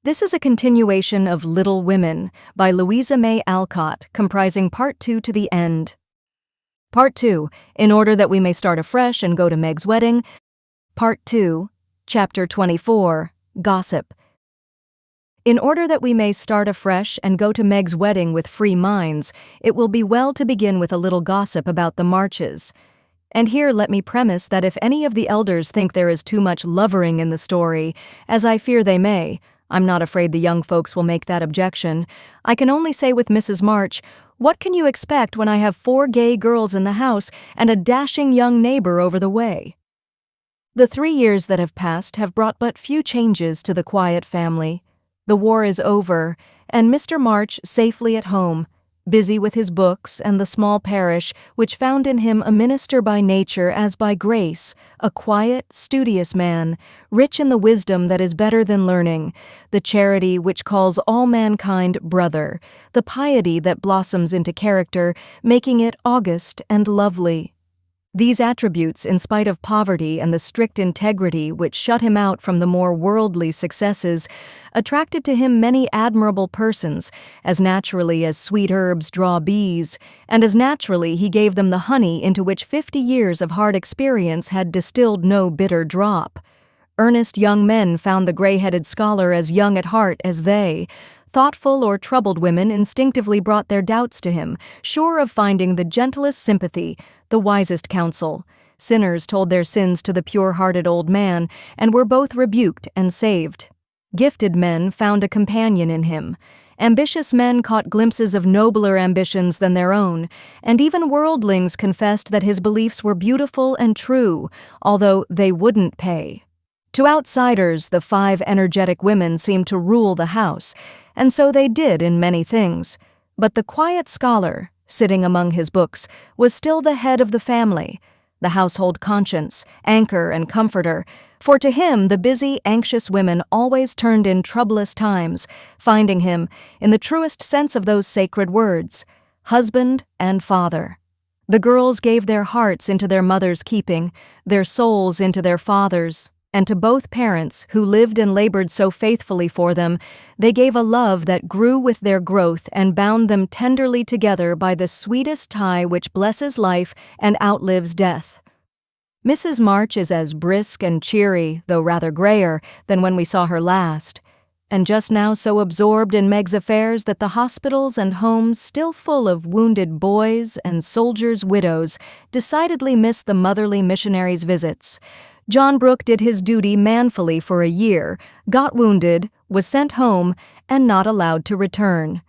This is a continuation of Little Women by Louisa May Alcott, comprising Part 2 to the end. Part 2, in order that we may start afresh and go to Meg's wedding. Part 2, Chapter 24, Gossip. In order that we may start afresh and go to Meg's wedding with free minds, it will be well to begin with a little gossip about the Marches. And here let me premise that if any of the elders think there is too much lovering in the story, as I fear they may, I'm not afraid the young folks will make that objection. I can only say with Mrs. March, what can you expect when I have 4 gay girls in the house and a dashing young neighbor over the way? The 3 years that have passed have brought but few changes to the quiet family. The war is over, and Mr. March safely at home, busy with his books and the small parish which found in him a minister by nature as by grace, a quiet, studious man, rich in the wisdom that is better than learning, the charity which calls all mankind brother, the piety that blossoms into character, making it august and lovely. These attributes, in spite of poverty and the strict integrity which shut him out from the more worldly successes, attracted to him many admirable persons, as naturally as sweet herbs draw bees, and as naturally he gave them the honey into which 50 years of hard experience had distilled no bitter drop. Earnest young men found the gray-headed scholar as young at heart as they. Thoughtful or troubled women instinctively brought their doubts to him, sure of finding the gentlest sympathy, the wisest counsel. Sinners told their sins to the pure-hearted old man, and were both rebuked and saved. Gifted men found a companion in him. Ambitious men caught glimpses of nobler ambitions than their own, and even worldlings confessed that his beliefs were beautiful and true, although they wouldn't pay. To outsiders, the 5 energetic women seemed to rule the house, and so they did in many things. But the quiet scholar, sitting among his books, was still the head of the family, the household conscience, anchor and comforter, for to him the busy, anxious women always turned in troublous times, finding him, in the truest sense of those sacred words, husband and father. The girls gave their hearts into their mother's keeping, their souls into their father's, and to both parents, who lived and labored so faithfully for them, they gave a love that grew with their growth and bound them tenderly together by the sweetest tie which blesses life and outlives death. Mrs. March is as brisk and cheery, though rather grayer, than when we saw her last, and just now so absorbed in Meg's affairs that the hospitals and homes still full of wounded boys and soldiers' widows decidedly miss the motherly missionaries' visits. John Brooke did his duty manfully for a year, got wounded, was sent home, and not allowed to return.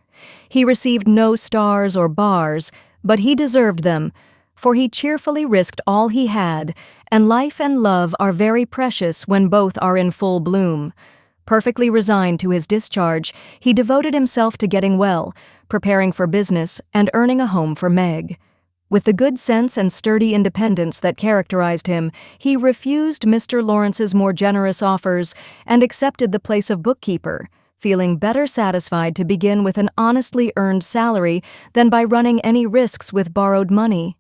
He received no stars or bars, but he deserved them, for he cheerfully risked all he had, and life and love are very precious when both are in full bloom. Perfectly resigned to his discharge, he devoted himself to getting well, preparing for business, and earning a home for Meg. With the good sense and sturdy independence that characterized him, he refused Mr. Lawrence's more generous offers and accepted the place of bookkeeper, feeling better satisfied to begin with an honestly earned salary than by running any risks with borrowed money.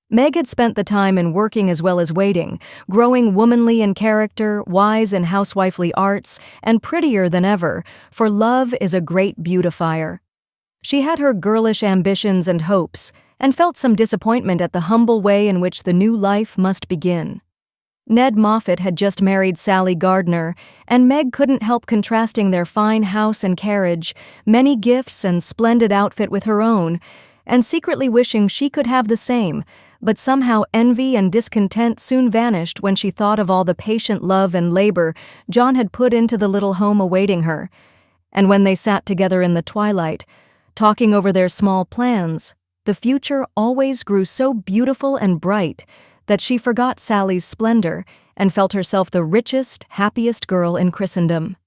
Meg had spent the time in working as well as waiting, growing womanly in character, wise in housewifely arts, and prettier than ever, for love is a great beautifier. She had her girlish ambitions and hopes, and felt some disappointment at the humble way in which the new life must begin. Ned Moffat had just married Sally Gardner, and Meg couldn't help contrasting their fine house and carriage, many gifts and splendid outfit with her own, and secretly wishing she could have the same, but somehow envy and discontent soon vanished when she thought of all the patient love and labor John had put into the little home awaiting her, and when they sat together in the twilight, talking over their small plans, the future always grew so beautiful and bright that she forgot Sally's splendor and felt herself the richest, happiest girl in Christendom.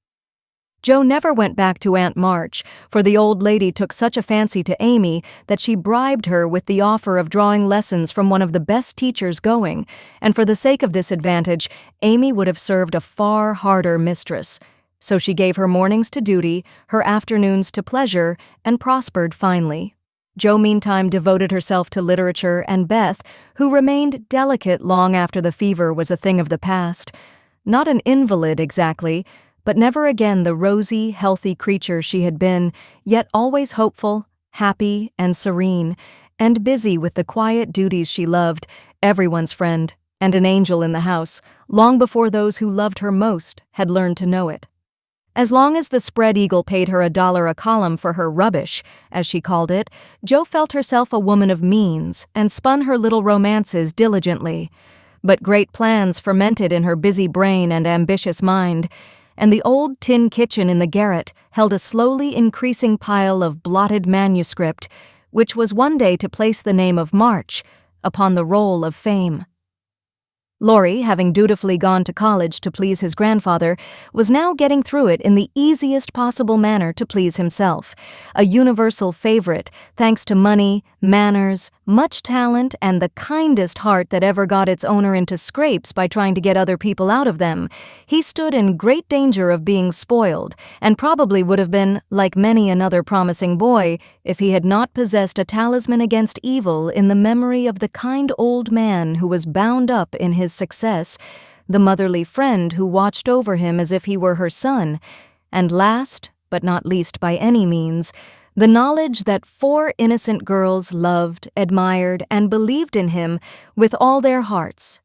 Jo never went back to Aunt March, for the old lady took such a fancy to Amy that she bribed her with the offer of drawing lessons from one of the best teachers going, and for the sake of this advantage, Amy would have served a far harder mistress. So she gave her mornings to duty, her afternoons to pleasure, and prospered finely. Jo meantime devoted herself to literature, and Beth, who remained delicate long after the fever was a thing of the past. Not an invalid exactly, but never again the rosy, healthy creature she had been, yet always hopeful, happy, and serene, and busy with the quiet duties she loved, everyone's friend, and an angel in the house, long before those who loved her most had learned to know it. As long as the spread eagle paid her $1 a column for her rubbish, as she called it, Jo felt herself a woman of means and spun her little romances diligently. But great plans fermented in her busy brain and ambitious mind, and the old tin kitchen in the garret held a slowly increasing pile of blotted manuscript, which was one day to place the name of March upon the roll of fame. Laurie, having dutifully gone to college to please his grandfather, was now getting through it in the easiest possible manner to please himself, a universal favorite thanks to money, manners, much talent, and the kindest heart that ever got its owner into scrapes by trying to get other people out of them. He stood in great danger of being spoiled, and probably would have been, like many another promising boy, if he had not possessed a talisman against evil in the memory of the kind old man who was bound up in his success, the motherly friend who watched over him as if he were her son, and last, but not least by any means, the knowledge that 4 innocent girls loved, admired, and believed in him with all their hearts.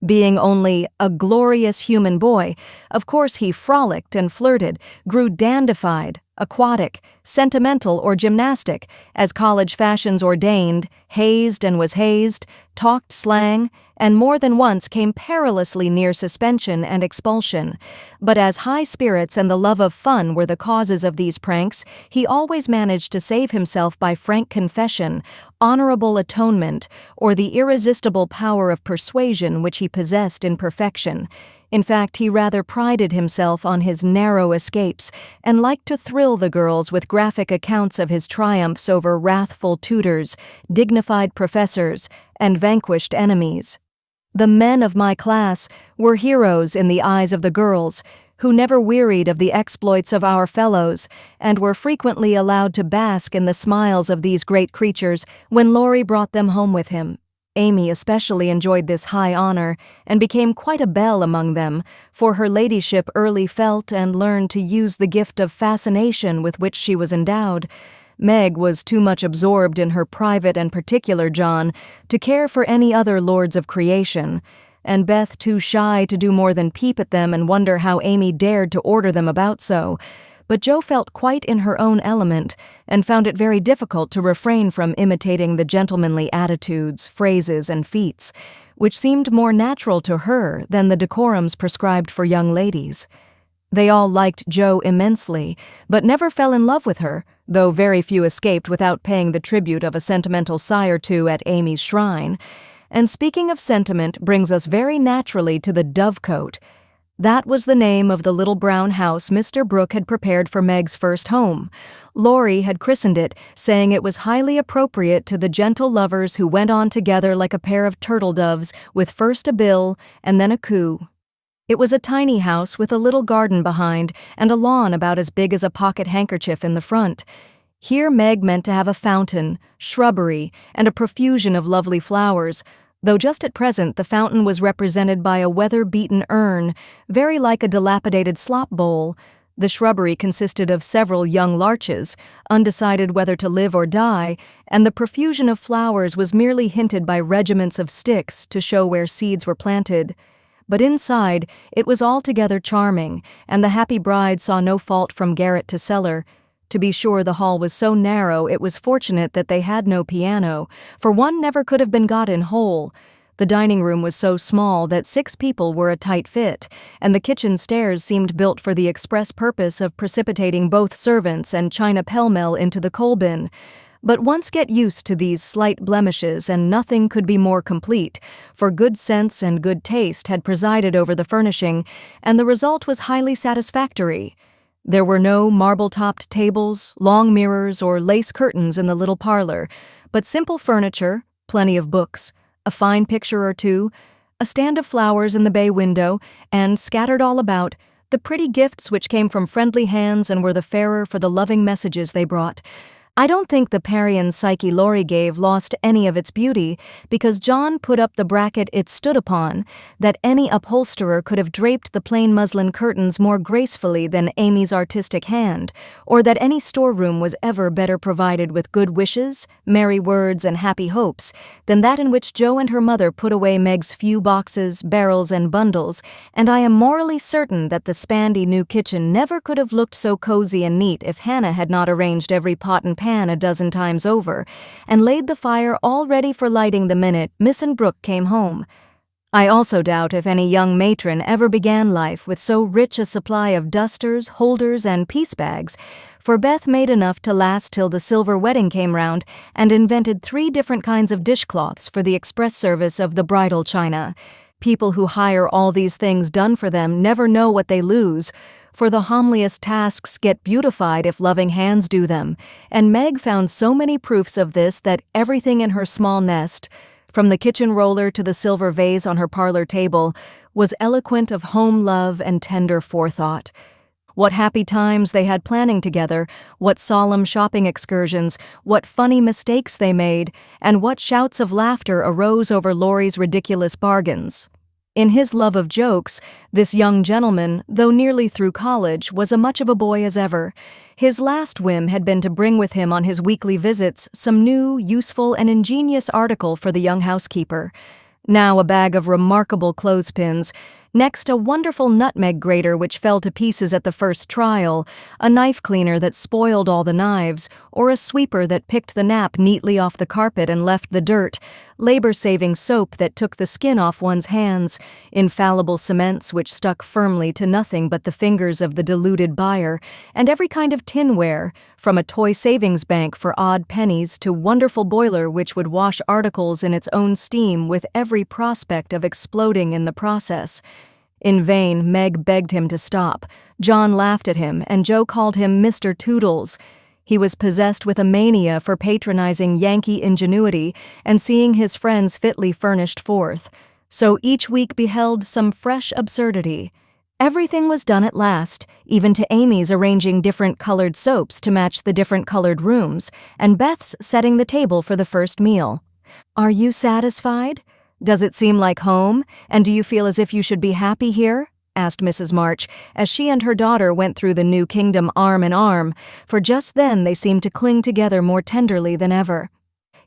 Being only a glorious human boy, of course he frolicked and flirted, grew dandified, aquatic, sentimental, or gymnastic, as college fashions ordained, hazed and was hazed, talked slang, and more than once came perilously near suspension and expulsion. But as high spirits and the love of fun were the causes of these pranks, he always managed to save himself by frank confession, honorable atonement, or the irresistible power of persuasion which he possessed in perfection. In fact, he rather prided himself on his narrow escapes, and liked to thrill the girls with graphic accounts of his triumphs over wrathful tutors, dignified professors, and vanquished enemies. The men of my class were heroes in the eyes of the girls, who never wearied of the exploits of our fellows, and were frequently allowed to bask in the smiles of these great creatures when Laurie brought them home with him. Amy especially enjoyed this high honor, and became quite a belle among them, for her ladyship early felt and learned to use the gift of fascination with which she was endowed. Meg was too much absorbed in her private and particular John to care for any other lords of creation, and Beth too shy to do more than peep at them and wonder how Amy dared to order them about so. But Jo felt quite in her own element, and found it very difficult to refrain from imitating the gentlemanly attitudes, phrases, and feats, which seemed more natural to her than the decorums prescribed for young ladies. They all liked Jo immensely, but never fell in love with her, though very few escaped without paying the tribute of a sentimental sigh or two at Amy's shrine. And speaking of sentiment brings us very naturally to the Dovecote. That was the name of the little brown house Mr. Brooke had prepared for Meg's first home. Laurie had christened it, saying it was highly appropriate to the gentle lovers who went on together like a pair of turtle doves, with first a bill and then a coo. It was a tiny house with a little garden behind and a lawn about as big as a pocket handkerchief in the front. Here Meg meant to have a fountain, shrubbery, and a profusion of lovely flowers, though just at present the fountain was represented by a weather-beaten urn, very like a dilapidated slop bowl. The shrubbery consisted of several young larches, undecided whether to live or die, and the profusion of flowers was merely hinted by regiments of sticks to show where seeds were planted. But inside, it was altogether charming, and the happy bride saw no fault from garret to cellar. To be sure, the hall was so narrow it was fortunate that they had no piano, for one never could have been got in whole. The dining room was so small that 6 people were a tight fit, and the kitchen stairs seemed built for the express purpose of precipitating both servants and china pell-mell into the coal bin. But once get used to these slight blemishes and nothing could be more complete, for good sense and good taste had presided over the furnishing, and the result was highly satisfactory. There were no marble-topped tables, long mirrors, or lace curtains in the little parlor, but simple furniture, plenty of books, a fine picture or two, a stand of flowers in the bay window, and, scattered all about, the pretty gifts which came from friendly hands and were the fairer for the loving messages they brought. I don't think the Parian psyche Laurie gave lost any of its beauty, because John put up the bracket it stood upon, that any upholsterer could have draped the plain muslin curtains more gracefully than Amy's artistic hand, or that any storeroom was ever better provided with good wishes, merry words, and happy hopes than that in which Jo and her mother put away Meg's few boxes, barrels, and bundles, and I am morally certain that the spandy new kitchen never could have looked so cozy and neat if Hannah had not arranged every pot and pan a dozen times over, and laid the fire all ready for lighting the minute Miss and Brooke came home. I also doubt if any young matron ever began life with so rich a supply of dusters, holders, and piece bags, for Beth made enough to last till the silver wedding came round and invented 3 different kinds of dishcloths for the express service of the bridal china. People who hire all these things done for them never know what they lose, for the homeliest tasks get beautified if loving hands do them, and Meg found so many proofs of this that everything in her small nest, from the kitchen roller to the silver vase on her parlor table, was eloquent of home love and tender forethought. What happy times they had planning together, what solemn shopping excursions, what funny mistakes they made, and what shouts of laughter arose over Laurie's ridiculous bargains. In his love of jokes, this young gentleman, though nearly through college, was as much of a boy as ever. His last whim had been to bring with him on his weekly visits some new, useful, and ingenious article for the young housekeeper. Now a bag of remarkable clothespins, next a wonderful nutmeg grater which fell to pieces at the first trial, a knife cleaner that spoiled all the knives, or a sweeper that picked the nap neatly off the carpet and left the dirt, labor-saving soap that took the skin off one's hands, infallible cements which stuck firmly to nothing but the fingers of the deluded buyer, and every kind of tinware, from a toy savings bank for odd pennies to wonderful boiler which would wash articles in its own steam with every prospect of exploding in the process. In vain, Meg begged him to stop. John laughed at him, and Jo called him Mr. Toodles. He was possessed with a mania for patronizing Yankee ingenuity and seeing his friends fitly furnished forth. So each week beheld some fresh absurdity. Everything was done at last, even to Amy's arranging different colored soaps to match the different colored rooms, and Beth's setting the table for the first meal. "Are you satisfied? Does it seem like home, and do you feel as if you should be happy here?" asked Mrs. March, as she and her daughter went through the new kingdom arm in arm, for just then they seemed to cling together more tenderly than ever.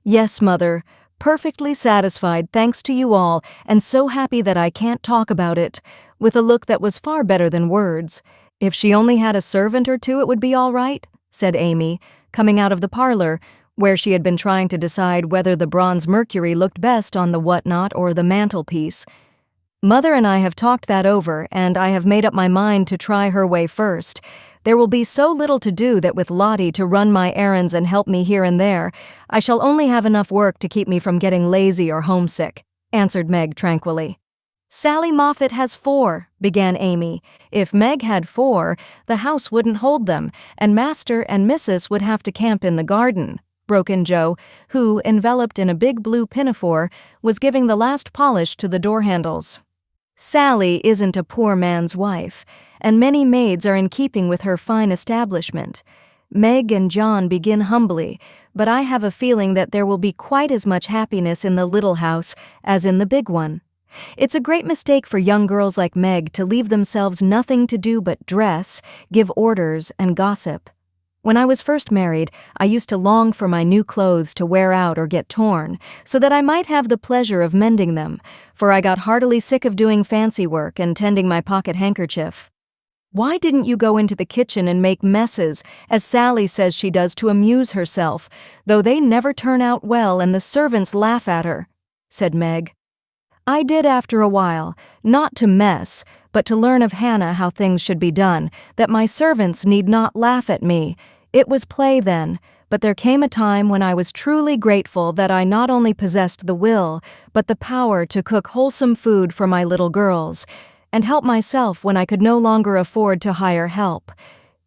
"Yes, Mother, perfectly satisfied thanks to you all, and so happy that I can't talk about it," with a look that was far better than words. "If she only had a servant or two it would be all right," said Amy, coming out of the parlor, where she had been trying to decide whether the bronze Mercury looked best on the whatnot or the mantelpiece. "Mother and I have talked that over, and I have made up my mind to try her way first. There will be so little to do that with Lottie to run my errands and help me here and there, I shall only have enough work to keep me from getting lazy or homesick," answered Meg tranquilly. "Sally Moffat has 4, began Amy. "If Meg had 4, the house wouldn't hold them, and Master and Mrs. would have to camp in the garden," broke in Jo, who, enveloped in a big blue pinafore, was giving the last polish to the door handles. "Sally isn't a poor man's wife, and many maids are in keeping with her fine establishment. Meg and John begin humbly, but I have a feeling that there will be quite as much happiness in the little house as in the big one. It's a great mistake for young girls like Meg to leave themselves nothing to do but dress, give orders, and gossip. When I was first married, I used to long for my new clothes to wear out or get torn, so that I might have the pleasure of mending them, for I got heartily sick of doing fancy work and tending my pocket handkerchief. Why didn't you go into the kitchen and make messes, as Sally says she does to amuse herself, though they never turn out well and the servants laugh at her?" said Meg. "I did after a while, not to mess, but to learn of Hannah how things should be done, that my servants need not laugh at me. It was play then, but there came a time when I was truly grateful that I not only possessed the will, but the power to cook wholesome food for my little girls, and help myself when I could no longer afford to hire help.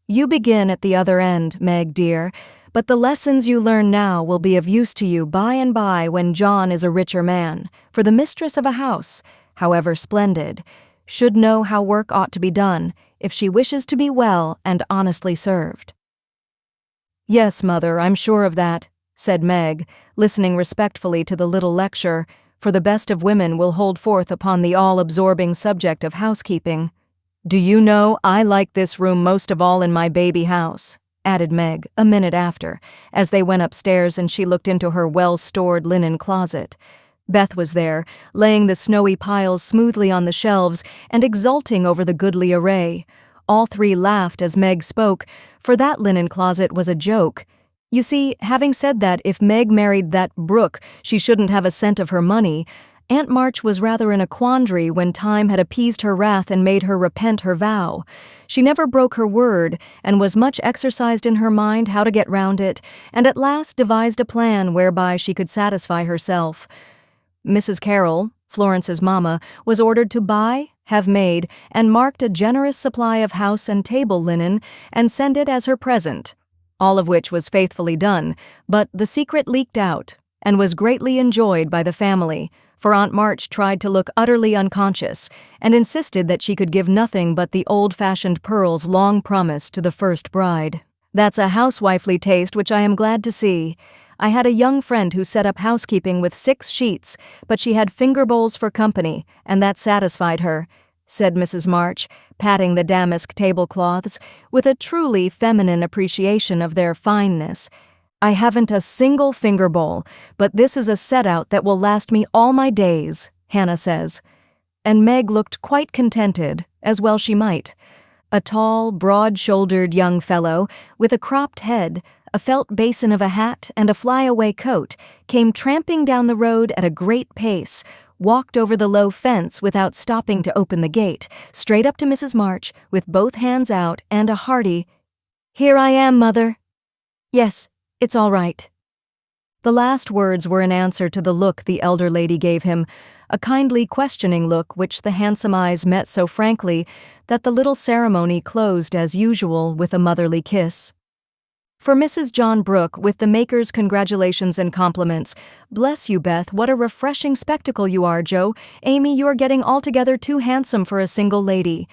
You begin at the other end, Meg dear, but the lessons you learn now will be of use to you by and by when John is a richer man, for the mistress of a house, however splendid, should know how work ought to be done if she wishes to be well and honestly served." Yes, Mother, I'm sure of that, said Meg, listening respectfully to the little lecture, for the best of women will hold forth upon the all-absorbing subject of housekeeping. Do you know, I like this room most of all in my baby house, added Meg, a minute after, as they went upstairs and she looked into her well-stored linen closet. Beth was there, laying the snowy piles smoothly on the shelves and exulting over the goodly array. All three laughed as Meg spoke, for that linen closet was a joke. You see, having said that if Meg married that Brooke, she shouldn't have a cent of her money, Aunt March was rather in a quandary when time had appeased her wrath and made her repent her vow. She never broke her word, and was much exercised in her mind how to get round it, and at last devised a plan whereby she could satisfy herself. Mrs. Carroll, Florence's mamma, was ordered to buy, have made, and marked a generous supply of house and table linen, and send it as her present, all of which was faithfully done, but the secret leaked out, and was greatly enjoyed by the family, for Aunt March tried to look utterly unconscious, and insisted that she could give nothing but the old-fashioned pearls long promised to the first bride. That's a housewifely taste which I am glad to see. I had a young friend who set up housekeeping with 6 sheets, but she had finger bowls for company, and that satisfied her, said Mrs. March, patting the damask tablecloths, with a truly feminine appreciation of their fineness. I haven't a single finger bowl, but this is a set-out that will last me all my days, Hannah says. And Meg looked quite contented, as well she might. A tall, broad-shouldered young fellow, with a cropped head, a felt basin of a hat, and a fly-away coat, came tramping down the road at a great pace, walked over the low fence without stopping to open the gate, straight up to Mrs. March, with both hands out and a hearty, "Here I am, Mother." "Yes, it's all right." The last words were in answer to the look the elder lady gave him, a kindly questioning look which the handsome eyes met so frankly that the little ceremony closed as usual with a motherly kiss. For Mrs. John Brooke, with the maker's congratulations and compliments, "Bless you, Beth, what a refreshing spectacle you are, Joe. Amy, you are getting altogether too handsome for a single lady."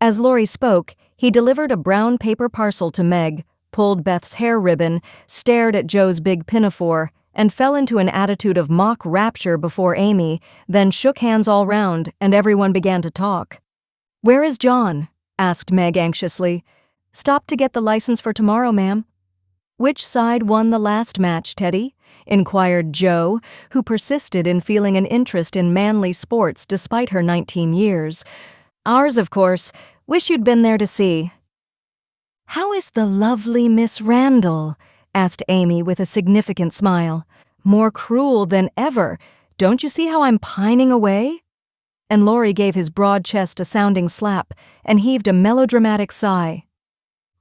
As Laurie spoke, he delivered a brown paper parcel to Meg, pulled Beth's hair ribbon, stared at Joe's big pinafore, and fell into an attitude of mock rapture before Amy, then shook hands all round, and everyone began to talk. "Where is John?" asked Meg anxiously. "Stopped to get the license for tomorrow, ma'am." "Which side won the last match, Teddy?" inquired Joe, who persisted in feeling an interest in manly sports despite her 19 years. "Ours, of course. Wish you'd been there to see." "How is the lovely Miss Randall?" asked Amy with a significant smile. "More cruel than ever. Don't you see how I'm pining away?" And Laurie gave his broad chest a sounding slap and heaved a melodramatic sigh.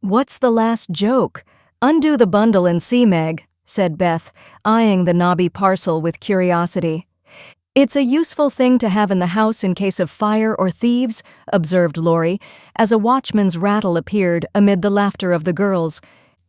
"What's the last joke? Undo the bundle and see, Meg," said Beth, eyeing the knobby parcel with curiosity. "It's a useful thing to have in the house in case of fire or thieves," observed Laurie, as a watchman's rattle appeared amid the laughter of the girls.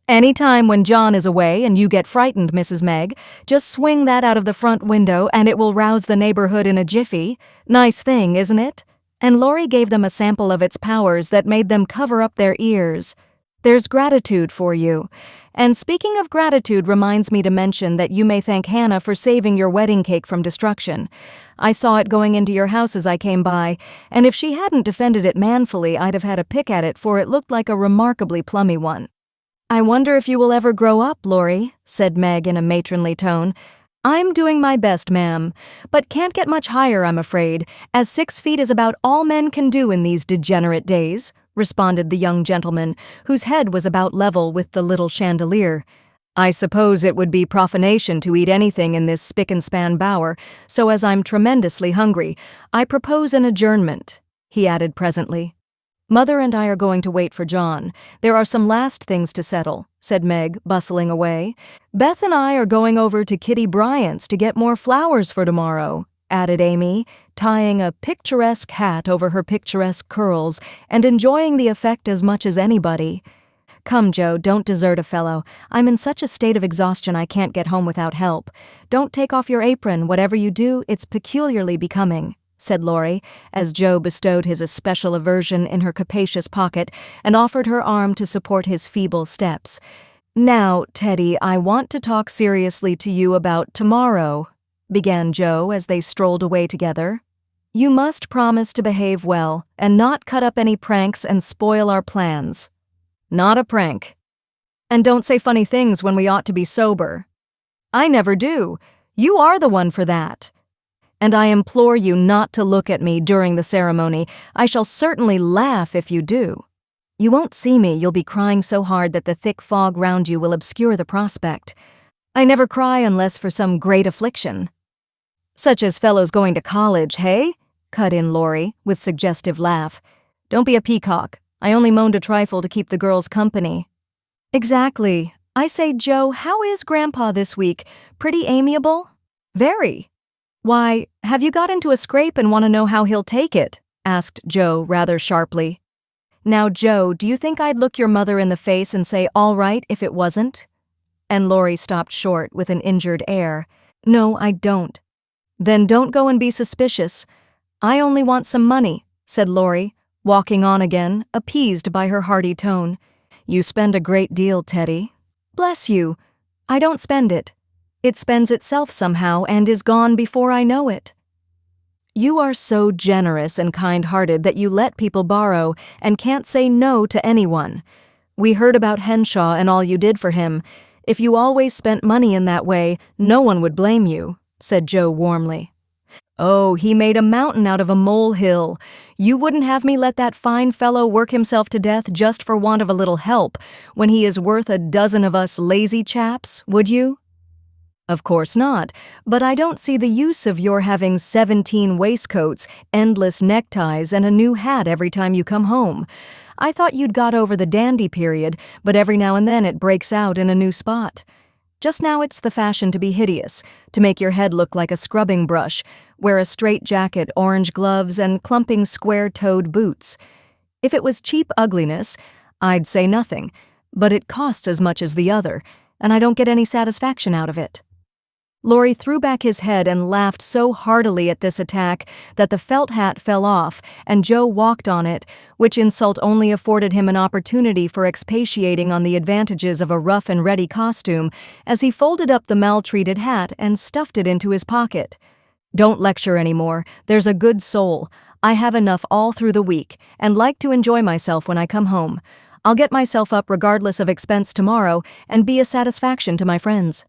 "Any time when John is away and you get frightened, Mrs. Meg, just swing that out of the front window and it will rouse the neighborhood in a jiffy. Nice thing, isn't it?" And Laurie gave them a sample of its powers that made them cover up their ears. "There's gratitude for you. And speaking of gratitude reminds me to mention that you may thank Hannah for saving your wedding cake from destruction. I saw it going into your house as I came by, and if she hadn't defended it manfully, I'd have had a pick at it, for it looked like a remarkably plummy one." "I wonder if you will ever grow up, Laurie," said Meg in a matronly tone. "I'm doing my best, ma'am, but can't get much higher, I'm afraid, as 6 feet is about all men can do in these degenerate days," responded the young gentleman, whose head was about level with the little chandelier. "I suppose it would be profanation to eat anything in this spick-and-span bower, so as I'm tremendously hungry, I propose an adjournment," he added presently. "Mother and I are going to wait for John. There are some last things to settle," said Meg, bustling away. "Beth and I are going over to Kitty Bryant's to get more flowers for tomorrow," added Amy, tying a picturesque hat over her picturesque curls and enjoying the effect as much as anybody. "Come, Joe, don't desert a fellow. I'm in such a state of exhaustion I can't get home without help. Don't take off your apron. Whatever you do, it's peculiarly becoming," said Laurie, as Joe bestowed his especial aversion in her capacious pocket and offered her arm to support his feeble steps. "Now, Teddy, I want to talk seriously to you about tomorrow," began Joe as they strolled away together. "You must promise to behave well and not cut up any pranks and spoil our plans." "Not a prank." "And don't say funny things when we ought to be sober." "I never do. You are the one for that." "And I implore you not to look at me during the ceremony. I shall certainly laugh if you do. You won't see me, you'll be crying so hard that the thick fog round you will obscure the prospect. I never cry unless for some great affliction." "Such as fellows going to college, hey?" cut in Laurie, with suggestive laugh. "Don't be a peacock. I only moaned a trifle to keep the girls company." "Exactly. I say, Joe, how is Grandpa this week? Pretty amiable?" "Very." "Why, have you got into a scrape and want to know how he'll take it?" asked Joe rather sharply. "Now, Joe, do you think I'd look your mother in the face and say all right if it wasn't?" And Laurie stopped short with an injured air. "No, I don't." "Then don't go and be suspicious. I only want some money," said Laurie, walking on again, appeased by her hearty tone. "You spend a great deal, Teddy." "Bless you. I don't spend it. It spends itself somehow and is gone before I know it." "You are so generous and kind-hearted that you let people borrow and can't say no to anyone. We heard about Henshaw and all you did for him. If you always spent money in that way, no one would blame you," said Joe warmly. "Oh, he made a mountain out of a molehill. You wouldn't have me let that fine fellow work himself to death just for want of a little help, when he is worth a dozen of us lazy chaps, would you?" "Of course not, but I don't see the use of your having 17 waistcoats, endless neckties, and a new hat every time you come home. I thought you'd got over the dandy period, but every now and then it breaks out in a new spot. Just now it's the fashion to be hideous, to make your head look like a scrubbing brush, wear a straight jacket, orange gloves, and clumping square-toed boots. If it was cheap ugliness, I'd say nothing, but it costs as much as the other, and I don't get any satisfaction out of it." Laurie threw back his head and laughed so heartily at this attack that the felt hat fell off and Joe walked on it, which insult only afforded him an opportunity for expatiating on the advantages of a rough-and-ready costume as he folded up the maltreated hat and stuffed it into his pocket. "Don't lecture anymore. There's a good soul. I have enough all through the week and like to enjoy myself when I come home. I'll get myself up regardless of expense tomorrow and be a satisfaction to my friends.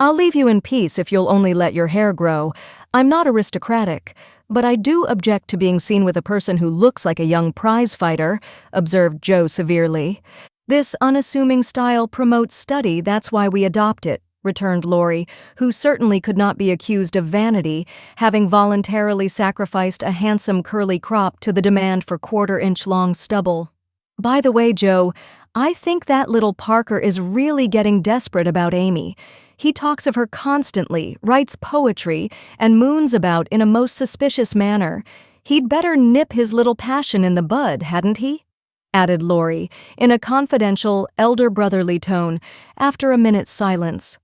I'll leave you in peace if you'll only let your hair grow. I'm not aristocratic, but I do object to being seen with a person who looks like a young prize-fighter," observed Joe severely. "This unassuming style promotes study, that's why we adopt it," returned Laurie, who certainly could not be accused of vanity, having voluntarily sacrificed a handsome curly crop to the demand for quarter-inch-long stubble. "By the way, Joe, I think that little Parker is really getting desperate about Amy. He talks of her constantly, writes poetry, and moons about in a most suspicious manner. He'd better nip his little passion in the bud, hadn't he?" added Laurie, in a confidential, elder-brotherly tone, after a minute's silence.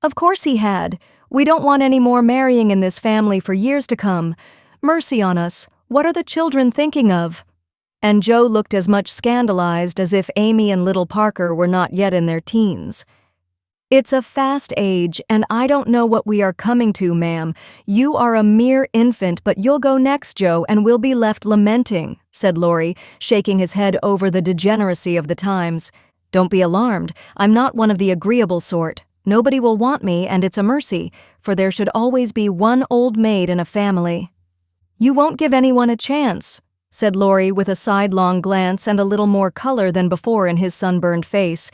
"Of course he had. We don't want any more marrying in this family for years to come. Mercy on us, what are the children thinking of?" And Joe looked as much scandalized as if Amy and little Parker were not yet in their teens. "It's a fast age, and I don't know what we are coming to, ma'am. You are a mere infant, but you'll go next, Joe, and we'll be left lamenting," said Laurie, shaking his head over the degeneracy of the times. "Don't be alarmed. I'm not one of the agreeable sort. Nobody will want me, and it's a mercy, for there should always be one old maid in a family." "You won't give anyone a chance," said Laurie with a sidelong glance and a little more color than before in his sunburned face.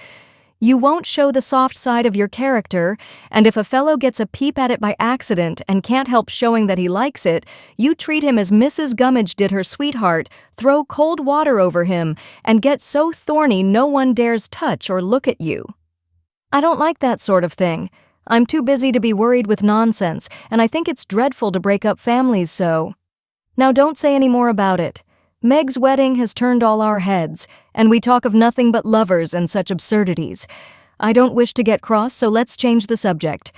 "You won't show the soft side of your character, and if a fellow gets a peep at it by accident and can't help showing that he likes it, you treat him as Mrs. Gummidge did her sweetheart, throw cold water over him, and get so thorny no one dares touch or look at you. I don't like that sort of thing. I'm too busy to be worried with nonsense, and I think it's dreadful to break up families so. Now don't say any more about it. Meg's wedding has turned all our heads, and we talk of nothing but lovers and such absurdities. I don't wish to get cross, so let's change the subject."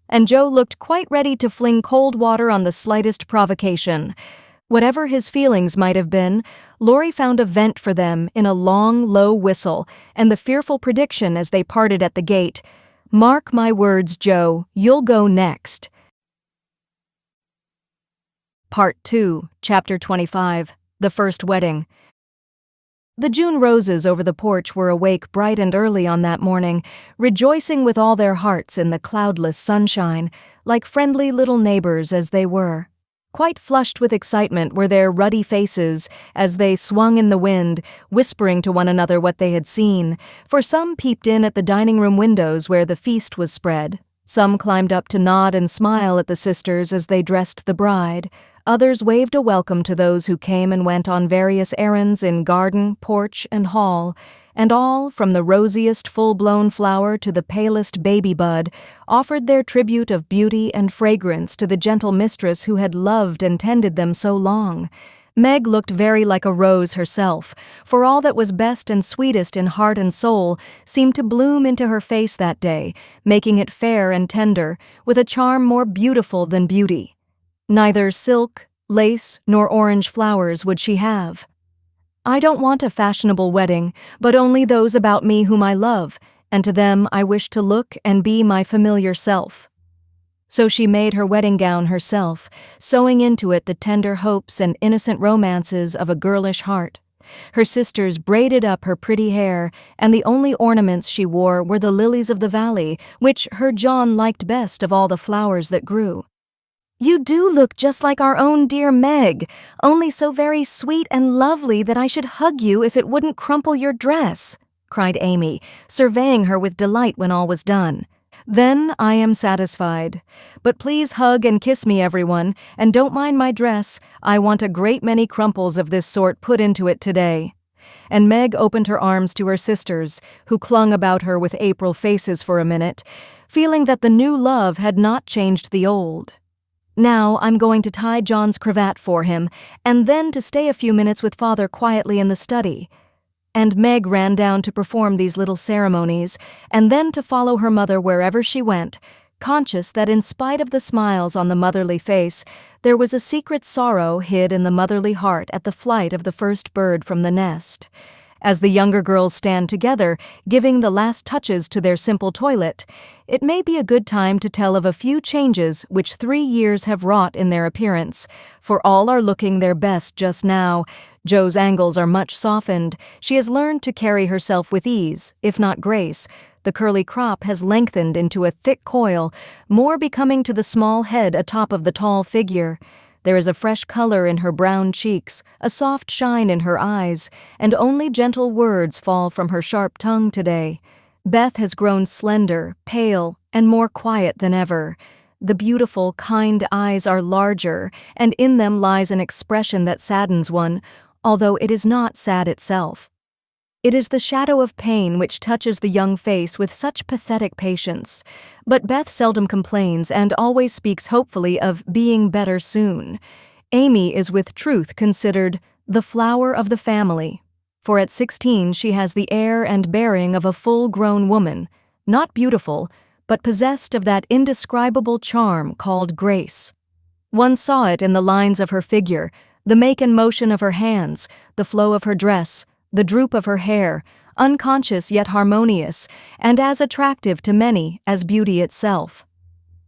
And Joe looked quite ready to fling cold water on the slightest provocation. Whatever his feelings might have been, Laurie found a vent for them in a long, low whistle and the fearful prediction as they parted at the gate, "Mark my words, Joe, you'll go next." Part 2, Chapter 25, The First Wedding. The June roses over the porch were awake bright and early on that morning, rejoicing with all their hearts in the cloudless sunshine, like friendly little neighbors as they were. Quite flushed with excitement were their ruddy faces as they swung in the wind, whispering to one another what they had seen, for some peeped in at the dining room windows where the feast was spread. Some climbed up to nod and smile at the sisters as they dressed the bride. Others waved a welcome to those who came and went on various errands in garden, porch, and hall, and all, from the rosiest full-blown flower to the palest baby bud, offered their tribute of beauty and fragrance to the gentle mistress who had loved and tended them so long. Meg looked very like a rose herself, for all that was best and sweetest in heart and soul seemed to bloom into her face that day, making it fair and tender, with a charm more beautiful than beauty. Neither silk, lace, nor orange flowers would she have. "I don't want a fashionable wedding, but only those about me whom I love, and to them I wish to look and be my familiar self." So she made her wedding gown herself, sewing into it the tender hopes and innocent romances of a girlish heart. Her sisters braided up her pretty hair, and the only ornaments she wore were the lilies of the valley, which her John liked best of all the flowers that grew. "You do look just like our own dear Meg, only so very sweet and lovely that I should hug you if it wouldn't crumple your dress," cried Amy, surveying her with delight when all was done. "Then I am satisfied. But please hug and kiss me, everyone, and don't mind my dress. I want a great many crumples of this sort put into it today." And Meg opened her arms to her sisters, who clung about her with April faces for a minute, feeling that the new love had not changed the old. "Now I'm going to tie John's cravat for him, and then to stay a few minutes with Father quietly in the study." And Meg ran down to perform these little ceremonies, and then to follow her mother wherever she went, conscious that in spite of the smiles on the motherly face, there was a secret sorrow hid in the motherly heart at the flight of the first bird from the nest. As the younger girls stand together, giving the last touches to their simple toilet, it may be a good time to tell of a few changes which 3 years have wrought in their appearance, for all are looking their best just now. Jo's angles are much softened. She has learned to carry herself with ease, if not grace. The curly crop has lengthened into a thick coil, more becoming to the small head atop of the tall figure. There is a fresh color in her brown cheeks, a soft shine in her eyes, and only gentle words fall from her sharp tongue today. Beth has grown slender, pale, and more quiet than ever. The beautiful, kind eyes are larger, and in them lies an expression that saddens one, although it is not sad itself. It is the shadow of pain which touches the young face with such pathetic patience. But Beth seldom complains and always speaks hopefully of being better soon. Amy is with truth considered the flower of the family, for at 16 she has the air and bearing of a full-grown woman, not beautiful, but possessed of that indescribable charm called grace. One saw it in the lines of her figure, the make and motion of her hands, the flow of her dress, the droop of her hair, unconscious yet harmonious, and as attractive to many as beauty itself.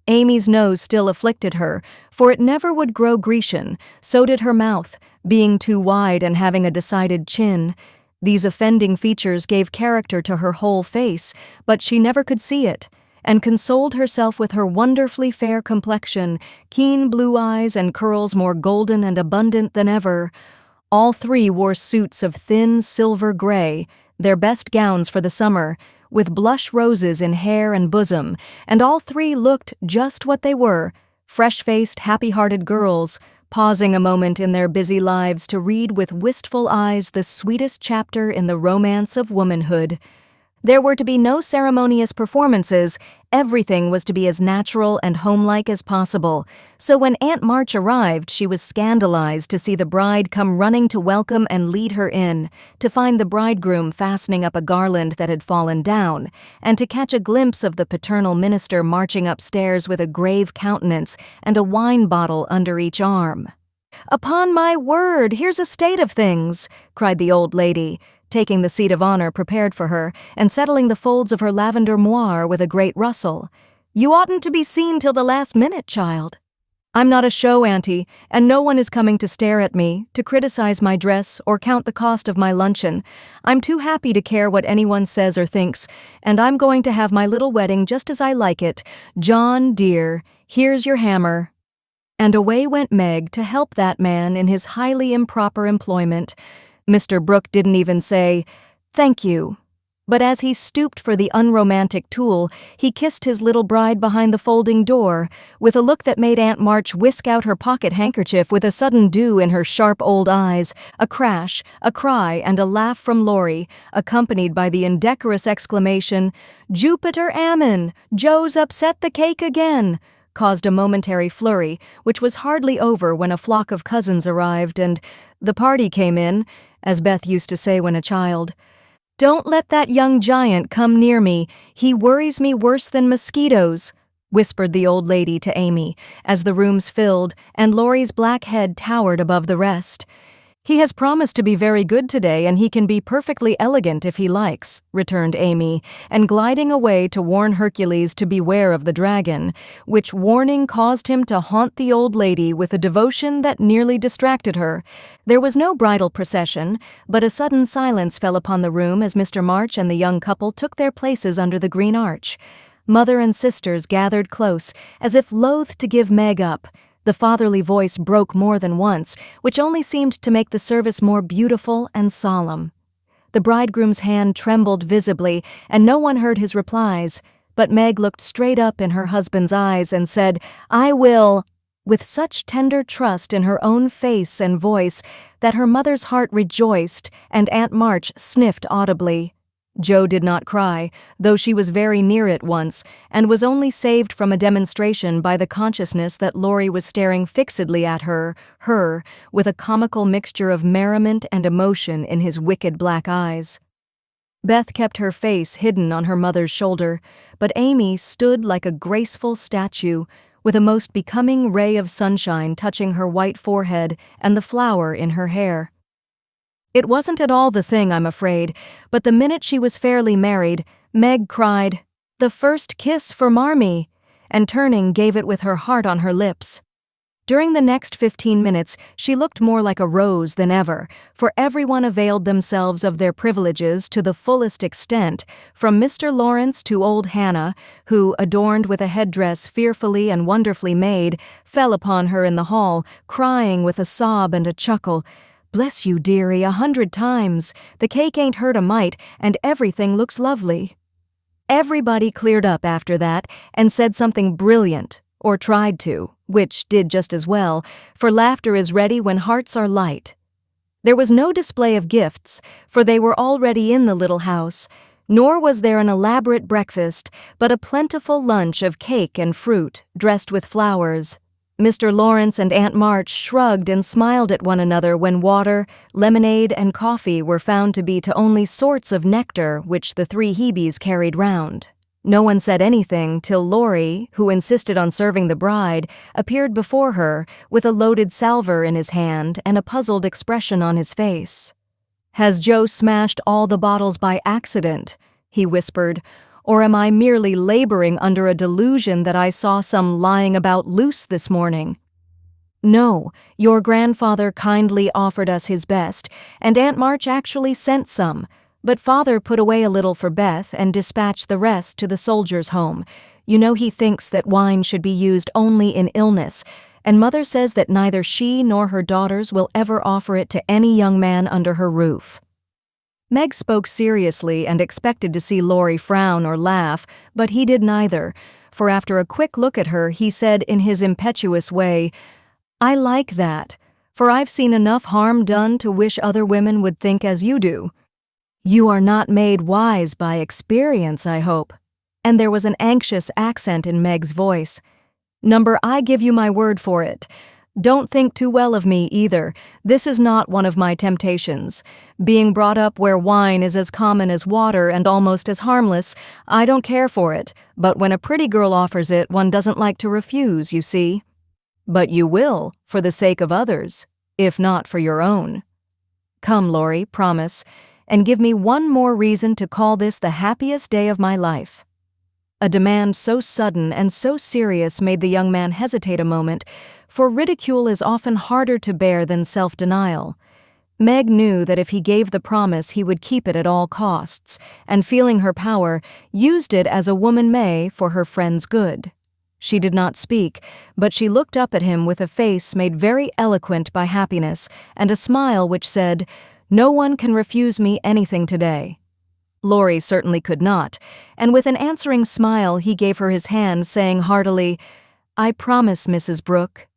Amy's nose still afflicted her, for it never would grow Grecian, so did her mouth, being too wide and having a decided chin. These offending features gave character to her whole face, but she never could see it, and consoled herself with her wonderfully fair complexion, keen blue eyes, and curls more golden and abundant than ever. All 3 wore suits of thin silver gray, their best gowns for the summer, with blush roses in hair and bosom, and all 3 looked just what they were, fresh-faced, happy-hearted girls, pausing a moment in their busy lives to read with wistful eyes the sweetest chapter in the romance of womanhood. There were to be no ceremonious performances. Everything was to be as natural and homelike as possible. So when Aunt March arrived, she was scandalized to see the bride come running to welcome and lead her in, to find the bridegroom fastening up a garland that had fallen down, and to catch a glimpse of the paternal minister marching upstairs with a grave countenance and a wine bottle under each arm. "Upon my word, here's a state of things," cried the old lady, taking the seat of honor prepared for her and settling the folds of her lavender moire with a great rustle. "You oughtn't to be seen till the last minute, child." "I'm not a show auntie, and no one is coming to stare at me, to criticize my dress, or count the cost of my luncheon. I'm too happy to care what anyone says or thinks, and I'm going to have my little wedding just as I like it. John, dear, here's your hammer." And away went Meg to help that man in his highly improper employment. Mr. Brooke didn't even say, "Thank you." But as he stooped for the unromantic tool, he kissed his little bride behind the folding door, with a look that made Aunt March whisk out her pocket handkerchief with a sudden dew in her sharp old eyes, a crash, a cry, and a laugh from Laurie, accompanied by the indecorous exclamation, "Jupiter Ammon! Joe's upset the cake again!" caused a momentary flurry, which was hardly over when a flock of cousins arrived and the party came in, as Beth used to say when a child. "Don't let that young giant come near me. He worries me worse than mosquitoes," whispered the old lady to Amy, as the rooms filled and Laurie's black head towered above the rest. "He has promised to be very good today, and he can be perfectly elegant if he likes," returned Amy, and gliding away to warn Hercules to beware of the dragon, which warning caused him to haunt the old lady with a devotion that nearly distracted her. There was no bridal procession, but a sudden silence fell upon the room as Mr. March and the young couple took their places under the green arch. Mother and sisters gathered close, as if loath to give Meg up. The fatherly voice broke more than once, which only seemed to make the service more beautiful and solemn. The bridegroom's hand trembled visibly, and no one heard his replies, but Meg looked straight up in her husband's eyes and said, "I will," with such tender trust in her own face and voice that her mother's heart rejoiced and Aunt March sniffed audibly. Joe did not cry, though she was very near it once, and was only saved from a demonstration by the consciousness that Laurie was staring fixedly at her, with a comical mixture of merriment and emotion in his wicked black eyes. Beth kept her face hidden on her mother's shoulder, but Amy stood like a graceful statue, with a most becoming ray of sunshine touching her white forehead and the flower in her hair. It wasn't at all the thing, I'm afraid, but the minute she was fairly married, Meg cried, "The first kiss for Marmee," and turning gave it with her heart on her lips. During the next 15 minutes, she looked more like a rose than ever, for everyone availed themselves of their privileges to the fullest extent, from Mr. Laurence to old Hannah, who, adorned with a headdress fearfully and wonderfully made, fell upon her in the hall, crying with a sob and a chuckle, "Bless you, dearie, 100 times. The cake ain't hurt a mite, and everything looks lovely." Everybody cleared up after that and said something brilliant, or tried to, which did just as well, for laughter is ready when hearts are light. There was no display of gifts, for they were already in the little house, nor was there an elaborate breakfast, but a plentiful lunch of cake and fruit, dressed with flowers. Mr. Laurence and Aunt March shrugged and smiled at one another when water, lemonade, and coffee were found to be to only sorts of nectar which the three Hebes carried round. No one said anything till Laurie, who insisted on serving the bride, appeared before her with a loaded salver in his hand and a puzzled expression on his face. "Has Joe smashed all the bottles by accident?" he whispered. "Or am I merely laboring under a delusion that I saw some lying about loose this morning?" "No, your grandfather kindly offered us his best, and Aunt March actually sent some, but Father put away a little for Beth and dispatched the rest to the soldiers' home. You know he thinks that wine should be used only in illness, and Mother says that neither she nor her daughters will ever offer it to any young man under her roof." Meg spoke seriously and expected to see Laurie frown or laugh, but he did neither, for after a quick look at her, he said in his impetuous way, "I like that, for I've seen enough harm done to wish other women would think as you do. You are not made wise by experience, I hope." And there was an anxious accent in Meg's voice. "Number, I give you my word for it. Don't think too well of me either. This is not one of my temptations. Being brought up where wine is as common as water and almost as harmless, I don't care for it, but when a pretty girl offers it, one doesn't like to refuse, you see." "But you will, for the sake of others," if not for your own. Come, Laurie, promise, and give me one more reason to call this the happiest day of my life." A demand so sudden and so serious made the young man hesitate a moment, for ridicule is often harder to bear than self-denial. Meg knew that if he gave the promise he would keep it at all costs, and feeling her power, used it as a woman may for her friend's good. She did not speak, but she looked up at him with a face made very eloquent by happiness, and a smile which said, "No one can refuse me anything today." Laurie certainly could not, and with an answering smile he gave her his hand, saying heartily, "I promise, Mrs. Brooke."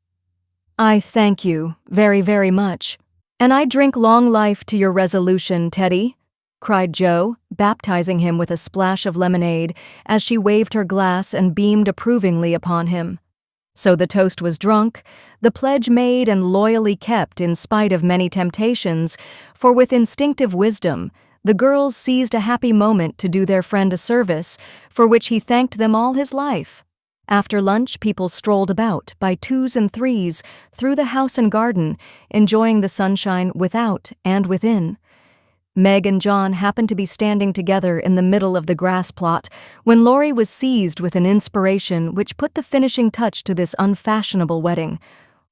"I thank you very, very much. And I drink long life to your resolution, Teddy," cried Jo, baptizing him with a splash of lemonade as she waved her glass and beamed approvingly upon him. So the toast was drunk, the pledge made and loyally kept in spite of many temptations, for with instinctive wisdom, the girls seized a happy moment to do their friend a service, for which he thanked them all his life. After lunch, people strolled about, by twos and threes, through the house and garden, enjoying the sunshine without and within. Meg and John happened to be standing together in the middle of the grass plot when Laurie was seized with an inspiration which put the finishing touch to this unfashionable wedding.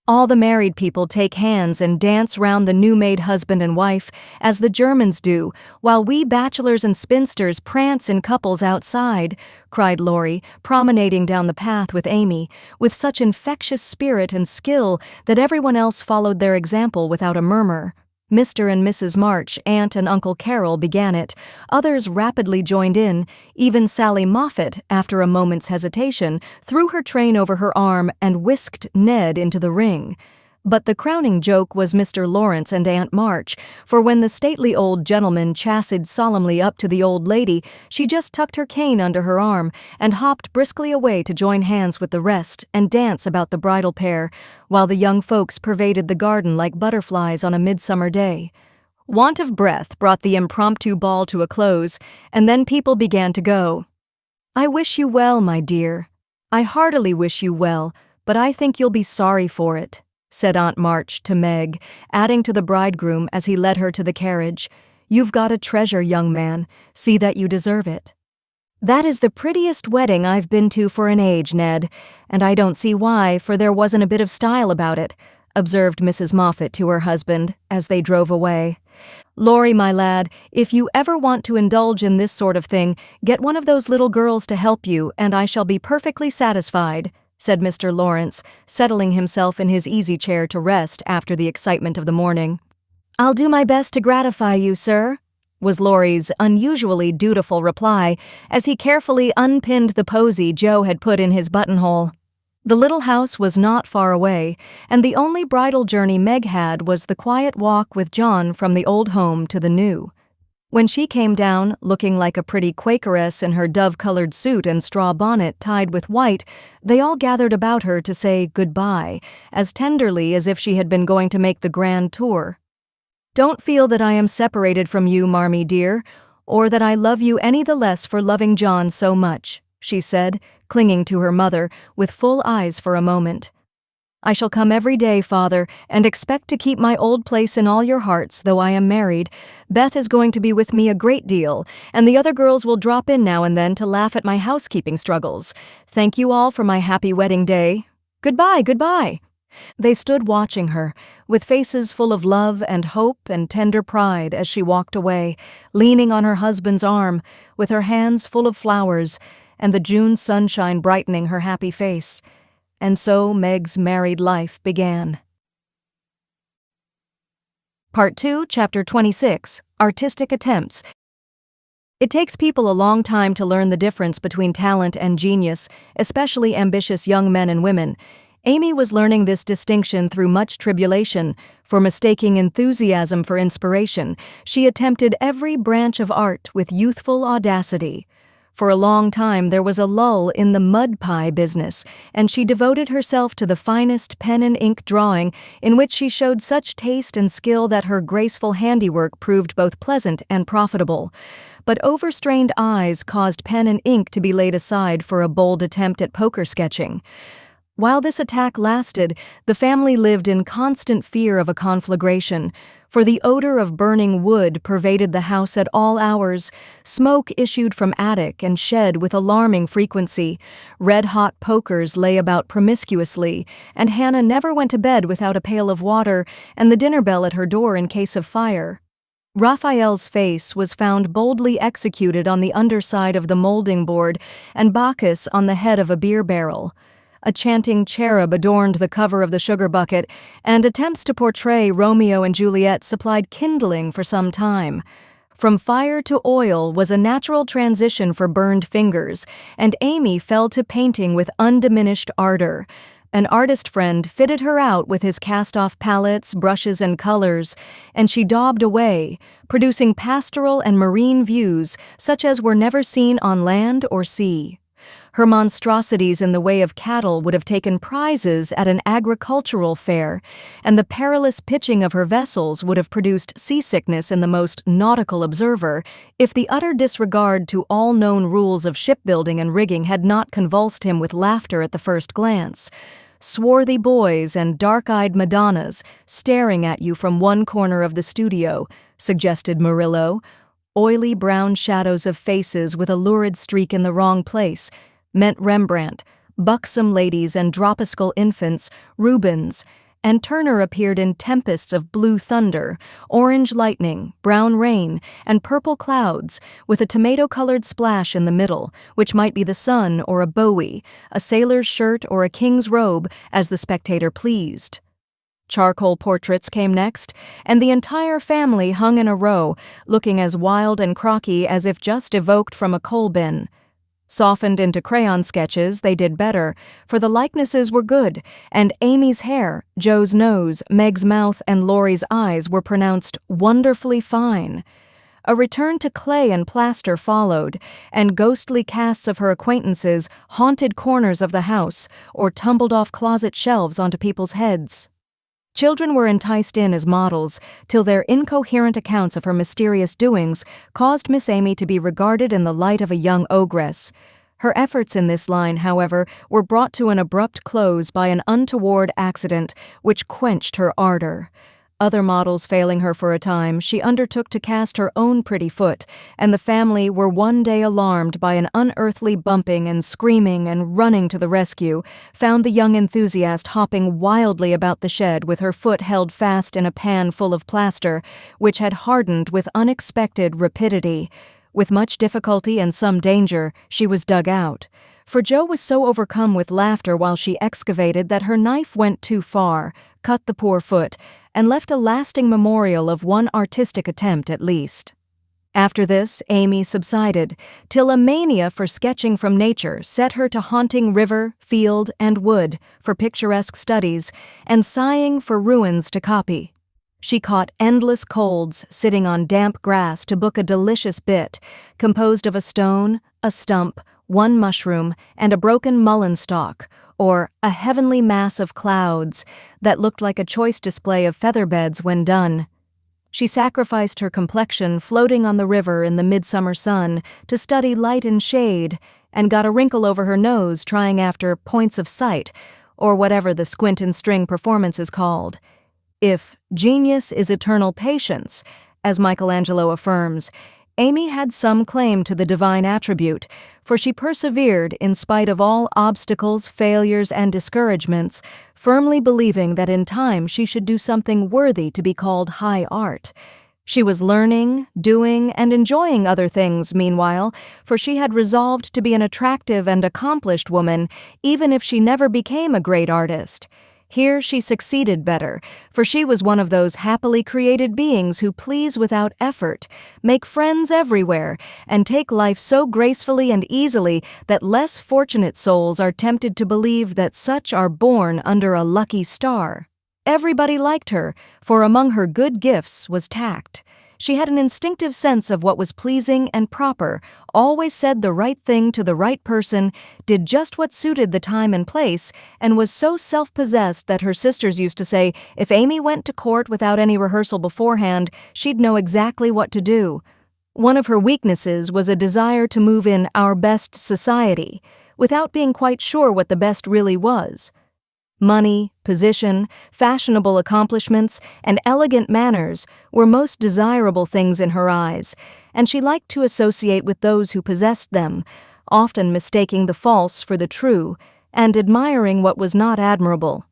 All the married people take hands and dance round the new-made husband and wife, as the Germans do, while we bachelors and spinsters prance in couples outside, cried Laurie, promenading down the path with Amy, with such infectious spirit and skill that everyone else followed their example without a murmur. Mr. and Mrs. March, Aunt and Uncle Carroll began it, others rapidly joined in, even Sally Moffat, after a moment's hesitation, threw her train over her arm and whisked Ned into the ring. But the crowning joke was Mr. Laurence and Aunt March, for when the stately old gentleman chassied solemnly up to the old lady, she just tucked her cane under her arm and hopped briskly away to join hands with the rest and dance about the bridal pair, while the young folks pervaded the garden like butterflies on a midsummer day. Want of breath brought the impromptu ball to a close, and then people began to go. "I wish you well, my dear. I heartily wish you well, but I think you'll be sorry for it," said Aunt March to Meg, adding to the bridegroom as he led her to the carriage, "You've got a treasure, young man. See that you deserve it." "That is the prettiest wedding I've been to for an age, Ned, and I don't see why, for there wasn't a bit of style about it," observed Mrs. Moffat to her husband as they drove away. "Laurie, my lad, if you ever want to indulge in this sort of thing, get one of those little girls to help you, and I shall be perfectly satisfied," said Mr. Laurence, settling himself in his easy chair to rest after the excitement of the morning. "I'll do my best to gratify you, sir," was Laurie's unusually dutiful reply as he carefully unpinned the posy Jo had put in his buttonhole. The little house was not far away, and the only bridal journey Meg had was the quiet walk with John from the old home to the new. When she came down, looking like a pretty Quakeress in her dove-colored suit and straw bonnet tied with white, they all gathered about her to say goodbye, as tenderly as if she had been going to make the grand tour. "Don't feel that I am separated from you, Marmee dear, or that I love you any the less for loving John so much," she said, clinging to her mother, with full eyes for a moment. "I shall come every day, Father, and expect to keep my old place in all your hearts, though I am married. Beth is going to be with me a great deal, and the other girls will drop in now and then to laugh at my housekeeping struggles. Thank you all for my happy wedding day. Goodbye, goodbye." They stood watching her, with faces full of love and hope and tender pride as she walked away, leaning on her husband's arm, with her hands full of flowers, and the June sunshine brightening her happy face. And so Meg's married life began. Part 2, Chapter 26, Artistic Attempts. It takes people a long time to learn the difference between talent and genius, especially ambitious young men and women. Amy was learning this distinction through much tribulation, for mistaking enthusiasm for inspiration. She attempted every branch of art with youthful audacity. For a long time there was a lull in the mud pie business, and she devoted herself to the finest pen and ink drawing, in which she showed such taste and skill that her graceful handiwork proved both pleasant and profitable. But overstrained eyes caused pen and ink to be laid aside for a bold attempt at poker sketching. While this attack lasted, the family lived in constant fear of a conflagration, for the odor of burning wood pervaded the house at all hours. Smoke issued from attic and shed with alarming frequency. Red-hot pokers lay about promiscuously, and Hannah never went to bed without a pail of water and the dinner bell at her door in case of fire. Raphael's face was found boldly executed on the underside of the molding board, and Bacchus on the head of a beer barrel. A chanting cherub adorned the cover of the sugar bucket, and attempts to portray Romeo and Juliet supplied kindling for some time. From fire to oil was a natural transition for burned fingers, and Amy fell to painting with undiminished ardor. An artist friend fitted her out with his cast-off palettes, brushes, and colors, and she daubed away, producing pastoral and marine views such as were never seen on land or sea. Her monstrosities in the way of cattle would have taken prizes at an agricultural fair, and the perilous pitching of her vessels would have produced seasickness in the most nautical observer if the utter disregard to all known rules of shipbuilding and rigging had not convulsed him with laughter at the first glance. Swarthy boys and dark-eyed Madonnas staring at you from one corner of the studio, suggested Murillo. Oily brown shadows of faces with a lurid streak in the wrong place meant Rembrandt, buxom ladies and dropical infants, Rubens, and Turner appeared in tempests of blue thunder, orange lightning, brown rain, and purple clouds, with a tomato-colored splash in the middle, which might be the sun or a Bowie, a sailor's shirt or a king's robe, as the spectator pleased. Charcoal portraits came next, and the entire family hung in a row, looking as wild and crocky as if just evoked from a coal bin. Softened into crayon sketches, they did better, for the likenesses were good, and Amy's hair, Joe's nose, Meg's mouth, and Laurie's eyes were pronounced wonderfully fine. A return to clay and plaster followed, and ghostly casts of her acquaintances haunted corners of the house or tumbled off closet shelves onto people's heads. Children were enticed in as models, till their incoherent accounts of her mysterious doings caused Miss Amy to be regarded in the light of a young ogress. Her efforts in this line, however, were brought to an abrupt close by an untoward accident which quenched her ardor. Other models failing her for a time, she undertook to cast her own pretty foot, and the family were one day alarmed by an unearthly bumping and screaming, and running to the rescue, found the young enthusiast hopping wildly about the shed with her foot held fast in a pan full of plaster, which had hardened with unexpected rapidity. With much difficulty and some danger, she was dug out. For Joe was so overcome with laughter while she excavated that her knife went too far, cut the poor foot, and left a lasting memorial of one artistic attempt at least. After this, Amy subsided, till a mania for sketching from nature set her to haunting river, field, and wood for picturesque studies, and sighing for ruins to copy. She caught endless colds sitting on damp grass to book a delicious bit, composed of a stone, a stump, one mushroom, and a broken mullein stalk, or a heavenly mass of clouds that looked like a choice display of featherbeds when done. She sacrificed her complexion floating on the river in the midsummer sun to study light and shade, and got a wrinkle over her nose trying after points of sight, or whatever the squint and string performance is called. If genius is eternal patience, as Michelangelo affirms, Amy had some claim to the divine attribute, for she persevered in spite of all obstacles, failures, and discouragements, firmly believing that in time she should do something worthy to be called high art. She was learning, doing, and enjoying other things meanwhile, for she had resolved to be an attractive and accomplished woman, even if she never became a great artist. Here she succeeded better, for she was one of those happily created beings who please without effort, make friends everywhere, and take life so gracefully and easily that less fortunate souls are tempted to believe that such are born under a lucky star. Everybody liked her, for among her good gifts was tact. She had an instinctive sense of what was pleasing and proper, always said the right thing to the right person, did just what suited the time and place, and was so self-possessed that her sisters used to say if Amy went to court without any rehearsal beforehand, she'd know exactly what to do. One of her weaknesses was a desire to move in our best society, without being quite sure what the best really was. Money, position, fashionable accomplishments, and elegant manners were most desirable things in her eyes, and she liked to associate with those who possessed them, often mistaking the false for the true, and admiring what was not admirable.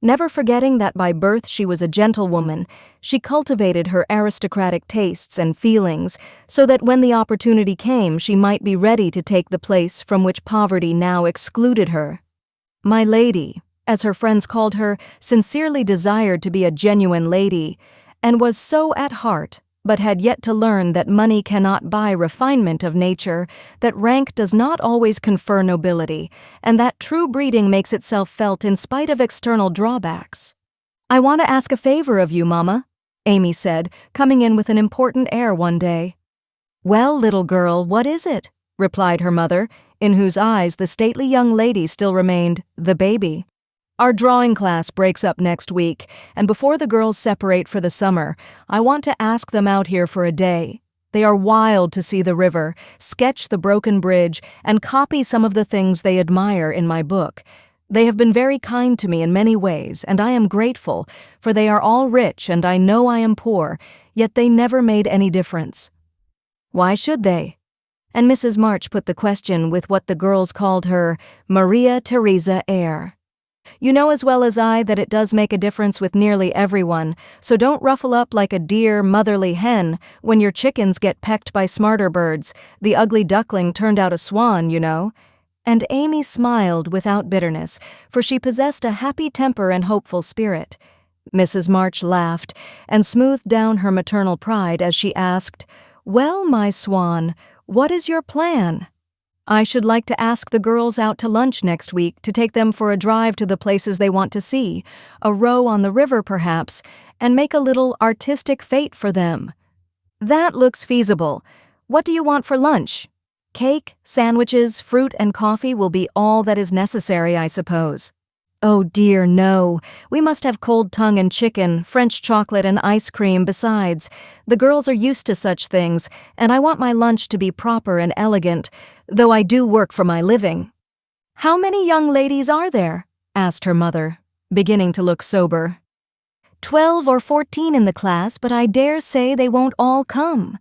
Never forgetting that by birth she was a gentlewoman, she cultivated her aristocratic tastes and feelings so that when the opportunity came she might be ready to take the place from which poverty now excluded her. My lady, as her friends called her, sincerely desired to be a genuine lady, and was so at heart, but had yet to learn that money cannot buy refinement of nature, that rank does not always confer nobility, and that true breeding makes itself felt in spite of external drawbacks. "I want to ask a favor of you, Mama," Amy said, coming in with an important air one day. "Well, little girl, what is it?" replied her mother, in whose eyes the stately young lady still remained the baby. "Our drawing class breaks up next week, and before the girls separate for the summer, I want to ask them out here for a day. They are wild to see the river, sketch the broken bridge, and copy some of the things they admire in my book. They have been very kind to me in many ways, and I am grateful, for they are all rich and I know I am poor, yet they never made any difference." "Why should they?" And Mrs. March put the question with what the girls called her Maria Theresa air. "You know as well as I that it does make a difference with nearly everyone, so don't ruffle up like a dear, motherly hen when your chickens get pecked by smarter birds. The ugly duckling turned out a swan, you know." And Amy smiled without bitterness, for she possessed a happy temper and hopeful spirit. Mrs. March laughed and smoothed down her maternal pride as she asked, "Well, my swan, what is your plan?" "I should like to ask the girls out to lunch next week to take them for a drive to the places they want to see, a row on the river perhaps, and make a little artistic fete for them." "That looks feasible. What do you want for lunch?" "Cake, sandwiches, fruit, and coffee will be all that is necessary, I suppose." "Oh dear, no. We must have cold tongue and chicken, French chocolate and ice cream besides. The girls are used to such things, and I want my lunch to be proper and elegant, though I do work for my living." "How many young ladies are there?" asked her mother, beginning to look sober. 12 or 14 in the class, but I dare say they won't all come."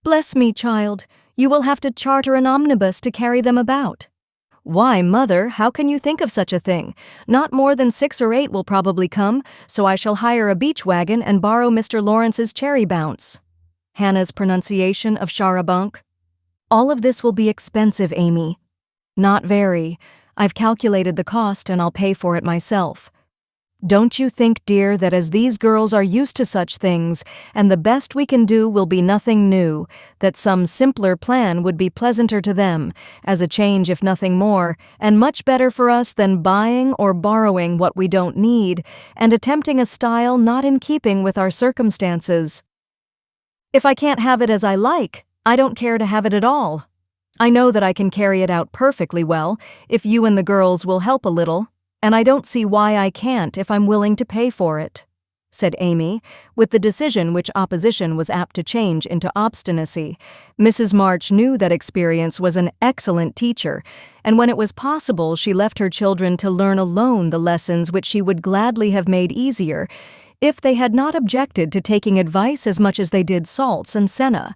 "Bless me, child, you will have to charter an omnibus to carry them about." "Why, Mother, how can you think of such a thing? Not more than 6 or 8 will probably come, so I shall hire a beach wagon and borrow Mr. Lawrence's cherry bounce." Hannah's pronunciation of charabanc. "All of this will be expensive, Amy." "Not very. I've calculated the cost and I'll pay for it myself." "Don't you think, dear, that as these girls are used to such things, and the best we can do will be nothing new, that some simpler plan would be pleasanter to them, as a change if nothing more, and much better for us than buying or borrowing what we don't need, and attempting a style not in keeping with our circumstances? If I can't have it as I like, I don't care to have it at all. I know that I can carry it out perfectly well, if you and the girls will help a little, and I don't see why I can't if I'm willing to pay for it," said Amy, with the decision which opposition was apt to change into obstinacy. Mrs. March knew that experience was an excellent teacher, and when it was possible she left her children to learn alone the lessons which she would gladly have made easier, if they had not objected to taking advice as much as they did salts and senna.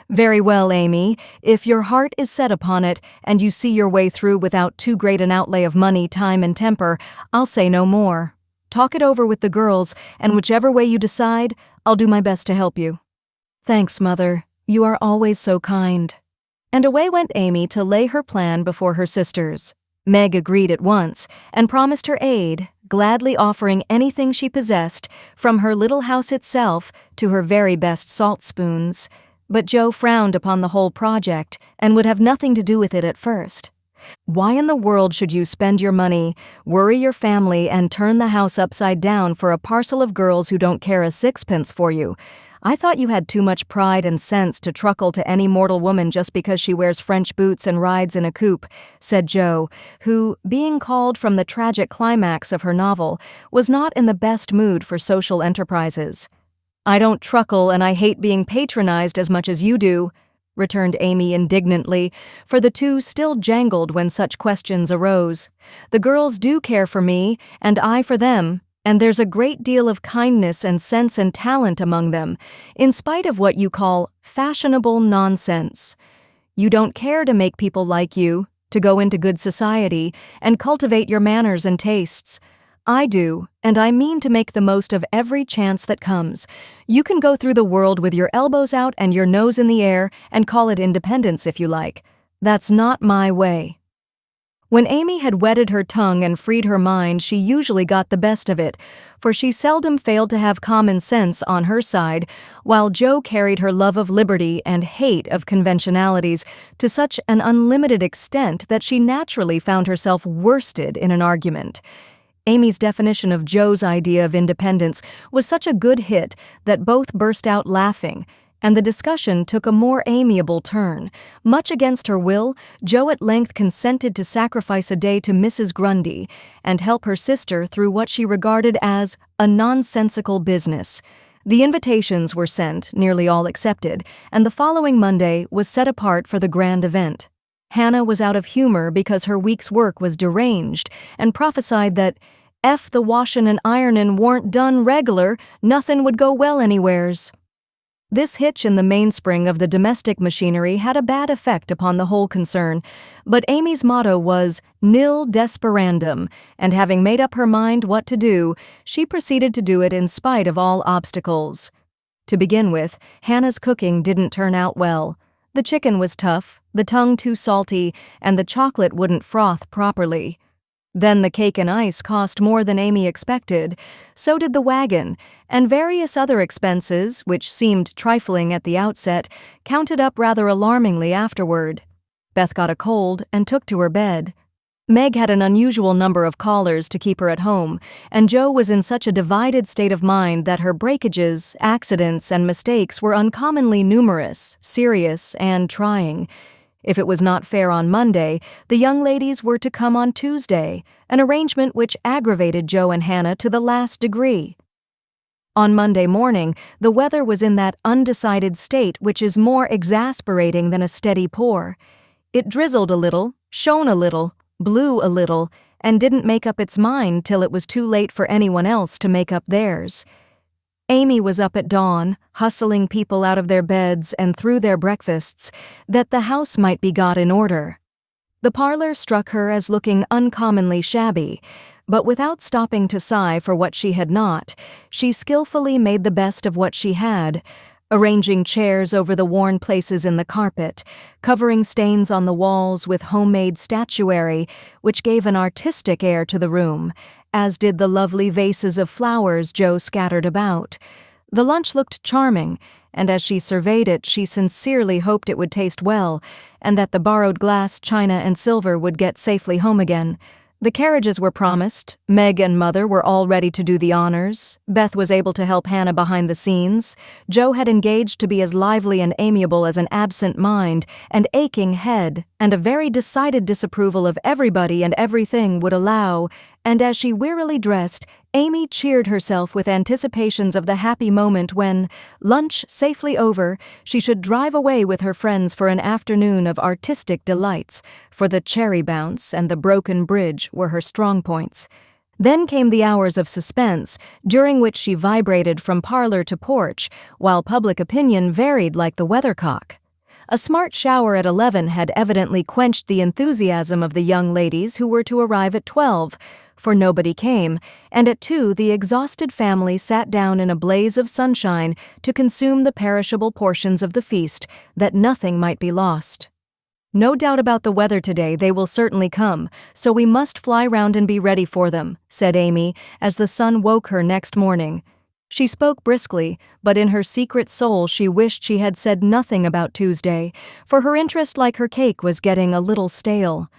"Very well, Amy, if your heart is set upon it, and you see your way through without too great an outlay of money, time, and temper, I'll say no more. Talk it over with the girls, and whichever way you decide, I'll do my best to help you." "Thanks, Mother. You are always so kind." And away went Amy to lay her plan before her sisters. Meg agreed at once, and promised her aid, gladly offering anything she possessed, from her little house itself to her very best salt spoons. But Joe frowned upon the whole project, and would have nothing to do with it at first. "Why in the world should you spend your money, worry your family, and turn the house upside down for a parcel of girls who don't care a sixpence for you? I thought you had too much pride and sense to truckle to any mortal woman just because she wears French boots and rides in a coupe," said Joe, who, being called from the tragic climax of her novel, was not in the best mood for social enterprises. "I don't truckle, and I hate being patronized as much as you do." returned Amy indignantly, for the two still jangled when such questions arose. "The girls do care for me, and I for them, and there's a great deal of kindness and sense and talent among them, in spite of what you call fashionable nonsense. You don't care to make people like you, to go into good society, and cultivate your manners and tastes. I do, and I mean to make the most of every chance that comes. You can go through the world with your elbows out and your nose in the air and call it independence if you like. That's not my way." When Amy had wetted her tongue and freed her mind, she usually got the best of it, for she seldom failed to have common sense on her side, while Jo carried her love of liberty and hate of conventionalities to such an unlimited extent that she naturally found herself worsted in an argument. Amy's definition of Jo's idea of independence was such a good hit that both burst out laughing, and the discussion took a more amiable turn. Much against her will, Jo at length consented to sacrifice a day to Mrs. Grundy and help her sister through what she regarded as a nonsensical business. The invitations were sent, nearly all accepted, and the following Monday was set apart for the grand event. Hannah was out of humor because her week's work was deranged and prophesied that "ef the washin' and ironin' warn't done reg'lar, nothin' would go well anywheres." This hitch in the mainspring of the domestic machinery had a bad effect upon the whole concern, but Amy's motto was nil desperandum, and having made up her mind what to do, she proceeded to do it in spite of all obstacles. To begin with, Hannah's cooking didn't turn out well. The chicken was tough, the tongue too salty, and the chocolate wouldn't froth properly. Then the cake and ice cost more than Amy expected, so did the wagon, and various other expenses, which seemed trifling at the outset, counted up rather alarmingly afterward. Beth got a cold and took to her bed. Meg had an unusual number of callers to keep her at home, and Jo was in such a divided state of mind that her breakages, accidents, and mistakes were uncommonly numerous, serious, and trying. If it was not fair on Monday, the young ladies were to come on Tuesday, an arrangement which aggravated Jo and Hannah to the last degree. On Monday morning, the weather was in that undecided state which is more exasperating than a steady pour. It drizzled a little, shone a little, blew a little, and didn't make up its mind till it was too late for anyone else to make up theirs. Amy was up at dawn, hustling people out of their beds and through their breakfasts, that the house might be got in order. The parlor struck her as looking uncommonly shabby, but without stopping to sigh for what she had not, she skillfully made the best of what she had, arranging chairs over the worn places in the carpet, covering stains on the walls with homemade statuary, which gave an artistic air to the room, as did the lovely vases of flowers Jo scattered about. The lunch looked charming, and as she surveyed it she sincerely hoped it would taste well, and that the borrowed glass, china, and silver would get safely home again. The carriages were promised, Meg and Mother were all ready to do the honors, Beth was able to help Hannah behind the scenes, Jo had engaged to be as lively and amiable as an absent mind, and aching head, and a very decided disapproval of everybody and everything would allow, and as she wearily dressed, Amy cheered herself with anticipations of the happy moment when, lunch safely over, she should drive away with her friends for an afternoon of artistic delights, for the cherry bounce and the broken bridge were her strong points. Then came the hours of suspense, during which she vibrated from parlor to porch, while public opinion varied like the weathercock. A smart shower at 11 had evidently quenched the enthusiasm of the young ladies who were to arrive at 12, for nobody came, and at 2 the exhausted family sat down in a blaze of sunshine to consume the perishable portions of the feast, that nothing might be lost. "No doubt about the weather today, they will certainly come, so we must fly round and be ready for them," said Amy, as the sun woke her next morning. She spoke briskly, but in her secret soul she wished she had said nothing about Tuesday, for her interest, like her cake, was getting a little stale.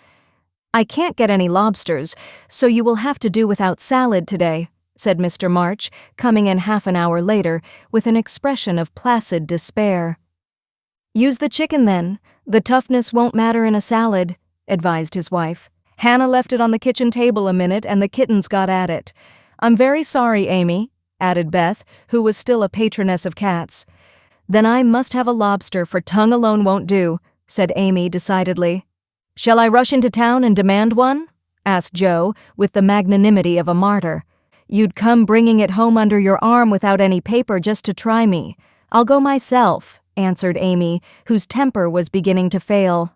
"I can't get any lobsters, so you will have to do without salad today," said Mr. March, coming in half an hour later, with an expression of placid despair. "Use the chicken then. The toughness won't matter in a salad," advised his wife. "Hannah left it on the kitchen table a minute and the kittens got at it. I'm very sorry, Amy," added Beth, who was still a patroness of cats. "Then I must have a lobster, for tongue alone won't do," said Amy decidedly. "Shall I rush into town and demand one?" asked Joe, with the magnanimity of a martyr. "You'd come bringing it home under your arm without any paper just to try me. I'll go myself," answered Amy, whose temper was beginning to fail.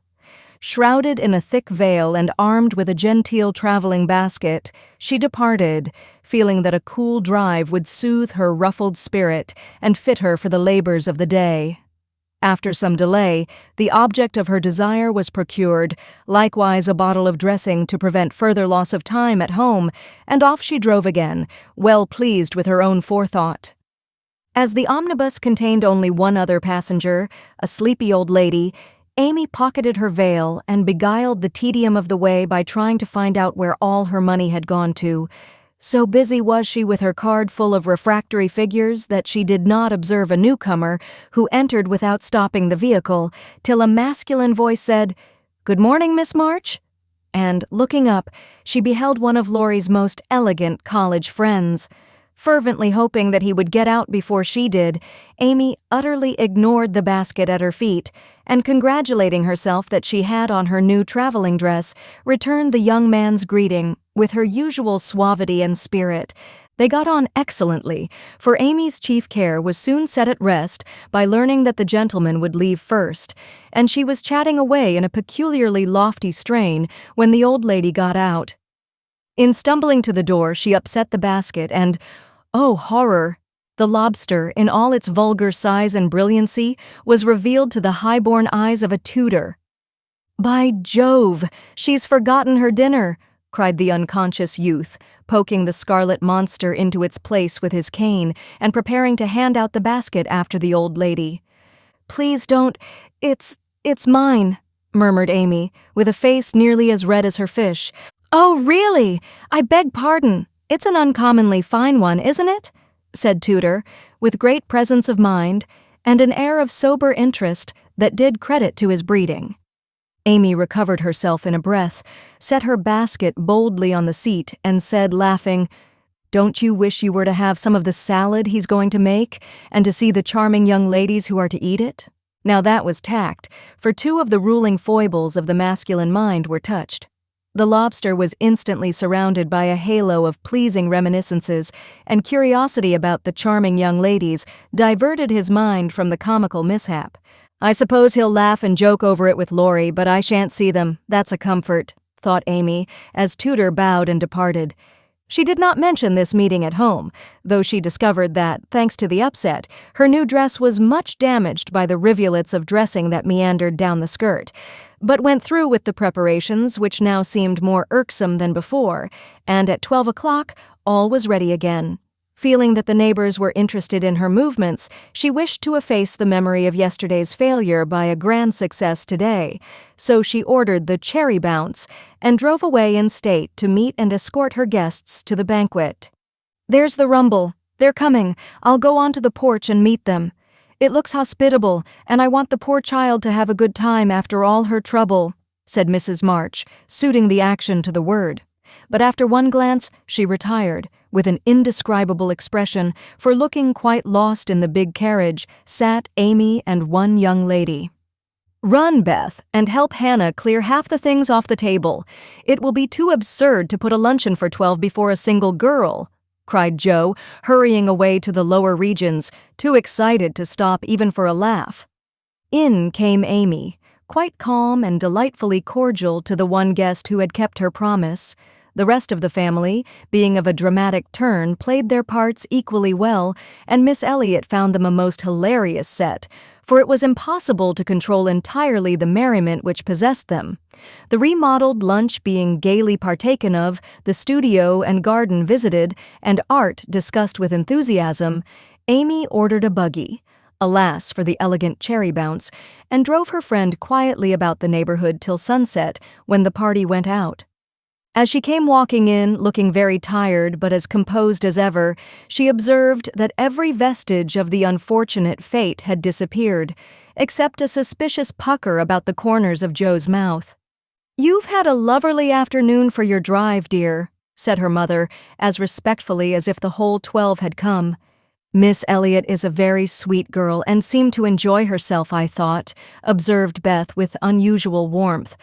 Shrouded in a thick veil and armed with a genteel traveling basket, she departed, feeling that a cool drive would soothe her ruffled spirit and fit her for the labors of the day. After some delay, the object of her desire was procured, likewise a bottle of dressing to prevent further loss of time at home, and off she drove again, well pleased with her own forethought. As the omnibus contained only one other passenger, a sleepy old lady, Amy pocketed her veil and beguiled the tedium of the way by trying to find out where all her money had gone to. So busy was she with her card full of refractory figures that she did not observe a newcomer who entered without stopping the vehicle, till a masculine voice said, "Good morning, Miss March," and, looking up, she beheld one of Laurie's most elegant college friends. Fervently hoping that he would get out before she did, Amy utterly ignored the basket at her feet, and congratulating herself that she had on her new traveling dress, returned the young man's greeting with her usual suavity and spirit. They got on excellently, for Amy's chief care was soon set at rest by learning that the gentleman would leave first, and she was chatting away in a peculiarly lofty strain when the old lady got out. In stumbling to the door, she upset the basket and, oh horror! The lobster, in all its vulgar size and brilliancy, was revealed to the high-born eyes of a tutor. "By Jove, she's forgotten her dinner!" cried the unconscious youth, poking the scarlet monster into its place with his cane and preparing to hand out the basket after the old lady. "Please don't, it's mine," murmured Amy, with a face nearly as red as her fish. "Oh, really? I beg pardon. It's an uncommonly fine one, isn't it?" said Tudor, with great presence of mind and an air of sober interest that did credit to his breeding. Amy recovered herself in a breath, set her basket boldly on the seat, and said, laughing, "Don't you wish you were to have some of the salad he's going to make, and to see the charming young ladies who are to eat it?" Now that was tact, for two of the ruling foibles of the masculine mind were touched. The lobster was instantly surrounded by a halo of pleasing reminiscences, and curiosity about the charming young ladies diverted his mind from the comical mishap. "I suppose he'll laugh and joke over it with Laurie, but I shan't see them. That's a comfort," thought Amy, as Tudor bowed and departed. She did not mention this meeting at home, though she discovered that, thanks to the upset, her new dress was much damaged by the rivulets of dressing that meandered down the skirt, but went through with the preparations, which now seemed more irksome than before, and at 12 o'clock all was ready again. Feeling that the neighbors were interested in her movements, she wished to efface the memory of yesterday's failure by a grand success today, so she ordered the cherry bounce and drove away in state to meet and escort her guests to the banquet. "There's the rumble. They're coming. I'll go on to the porch and meet them. It looks hospitable, and I want the poor child to have a good time after all her trouble," said Mrs. March, suiting the action to the word. But after one glance, she retired, with an indescribable expression, for looking quite lost in the big carriage sat Amy and one young lady. "Run, Beth, and help Hannah clear half the things off the table. It will be too absurd to put a luncheon for 12 before a single girl," cried Joe, hurrying away to the lower regions, too excited to stop even for a laugh. In came Amy, quite calm and delightfully cordial to the one guest who had kept her promise. The rest of the family, being of a dramatic turn, played their parts equally well, and Miss Elliot found them a most hilarious set, for it was impossible to control entirely the merriment which possessed them. The remodeled lunch being gaily partaken of, the studio and garden visited, and art discussed with enthusiasm, Amy ordered a buggy, alas for the elegant cherry bounce, and drove her friend quietly about the neighborhood till sunset, when the party went out. As she came walking in, looking very tired but as composed as ever, she observed that every vestige of the unfortunate fate had disappeared, except a suspicious pucker about the corners of Joe's mouth. "You've had a loverly afternoon for your drive, dear," said her mother, as respectfully as if the whole 12 had come. Miss Elliot is a very sweet girl and seemed to enjoy herself, I thought, observed Beth with unusual warmth.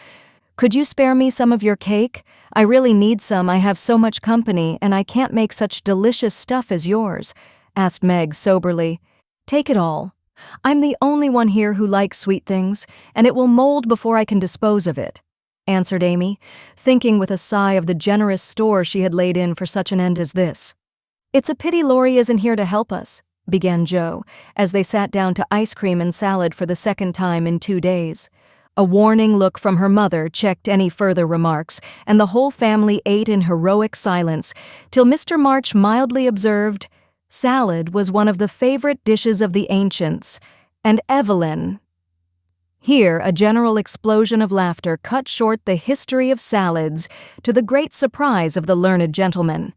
Could you spare me some of your cake? I really need some. I have so much company, and I can't make such delicious stuff as yours, asked Meg soberly. Take it all. I'm the only one here who likes sweet things, and it will mold before I can dispose of it, answered Amy, thinking with a sigh of the generous store she had laid in for such an end as this. It's a pity Laurie isn't here to help us, began Jo, as they sat down to ice cream and salad for the second time in 2 days. A warning look from her mother checked any further remarks, and the whole family ate in heroic silence, till Mr. March mildly observed, "Salad was one of the favorite dishes of the ancients, and Evelyn—" Here a general explosion of laughter cut short the history of salads, to the great surprise of the learned gentleman.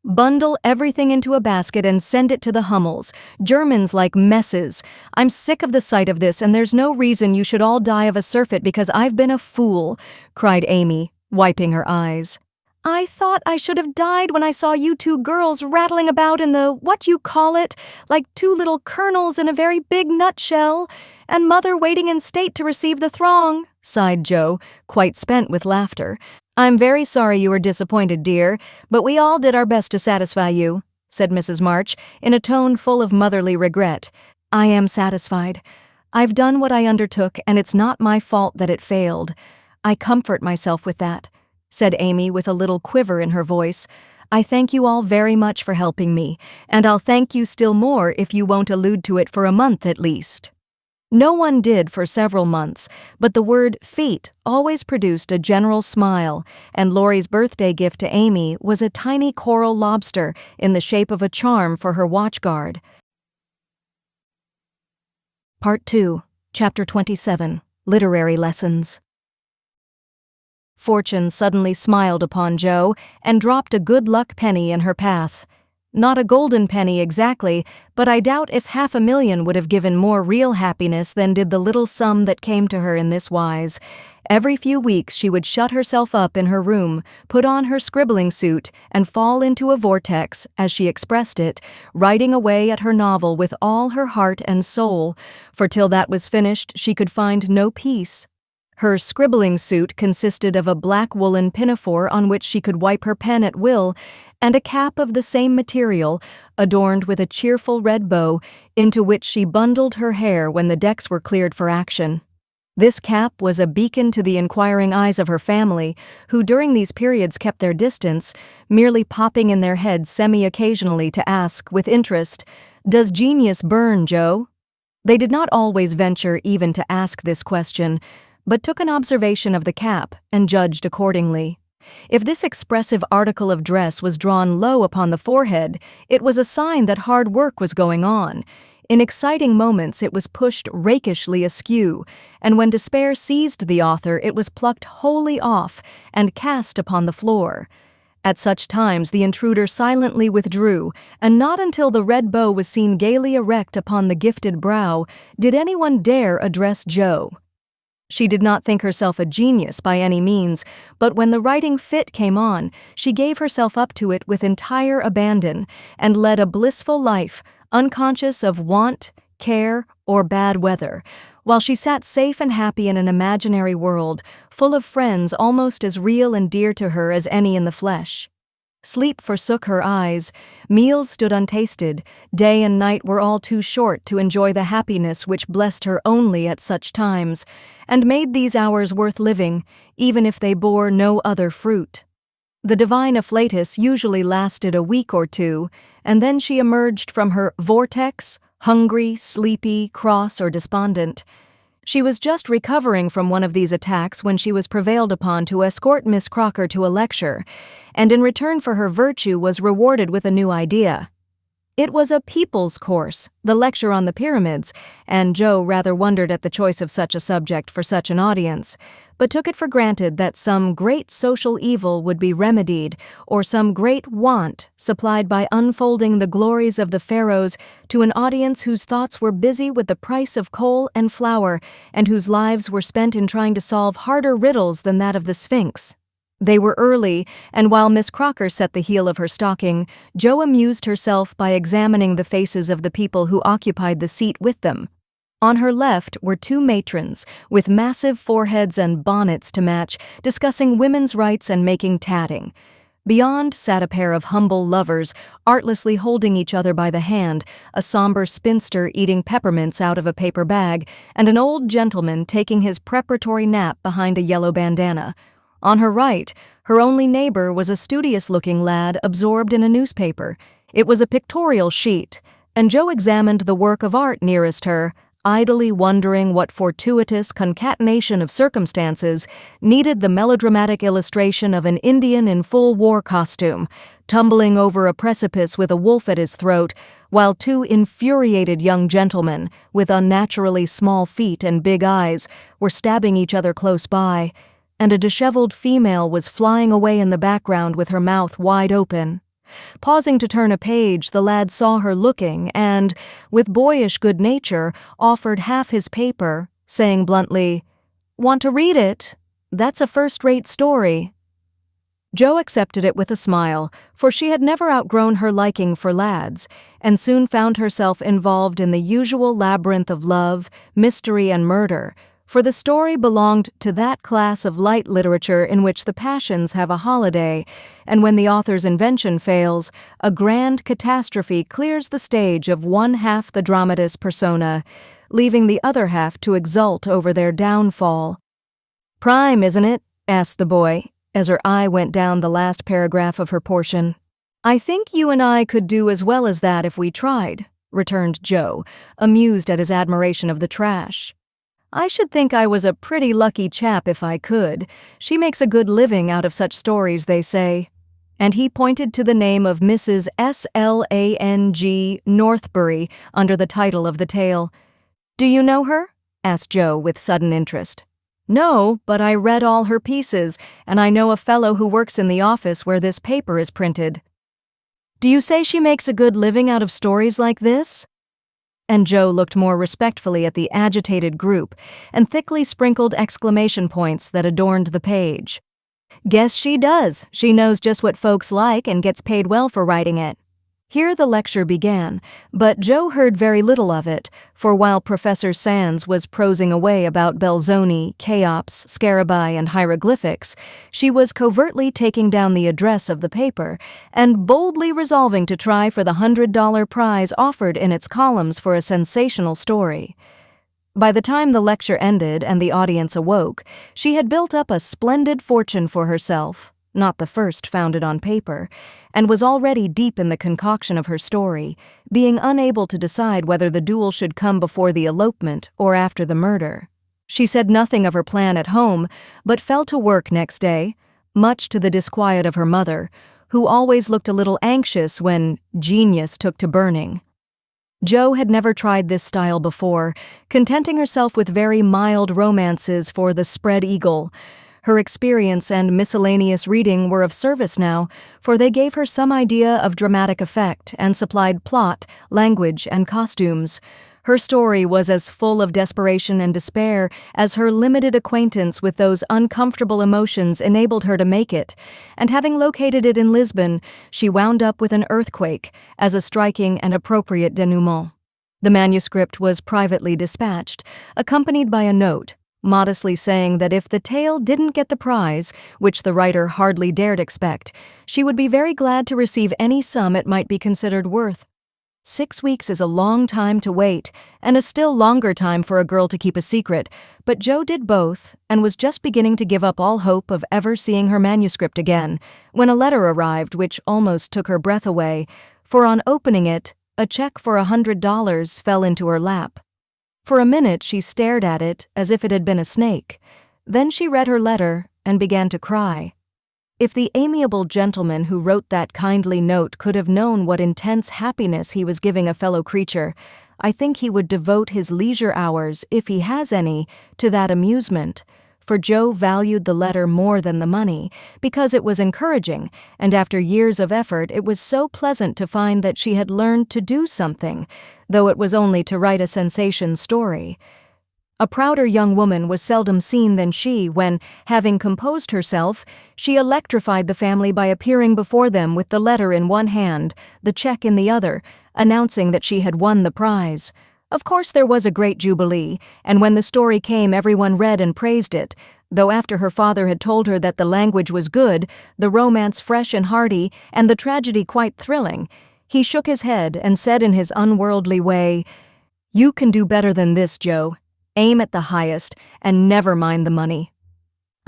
Bundle everything into a basket and send it to the Hummels. Germans like messes. I'm sick of the sight of this, and there's no reason you should all die of a surfeit because I've been a fool, cried Amy, wiping her eyes. I thought I should have died when I saw you two girls rattling about in the what-you-call-it, like two little kernels in a very big nutshell, and Mother waiting in state to receive the throng, sighed Jo, quite spent with laughter. I'm very sorry you were disappointed, dear, but we all did our best to satisfy you, said Mrs. March, in a tone full of motherly regret. I am satisfied. I've done what I undertook, and it's not my fault that it failed. I comfort myself with that, said Amy with a little quiver in her voice. I thank you all very much for helping me, and I'll thank you still more if you won't allude to it for a month at least. No one did for several months, but the word fete always produced a general smile, and Laurie's birthday gift to Amy was a tiny coral lobster in the shape of a charm for her watchguard. Part 2, Chapter 27, Literary Lessons. Fortune suddenly smiled upon Jo and dropped a good-luck penny in her path. Not a golden penny exactly, but I doubt if 500,000 would have given more real happiness than did the little sum that came to her in this wise. Every few weeks she would shut herself up in her room, put on her scribbling suit, and fall into a vortex, as she expressed it, writing away at her novel with all her heart and soul, for till that was finished she could find no peace. Her scribbling suit consisted of a black woolen pinafore on which she could wipe her pen at will, and a cap of the same material, adorned with a cheerful red bow, into which she bundled her hair when the decks were cleared for action. This cap was a beacon to the inquiring eyes of her family, who during these periods kept their distance, merely popping in their heads semi-occasionally to ask, with interest, "Does genius burn, Jo?" They did not always venture even to ask this question, but took an observation of the cap and judged accordingly. If this expressive article of dress was drawn low upon the forehead, it was a sign that hard work was going on. In exciting moments it was pushed rakishly askew, and when despair seized the author it was plucked wholly off and cast upon the floor. At such times the intruder silently withdrew, and not until the red bow was seen gaily erect upon the gifted brow did anyone dare address Jo. She did not think herself a genius by any means, but when the writing fit came on, she gave herself up to it with entire abandon, and led a blissful life, unconscious of want, care, or bad weather, while she sat safe and happy in an imaginary world, full of friends almost as real and dear to her as any in the flesh. Sleep forsook her eyes, meals stood untasted, day and night were all too short to enjoy the happiness which blessed her only at such times, and made these hours worth living, even if they bore no other fruit. The divine afflatus usually lasted a week or two, and then she emerged from her vortex, hungry, sleepy, cross, or despondent. She was just recovering from one of these attacks when she was prevailed upon to escort Miss Crocker to a lecture, and in return for her virtue was rewarded with a new idea. It was a people's course, the lecture on the pyramids, and Jo rather wondered at the choice of such a subject for such an audience, but took it for granted that some great social evil would be remedied, or some great want supplied by unfolding the glories of the pharaohs to an audience whose thoughts were busy with the price of coal and flour, and whose lives were spent in trying to solve harder riddles than that of the Sphinx. They were early, and while Miss Crocker set the heel of her stocking, Jo amused herself by examining the faces of the people who occupied the seat with them. On her left were two matrons, with massive foreheads and bonnets to match, discussing women's rights and making tatting. Beyond sat a pair of humble lovers, artlessly holding each other by the hand, a somber spinster eating peppermints out of a paper bag, and an old gentleman taking his preparatory nap behind a yellow bandana. On her right, her only neighbor was a studious-looking lad absorbed in a newspaper. It was a pictorial sheet, and Jo examined the work of art nearest her, idly wondering what fortuitous concatenation of circumstances needed the melodramatic illustration of an Indian in full war costume, tumbling over a precipice with a wolf at his throat, while two infuriated young gentlemen, with unnaturally small feet and big eyes, were stabbing each other close by, and a disheveled female was flying away in the background with her mouth wide open. Pausing to turn a page, the lad saw her looking and, with boyish good nature, offered half his paper, saying bluntly, "Want to read it? That's a first-rate story." Jo accepted it with a smile, for she had never outgrown her liking for lads, and soon found herself involved in the usual labyrinth of love, mystery, and murder, for the story belonged to that class of light literature in which the passions have a holiday, and when the author's invention fails, a grand catastrophe clears the stage of one half the dramatis persona, leaving the other half to exult over their downfall. "Prime, isn't it?" asked the boy, as her eye went down the last paragraph of her portion. "I think you and I could do as well as that if we tried," returned Jo, amused at his admiration of the trash. "I should think I was a pretty lucky chap if I could. She makes a good living out of such stories, they say." And he pointed to the name of Mrs. Slang Northbury under the title of the tale. "Do you know her?" asked Jo with sudden interest. "No, but I read all her pieces, and I know a fellow who works in the office where this paper is printed." "Do you say she makes a good living out of stories like this?" And Jo looked more respectfully at the agitated group and thickly sprinkled exclamation points that adorned the page. "Guess she does. She knows just what folks like and gets paid well for writing it." Here the lecture began, but Jo heard very little of it, for while Professor Sands was prosing away about Belzoni, Cheops, Scarabaei, and hieroglyphics, she was covertly taking down the address of the paper and boldly resolving to try for the $100 prize offered in its columns for a sensational story. By the time the lecture ended and the audience awoke, she had built up a splendid fortune for herself, not the first founded on paper, and was already deep in the concoction of her story, being unable to decide whether the duel should come before the elopement or after the murder. She said nothing of her plan at home, but fell to work next day, much to the disquiet of her mother, who always looked a little anxious when genius took to burning. Jo had never tried this style before, contenting herself with very mild romances for the Spread Eagle. Her experience and miscellaneous reading were of service now, for they gave her some idea of dramatic effect and supplied plot, language, and costumes. Her story was as full of desperation and despair as her limited acquaintance with those uncomfortable emotions enabled her to make it, and having located it in Lisbon, she wound up with an earthquake as a striking and appropriate denouement. The manuscript was privately dispatched, accompanied by a note, modestly saying that if the tale didn't get the prize, which the writer hardly dared expect, she would be very glad to receive any sum it might be considered worth. 6 weeks is a long time to wait, and a still longer time for a girl to keep a secret, but Jo did both, and was just beginning to give up all hope of ever seeing her manuscript again, when a letter arrived which almost took her breath away, for on opening it, a check for $100 fell into her lap. For a minute she stared at it as if it had been a snake. Then she read her letter and began to cry. If the amiable gentleman who wrote that kindly note could have known what intense happiness he was giving a fellow creature, I think he would devote his leisure hours, if he has any, to that amusement. For Jo valued the letter more than the money, because it was encouraging, and after years of effort it was so pleasant to find that she had learned to do something, though it was only to write a sensation story. A prouder young woman was seldom seen than she when, having composed herself, she electrified the family by appearing before them with the letter in one hand, the check in the other, announcing that she had won the prize. Of course there was a great jubilee, and when the story came everyone read and praised it, though after her father had told her that the language was good, the romance fresh and hearty, and the tragedy quite thrilling, he shook his head and said in his unworldly way, "You can do better than this, Joe. Aim at the highest, and never mind the money."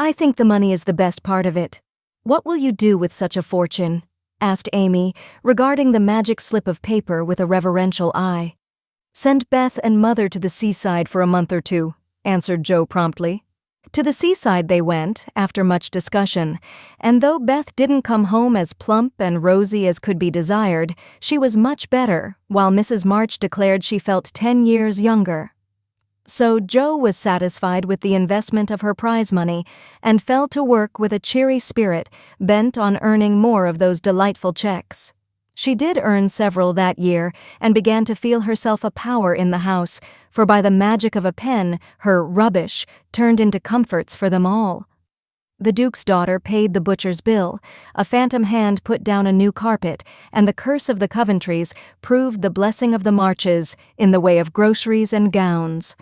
"I think the money is the best part of it. What will you do with such a fortune?" asked Amy, regarding the magic slip of paper with a reverential eye. "Send Beth and Mother to the seaside for a month or two," answered Joe promptly. To the seaside they went, after much discussion, and though Beth didn't come home as plump and rosy as could be desired, she was much better, while Mrs. March declared she felt 10 years younger. So Joe was satisfied with the investment of her prize money and fell to work with a cheery spirit, bent on earning more of those delightful checks. She did earn several that year and began to feel herself a power in the house, for by the magic of a pen, her rubbish turned into comforts for them all. The Duke's daughter paid the butcher's bill, a phantom hand put down a new carpet, and the curse of the Coventrys proved the blessing of the Marches in the way of groceries and gowns.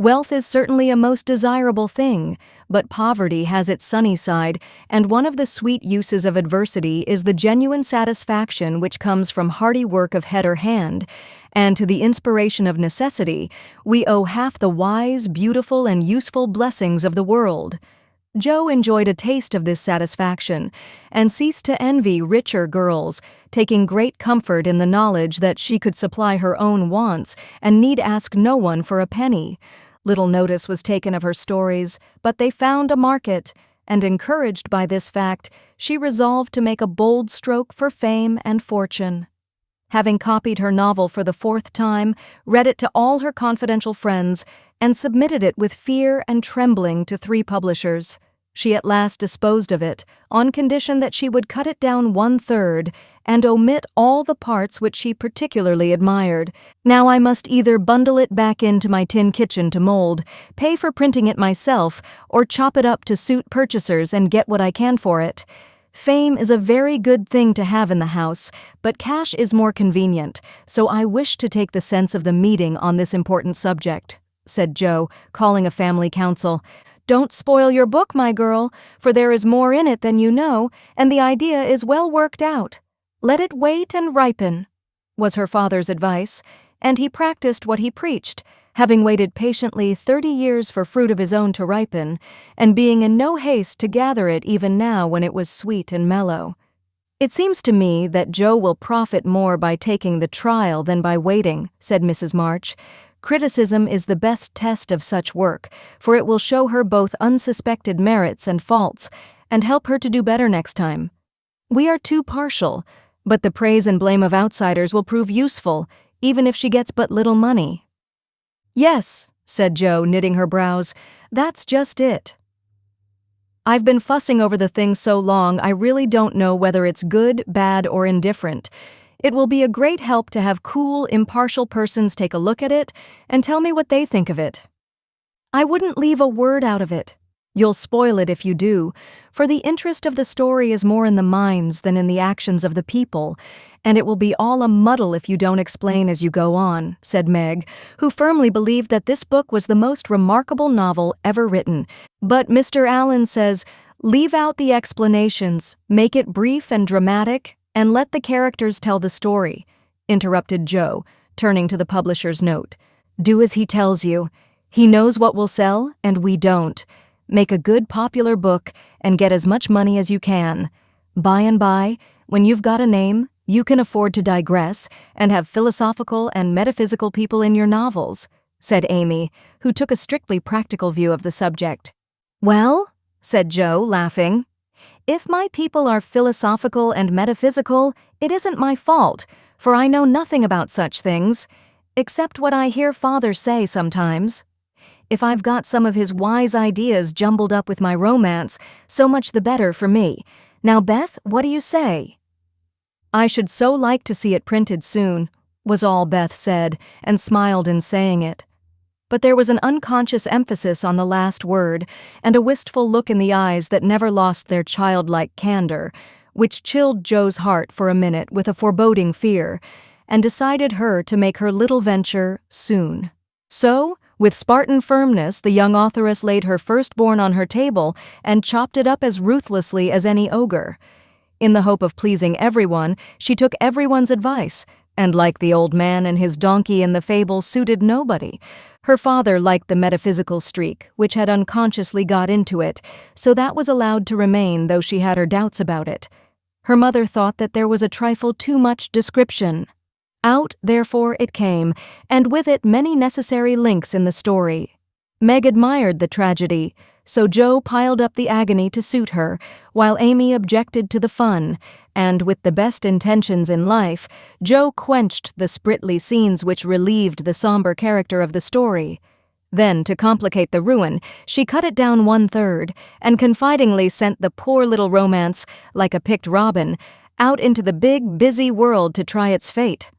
Wealth is certainly a most desirable thing, but poverty has its sunny side, and one of the sweet uses of adversity is the genuine satisfaction which comes from hearty work of head or hand, and to the inspiration of necessity, we owe half the wise, beautiful, and useful blessings of the world. Joe enjoyed a taste of this satisfaction, and ceased to envy richer girls, taking great comfort in the knowledge that she could supply her own wants and need ask no one for a penny. Little notice was taken of her stories, but they found a market, and encouraged by this fact, she resolved to make a bold stroke for fame and fortune. Having copied her novel for the 4th time, read it to all her confidential friends, and submitted it with fear and trembling to 3 publishers, she at last disposed of it, on condition that she would cut it down 1/3 and omit all the parts which she particularly admired. Now I must either bundle it back into my tin kitchen to mold, pay for printing it myself, or chop it up to suit purchasers and get what I can for it. Fame is a very good thing to have in the house, but cash is more convenient, so I wish to take the sense of the meeting on this important subject," said Joe, calling a family council. "Don't spoil your book, my girl, for there is more in it than you know, and the idea is well worked out. Let it wait and ripen," was her father's advice, and he practiced what he preached, having waited patiently 30 years for fruit of his own to ripen, and being in no haste to gather it even now when it was sweet and mellow. "It seems to me that Joe will profit more by taking the trial than by waiting," said Mrs. March. "Criticism is the best test of such work, for it will show her both unsuspected merits and faults, and help her to do better next time. We are too partial, but the praise and blame of outsiders will prove useful, even if she gets but little money." "Yes," said Joe, knitting her brows, "that's just it. I've been fussing over the thing so long I really don't know whether it's good, bad, or indifferent. It will be a great help to have cool, impartial persons take a look at it and tell me what they think of it. I wouldn't leave a word out of it. You'll spoil it if you do, for the interest of the story is more in the minds than in the actions of the people, and it will be all a muddle if you don't explain as you go on," said Meg, who firmly believed that this book was the most remarkable novel ever written. "But Mr. Allen says, leave out the explanations, make it brief and dramatic, and let the characters tell the story," interrupted Joe, turning to the publisher's note. "Do as he tells you. He knows what will sell, and we don't. Make a good popular book and get as much money as you can. By and by, when you've got a name, you can afford to digress and have philosophical and metaphysical people in your novels," said Amy, who took a strictly practical view of the subject. "Well," said Joe, laughing, "if my people are philosophical and metaphysical, it isn't my fault, for I know nothing about such things, except what I hear Father say sometimes. If I've got some of his wise ideas jumbled up with my romance, so much the better for me. Now, Beth, what do you say?" "I should so like to see it printed soon," was all Beth said, and smiled in saying it. but there was an unconscious emphasis on the last word and a wistful look in the eyes that never lost their childlike candor, which chilled Jo's heart for a minute with a foreboding fear and decided her to make her little venture soon. So, with Spartan firmness, the young authoress laid her firstborn on her table and chopped it up as ruthlessly as any ogre. In the hope of pleasing everyone, she took everyone's advice, and like the old man and his donkey in the fable suited nobody. Her father liked the metaphysical streak, which had unconsciously got into it, so that was allowed to remain though she had her doubts about it. Her mother thought that there was a trifle too much description. Out, therefore, it came, and with it many necessary links in the story. Meg admired the tragedy, so Jo piled up the agony to suit her, while Amy objected to the fun, and with the best intentions in life, Jo quenched the spritly scenes which relieved the somber character of the story. Then, to complicate the ruin, she cut it down 1/3, and confidingly sent the poor little romance, like a picked robin, out into the big, busy world to try its fate.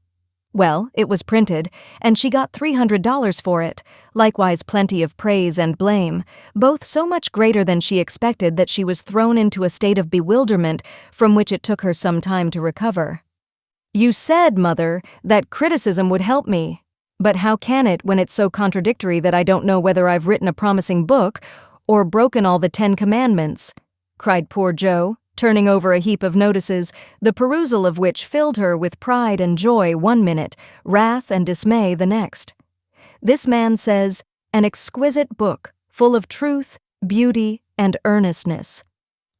Well, it was printed, and she got $300 for it, likewise plenty of praise and blame, both so much greater than she expected that she was thrown into a state of bewilderment from which it took her some time to recover. "You said, Mother, that criticism would help me. But how can it when it's so contradictory that I don't know whether I've written a promising book or broken all the 10 Commandments?" cried poor Jo, turning over a heap of notices, the perusal of which filled her with pride and joy one minute, wrath and dismay the next. "This man says, an exquisite book, full of truth, beauty, and earnestness.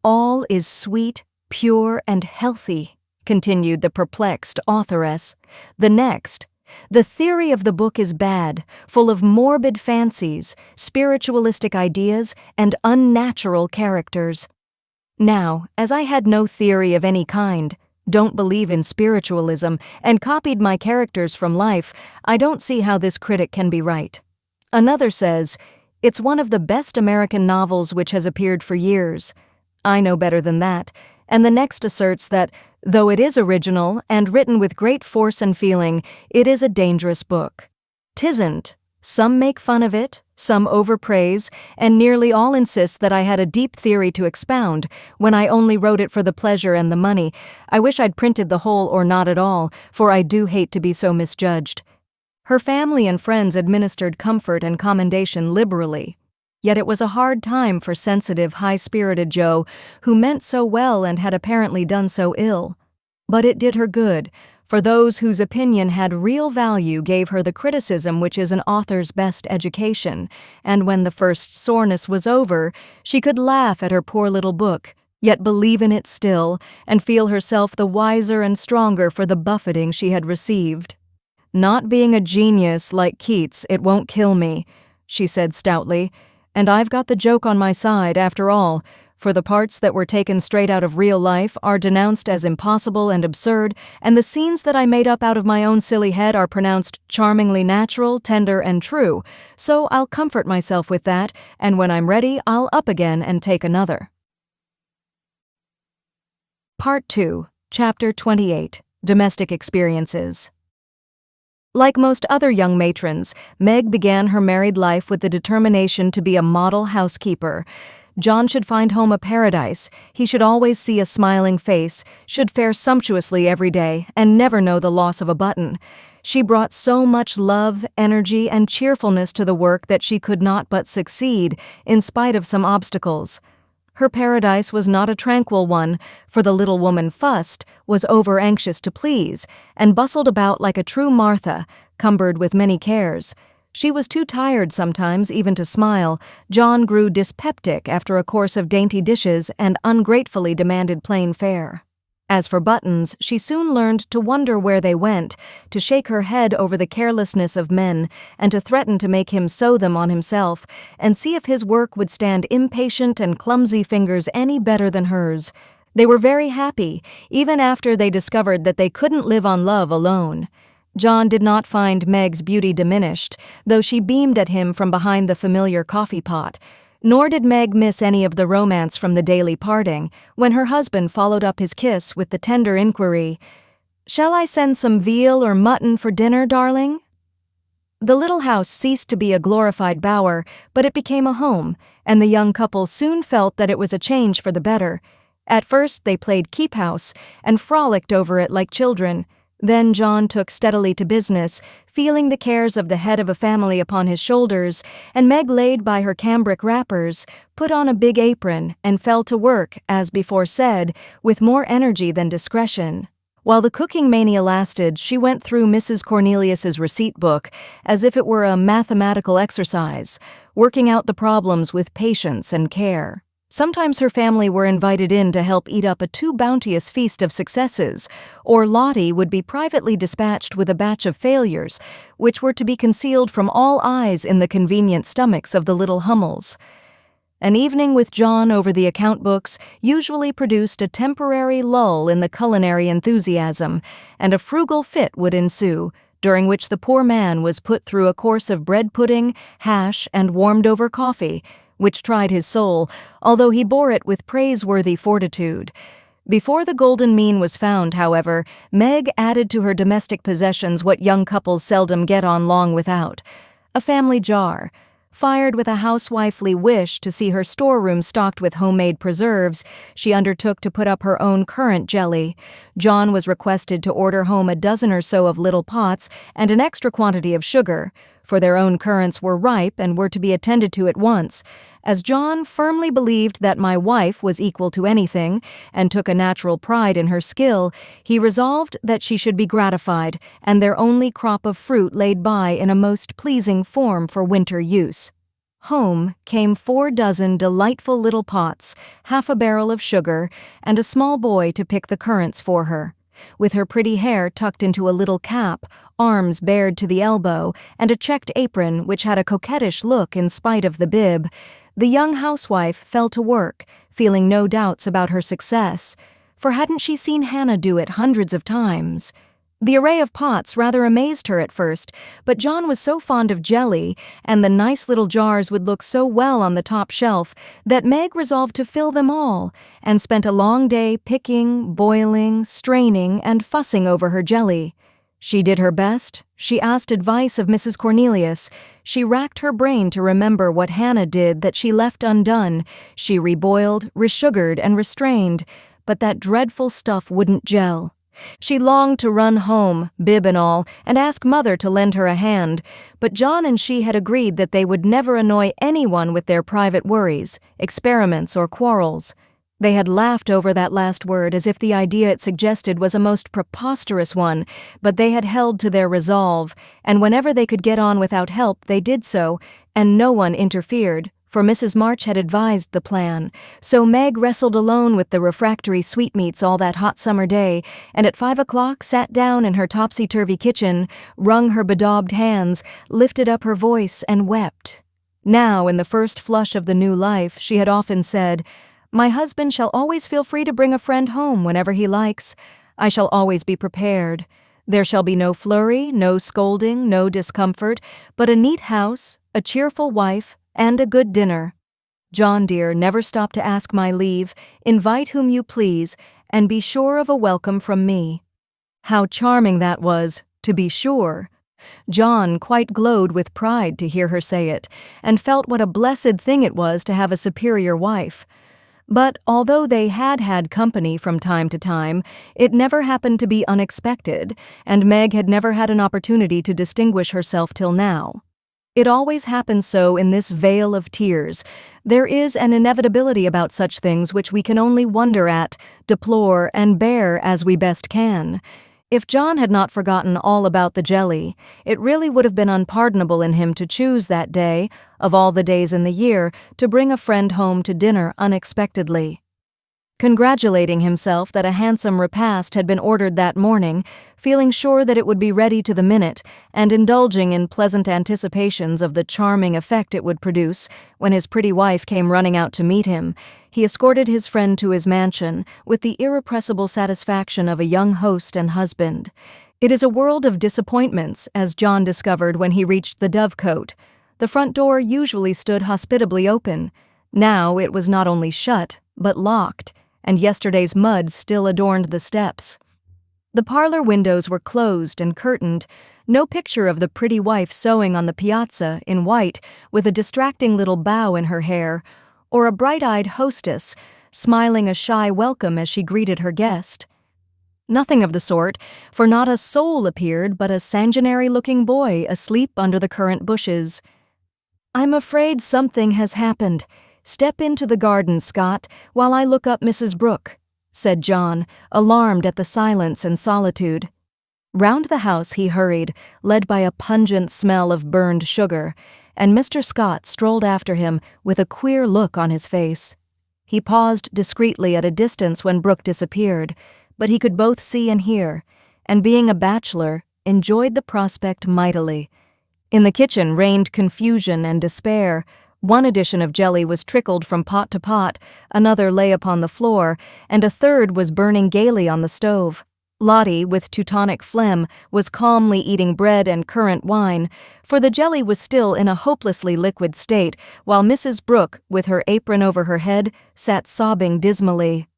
All is sweet, pure, and healthy," continued the perplexed authoress. The next, "The theory of the book is bad, full of morbid fancies, spiritualistic ideas, and unnatural characters. Now, as I had no theory of any kind, don't believe in spiritualism, and copied my characters from life, I don't see how this critic can be right." Another says, "It's one of the best American novels which has appeared for years." I know better than that, and the next asserts that, though it is original and written with great force and feeling, it is a dangerous book. 'Tisn't. Some make fun of it, some overpraise, and nearly all insist that I had a deep theory to expound, when I only wrote it for the pleasure and the money. I wish I'd printed the whole or not at all, for I do hate to be so misjudged. Her family and friends administered comfort and commendation liberally. Yet it was a hard time for sensitive, high-spirited Jo, who meant so well and had apparently done so ill. But it did her good, for those whose opinion had real value gave her the criticism which is an author's best education, and when the first soreness was over, she could laugh at her poor little book, yet believe in it still, and feel herself the wiser and stronger for the buffeting she had received. "Not being a genius like Keats, it won't kill me," she said stoutly, "and I've got the joke on my side after all, for the parts that were taken straight out of real life are denounced as impossible and absurd, and the scenes that I made up out of my own silly head are pronounced charmingly natural, tender, and true, so I'll comfort myself with that, and when I'm ready, I'll up again and take another." Part 2, Chapter 28, Domestic Experiences. Like most other young matrons, Meg began her married life with the determination to be a model housekeeper. John should find home a paradise, he should always see a smiling face, should fare sumptuously every day, and never know the loss of a button. She brought so much love, energy, and cheerfulness to the work that she could not but succeed, in spite of some obstacles. Her paradise was not a tranquil one, for the little woman fussed, was over-anxious to please, and bustled about like a true Martha, cumbered with many cares. She was too tired sometimes even to smile. John grew dyspeptic after a course of dainty dishes and ungratefully demanded plain fare. As for buttons, she soon learned to wonder where they went, to shake her head over the carelessness of men, and to threaten to make him sew them on himself, and see if his work would stand impatient and clumsy fingers any better than hers. They were very happy, even after they discovered that they couldn't live on love alone. John did not find Meg's beauty diminished, though she beamed at him from behind the familiar coffee pot. Nor did Meg miss any of the romance from the daily parting, when her husband followed up his kiss with the tender inquiry, "Shall I send some veal or mutton for dinner, darling?" The little house ceased to be a glorified bower, but it became a home, and the young couple soon felt that it was a change for the better. At first they played keep house and frolicked over it like children. Then John took steadily to business, feeling the cares of the head of a family upon his shoulders, and Meg laid by her cambric wrappers, put on a big apron, and fell to work, as before said, with more energy than discretion. While the cooking mania lasted, she went through Mrs. Cornelius's receipt book as if it were a mathematical exercise, working out the problems with patience and care. Sometimes her family were invited in to help eat up a too bounteous feast of successes, or Lottie would be privately dispatched with a batch of failures, which were to be concealed from all eyes in the convenient stomachs of the little Hummels. An evening with John over the account books usually produced a temporary lull in the culinary enthusiasm, and a frugal fit would ensue, during which the poor man was put through a course of bread pudding, hash, and warmed-over coffee, which tried his soul, although he bore it with praiseworthy fortitude. Before the golden mean was found, however, Meg added to her domestic possessions what young couples seldom get on long without: a family jar. Fired with a housewifely wish to see her storeroom stocked with homemade preserves, she undertook to put up her own currant jelly. John was requested to order home a dozen or so of little pots and an extra quantity of sugar, for their own currants were ripe and were to be attended to at once. As John firmly believed that my wife was equal to anything, and took a natural pride in her skill, he resolved that she should be gratified, and their only crop of fruit laid by in a most pleasing form for winter use. Home came 4 dozen delightful little pots, half a barrel of sugar, and a small boy to pick the currants for her. With her pretty hair tucked into a little cap, arms bared to the elbow, and a checked apron which had a coquettish look in spite of the bib, the young housewife fell to work, feeling no doubts about her success, for hadn't she seen Hannah do it hundreds of times? The array of pots rather amazed her at first, but John was so fond of jelly, and the nice little jars would look so well on the top shelf, that Meg resolved to fill them all, and spent a long day picking, boiling, straining, and fussing over her jelly. She did her best. She asked advice of Mrs. Cornelius. She racked her brain to remember what Hannah did that she left undone. She reboiled, resugared, and restrained, but that dreadful stuff wouldn't gel. She longed to run home, bib and all, and ask Mother to lend her a hand, but John and she had agreed that they would never annoy anyone with their private worries, experiments, or quarrels. They had laughed over that last word as if the idea it suggested was a most preposterous one, but they had held to their resolve, and whenever they could get on without help they did so, and no one interfered, for Mrs. March had advised the plan. So Meg wrestled alone with the refractory sweetmeats all that hot summer day, and at 5 o'clock sat down in her topsy-turvy kitchen, wrung her bedaubed hands, lifted up her voice, and wept. Now, in the first flush of the new life, she had often said, "My husband shall always feel free to bring a friend home whenever he likes. I shall always be prepared. There shall be no flurry, no scolding, no discomfort, but a neat house, a cheerful wife, and a good dinner. John dear, never stop to ask my leave, invite whom you please, and be sure of a welcome from me." How charming that was, to be sure! John quite glowed with pride to hear her say it, and felt what a blessed thing it was to have a superior wife. But although they had had company from time to time, it never happened to be unexpected, and Meg had never had an opportunity to distinguish herself till now. It always happens so in this vale of tears. There is an inevitability about such things which we can only wonder at, deplore, and bear as we best can. If John had not forgotten all about the jelly, it really would have been unpardonable in him to choose that day, of all the days in the year, to bring a friend home to dinner unexpectedly. Congratulating himself that a handsome repast had been ordered that morning, feeling sure that it would be ready to the minute, and indulging in pleasant anticipations of the charming effect it would produce when his pretty wife came running out to meet him, he escorted his friend to his mansion with the irrepressible satisfaction of a young host and husband. It is a world of disappointments, as John discovered when he reached the Dovecote. The front door usually stood hospitably open. Now it was not only shut, but locked, and yesterday's mud still adorned the steps. The parlor windows were closed and curtained. No picture of the pretty wife sewing on the piazza in white with a distracting little bow in her hair, or a bright-eyed hostess smiling a shy welcome as she greeted her guest. Nothing of the sort, for not a soul appeared but a sanguinary-looking boy asleep under the currant bushes. "I'm afraid something has happened. Step into the garden, Scott, while I look up Mrs. Brooke," said John, alarmed at the silence and solitude. Round the house he hurried, led by a pungent smell of burned sugar, and Mr. Scott strolled after him with a queer look on his face. He paused discreetly at a distance when Brooke disappeared, but he could both see and hear, and being a bachelor, enjoyed the prospect mightily. In the kitchen reigned confusion and despair. One edition of jelly was trickled from pot to pot, another lay upon the floor, and a third was burning gaily on the stove. Lottie, with Teutonic phlegm, was calmly eating bread and currant wine, for the jelly was still in a hopelessly liquid state, while Mrs. Brooke, with her apron over her head, sat sobbing dismally.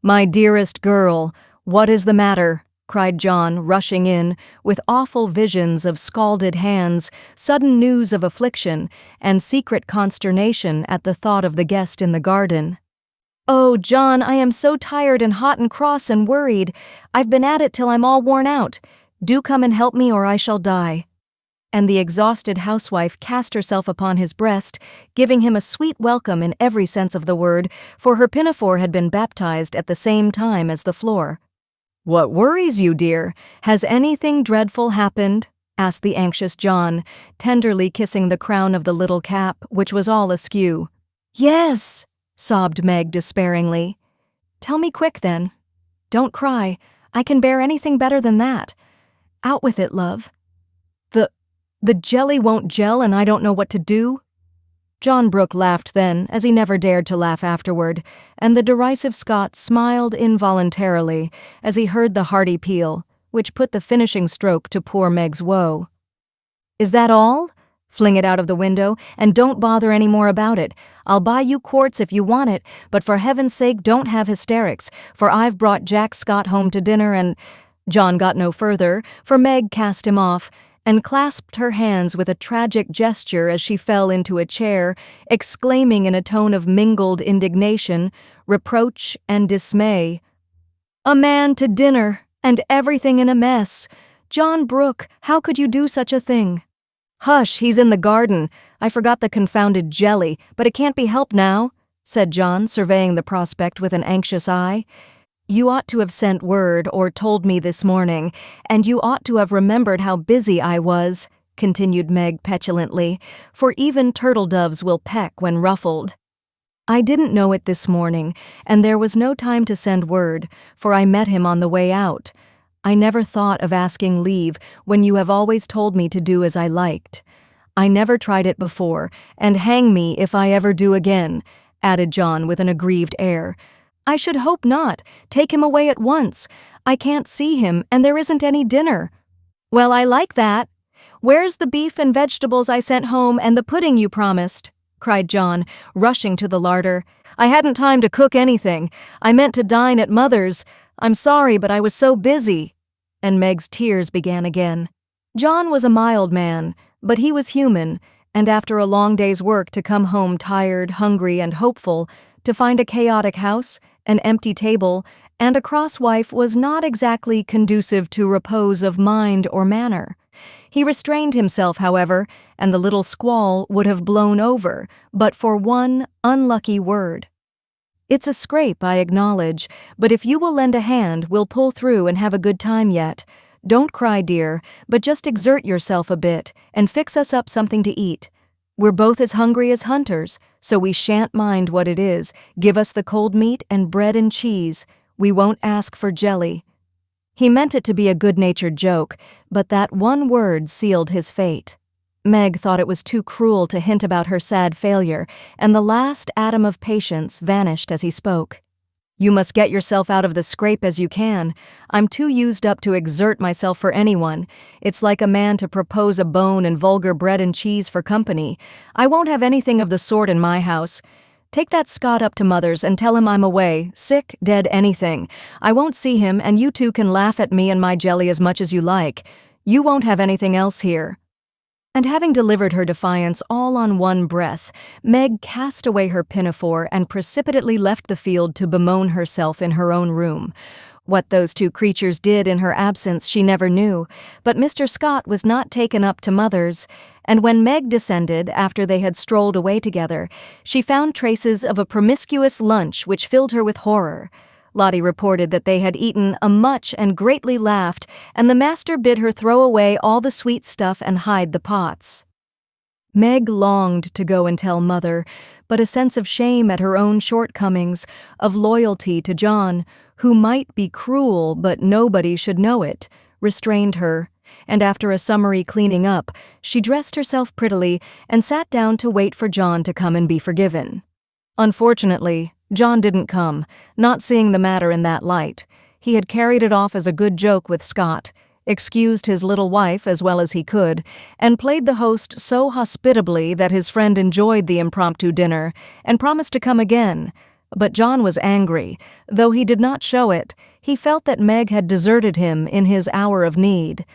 "My dearest girl, what is the matter?" cried John, rushing in, with awful visions of scalded hands, sudden news of affliction, and secret consternation at the thought of the guest in the garden. "Oh, John, I am so tired and hot and cross and worried. I've been at it till I'm all worn out. Do come and help me or I shall die." And the exhausted housewife cast herself upon his breast, giving him a sweet welcome in every sense of the word, for her pinafore had been baptized at the same time as the floor. "What worries you, dear? Has anything dreadful happened?" asked the anxious John, tenderly kissing the crown of the little cap, which was all askew. "Yes," sobbed Meg despairingly. "Tell me quick, then. Don't cry. I can bear anything better than that. Out with it, love." The jelly won't gel and I don't know what to do?" John Brooke laughed then, as he never dared to laugh afterward, and the derisive Scot smiled involuntarily as he heard the hearty peal, which put the finishing stroke to poor Meg's woe. "Is that all? Fling it out of the window, and don't bother any more about it. I'll buy you quarts if you want it, but for heaven's sake don't have hysterics, for I've brought Jack Scott home to dinner and—" John got no further, for Meg cast him off, and clasped her hands with a tragic gesture as she fell into a chair, exclaiming in a tone of mingled indignation, reproach, and dismay, "A man to dinner, and everything in a mess! John Brooke, how could you do such a thing?" "Hush, he's in the garden. I forgot the confounded jelly, but it can't be helped now," said John, surveying the prospect with an anxious eye. "You ought to have sent word or told me this morning, and you ought to have remembered how busy I was," continued Meg petulantly, "for even turtle doves will peck when ruffled. I didn't know it this morning, and there was no time to send word, for I met him on the way out. I never thought of asking leave when you have always told me to do as I liked. I never tried it before, and hang me if I ever do again," added John with an aggrieved air. "I should hope not. Take him away at once. I can't see him, and there isn't any dinner." "Well, I like that. Where's the beef and vegetables I sent home and the pudding you promised?" cried John, rushing to the larder. "I hadn't time to cook anything. I meant to dine at Mother's. I'm sorry, but I was so busy." And Meg's tears began again. John was a mild man, but he was human, and after a long day's work to come home tired, hungry, and hopeful, to find a chaotic house, an empty table, and a cross wife was not exactly conducive to repose of mind or manner. He restrained himself, however, and the little squall would have blown over, but for one unlucky word. "It's a scrape, I acknowledge, but if you will lend a hand, we'll pull through and have a good time yet. Don't cry, dear, but just exert yourself a bit and fix us up something to eat. We're both as hungry as hunters, so we shan't mind what it is. Give us the cold meat and bread and cheese. We won't ask for jelly." He meant it to be a good-natured joke, but that one word sealed his fate. Meg thought it was too cruel to hint about her sad failure, and the last atom of patience vanished as he spoke. "You must get yourself out of the scrape as you can. I'm too used up to exert myself for anyone. It's like a man to propose a bone and vulgar bread and cheese for company. I won't have anything of the sort in my house. Take that Scot up to Mother's and tell him I'm away, sick, dead, anything. I won't see him, and you two can laugh at me and my jelly as much as you like. You won't have anything else here." And having delivered her defiance all on one breath, Meg cast away her pinafore and precipitately left the field to bemoan herself in her own room. What those two creatures did in her absence she never knew, but Mr. Scott was not taken up to Mother's, and when Meg descended after they had strolled away together, she found traces of a promiscuous lunch which filled her with horror. Lottie reported that they had eaten a much and greatly laughed, and the master bid her throw away all the sweet stuff and hide the pots. Meg longed to go and tell Mother, but a sense of shame at her own shortcomings, of loyalty to John, who might be cruel but nobody should know it, restrained her, and after a summary cleaning up, she dressed herself prettily and sat down to wait for John to come and be forgiven. Unfortunately, John didn't come, not seeing the matter in that light. He had carried it off as a good joke with Scott, excused his little wife as well as he could, and played the host so hospitably that his friend enjoyed the impromptu dinner and promised to come again. But John was angry. Though he did not show it, he felt that Meg had deserted him in his hour of need.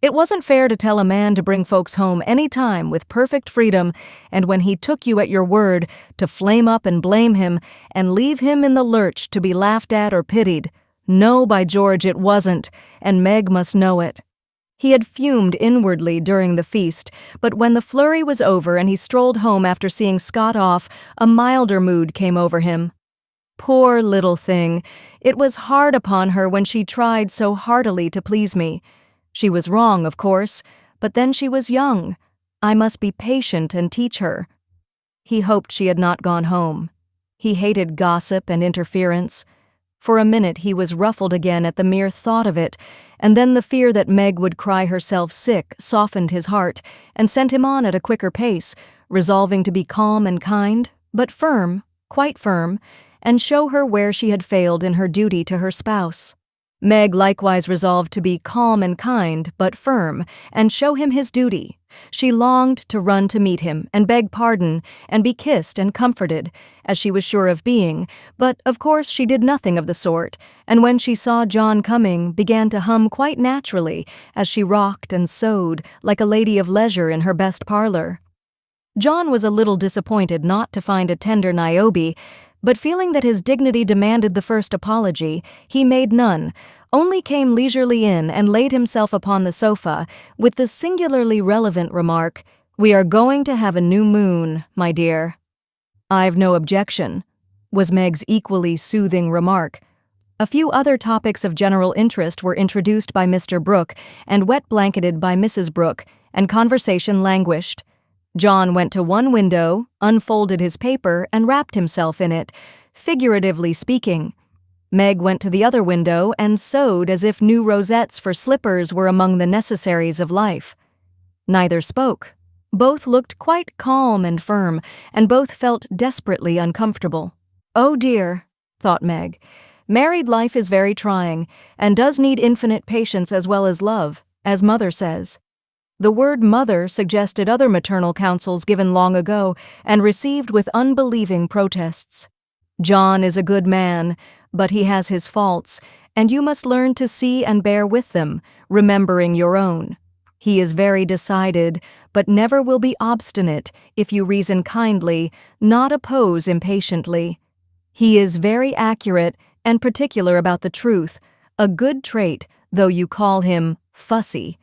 It wasn't fair to tell a man to bring folks home any time with perfect freedom, and when he took you at your word, to flame up and blame him and leave him in the lurch to be laughed at or pitied. No, by George, it wasn't, and Meg must know it. He had fumed inwardly during the feast, but when the flurry was over and he strolled home after seeing Scott off, a milder mood came over him. Poor little thing, it was hard upon her when she tried so heartily to please me. She was wrong, of course, but then she was young. I must be patient and teach her. He hoped she had not gone home. He hated gossip and interference. For a minute he was ruffled again at the mere thought of it, and then the fear that Meg would cry herself sick softened his heart and sent him on at a quicker pace, resolving to be calm and kind, but firm, quite firm, and show her where she had failed in her duty to her spouse. Meg likewise resolved to be calm and kind, but firm, and show him his duty. She longed to run to meet him and beg pardon and be kissed and comforted, as she was sure of being, but of course she did nothing of the sort, and when she saw John coming, began to hum quite naturally as she rocked and sewed like a lady of leisure in her best parlor. John was a little disappointed not to find a tender Niobe, but feeling that his dignity demanded the first apology, he made none, only came leisurely in and laid himself upon the sofa with the singularly relevant remark, "We are going to have a new moon, my dear." "I've no objection," was Meg's equally soothing remark. A few other topics of general interest were introduced by Mr. Brooke and wet-blanketed by Mrs. Brooke, and conversation languished. John went to one window, unfolded his paper, and wrapped himself in it, figuratively speaking. Meg went to the other window and sewed as if new rosettes for slippers were among the necessaries of life. Neither spoke. Both looked quite calm and firm, and both felt desperately uncomfortable. "Oh dear," thought Meg, "married life is very trying, and does need infinite patience as well as love, as Mother says." The word mother suggested other maternal counsels given long ago and received with unbelieving protests. John is a good man, but he has his faults, and you must learn to see and bear with them, remembering your own. He is very decided, but never will be obstinate if you reason kindly, not oppose impatiently. He is very accurate and particular about the truth, a good trait, though you call him fussy.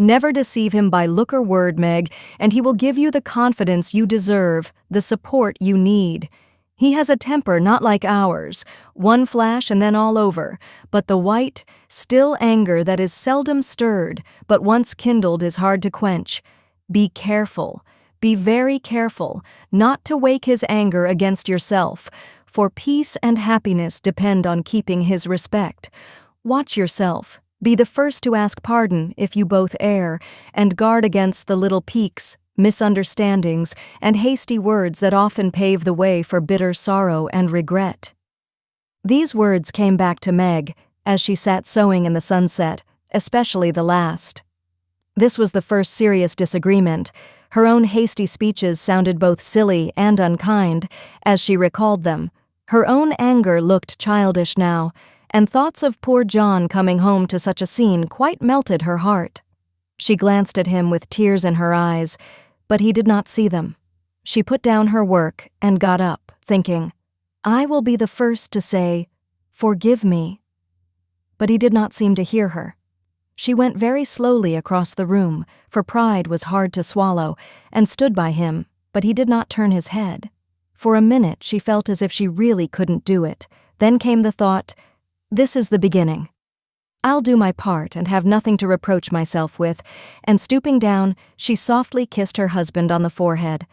Never deceive him by look or word, Meg, and he will give you the confidence you deserve, the support you need. He has a temper not like ours, one flash and then all over, but the white, still anger that is seldom stirred, but once kindled is hard to quench. Be careful, be very careful, not to wake his anger against yourself, for peace and happiness depend on keeping his respect. Watch yourself. Be the first to ask pardon if you both err, and guard against the little piques, misunderstandings, and hasty words that often pave the way for bitter sorrow and regret. These words came back to Meg as she sat sewing in the sunset, especially the last. This was the first serious disagreement. Her own hasty speeches sounded both silly and unkind as she recalled them. Her own anger looked childish now, and thoughts of poor John coming home to such a scene quite melted her heart. She glanced at him with tears in her eyes, but he did not see them. She put down her work and got up, thinking, "I will be the first to say, 'Forgive me.'" But he did not seem to hear her. She went very slowly across the room, for pride was hard to swallow, and stood by him, but he did not turn his head. For a minute she felt as if she really couldn't do it. Then came the thought, "This is the beginning. I'll do my part and have nothing to reproach myself with," and stooping down, she softly kissed her husband on the forehead.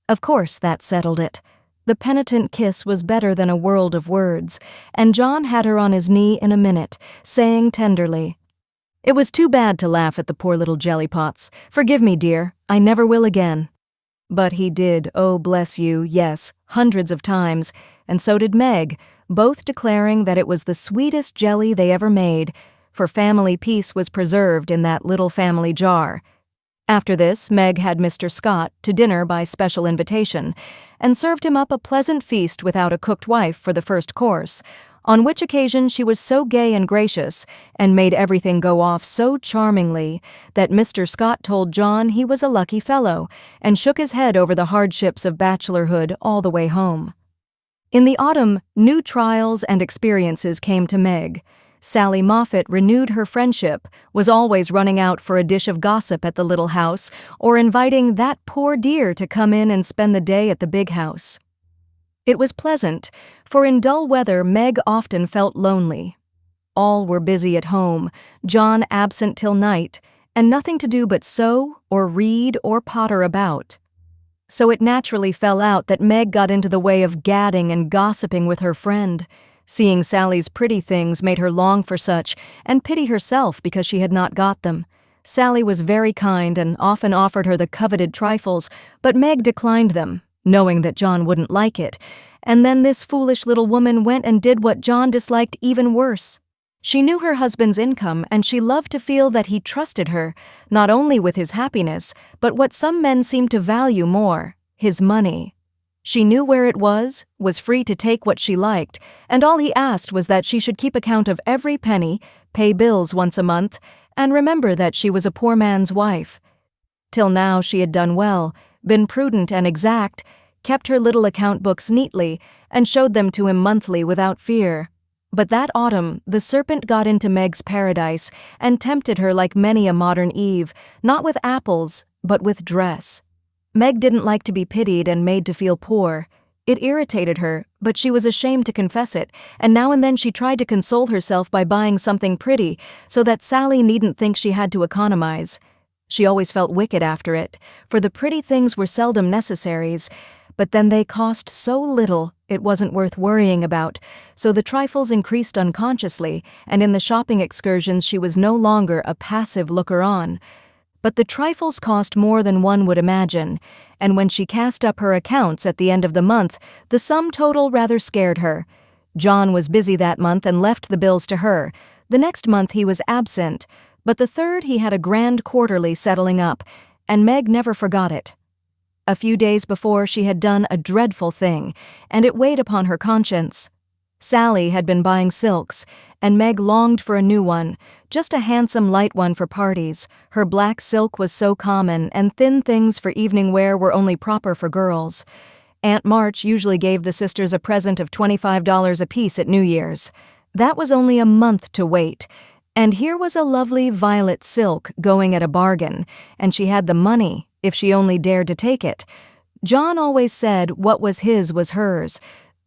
Of course that settled it. The penitent kiss was better than a world of words, and John had her on his knee in a minute, saying tenderly, "It was too bad to laugh at the poor little jellypots. Forgive me, dear, I never will again." But he did, oh bless you, yes, hundreds of times, and so did Meg, both declaring that it was the sweetest jelly they ever made, for family peace was preserved in that little family jar. After this, Meg had Mr. Scott to dinner by special invitation, and served him up a pleasant feast without a cooked wife for the first course, on which occasion she was so gay and gracious, and made everything go off so charmingly, that Mr. Scott told John he was a lucky fellow, and shook his head over the hardships of bachelorhood all the way home. In the autumn, new trials and experiences came to Meg. Sally Moffat renewed her friendship, was always running out for a dish of gossip at the little house, or inviting that poor dear to come in and spend the day at the big house. It was pleasant, for in dull weather Meg often felt lonely. All were busy at home, John absent till night, and nothing to do but sew, or read, or potter about. So it naturally fell out that Meg got into the way of gadding and gossiping with her friend. Seeing Sally's pretty things made her long for such, and pity herself because she had not got them. Sally was very kind and often offered her the coveted trifles, but Meg declined them, knowing that John wouldn't like it, and then this foolish little woman went and did what John disliked even worse. She knew her husband's income, and she loved to feel that he trusted her, not only with his happiness, but what some men seem to value more, his money. She knew where it was free to take what she liked, and all he asked was that she should keep account of every penny, pay bills once a month, and remember that she was a poor man's wife. Till now she had done well, been prudent and exact, kept her little account books neatly, and showed them to him monthly without fear. But that autumn the serpent got into Meg's paradise and tempted her like many a modern Eve, not with apples, but with dress. Meg didn't like to be pitied and made to feel poor. It irritated her, but she was ashamed to confess it, and now and then she tried to console herself by buying something pretty so that Sally needn't think she had to economize. She always felt wicked after it, for the pretty things were seldom necessaries, but then they cost so little it wasn't worth worrying about, so the trifles increased unconsciously, and in the shopping excursions she was no longer a passive looker-on. But the trifles cost more than one would imagine, and when she cast up her accounts at the end of the month, the sum total rather scared her. John was busy that month and left the bills to her. The next month he was absent, but the third he had a grand quarterly settling up, and Meg never forgot it. A few days before she had done a dreadful thing, and it weighed upon her conscience. Sally had been buying silks, and Meg longed for a new one, just a handsome light one for parties. Her black silk was so common, and thin things for evening wear were only proper for girls. Aunt March usually gave the sisters a present of $25 apiece at New Year's. That was only a month to wait, and here was a lovely violet silk going at a bargain, and she had the money, if she only dared to take it. John always said what was his was hers,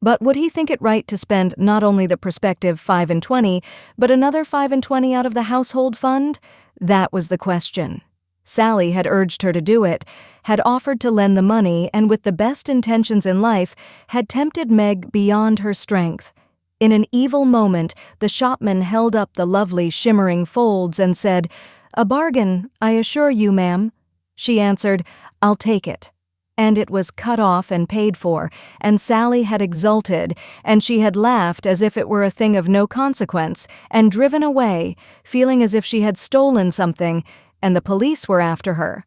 but would he think it right to spend not only the prospective 5 and 20, but another 5 and 20 out of the household fund? That was the question. Sally had urged her to do it, had offered to lend the money, and with the best intentions in life, had tempted Meg beyond her strength. In an evil moment, the shopman held up the lovely shimmering folds and said, "A bargain, I assure you, ma'am." She answered, "I'll take it." And it was cut off and paid for, and Sally had exulted, and she had laughed as if it were a thing of no consequence, and driven away, feeling as if she had stolen something, and the police were after her.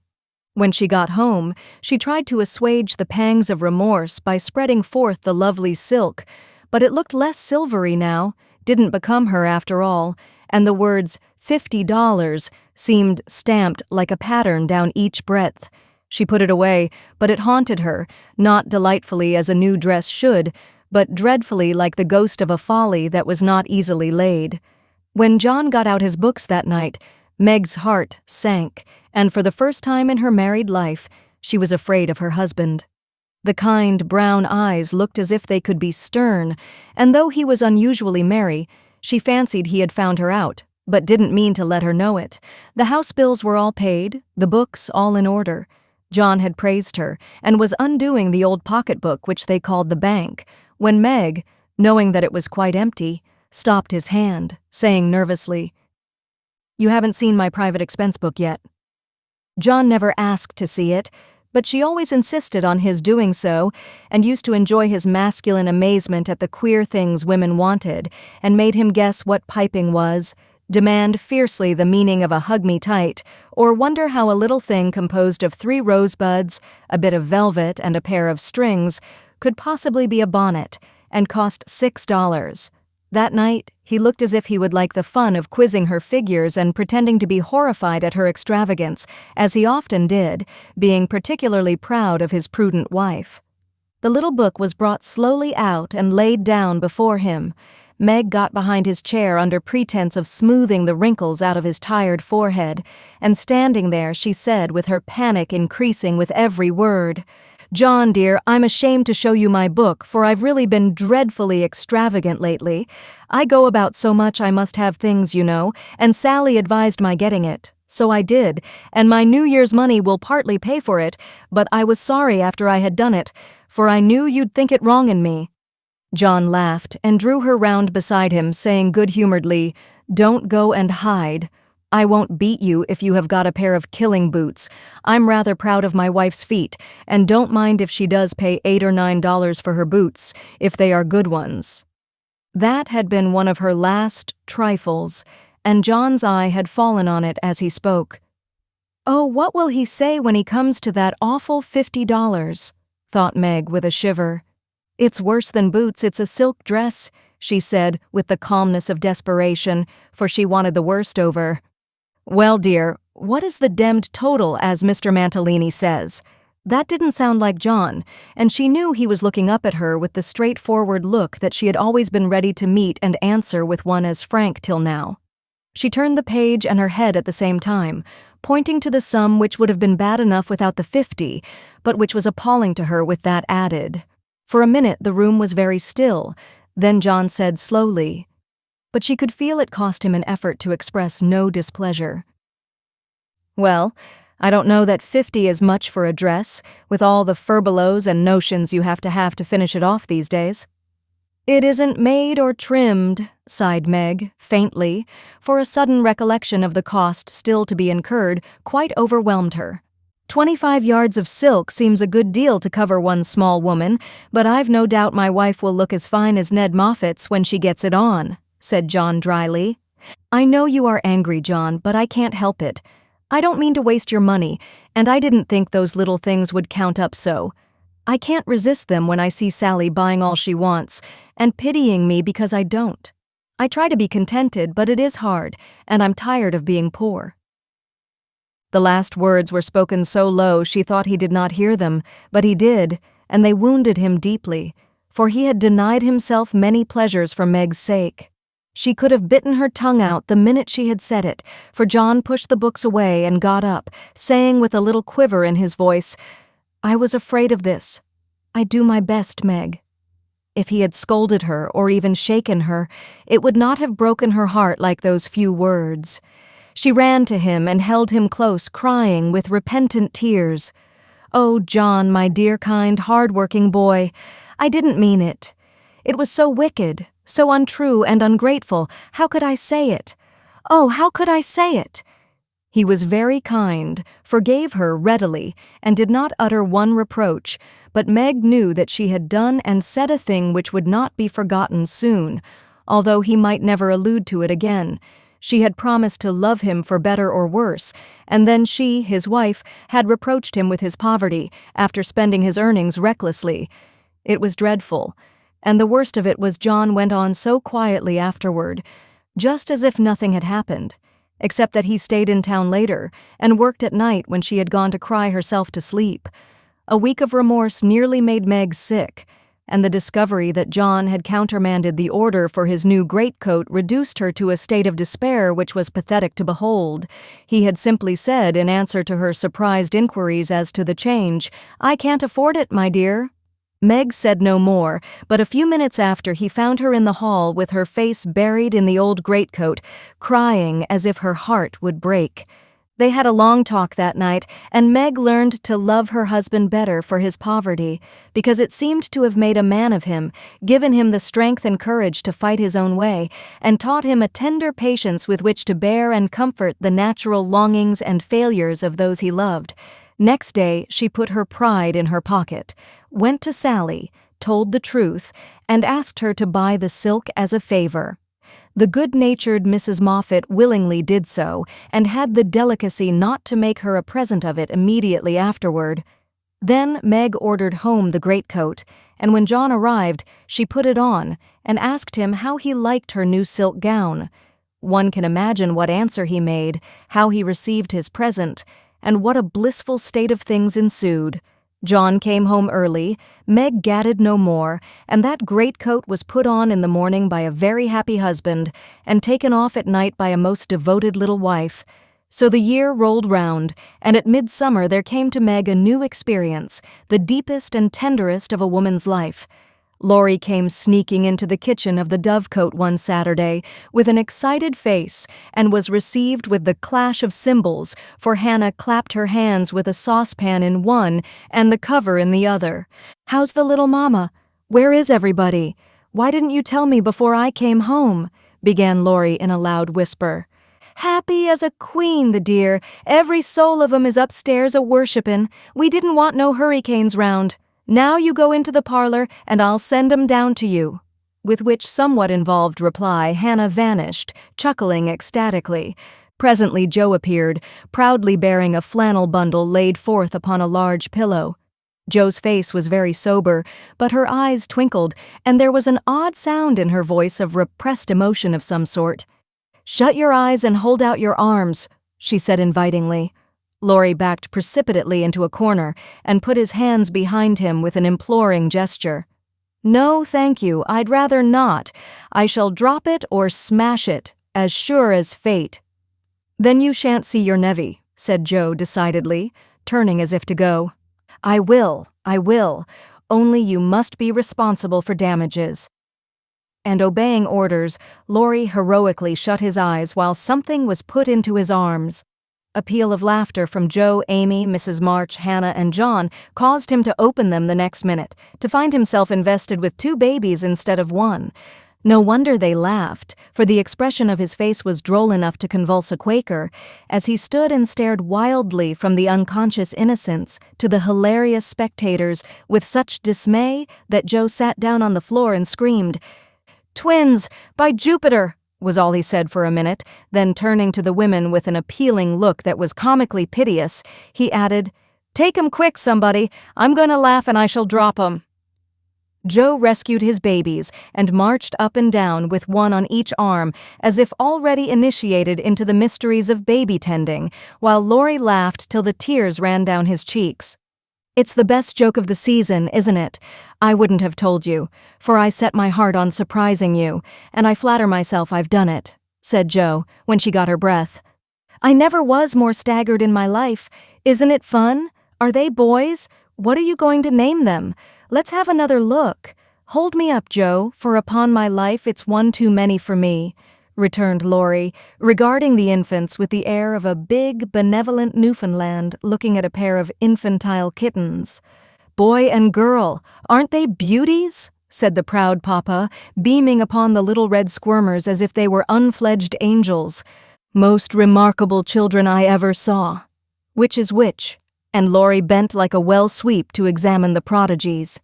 When she got home, she tried to assuage the pangs of remorse by spreading forth the lovely silk, but it looked less silvery now, didn't become her after all, and the words $50 seemed stamped like a pattern down each breadth. She put it away, but it haunted her, not delightfully as a new dress should, but dreadfully like the ghost of a folly that was not easily laid. When John got out his books that night, Meg's heart sank, and for the first time in her married life, she was afraid of her husband. The kind brown eyes looked as if they could be stern, and though he was unusually merry, she fancied he had found her out, but didn't mean to let her know it. The house bills were all paid, the books all in order. John had praised her, and was undoing the old pocketbook which they called the bank, when Meg, knowing that it was quite empty, stopped his hand, saying nervously, "You haven't seen my private expense book yet." John never asked to see it, but she always insisted on his doing so, and used to enjoy his masculine amazement at the queer things women wanted, and made him guess what piping was, demand fiercely the meaning of a hug me tight, or wonder how a little thing composed of 3 rosebuds, a bit of velvet, and a pair of strings could possibly be a bonnet, and cost $6. That night, he looked as if he would like the fun of quizzing her figures and pretending to be horrified at her extravagance, as he often did, being particularly proud of his prudent wife. The little book was brought slowly out and laid down before him. Meg got behind his chair under pretense of smoothing the wrinkles out of his tired forehead, and standing there, she said with her panic increasing with every word, "John, dear, I'm ashamed to show you my book, for I've really been dreadfully extravagant lately. I go about so much I must have things, you know, and Sally advised my getting it. So I did, and my New Year's money will partly pay for it, but I was sorry after I had done it, for I knew you'd think it wrong in me." John laughed and drew her round beside him, saying good-humoredly, "Don't go and hide. I won't beat you if you have got a pair of killing boots. I'm rather proud of my wife's feet, and don't mind if she does pay $8 or $9 for her boots, if they are good ones." That had been one of her last trifles, and John's eye had fallen on it as he spoke. "Oh, what will he say when he comes to that awful $50, thought Meg with a shiver. "It's worse than boots, it's a silk dress," she said with the calmness of desperation, for she wanted the worst over. "Well, dear, what is the demmed total, as Mr. Mantalini says?" That didn't sound like John, and she knew he was looking up at her with the straightforward look that she had always been ready to meet and answer with one as frank till now. She turned the page and her head at the same time, pointing to the sum which would have been bad enough without the 50, but which was appalling to her with that added. For a minute the room was very still, then John said slowly, but she could feel it cost him an effort to express no displeasure. "Well, I don't know that 50 is much for a dress, with all the furbelows and notions you have to finish it off these days." "It isn't made or trimmed," sighed Meg, faintly, for a sudden recollection of the cost still to be incurred quite overwhelmed her. 25 yards of silk seems a good deal to cover one small woman, but I've no doubt my wife will look as fine as Ned Moffat's when she gets it on," said John dryly. "I know you are angry, John, but I can't help it. I don't mean to waste your money, and I didn't think those little things would count up so. I can't resist them when I see Sally buying all she wants, and pitying me because I don't. I try to be contented, but it is hard, and I'm tired of being poor." The last words were spoken so low she thought he did not hear them, but he did, and they wounded him deeply, for he had denied himself many pleasures for Meg's sake. She could have bitten her tongue out the minute she had said it, for John pushed the books away and got up, saying with a little quiver in his voice, "I was afraid of this. I do my best, Meg." If he had scolded her or even shaken her, it would not have broken her heart like those few words. She ran to him and held him close, crying with repentant tears, "Oh, John, my dear, kind, hard-working boy, I didn't mean it. It was so wicked, so untrue and ungrateful. How could I say it? Oh, how could I say it?" He was very kind, forgave her readily, and did not utter one reproach, but Meg knew that she had done and said a thing which would not be forgotten soon, although he might never allude to it again. She had promised to love him for better or worse, and then she, his wife, had reproached him with his poverty, after spending his earnings recklessly. It was dreadful, and the worst of it was John went on so quietly afterward, just as if nothing had happened, except that he stayed in town later and worked at night when she had gone to cry herself to sleep. A week of remorse nearly made Meg sick, and the discovery that John had countermanded the order for his new greatcoat reduced her to a state of despair which was pathetic to behold. He had simply said, in answer to her surprised inquiries as to the change, "I can't afford it, my dear." Meg said no more, but a few minutes after he found her in the hall with her face buried in the old greatcoat, crying as if her heart would break. They had a long talk that night, and Meg learned to love her husband better for his poverty, because it seemed to have made a man of him, given him the strength and courage to fight his own way, and taught him a tender patience with which to bear and comfort the natural longings and failures of those he loved. Next day she put her pride in her pocket, went to Sally, told the truth, and asked her to buy the silk as a favor. The good-natured Mrs. Moffat willingly did so, and had the delicacy not to make her a present of it immediately afterward. Then Meg ordered home the greatcoat, and when John arrived, she put it on, and asked him how he liked her new silk gown. One can imagine what answer he made, how he received his present, and what a blissful state of things ensued. John came home early, Meg gadded no more, and that greatcoat was put on in the morning by a very happy husband, and taken off at night by a most devoted little wife. So the year rolled round, and at midsummer there came to Meg a new experience, the deepest and tenderest of a woman's life. Laurie came sneaking into the kitchen of the Dovecote one Saturday with an excited face and was received with the clash of cymbals, for Hannah clapped her hands with a saucepan in one and the cover in the other. "How's the little mama? Where is everybody? Why didn't you tell me before I came home?" began Laurie in a loud whisper. "Happy as a queen, the dear. Every soul of 'em is upstairs a-worshippin'. We didn't want no hurricanes round. Now you go into the parlor, and I'll send 'em down to you." With which somewhat involved reply, Hannah vanished, chuckling ecstatically. Presently Joe appeared, proudly bearing a flannel bundle laid forth upon a large pillow. Joe's face was very sober, but her eyes twinkled, and there was an odd sound in her voice of repressed emotion of some sort. "Shut your eyes and hold out your arms," she said invitingly. Laurie backed precipitately into a corner and put his hands behind him with an imploring gesture. "No, thank you, I'd rather not. I shall drop it or smash it, as sure as fate." "Then you shan't see your nevy," said Joe decidedly, turning as if to go. I will. Only you must be responsible for damages." And obeying orders, Laurie heroically shut his eyes while something was put into his arms. A peal of laughter from Joe, Amy, Mrs. March, Hannah, and John caused him to open them the next minute, to find himself invested with 2 babies instead of 1. No wonder they laughed, for the expression of his face was droll enough to convulse a Quaker, as he stood and stared wildly from the unconscious innocents to the hilarious spectators with such dismay that Joe sat down on the floor and screamed, "Twins, by Jupiter!" was all he said for a minute, then turning to the women with an appealing look that was comically piteous, he added, "Take 'em quick, somebody. I'm going to laugh and I shall drop 'em." Joe rescued his babies and marched up and down with one on each arm as if already initiated into the mysteries of baby tending, while Laurie laughed till the tears ran down his cheeks. "It's the best joke of the season, isn't it? I wouldn't have told you, for I set my heart on surprising you, and I flatter myself I've done it," said Joe, when she got her breath. "I never was more staggered in my life. Isn't it fun? Are they boys? What are you going to name them? Let's have another look. Hold me up, Joe, for upon my life it's one too many for me," returned Laurie, regarding the infants with the air of a big, benevolent Newfoundland looking at a pair of infantile kittens. "Boy and girl, aren't they beauties?" said the proud papa, beaming upon the little red squirmers as if they were unfledged angels. "Most remarkable children I ever saw. Which is which?" And Laurie bent like a well-sweep to examine the prodigies.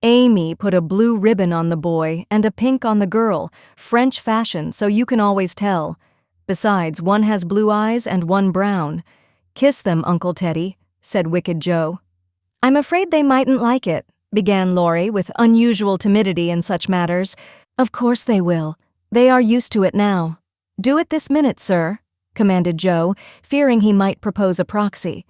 Amy put a blue ribbon on the boy and a pink on the girl, French fashion, so you can always tell. Besides, one has blue eyes and one brown. "Kiss them, Uncle Teddy," said wicked Joe. "I'm afraid they mightn't like it," began Laurie with unusual timidity in such matters. "Of course they will. They are used to it now. Do it this minute, sir," commanded Joe, fearing he might propose a proxy.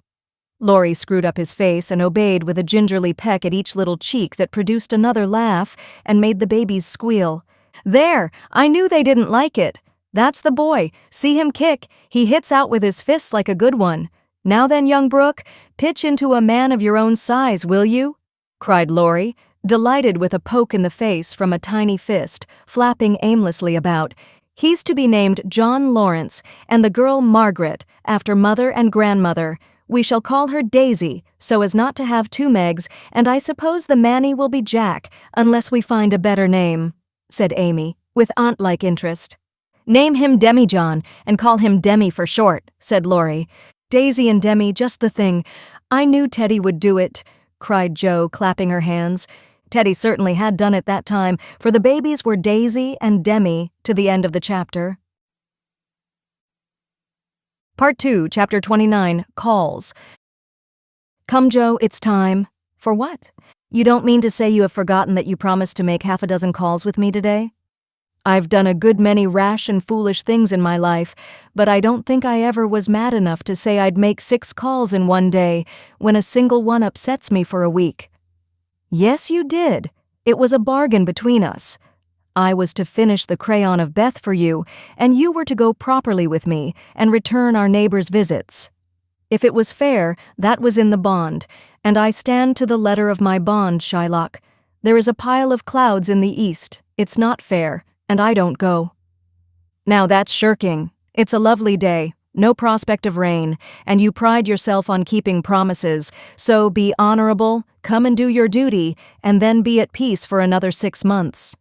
Laurie screwed up his face and obeyed with a gingerly peck at each little cheek that produced another laugh and made the babies squeal. "There! I knew they didn't like it. That's the boy. See him kick. He hits out with his fists like a good one. Now then, young Brooke, pitch into a man of your own size, will you?" cried Laurie, delighted with a poke in the face from a tiny fist, flapping aimlessly about. "He's to be named John Laurence, and the girl Margaret, after mother and grandmother. We shall call her Daisy, so as not to have two Megs, and I suppose the Manny will be Jack, unless we find a better name," said Amy, with aunt-like interest. "Name him Demi-John, and call him Demi for short," said Laurie. "Daisy and Demi, just the thing. I knew Teddy would do it," cried Joe, clapping her hands. Teddy certainly had done it that time, for the babies were Daisy and Demi to the end of the chapter. Part 2, Chapter 29, Calls. "Come, Joe, it's time." "For what? You don't mean to say you have forgotten that you promised to make half a dozen calls with me today?" "I've done a good many rash and foolish things in my life, but I don't think I ever was mad enough to say I'd make 6 calls in one day when a single one upsets me for a week." "Yes, you did. It was a bargain between us. I was to finish the crayon of Beth for you, and you were to go properly with me and return our neighbors' visits. If it was fair, that was in the bond, and I stand to the letter of my bond, Shylock. There is a pile of clouds in the east. It's not fair, and I don't go." "Now that's shirking. It's a lovely day, no prospect of rain, and you pride yourself on keeping promises, so be honorable, come and do your duty, and then be at peace for another 6 months."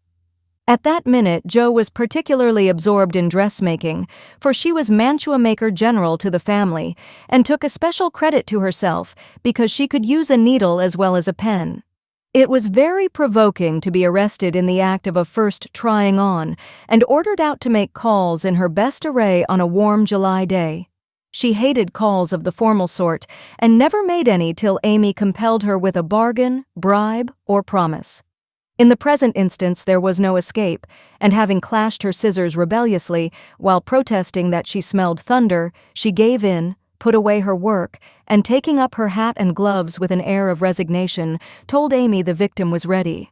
At that minute, Joe was particularly absorbed in dressmaking, for she was mantua-maker general to the family, and took especial credit to herself because she could use a needle as well as a pen. It was very provoking to be arrested in the act of a first trying on, and ordered out to make calls in her best array on a warm July day. She hated calls of the formal sort, and never made any till Amy compelled her with a bargain, bribe, or promise. In the present instance there was no escape, and having clashed her scissors rebelliously, while protesting that she smelled thunder, she gave in, put away her work, and taking up her hat and gloves with an air of resignation, told Amy the victim was ready.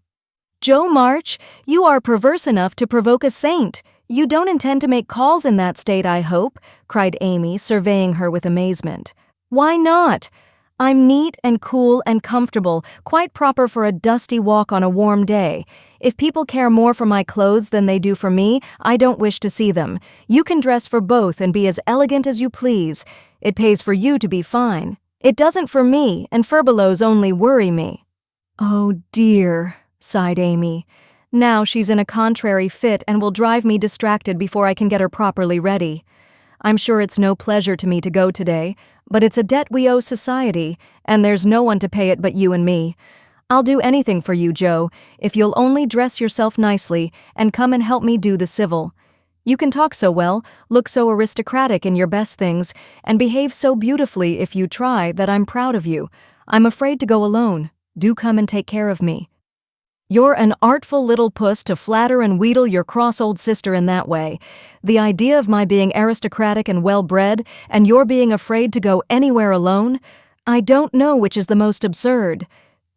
"Joe March, you are perverse enough to provoke a saint. You don't intend to make calls in that state, I hope," cried Amy, surveying her with amazement. "Why not? I'm neat and cool and comfortable, quite proper for a dusty walk on a warm day. If people care more for my clothes than they do for me, I don't wish to see them. You can dress for both and be as elegant as you please. It pays for you to be fine. It doesn't for me, and furbelows only worry me." "Oh dear," sighed Amy. "Now she's in a contrary fit and will drive me distracted before I can get her properly ready. I'm sure it's no pleasure to me to go today, but it's a debt we owe society, and there's no one to pay it but you and me. I'll do anything for you, Joe, if you'll only dress yourself nicely and come and help me do the civil. You can talk so well, look so aristocratic in your best things, and behave so beautifully if you try that I'm proud of you. I'm afraid to go alone. Do come and take care of me." "You're an artful little puss to flatter and wheedle your cross old sister in that way. The idea of my being aristocratic and well-bred, and your being afraid to go anywhere alone? I don't know which is the most absurd.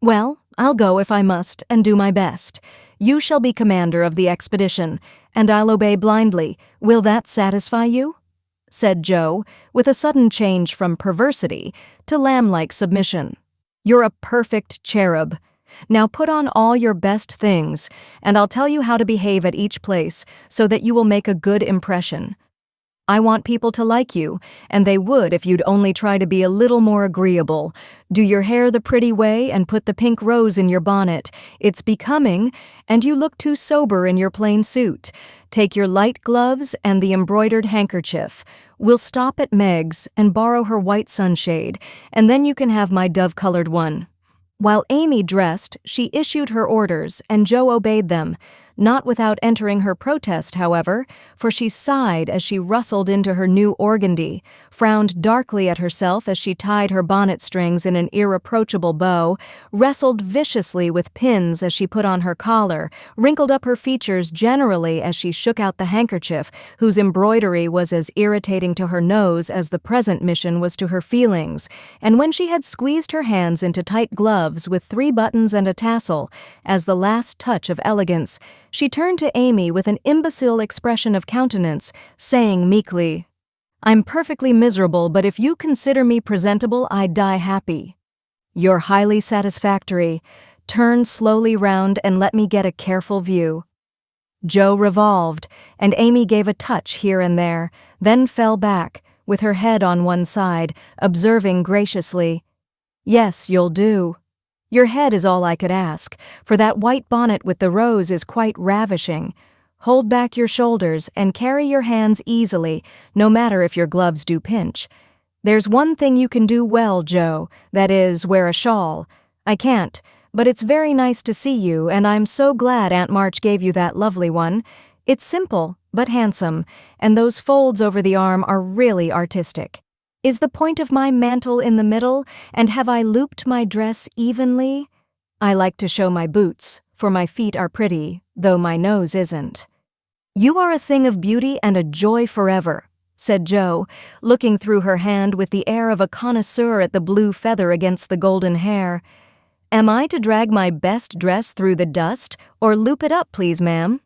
Well, I'll go if I must, and do my best. You shall be commander of the expedition, and I'll obey blindly. Will that satisfy you?" said Joe, with a sudden change from perversity to lamb-like submission. "You're a perfect cherub. Now put on all your best things, and I'll tell you how to behave at each place so that you will make a good impression. I want people to like you, and they would if you'd only try to be a little more agreeable. Do your hair the pretty way and put the pink rose in your bonnet. It's becoming, and you look too sober in your plain suit. Take your light gloves and the embroidered handkerchief. We'll stop at Meg's and borrow her white sunshade, and then you can have my dove-colored one." While Amy dressed, she issued her orders, and Joe obeyed them, not without entering her protest, however, for she sighed as she rustled into her new organdy, frowned darkly at herself as she tied her bonnet strings in an irreproachable bow, wrestled viciously with pins as she put on her collar, wrinkled up her features generally as she shook out the handkerchief, whose embroidery was as irritating to her nose as the present mission was to her feelings, and when she had squeezed her hands into tight gloves with 3 buttons and a tassel, as the last touch of elegance, she turned to Amy with an imbecile expression of countenance, saying meekly, "I'm perfectly miserable, but if you consider me presentable, I'd die happy." "You're highly satisfactory. Turn slowly round and let me get a careful view." Jo revolved, and Amy gave a touch here and there, then fell back, with her head on one side, observing graciously, "Yes, you'll do. Your head is all I could ask, for that white bonnet with the rose is quite ravishing. Hold back your shoulders and carry your hands easily, no matter if your gloves do pinch. There's one thing you can do well, Jo, that is, wear a shawl. I can't, but it's very nice to see you, and I'm so glad Aunt March gave you that lovely one. It's simple, but handsome, and those folds over the arm are really artistic. Is the point of my mantle in the middle, and have I looped my dress evenly? I like to show my boots, for my feet are pretty, though my nose isn't." "You are a thing of beauty and a joy forever," said Jo, looking through her hand with the air of a connoisseur at the blue feather against the golden hair. "Am I to drag my best dress through the dust, or loop it up, please, ma'am?"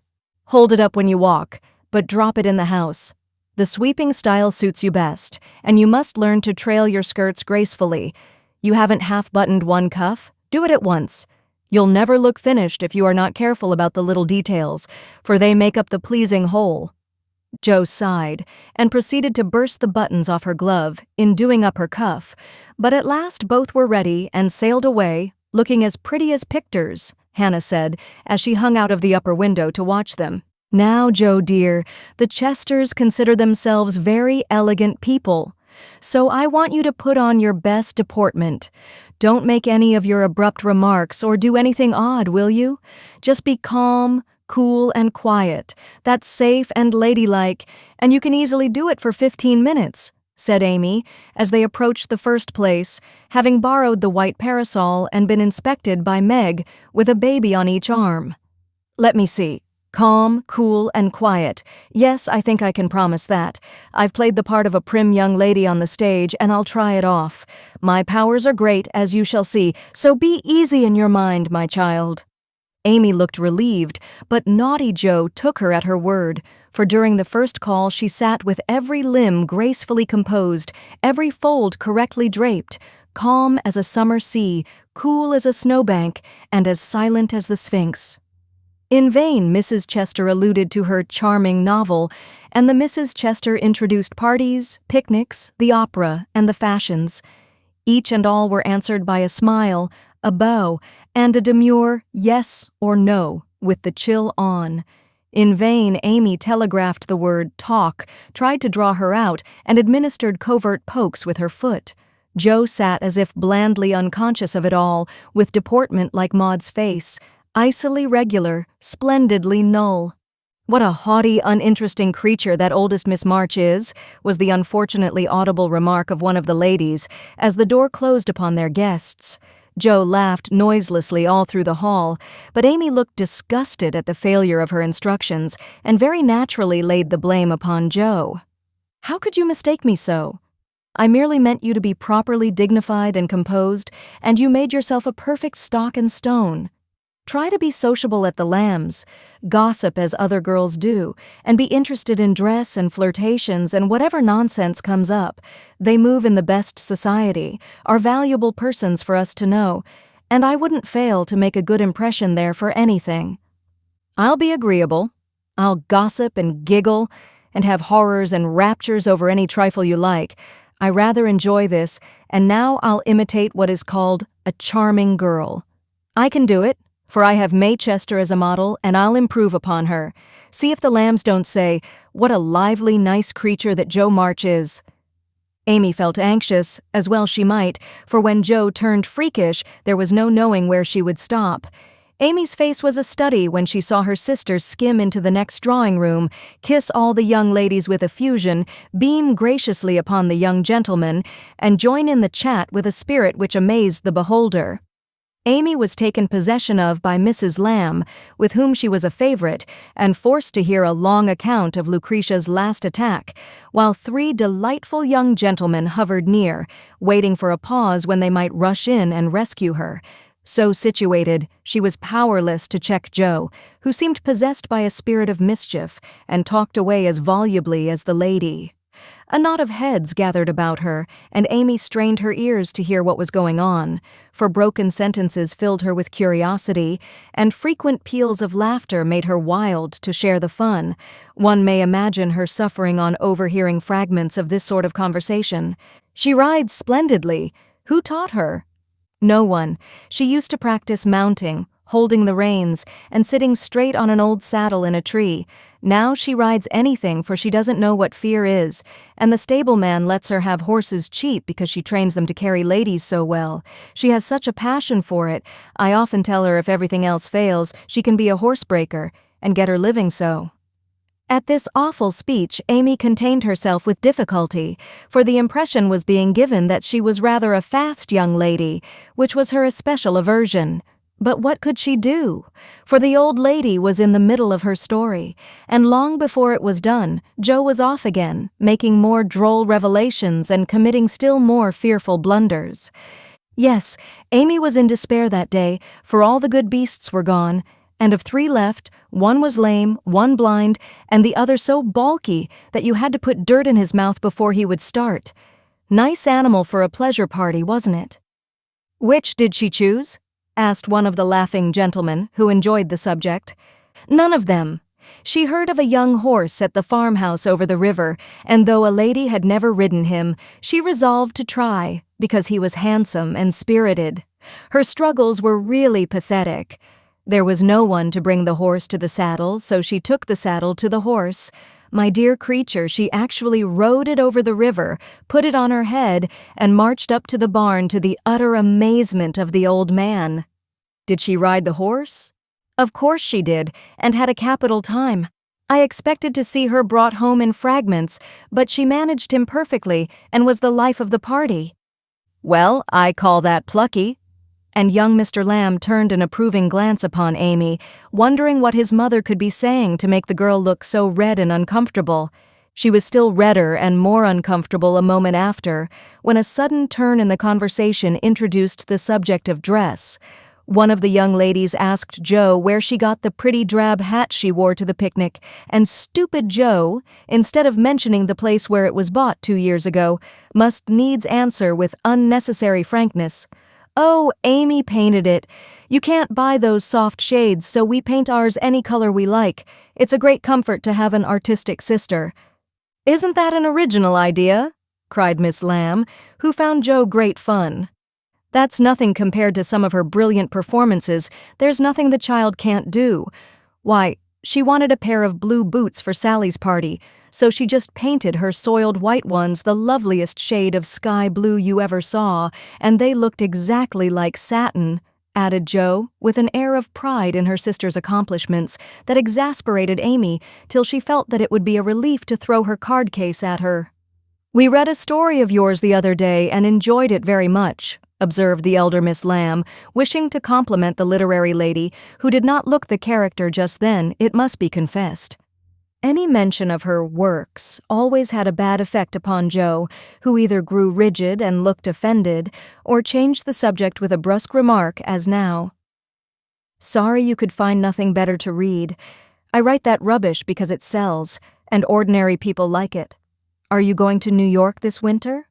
"Hold it up when you walk, but drop it in the house. The sweeping style suits you best, and you must learn to trail your skirts gracefully. You haven't half-buttoned one cuff? Do it at once. You'll never look finished if you are not careful about the little details, for they make up the pleasing whole." Jo sighed, and proceeded to burst the buttons off her glove, in doing up her cuff, but at last both were ready and sailed away, looking as pretty as pictures, Hannah said, as she hung out of the upper window to watch them. "Now, Jo dear, the Chesters consider themselves very elegant people, so I want you to put on your best deportment. Don't make any of your abrupt remarks or do anything odd, will you? Just be calm, cool, and quiet. That's safe and ladylike, and you can easily do it for 15 minutes, said Amy, as they approached the first place, having borrowed the white parasol and been inspected by Meg, with a baby on each arm. "Let me see. Calm, cool, and quiet. Yes, I think I can promise that. I've played the part of a prim young lady on the stage, and I'll try it off. My powers are great, as you shall see, so be easy in your mind, my child." Amy looked relieved, but naughty Jo took her at her word, for during the first call she sat with every limb gracefully composed, every fold correctly draped, calm as a summer sea, cool as a snowbank, and as silent as the Sphinx. In vain Mrs. Chester alluded to her charming novel, and the Mrs. Chester introduced parties, picnics, the opera, and the fashions. Each and all were answered by a smile, a bow, and a demure yes or no, with the chill on. In vain Amy telegraphed the word talk, tried to draw her out, and administered covert pokes with her foot. Jo sat as if blandly unconscious of it all, with deportment like Maud's face, icily regular, splendidly null. "What a haughty, uninteresting creature that oldest Miss March is," was the unfortunately audible remark of one of the ladies, as the door closed upon their guests. Jo laughed noiselessly all through the hall, but Amy looked disgusted at the failure of her instructions, and very naturally laid the blame upon Jo. "How could you mistake me so? I merely meant you to be properly dignified and composed, and you made yourself a perfect stock and stone. Try to be sociable at the Lambs, gossip as other girls do, and be interested in dress and flirtations and whatever nonsense comes up. They move in the best society, are valuable persons for us to know, and I wouldn't fail to make a good impression there for anything. I'll be agreeable. I'll gossip and giggle, and have horrors and raptures over any trifle you like. I rather enjoy this, and now I'll imitate what is called a charming girl. I can do it, for I have May Chester as a model, and I'll improve upon her. See if the Lambs don't say, 'What a lively, nice creature that Jo March is.'" Amy felt anxious, as well she might, for when Jo turned freakish, there was no knowing where she would stop. Amy's face was a study when she saw her sister skim into the next drawing room, kiss all the young ladies with effusion, beam graciously upon the young gentleman, and join in the chat with a spirit which amazed the beholder. Amy was taken possession of by Mrs. Lamb, with whom she was a favorite, and forced to hear a long account of Lucretia's last attack, while 3 delightful young gentlemen hovered near, waiting for a pause when they might rush in and rescue her. So situated, she was powerless to check Joe, who seemed possessed by a spirit of mischief, and talked away as volubly as the lady. A knot of heads gathered about her, and Amy strained her ears to hear what was going on, for broken sentences filled her with curiosity, and frequent peals of laughter made her wild to share the fun. One may imagine her suffering on overhearing fragments of this sort of conversation. "She rides splendidly. Who taught her?" "No one. She used to practice mounting, holding the reins, and sitting straight on an old saddle in a tree. Now she rides anything, for she doesn't know what fear is, and the stableman lets her have horses cheap because she trains them to carry ladies so well. She has such a passion for it. I often tell her if everything else fails, she can be a horsebreaker, and get her living so." At this awful speech, Amy contained herself with difficulty, for the impression was being given that she was rather a fast young lady, which was her especial aversion. But what could she do? For the old lady was in the middle of her story, and long before it was done, Joe was off again, making more droll revelations and committing still more fearful blunders. Yes, Amy was in despair that day, for all the good beasts were gone, and of 3 left, 1 was lame, 1 blind, and the other so balky that you had to put dirt in his mouth before he would start. Nice animal for a pleasure party, wasn't it? "Which did she choose?" asked one of the laughing gentlemen, who enjoyed the subject. "None of them. She heard of a young horse at the farmhouse over the river, and though a lady had never ridden him, she resolved to try, because he was handsome and spirited. Her struggles were really pathetic. There was no one to bring the horse to the saddle, so she took the saddle to the horse. My dear creature, she actually rode it over the river, put it on her head, and marched up to the barn to the utter amazement of the old man." "Did she ride the horse?" "Of course she did, and had a capital time. I expected to see her brought home in fragments, but she managed him perfectly and was the life of the party." "Well, I call that plucky." And young Mr. Lamb turned an approving glance upon Amy, wondering what his mother could be saying to make the girl look so red and uncomfortable. She was still redder and more uncomfortable a moment after, when a sudden turn in the conversation introduced the subject of dress. One of the young ladies asked Joe where she got the pretty drab hat she wore to the picnic, and stupid Joe, instead of mentioning the place where it was bought 2 years ago, must needs answer with unnecessary frankness, "Oh, Amy painted it. You can't buy those soft shades, so we paint ours any color we like. It's a great comfort to have an artistic sister." "Isn't that an original idea?" cried Miss Lamb, who found Joe great fun. "That's nothing compared to some of her brilliant performances. There's nothing the child can't do. Why, she wanted a pair of blue boots for Sally's party, so she just painted her soiled white ones the loveliest shade of sky blue you ever saw, and they looked exactly like satin," added Joe, with an air of pride in her sister's accomplishments that exasperated Amy till she felt that it would be a relief to throw her card case at her. "We read a story of yours the other day and enjoyed it very much," observed the elder Miss Lamb, wishing to compliment the literary lady, who did not look the character just then, it must be confessed. Any mention of her works always had a bad effect upon Joe, who either grew rigid and looked offended, or changed the subject with a brusque remark, as now. "Sorry you could find nothing better to read. I write that rubbish because it sells, and ordinary people like it. Are you going to New York this winter?"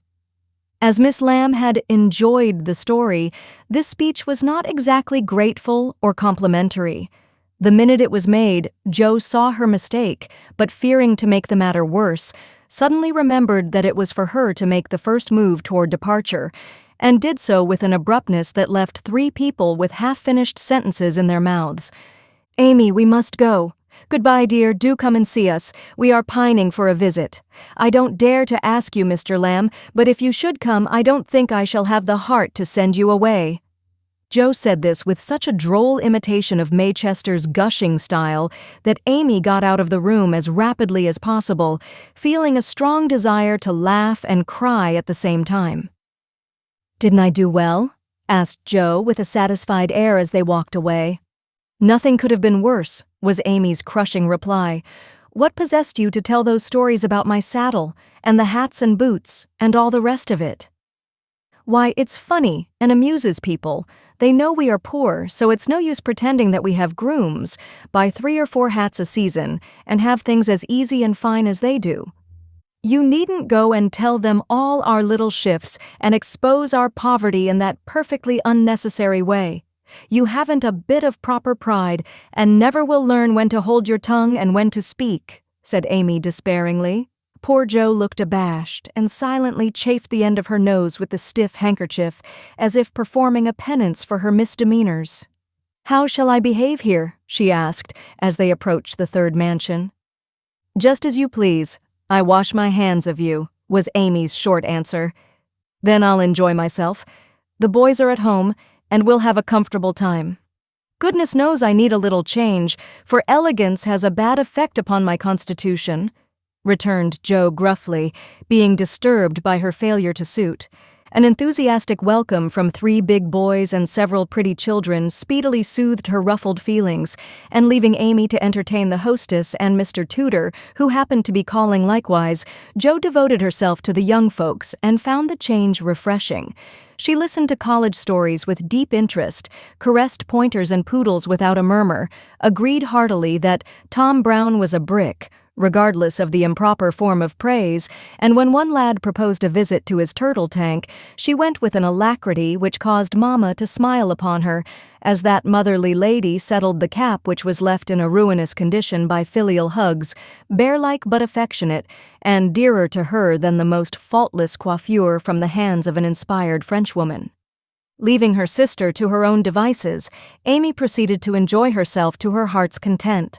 As Miss Lamb had enjoyed the story, this speech was not exactly grateful or complimentary. The minute it was made, Joe saw her mistake, but fearing to make the matter worse, suddenly remembered that it was for her to make the first move toward departure, and did so with an abruptness that left 3 people with half-finished sentences in their mouths. "Amy, we must go. Goodbye, dear, do come and see us. We are pining for a visit. I don't dare to ask you, Mr. Lamb, but if you should come, I don't think I shall have the heart to send you away." Joe said this with such a droll imitation of Maychester's gushing style that Amy got out of the room as rapidly as possible, feeling a strong desire to laugh and cry at the same time. "Didn't I do well?" asked Joe with a satisfied air as they walked away. "Nothing could have been worse," was Amy's crushing reply. "What possessed you to tell those stories about my saddle, and the hats and boots, and all the rest of it?" "Why, it's funny and amuses people. They know we are poor, so it's no use pretending that we have grooms, buy 3 or 4 hats a season, and have things as easy and fine as they do. You needn't go and tell them all our little shifts and expose our poverty in that perfectly unnecessary way. You haven't a bit of proper pride, and never will learn when to hold your tongue and when to speak," said Amy despairingly. Poor Joe looked abashed and silently chafed the end of her nose with the stiff handkerchief, as if performing a penance for her misdemeanors. "How shall I behave here?" she asked, as they approached the 3rd mansion. "Just as you please. I wash my hands of you," was Amy's short answer. "Then I'll enjoy myself. The boys are at home, and we'll have a comfortable time. Goodness knows I need a little change, for elegance has a bad effect upon my constitution," returned Joe gruffly, being disturbed by her failure to suit. An enthusiastic welcome from 3 big boys and several pretty children speedily soothed her ruffled feelings, and leaving Amy to entertain the hostess and Mr. Tudor, who happened to be calling likewise, Joe devoted herself to the young folks and found the change refreshing. She listened to college stories with deep interest, caressed pointers and poodles without a murmur, agreed heartily that Tom Brown was a brick, regardless of the improper form of praise, and when one lad proposed a visit to his turtle tank, she went with an alacrity which caused Mama to smile upon her, as that motherly lady settled the cap which was left in a ruinous condition by filial hugs, bear-like but affectionate, and dearer to her than the most faultless coiffure from the hands of an inspired Frenchwoman. Leaving her sister to her own devices, Amy proceeded to enjoy herself to her heart's content.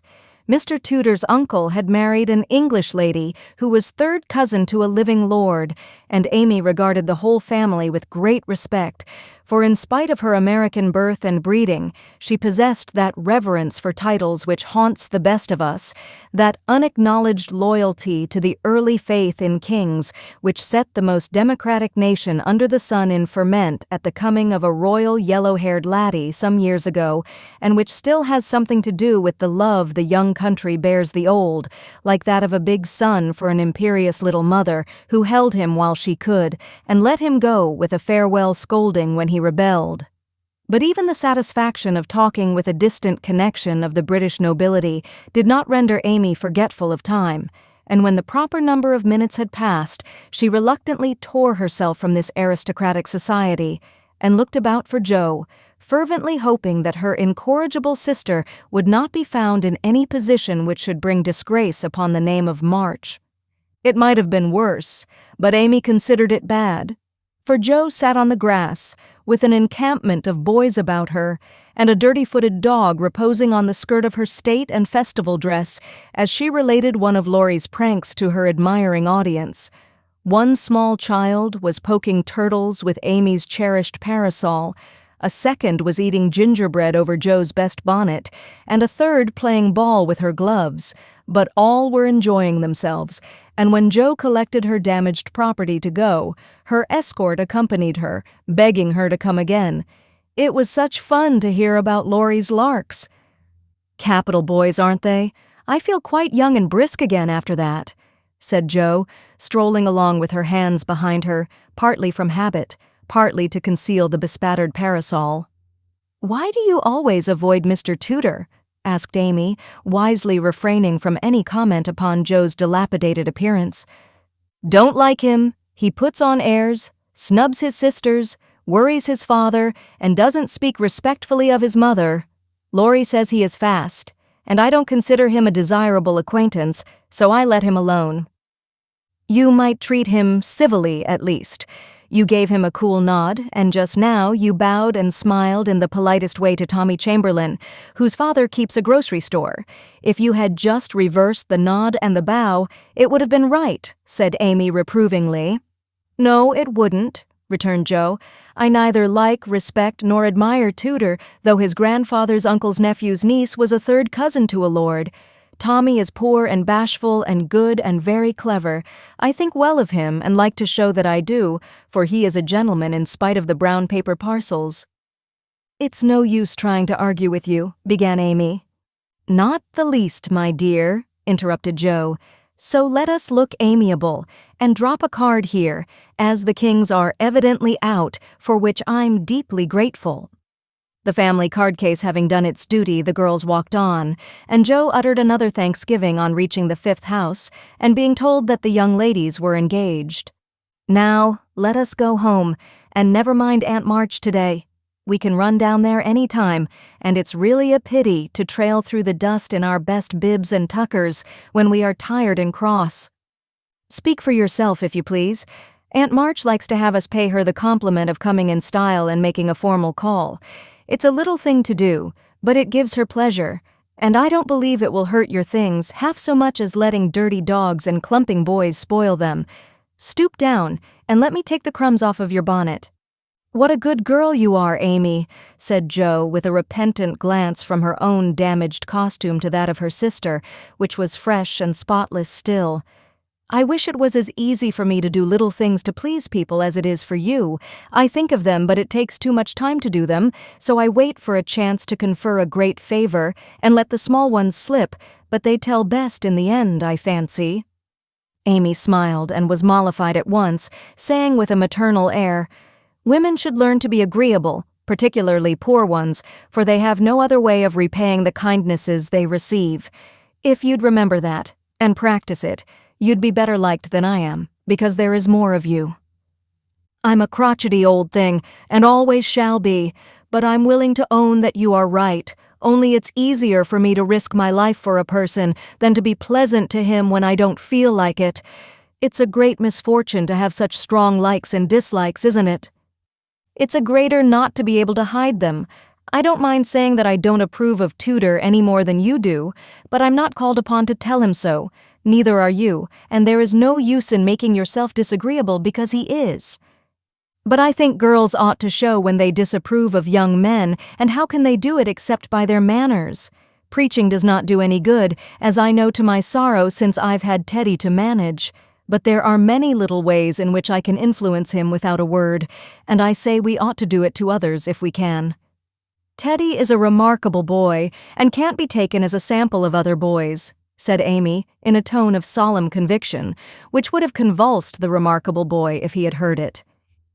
Mr. Tudor's uncle had married an English lady who was 3rd cousin to a living lord, and Amy regarded the whole family with great respect, for in spite of her American birth and breeding, she possessed that reverence for titles which haunts the best of us, that unacknowledged loyalty to the early faith in kings which set the most democratic nation under the sun in ferment at the coming of a royal yellow-haired laddie some years ago, and which still has something to do with the love the young country bears the old, like that of a big son for an imperious little mother who held him while she could, and let him go with a farewell scolding when he rebelled. But even the satisfaction of talking with a distant connection of the British nobility did not render Amy forgetful of time, and when the proper number of minutes had passed, she reluctantly tore herself from this aristocratic society, and looked about for Joe, fervently hoping that her incorrigible sister would not be found in any position which should bring disgrace upon the name of March. It might have been worse, but Amy considered it bad, for Joe sat on the grass, with an encampment of boys about her, and a dirty-footed dog reposing on the skirt of her state and festival dress, as she related one of Laurie's pranks to her admiring audience. One small child was poking turtles with Amy's cherished parasol, a second was eating gingerbread over Joe's best bonnet, and a third playing ball with her gloves, but all were enjoying themselves, and when Joe collected her damaged property to go, her escort accompanied her, begging her to come again. It was such fun to hear about Laurie's larks. "Capital boys, aren't they? I feel quite young and brisk again after that," said Joe, strolling along with her hands behind her, partly from habit, partly to conceal the bespattered parasol. "Why do you always avoid Mr. Tudor?" asked Amy, wisely refraining from any comment upon Joe's dilapidated appearance. "Don't like him. He puts on airs, snubs his sisters, worries his father, and doesn't speak respectfully of his mother. Laurie says he is fast, and I don't consider him a desirable acquaintance, so I let him alone." "You might treat him civilly, at least. You gave him a cool nod, and just now you bowed and smiled in the politest way to Tommy Chamberlain, whose father keeps a grocery store. If you had just reversed the nod and the bow, it would have been right," said Amy reprovingly. "No, it wouldn't," returned Joe. "I neither like, respect, nor admire Tudor, though his grandfather's uncle's nephew's niece was a third cousin to a lord. Tommy is poor and bashful and good and very clever. I think well of him and like to show that I do, for he is a gentleman in spite of the brown paper parcels." "It's no use trying to argue with you," began Amy. "Not the least, my dear," interrupted Joe. "So let us look amiable, and drop a card here, as the kings are evidently out, for which I'm deeply grateful." The family card case having done its duty, the girls walked on, and Joe uttered another thanksgiving on reaching the 5th house and being told that the young ladies were engaged. "Now, let us go home, and never mind Aunt March today. We can run down there any time, and it's really a pity to trail through the dust in our best bibs and tuckers when we are tired and cross." "Speak for yourself, if you please. Aunt March likes to have us pay her the compliment of coming in style and making a formal call. It's a little thing to do, but it gives her pleasure, and I don't believe it will hurt your things half so much as letting dirty dogs and clumping boys spoil them. Stoop down, and let me take the crumbs off of your bonnet." "What a good girl you are, Amy," said Joe, with a repentant glance from her own damaged costume to that of her sister, which was fresh and spotless still. "I wish it was as easy for me to do little things to please people as it is for you. I think of them, but it takes too much time to do them, so I wait for a chance to confer a great favor and let the small ones slip, but they tell best in the end, I fancy." Amy smiled and was mollified at once, saying with a maternal air, "Women should learn to be agreeable, particularly poor ones, for they have no other way of repaying the kindnesses they receive. If you'd remember that, and practice it, you'd be better liked than I am, because there is more of you." "I'm a crotchety old thing, and always shall be, but I'm willing to own that you are right, only it's easier for me to risk my life for a person than to be pleasant to him when I don't feel like it. It's a great misfortune to have such strong likes and dislikes, isn't it?" "It's a greater not to be able to hide them. I don't mind saying that I don't approve of Tudor any more than you do, but I'm not called upon to tell him so. Neither are you, and there is no use in making yourself disagreeable because he is. But I think girls ought to show when they disapprove of young men, and how can they do it except by their manners? Preaching does not do any good, as I know to my sorrow since I've had Teddy to manage. But there are many little ways in which I can influence him without a word, and I say we ought to do it to others if we can. Teddy is a remarkable boy, and can't be taken as a sample of other boys," said Amy, in a tone of solemn conviction, which would have convulsed the remarkable boy if he had heard it.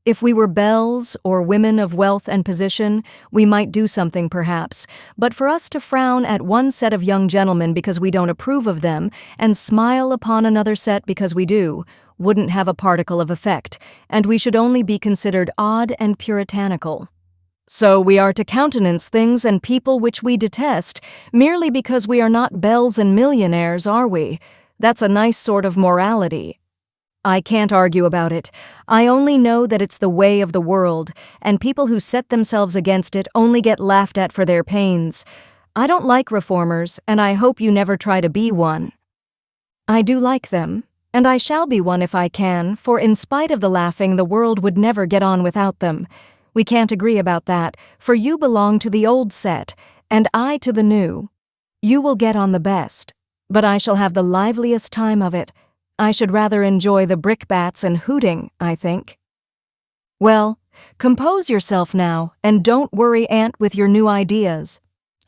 "If we were belles, or women of wealth and position, we might do something perhaps, but for us to frown at one set of young gentlemen because we don't approve of them, and smile upon another set because we do, wouldn't have a particle of effect, and we should only be considered odd and puritanical. So we are to countenance things and people which we detest, merely because we are not belles and millionaires, are we? That's a nice sort of morality." "I can't argue about it. I only know that it's the way of the world, and people who set themselves against it only get laughed at for their pains. I don't like reformers, and I hope you never try to be one." "I do like them, and I shall be one if I can, for in spite of the laughing, the world would never get on without them. We can't agree about that, for you belong to the old set, and I to the new. You will get on the best, but I shall have the liveliest time of it. I should rather enjoy the brickbats and hooting, I think." "Well, compose yourself now, and don't worry Aunt with your new ideas.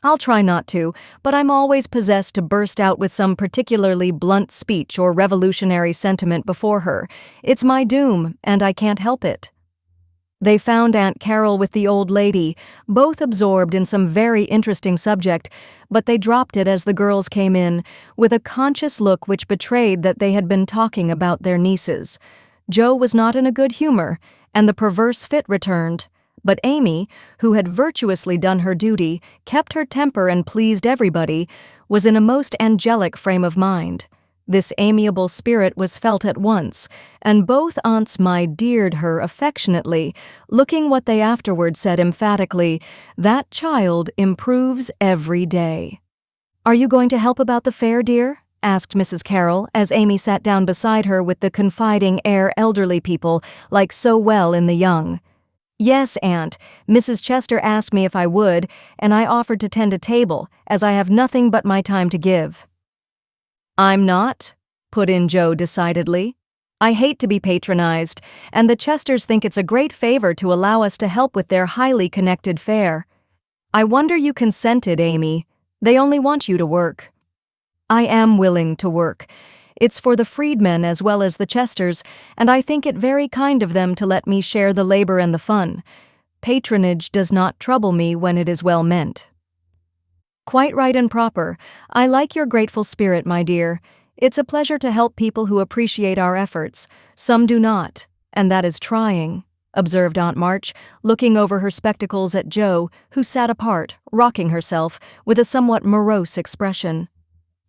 I'll try not to, but I'm always possessed to burst out with some particularly blunt speech or revolutionary sentiment before her. It's my doom, and I can't help it." They found Aunt Carol with the old lady, both absorbed in some very interesting subject, but they dropped it as the girls came in, with a conscious look which betrayed that they had been talking about their nieces. Joe was not in a good humor, and the perverse fit returned, but Amy, who had virtuously done her duty, kept her temper and pleased everybody, was in a most angelic frame of mind. This amiable spirit was felt at once, and both aunts my-deared her affectionately, looking what they afterward said emphatically, "That child improves every day." "Are you going to help about the fair, dear?" asked Mrs. Carroll as Amy sat down beside her with the confiding air elderly people like so well in the young. "Yes, Aunt. Mrs. Chester asked me if I would, and I offered to tend a table, as I have nothing but my time to give." "I'm not," put in Joe decidedly. "I hate to be patronized, and the Chesters think it's a great favor to allow us to help with their highly connected fair. I wonder you consented, Amy. They only want you to work." "I am willing to work. It's for the freedmen as well as the Chesters, and I think it very kind of them to let me share the labor and the fun. Patronage does not trouble me when it is well meant." "Quite right and proper. I like your grateful spirit, my dear. It's a pleasure to help people who appreciate our efforts. Some do not, and that is trying," observed Aunt March, looking over her spectacles at Joe, who sat apart, rocking herself, with a somewhat morose expression.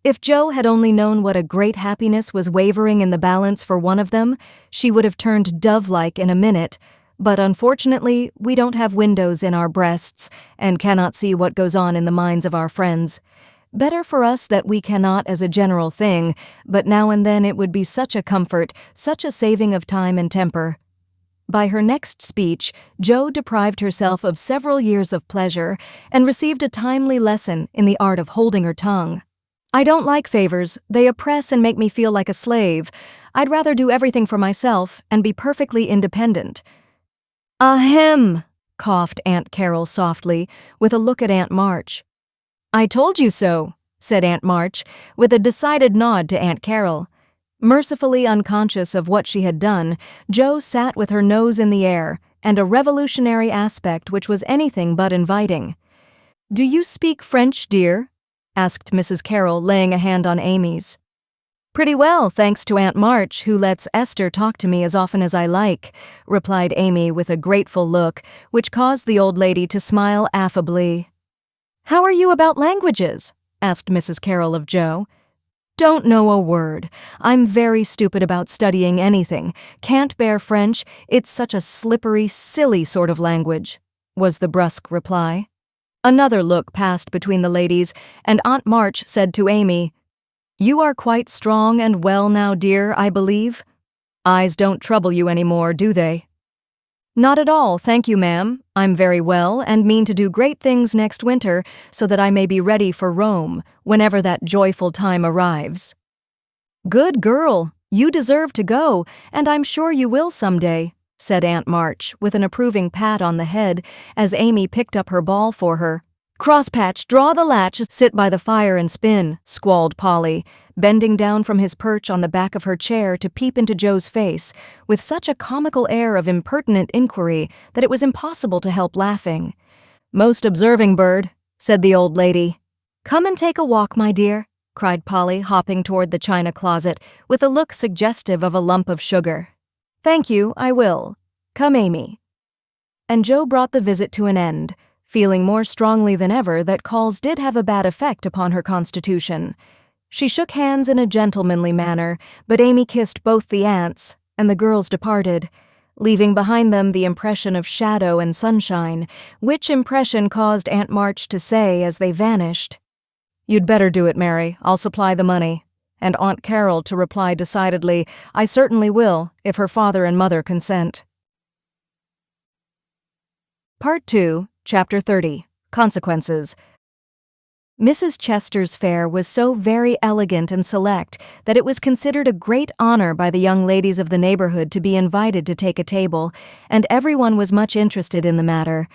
If Joe had only known what a great happiness was wavering in the balance for one of them, she would have turned dove-like in a minute, but unfortunately we don't have windows in our breasts and cannot see what goes on in the minds of our friends. Better for us that we cannot as a general thing, but now and then it would be such a comfort, such a saving of time and temper. By her next speech, Joe deprived herself of several years of pleasure and received a timely lesson in the art of holding her tongue. "I don't like favors. They oppress and make me feel like a slave. I'd rather do everything for myself and be perfectly independent." "Ahem," coughed Aunt Carroll softly, with a look at Aunt March. "I told you so," said Aunt March, with a decided nod to Aunt Carroll. Mercifully unconscious of what she had done, Joe sat with her nose in the air and a revolutionary aspect which was anything but inviting. "Do you speak French, dear?" asked Mrs. Carroll, laying a hand on Amy's. "Pretty well, thanks to Aunt March, who lets Esther talk to me as often as I like," replied Amy with a grateful look, which caused the old lady to smile affably. "How are you about languages?" asked Mrs. Carroll of Joe. "Don't know a word. I'm very stupid about studying anything. Can't bear French. It's such a slippery, silly sort of language," was the brusque reply. Another look passed between the ladies, and Aunt March said to Amy, "You are quite strong and well now, dear, I believe? Eyes don't trouble you any more, do they?" "Not at all, thank you, ma'am. I'm very well and mean to do great things next winter so that I may be ready for Rome whenever that joyful time arrives." "Good girl. You deserve to go, and I'm sure you will some day," said Aunt March, with an approving pat on the head as Amy picked up her ball for her. "Crosspatch, draw the latch, sit by the fire and spin," squalled Polly, bending down from his perch on the back of her chair to peep into Joe's face, with such a comical air of impertinent inquiry that it was impossible to help laughing. "Most observing bird," said the old lady. "Come and take a walk, my dear," cried Polly, hopping toward the china closet, with a look suggestive of a lump of sugar. "Thank you, I will. Come, Amy." And Joe brought the visit to an end, feeling more strongly than ever that calls did have a bad effect upon her constitution. She shook hands in a gentlemanly manner, but Amy kissed both the aunts, and the girls departed, leaving behind them the impression of shadow and sunshine, which impression caused Aunt March to say as they vanished, "You'd better do it, Mary. I'll supply the money," and Aunt Carroll to reply decidedly, "I certainly will, if her father and mother consent." Part 2, Chapter 30, Consequences. Mrs. Chester's fare was so very elegant and select that it was considered a great honor by the young ladies of the neighborhood to be invited to take a table, and everyone was much interested in the matter.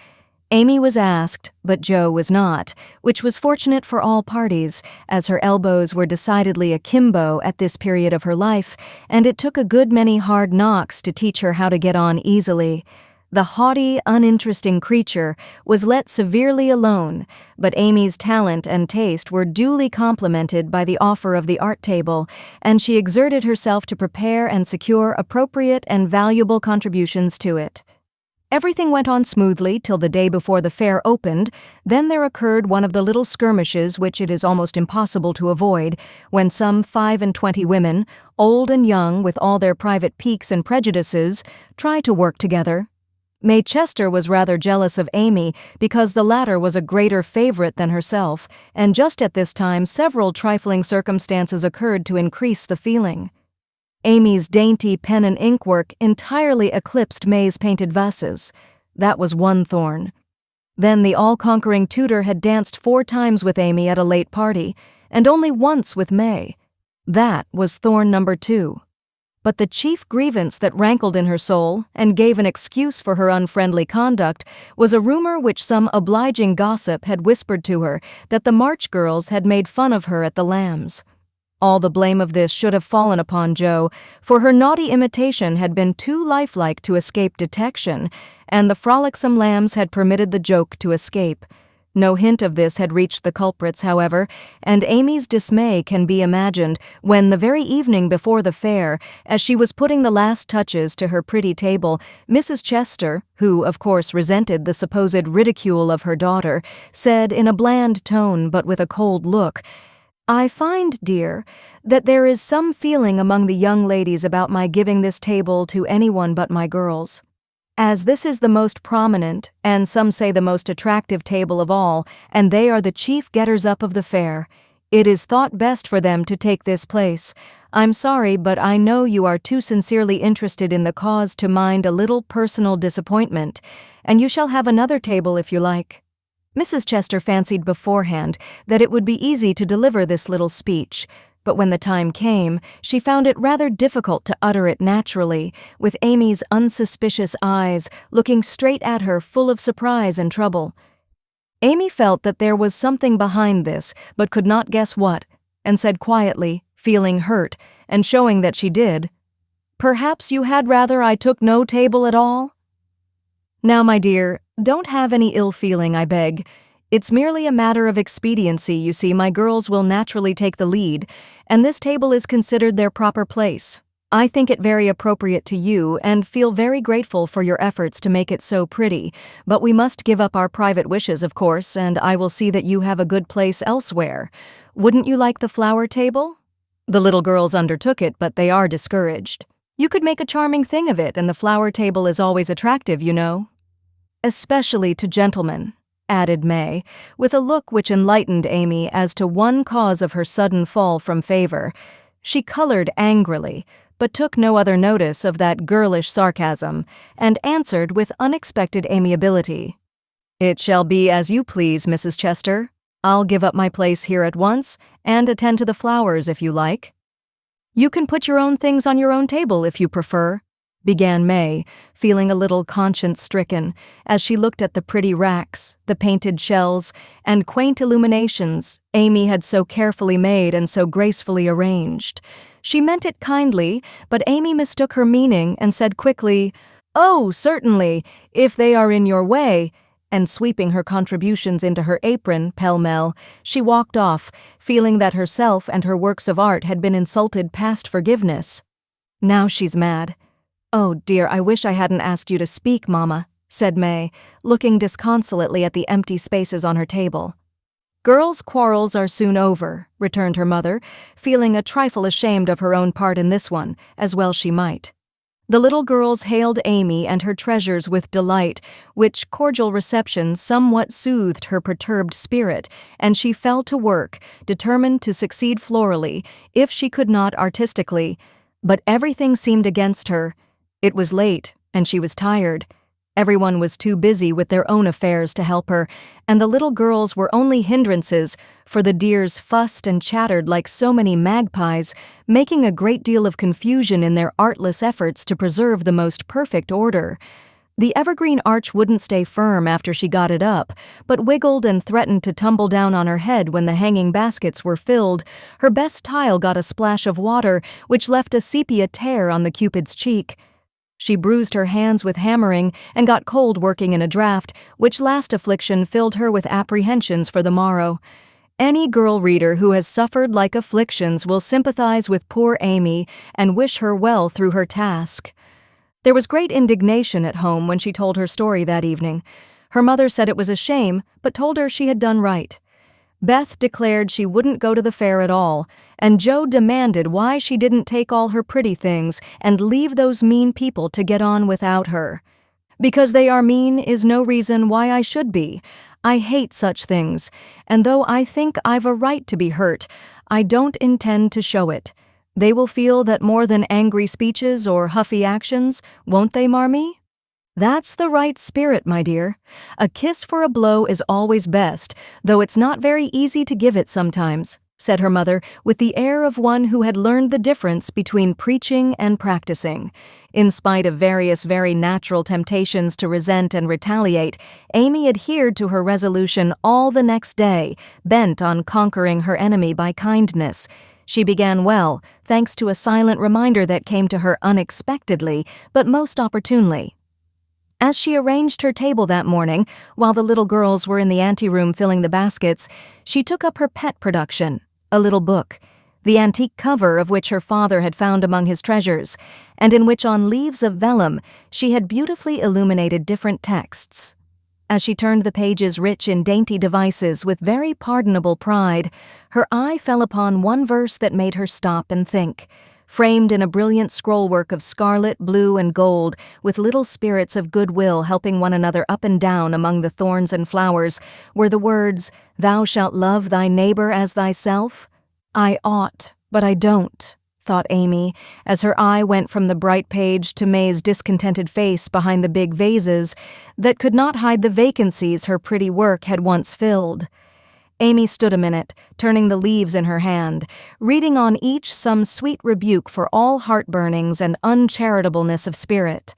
Amy was asked, but Joe was not, which was fortunate for all parties, as her elbows were decidedly akimbo at this period of her life, and it took a good many hard knocks to teach her how to get on easily. The haughty, uninteresting creature was let severely alone, but Amy's talent and taste were duly complimented by the offer of the art table, and she exerted herself to prepare and secure appropriate and valuable contributions to it. Everything went on smoothly till the day before the fair opened. Then there occurred one of the little skirmishes which it is almost impossible to avoid, when some 25 women, old and young with all their private piques and prejudices, try to work together. May Chester was rather jealous of Amy because the latter was a greater favorite than herself, and just at this time several trifling circumstances occurred to increase the feeling. Amy's dainty pen and ink work entirely eclipsed May's painted vases. That was one thorn. Then the all-conquering tutor had danced 4 times with Amy at a late party, and only once with May. That was thorn number 2. But the chief grievance that rankled in her soul and gave an excuse for her unfriendly conduct was a rumor which some obliging gossip had whispered to her that the March girls had made fun of her at the Lambs. All the blame of this should have fallen upon Jo, for her naughty imitation had been too lifelike to escape detection, and the frolicsome Lambs had permitted the joke to escape. No hint of this had reached the culprits, however, and Amy's dismay can be imagined when, the very evening before the fair, as she was putting the last touches to her pretty table, Mrs. Chester, who of course resented the supposed ridicule of her daughter, said in a bland tone but with a cold look, "I find, dear, that there is some feeling among the young ladies about my giving this table to anyone but my girls. As this is the most prominent, and some say the most attractive table of all, and they are the chief getters-up of the fair, it is thought best for them to take this place. I'm sorry, but I know you are too sincerely interested in the cause to mind a little personal disappointment, and you shall have another table if you like." Mrs. Chester fancied beforehand that it would be easy to deliver this little speech, but when the time came, she found it rather difficult to utter it naturally, with Amy's unsuspicious eyes looking straight at her full of surprise and trouble. Amy felt that there was something behind this, but could not guess what, and said quietly, feeling hurt, and showing that she did, "Perhaps you had rather I took no table at all?" "Now, my dear, don't have any ill feeling, I beg. It's merely a matter of expediency, you see. My girls will naturally take the lead, and this table is considered their proper place. I think it very appropriate to you and feel very grateful for your efforts to make it so pretty, but we must give up our private wishes, of course, and I will see that you have a good place elsewhere. Wouldn't you like the flower table?" The little girls undertook it, but they are discouraged. "You could make a charming thing of it, and the flower table is always attractive, you know." "Especially to gentlemen," added May, with a look which enlightened Amy as to one cause of her sudden fall from favor. She colored angrily, but took no other notice of that girlish sarcasm, and answered with unexpected amiability, "It shall be as you please, Mrs. Chester. I'll give up my place here at once, and attend to the flowers if you like." "You can put your own things on your own table if you prefer," began May, feeling a little conscience-stricken as she looked at the pretty racks, the painted shells, and quaint illuminations Amy had so carefully made and so gracefully arranged. She meant it kindly, but Amy mistook her meaning and said quickly, "Oh, certainly, if they are in your way," and sweeping her contributions into her apron pell-mell, she walked off, feeling that herself and her works of art had been insulted past forgiveness. "Now she's mad. Oh, dear, I wish I hadn't asked you to speak, Mama," said May, looking disconsolately at the empty spaces on her table. "Girls' quarrels are soon over," returned her mother, feeling a trifle ashamed of her own part in this one, as well she might. The little girls hailed Amy and her treasures with delight, which cordial reception somewhat soothed her perturbed spirit, and she fell to work, determined to succeed florally, if she could not artistically. But everything seemed against her. It was late, and she was tired. Everyone was too busy with their own affairs to help her, and the little girls were only hindrances, for the dears fussed and chattered like so many magpies, making a great deal of confusion in their artless efforts to preserve the most perfect order. The evergreen arch wouldn't stay firm after she got it up, but wiggled and threatened to tumble down on her head when the hanging baskets were filled. Her best tile got a splash of water, which left a sepia tear on the Cupid's cheek. She bruised her hands with hammering and got cold working in a draught, which last affliction filled her with apprehensions for the morrow. Any girl reader who has suffered like afflictions will sympathize with poor Amy and wish her well through her task. There was great indignation at home when she told her story that evening. Her mother said it was a shame, but told her she had done right. Beth declared she wouldn't go to the fair at all, and Jo demanded why she didn't take all her pretty things and leave those mean people to get on without her. Because they are mean is no reason why I should be. I hate such things, and though I think I've a right to be hurt, I don't intend to show it. They will feel that more than angry speeches or huffy actions, won't they, Marmee? That's the right spirit, my dear. A kiss for a blow is always best, though it's not very easy to give it sometimes, said her mother with the air of one who had learned the difference between preaching and practicing. In spite of various very natural temptations to resent and retaliate, Amy adhered to her resolution all the next day, bent on conquering her enemy by kindness. She began well, thanks to a silent reminder that came to her unexpectedly, but most opportunely. As she arranged her table that morning, while the little girls were in the anteroom filling the baskets, she took up her pet production, a little book, the antique cover of which her father had found among his treasures, and in which on leaves of vellum she had beautifully illuminated different texts. As she turned the pages rich in dainty devices with very pardonable pride, her eye fell upon one verse that made her stop and think. Framed in a brilliant scrollwork of scarlet, blue, and gold, with little spirits of goodwill helping one another up and down among the thorns and flowers, were the words, "Thou shalt love thy neighbor as thyself." I ought, but I don't, thought Amy, as her eye went from the bright page to May's discontented face behind the big vases that could not hide the vacancies her pretty work had once filled. Amy stood a minute, turning the leaves in her hand, reading on each some sweet rebuke for all heart-burnings and uncharitableness of spirit.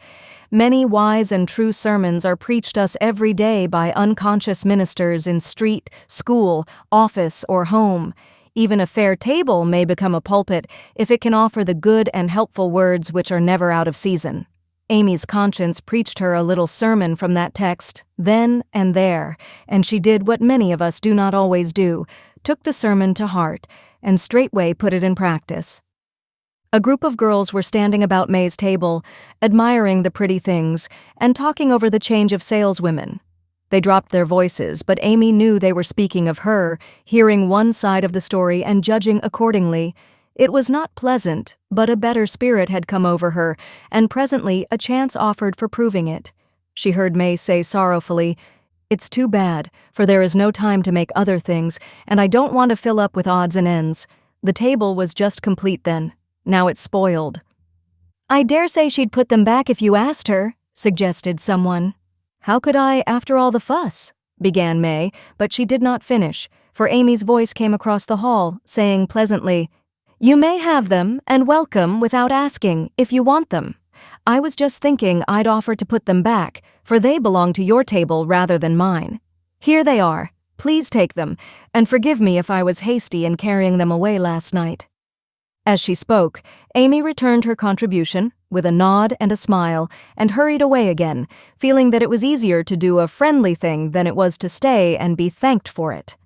Many wise and true sermons are preached us every day by unconscious ministers in street, school, office, or home. Even a fair table may become a pulpit if it can offer the good and helpful words which are never out of season. Amy's conscience preached her a little sermon from that text, then and there, and she did what many of us do not always do, took the sermon to heart, and straightway put it in practice. A group of girls were standing about May's table, admiring the pretty things, and talking over the change of saleswomen. They dropped their voices, but Amy knew they were speaking of her, hearing one side of the story and judging accordingly. It was not pleasant, but a better spirit had come over her, and presently a chance offered for proving it. She heard May say sorrowfully, "It's too bad, for there is no time to make other things, and I don't want to fill up with odds and ends. The table was just complete then. Now it's spoiled." "I dare say she'd put them back if you asked her," suggested someone. "How could I, after all the fuss?" began May, but she did not finish, for Amy's voice came across the hall, saying pleasantly, "You may have them, and welcome without asking, if you want them. I was just thinking I'd offer to put them back, for they belong to your table rather than mine. Here they are. Please take them, and forgive me if I was hasty in carrying them away last night." As she spoke, Amy returned her contribution, with a nod and a smile, and hurried away again, feeling that it was easier to do a friendly thing than it was to stay and be thanked for it.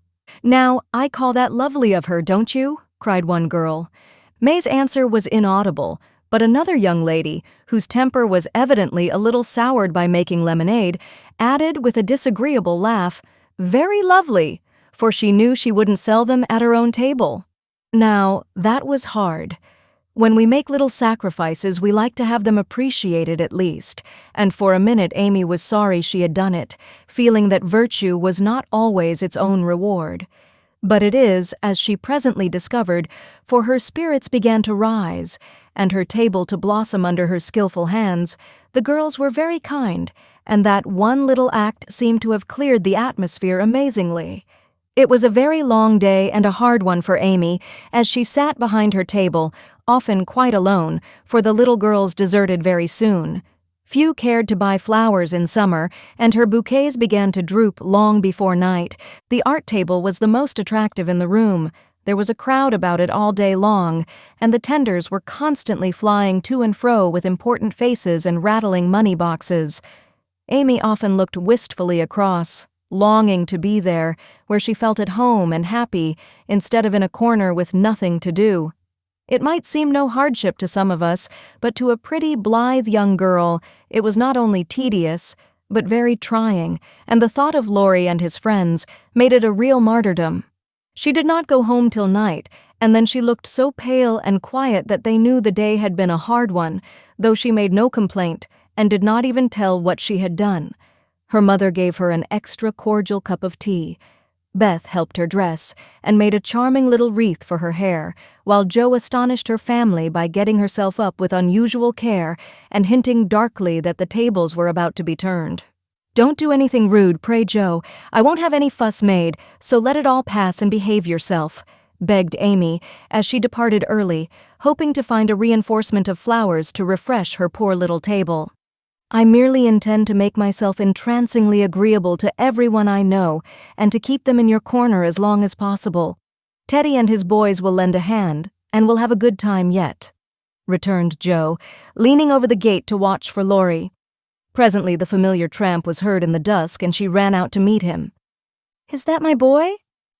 "Now, I call that lovely of her, don't you?" cried one girl. May's answer was inaudible, but another young lady, whose temper was evidently a little soured by making lemonade, added with a disagreeable laugh, "Very lovely," for she knew she wouldn't sell them at her own table. Now, that was hard. When we make little sacrifices, we like to have them appreciated at least, and for a minute Amy was sorry she had done it, feeling that virtue was not always its own reward. But it is, as she presently discovered, for her spirits began to rise, and her table to blossom under her skillful hands. The girls were very kind, and that one little act seemed to have cleared the atmosphere amazingly. It was a very long day and a hard one for Amy, as she sat behind her table, often quite alone, for the little girls deserted very soon. Few cared to buy flowers in summer, and her bouquets began to droop long before night. The art table was the most attractive in the room. There was a crowd about it all day long, and the tenders were constantly flying to and fro with important faces and rattling money boxes. Amy often looked wistfully across, longing to be there, where she felt at home and happy, instead of in a corner with nothing to do. It might seem no hardship to some of us, but to a pretty, blithe young girl, it was not only tedious, but very trying, and the thought of Laurie and his friends made it a real martyrdom. She did not go home till night, and then she looked so pale and quiet that they knew the day had been a hard one, though she made no complaint, and did not even tell what she had done. Her mother gave her an extra cordial cup of tea. Beth helped her dress and made a charming little wreath for her hair, while Jo astonished her family by getting herself up with unusual care and hinting darkly that the tables were about to be turned. "Don't do anything rude, pray, Jo. I won't have any fuss made, so let it all pass and behave yourself," begged Amy as she departed early, hoping to find a reinforcement of flowers to refresh her poor little table. "I merely intend to make myself entrancingly agreeable to everyone I know and to keep them in your corner as long as possible. Teddy and his boys will lend a hand, and we'll have a good time yet," returned Jo, leaning over the gate to watch for Laurie. Presently the familiar tramp was heard in the dusk, and she ran out to meet him. "Is that my boy?"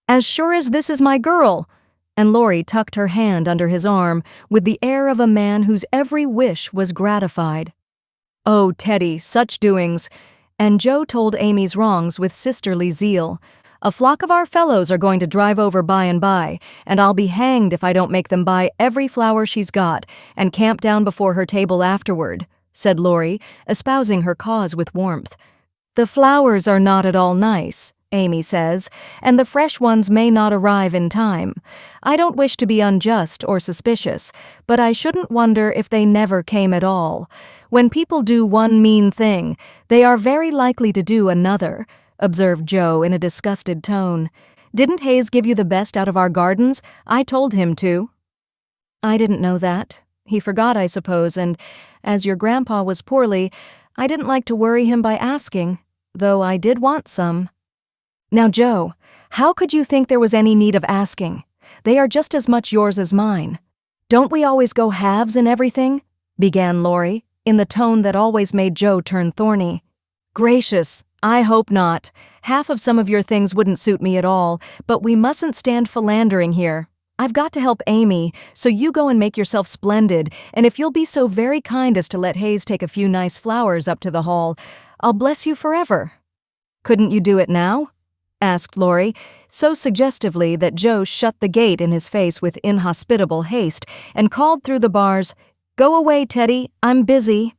"As sure as this is my girl," and Laurie tucked her hand under his arm with the air of a man whose every wish was gratified. "Oh, Teddy, such doings," and Jo told Amy's wrongs with sisterly zeal. "A flock of our fellows are going to drive over by and by, and I'll be hanged if I don't make them buy every flower she's got and camp down before her table afterward," said Laurie, espousing her cause with warmth. "The flowers are not at all nice," Amy says, "and the fresh ones may not arrive in time. I don't wish to be unjust or suspicious, but I shouldn't wonder if they never came at all. When people do one mean thing, they are very likely to do another," observed Jo in a disgusted tone. "Didn't Hayes give you the best out of our gardens? I told him to." "I didn't know that. He forgot, I suppose, and as your grandpa was poorly, I didn't like to worry him by asking, though I did want some." "Now, Jo, how could you think there was any need of asking? They are just as much yours as mine." "Don't we always go halves in everything?" began Laurie, in the tone that always made Jo turn thorny. "Gracious, I hope not. Half of some of your things wouldn't suit me at all, but we mustn't stand philandering here. I've got to help Amy, so you go and make yourself splendid, and if you'll be so very kind as to let Hayes take a few nice flowers up to the hall, I'll bless you forever." "Couldn't you do it now?" asked Laurie, so suggestively that Jo shut the gate in his face with inhospitable haste and called through the bars, "Go away, Teddy, I'm busy."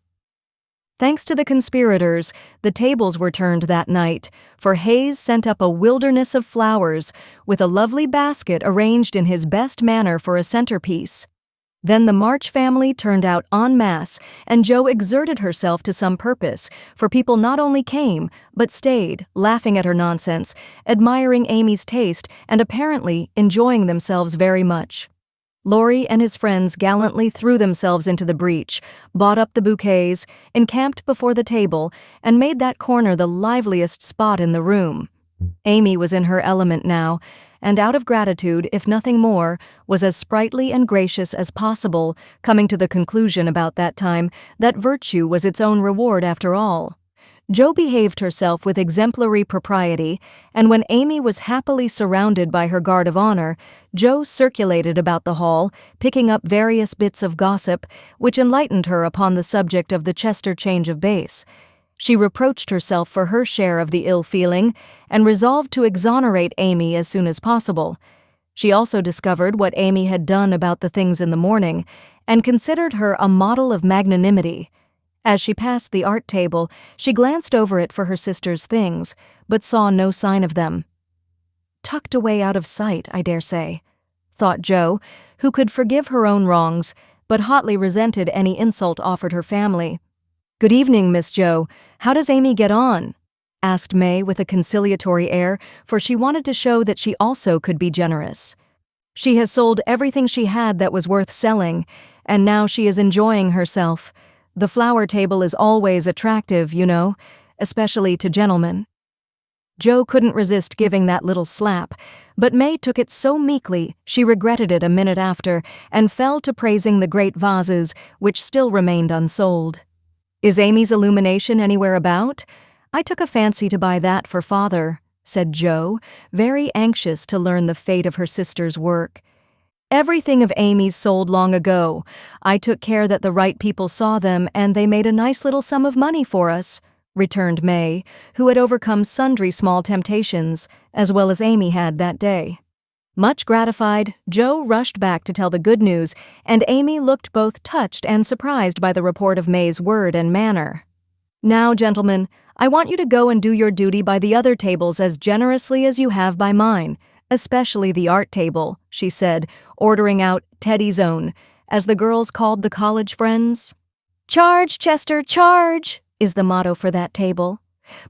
Thanks to the conspirators, the tables were turned that night, for Hayes sent up a wilderness of flowers, with a lovely basket arranged in his best manner for a centerpiece. Then the March family turned out en masse, and Jo exerted herself to some purpose, for people not only came, but stayed, laughing at her nonsense, admiring Amy's taste, and apparently enjoying themselves very much. Laurie and his friends gallantly threw themselves into the breach, bought up the bouquets, encamped before the table, and made that corner the liveliest spot in the room. Amy was in her element now, and out of gratitude, if nothing more, was as sprightly and gracious as possible, coming to the conclusion about that time that virtue was its own reward after all. Jo behaved herself with exemplary propriety, and when Amy was happily surrounded by her guard of honor, Jo circulated about the hall, picking up various bits of gossip, which enlightened her upon the subject of the Chester change of base. She reproached herself for her share of the ill feeling and resolved to exonerate Amy as soon as possible. She also discovered what Amy had done about the things in the morning and considered her a model of magnanimity. As she passed the art table, she glanced over it for her sister's things, but saw no sign of them. "Tucked away out of sight, I dare say," thought Jo, who could forgive her own wrongs, but hotly resented any insult offered her family. "Good evening, Miss Jo. How does Amy get on?" asked May with a conciliatory air, for she wanted to show that she also could be generous. "She has sold everything she had that was worth selling, and now she is enjoying herself. The flower table is always attractive, you know, especially to gentlemen." Jo couldn't resist giving that little slap, but May took it so meekly she regretted it a minute after and fell to praising the great vases, which still remained unsold. "Is Amy's illumination anywhere about? I took a fancy to buy that for Father," said Jo, very anxious to learn the fate of her sister's work. "Everything of Amy's sold long ago. I took care that the right people saw them, and they made a nice little sum of money for us," returned May, who had overcome sundry small temptations, as well as Amy had that day. Much gratified, Joe rushed back to tell the good news, and Amy looked both touched and surprised by the report of May's word and manner. "Now, gentlemen, I want you to go and do your duty by the other tables as generously as you have by mine, especially the art table," she said, ordering out Teddy's own, as the girls called the college friends. "Charge, Chester, charge!" is the motto for that table.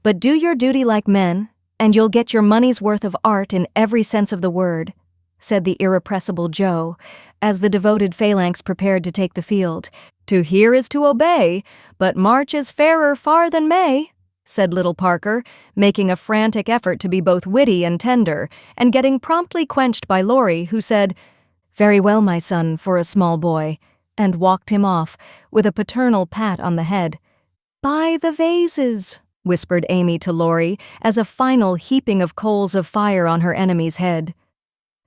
"But do your duty like men, and you'll get your money's worth of art in every sense of the word," said the irrepressible Joe, as the devoted phalanx prepared to take the field. "To hear is to obey, but March is fairer far than May," said little Parker, making a frantic effort to be both witty and tender, and getting promptly quenched by Laurie, who said, "Very well, my son, for a small boy," and walked him off, with a paternal pat on the head. "Buy the vases," whispered Amy to Laurie, as a final heaping of coals of fire on her enemy's head.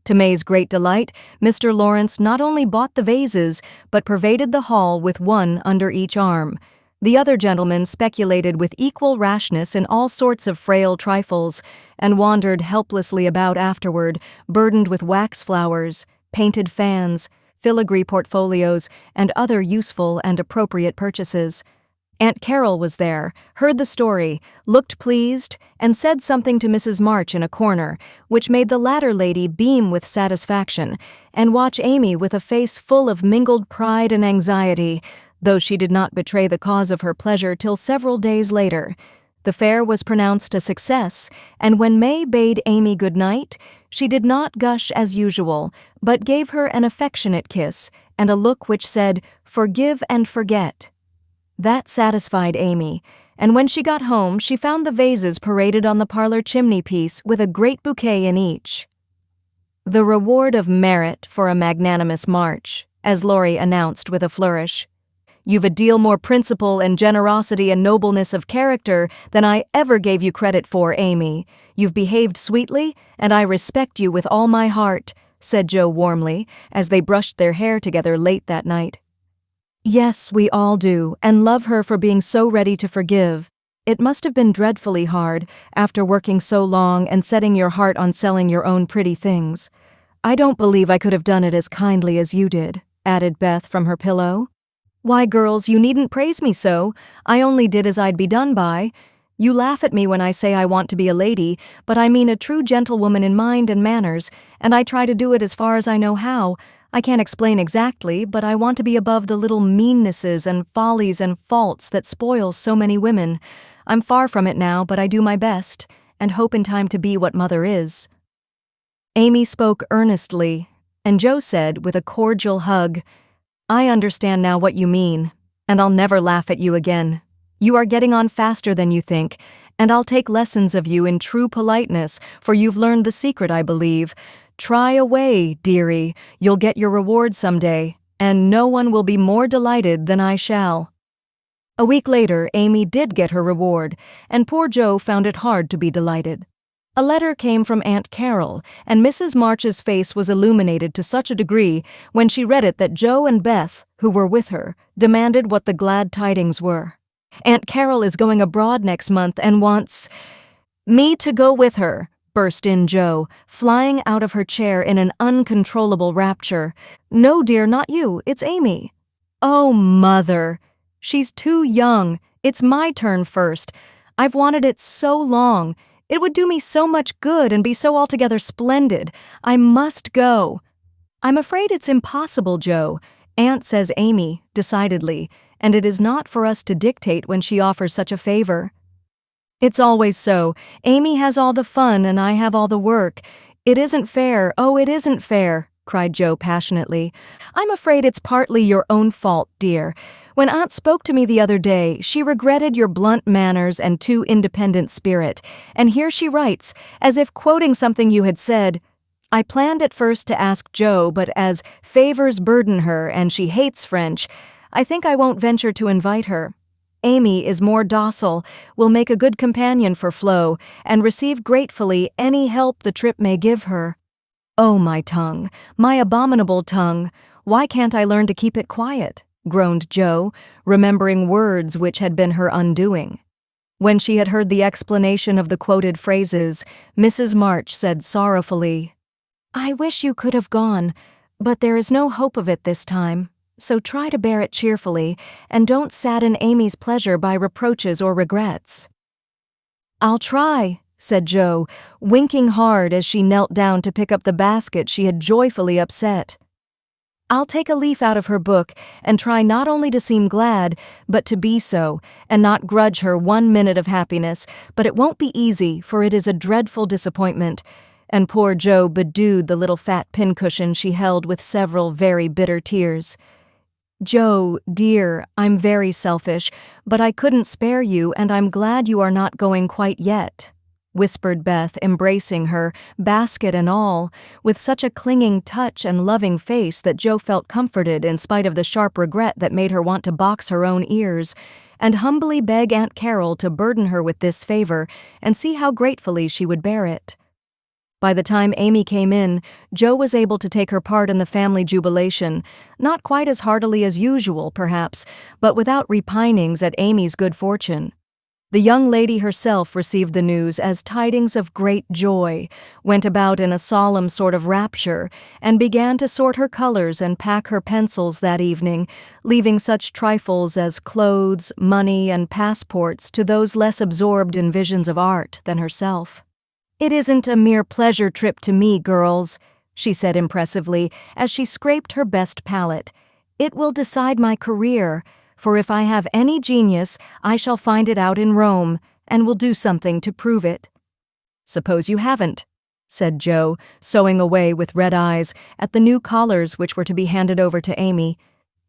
To May's great delight, Mr. Laurence not only bought the vases, but pervaded the hall with one under each arm. The other gentlemen speculated with equal rashness in all sorts of frail trifles, and wandered helplessly about afterward, burdened with wax flowers, painted fans, filigree portfolios, and other useful and appropriate purchases. Aunt Carol was there, heard the story, looked pleased, and said something to Mrs. March in a corner, which made the latter lady beam with satisfaction, and watch Amy with a face full of mingled pride and anxiety, though she did not betray the cause of her pleasure till several days later. The fair was pronounced a success, and when May bade Amy good night, she did not gush as usual, but gave her an affectionate kiss, and a look which said, "Forgive and forget." That satisfied Amy, and when she got home she found the vases paraded on the parlor chimney-piece with a great bouquet in each. "The reward of merit for a magnanimous march," as Laurie announced with a flourish. "You've a deal more principle and generosity and nobleness of character than I ever gave you credit for, Amy. You've behaved sweetly, and I respect you with all my heart," said Joe warmly, as they brushed their hair together late that night. "Yes, we all do, and love her for being so ready to forgive. It must have been dreadfully hard, after working so long and setting your heart on selling your own pretty things. I don't believe I could have done it as kindly as you did," added Beth from her pillow. "Why, girls, you needn't praise me so. I only did as I'd be done by. You laugh at me when I say I want to be a lady, but I mean a true gentlewoman in mind and manners, and I try to do it as far as I know how. I can't explain exactly, but I want to be above the little meannesses and follies and faults that spoil so many women. I'm far from it now, but I do my best, and hope in time to be what Mother is." Amy spoke earnestly, and Joe said, with a cordial hug, "I understand now what you mean, and I'll never laugh at you again. You are getting on faster than you think, and I'll take lessons of you in true politeness, for you've learned the secret, I believe. Try away, dearie, you'll get your reward someday, and no one will be more delighted than I shall." A week later, Amy did get her reward, and poor Joe found it hard to be delighted. A letter came from Aunt Carol, and Mrs. March's face was illuminated to such a degree when she read it that Joe and Beth, who were with her, demanded what the glad tidings were. "Aunt Carol is going abroad next month and wants me to go with her," burst in Joe, flying out of her chair in an uncontrollable rapture. "No, dear, not you. It's Amy." "Oh, Mother. She's too young. It's my turn first. I've wanted it so long. It would do me so much good and be so altogether splendid. I must go." "I'm afraid it's impossible, Joe," Aunt says Amy, decidedly, "and it is not for us to dictate when she offers such a favor." "It's always so. Amy has all the fun and I have all the work. It isn't fair, oh, it isn't fair," cried Joe passionately. "I'm afraid it's partly your own fault, dear. When Aunt spoke to me the other day, she regretted your blunt manners and too independent spirit, and here she writes, as if quoting something you had said, 'I planned at first to ask Joe, but as favors burden her and she hates French, I think I won't venture to invite her. Amy is more docile, will make a good companion for Flo, and receive gratefully any help the trip may give her.' Oh, my tongue, my abominable tongue, why can't I learn to keep it quiet?" groaned Joe, remembering words which had been her undoing. When she had heard the explanation of the quoted phrases, Mrs. March said sorrowfully, I wish you could have gone, but there is no hope of it this time, so try to bear it cheerfully, and don't sadden Amy's pleasure by reproaches or regrets. I'll try, said Jo, winking hard as she knelt down to pick up the basket she had joyfully upset. I'll take a leaf out of her book and try not only to seem glad, but to be so, and not grudge her 1 minute of happiness, but it won't be easy, for it is a dreadful disappointment. And poor Jo bedewed the little fat pincushion she held with several very bitter tears. Jo, dear, I'm very selfish, but I couldn't spare you, and I'm glad you are not going quite yet, whispered Beth, embracing her, basket and all, with such a clinging touch and loving face that Jo felt comforted in spite of the sharp regret that made her want to box her own ears, and humbly beg Aunt Carol to burden her with this favor and see how gratefully she would bear it. By the time Amy came in, Jo was able to take her part in the family jubilation, not quite as heartily as usual, perhaps, but without repinings at Amy's good fortune. The young lady herself received the news as tidings of great joy, went about in a solemn sort of rapture, and began to sort her colors and pack her pencils that evening, leaving such trifles as clothes, money, and passports to those less absorbed in visions of art than herself. "It isn't a mere pleasure trip to me, girls," she said impressively as she scraped her best palette. "It will decide my career, for if I have any genius, I shall find it out in Rome, and will do something to prove it." "Suppose you haven't," said Jo, sewing away with red eyes at the new collars which were to be handed over to Amy.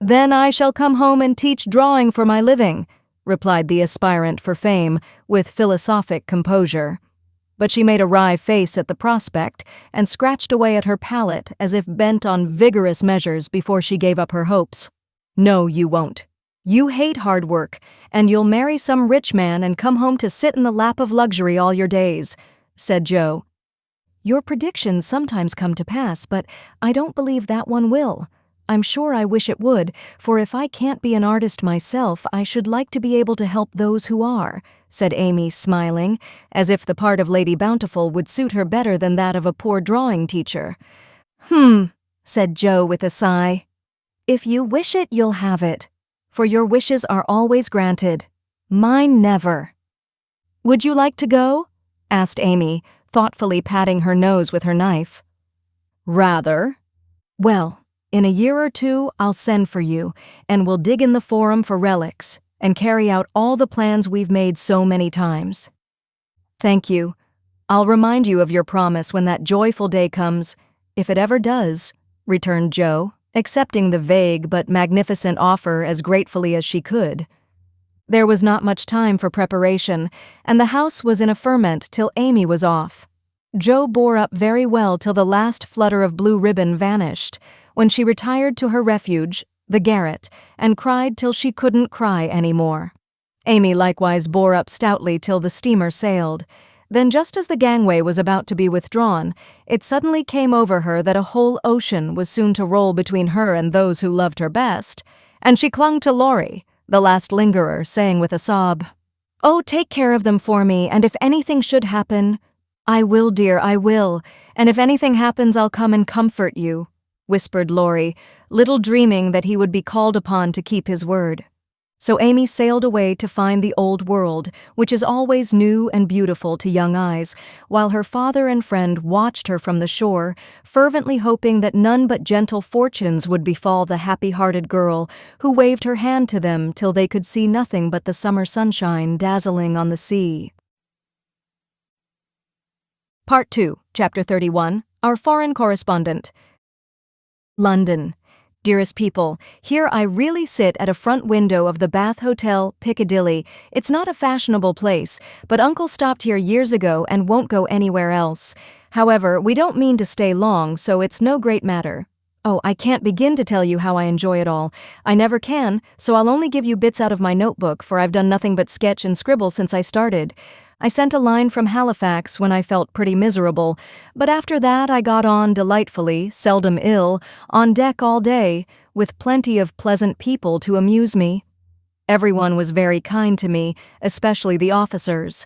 "Then I shall come home and teach drawing for my living," replied the aspirant for fame, with philosophic composure. But she made a wry face at the prospect and scratched away at her palette as if bent on vigorous measures before she gave up her hopes. "No, you won't. You hate hard work, and you'll marry some rich man and come home to sit in the lap of luxury all your days," said Jo. "Your predictions sometimes come to pass, but I don't believe that one will. I'm sure I wish it would, for if I can't be an artist myself, I should like to be able to help those who are," said Amy, smiling, as if the part of Lady Bountiful would suit her better than that of a poor drawing teacher. Said Jo with a sigh. "If you wish it, you'll have it, for your wishes are always granted. Mine never." "Would you like to go?" asked Amy, thoughtfully patting her nose with her knife. "Rather." "Well, in a year or two, I'll send for you, and we'll dig in the Forum for relics, and carry out all the plans we've made so many times." "Thank you. I'll remind you of your promise when that joyful day comes, if it ever does," returned Jo, accepting the vague but magnificent offer as gratefully as she could. There was not much time for preparation, and the house was in a ferment till Amy was off. Jo bore up very well till the last flutter of blue ribbon vanished, when she retired to her refuge, the garret, and cried till she couldn't cry any more. Amy likewise bore up stoutly till the steamer sailed. Then just as the gangway was about to be withdrawn, it suddenly came over her that a whole ocean was soon to roll between her and those who loved her best, and she clung to Laurie, the last lingerer, saying with a sob, "Oh, take care of them for me, and if anything should happen—" "I will, dear, I will, and if anything happens I'll come and comfort you," whispered Laurie, little dreaming that he would be called upon to keep his word. So Amy sailed away to find the old world, which is always new and beautiful to young eyes, while her father and friend watched her from the shore, fervently hoping that none but gentle fortunes would befall the happy-hearted girl who waved her hand to them till they could see nothing but the summer sunshine dazzling on the sea. Part 2, Chapter 31, Our Foreign Correspondent. London. Dearest people, here I really sit at a front window of the Bath Hotel, Piccadilly. It's not a fashionable place, but Uncle stopped here years ago and won't go anywhere else. However, we don't mean to stay long, so it's no great matter. Oh, I can't begin to tell you how I enjoy it all. I never can, so I'll only give you bits out of my notebook, for I've done nothing but sketch and scribble since I started. I sent a line from Halifax when I felt pretty miserable, but after that I got on delightfully, seldom ill, on deck all day, with plenty of pleasant people to amuse me. Everyone was very kind to me, especially the officers.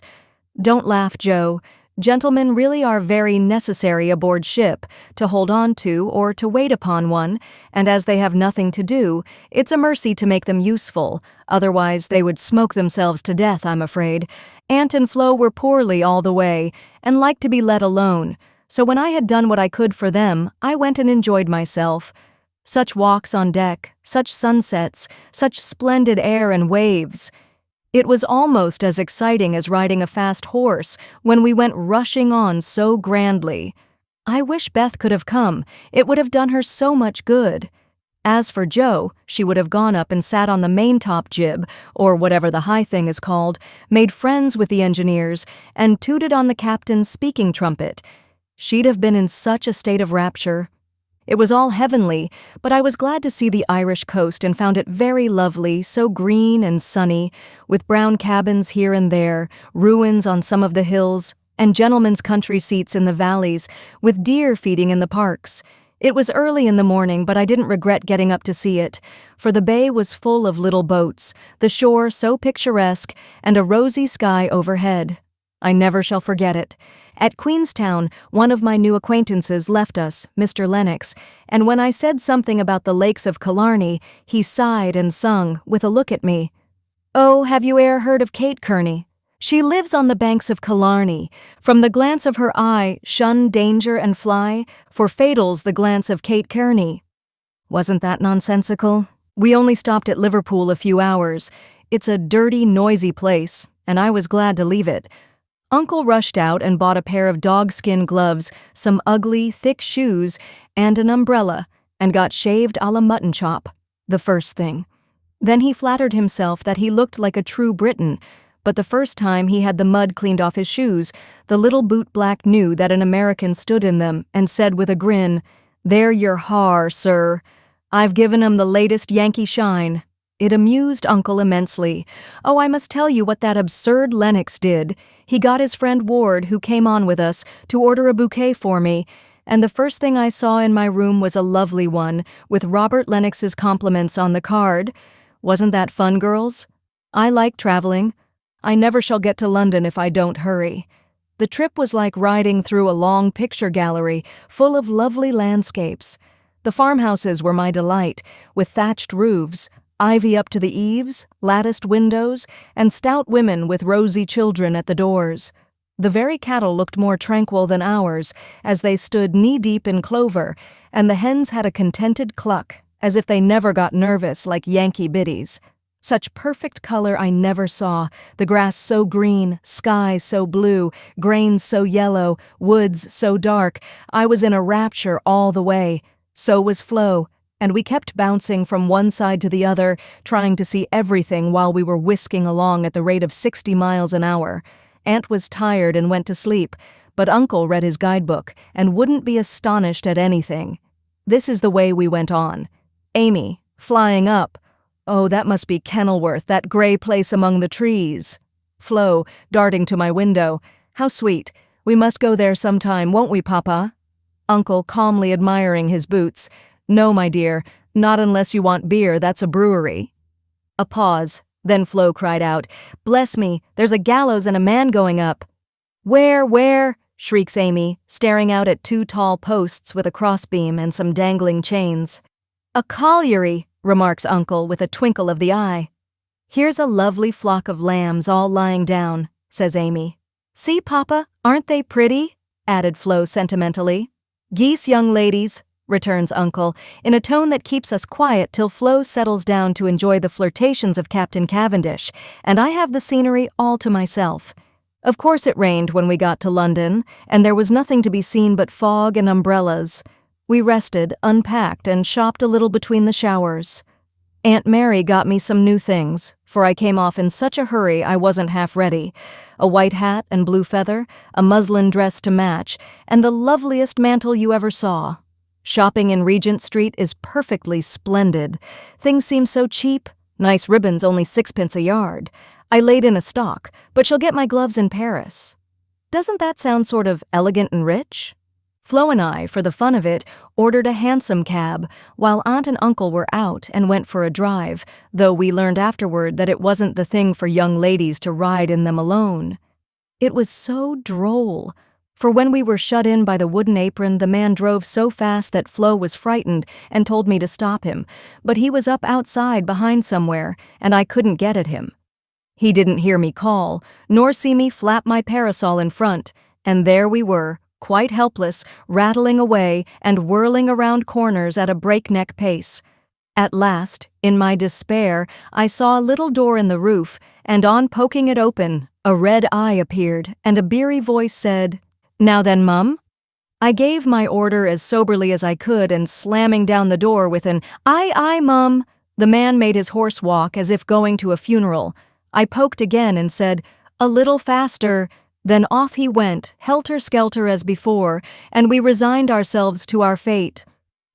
Don't laugh, Jo. Gentlemen really are very necessary aboard ship, to hold on to or to wait upon one, and as they have nothing to do, it's a mercy to make them useful, otherwise they would smoke themselves to death, I'm afraid. Aunt and Flo were poorly all the way, and liked to be let alone, so when I had done what I could for them, I went and enjoyed myself. Such walks on deck, such sunsets, such splendid air and waves. It was almost as exciting as riding a fast horse when we went rushing on so grandly. I wish Beth could have come. It would have done her so much good. As for Jo, she would have gone up and sat on the maintop jib, or whatever the high thing is called, made friends with the engineers, and tooted on the captain's speaking trumpet. She'd have been in such a state of rapture. It was all heavenly, but I was glad to see the Irish coast and found it very lovely, so green and sunny, with brown cabins here and there, ruins on some of the hills, and gentlemen's country seats in the valleys, with deer feeding in the parks. It was early in the morning, but I didn't regret getting up to see it, for the bay was full of little boats, the shore so picturesque, and a rosy sky overhead. I never shall forget it. At Queenstown, one of my new acquaintances left us, Mr. Lennox, and when I said something about the lakes of Killarney, he sighed and sung, with a look at me. "Oh, have you e'er heard of Kate Kearney? She lives on the banks of Killarney. From the glance of her eye, shun danger and fly, for fatal's the glance of Kate Kearney." Wasn't that nonsensical? We only stopped at Liverpool a few hours. It's a dirty, noisy place, and I was glad to leave it. Uncle rushed out and bought a pair of dogskin gloves, some ugly, thick shoes, and an umbrella, and got shaved a la mutton chop, the first thing. Then he flattered himself that he looked like a true Briton, but the first time he had the mud cleaned off his shoes, the little bootblack knew that an American stood in them and said with a grin, "There you're har, sir. I've given 'em the latest Yankee shine." It amused Uncle immensely. Oh, I must tell you what that absurd Lennox did. He got his friend Ward, who came on with us, to order a bouquet for me, and the first thing I saw in my room was a lovely one, with Robert Lennox's compliments on the card. Wasn't that fun, girls? I like traveling. I never shall get to London if I don't hurry. The trip was like riding through a long picture gallery, full of lovely landscapes. The farmhouses were my delight, with thatched roofs, ivy up to the eaves, latticed windows, and stout women with rosy children at the doors. The very cattle looked more tranquil than ours, as they stood knee-deep in clover, and the hens had a contented cluck, as if they never got nervous like Yankee biddies. Such perfect color I never saw, the grass so green, sky so blue, grains so yellow, woods so dark. I was in a rapture all the way. So was Flo, and we kept bouncing from one side to the other, trying to see everything while we were whisking along at the rate of 60 miles an hour. Aunt was tired and went to sleep, but Uncle read his guidebook and wouldn't be astonished at anything. This is the way we went on. Amy, flying up. Oh, that must be Kenilworth, that gray place among the trees. Flo, darting to my window. How sweet. We must go there sometime, won't we, Papa? Uncle calmly admiring his boots. No, my dear, not unless you want beer, that's a brewery. A pause, then Flo cried out, "Bless me, there's a gallows and a man going up." Where? Shrieks Amy, staring out at 2 tall posts with a crossbeam and some dangling chains. "A colliery," remarks Uncle with a twinkle of the eye. "Here's a lovely flock of lambs all lying down," says Amy. "See, Papa, aren't they pretty?" added Flo sentimentally. "Geese, young ladies," returns Uncle, in a tone that keeps us quiet till Flo settles down to enjoy the flirtations of Captain Cavendish, and I have the scenery all to myself. Of course it rained when we got to London, and there was nothing to be seen but fog and umbrellas. We rested, unpacked, and shopped a little between the showers. Aunt Mary got me some new things, for I came off in such a hurry I wasn't half ready. A white hat and blue feather, a muslin dress to match, and the loveliest mantle you ever saw. Shopping in Regent Street is perfectly splendid. Things seem so cheap. Nice ribbons only 6 pence a yard. I laid in a stock, but shall get my gloves in Paris. Doesn't that sound sort of elegant and rich? Flo and I, for the fun of it, ordered a hansom cab, while Aunt and Uncle were out and went for a drive, though we learned afterward that it wasn't the thing for young ladies to ride in them alone. It was so droll. For when we were shut in by the wooden apron, the man drove so fast that Flo was frightened and told me to stop him, but he was up outside behind somewhere, and I couldn't get at him. He didn't hear me call, nor see me flap my parasol in front, and there we were, quite helpless, rattling away and whirling around corners at a breakneck pace. At last, in my despair, I saw a little door in the roof, and on poking it open, a red eye appeared, and a beery voice said, "Now then, Mum?" I gave my order as soberly as I could, and slamming down the door with an "Aye, aye, Mum," the man made his horse walk as if going to a funeral. I poked again and said, "A little faster," then off he went, helter-skelter as before, and we resigned ourselves to our fate.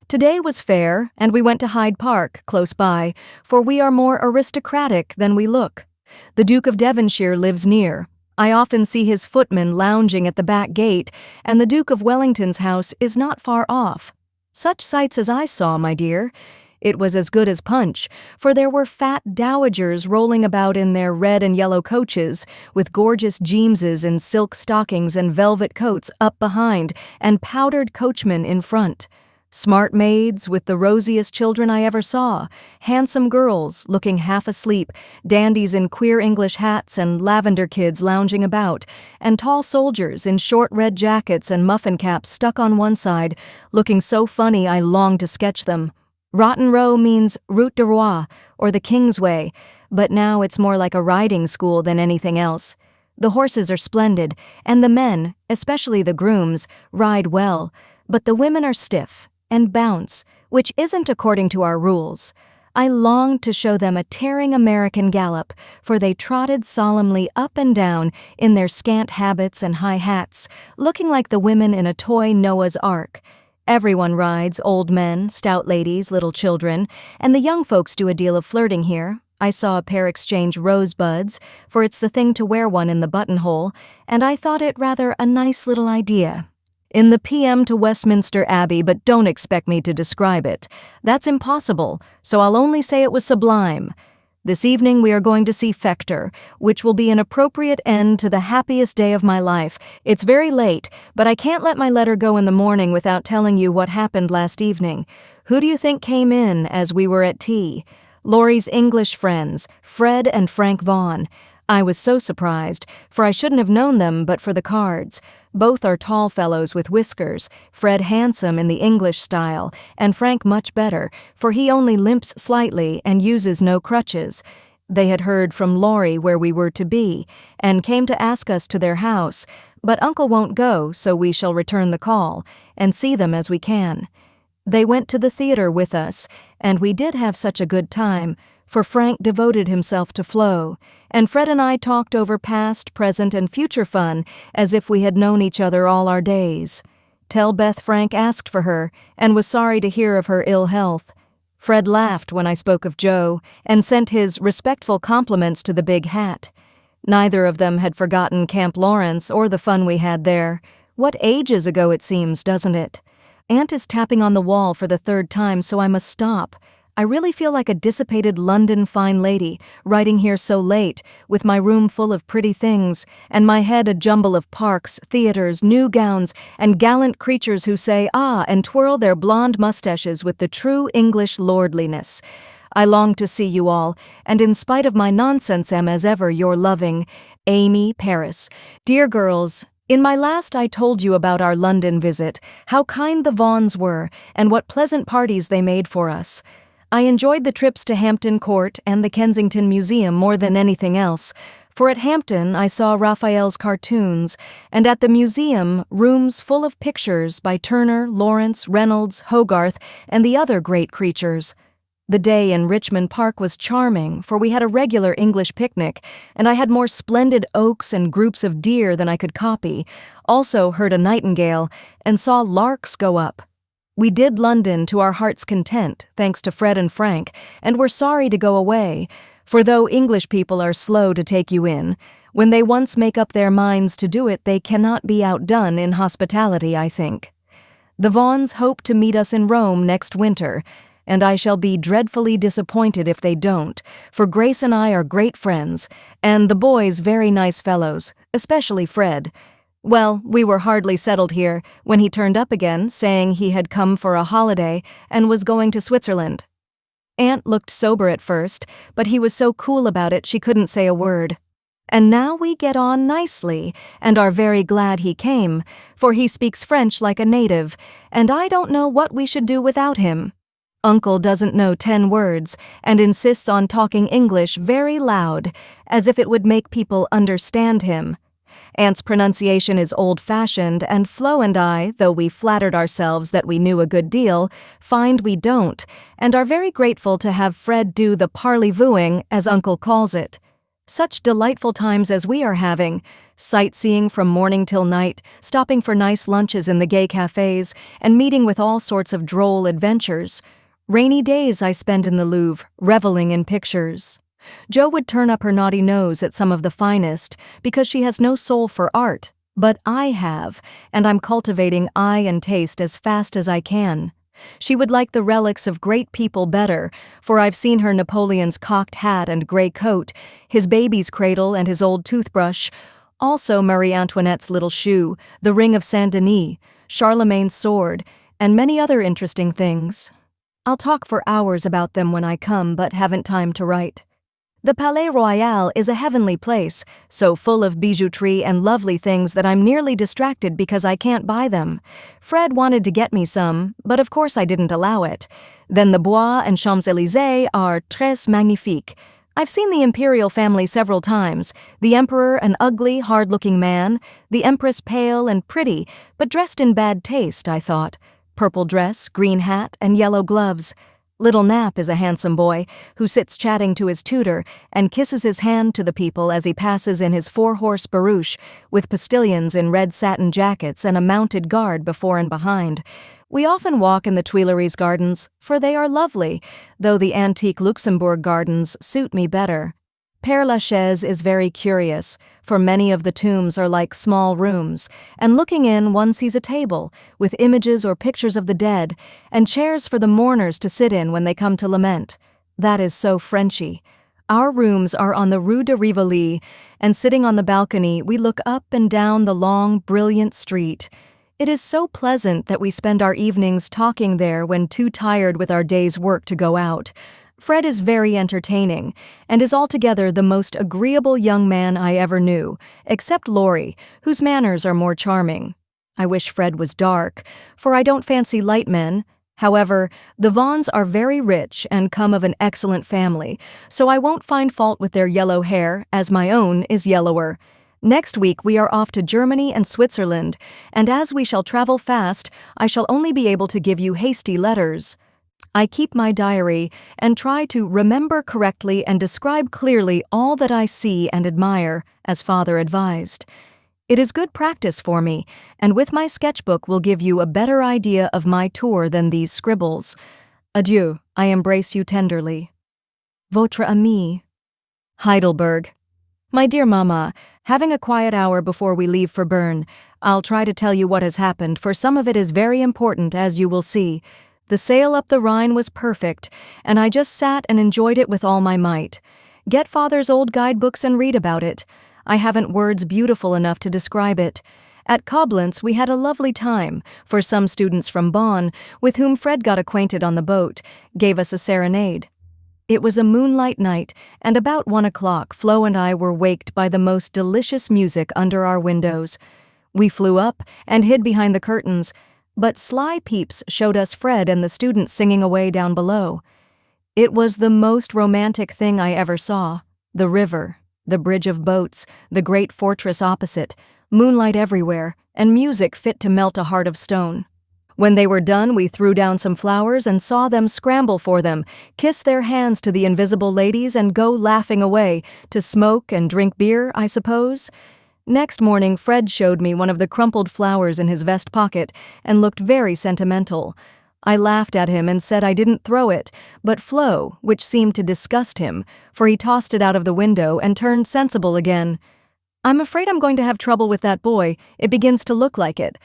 Today was fair, and we went to Hyde Park, close by, for we are more aristocratic than we look. The Duke of Devonshire lives near. I often see his footman lounging at the back gate, and the Duke of Wellington's house is not far off. Such sights as I saw, my dear. It was as good as punch, for there were fat dowagers rolling about in their red and yellow coaches, with gorgeous Jeameses in silk stockings and velvet coats up behind, and powdered coachmen in front. Smart maids with the rosiest children I ever saw, handsome girls looking half asleep, dandies in queer English hats and lavender kids lounging about, and tall soldiers in short red jackets and muffin caps stuck on one side, looking so funny I longed to sketch them. Rotten Row means Route de Roi, or the King's Way, but now it's more like a riding school than anything else. The horses are splendid, and the men, especially the grooms, ride well, but the women are stiff and bounce, which isn't according to our rules. I longed to show them a tearing American gallop, for they trotted solemnly up and down in their scant habits and high hats, looking like the women in a toy Noah's Ark. Everyone rides, old men, stout ladies, little children, and the young folks do a deal of flirting here. I saw a pair exchange rosebuds, for it's the thing to wear one in the buttonhole, and I thought it rather a nice little idea. In the PM to Westminster Abbey, but don't expect me to describe it. That's impossible, so I'll only say it was sublime. This evening we are going to see Fector, which will be an appropriate end to the happiest day of my life. It's very late, but I can't let my letter go in the morning without telling you what happened last evening. Who do you think came in as we were at tea? Laurie's English friends, Fred and Frank Vaughan. I was so surprised, for I shouldn't have known them but for the cards. Both are tall fellows with whiskers, Fred handsome in the English style, and Frank much better, for he only limps slightly and uses no crutches. They had heard from Laurie where we were to be, and came to ask us to their house, but Uncle won't go, so we shall return the call, and see them as we can. They went to the theater with us, and we did have such a good time, for Frank devoted himself to Flo, and Fred and I talked over past, present, and future fun as if we had known each other all our days. Tell Beth Frank asked for her, and was sorry to hear of her ill health. Fred laughed when I spoke of Joe, and sent his respectful compliments to the big hat. Neither of them had forgotten Camp Laurence or the fun we had there. What ages ago it seems, doesn't it? Aunt is tapping on the wall for the third time, so I must stop. I really feel like a dissipated London fine lady, writing here so late, with my room full of pretty things, and my head a jumble of parks, theaters, new gowns, and gallant creatures who say ah and twirl their blonde mustaches with the true English lordliness. I long to see you all, and in spite of my nonsense am as ever your loving, Amy Paris. Dear girls, in my last I told you about our London visit, how kind the Vaughans were, and what pleasant parties they made for us. I enjoyed the trips to Hampton Court and the Kensington Museum more than anything else, for at Hampton I saw Raphael's cartoons, and at the museum rooms full of pictures by Turner, Laurence, Reynolds, Hogarth, and the other great creatures. The day in Richmond Park was charming, for we had a regular English picnic, and I had more splendid oaks and groups of deer than I could copy, also heard a nightingale, and saw larks go up. We did London to our heart's content, thanks to Fred and Frank, and were sorry to go away, for though English people are slow to take you in, when they once make up their minds to do it, they cannot be outdone in hospitality, I think. The Vaughans hope to meet us in Rome next winter, and I shall be dreadfully disappointed if they don't, for Grace and I are great friends, and the boys very nice fellows, especially Fred. Well, we were hardly settled here when he turned up again, saying he had come for a holiday and was going to Switzerland. Aunt looked sober at first, but he was so cool about it she couldn't say a word. And now we get on nicely, and are very glad he came, for he speaks French like a native, and I don't know what we should do without him. Uncle doesn't know 10 words, and insists on talking English very loud, as if it would make people understand him. Aunt's pronunciation is old-fashioned, and Flo and I, though we flattered ourselves that we knew a good deal, find we don't, and are very grateful to have Fred do the parley-vooing, as Uncle calls it. Such delightful times as we are having, sightseeing from morning till night, stopping for nice lunches in the gay cafes, and meeting with all sorts of droll adventures. Rainy days I spend in the Louvre, reveling in pictures. Jo would turn up her naughty nose at some of the finest, because she has no soul for art, but I have, and I'm cultivating eye and taste as fast as I can. She would like the relics of great people better, for I've seen her Napoleon's cocked hat and gray coat, his baby's cradle and his old toothbrush, also Marie Antoinette's little shoe, the ring of Saint Denis, Charlemagne's sword, and many other interesting things. I'll talk for hours about them when I come, but haven't time to write. The Palais Royal is a heavenly place, so full of bijouterie and lovely things that I'm nearly distracted because I can't buy them. Fred wanted to get me some, but of course I didn't allow it. Then the Bois and Champs-Élysées are très magnifiques. I've seen the imperial family several times, the emperor an ugly, hard-looking man, the empress pale and pretty, but dressed in bad taste, I thought. Purple dress, green hat, and yellow gloves. Little Nap is a handsome boy who sits chatting to his tutor and kisses his hand to the people as he passes in his 4-horse barouche with postilions in red satin jackets and a mounted guard before and behind. We often walk in the Tuileries gardens, for they are lovely, though the antique Luxembourg gardens suit me better. Père Lachaise is very curious, for many of the tombs are like small rooms, and looking in one sees a table, with images or pictures of the dead, and chairs for the mourners to sit in when they come to lament. That is so Frenchy. Our rooms are on the Rue de Rivoli, and sitting on the balcony we look up and down the long, brilliant street. It is so pleasant that we spend our evenings talking there when too tired with our day's work to go out. Fred is very entertaining, and is altogether the most agreeable young man I ever knew, except Laurie, whose manners are more charming. I wish Fred was dark, for I don't fancy light men. However, the Vaughns are very rich and come of an excellent family, so I won't find fault with their yellow hair, as my own is yellower. Next week we are off to Germany and Switzerland, and as we shall travel fast, I shall only be able to give you hasty letters. I keep my diary and try to remember correctly and describe clearly all that I see and admire, as Father advised. It is good practice for me, and with my sketchbook will give you a better idea of my tour than these scribbles. Adieu, I embrace you tenderly. Votre amie. Heidelberg. My dear Mama, having a quiet hour before we leave for Bern, I'll try to tell you what has happened, for some of it is very important, as you will see. The sail up the Rhine was perfect, and I just sat and enjoyed it with all my might. Get Father's old guidebooks and read about it. I haven't words beautiful enough to describe it. At Koblenz we had a lovely time, for some students from Bonn, with whom Fred got acquainted on the boat, gave us a serenade. It was a moonlight night, and about 1 o'clock Flo and I were waked by the most delicious music under our windows. We flew up and hid behind the curtains, but sly peeps showed us Fred and the students singing away down below. It was the most romantic thing I ever saw. The river, the bridge of boats, the great fortress opposite, moonlight everywhere, and music fit to melt a heart of stone. When they were done, we threw down some flowers and saw them scramble for them, kiss their hands to the invisible ladies, and go laughing away, to smoke and drink beer, I suppose. Next morning, Fred showed me one of the crumpled flowers in his vest pocket and looked very sentimental. I laughed at him and said I didn't throw it, but Flo, which seemed to disgust him, for he tossed it out of the window and turned sensible again. I'm afraid I'm going to have trouble with that boy. It begins to look like it.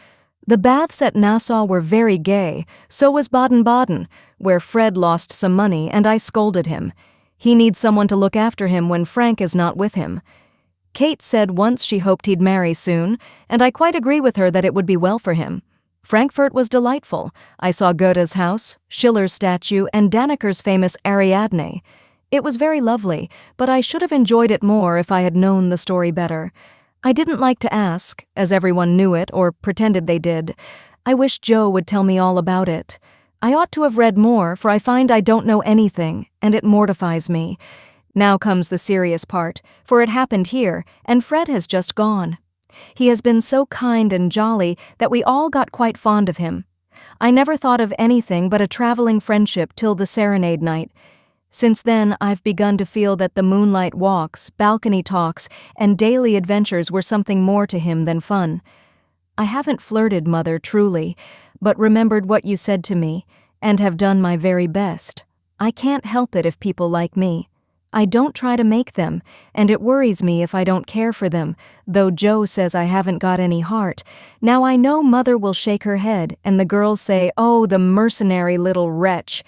The baths at Nassau were very gay, so was Baden-Baden, where Fred lost some money and I scolded him. He needs someone to look after him when Frank is not with him. Kate said once she hoped he'd marry soon, and I quite agree with her that it would be well for him. Frankfurt was delightful. I saw Goethe's house, Schiller's statue, and Danneker's famous Ariadne. It was very lovely, but I should have enjoyed it more if I had known the story better. I didn't like to ask, as everyone knew it or pretended they did. I wish Joe would tell me all about it. I ought to have read more, for I find I don't know anything, and it mortifies me. Now comes the serious part, for it happened here, and Fred has just gone. He has been so kind and jolly that we all got quite fond of him. I never thought of anything but a traveling friendship till the serenade night. Since then, I've begun to feel that the moonlight walks, balcony talks, and daily adventures were something more to him than fun. I haven't flirted, Mother, truly, but remembered what you said to me, and have done my very best. I can't help it if people like me. I don't try to make them, and it worries me if I don't care for them, though Joe says I haven't got any heart. Now I know Mother will shake her head, and the girls say, "Oh, the mercenary little wretch."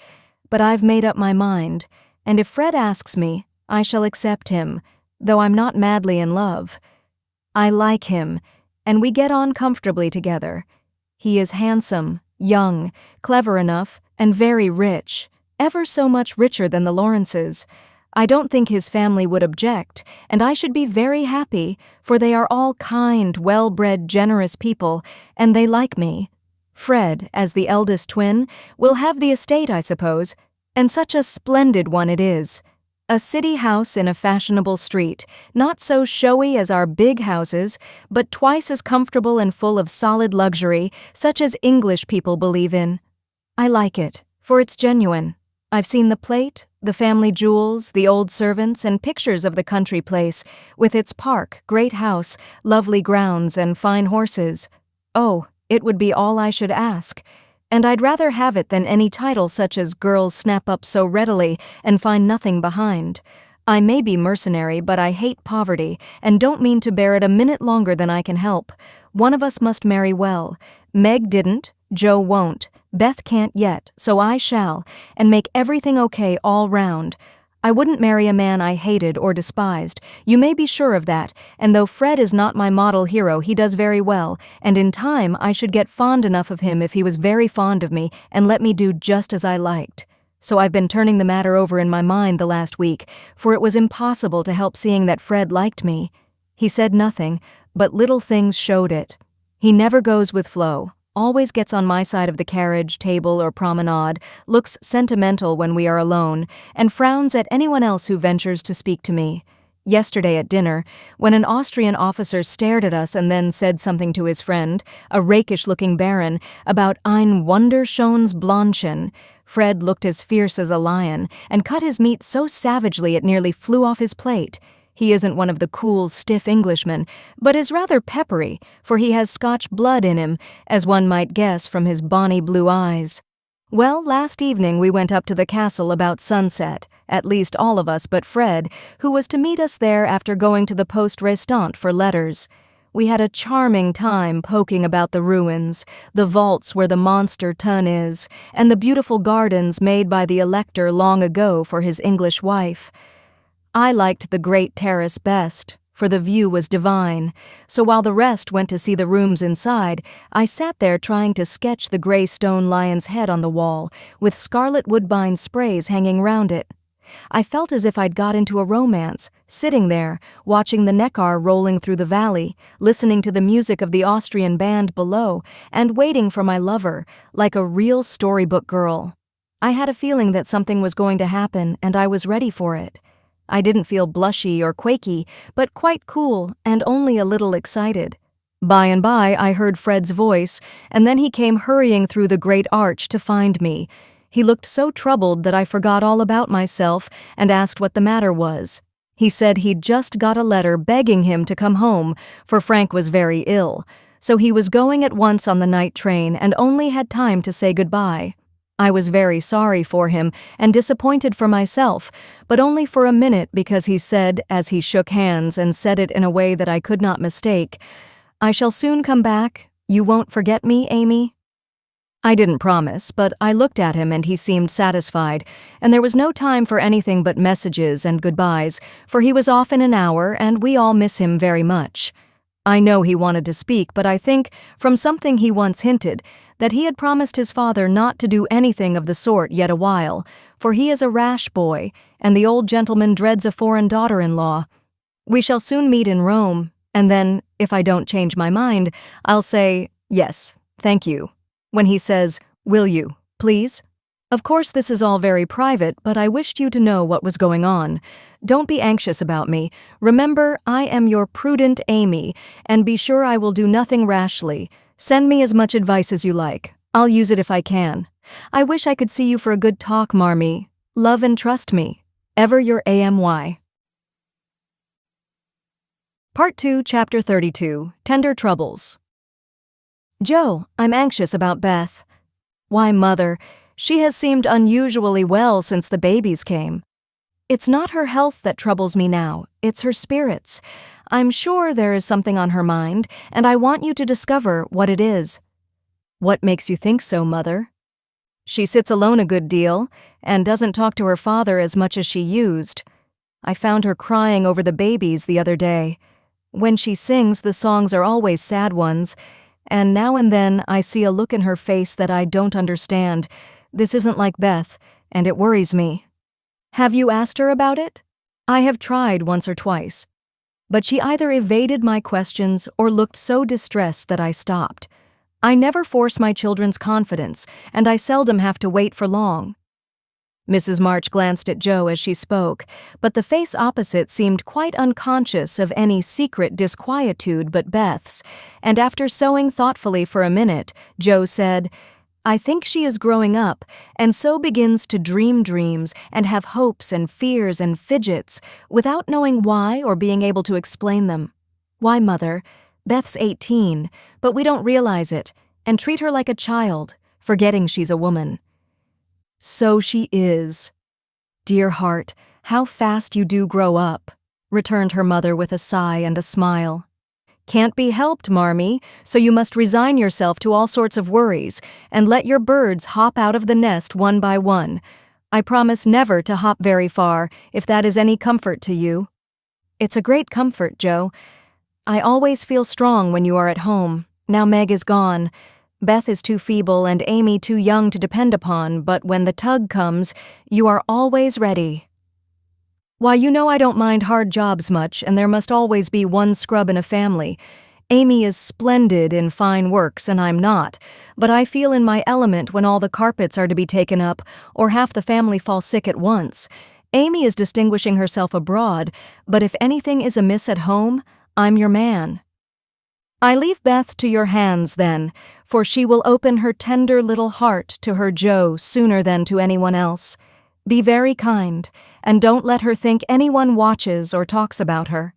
But I've made up my mind, and if Fred asks me, I shall accept him, though I'm not madly in love. I like him, and we get on comfortably together. He is handsome, young, clever enough, and very rich, ever so much richer than the Laurences. I don't think his family would object, and I should be very happy, for they are all kind, well-bred, generous people, and they like me. Fred, as the eldest twin, will have the estate, I suppose, and such a splendid one it is. A city house in a fashionable street, not so showy as our big houses, but twice as comfortable and full of solid luxury, such as English people believe in. I like it, for it's genuine. I've seen the plate, the family jewels, the old servants, and pictures of the country place, with its park, great house, lovely grounds, and fine horses. Oh, it would be all I should ask, and I'd rather have it than any title such as girls snap up so readily and find nothing behind. I may be mercenary, but I hate poverty, and don't mean to bear it a minute longer than I can help. One of us must marry well. Meg didn't, Joe won't, Beth can't yet, so I shall, and make everything okay all round. I wouldn't marry a man I hated or despised, you may be sure of that, and though Fred is not my model hero, he does very well, and in time I should get fond enough of him if he was very fond of me and let me do just as I liked. So I've been turning the matter over in my mind the last week, for it was impossible to help seeing that Fred liked me. He said nothing, but little things showed it. He never goes with Flo, always gets on my side of the carriage, table, or promenade, looks sentimental when we are alone, and frowns at anyone else who ventures to speak to me. Yesterday at dinner, when an Austrian officer stared at us and then said something to his friend, a rakish-looking baron, about ein wunderschönes Blondchen, Fred looked as fierce as a lion and cut his meat so savagely it nearly flew off his plate. He isn't one of the cool, stiff Englishmen, but is rather peppery, for he has Scotch blood in him, as one might guess from his bonny blue eyes. Well, last evening we went up to the castle about sunset, at least all of us but Fred, who was to meet us there after going to the poste restante for letters. We had a charming time poking about the ruins, the vaults where the monster tun is, and the beautiful gardens made by the elector long ago for his English wife. I liked the great terrace best, for the view was divine, so while the rest went to see the rooms inside, I sat there trying to sketch the gray stone lion's head on the wall, with scarlet woodbine sprays hanging round it. I felt as if I'd got into a romance, sitting there, watching the Neckar rolling through the valley, listening to the music of the Austrian band below, and waiting for my lover, like a real storybook girl. I had a feeling that something was going to happen, and I was ready for it. I didn't feel blushy or quaky, but quite cool and only a little excited. By and by, I heard Fred's voice, and then he came hurrying through the great arch to find me. He looked so troubled that I forgot all about myself and asked what the matter was. He said he'd just got a letter begging him to come home, for Frank was very ill, so he was going at once on the night train and only had time to say goodbye. I was very sorry for him and disappointed for myself, but only for a minute because he said, as he shook hands and said it in a way that I could not mistake, "I shall soon come back. You won't forget me, Amy?" I didn't promise, but I looked at him and he seemed satisfied, and there was no time for anything but messages and goodbyes, for he was off in an hour and we all miss him very much. I know he wanted to speak, but I think, from something he once hinted, that he had promised his father not to do anything of the sort yet a while, for he is a rash boy, and the old gentleman dreads a foreign daughter-in-law. We shall soon meet in Rome, and then, if I don't change my mind, I'll say, yes, thank you. When he says, will you, please? Of course this is all very private, but I wished you to know what was going on. Don't be anxious about me. Remember, I am your prudent Amy, and be sure I will do nothing rashly. Send me as much advice as you like. I'll use it if I can. I wish I could see you for a good talk, Marmee. Love and trust me. Ever your AMY. Part 2, Chapter 32, Tender Troubles. Joe, I'm anxious about Beth. Why, Mother, she has seemed unusually well since the babies came. It's not her health that troubles me now, it's her spirits. I'm sure there is something on her mind, and I want you to discover what it is. What makes you think so, Mother? She sits alone a good deal, and doesn't talk to her father as much as she used. I found her crying over the babies the other day. When she sings, the songs are always sad ones, and now and then I see a look in her face that I don't understand. This isn't like Beth, and it worries me. Have you asked her about it? I have tried once or twice, but she either evaded my questions or looked so distressed that I stopped. I never force my children's confidence, and I seldom have to wait for long. Mrs. March glanced at Joe as she spoke, but the face opposite seemed quite unconscious of any secret disquietude but Beth's, and after sewing thoughtfully for a minute, Joe said, I think she is growing up, and so begins to dream dreams and have hopes and fears and fidgets, without knowing why or being able to explain them. Why, Mother, Beth's 18, but we don't realize it, and treat her like a child, forgetting she's a woman. So she is. Dear heart, how fast you do grow up, returned her mother with a sigh and a smile. Can't be helped, Marmee, so you must resign yourself to all sorts of worries, and let your birds hop out of the nest one by one. I promise never to hop very far, if that is any comfort to you. It's a great comfort, Joe. I always feel strong when you are at home. Now Meg is gone. Beth is too feeble and Amy too young to depend upon, but when the tug comes, you are always ready. Why, you know I don't mind hard jobs much, and there must always be one scrub in a family. Amy is splendid in fine works, and I'm not, but I feel in my element when all the carpets are to be taken up, or half the family fall sick at once. Amy is distinguishing herself abroad, but if anything is amiss at home, I'm your man. I leave Beth to your hands, then, for she will open her tender little heart to her Joe sooner than to anyone else. Be very kind, and don't let her think anyone watches or talks about her.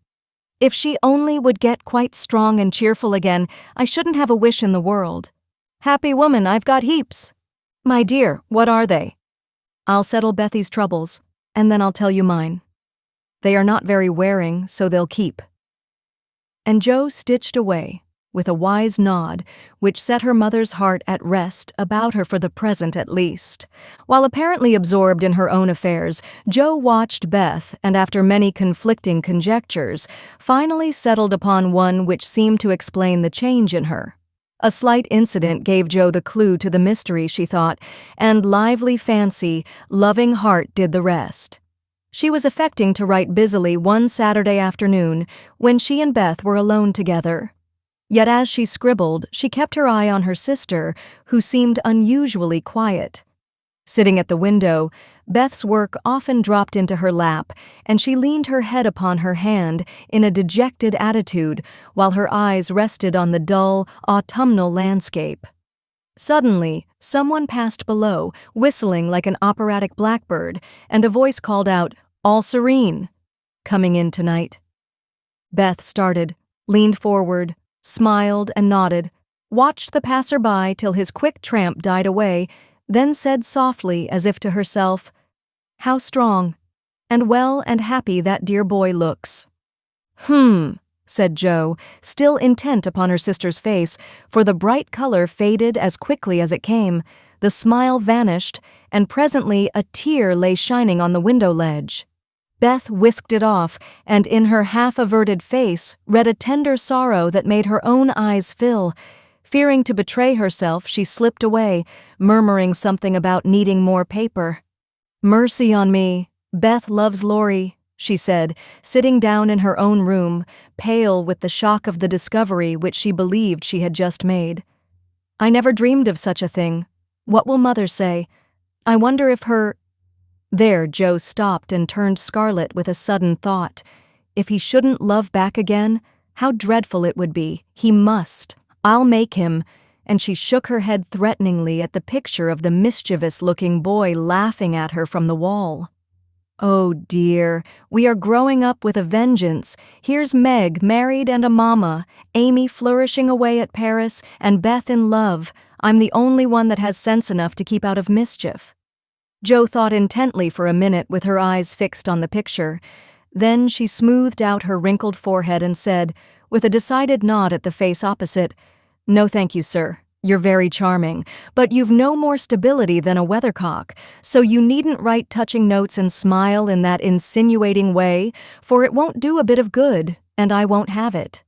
If she only would get quite strong and cheerful again, I shouldn't have a wish in the world. Happy woman, I've got heaps. My dear, what are they? I'll settle Bethy's troubles, and then I'll tell you mine. They are not very wearing, so they'll keep. And Joe stitched away, with a wise nod, which set her mother's heart at rest about her for the present at least. While apparently absorbed in her own affairs, Joe watched Beth, and after many conflicting conjectures, finally settled upon one which seemed to explain the change in her. A slight incident gave Joe the clue to the mystery, she thought, and lively fancy, loving heart did the rest. She was affecting to write busily one Saturday afternoon when she and Beth were alone together. Yet as she scribbled, she kept her eye on her sister, who seemed unusually quiet. Sitting at the window, Beth's work often dropped into her lap, and she leaned her head upon her hand in a dejected attitude while her eyes rested on the dull, autumnal landscape. Suddenly, someone passed below, whistling like an operatic blackbird, and a voice called out, "All serene. Coming in tonight." Beth started, leaned forward, smiled and nodded, watched the passer-by till his quick tramp died away, then said softly as if to herself, "How strong, and well and happy that dear boy looks." said Jo, still intent upon her sister's face, for the bright color faded as quickly as it came, the smile vanished, and presently a tear lay shining on the window ledge. Beth whisked it off, and in her half-averted face read a tender sorrow that made her own eyes fill. Fearing to betray herself, she slipped away, murmuring something about needing more paper. "Mercy on me, Beth loves Laurie," she said, sitting down in her own room, pale with the shock of the discovery which she believed she had just made. "I never dreamed of such a thing. What will Mother say? I wonder if her—" There Jo stopped and turned scarlet with a sudden thought. If he shouldn't love back again, how dreadful it would be. He must. I'll make him. And she shook her head threateningly at the picture of the mischievous-looking boy laughing at her from the wall. "Oh dear, we are growing up with a vengeance. Here's Meg married and a mama, Amy flourishing away at Paris, and Beth in love. I'm the only one that has sense enough to keep out of mischief." Jo thought intently for a minute with her eyes fixed on the picture. Then she smoothed out her wrinkled forehead and said, with a decided nod at the face opposite, "No thank you, sir. You're very charming, but you've no more stability than a weathercock, so you needn't write touching notes and smile in that insinuating way, for it won't do a bit of good, and I won't have it."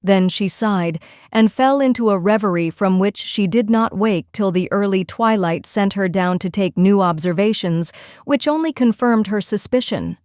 Then she sighed, and fell into a reverie from which she did not wake till the early twilight sent her down to take new observations, which only confirmed her suspicion.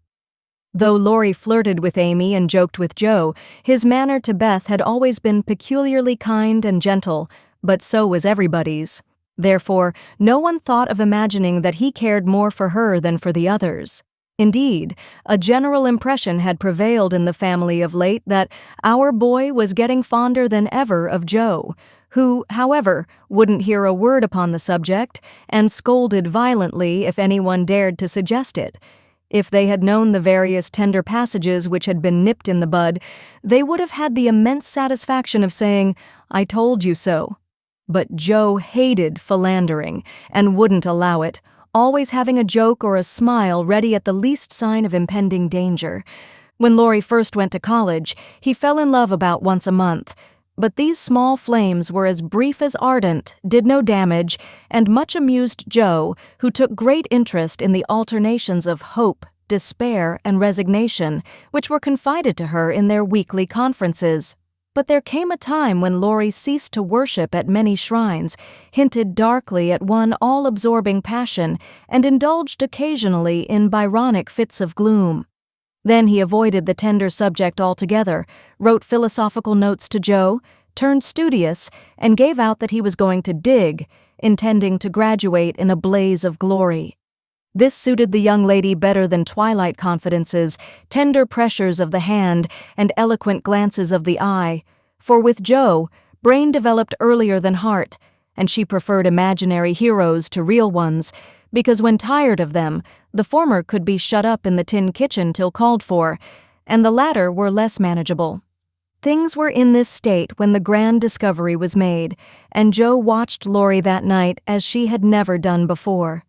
Though Laurie flirted with Amy and joked with Jo, his manner to Beth had always been peculiarly kind and gentle, but so was everybody's. Therefore, no one thought of imagining that he cared more for her than for the others. Indeed, a general impression had prevailed in the family of late that our boy was getting fonder than ever of Jo, who, however, wouldn't hear a word upon the subject, and scolded violently if anyone dared to suggest it. If they had known the various tender passages which had been nipped in the bud, they would have had the immense satisfaction of saying, "I told you so." But Jo hated philandering, and wouldn't allow it, always having a joke or a smile ready at the least sign of impending danger. When Laurie first went to college, he fell in love about once a month, but these small flames were as brief as ardent, did no damage, and much amused Jo, who took great interest in the alternations of hope, despair, and resignation, which were confided to her in their weekly conferences. But there came a time when Laurie ceased to worship at many shrines, hinted darkly at one all-absorbing passion, and indulged occasionally in Byronic fits of gloom. Then he avoided the tender subject altogether, wrote philosophical notes to Jo, turned studious, and gave out that he was going to dig, intending to graduate in a blaze of glory. This suited the young lady better than twilight confidences, tender pressures of the hand, and eloquent glances of the eye, for with Jo, brain developed earlier than heart, and she preferred imaginary heroes to real ones, because when tired of them, the former could be shut up in the tin kitchen till called for, and the latter were less manageable. Things were in this state when the grand discovery was made, and Jo watched Laurie that night as she had never done before.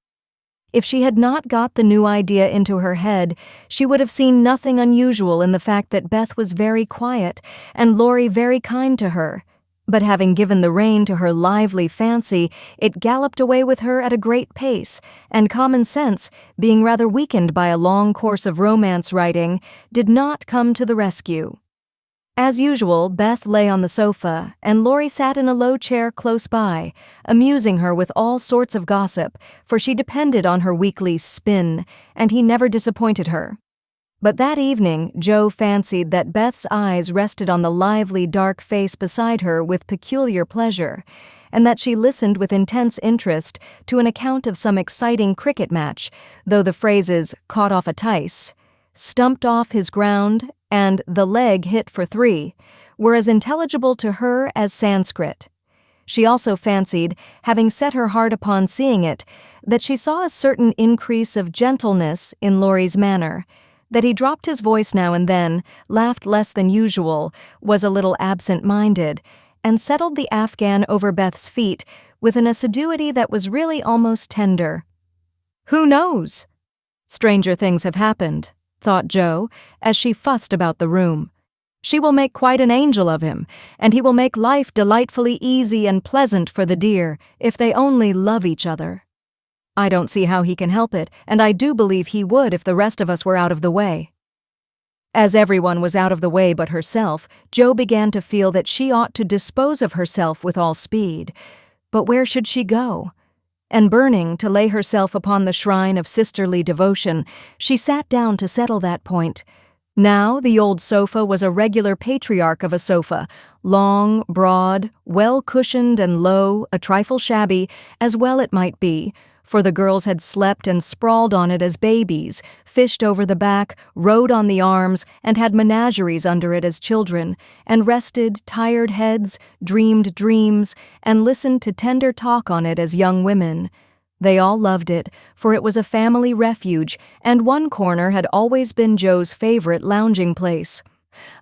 If she had not got the new idea into her head, she would have seen nothing unusual in the fact that Beth was very quiet and Laurie very kind to her. But having given the rein to her lively fancy, it galloped away with her at a great pace, and common sense, being rather weakened by a long course of romance writing, did not come to the rescue. As usual, Beth lay on the sofa, and Laurie sat in a low chair close by, amusing her with all sorts of gossip, for she depended on her weekly spin, and he never disappointed her. But that evening, Jo fancied that Beth's eyes rested on the lively dark face beside her with peculiar pleasure, and that she listened with intense interest to an account of some exciting cricket match, though the phrases "caught off a tice," "stumped off his ground," and "the leg hit for 3" were as intelligible to her as Sanskrit. She also fancied, having set her heart upon seeing it, that she saw a certain increase of gentleness in Laurie's manner, that he dropped his voice now and then, laughed less than usual, was a little absent-minded, and settled the Afghan over Beth's feet with an assiduity that was really almost tender. Who knows? Stranger things have happened, thought Jo, as she fussed about the room. She will make quite an angel of him, and he will make life delightfully easy and pleasant for the dear, if they only love each other. I don't see how he can help it, and I do believe he would if the rest of us were out of the way." As everyone was out of the way but herself, Jo began to feel that she ought to dispose of herself with all speed. But where should she go? And burning to lay herself upon the shrine of sisterly devotion, she sat down to settle that point. Now the old sofa was a regular patriarch of a sofa, long, broad, well-cushioned and low, a trifle shabby, as well it might be, for the girls had slept and sprawled on it as babies, fished over the back, rode on the arms, and had menageries under it as children, and rested tired heads, dreamed dreams, and listened to tender talk on it as young women. They all loved it, for it was a family refuge, and one corner had always been Jo's favorite lounging place.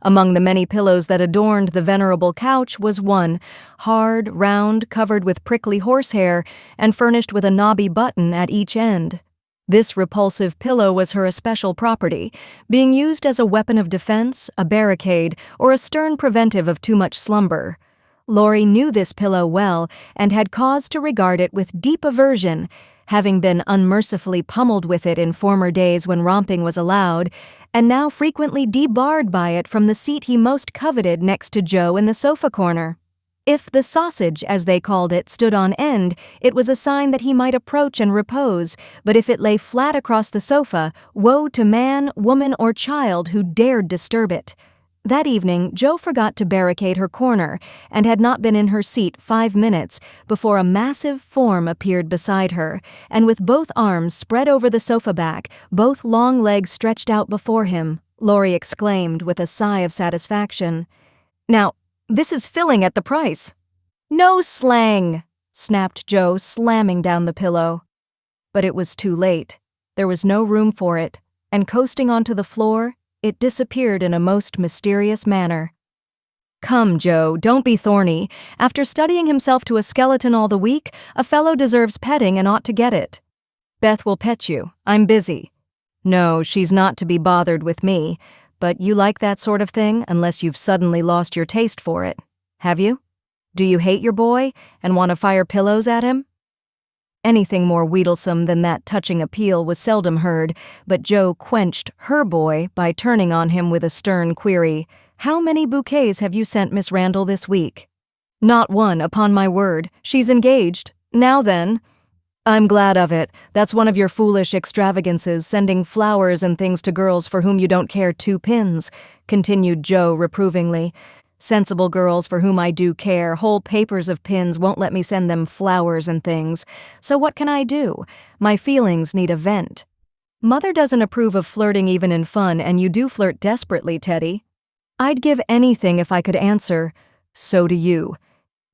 Among the many pillows that adorned the venerable couch was one, hard, round, covered with prickly horsehair, and furnished with a knobby button at each end. This repulsive pillow was her especial property, being used as a weapon of defense, a barricade, or a stern preventive of too much slumber. Laurie knew this pillow well and had cause to regard it with deep aversion, having been unmercifully pummeled with it in former days when romping was allowed, and now frequently debarred by it from the seat he most coveted next to Jo in the sofa corner. If the sausage, as they called it, stood on end, it was a sign that he might approach and repose, but if it lay flat across the sofa, woe to man, woman, or child who dared disturb it. That evening, Jo forgot to barricade her corner, and had not been in her seat 5 minutes before a massive form appeared beside her, and with both arms spread over the sofa back, both long legs stretched out before him, Laurie exclaimed with a sigh of satisfaction. "Now, this is filling at the price." "No slang!" snapped Jo, slamming down the pillow. But it was too late. There was no room for it, and coasting onto the floor, it disappeared in a most mysterious manner. "Come, Jo, don't be thorny. After studying himself to a skeleton all the week, a fellow deserves petting and ought to get it." "Beth will pet you. I'm busy." "No, she's not to be bothered with me. But you like that sort of thing unless you've suddenly lost your taste for it. Have you? Do you hate your boy and want to fire pillows at him?" Anything more wheedlesome than that touching appeal was seldom heard, but Jo quenched her boy by turning on him with a stern query. "How many bouquets have you sent Miss Randall this week?" "Not one, upon my word. She's engaged. Now then." "I'm glad of it. That's one of your foolish extravagances, sending flowers and things to girls for whom you don't care 2 pins," continued Jo reprovingly. "Sensible girls for whom I do care, whole papers of pins won't let me send them flowers and things. So what can I do? My feelings need a vent." "Mother doesn't approve of flirting even in fun, and you do flirt desperately, Teddy." "I'd give anything if I could answer, 'So do you.'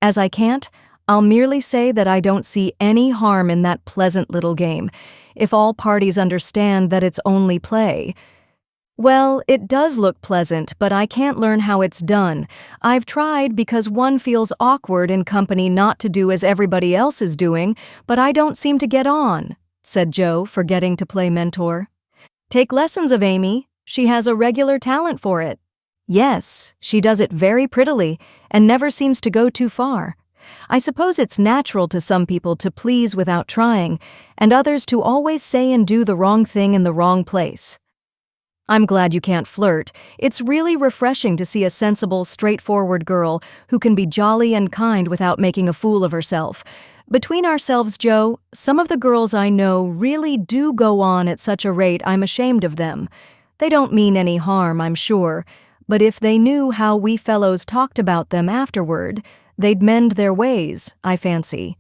As I can't, I'll merely say that I don't see any harm in that pleasant little game, if all parties understand that it's only play." "Well, it does look pleasant, but I can't learn how it's done. I've tried because one feels awkward in company not to do as everybody else is doing, but I don't seem to get on," said Jo, forgetting to play mentor. "Take lessons of Amy. She has a regular talent for it." "Yes, she does it very prettily, and never seems to go too far. I suppose it's natural to some people to please without trying, and others to always say and do the wrong thing in the wrong place. I'm glad you can't flirt. It's really refreshing to see a sensible, straightforward girl who can be jolly and kind without making a fool of herself. Between ourselves, Jo, some of the girls I know really do go on at such a rate I'm ashamed of them. They don't mean any harm, I'm sure, but if they knew how we fellows talked about them afterward, they'd mend their ways, I fancy.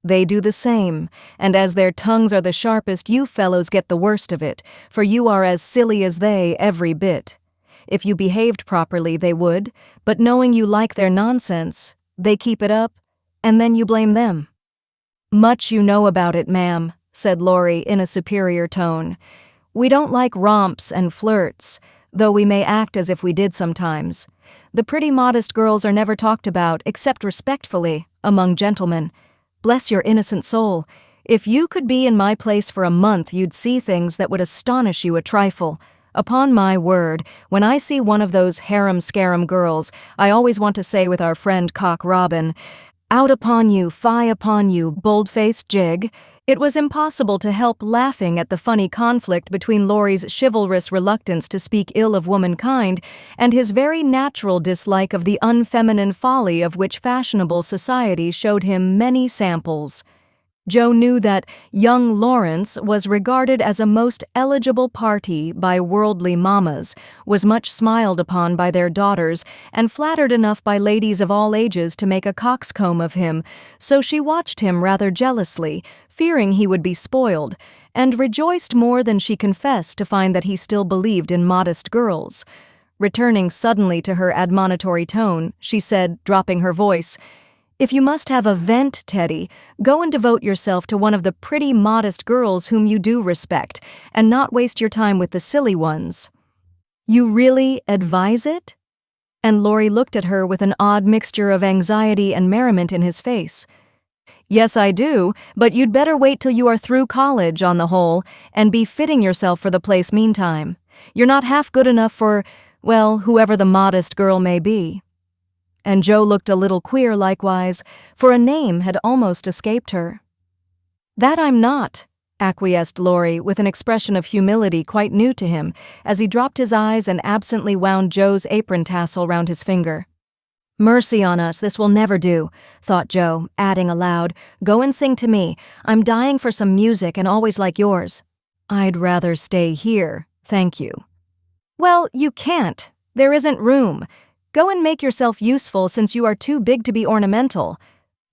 They do the same, and as their tongues are the sharpest, you fellows get the worst of it, for you are as silly as they every bit. If you behaved properly, they would, but knowing you like their nonsense, they keep it up, and then you blame them." "Much you know about it, ma'am," said Laurie in a superior tone. "We don't like romps and flirts, though we may act as if we did sometimes. The pretty modest girls are never talked about, except respectfully, among gentlemen. Bless your innocent soul. If you could be in my place for a month, you'd see things that would astonish you a trifle. Upon my word, when I see one of those harum-scarum girls, I always want to say with our friend Cock Robin, "Out upon you, fie upon you, bold-faced jig." It was impossible to help laughing at the funny conflict between Laurie's chivalrous reluctance to speak ill of womankind and his very natural dislike of the unfeminine folly of which fashionable society showed him many samples. Joe knew that young Laurence was regarded as a most eligible parti by worldly mammas, was much smiled upon by their daughters, and flattered enough by ladies of all ages to make a coxcomb of him, so she watched him rather jealously, fearing he would be spoiled, and rejoiced more than she confessed to find that he still believed in modest girls. Returning suddenly to her admonitory tone, she said, dropping her voice, "If you must have a vent, Teddy, go and devote yourself to one of the pretty, modest girls whom you do respect, and not waste your time with the silly ones." "You really advise it?" And Laurie looked at her with an odd mixture of anxiety and merriment in his face. "Yes, I do, but you'd better wait till you are through college, on the whole, and be fitting yourself for the place meantime. You're not half good enough for, well, whoever the modest girl may be." And Joe looked a little queer likewise, for a name had almost escaped her. "That I'm not," acquiesced Laurie with an expression of humility quite new to him, as he dropped his eyes and absently wound Joe's apron tassel round his finger. "Mercy on us, this will never do," thought Joe, adding aloud, "Go and sing to me. I'm dying for some music and always like yours." "I'd rather stay here, thank you." "Well, you can't. There isn't room. Go and make yourself useful since you are too big to be ornamental."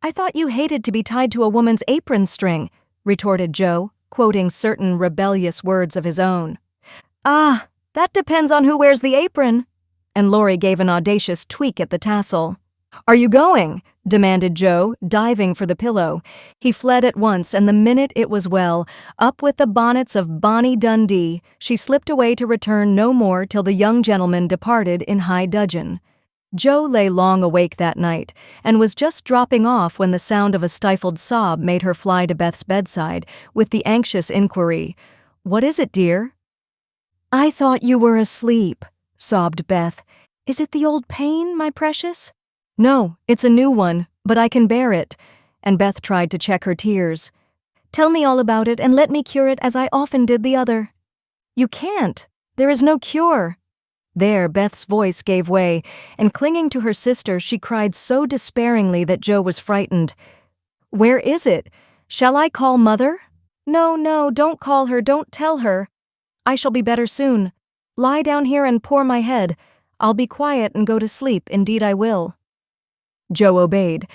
"I thought you hated to be tied to a woman's apron string," retorted Joe, quoting certain rebellious words of his own. "Ah, that depends on who wears the apron." And Laurie gave an audacious tweak at the tassel. "Are you going?" demanded Joe, diving for the pillow. He fled at once, and the minute it was well, up with the bonnets of Bonnie Dundee, she slipped away to return no more till the young gentleman departed in high dudgeon. Joe lay long awake that night, and was just dropping off when the sound of a stifled sob made her fly to Beth's bedside, with the anxious inquiry, "What is it, dear?" "I thought you were asleep," sobbed Beth. "Is it the old pain, my precious?" "No, it's a new one, but I can bear it," and Beth tried to check her tears. "Tell me all about it and let me cure it as I often did the other." "You can't. There is no cure." There Beth's voice gave way, and clinging to her sister she cried so despairingly that Joe was frightened. "Where is it? Shall I call Mother?" No, don't call her, don't tell her. I shall be better soon. Lie down here and pour my head. I'll be quiet and go to sleep, indeed I will." Joe obeyed,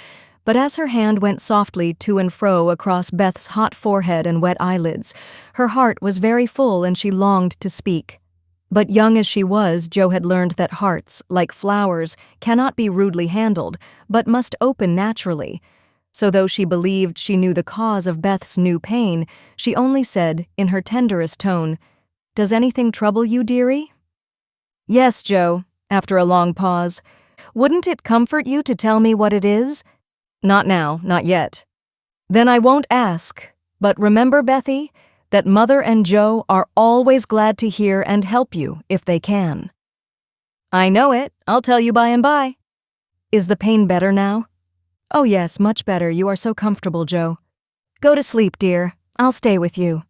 but as her hand went softly to and fro across Beth's hot forehead and wet eyelids, her heart was very full and she longed to speak. But young as she was, Joe had learned that hearts, like flowers, cannot be rudely handled, but must open naturally. So though she believed she knew the cause of Beth's new pain, she only said, in her tenderest tone, "Does anything trouble you, dearie?" "Yes, Joe," after a long pause. "Wouldn't it comfort you to tell me what it is?" "Not now, not yet." "Then I won't ask. But remember, Bethy, that Mother and Joe are always glad to hear and help you if they can." "I know it. I'll tell you by and by." "Is the pain better now?" "Oh yes, much better. You are so comfortable, Joe." "Go to sleep, dear. I'll stay with you."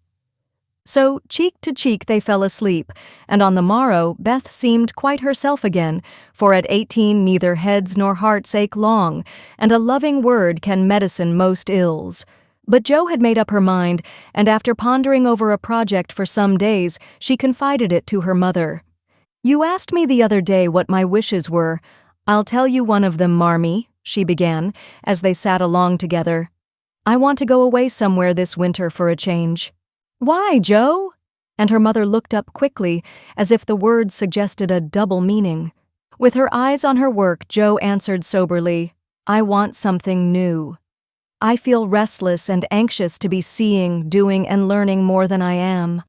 So cheek to cheek they fell asleep, and on the morrow Beth seemed quite herself again, for at 18 neither heads nor hearts ache long, and a loving word can medicine most ills. But Joe had made up her mind, and after pondering over a project for some days, she confided it to her mother. "You asked me the other day what my wishes were. I'll tell you one of them, Marmee," she began, as they sat along together. "I want to go away somewhere this winter for a change." "Why, Joe?" And her mother looked up quickly, as if the words suggested a double meaning. With her eyes on her work, Joe answered soberly, "I want something new. I feel restless and anxious to be seeing, doing, and learning more than I am.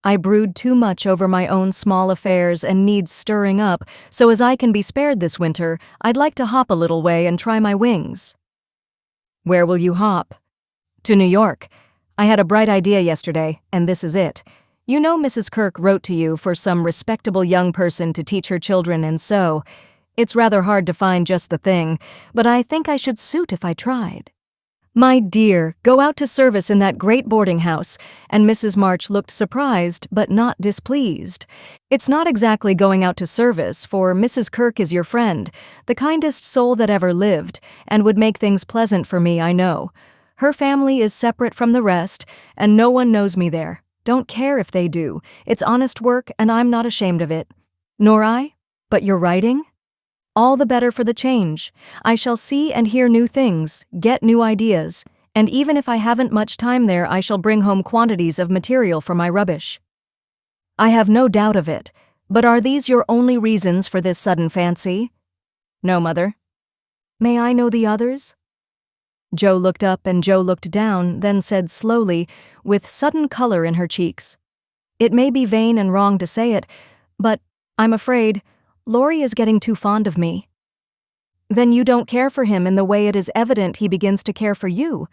I brood too much over my own small affairs and need stirring up, so as I can be spared this winter, I'd like to hop a little way and try my wings." "Where will you hop?" "To New York. I had a bright idea yesterday, and this is it. You know Mrs. Kirk wrote to you for some respectable young person to teach her children and sew. It's rather hard to find just the thing, but I think I should suit if I tried. My dear, go out to service in that great boarding house, and Mrs. March looked surprised but not displeased. It's not exactly going out to service, for Mrs. Kirk is your friend, the kindest soul that ever lived, and would make things pleasant for me, I know. Her family is separate from the rest, and no one knows me there. Don't care if they do. It's honest work, and I'm not ashamed of it. Nor I? But your writing? All the better for the change. I shall see and hear new things, get new ideas, and even if I haven't much time there, I shall bring home quantities of material for my rubbish. I have no doubt of it, but are these your only reasons for this sudden fancy? No, Mother. May I know the others? Jo looked up and Jo looked down, then said slowly, with sudden color in her cheeks. It may be vain and wrong to say it, but I'm afraid Laurie is getting too fond of me. Then you don't care for him in the way it is evident he begins to care for you.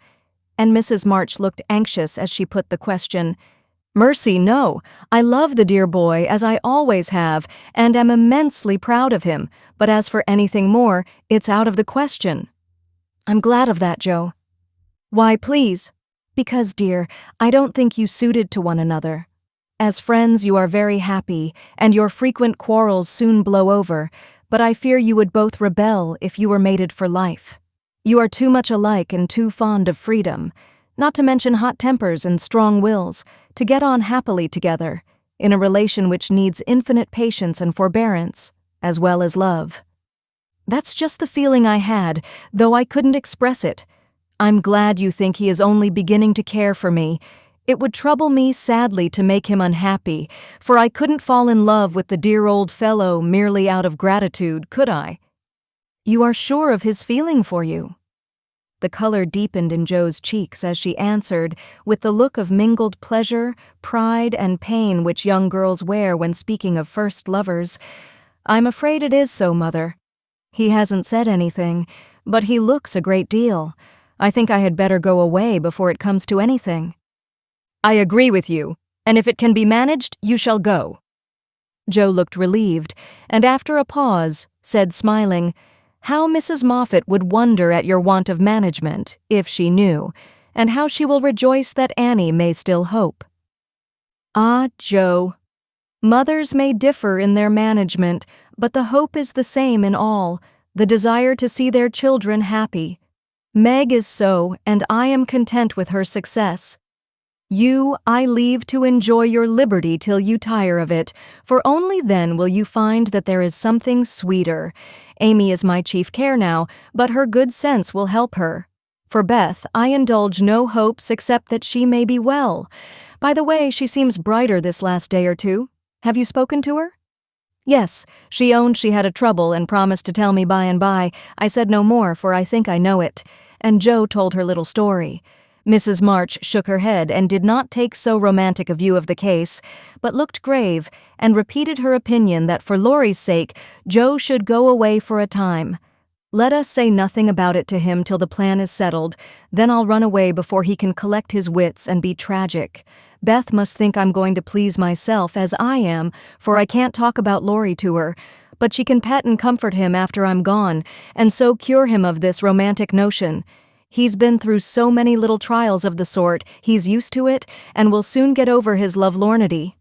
And Mrs. March looked anxious as she put the question. Mercy, no. I love the dear boy, as I always have, and am immensely proud of him, but as for anything more, it's out of the question. I'm glad of that, Jo. Why, please? Because, dear, I don't think you suited to one another. As friends, you are very happy, and your frequent quarrels soon blow over, but I fear you would both rebel if you were mated for life. You are too much alike and too fond of freedom, not to mention hot tempers and strong wills, to get on happily together, in a relation which needs infinite patience and forbearance, as well as love. That's just the feeling I had, though I couldn't express it. I'm glad you think he is only beginning to care for me. It would trouble me sadly to make him unhappy, for I couldn't fall in love with the dear old fellow merely out of gratitude, could I? You are sure of his feeling for you? The color deepened in Jo's cheeks as she answered, with the look of mingled pleasure, pride, and pain which young girls wear when speaking of first lovers. I'm afraid it is so, Mother. He hasn't said anything, but he looks a great deal. I think I had better go away before it comes to anything. I agree with you, and if it can be managed, you shall go. Jo looked relieved, and after a pause, said smiling, How Mrs. Moffat would wonder at your want of management, if she knew, and how she will rejoice that Annie may still hope. Ah, Jo, mothers may differ in their management, but the hope is the same in all, the desire to see their children happy. Meg is so, and I am content with her success. You I leave to enjoy your liberty till you tire of it, for only then will you find that there is something sweeter. Amy is my chief care now, but her good sense will help her. For Beth, I indulge no hopes except that she may be well. By the way, she seems brighter this last day or two. Have you spoken to her? Yes, she owned she had a trouble and promised to tell me by and by. I said no more, for I think I know it. And Jo told her little story. Mrs. March shook her head and did not take so romantic a view of the case, but looked grave and repeated her opinion that for Laurie's sake, Jo should go away for a time. Let us say nothing about it to him till the plan is settled, then I'll run away before he can collect his wits and be tragic. Beth must think I'm going to please myself as I am, for I can't talk about Laurie to her, but she can pet and comfort him after I'm gone, and so cure him of this romantic notion. He's been through so many little trials of the sort, he's used to it, and will soon get over his lovelornity.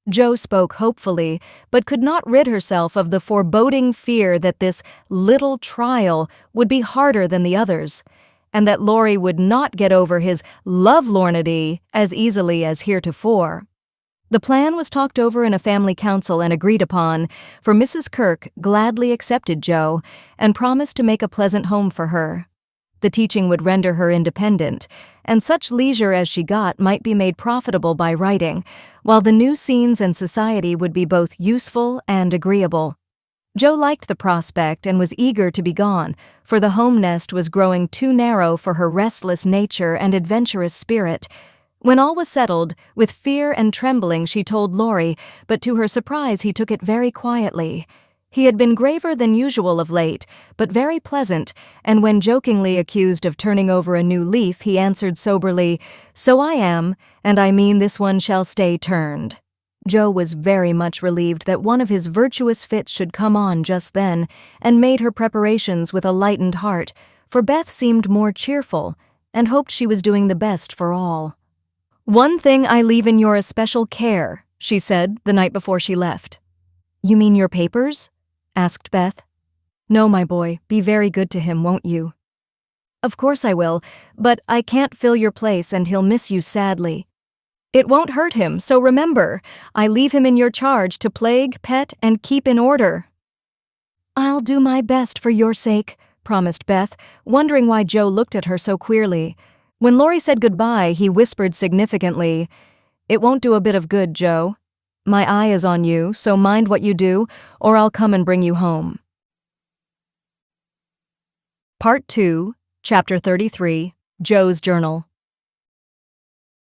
Jo spoke hopefully, but could not rid herself of the foreboding fear that this little trial would be harder than the others, and that Laurie would not get over his lovelornity as easily as heretofore. The plan was talked over in a family council and agreed upon, for Mrs. Kirk gladly accepted Jo and promised to make a pleasant home for her. The teaching would render her independent, and such leisure as she got might be made profitable by writing, while the new scenes and society would be both useful and agreeable. Jo liked the prospect and was eager to be gone, for the home nest was growing too narrow for her restless nature and adventurous spirit. When all was settled, with fear and trembling she told Laurie, but to her surprise he took it very quietly. He had been graver than usual of late, but very pleasant, and when jokingly accused of turning over a new leaf, he answered soberly, "So I am, and I mean this one shall stay turned." Joe was very much relieved that one of his virtuous fits should come on just then, and made her preparations with a lightened heart, for Beth seemed more cheerful, and hoped she was doing the best for all. "One thing I leave in your especial care," she said the night before she left. "You mean your papers?" asked Beth. "No, my boy, be very good to him, won't you?" "Of course I will, but I can't fill your place and he'll miss you sadly." "It won't hurt him, so remember, I leave him in your charge to plague, pet, and keep in order." "I'll do my best for your sake," promised Beth, wondering why Joe looked at her so queerly. When Laurie said goodbye, he whispered significantly, "It won't do a bit of good, Joe. My eye is on you, so mind what you do, or I'll come and bring you home." Part 2, Chapter 33, Joe's Journal.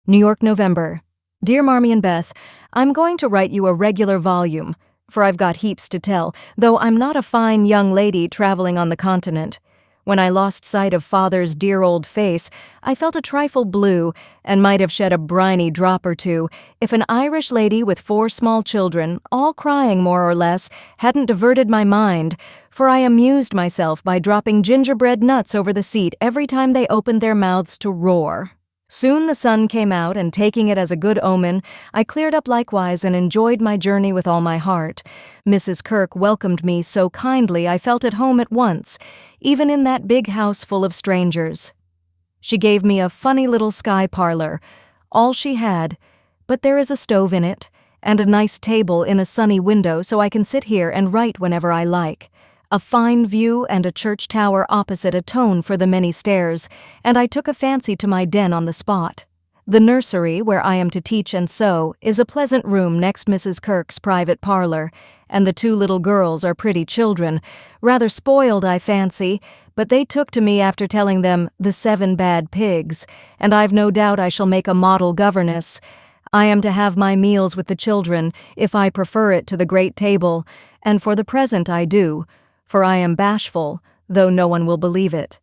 New York, November. Dear Marmee and Beth, I'm going to write you a regular volume, for I've got heaps to tell, though I'm not a fine young lady traveling on the continent. When I lost sight of Father's dear old face, I felt a trifle blue and might have shed a briny drop or two if an Irish lady with 4 small children, all crying more or less, hadn't diverted my mind, for I amused myself by dropping gingerbread nuts over the seat every time they opened their mouths to roar. Soon the sun came out, and taking it as a good omen, I cleared up likewise and enjoyed my journey with all my heart. Mrs. Kirk welcomed me so kindly I felt at home at once, even in that big house full of strangers. She gave me a funny little sky parlor, all she had, but there is a stove in it, and a nice table in a sunny window so I can sit here and write whenever I like. A fine view and a church tower opposite atone for the many stairs, and I took a fancy to my den on the spot. The nursery, where I am to teach and sew, is a pleasant room next Mrs. Kirk's private parlor, and the 2 little girls are pretty children, rather spoiled, I fancy, but they took to me after telling them the 7 bad pigs, and I've no doubt I shall make a model governess. I am to have my meals with the children, if I prefer it to the great table, and for the present I do, for I am bashful, though no one will believe it.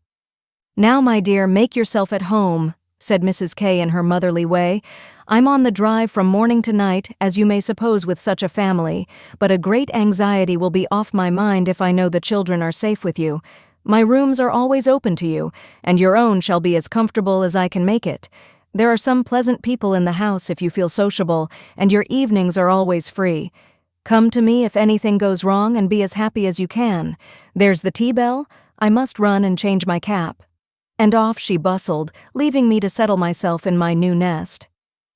"Now, my dear, make yourself at home," said Mrs. K in her motherly way. "I'm on the drive from morning to night, as you may suppose with such a family, but a great anxiety will be off my mind if I know the children are safe with you. My rooms are always open to you, and your own shall be as comfortable as I can make it. There are some pleasant people in the house if you feel sociable, and your evenings are always free. Come to me if anything goes wrong and be as happy as you can. There's the tea bell. I must run and change my cap." And off she bustled, leaving me to settle myself in my new nest.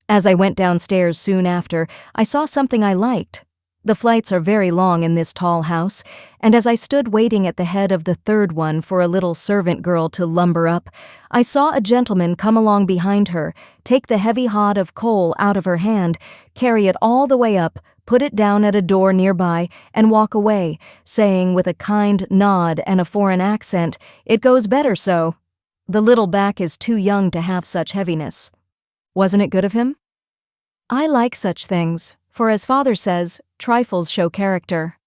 As I went downstairs soon after, I saw something I liked. The flights are very long in this tall house, and as I stood waiting at the head of the 3rd one for a little servant girl to lumber up, I saw a gentleman come along behind her, take the heavy hod of coal out of her hand, carry it all the way up, put it down at a door nearby, and walk away, saying with a kind nod and a foreign accent, "It goes better so. The little back is too young to have such heaviness." Wasn't it good of him? I like such things, for as Father says, trifles show character.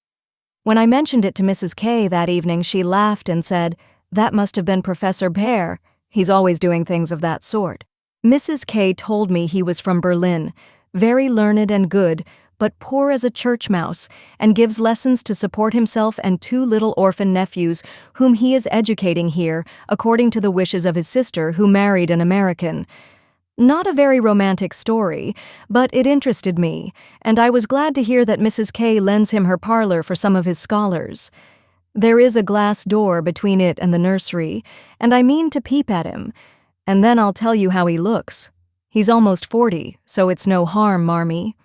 When I mentioned it to Mrs. K that evening, she laughed and said, "That must have been Professor Pear. He's always doing things of that sort." Mrs. K told me he was from Berlin, very learned and good, but poor as a church mouse, and gives lessons to support himself and 2 little orphan nephews whom he is educating here, according to the wishes of his sister, who married an American. Not a very romantic story, but it interested me, and I was glad to hear that Mrs. K lends him her parlor for some of his scholars. There is a glass door between it and the nursery, and I mean to peep at him, and then I'll tell you how he looks. He's almost 40, so it's no harm, Marmee.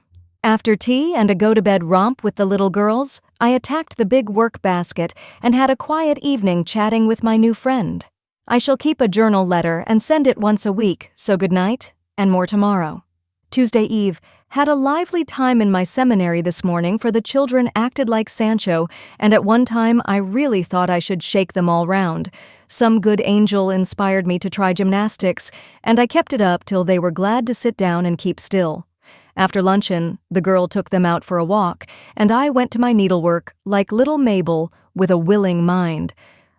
After tea and a go-to-bed romp with the little girls, I attacked the big work basket and had a quiet evening chatting with my new friend. I shall keep a journal letter and send it once a week, so good night, and more tomorrow. Tuesday Eve. Had a lively time in my seminary this morning, for the children acted like Sancho, and at one time I really thought I should shake them all round. Some good angel inspired me to try gymnastics, and I kept it up till they were glad to sit down and keep still. After luncheon, the girl took them out for a walk, and I went to my needlework like little Mabel with a willing mind.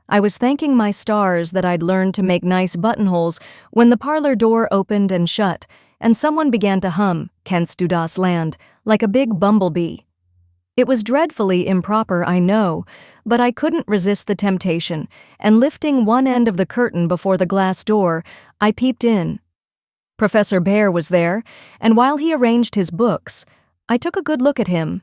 I was thanking my stars that I'd learned to make nice buttonholes when the parlor door opened and shut, and someone began to hum Kent's Dudas Land like a big bumblebee. It was dreadfully improper, I know, but I couldn't resist the temptation, and lifting one end of the curtain before the glass door, I peeped in. Professor Bear was there, and while he arranged his books, I took a good look at him.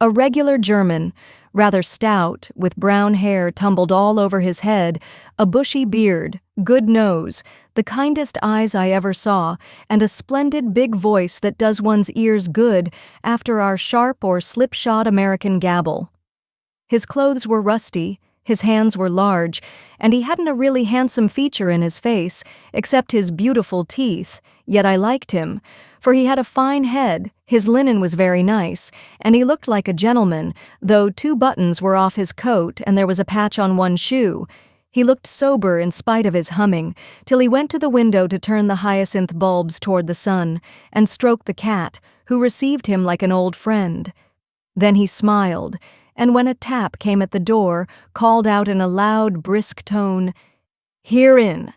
A regular German, rather stout, with brown hair tumbled all over his head, a bushy beard, good nose, the kindest eyes I ever saw, and a splendid big voice that does one's ears good after our sharp or slipshod American gabble. His clothes were rusty, his hands were large, and he hadn't a really handsome feature in his face, except his beautiful teeth, yet I liked him, for he had a fine head, his linen was very nice, and he looked like a gentleman, though 2 buttons were off his coat and there was a patch on one shoe. He looked sober in spite of his humming, till he went to the window to turn the hyacinth bulbs toward the sun, and stroke the cat, who received him like an old friend. Then he smiled, and when a tap came at the door, called out in a loud, brisk tone, "Herein."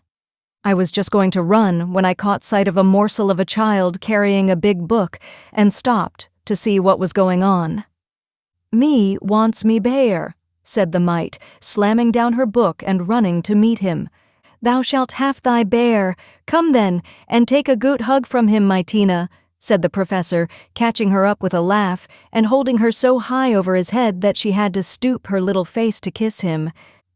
I was just going to run when I caught sight of a morsel of a child carrying a big book and stopped to see what was going on. "Me wants me bear," said the mite, slamming down her book and running to meet him. "Thou shalt have thy bear. Come then, and take a goot hug from him, my Tina," said the professor, catching her up with a laugh and holding her so high over his head that she had to stoop her little face to kiss him.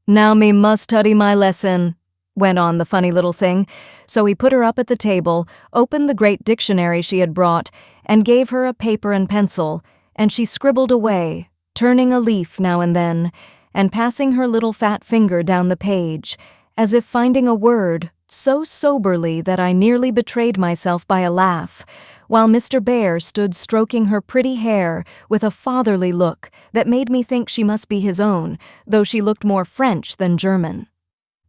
"Now me must study my lesson," went on the funny little thing, so he put her up at the table, opened the great dictionary she had brought, and gave her a paper and pencil, and she scribbled away, turning a leaf now and then, and passing her little fat finger down the page, as if finding a word, so soberly that I nearly betrayed myself by a laugh, while Mr. Bear stood stroking her pretty hair with a fatherly look that made me think she must be his own, though she looked more French than German.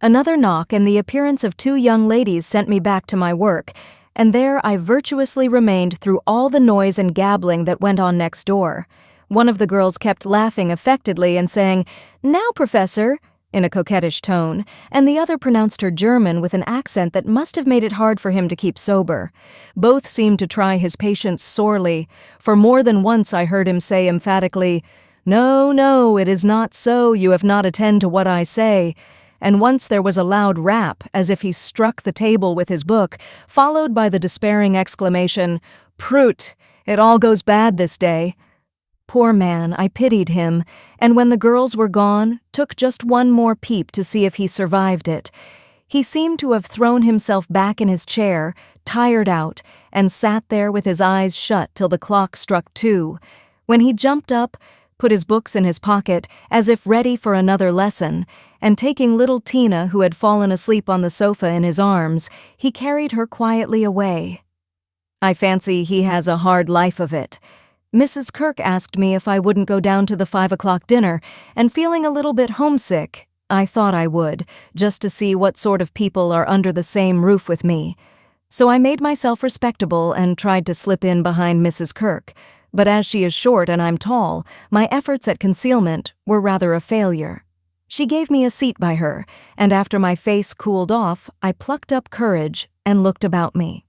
Another knock and the appearance of 2 young ladies sent me back to my work, and there I virtuously remained through all the noise and gabbling that went on next door. One of the girls kept laughing affectedly and saying, "Now, Professor," in a coquettish tone, and the other pronounced her German with an accent that must have made it hard for him to keep sober. Both seemed to try his patience sorely, for more than once I heard him say emphatically, "No, no, it is not so, you have not attend to what I say," and once there was a loud rap, as if he struck the table with his book, followed by the despairing exclamation, "Prut, it all goes bad this day." Poor man, I pitied him, and when the girls were gone, took just one more peep to see if he survived it. He seemed to have thrown himself back in his chair, tired out, and sat there with his eyes shut till the clock struck 2. When he jumped up, put his books in his pocket, as if ready for another lesson, and taking little Tina, who had fallen asleep on the sofa, in his arms, he carried her quietly away. I fancy he has a hard life of it. Mrs. Kirk asked me if I wouldn't go down to the 5 o'clock dinner, and feeling a little bit homesick, I thought I would, just to see what sort of people are under the same roof with me. So I made myself respectable and tried to slip in behind Mrs. Kirk, but as she is short and I'm tall, my efforts at concealment were rather a failure. She gave me a seat by her, and after my face cooled off, I plucked up courage and looked about me.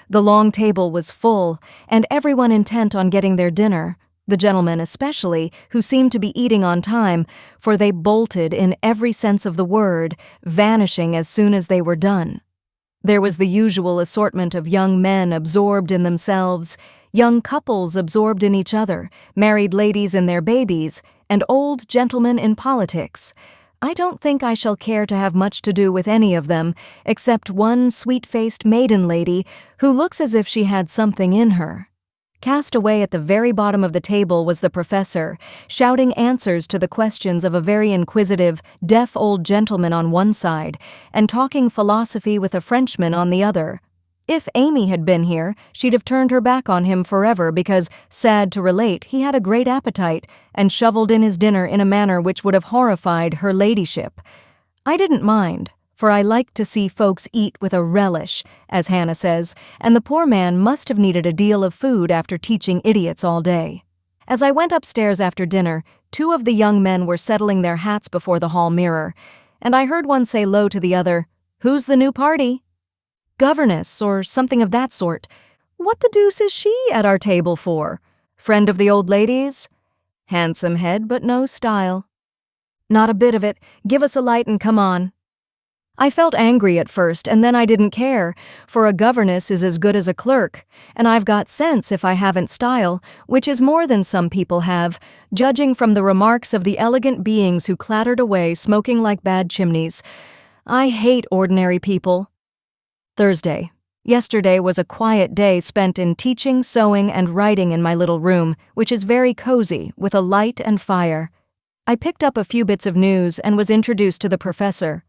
The long table was full, and everyone intent on getting their dinner, the gentlemen especially, who seemed to be eating on time, for they bolted in every sense of the word, vanishing as soon as they were done. There was the usual assortment of young men absorbed in themselves, young couples absorbed in each other, married ladies in their babies, and old gentlemen in politics. I don't think I shall care to have much to do with any of them, except one sweet-faced maiden lady who looks as if she had something in her. Cast away at the very bottom of the table was the professor, shouting answers to the questions of a very inquisitive, deaf old gentleman on one side, and talking philosophy with a Frenchman on the other. If Amy had been here, she'd have turned her back on him forever because, sad to relate, he had a great appetite and shoveled in his dinner in a manner which would have horrified her ladyship. I didn't mind, for I like to see folks eat with a relish, as Hannah says, and the poor man must have needed a deal of food after teaching idiots all day. As I went upstairs after dinner, 2 of the young men were settling their hats before the hall mirror, and I heard one say low to the other, "Who's the new party?" "Governess, or something of that sort." "What the deuce is she at our table for? Friend of the old lady's?" "Handsome head, but no style." "Not a bit of it. Give us a light and come on." I felt angry at first, and then I didn't care, for a governess is as good as a clerk, and I've got sense if I haven't style, which is more than some people have, judging from the remarks of the elegant beings who clattered away smoking like bad chimneys. I hate ordinary people. Thursday. Yesterday was a quiet day spent in teaching, sewing, and writing in my little room, which is very cozy, with a light and fire. I picked up a few bits of news and was introduced to the professor.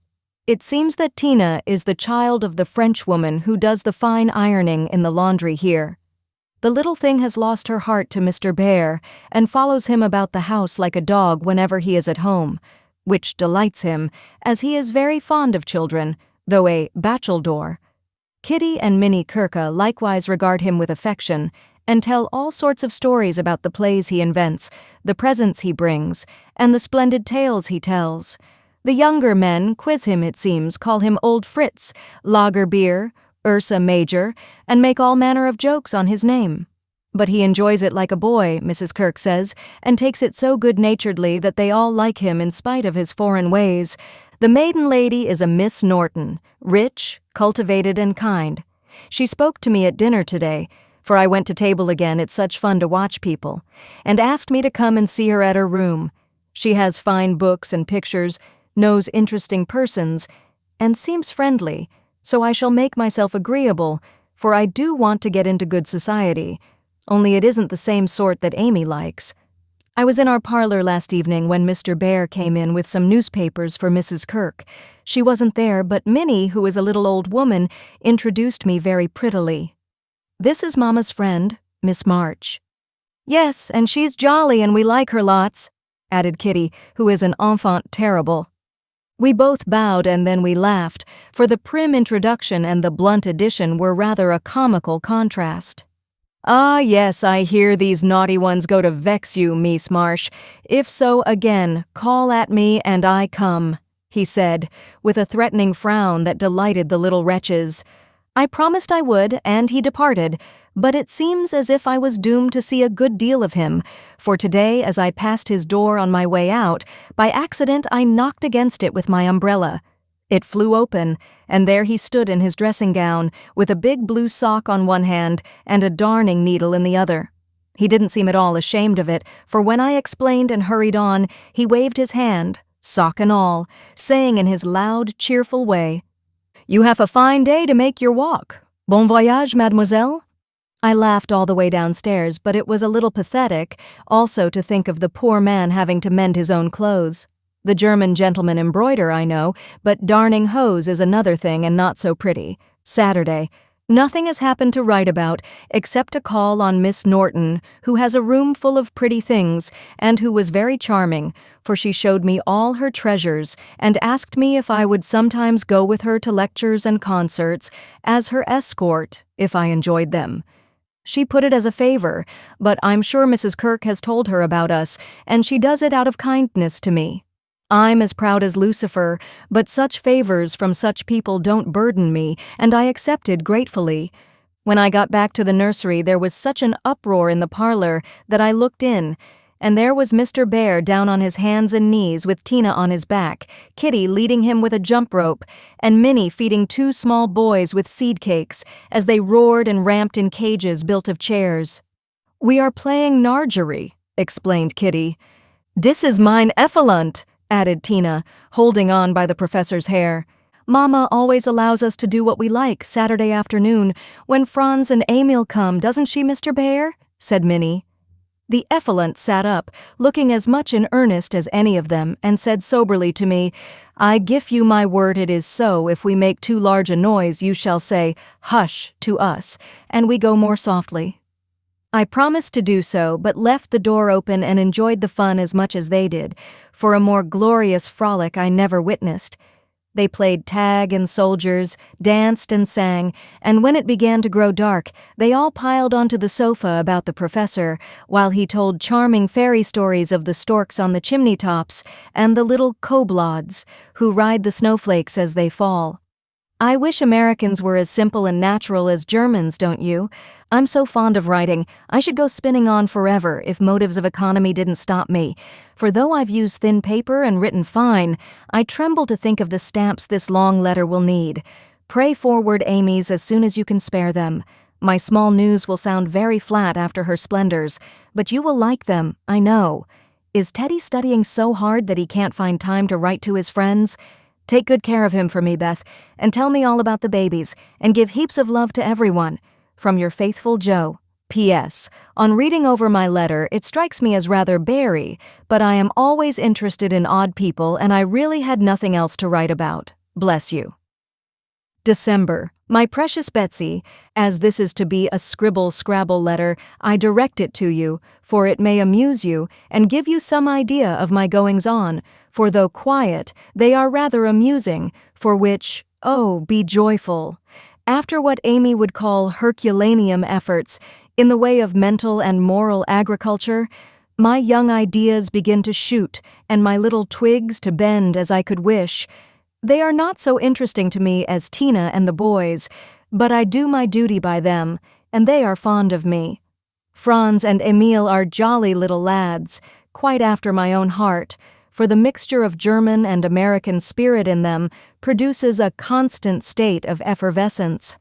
It seems that Tina is the child of the French woman who does the fine ironing in the laundry here. The little thing has lost her heart to Mr. Bear and follows him about the house like a dog whenever he is at home, which delights him, as he is very fond of children, though a bacheldor. Kitty and Minnie Kirka likewise regard him with affection and tell all sorts of stories about the plays he invents, the presents he brings, and the splendid tales he tells. The younger men quiz him, it seems, call him Old Fritz, Lager Beer, Ursa Major, and make all manner of jokes on his name. But he enjoys it like a boy, Mrs. Kirk says, and takes it so good-naturedly that they all like him in spite of his foreign ways. The maiden lady is a Miss Norton, rich, cultivated, and kind. She spoke to me at dinner today, for I went to table again, it's such fun to watch people, and asked me to come and see her at her room. She has fine books and pictures, knows interesting persons, and seems friendly, so I shall make myself agreeable, for I do want to get into good society, only it isn't the same sort that Amy likes. I was in our parlor last evening when Mr. Bear came in with some newspapers for Mrs. Kirk. She wasn't there, but Minnie, who is a little old woman, introduced me very prettily. "This is Mama's friend, Miss March." "Yes, and she's jolly and we like her lots," added Kitty, who is an enfant terrible. We both bowed and then we laughed, for the prim introduction and the blunt addition were rather a comical contrast. "Ah, yes, I hear these naughty ones go to vex you, Miss Marsh. If so, again, call at me and I come," he said, with a threatening frown that delighted the little wretches. I promised I would, and he departed, but it seems as if I was doomed to see a good deal of him, for today, as I passed his door on my way out, by accident I knocked against it with my umbrella. It flew open, and there he stood in his dressing gown, with a big blue sock on one hand and a darning needle in the other. He didn't seem at all ashamed of it, for when I explained and hurried on, he waved his hand, sock and all, saying in his loud, cheerful way, "You have a fine day to make your walk. Bon voyage, mademoiselle." I laughed all the way downstairs, but it was a little pathetic, also to think of the poor man having to mend his own clothes. The German gentlemen embroider, I know, but darning hose is another thing and not so pretty. Saturday. Nothing has happened to write about, except a call on Miss Norton, who has a room full of pretty things, and who was very charming, for she showed me all her treasures, and asked me if I would sometimes go with her to lectures and concerts, as her escort, if I enjoyed them. She put it as a favor, but I'm sure Mrs. Kirk has told her about us, and she does it out of kindness to me. I'm as proud as Lucifer, but such favors from such people don't burden me, and I accepted gratefully. When I got back to the nursery, there was such an uproar in the parlor that I looked in, and there was Mr. Bear down on his hands and knees with Tina on his back, Kitty leading him with a jump rope, and Minnie feeding 2 small boys with seed cakes as they roared and ramped in cages built of chairs. "We are playing Nargery," explained Kitty. "Dis is mine effluent," added Tina, holding on by the professor's hair. "Mama always allows us to do what we like Saturday afternoon when Franz and Emil come, doesn't she, Mr. Bear?" said Minnie. The effluent sat up, looking as much in earnest as any of them, and said soberly to me, "I give you my word it is so, if we make too large a noise you shall say, 'Hush,' to us, and we go more softly." I promised to do so, but left the door open and enjoyed the fun as much as they did, for a more glorious frolic I never witnessed. They played tag and soldiers, danced and sang, and when it began to grow dark, they all piled onto the sofa about the professor, while he told charming fairy stories of the storks on the chimney tops and the little kobolds who ride the snowflakes as they fall. I wish Americans were as simple and natural as Germans, don't you? I'm so fond of writing, I should go spinning on forever if motives of economy didn't stop me. For though I've used thin paper and written fine, I tremble to think of the stamps this long letter will need. Pray forward Amy's as soon as you can spare them. My small news will sound very flat after her splendors, but you will like them, I know. Is Teddy studying so hard that he can't find time to write to his friends? Take good care of him for me, Beth, and tell me all about the babies, and give heaps of love to everyone. From your faithful Joe. P.S. On reading over my letter, it strikes me as rather bary, but I am always interested in odd people and I really had nothing else to write about. Bless you. December. My precious Betsy, as this is to be a scribble-scrabble letter, I direct it to you, for it may amuse you and give you some idea of my goings-on, for though quiet, they are rather amusing, for which, oh, be joyful. After what Amy would call Herculaneum efforts, in the way of mental and moral agriculture, my young ideas begin to shoot and my little twigs to bend as I could wish. They are not so interesting to me as Tina and the boys, but I do my duty by them, and they are fond of me. Franz and Emil are jolly little lads, quite after my own heart, for the mixture of German and American spirit in them produces a constant state of effervescence.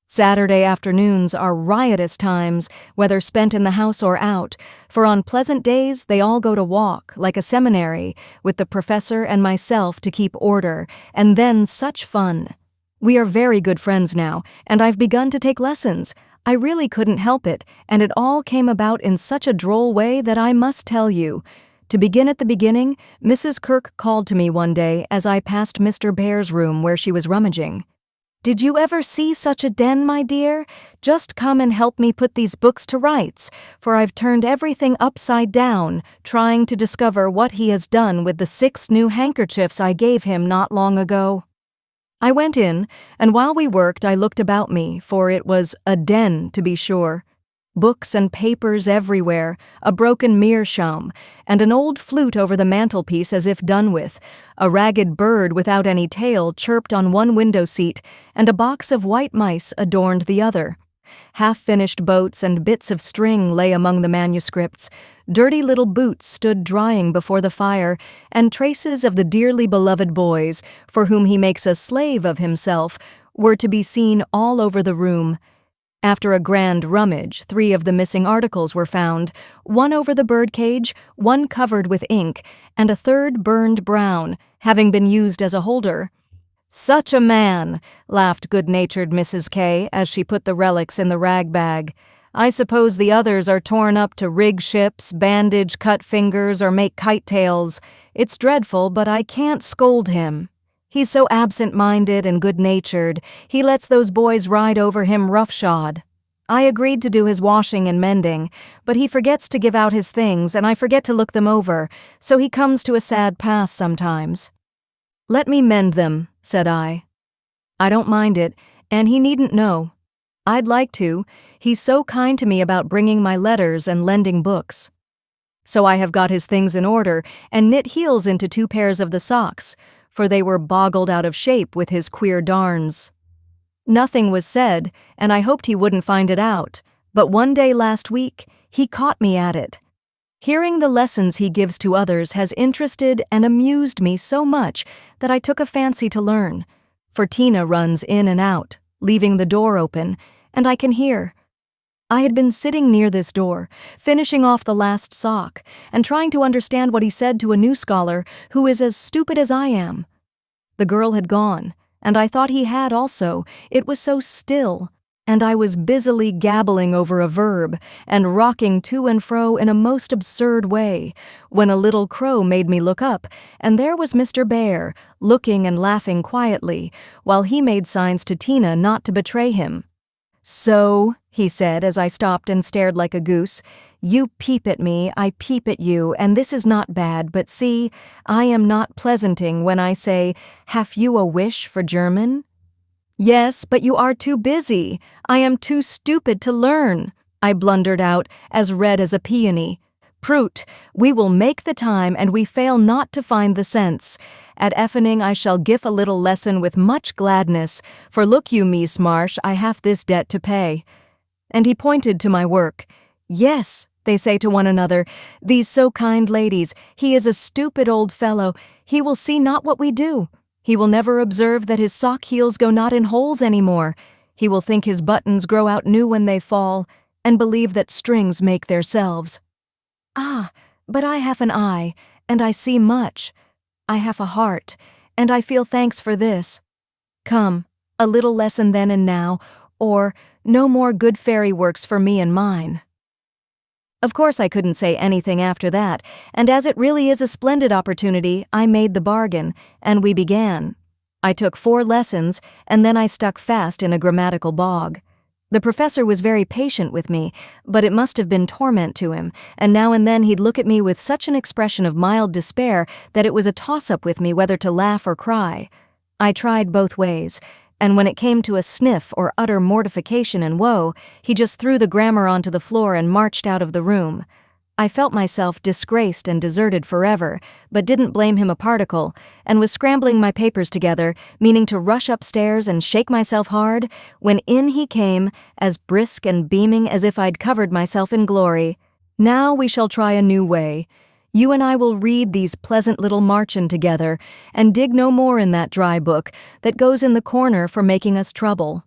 Saturday afternoons are riotous times, whether spent in the house or out, for on pleasant days they all go to walk, like a seminary, with the professor and myself to keep order, and then such fun. We are very good friends now, and I've begun to take lessons. I really couldn't help it, and it all came about in such a droll way that I must tell you. To begin at the beginning, Mrs. Kirk called to me one day as I passed Mr. Bear's room where she was rummaging. "Did you ever see such a den, my dear? Just come and help me put these books to rights, for I've turned everything upside down, trying to discover what he has done with the 6 new handkerchiefs I gave him not long ago." I went in, and while we worked I looked about me, for it was a den to be sure. Books and papers everywhere, a broken meerschaum, and an old flute over the mantelpiece as if done with. A ragged bird without any tail chirped on one window seat, and a box of white mice adorned the other. Half-finished boats and bits of string lay among the manuscripts. Dirty little boots stood drying before the fire, and traces of the dearly beloved boys, for whom he makes a slave of himself, were to be seen all over the room. After a grand rummage, 3 of the missing articles were found, one over the birdcage, one covered with ink, and a third burned brown, having been used as a holder. "Such a man!" laughed good-natured Mrs. K. as she put the relics in the rag bag. "I suppose the others are torn up to rig ships, bandage cut fingers, or make kite-tails. It's dreadful, but I can't scold him. He's so absent-minded and good-natured, he lets those boys ride over him roughshod. I agreed to do his washing and mending, but he forgets to give out his things, and I forget to look them over, so he comes to a sad pass sometimes." "Let me mend them," said I. "I don't mind it, and he needn't know. I'd like to. He's so kind to me about bringing my letters and lending books." So I have got his things in order, and knit heels into 2 pairs of the socks, for they were boggled out of shape with his queer darns. Nothing was said, and I hoped he wouldn't find it out, but one day last week he caught me at it. Hearing the lessons he gives to others has interested and amused me so much that I took a fancy to learn, for Tina runs in and out, leaving the door open, and I can hear. I had been sitting near this door, finishing off the last sock, and trying to understand what he said to a new scholar who is as stupid as I am. The girl had gone, and I thought he had also. It was so still, and I was busily gabbling over a verb and rocking to and fro in a most absurd way, when a little crow made me look up, and there was Mr. Bear, looking and laughing quietly, while he made signs to Tina not to betray him. "So," he said as I stopped and stared like a goose, You peep at me, I peep at you, and this is not bad, but see, I am not pleasanting when I say, have you a wish for German? Yes, but you are too busy. I am too stupid to learn, I blundered out, as red as a peony. Prut, we will make the time, and we fail not to find the sense. At effening I shall give a little lesson with much gladness, for look you, Miss Marsh, I have this debt to pay. And he pointed to my work. Yes, they say to one another, these so kind ladies, he is a stupid old fellow, he will see not what we do. He will never observe that his sock heels go not in holes any more. He will think his buttons grow out new when they fall, and believe that strings make theirselves. Ah, but I have an eye, and I see much. I have a heart, and I feel thanks for this. Come, a little lesson then and now, or no more good fairy works for me and mine. Of course I couldn't say anything after that, and as it really is a splendid opportunity, I made the bargain, and we began. I took 4 lessons, and then I stuck fast in a grammatical bog. The professor was very patient with me, but it must have been torment to him, and now and then he'd look at me with such an expression of mild despair that it was a toss-up with me whether to laugh or cry. I tried both ways, and when it came to a sniff or utter mortification and woe, he just threw the grammar onto the floor and marched out of the room. I felt myself disgraced and deserted forever, but didn't blame him a particle, and was scrambling my papers together, meaning to rush upstairs and shake myself hard, when in he came, as brisk and beaming as if I'd covered myself in glory. Now we shall try a new way. You and I will read these pleasant little marchen together, and dig no more in that dry book that goes in the corner for making us trouble.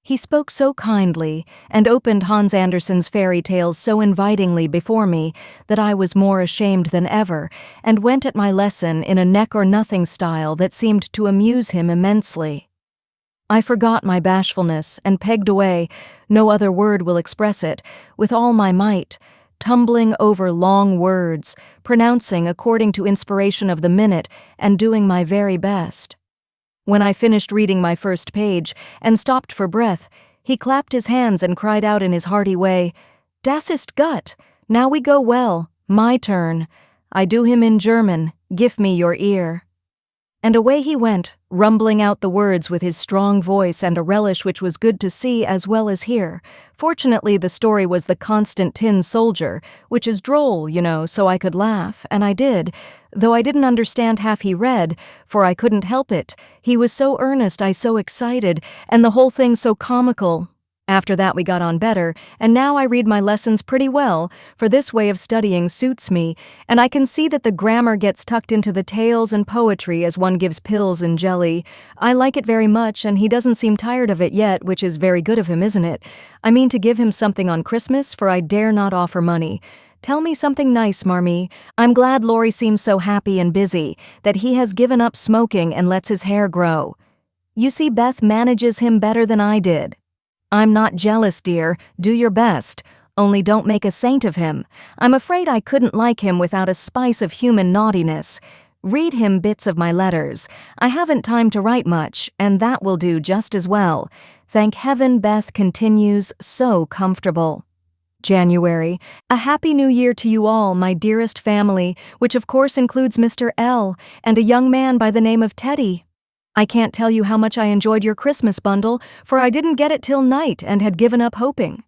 He spoke so kindly, and opened Hans Andersen's fairy tales so invitingly before me, that I was more ashamed than ever, and went at my lesson in a neck-or-nothing style that seemed to amuse him immensely. I forgot my bashfulness, and pegged away, no other word will express it, with all my might, tumbling over long words, pronouncing according to inspiration of the minute, and doing my very best. When I finished reading my first page, and stopped for breath, he clapped his hands and cried out in his hearty way, Das ist gut, now we go well, my turn. I do him in German, give me your ear. And away he went, rumbling out the words with his strong voice and a relish which was good to see as well as hear. Fortunately, the story was The Constant Tin Soldier, which is droll, you know, so I could laugh, and I did, though I didn't understand half he read, for I couldn't help it. He was so earnest, I so excited, and the whole thing so comical. After that we got on better, and now I read my lessons pretty well, for this way of studying suits me, and I can see that the grammar gets tucked into the tales and poetry as one gives pills and jelly. I like it very much, and he doesn't seem tired of it yet, which is very good of him, isn't it? I mean to give him something on Christmas, for I dare not offer money. Tell me something nice, Marmee. I'm glad Laurie seems so happy and busy, that he has given up smoking and lets his hair grow. You see, Beth manages him better than I did. I'm not jealous, dear. Do your best. Only don't make a saint of him. I'm afraid I couldn't like him without a spice of human naughtiness. Read him bits of my letters. I haven't time to write much, and that will do just as well. Thank heaven Beth continues so comfortable. January. A happy new year to you all, my dearest family, which of course includes Mr. L. and a young man by the name of Teddy. I can't tell you how much I enjoyed your Christmas bundle, for I didn't get it till night and had given up hoping.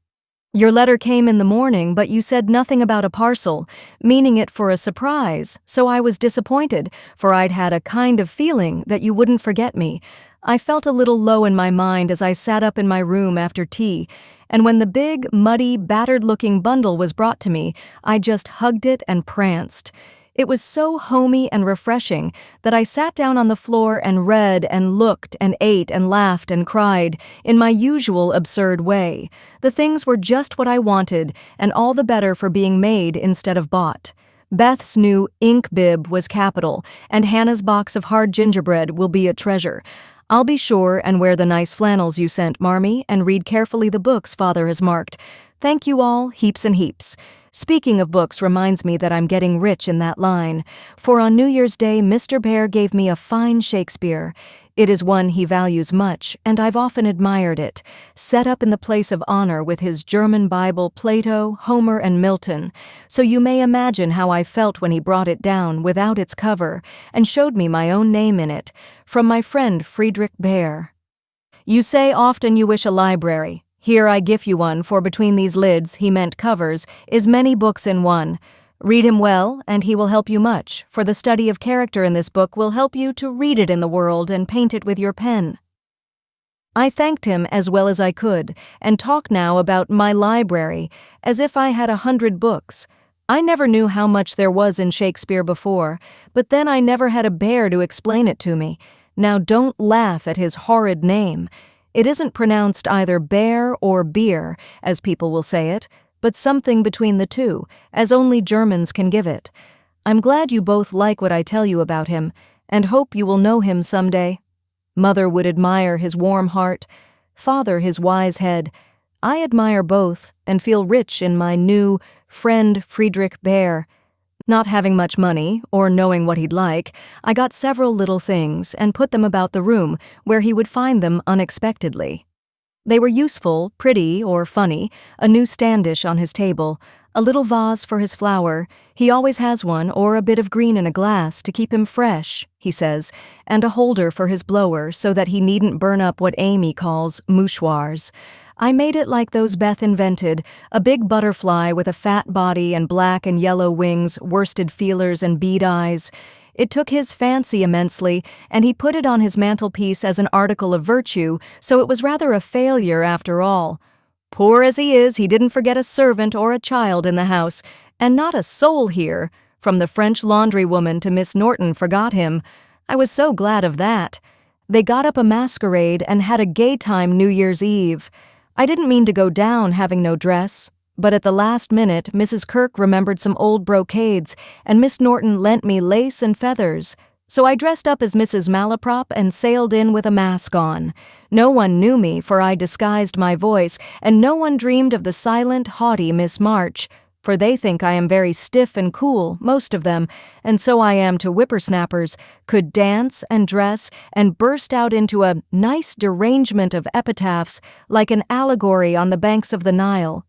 Your letter came in the morning, but you said nothing about a parcel, meaning it for a surprise, so I was disappointed, for I'd had a kind of feeling that you wouldn't forget me. I felt a little low in my mind as I sat up in my room after tea, and when the big, muddy, battered-looking bundle was brought to me, I just hugged it and pranced. It was so homey and refreshing that I sat down on the floor and read and looked and ate and laughed and cried in my usual absurd way. The things were just what I wanted, and all the better for being made instead of bought. Beth's new ink bib was capital, and Hannah's box of hard gingerbread will be a treasure. I'll be sure and wear the nice flannels you sent, Marmee, and read carefully the books Father has marked. Thank you all, heaps and heaps. Speaking of books reminds me that I'm getting rich in that line, for on New Year's Day Mr. Bear gave me a fine Shakespeare. It is one he values much, and I've often admired it, set up in the place of honor with his German Bible, Plato, Homer, and Milton, so you may imagine how I felt when he brought it down without its cover and showed me my own name in it, from my friend Friedrich Baer. You say often you wish a library. Here I give you one, for between these lids, he meant covers, is many books in one. Read him well, and he will help you much, for the study of character in this book will help you to read it in the world and paint it with your pen. I thanked him as well as I could, and talked now about my library, as if I had 100 books. I never knew how much there was in Shakespeare before, but then I never had a bear to explain it to me. Now don't laugh at his horrid name. It isn't pronounced either bear or beer, as people will say it, but something between the two, as only Germans can give it. I'm glad you both like what I tell you about him, and hope you will know him someday. Mother would admire his warm heart, father his wise head. I admire both, and feel rich in my new friend Friedrich Baer. Not having much money, or knowing what he'd like, I got several little things and put them about the room where he would find them unexpectedly. They were useful, pretty, or funny, a new standish on his table, a little vase for his flower, he always has one, or a bit of green in a glass to keep him fresh, he says, and a holder for his blower so that he needn't burn up what Amy calls mouchoirs. I made it like those Beth invented, a big butterfly with a fat body and black and yellow wings, worsted feelers and bead eyes. It took his fancy immensely, and he put it on his mantelpiece as an article of virtue, so it was rather a failure after all. Poor as he is, he didn't forget a servant or a child in the house, and not a soul here, from the French laundry woman to Miss Norton, forgot him. I was so glad of that. They got up a masquerade and had a gay time New Year's Eve. I didn't mean to go down having no dress, but at the last minute Mrs. Kirk remembered some old brocades, and Miss Norton lent me lace and feathers. So I dressed up as Mrs. Malaprop and sailed in with a mask on. No one knew me, for I disguised my voice, and no one dreamed of the silent, haughty Miss March, for they think I am very stiff and cool, most of them, and so I am to whippersnappers, could dance and dress and burst out into a nice derangement of epitaphs like an allegory on the banks of the Nile.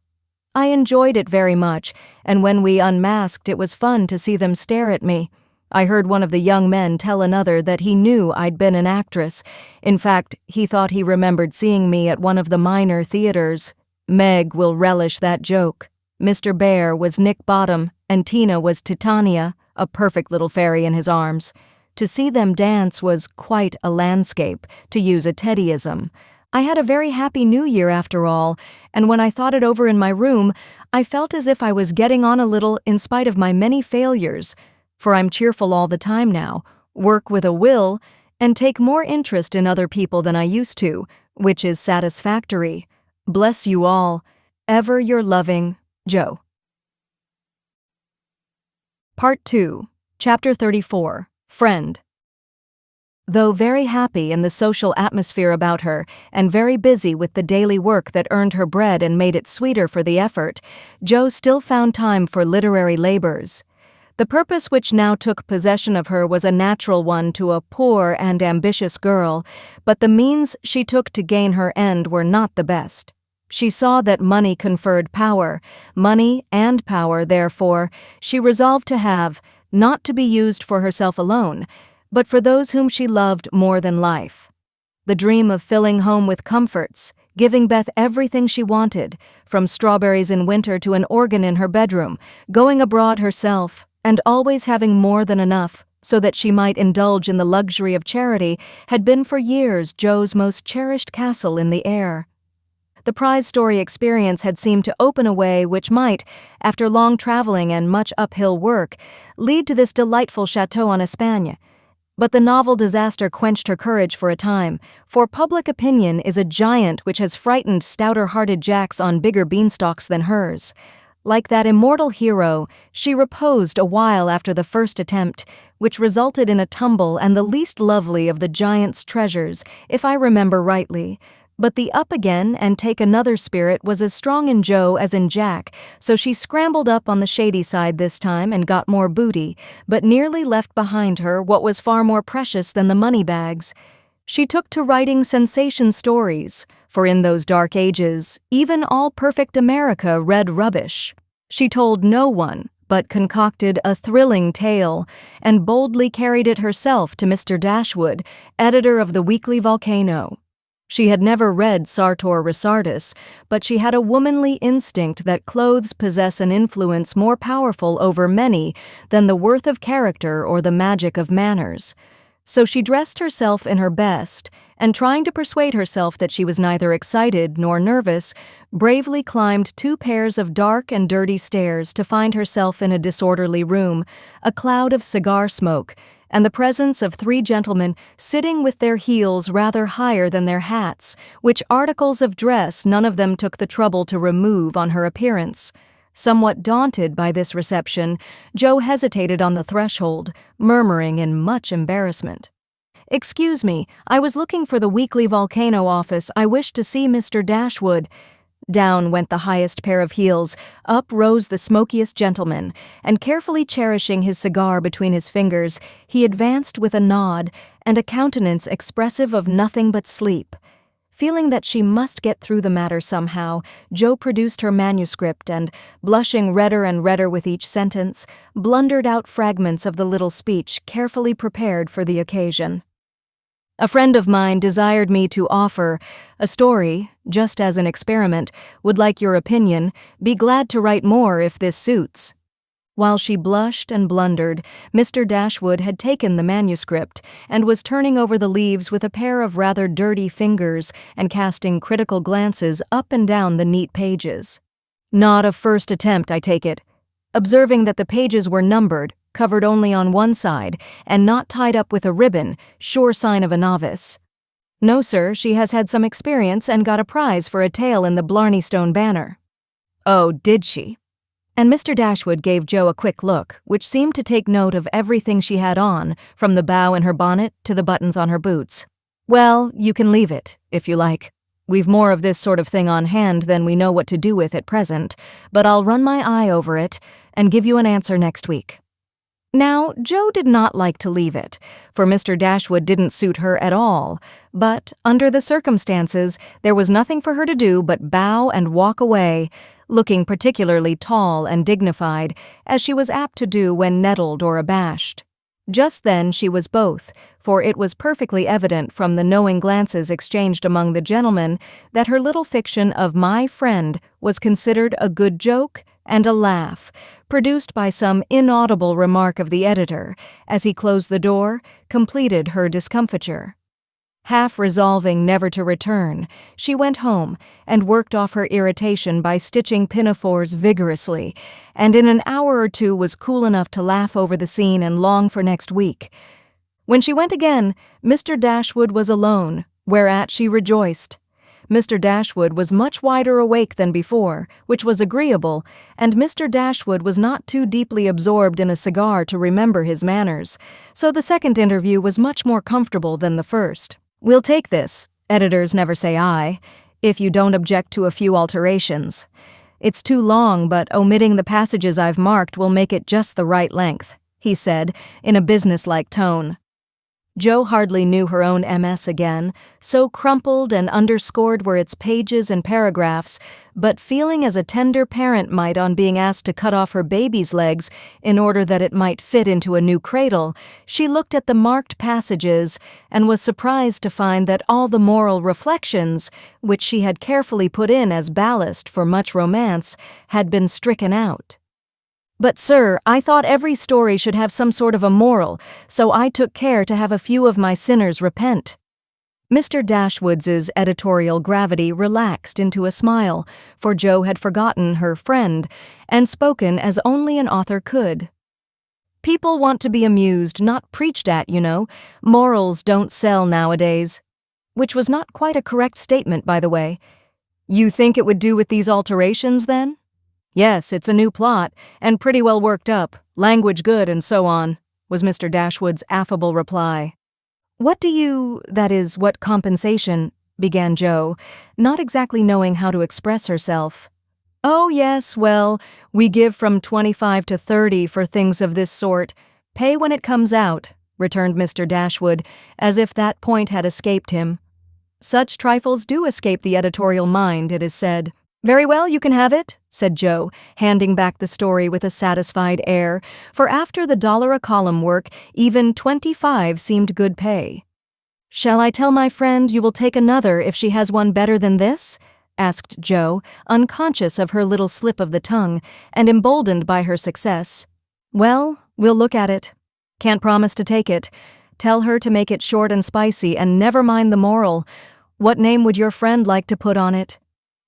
I enjoyed it very much, and when we unmasked it was fun to see them stare at me. I heard one of the young men tell another that he knew I'd been an actress. In fact, he thought he remembered seeing me at one of the minor theaters. Meg will relish that joke. Mr. Bear was Nick Bottom, and Tina was Titania, a perfect little fairy in his arms. To see them dance was quite a landscape, to use a Teddyism. I had a very happy New Year after all, and when I thought it over in my room, I felt as if I was getting on a little in spite of my many failures, for I'm cheerful all the time now, work with a will, and take more interest in other people than I used to, which is satisfactory. Bless you all. Ever your loving, Joe. Part 2, Chapter 34, Friend. Though very happy in the social atmosphere about her, and very busy with the daily work that earned her bread and made it sweeter for the effort, Jo still found time for literary labors. The purpose which now took possession of her was a natural one to a poor and ambitious girl, but the means she took to gain her end were not the best. She saw that money conferred power. Money and power, therefore, she resolved to have, not to be used for herself alone, but for those whom she loved more than life. The dream of filling home with comforts, giving Beth everything she wanted, from strawberries in winter to an organ in her bedroom, going abroad herself, and always having more than enough, so that she might indulge in the luxury of charity, had been for years Jo's most cherished castle in the air. The prize story experience had seemed to open a way which might, after long traveling and much uphill work, lead to this delightful chateau en Espagne. But the novel disaster quenched her courage for a time, for public opinion is a giant which has frightened stouter-hearted Jacks on bigger beanstalks than hers. Like that immortal hero, she reposed a while after the first attempt, which resulted in a tumble and the least lovely of the giant's treasures, if I remember rightly. But the up again and take another spirit was as strong in Jo as in Jack, so she scrambled up on the shady side this time and got more booty, but nearly left behind her what was far more precious than the money bags. She took to writing sensation stories, for in those dark ages, even all-perfect America read rubbish. She told no one, but concocted a thrilling tale, and boldly carried it herself to Mr. Dashwood, editor of the Weekly Volcano. She had never read Sartor Resartus, but she had a womanly instinct that clothes possess an influence more powerful over many than the worth of character or the magic of manners. So she dressed herself in her best, and trying to persuade herself that she was neither excited nor nervous, bravely climbed 2 pairs of dark and dirty stairs to find herself in a disorderly room, a cloud of cigar smoke, and the presence of 3 gentlemen sitting with their heels rather higher than their hats, which articles of dress none of them took the trouble to remove on her appearance. Somewhat daunted by this reception, Jo hesitated on the threshold, murmuring in much embarrassment, "Excuse me, I was looking for the Weekly Volcano office. I wish to see Mr. Dashwood." Down went the highest pair of heels, up rose the smokiest gentleman, and carefully cherishing his cigar between his fingers, he advanced with a nod and a countenance expressive of nothing but sleep. Feeling that she must get through the matter somehow, Jo produced her manuscript and, blushing redder and redder with each sentence, blundered out fragments of the little speech carefully prepared for the occasion. "A friend of mine desired me to offer a story, just as an experiment, would like your opinion, be glad to write more if this suits." While she blushed and blundered, Mr. Dashwood had taken the manuscript and was turning over the leaves with a pair of rather dirty fingers and casting critical glances up and down the neat pages. "Not a first attempt, I take it." Observing that the pages were numbered, covered only on one side, and not tied up with a ribbon, sure sign of a novice. "No, sir, she has had some experience and got a prize for a tale in the Blarneystone Banner." "Oh, did she?" And Mr. Dashwood gave Jo a quick look, which seemed to take note of everything she had on, from the bow in her bonnet to the buttons on her boots. "Well, you can leave it, if you like. We've more of this sort of thing on hand than we know what to do with at present, but I'll run my eye over it and give you an answer next week." Now, Jo did not like to leave it, for Mr. Dashwood didn't suit her at all, but, under the circumstances, there was nothing for her to do but bow and walk away, looking particularly tall and dignified, as she was apt to do when nettled or abashed. Just then she was both, for it was perfectly evident from the knowing glances exchanged among the gentlemen that her little fiction of My Friend was considered a good joke and a laugh, produced by some inaudible remark of the editor, as he closed the door, completed her discomfiture. Half resolving never to return, she went home and worked off her irritation by stitching pinafores vigorously, and in an hour or 2 was cool enough to laugh over the scene and long for next week. When she went again, Mr. Dashwood was alone, whereat she rejoiced. Mr. Dashwood was much wider awake than before, which was agreeable, and Mr. Dashwood was not too deeply absorbed in a cigar to remember his manners, so the second interview was much more comfortable than the first. "We'll take this, editors never say aye, if you don't object to a few alterations. It's too long, but omitting the passages I've marked will make it just the right length," he said, in a businesslike tone. Jo hardly knew her own MS again, so crumpled and underscored were its pages and paragraphs, but feeling as a tender parent might on being asked to cut off her baby's legs in order that it might fit into a new cradle, she looked at the marked passages and was surprised to find that all the moral reflections, which she had carefully put in as ballast for much romance, had been stricken out. "But, sir, I thought every story should have some sort of a moral, so I took care to have a few of my sinners repent." Mr. Dashwood's editorial gravity relaxed into a smile, for Jo had forgotten her friend, and spoken as only an author could. "People want to be amused, not preached at, you know. Morals don't sell nowadays." Which was not quite a correct statement, by the way. "You think it would do with these alterations, then?" "Yes, it's a new plot, and pretty well worked up, language good and so on," was Mr. Dashwood's affable reply. "What what compensation," began Jo, not exactly knowing how to express herself. "Oh, yes, well, we give from 25 to 30 for things of this sort. Pay when it comes out. returned Mr. Dashwood, as if that point had escaped him. Such trifles do escape the editorial mind, it is said. Very well, you can have it, said Joe, handing back the story with a satisfied air, for after the $1-a-column work, even 25 seemed good pay. Shall I tell my friend you will take another if she has one better than this? Asked Joe, unconscious of her little slip of the tongue, and emboldened by her success. Well, we'll look at it. Can't promise to take it. Tell her to make it short and spicy, and never mind the moral. What name would your friend like to put on it?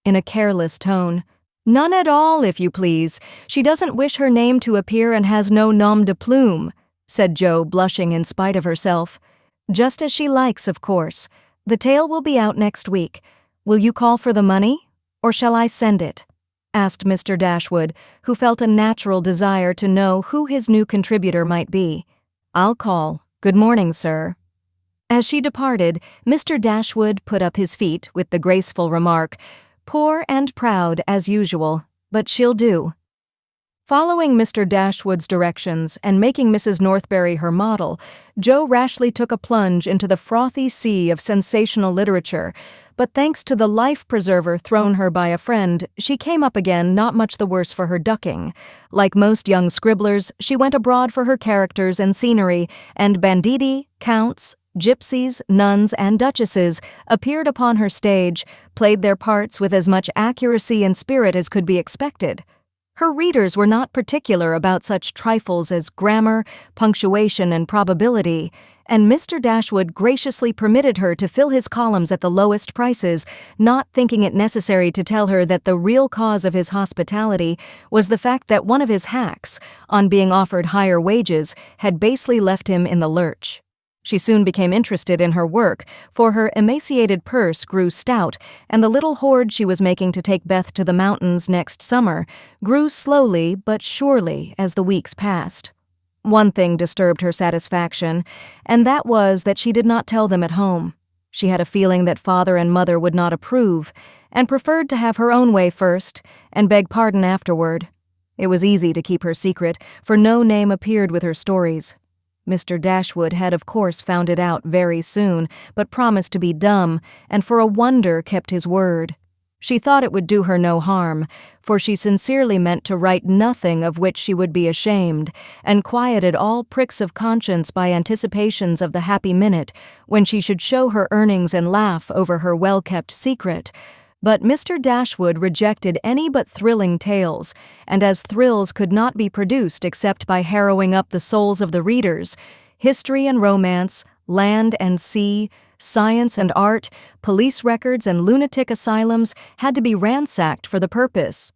In a careless tone. None at all, if you please. She doesn't wish her name to appear and has no nom de plume, said Joe, blushing in spite of herself. Just as she likes, of course. The tale will be out next week. Will you call for the money, or shall I send it? Asked Mr. Dashwood, who felt a natural desire to know who his new contributor might be. I'll call. Good morning, sir. As she departed, Mr. Dashwood put up his feet with the graceful remark, Poor and proud as usual, but she'll do. Following Mr. Dashwood's directions and making Mrs. Northberry her model, Joe rashly took a plunge into the frothy sea of sensational literature, but thanks to the life-preserver thrown her by a friend, she came up again not much the worse for her ducking. Like most young scribblers, she went abroad for her characters and scenery, and banditti, counts, gypsies, nuns, and duchesses appeared upon her stage, played their parts with as much accuracy and spirit as could be expected. Her readers were not particular about such trifles as grammar, punctuation, and probability, and Mr. Dashwood graciously permitted her to fill his columns at the lowest prices, not thinking it necessary to tell her that the real cause of his hospitality was the fact that one of his hacks, on being offered higher wages, had basely left him in the lurch. She soon became interested in her work, for her emaciated purse grew stout, and the little hoard she was making to take Beth to the mountains next summer grew slowly but surely as the weeks passed. One thing disturbed her satisfaction, and that was that she did not tell them at home. She had a feeling that father and mother would not approve, and preferred to have her own way first, and beg pardon afterward. It was easy to keep her secret, for no name appeared with her stories. Mr. Dashwood had of course found it out very soon, but promised to be dumb, and for a wonder kept his word. She thought it would do her no harm, for she sincerely meant to write nothing of which she would be ashamed, and quieted all pricks of conscience by anticipations of the happy minute when she should show her earnings and laugh over her well-kept secret. But Mr. Dashwood rejected any but thrilling tales, and as thrills could not be produced except by harrowing up the souls of the readers, history and romance, land and sea, science and art, police records and lunatic asylums had to be ransacked for the purpose.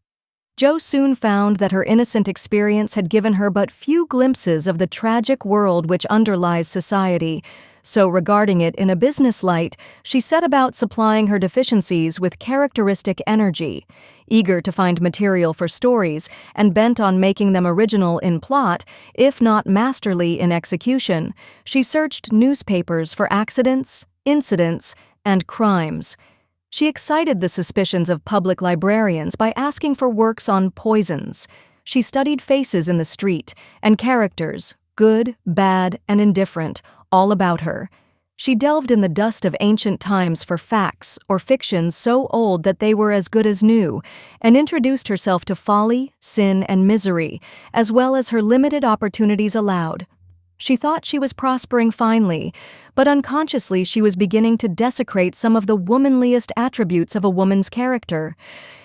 Jo soon found that her innocent experience had given her but few glimpses of the tragic world which underlies society, so regarding it in a business light, she set about supplying her deficiencies with characteristic energy. Eager to find material for stories, and bent on making them original in plot, if not masterly in execution, she searched newspapers for accidents, incidents, and crimes. She excited the suspicions of public librarians by asking for works on poisons. She studied faces in the street, and characters, good, bad, and indifferent, all about her. She delved in the dust of ancient times for facts or fictions so old that they were as good as new, and introduced herself to folly, sin, and misery, as well as her limited opportunities allowed. She thought she was prospering finely, but unconsciously she was beginning to desecrate some of the womanliest attributes of a woman's character.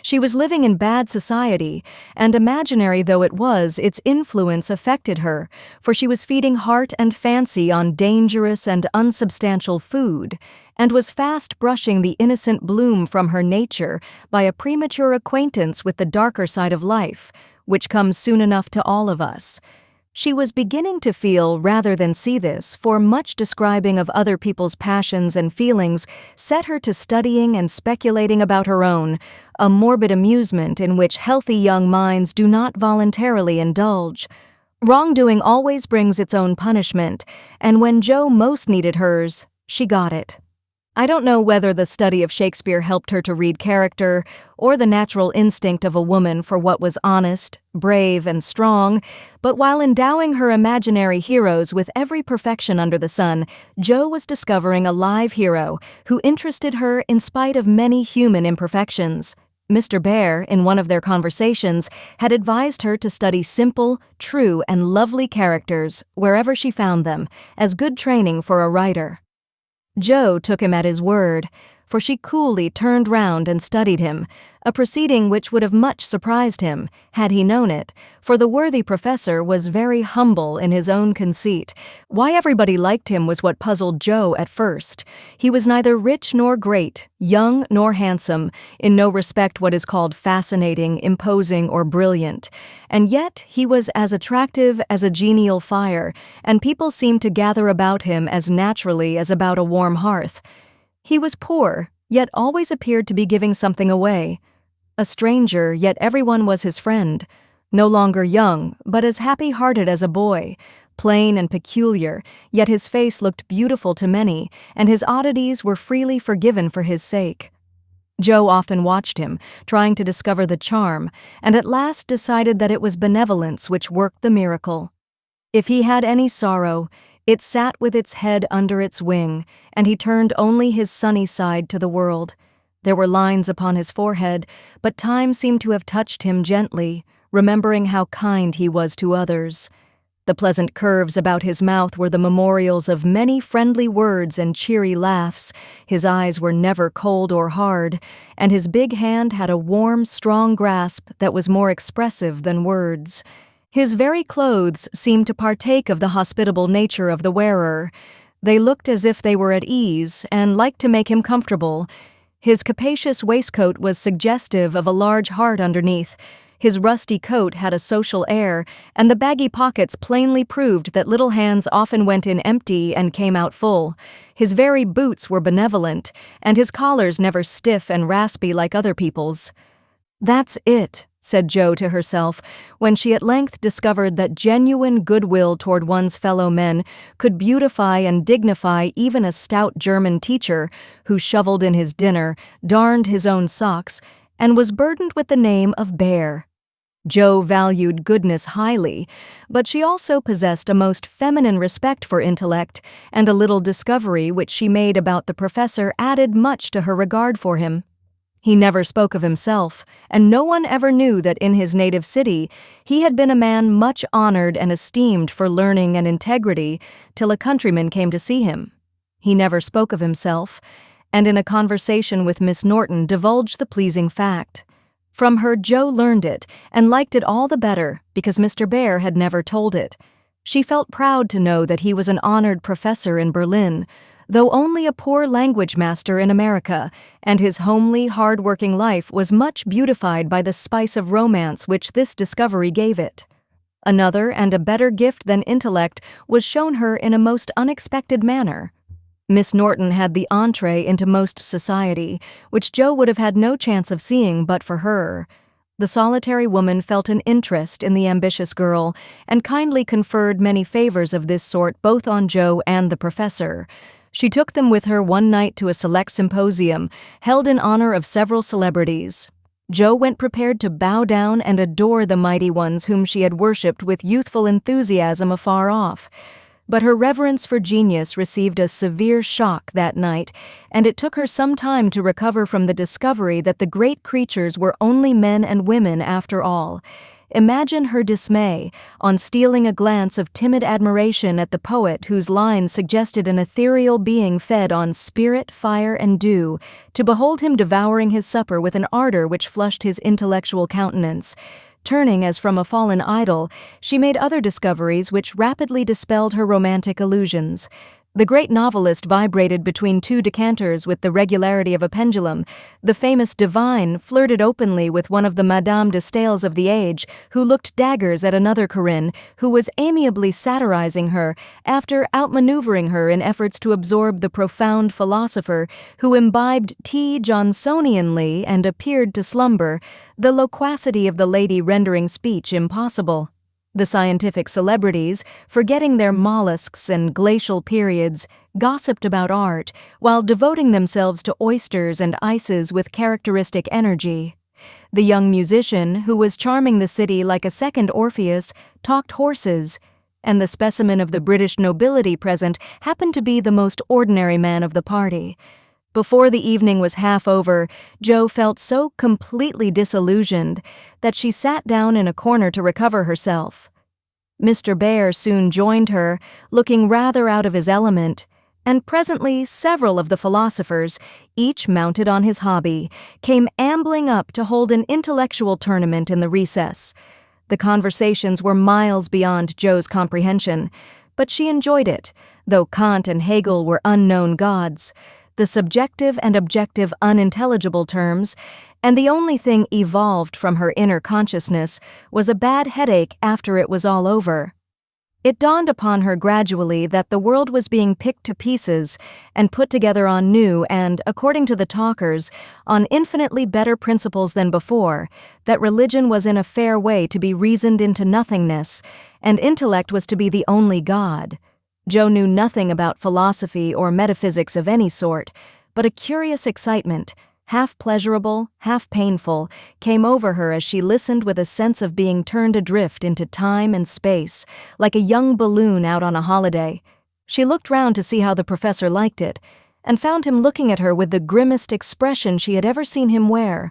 She was living in bad society, and imaginary though it was, its influence affected her, for she was feeding heart and fancy on dangerous and unsubstantial food, and was fast brushing the innocent bloom from her nature by a premature acquaintance with the darker side of life, which comes soon enough to all of us. She was beginning to feel rather than see this, for much describing of other people's passions and feelings set her to studying and speculating about her own, a morbid amusement in which healthy young minds do not voluntarily indulge. Wrongdoing always brings its own punishment, and when Jo most needed hers, she got it. I don't know whether the study of Shakespeare helped her to read character, or the natural instinct of a woman for what was honest, brave, and strong, but while endowing her imaginary heroes with every perfection under the sun, Jo was discovering a live hero who interested her in spite of many human imperfections. Mr. Bear, in one of their conversations, had advised her to study simple, true, and lovely characters, wherever she found them, as good training for a writer. Jo took him at his word, for she coolly turned round and studied him, a proceeding which would have much surprised him, had he known it, for the worthy professor was very humble in his own conceit. Why everybody liked him was what puzzled Jo at first. He was neither rich nor great, young nor handsome, in no respect what is called fascinating, imposing, or brilliant, and yet he was as attractive as a genial fire, and people seemed to gather about him as naturally as about a warm hearth. He was poor, yet always appeared to be giving something away. A stranger, yet everyone was his friend. No longer young, but as happy-hearted as a boy. Plain and peculiar, yet his face looked beautiful to many, and his oddities were freely forgiven for his sake. Jo often watched him, trying to discover the charm, and at last decided that it was benevolence which worked the miracle. If he had any sorrow, it sat with its head under its wing, and he turned only his sunny side to the world. There were lines upon his forehead, but time seemed to have touched him gently, remembering how kind he was to others. The pleasant curves about his mouth were the memorials of many friendly words and cheery laughs. His eyes were never cold or hard, and his big hand had a warm, strong grasp that was more expressive than words. His very clothes seemed to partake of the hospitable nature of the wearer. They looked as if they were at ease and liked to make him comfortable. His capacious waistcoat was suggestive of a large heart underneath. His rusty coat had a social air, and the baggy pockets plainly proved that little hands often went in empty and came out full. His very boots were benevolent, and his collars never stiff and raspy like other people's. "That's it," said Jo to herself, when she at length discovered that genuine goodwill toward one's fellow men could beautify and dignify even a stout German teacher who shoveled in his dinner, darned his own socks, and was burdened with the name of Bear. Jo valued goodness highly, but she also possessed a most feminine respect for intellect, and a little discovery which she made about the professor added much to her regard for him. He never spoke of himself, and no one ever knew that in his native city he had been a man much honored and esteemed for learning and integrity till a countryman came to see him. He never spoke of himself, and in a conversation with Miss Norton divulged the pleasing fact. From her Jo learned it, and liked it all the better because Mr. Bear had never told it. She felt proud to know that he was an honored professor in Berlin, though only a poor language master in America, and his homely, hard-working life was much beautified by the spice of romance which this discovery gave it. Another and a better gift than intellect was shown her in a most unexpected manner. Miss Norton had the entree into most society, which Jo would have had no chance of seeing but for her. The solitary woman felt an interest in the ambitious girl, and kindly conferred many favors of this sort both on Jo and the professor. She took them with her one night to a select symposium, held in honor of several celebrities. Jo went prepared to bow down and adore the mighty ones whom she had worshipped with youthful enthusiasm afar off. But her reverence for genius received a severe shock that night, and it took her some time to recover from the discovery that the great creatures were only men and women after all. Imagine her dismay on stealing a glance of timid admiration at the poet whose lines suggested an ethereal being fed on spirit, fire, and dew, to behold him devouring his supper with an ardor which flushed his intellectual countenance. Turning as from a fallen idol, she made other discoveries which rapidly dispelled her romantic illusions. The great novelist vibrated between two decanters with the regularity of a pendulum. The famous divine flirted openly with one of the Madame de Staëls of the age, who looked daggers at another Corinne, who was amiably satirizing her, after outmaneuvering her in efforts to absorb the profound philosopher, who imbibed tea Johnsonianly and appeared to slumber, the loquacity of the lady rendering speech impossible. The scientific celebrities, forgetting their mollusks and glacial periods, gossiped about art while devoting themselves to oysters and ices with characteristic energy. The young musician, who was charming the city like a second Orpheus, talked horses, and the specimen of the British nobility present happened to be the most ordinary man of the party. Before the evening was half over, Jo felt so completely disillusioned that she sat down in a corner to recover herself. Mr. Bear soon joined her, looking rather out of his element, and presently several of the philosophers, each mounted on his hobby, came ambling up to hold an intellectual tournament in the recess. The conversations were miles beyond Jo's comprehension, but she enjoyed it, though Kant and Hegel were unknown gods. The subjective and objective unintelligible terms, and the only thing evolved from her inner consciousness was a bad headache after it was all over. It dawned upon her gradually that the world was being picked to pieces and put together on new and, according to the talkers, on infinitely better principles than before, that religion was in a fair way to be reasoned into nothingness, and intellect was to be the only God. Jo knew nothing about philosophy or metaphysics of any sort, but a curious excitement, half pleasurable, half painful, came over her as she listened with a sense of being turned adrift into time and space, like a young balloon out on a holiday. She looked round to see how the professor liked it, and found him looking at her with the grimmest expression she had ever seen him wear.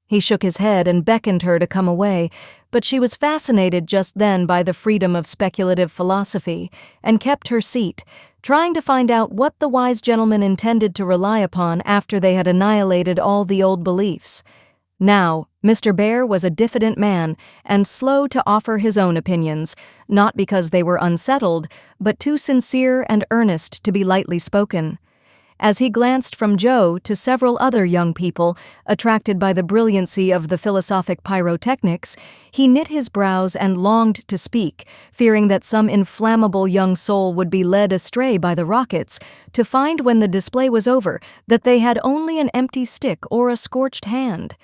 He shook his head and beckoned her to come away, but she was fascinated just then by the freedom of speculative philosophy, and kept her seat, trying to find out what the wise gentleman intended to rely upon after they had annihilated all the old beliefs. Now, Mr. Bear was a diffident man, and slow to offer his own opinions, not because they were unsettled, but too sincere and earnest to be lightly spoken. As he glanced from Jo to several other young people, attracted by the brilliancy of the philosophic pyrotechnics, he knit his brows and longed to speak, fearing that some inflammable young soul would be led astray by the rockets, to find when the display was over that they had only an empty stick or a scorched hand.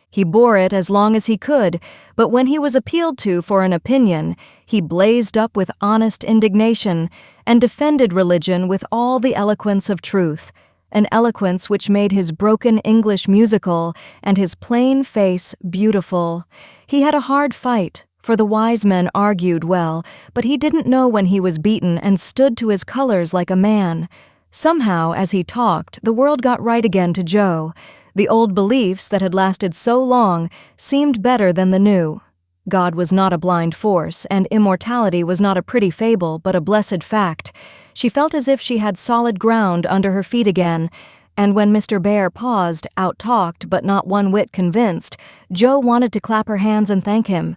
He bore it as long as he could, but when he was appealed to for an opinion, he blazed up with honest indignation and defended religion with all the eloquence of truth, an eloquence which made his broken English musical and his plain face beautiful. He had a hard fight, for the wise men argued well, but he didn't know when he was beaten and stood to his colors like a man. Somehow, as he talked, the world got right again to Jo. The old beliefs that had lasted so long seemed better than the new. God was not a blind force, and immortality was not a pretty fable, but a blessed fact. She felt as if she had solid ground under her feet again, and when Mr. Bear paused, out-talked but not one whit convinced, Jo wanted to clap her hands and thank him.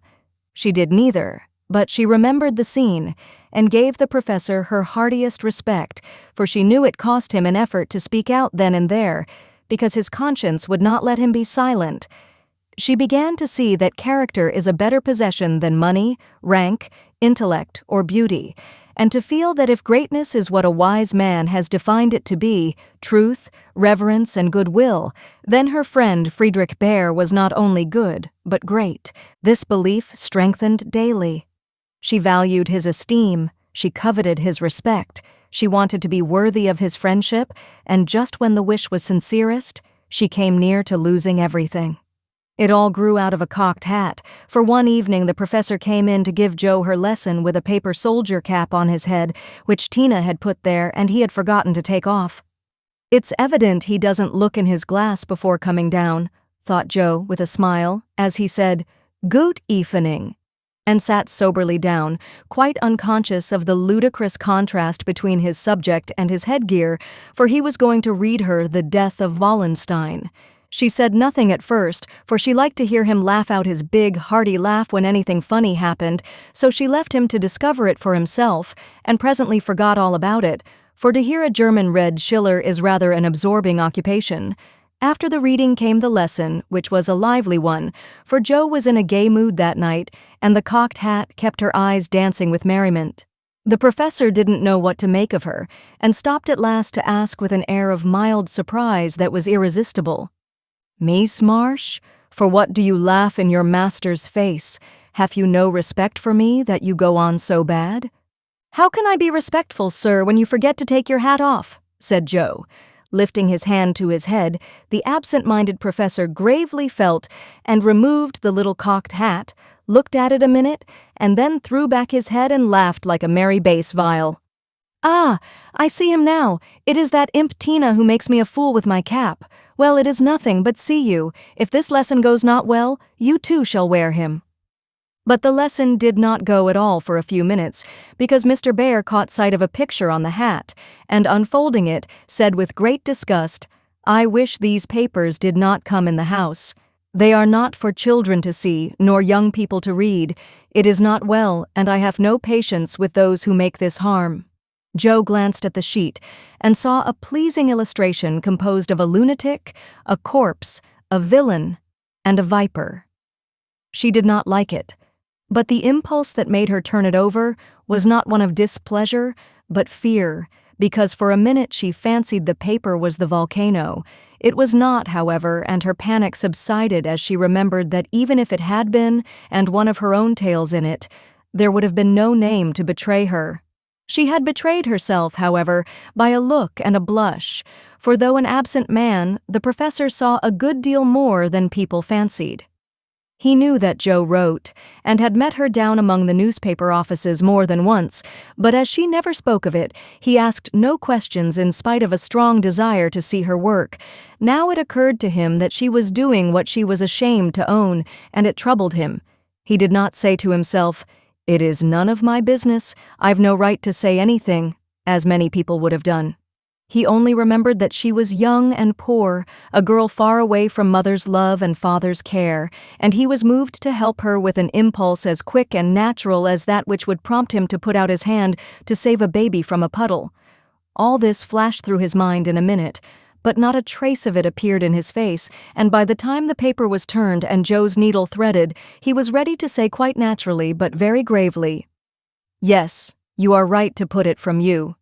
She did neither, but she remembered the scene, and gave the professor her heartiest respect, for she knew it cost him an effort to speak out then and there, because his conscience would not let him be silent. She began to see that character is a better possession than money, rank, intellect, or beauty, and to feel that if greatness is what a wise man has defined it to be, truth, reverence, and goodwill, then her friend Friedrich Bear was not only good, but great. This belief strengthened daily. She valued his esteem, she coveted his respect, she wanted to be worthy of his friendship, and just when the wish was sincerest, she came near to losing everything. It all grew out of a cocked hat, for one evening the professor came in to give Jo her lesson with a paper soldier cap on his head, which Tina had put there and he had forgotten to take off. "It's evident he doesn't look in his glass before coming down," thought Jo with a smile, as he said, "Gut evening," and sat soberly down, quite unconscious of the ludicrous contrast between his subject and his headgear, for he was going to read her The Death of Wallenstein. She said nothing at first, for she liked to hear him laugh out his big, hearty laugh when anything funny happened, so she left him to discover it for himself, and presently forgot all about it, for to hear a German read Schiller is rather an absorbing occupation. After the reading came the lesson, which was a lively one, for Jo was in a gay mood that night, and the cocked hat kept her eyes dancing with merriment. The professor didn't know what to make of her, and stopped at last to ask with an air of mild surprise that was irresistible, "Miss Marsh, for what do you laugh in your master's face? Have you no respect for me that you go on so bad?" "How can I be respectful, sir, when you forget to take your hat off?" said Joe. Lifting his hand to his head, the absent-minded professor gravely felt and removed the little cocked hat, looked at it a minute, and then threw back his head and laughed like a merry bass viol. "Ah, I see him now. It is that imp Tina who makes me a fool with my cap. Well, it is nothing, but see you, if this lesson goes not well, you too shall wear him." But the lesson did not go at all for a few minutes, because Mr. Bear caught sight of a picture on the hat, and unfolding it, said with great disgust, "I wish these papers did not come in the house. They are not for children to see, nor young people to read. It is not well, and I have no patience with those who make this harm." Joe glanced at the sheet and saw a pleasing illustration composed of a lunatic, a corpse, a villain, and a viper. She did not like it. But the impulse that made her turn it over was not one of displeasure, but fear, because for a minute she fancied the paper was the volcano. It was not, however, and her panic subsided as she remembered that even if it had been, and one of her own tales in it, there would have been no name to betray her. She had betrayed herself, however, by a look and a blush, for though an absent man, the professor saw a good deal more than people fancied. He knew that Joe wrote, and had met her down among the newspaper offices more than once, but as she never spoke of it, he asked no questions in spite of a strong desire to see her work. Now it occurred to him that she was doing what she was ashamed to own, and it troubled him. He did not say to himself, "It is none of my business, I've no right to say anything," as many people would have done. He only remembered that she was young and poor, a girl far away from mother's love and father's care, and he was moved to help her with an impulse as quick and natural as that which would prompt him to put out his hand to save a baby from a puddle. All this flashed through his mind in a minute, but not a trace of it appeared in his face, and by the time the paper was turned and Joe's needle threaded, he was ready to say quite naturally but very gravely, "Yes, you are right to put it from you.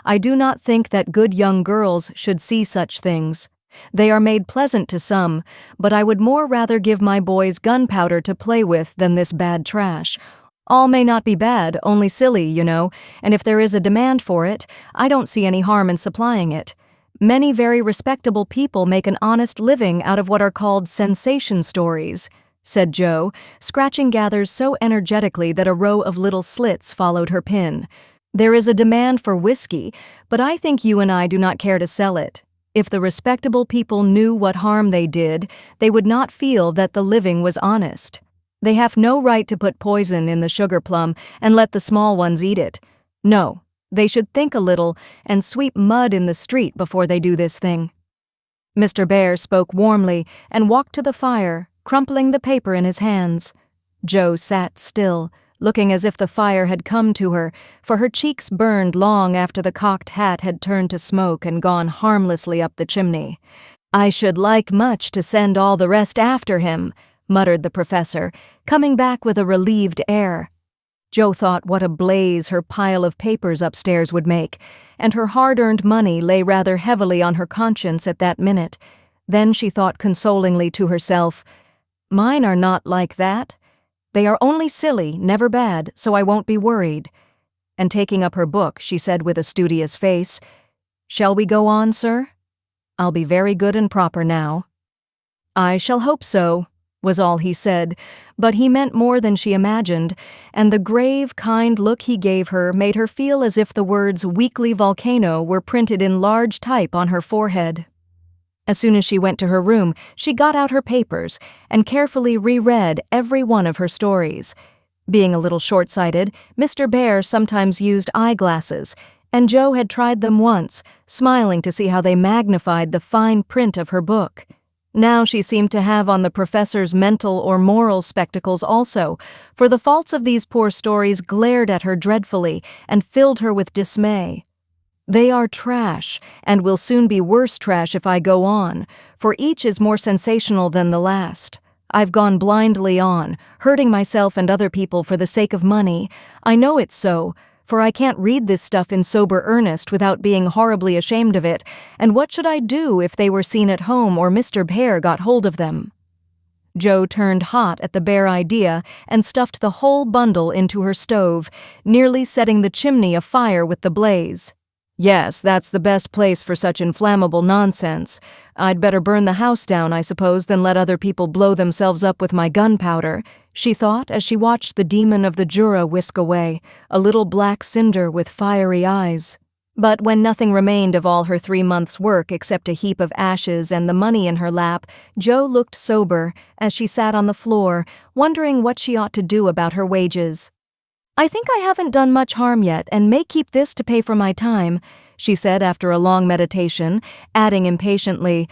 I do not think that good young girls should see such things. They are made pleasant to some, but I would more rather give my boys gunpowder to play with than this bad trash. All may not be bad, only silly, you know, and if there is a demand for it, I don't see any harm in supplying it. Many very respectable people make an honest living out of what are called sensation stories," said Joe, scratching gathers so energetically that a row of little slits followed her pin. "There is a demand for whiskey, but I think you and I do not care to sell it. If the respectable people knew what harm they did, they would not feel that the living was honest. They have no right to put poison in the sugar plum and let the small ones eat it. No, they should think a little and sweep mud in the street before they do this thing." Mr. Bear spoke warmly and walked to the fire, crumpling the paper in his hands. Joe sat still, looking as if the fire had come to her, for her cheeks burned long after the cocked hat had turned to smoke and gone harmlessly up the chimney. "I should like much to send all the rest after him," muttered the professor, coming back with a relieved air. Joe thought what a blaze her pile of papers upstairs would make, and her hard-earned money lay rather heavily on her conscience at that minute. Then she thought consolingly to herself, "Mine are not like that. They are only silly, never bad, so I won't be worried." And taking up her book, she said with a studious face, "Shall we go on, sir? I'll be very good and proper now." "I shall hope so," was all he said, but he meant more than she imagined, and the grave, kind look he gave her made her feel as if the words "weekly volcano" were printed in large type on her forehead. As soon as she went to her room, she got out her papers and carefully reread every one of her stories. Being a little short-sighted, Mr. Bear sometimes used eyeglasses, and Joe had tried them once, smiling to see how they magnified the fine print of her book. Now she seemed to have on the professor's mental or moral spectacles also, for the faults of these poor stories glared at her dreadfully and filled her with dismay. "They are trash, and will soon be worse trash if I go on, for each is more sensational than the last. I've gone blindly on, hurting myself and other people for the sake of money. I know it's so, for I can't read this stuff in sober earnest without being horribly ashamed of it, and what should I do if they were seen at home or Mr. Bear got hold of them?" Joe turned hot at the bare idea and stuffed the whole bundle into her stove, nearly setting the chimney afire with the blaze. "Yes, that's the best place for such inflammable nonsense. I'd better burn the house down, I suppose, than let other people blow themselves up with my gunpowder," she thought as she watched the demon of the Jura whisk away, a little black cinder with fiery eyes. But when nothing remained of all her 3 months' work except a heap of ashes and the money in her lap, Joe looked sober as she sat on the floor, wondering what she ought to do about her wages. "I think I haven't done much harm yet and may keep this to pay for my time," she said after a long meditation, adding impatiently,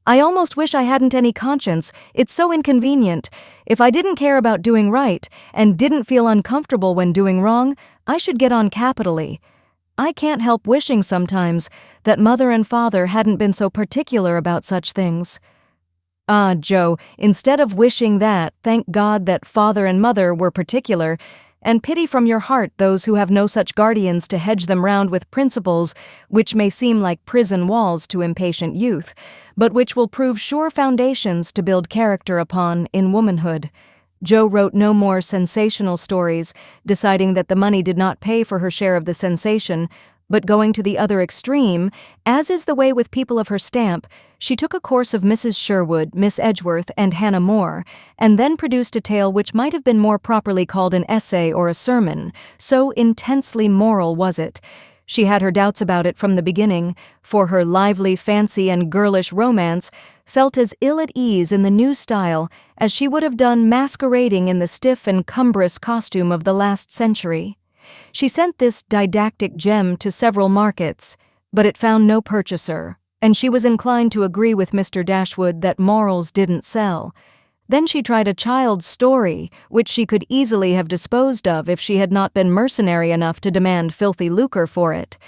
"I almost wish I hadn't any conscience. It's so inconvenient. If I didn't care about doing right and didn't feel uncomfortable when doing wrong, I should get on capitally. I can't help wishing sometimes that Mother and Father hadn't been so particular about such things." "Ah, Joe, instead of wishing that, thank God that Father and Mother were particular, and pity from your heart those who have no such guardians to hedge them round with principles which may seem like prison walls to impatient youth, but which will prove sure foundations to build character upon in womanhood." Joe wrote no more sensational stories, deciding that the money did not pay for her share of the sensation, but going to the other extreme, as is the way with people of her stamp, she took a course of Mrs. Sherwood, Miss Edgeworth, and Hannah More, and then produced a tale which might have been more properly called an essay or a sermon, so intensely moral was it. She had her doubts about it from the beginning, for her lively fancy and girlish romance felt as ill at ease in the new style as she would have done masquerading in the stiff and cumbrous costume of the last century. She sent this didactic gem to several markets, but it found no purchaser, and she was inclined to agree with Mr. Dashwood that morals didn't sell. Then she tried a child's story, which she could easily have disposed of if she had not been mercenary enough to demand filthy lucre for it.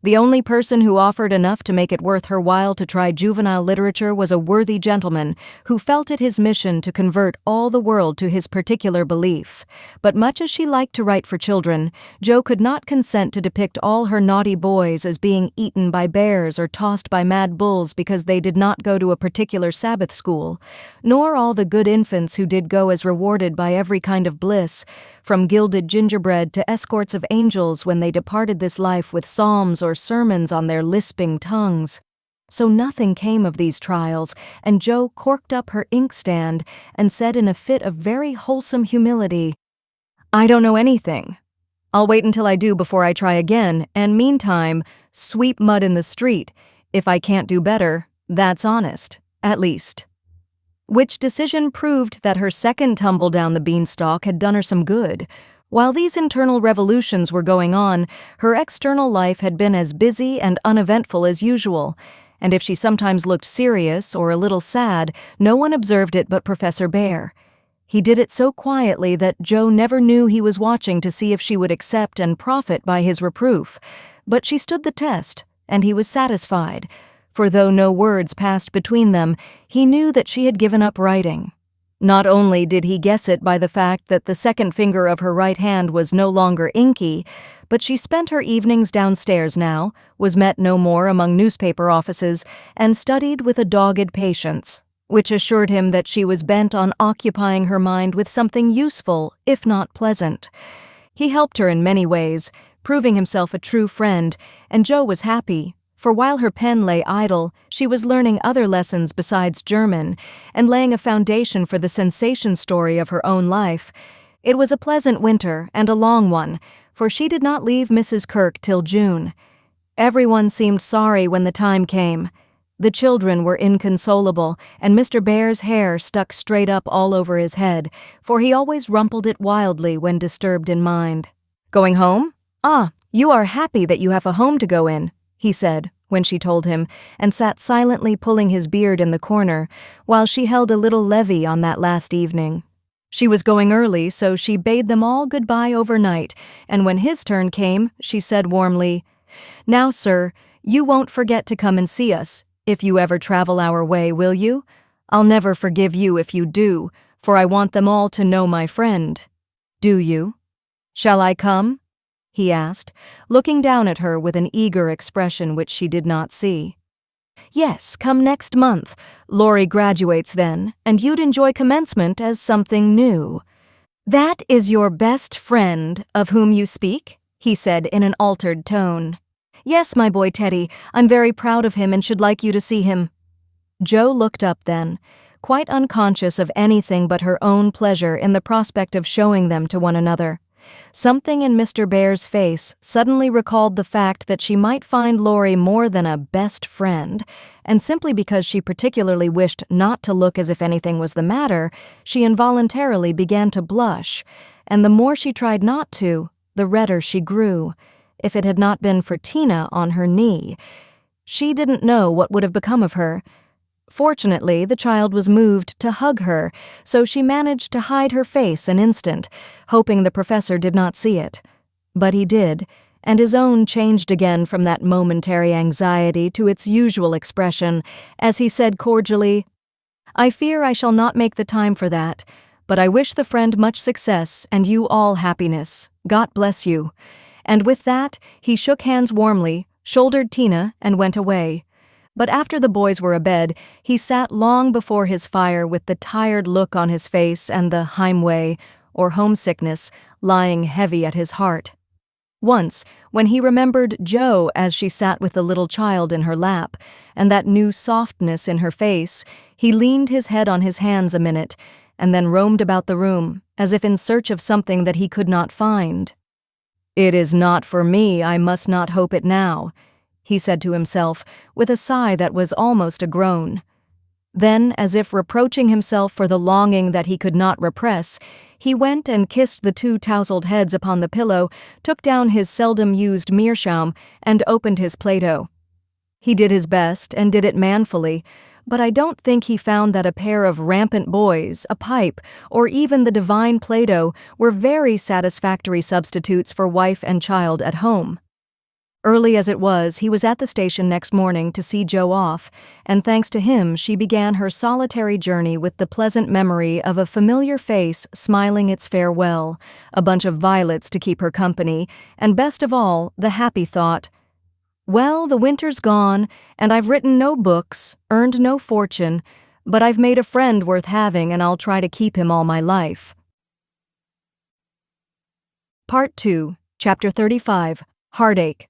The only person who offered enough to make it worth her while to try juvenile literature was a worthy gentleman who felt it his mission to convert all the world to his particular belief. But much as she liked to write for children, Jo could not consent to depict all her naughty boys as being eaten by bears or tossed by mad bulls because they did not go to a particular Sabbath school, nor all the good infants who did go as rewarded by every kind of bliss, from gilded gingerbread to escorts of angels when they departed this life with psalms or sermons on their lisping tongues. So nothing came of these trials, and Jo corked up her inkstand and said in a fit of very wholesome humility, "I don't know anything. I'll wait until I do before I try again, and meantime, sweep mud in the street. If I can't do better, that's honest, at least." Which decision proved that her second tumble down the beanstalk had done her some good. While these internal revolutions were going on, her external life had been as busy and uneventful as usual, and if she sometimes looked serious or a little sad, no one observed it but Professor Bhaer. He did it so quietly that Jo never knew he was watching to see if she would accept and profit by his reproof, but she stood the test, and he was satisfied, for though no words passed between them, he knew that she had given up writing. Not only did he guess it by the fact that the second finger of her right hand was no longer inky, but she spent her evenings downstairs now, was met no more among newspaper offices, and studied with a dogged patience, which assured him that she was bent on occupying her mind with something useful, if not pleasant. He helped her in many ways, proving himself a true friend, and Jo was happy. For while her pen lay idle, she was learning other lessons besides German, and laying a foundation for the sensation story of her own life. It was a pleasant winter, and a long one, for she did not leave Mrs. Kirk till June. Everyone seemed sorry when the time came. The children were inconsolable, and Mr. Bhaer's hair stuck straight up all over his head, for he always rumpled it wildly when disturbed in mind. "Going home? Ah, you are happy that you have a home to go in," he said, when she told him, and sat silently pulling his beard in the corner, while she held a little levee on that last evening. She was going early, so she bade them all goodbye overnight, and when his turn came, she said warmly, "Now, sir, you won't forget to come and see us, if you ever travel our way, will you? I'll never forgive you if you do, for I want them all to know my friend." "Do you? Shall I come?" he asked, looking down at her with an eager expression which she did not see. Yes, come next month. Laurie graduates then, and you'd enjoy commencement as something new. That is your best friend of whom you speak? He said in an altered tone. Yes, my boy Teddy, I'm very proud of him and should like you to see him. Jo looked up then, quite unconscious of anything but her own pleasure in the prospect of showing them to one another. Something in Mr. Bear's face suddenly recalled the fact that she might find Laurie more than a best friend, and simply because she particularly wished not to look as if anything was the matter, she involuntarily began to blush, and the more she tried not to, the redder she grew. If it had not been for Tina on her knee, she didn't know what would have become of her. Fortunately, the child was moved to hug her, so she managed to hide her face an instant, hoping the professor did not see it. But he did, and his own changed again from that momentary anxiety to its usual expression, as he said cordially, I fear I shall not make the time for that, but I wish the friend much success and you all happiness. God bless you. And with that, he shook hands warmly, shouldered Tina, and went away. But after the boys were abed, he sat long before his fire with the tired look on his face and the Heimweh, or homesickness, lying heavy at his heart. Once, when he remembered Jo as she sat with the little child in her lap, and that new softness in her face, he leaned his head on his hands a minute, and then roamed about the room, as if in search of something that he could not find. It is not for me, I must not hope it now, he said to himself, with a sigh that was almost a groan. Then, as if reproaching himself for the longing that he could not repress, he went and kissed the two tousled heads upon the pillow, took down his seldom-used meerschaum, and opened his Play-Doh. He did his best, and did it manfully, but I don't think he found that a pair of rampant boys, a pipe, or even the divine Play-Doh were very satisfactory substitutes for wife and child at home. Early as it was, he was at the station next morning to see Jo off, and thanks to him she began her solitary journey with the pleasant memory of a familiar face smiling its farewell, a bunch of violets to keep her company, and best of all, the happy thought, well, the winter's gone, and I've written no books, earned no fortune, but I've made a friend worth having and I'll try to keep him all my life. Part 2, Chapter 35, Heartache.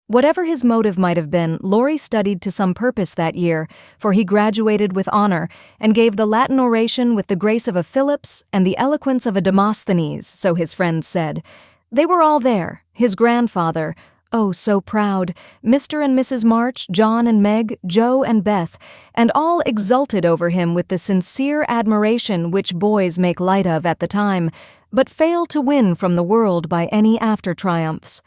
Whatever his motive might have been, Laurie studied to some purpose that year, for he graduated with honor and gave the Latin oration with the grace of a Phillips and the eloquence of a Demosthenes, so his friends said. They were all there, his grandfather, oh, so proud, Mr. and Mrs. March, John and Meg, Jo and Beth, and all exulted over him with the sincere admiration which boys make light of at the time, but fail to win from the world by any after-triumphs.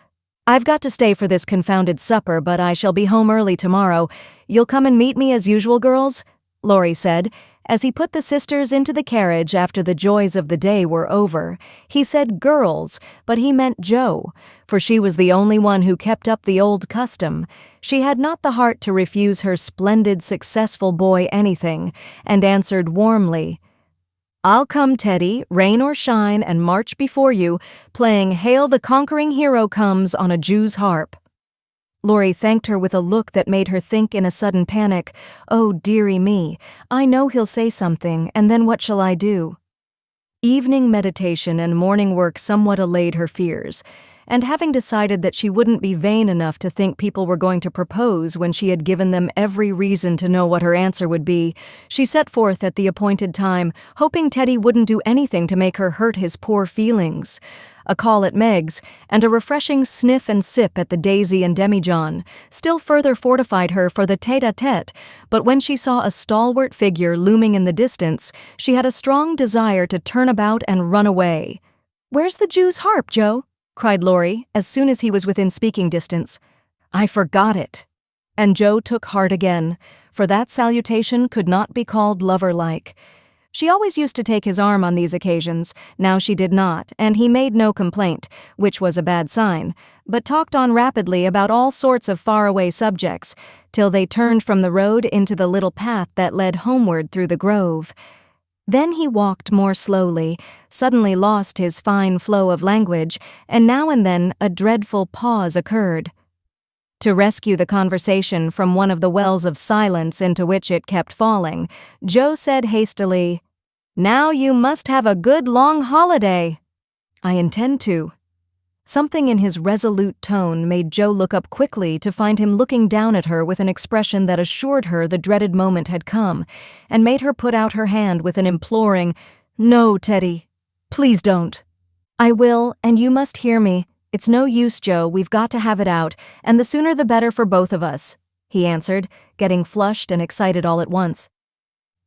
I've got to stay for this confounded supper, but I shall be home early tomorrow. You'll come and meet me as usual, girls? Laurie said, as he put the sisters into the carriage after the joys of the day were over. He said girls, but he meant Jo, for she was the only one who kept up the old custom. She had not the heart to refuse her splendid, successful boy anything, and answered warmly, I'll come, Teddy, rain or shine, and march before you, playing Hail the Conquering Hero Comes on a Jew's harp. Laurie thanked her with a look that made her think in a sudden panic, oh, dearie me, I know he'll say something, and then what shall I do? Evening meditation and morning work somewhat allayed her fears, and having decided that she wouldn't be vain enough to think people were going to propose when she had given them every reason to know what her answer would be, she set forth at the appointed time, hoping Teddy wouldn't do anything to make her hurt his poor feelings. A call at Meg's, and a refreshing sniff and sip at the Daisy and Demijohn, still further fortified her for the tete-a-tete, but when she saw a stalwart figure looming in the distance, she had a strong desire to turn about and run away. Where's the Jew's harp, Jo? Cried Laurie, as soon as he was within speaking distance. I forgot it. And Jo took heart again, for that salutation could not be called lover-like. She always used to take his arm on these occasions, now she did not, and he made no complaint, which was a bad sign, but talked on rapidly about all sorts of faraway subjects, till they turned from the road into the little path that led homeward through the grove. Then he walked more slowly, suddenly lost his fine flow of language, and now and then a dreadful pause occurred. To rescue the conversation from one of the wells of silence into which it kept falling, Joe said hastily, "Now you must have a good long holiday." "I intend to." Something in his resolute tone made Joe look up quickly to find him looking down at her with an expression that assured her the dreaded moment had come, and made her put out her hand with an imploring, "No, Teddy, please don't." "I will, and you must hear me. It's no use, Joe, we've got to have it out, and the sooner the better for both of us," he answered, getting flushed and excited all at once.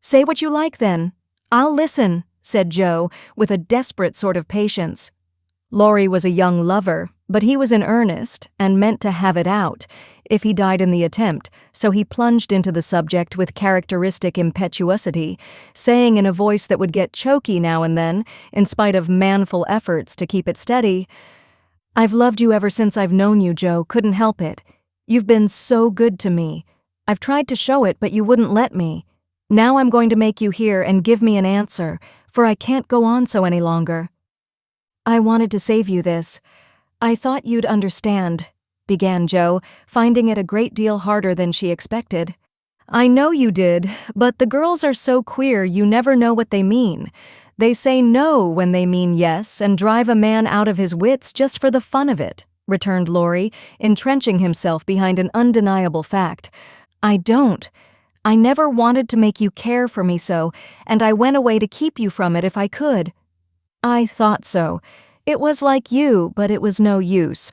"Say what you like, then. I'll listen," said Joe, with a desperate sort of patience. Laurie was a young lover, but he was in earnest and meant to have it out, if he died in the attempt, so he plunged into the subject with characteristic impetuosity, saying in a voice that would get choky now and then, in spite of manful efforts to keep it steady, "I've loved you ever since I've known you, Joe, couldn't help it. You've been so good to me. I've tried to show it, but you wouldn't let me. Now I'm going to make you hear and give me an answer, for I can't go on so any longer." "I wanted to save you this. I thought you'd understand," began Joe, finding it a great deal harder than she expected. "I know you did, but the girls are so queer you never know what they mean. They say no when they mean yes and drive a man out of his wits just for the fun of it," returned Laurie, entrenching himself behind an undeniable fact. "I don't. I never wanted to make you care for me so, and I went away to keep you from it if I could." "I thought so. It was like you, but it was no use.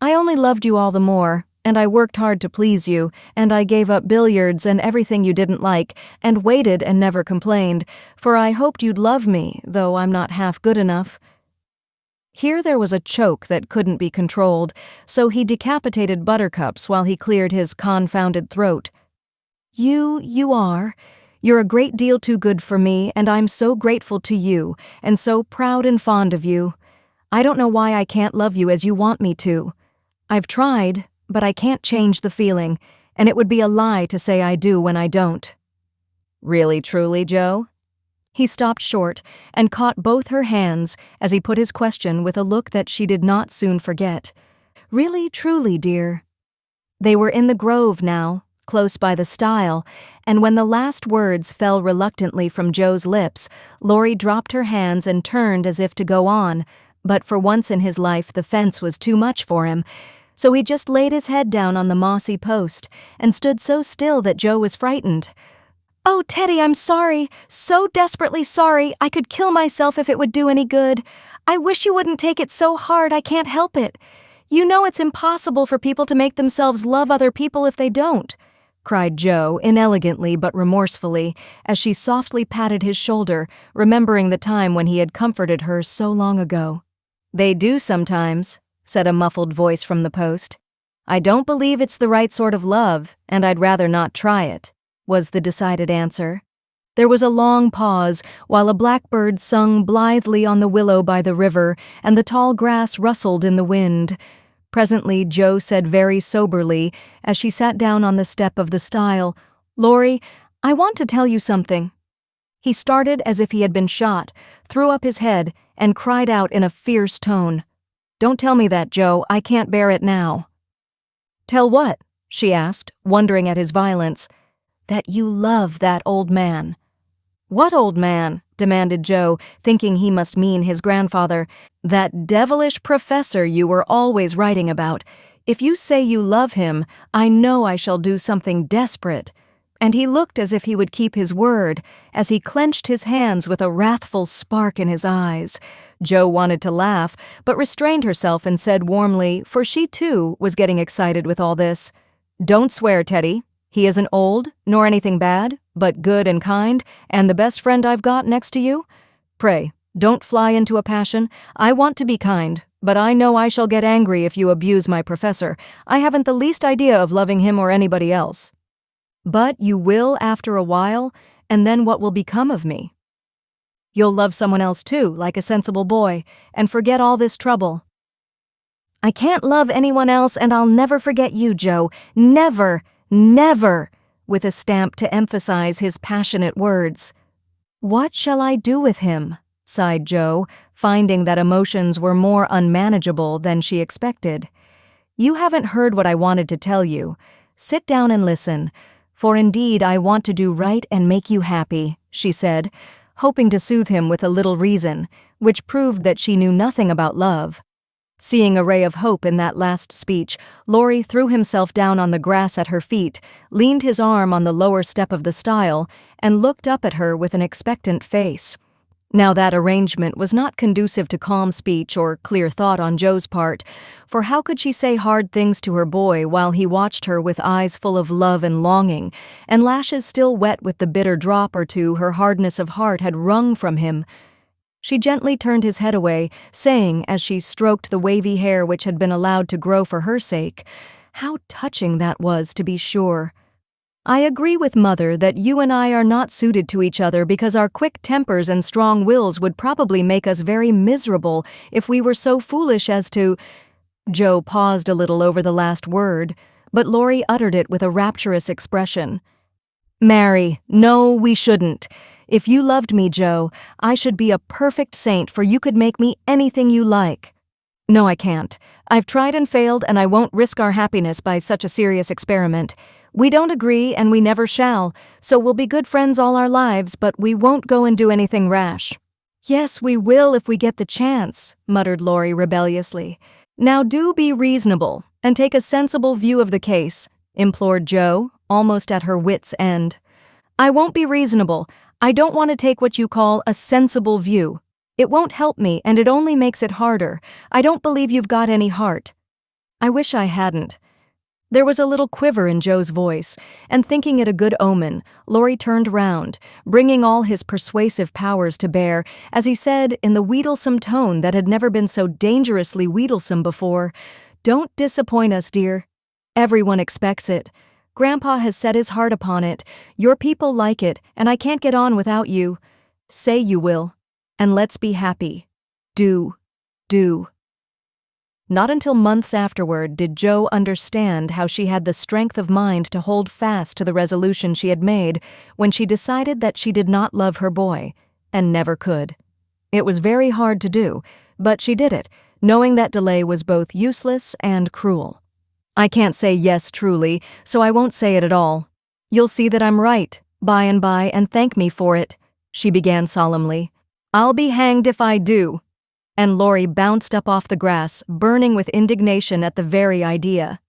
I only loved you all the more, and I worked hard to please you, and I gave up billiards and everything you didn't like, and waited and never complained, for I hoped you'd love me, though I'm not half good enough." Here there was a choke that couldn't be controlled, so he decapitated Buttercups while he cleared his confounded throat. You are. You're a great deal too good for me, and I'm so grateful to you, and so proud and fond of you. I don't know why I can't love you as you want me to. I've tried, but I can't change the feeling, and it would be a lie to say I do when I don't." "Really, truly, Joe?" He stopped short and caught both her hands as he put his question with a look that she did not soon forget. "Really, truly, dear." They were in the grove now, close by the stile, and when the last words fell reluctantly from Joe's lips, Laurie dropped her hands and turned as if to go on, but for once in his life the fence was too much for him, so he just laid his head down on the mossy post and stood so still that Joe was frightened. "Oh, Teddy, I'm sorry, so desperately sorry, I could kill myself if it would do any good. I wish you wouldn't take it so hard, I can't help it. You know it's impossible for people to make themselves love other people if they don't," cried Joe, inelegantly but remorsefully, as she softly patted his shoulder, remembering the time when he had comforted her so long ago. "They do sometimes," said a muffled voice from the post. "I don't believe it's the right sort of love, and I'd rather not try it," was the decided answer. There was a long pause while a blackbird sung blithely on the willow by the river and the tall grass rustled in the wind. Presently Joe said very soberly, as she sat down on the step of the stile, "Laurie, I want to tell you something." He started as if he had been shot, threw up his head, and cried out in a fierce tone, "Don't tell me that, Joe, I can't bear it now." "Tell what?" she asked, wondering at his violence. "That you love that old man." "What old man?" demanded Joe, thinking he must mean his grandfather. "That devilish professor you were always writing about. If you say you love him, I know I shall do something desperate." And he looked as if he would keep his word, as he clenched his hands with a wrathful spark in his eyes. Joe wanted to laugh, but restrained herself and said warmly, for she too was getting excited with all this, "Don't swear, Teddy. He isn't old, nor anything bad, but good and kind, and the best friend I've got next to you. Pray, don't fly into a passion. I want to be kind, but I know I shall get angry if you abuse my professor. I haven't the least idea of loving him or anybody else. But you will after a while, and then what will become of me? You'll love someone else too, like a sensible boy, and forget all this trouble." "I can't love anyone else, and I'll never forget you, Joe. Never, never," with a stamp to emphasize his passionate words. "What shall I do with him?" sighed Joe, finding that emotions were more unmanageable than she expected. You haven't heard what I wanted to tell you. Sit down and listen, for indeed I want to do right and make you happy," she said, hoping to soothe him with a little reason, which proved that she knew nothing about love. Seeing a ray of hope in that last speech, Laurie threw himself down on the grass at her feet, leaned his arm on the lower step of the stile, and looked up at her with an expectant face. Now that arrangement was not conducive to calm speech or clear thought on Joe's part, for how could she say hard things to her boy while he watched her with eyes full of love and longing, and lashes still wet with the bitter drop or two her hardness of heart had wrung from him? She gently turned his head away, saying, as she stroked the wavy hair which had been allowed to grow for her sake, "How touching that was, to be sure. I agree with Mother that you and I are not suited to each other because our quick tempers and strong wills would probably make us very miserable if we were so foolish as to—" Joe paused a little over the last word, but Laurie uttered it with a rapturous expression. "Marry, no, we shouldn't. If you loved me, Joe, I should be a perfect saint, for you could make me anything you like." "No, I can't. I've tried and failed, and I won't risk our happiness by such a serious experiment. We don't agree, and we never shall, so we'll be good friends all our lives, but we won't go and do anything rash." "Yes, we will if we get the chance," muttered Laurie rebelliously. "Now do be reasonable, and take a sensible view of the case," implored Joe, almost at her wit's end. "I won't be reasonable. I don't want to take what you call a sensible view. It won't help me, and it only makes it harder. I don't believe you've got any heart." "I wish I hadn't." There was a little quiver in Joe's voice, and thinking it a good omen, Laurie turned round, bringing all his persuasive powers to bear, as he said, in the wheedlesome tone that had never been so dangerously wheedlesome before, "Don't disappoint us, dear. Everyone expects it. Grandpa has set his heart upon it. Your people like it, and I can't get on without you. Say you will, and let's be happy. Do. Not until months afterward did Joe understand how she had the strength of mind to hold fast to the resolution she had made when she decided that she did not love her boy, and never could. It was very hard to do, but she did it, knowing that delay was both useless and cruel. "I can't say yes truly, so I won't say it at all. You'll see that I'm right, by and by, and thank me for it," she began solemnly. "I'll be hanged if I do." And Laurie bounced up off the grass, burning with indignation at the very idea.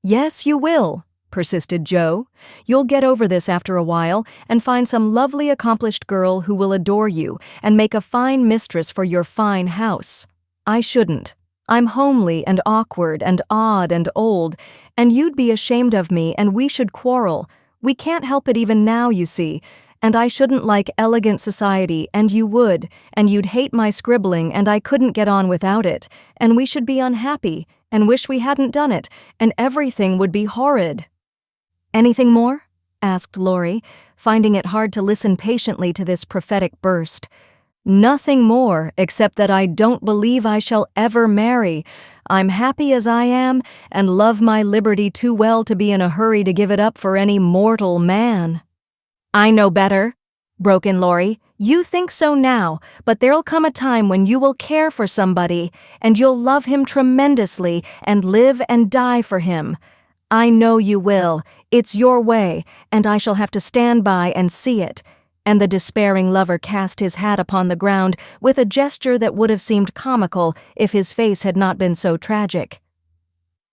"Yes, you will," persisted Joe. "You'll get over this after a while, and find some lovely accomplished girl who will adore you, and make a fine mistress for your fine house. I shouldn't. I'm homely and awkward and odd and old, and you'd be ashamed of me, and we should quarrel. We can't help it even now, you see. And I shouldn't like elegant society, and you would, and you'd hate my scribbling, and I couldn't get on without it, and we should be unhappy, and wish we hadn't done it, and everything would be horrid." "Anything more?" asked Laurie, finding it hard to listen patiently to this prophetic burst. "Nothing more, except that I don't believe I shall ever marry. I'm happy as I am, and love my liberty too well to be in a hurry to give it up for any mortal man." "I know better," broke in Laurie. "You think so now, but there'll come a time when you will care for somebody, and you'll love him tremendously, and live and die for him. I know you will. It's your way, and I shall have to stand by and see it." And the despairing lover cast his hat upon the ground with a gesture that would have seemed comical if his face had not been so tragic.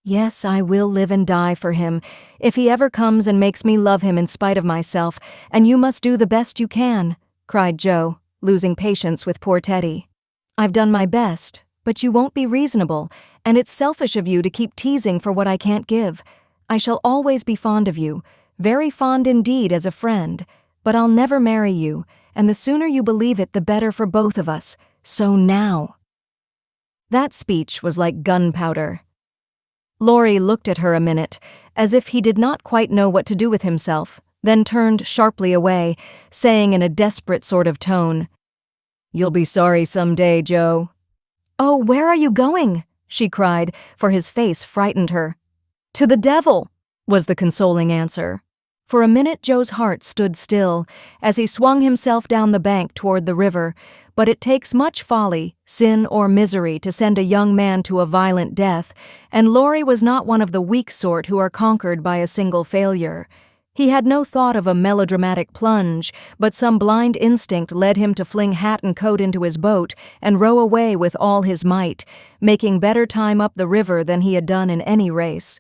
"Yes, I will live and die for him, if he ever comes and makes me love him in spite of myself, and you must do the best you can," cried Joe, losing patience with poor Teddy. "I've done my best, but you won't be reasonable, and it's selfish of you to keep teasing for what I can't give. I shall always be fond of you, very fond indeed as a friend, but I'll never marry you, and the sooner you believe it the better for both of us, so now." That speech was like gunpowder. Laurie looked at her a minute, as if he did not quite know what to do with himself, then turned sharply away, saying in a desperate sort of tone, "You'll be sorry some day, Joe." "Oh, where are you going?" she cried, for his face frightened her. "To the devil," was the consoling answer. For a minute Joe's heart stood still as he swung himself down the bank toward the river, but it takes much folly, sin, or misery to send a young man to a violent death, and Laurie was not one of the weak sort who are conquered by a single failure. He had no thought of a melodramatic plunge, but some blind instinct led him to fling hat and coat into his boat and row away with all his might, making better time up the river than he had done in any race.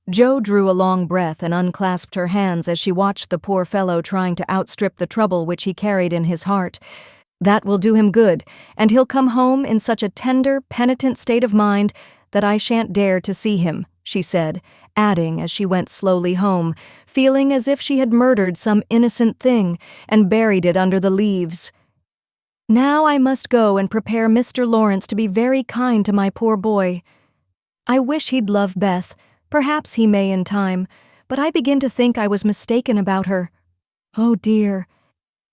Joe drew a long breath and unclasped her hands as she watched the poor fellow trying to outstrip the trouble which he carried in his heart. That will do him good, and he'll come home in such a tender, penitent state of mind that I shan't dare to see him, she said, adding as she went slowly home, feeling as if she had murdered some innocent thing and buried it under the leaves. Now I must go and prepare Mr. Laurence to be very kind to my poor boy. I wish he'd love Beth. Perhaps he may in time, but I begin to think I was mistaken about her. Oh dear,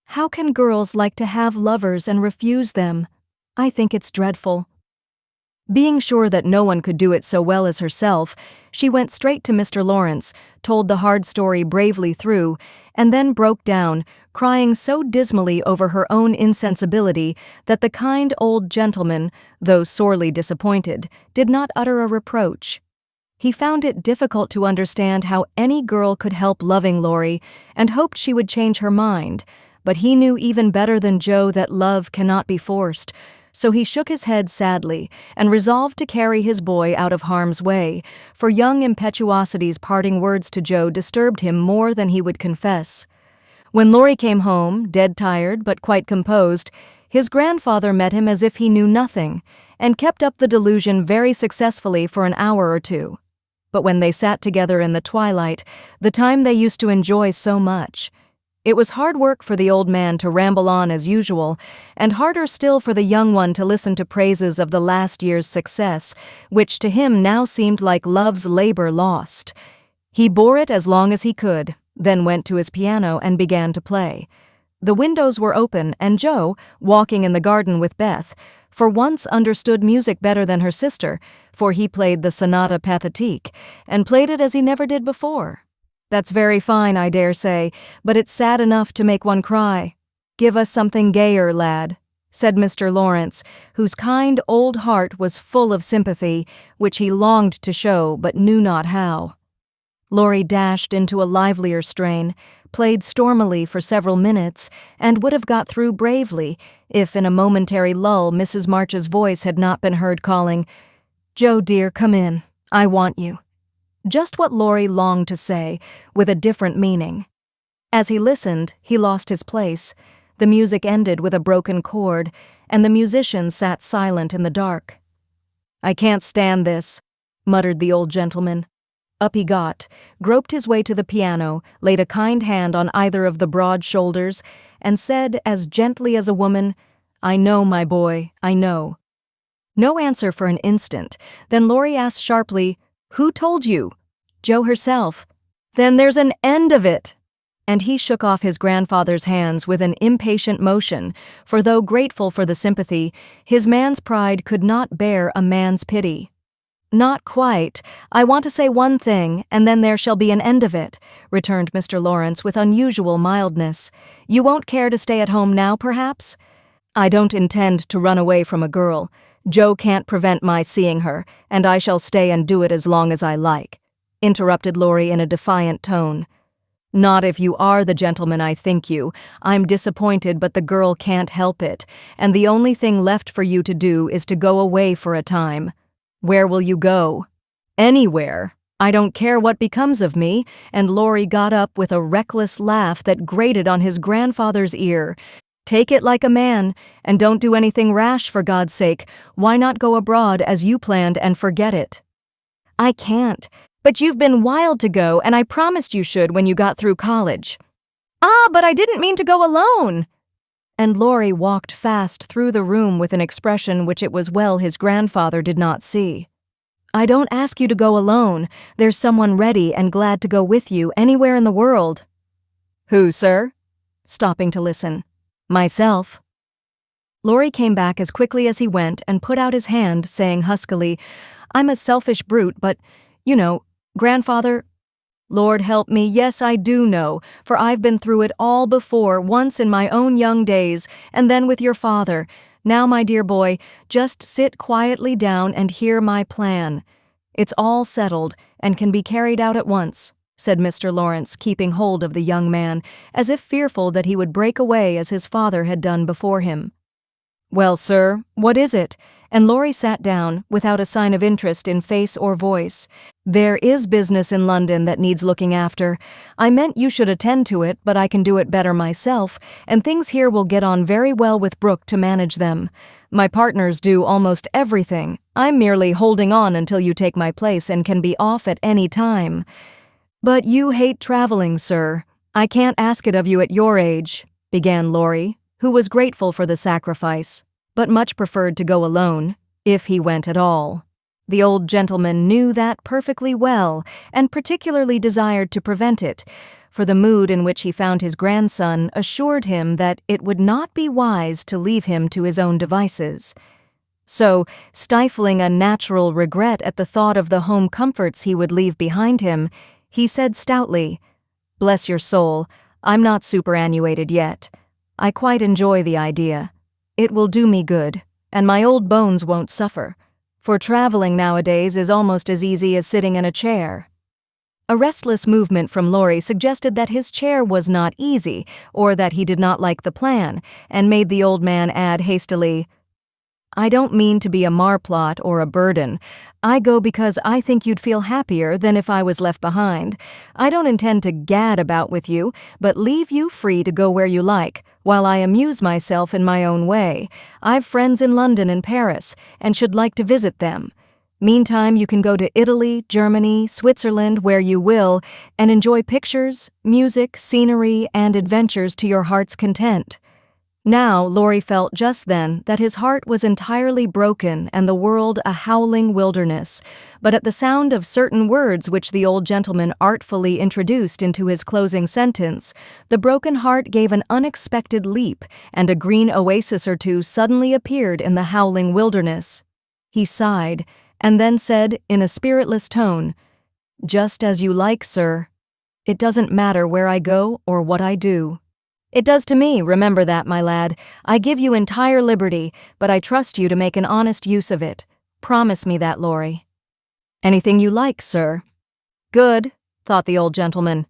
how can girls like to have lovers and refuse them? I think it's dreadful. Being sure that no one could do it so well as herself, she went straight to Mr. Laurence, told the hard story bravely through, and then broke down, crying so dismally over her own insensibility that the kind old gentleman, though sorely disappointed, did not utter a reproach. He found it difficult to understand how any girl could help loving Laurie and hoped she would change her mind, but he knew even better than Joe that love cannot be forced, so he shook his head sadly and resolved to carry his boy out of harm's way, for young impetuosity's parting words to Joe disturbed him more than he would confess. When Laurie came home, dead tired but quite composed, his grandfather met him as if he knew nothing, and kept up the delusion very successfully for an hour or two. But when they sat together in the twilight, the time they used to enjoy so much, it was hard work for the old man to ramble on as usual, and harder still for the young one to listen to praises of the last year's success, which to him now seemed like love's labor lost. He bore it as long as he could, then went to his piano and began to play. The windows were open, and Joe, walking in the garden with Beth, for once understood music better than her sister, for he played the Sonata Pathétique, and played it as he never did before. That's very fine, I dare say, but it's sad enough to make one cry. Give us something gayer, lad, said Mr. Laurence, whose kind old heart was full of sympathy, which he longed to show but knew not how. Laurie dashed into a livelier strain, played stormily for several minutes, and would have got through bravely if in a momentary lull Mrs. March's voice had not been heard calling, "Joe dear, come in. I want you." Just what Laurie longed to say, with a different meaning. As he listened, he lost his place. The music ended with a broken chord, and the musician sat silent in the dark. "I can't stand this," muttered the old gentleman. Up he got, groped his way to the piano, laid a kind hand on either of the broad shoulders, and said as gently as a woman, "I know, my boy, I know." No answer for an instant. Then Laurie asked sharply, "Who told you?" "Joe herself." "Then there's an end of it." And he shook off his grandfather's hands with an impatient motion, for though grateful for the sympathy, his man's pride could not bear a man's pity. "Not quite. I want to say one thing, and then there shall be an end of it," returned Mr. Laurence with unusual mildness. "You won't care to stay at home now, perhaps?" "I don't intend to run away from a girl. Joe can't prevent my seeing her, and I shall stay and do it as long as I like," interrupted Laurie in a defiant tone. "Not if you are the gentleman I think you. I'm disappointed, but the girl can't help it, and the only thing left for you to do is to go away for a time. Where will you go?" "Anywhere. I don't care what becomes of me," and Laurie got up with a reckless laugh that grated on his grandfather's ear. "Take it like a man, and don't do anything rash, for God's sake. Why not go abroad as you planned and forget it?" "I can't. But you've been wild to go, and I promised you should when you got through college." "Ah, but I didn't mean to go alone." And Laurie walked fast through the room with an expression which it was well his grandfather did not see. "I don't ask you to go alone. There's someone ready and glad to go with you anywhere in the world." "Who, sir?" Stopping to listen. "Myself." Laurie came back as quickly as he went and put out his hand, saying huskily, "I'm a selfish brute, but, you know, Grandfather—" Lord help me, yes I do know, for I've been through it all before, once in my own young days, and then with your father. Now, my dear boy, just sit quietly down and hear my plan. It's all settled, and can be carried out at once, said Mr. Laurence, keeping hold of the young man, as if fearful that he would break away as his father had done before him. Well, sir, what is it? And Laurie sat down, without a sign of interest in face or voice. There is business in London that needs looking after. I meant you should attend to it, but I can do it better myself, and things here will get on very well with Brooke to manage them. My partners do almost everything. I'm merely holding on until you take my place and can be off at any time. But you hate traveling, sir. I can't ask it of you at your age, began Laurie, who was grateful for the sacrifice, but much preferred to go alone, if he went at all. The old gentleman knew that perfectly well, and particularly desired to prevent it, for the mood in which he found his grandson assured him that it would not be wise to leave him to his own devices. So, stifling a natural regret at the thought of the home comforts he would leave behind him, he said stoutly, "Bless your soul, I'm not superannuated yet. I quite enjoy the idea. It will do me good, and my old bones won't suffer, for traveling nowadays is almost as easy as sitting in a chair." A restless movement from Laurie suggested that his chair was not easy, or that he did not like the plan, and made the old man add hastily, "I don't mean to be a marplot or a burden. I go because I think you'd feel happier than if I was left behind. I don't intend to gad about with you, but leave you free to go where you like, while I amuse myself in my own way. I've friends in London and Paris, and should like to visit them. Meantime, you can go to Italy, Germany, Switzerland, where you will, and enjoy pictures, music, scenery, and adventures to your heart's content." Now, Laurie felt just then that his heart was entirely broken and the world a howling wilderness, but at the sound of certain words which the old gentleman artfully introduced into his closing sentence, the broken heart gave an unexpected leap, and a green oasis or two suddenly appeared in the howling wilderness. He sighed, and then said in a spiritless tone, "Just as you like, sir. It doesn't matter where I go or what I do." "It does to me, remember that, my lad. I give you entire liberty, but I trust you to make an honest use of it. Promise me that, Laurie." "Anything you like, sir." "Good," thought the old gentleman.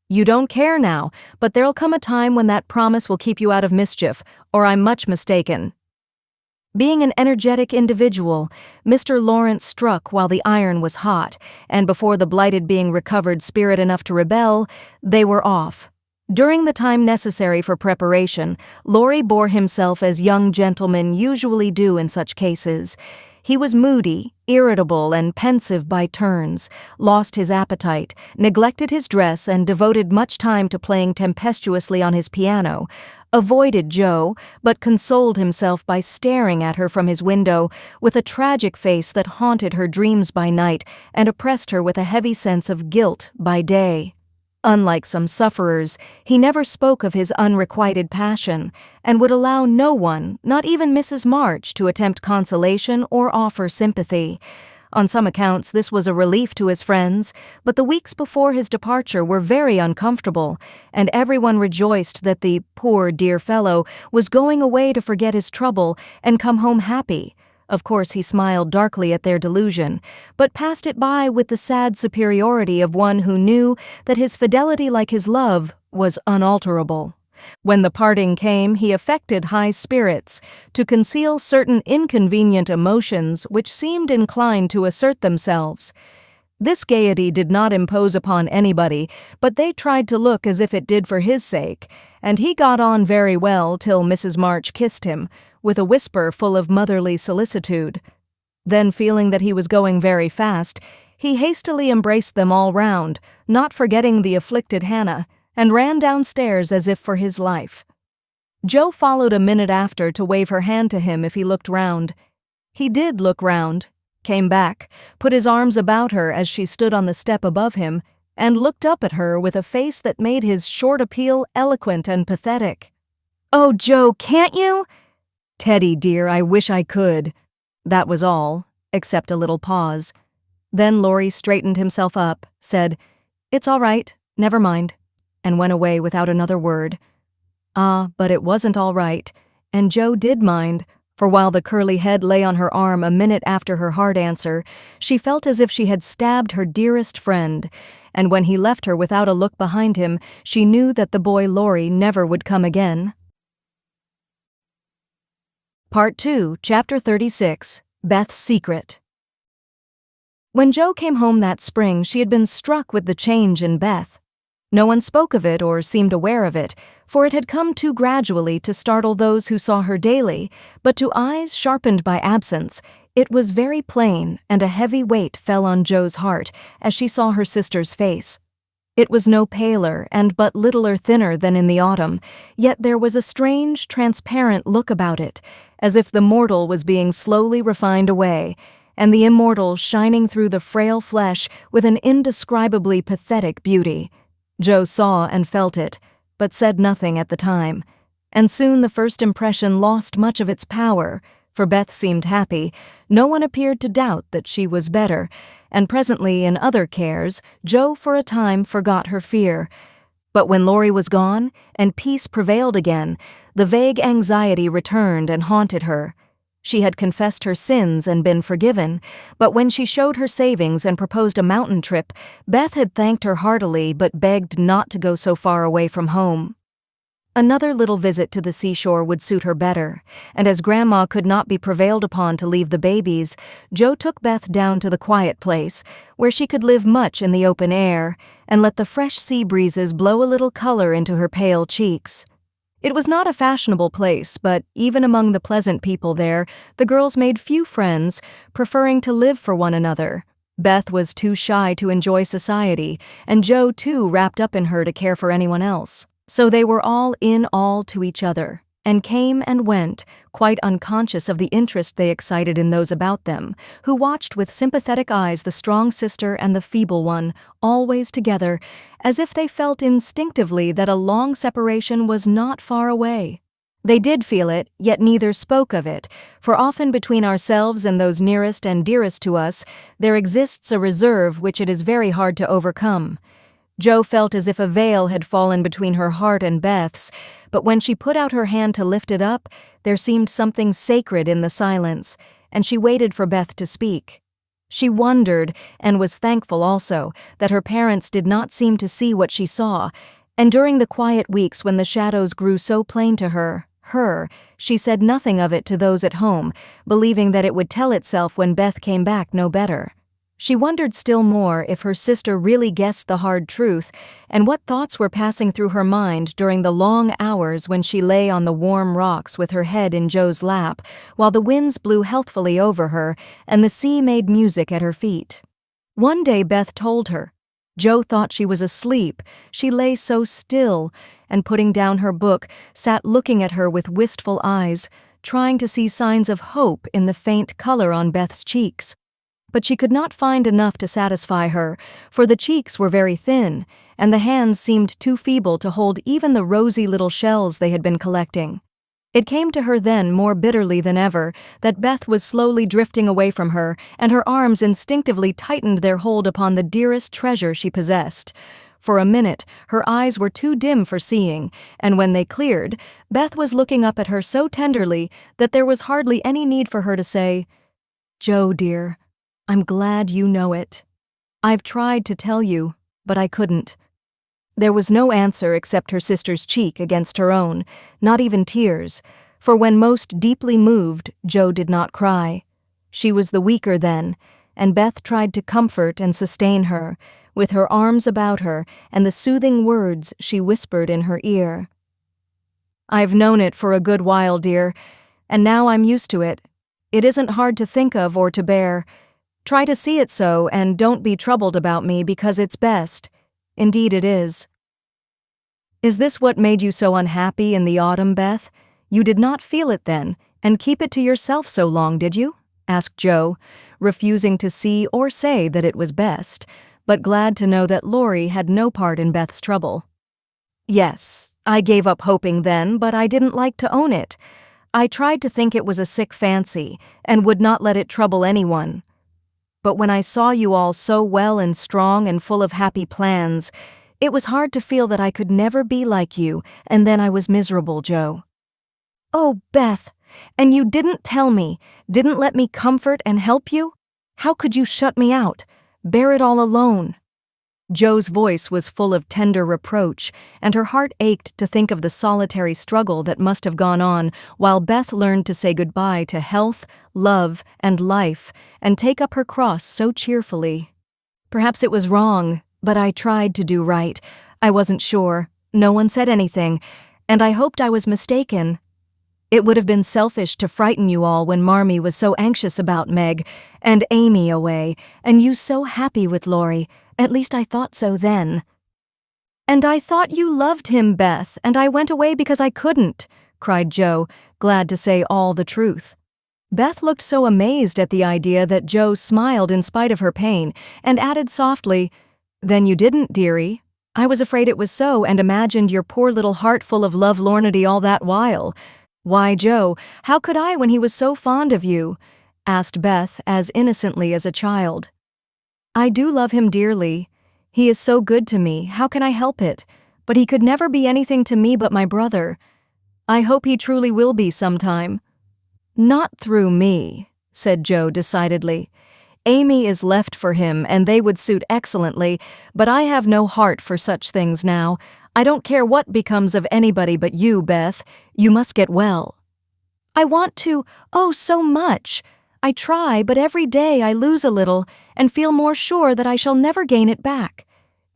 "You don't care now, but there'll come a time when that promise will keep you out of mischief, or I'm much mistaken." Being an energetic individual, Mr. Laurence struck while the iron was hot, and before the blighted being recovered spirit enough to rebel, they were off. During the time necessary for preparation, Laurie bore himself as young gentlemen usually do in such cases. He was moody, irritable, and pensive by turns, lost his appetite, neglected his dress, and devoted much time to playing tempestuously on his piano, avoided Jo, but consoled himself by staring at her from his window with a tragic face that haunted her dreams by night and oppressed her with a heavy sense of guilt by day. Unlike some sufferers, he never spoke of his unrequited passion, and would allow no one, not even Mrs. March, to attempt consolation or offer sympathy. On some accounts this was a relief to his friends, but the weeks before his departure were very uncomfortable, and everyone rejoiced that the poor dear fellow was going away to forget his trouble and come home happy. Of course he smiled darkly at their delusion, but passed it by with the sad superiority of one who knew that his fidelity, like his love, was unalterable. When the parting came, he affected high spirits, to conceal certain inconvenient emotions which seemed inclined to assert themselves. This gaiety did not impose upon anybody, but they tried to look as if it did for his sake, and he got on very well till Mrs. March kissed him, with a whisper full of motherly solicitude. Then, feeling that he was going very fast, he hastily embraced them all round, not forgetting the afflicted Hannah, and ran downstairs as if for his life. Jo followed a minute after to wave her hand to him if he looked round. He did look round, came back, put his arms about her as she stood on the step above him, and looked up at her with a face that made his short appeal eloquent and pathetic. "Oh, Jo, can't you?" "Teddy, dear, I wish I could." That was all, except a little pause. Then Laurie straightened himself up, said, "It's all right, never mind," and went away without another word. But it wasn't all right, and Jo did mind, for while the curly head lay on her arm a minute after her hard answer, she felt as if she had stabbed her dearest friend, and when he left her without a look behind him, she knew that the boy Laurie never would come again. Part 2, Chapter 36, Beth's Secret. When Jo came home that spring, she had been struck with the change in Beth. No one spoke of it or seemed aware of it, for it had come too gradually to startle those who saw her daily, but to eyes sharpened by absence, it was very plain, and a heavy weight fell on Jo's heart as she saw her sister's face. It was no paler and but littler thinner than in the autumn, yet there was a strange, transparent look about it, as if the mortal was being slowly refined away, and the immortal shining through the frail flesh with an indescribably pathetic beauty. Jo saw and felt it, but said nothing at the time, and soon the first impression lost much of its power, for Beth seemed happy. No one appeared to doubt that she was better, and presently in other cares, Jo for a time forgot her fear. But when Laurie was gone, and peace prevailed again, the vague anxiety returned and haunted her. She had confessed her sins and been forgiven, but when she showed her savings and proposed a mountain trip, Beth had thanked her heartily but begged not to go so far away from home. Another little visit to the seashore would suit her better, and as Grandma could not be prevailed upon to leave the babies, Jo took Beth down to the quiet place, where she could live much in the open air, and let the fresh sea breezes blow a little color into her pale cheeks. It was not a fashionable place, but even among the pleasant people there, the girls made few friends, preferring to live for one another. Beth was too shy to enjoy society, and Jo too wrapped up in her to care for anyone else. So they were all to each other, and came and went, quite unconscious of the interest they excited in those about them, who watched with sympathetic eyes the strong sister and the feeble one, always together, as if they felt instinctively that a long separation was not far away. They did feel it, yet neither spoke of it, for often between ourselves and those nearest and dearest to us, there exists a reserve which it is very hard to overcome. Jo felt as if a veil had fallen between her heart and Beth's, but when she put out her hand to lift it up, there seemed something sacred in the silence, and she waited for Beth to speak. She wondered, and was thankful also, that her parents did not seem to see what she saw, and during the quiet weeks when the shadows grew so plain to her, she said nothing of it to those at home, believing that it would tell itself when Beth came back no better. She wondered still more if her sister really guessed the hard truth, and what thoughts were passing through her mind during the long hours when she lay on the warm rocks with her head in Jo's lap, while the winds blew healthfully over her and the sea made music at her feet. One day Beth told her. Jo thought she was asleep. She lay so still, and putting down her book, sat looking at her with wistful eyes, trying to see signs of hope in the faint color on Beth's cheeks. But she could not find enough to satisfy her, for the cheeks were very thin, and the hands seemed too feeble to hold even the rosy little shells they had been collecting. It came to her then more bitterly than ever that Beth was slowly drifting away from her, and her arms instinctively tightened their hold upon the dearest treasure she possessed. For a minute, her eyes were too dim for seeing, and when they cleared, Beth was looking up at her so tenderly that there was hardly any need for her to say, "Jo, dear, I'm glad you know it. I've tried to tell you, but I couldn't." There was no answer except her sister's cheek against her own, not even tears, for when most deeply moved, Jo did not cry. She was the weaker then, and Beth tried to comfort and sustain her, with her arms about her and the soothing words she whispered in her ear. "I've known it for a good while, dear, and now I'm used to it. It isn't hard to think of or to bear. Try to see it so, and don't be troubled about me because it's best. Indeed it is." "Is this what made you so unhappy in the autumn, Beth? You did not feel it then, and keep it to yourself so long, did you?" asked Jo, refusing to see or say that it was best, but glad to know that Laurie had no part in Beth's trouble. "Yes, I gave up hoping then, but I didn't like to own it. I tried to think it was a sick fancy, and would not let it trouble anyone. But when I saw you all so well and strong and full of happy plans, it was hard to feel that I could never be like you, and then I was miserable, Joe." "Oh, Beth, and you didn't tell me, didn't let me comfort and help you? How could you shut me out, bear it all alone?" Joe's voice was full of tender reproach, and her heart ached to think of the solitary struggle that must have gone on while Beth learned to say goodbye to health, love, and life, and take up her cross so cheerfully. "Perhaps it was wrong, but I tried to do right. I wasn't sure. No one said anything, and I hoped I was mistaken. It would have been selfish to frighten you all when Marmee was so anxious about Meg, and Amy away, and you so happy with Laurie. At least I thought so then." "And I thought you loved him, Beth, and I went away because I couldn't," cried Joe, glad to say all the truth. Beth looked so amazed at the idea that Joe smiled in spite of her pain, and added softly, "Then you didn't, dearie. I was afraid it was so and imagined your poor little heart full of love-lornity all that while." "Why, Joe, how could I when he was so fond of you?" asked Beth as innocently as a child. "I do love him dearly. He is so good to me, how can I help it? But he could never be anything to me but my brother. I hope he truly will be sometime." "Not through me," said Joe decidedly. "Amy is left for him, and they would suit excellently, but I have no heart for such things now. I don't care what becomes of anybody but you, Beth. You must get well." "I want to, oh, so much. I try, but every day I lose a little and feel more sure that I shall never gain it back.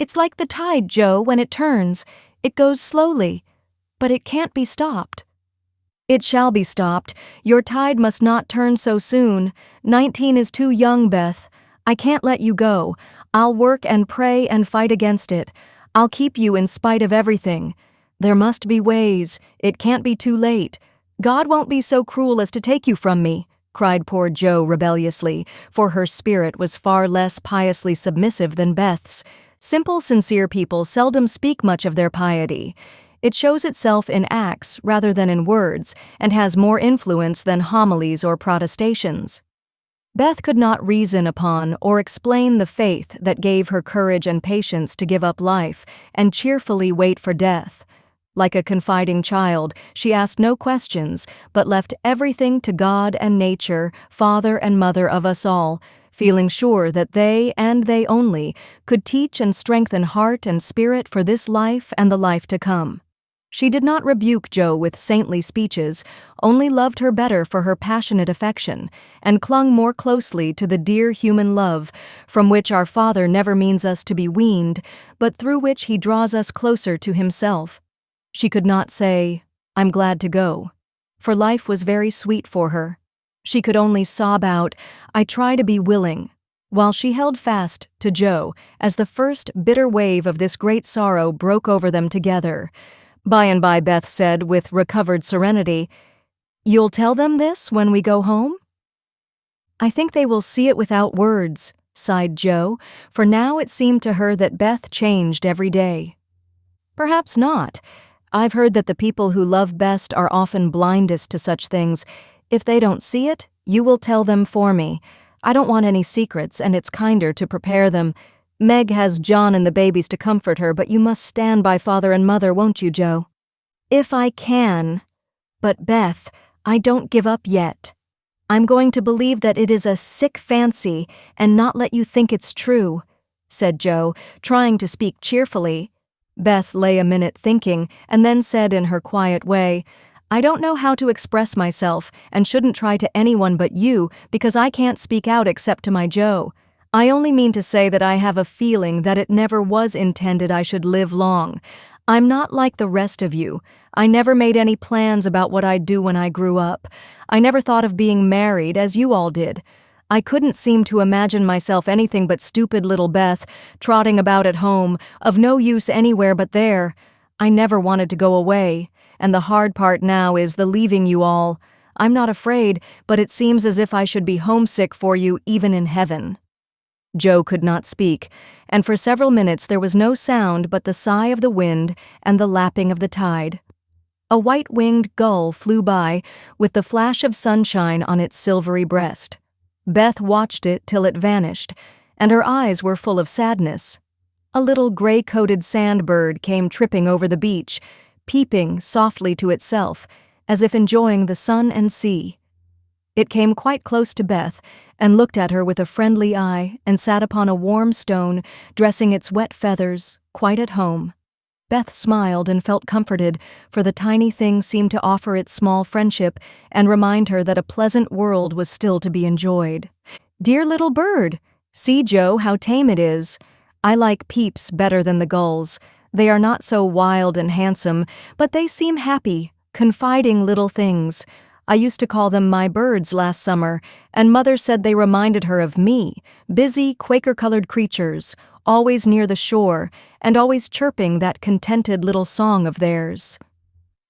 It's like the tide, Joe, when it turns. It goes slowly, but it can't be stopped." "It shall be stopped. Your tide must not turn so soon. 19 is too young, Beth. I can't let you go. I'll work and pray and fight against it. I'll keep you in spite of everything. There must be ways. It can't be too late. God won't be so cruel as to take you from me," cried poor Joe rebelliously, for her spirit was far less piously submissive than Beth's. Simple, sincere people seldom speak much of their piety. It shows itself in acts rather than in words, and has more influence than homilies or protestations. Beth could not reason upon or explain the faith that gave her courage and patience to give up life and cheerfully wait for death. Like a confiding child, she asked no questions, but left everything to God and nature, Father and Mother of us all, feeling sure that they, and they only, could teach and strengthen heart and spirit for this life and the life to come. She did not rebuke Joe with saintly speeches, only loved her better for her passionate affection, and clung more closely to the dear human love, from which our Father never means us to be weaned, but through which he draws us closer to himself. She could not say, "I'm glad to go," for life was very sweet for her. She could only sob out, "I try to be willing," while she held fast to Joe as the first bitter wave of this great sorrow broke over them together. By and by Beth said with recovered serenity, "You'll tell them this when we go home?" "I think they will see it without words," sighed Joe, for now it seemed to her that Beth changed every day. "Perhaps not. I've heard that the people who love best are often blindest to such things. If they don't see it, you will tell them for me. I don't want any secrets, and it's kinder to prepare them. Meg has John and the babies to comfort her, but you must stand by Father and Mother, won't you, Joe?" "If I can. But, Beth, I don't give up yet. I'm going to believe that it is a sick fancy and not let you think it's true," said Joe, trying to speak cheerfully. Beth lay a minute thinking and then said in her quiet way, "I don't know how to express myself and shouldn't try to anyone but you because I can't speak out except to my Joe. I only mean to say that I have a feeling that it never was intended I should live long. I'm not like the rest of you. I never made any plans about what I'd do when I grew up. I never thought of being married, as you all did. I couldn't seem to imagine myself anything but stupid little Beth, trotting about at home, of no use anywhere but there. I never wanted to go away, and the hard part now is the leaving you all. I'm not afraid, but it seems as if I should be homesick for you even in heaven." Joe could not speak, and for several minutes there was no sound but the sigh of the wind and the lapping of the tide. A white-winged gull flew by, with the flash of sunshine on its silvery breast. Beth watched it till it vanished, and her eyes were full of sadness. A little gray-coated sandbird came tripping over the beach, peeping softly to itself, as if enjoying the sun and sea. It came quite close to Beth and looked at her with a friendly eye and sat upon a warm stone, dressing its wet feathers, quite at home. Beth smiled and felt comforted, for the tiny thing seemed to offer its small friendship and remind her that a pleasant world was still to be enjoyed. "Dear little bird! See, Joe, how tame it is. I like peeps better than the gulls. They are not so wild and handsome, but they seem happy, confiding little things. I used to call them my birds last summer, and Mother said they reminded her of me, busy, Quaker-colored creatures, always near the shore, and always chirping that contented little song of theirs.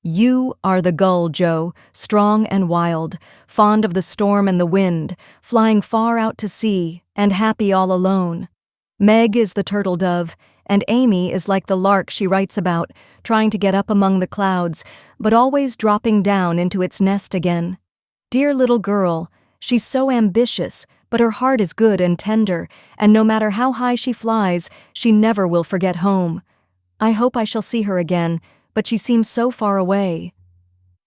You are the gull, Joe, strong and wild, fond of the storm and the wind, flying far out to sea, and happy all alone. Meg is the turtle dove, and Amy is like the lark she writes about, trying to get up among the clouds, but always dropping down into its nest again. Dear little girl, she's so ambitious, but her heart is good and tender, and no matter how high she flies, she never will forget home. I hope I shall see her again, but she seems so far away.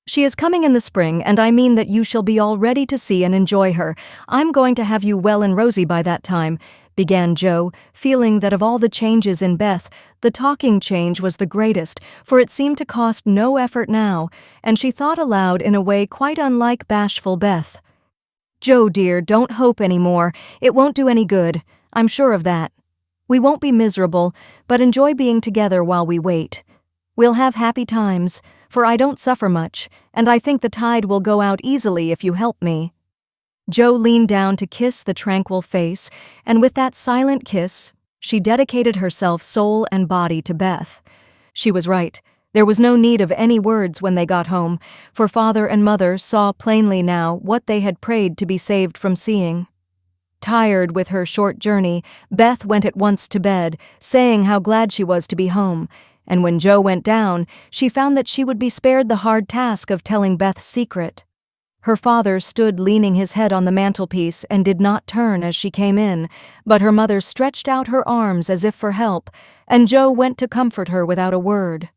She is coming in the spring, and I mean that you shall be all ready to see and enjoy her. I'm going to have you well and rosy by that time," began Joe, feeling that of all the changes in Beth, the talking change was the greatest, for it seemed to cost no effort now, and she thought aloud in a way quite unlike bashful Beth. "Joe, dear, don't hope any more. It won't do any good. I'm sure of that. We won't be miserable, but enjoy being together while we wait. We'll have happy times, for I don't suffer much, and I think the tide will go out easily if you help me." Joe leaned down to kiss the tranquil face, and with that silent kiss, she dedicated herself soul and body to Beth. She was right. There was no need of any words when they got home, for Father and Mother saw plainly now what they had prayed to be saved from seeing. Tired with her short journey, Beth went at once to bed, saying how glad she was to be home, and when Joe went down, she found that she would be spared the hard task of telling Beth's secret. Her father stood leaning his head on the mantelpiece and did not turn as she came in, but her mother stretched out her arms as if for help, and Joe went to comfort her without a word.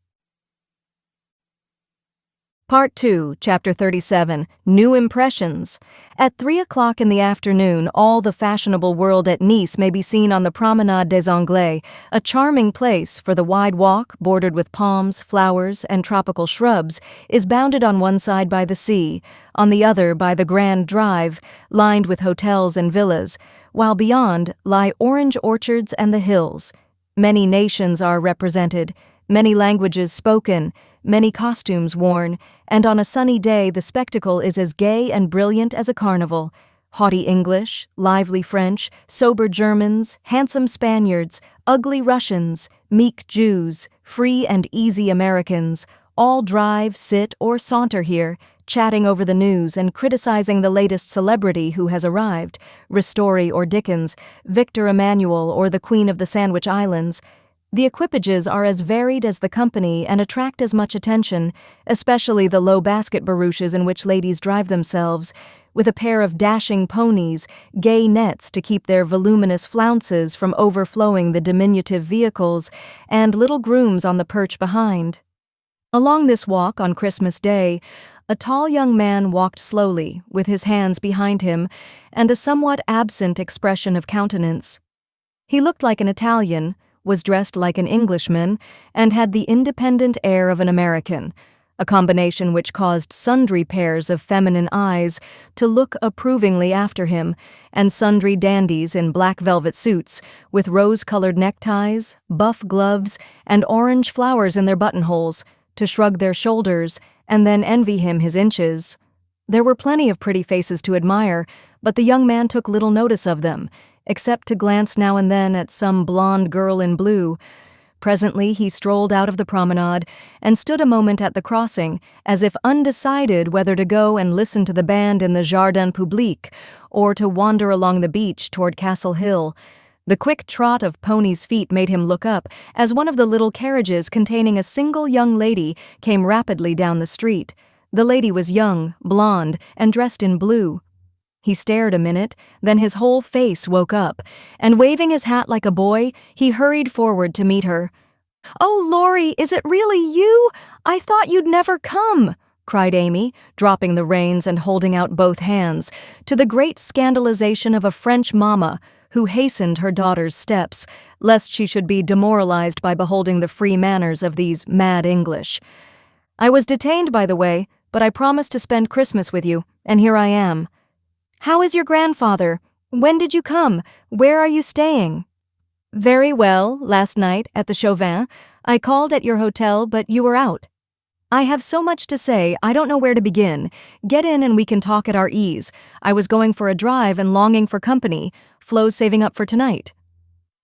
Part 2, Chapter 37, New Impressions. At 3 o'clock in the afternoon, all the fashionable world at Nice may be seen on the Promenade des Anglais, a charming place, for the wide walk, bordered with palms, flowers, and tropical shrubs, is bounded on one side by the sea, on the other by the Grand Drive, lined with hotels and villas, while beyond lie orange orchards and the hills. Many nations are represented, many languages spoken, many costumes worn, and on a sunny day the spectacle is as gay and brilliant as a carnival. Haughty English, lively French, sober Germans, handsome Spaniards, ugly Russians, meek Jews, free and easy Americans, all drive, sit, or saunter here, chatting over the news and criticizing the latest celebrity who has arrived, Ristori or Dickens, Victor Emmanuel or the Queen of the Sandwich Islands. The equipages are as varied as the company and attract as much attention, especially the low basket barouches in which ladies drive themselves, with a pair of dashing ponies, gay nets to keep their voluminous flounces from overflowing the diminutive vehicles, and little grooms on the perch behind. Along this walk on Christmas Day, a tall young man walked slowly, with his hands behind him, and a somewhat absent expression of countenance. He looked like an Italian, was dressed like an Englishman, and had the independent air of an American, a combination which caused sundry pairs of feminine eyes to look approvingly after him, and sundry dandies in black velvet suits, with rose-colored neckties, buff gloves, and orange flowers in their buttonholes, to shrug their shoulders and then envy him his inches. There were plenty of pretty faces to admire, but the young man took little notice of them, except to glance now and then at some blonde girl in blue. Presently he strolled out of the promenade and stood a moment at the crossing, as if undecided whether to go and listen to the band in the Jardin Public or to wander along the beach toward Castle Hill. The quick trot of ponies' feet made him look up as one of the little carriages containing a single young lady came rapidly down the street. The lady was young, blonde, and dressed in blue. He stared a minute, then his whole face woke up, and waving his hat like a boy, he hurried forward to meet her. "Oh, Laurie, is it really you? I thought you'd never come," cried Amy, dropping the reins and holding out both hands, to the great scandalization of a French mamma who hastened her daughter's steps, lest she should be demoralized by beholding the free manners of these mad English. "I was detained, by the way, but I promised to spend Christmas with you, and here I am." "How is your grandfather? When did you come? Where are you staying?" "Very well, last night at the Chauvin. I called at your hotel, but you were out." "I have so much to say, I don't know where to begin. Get in and we can talk at our ease. I was going for a drive and longing for company. Flo's saving up for tonight."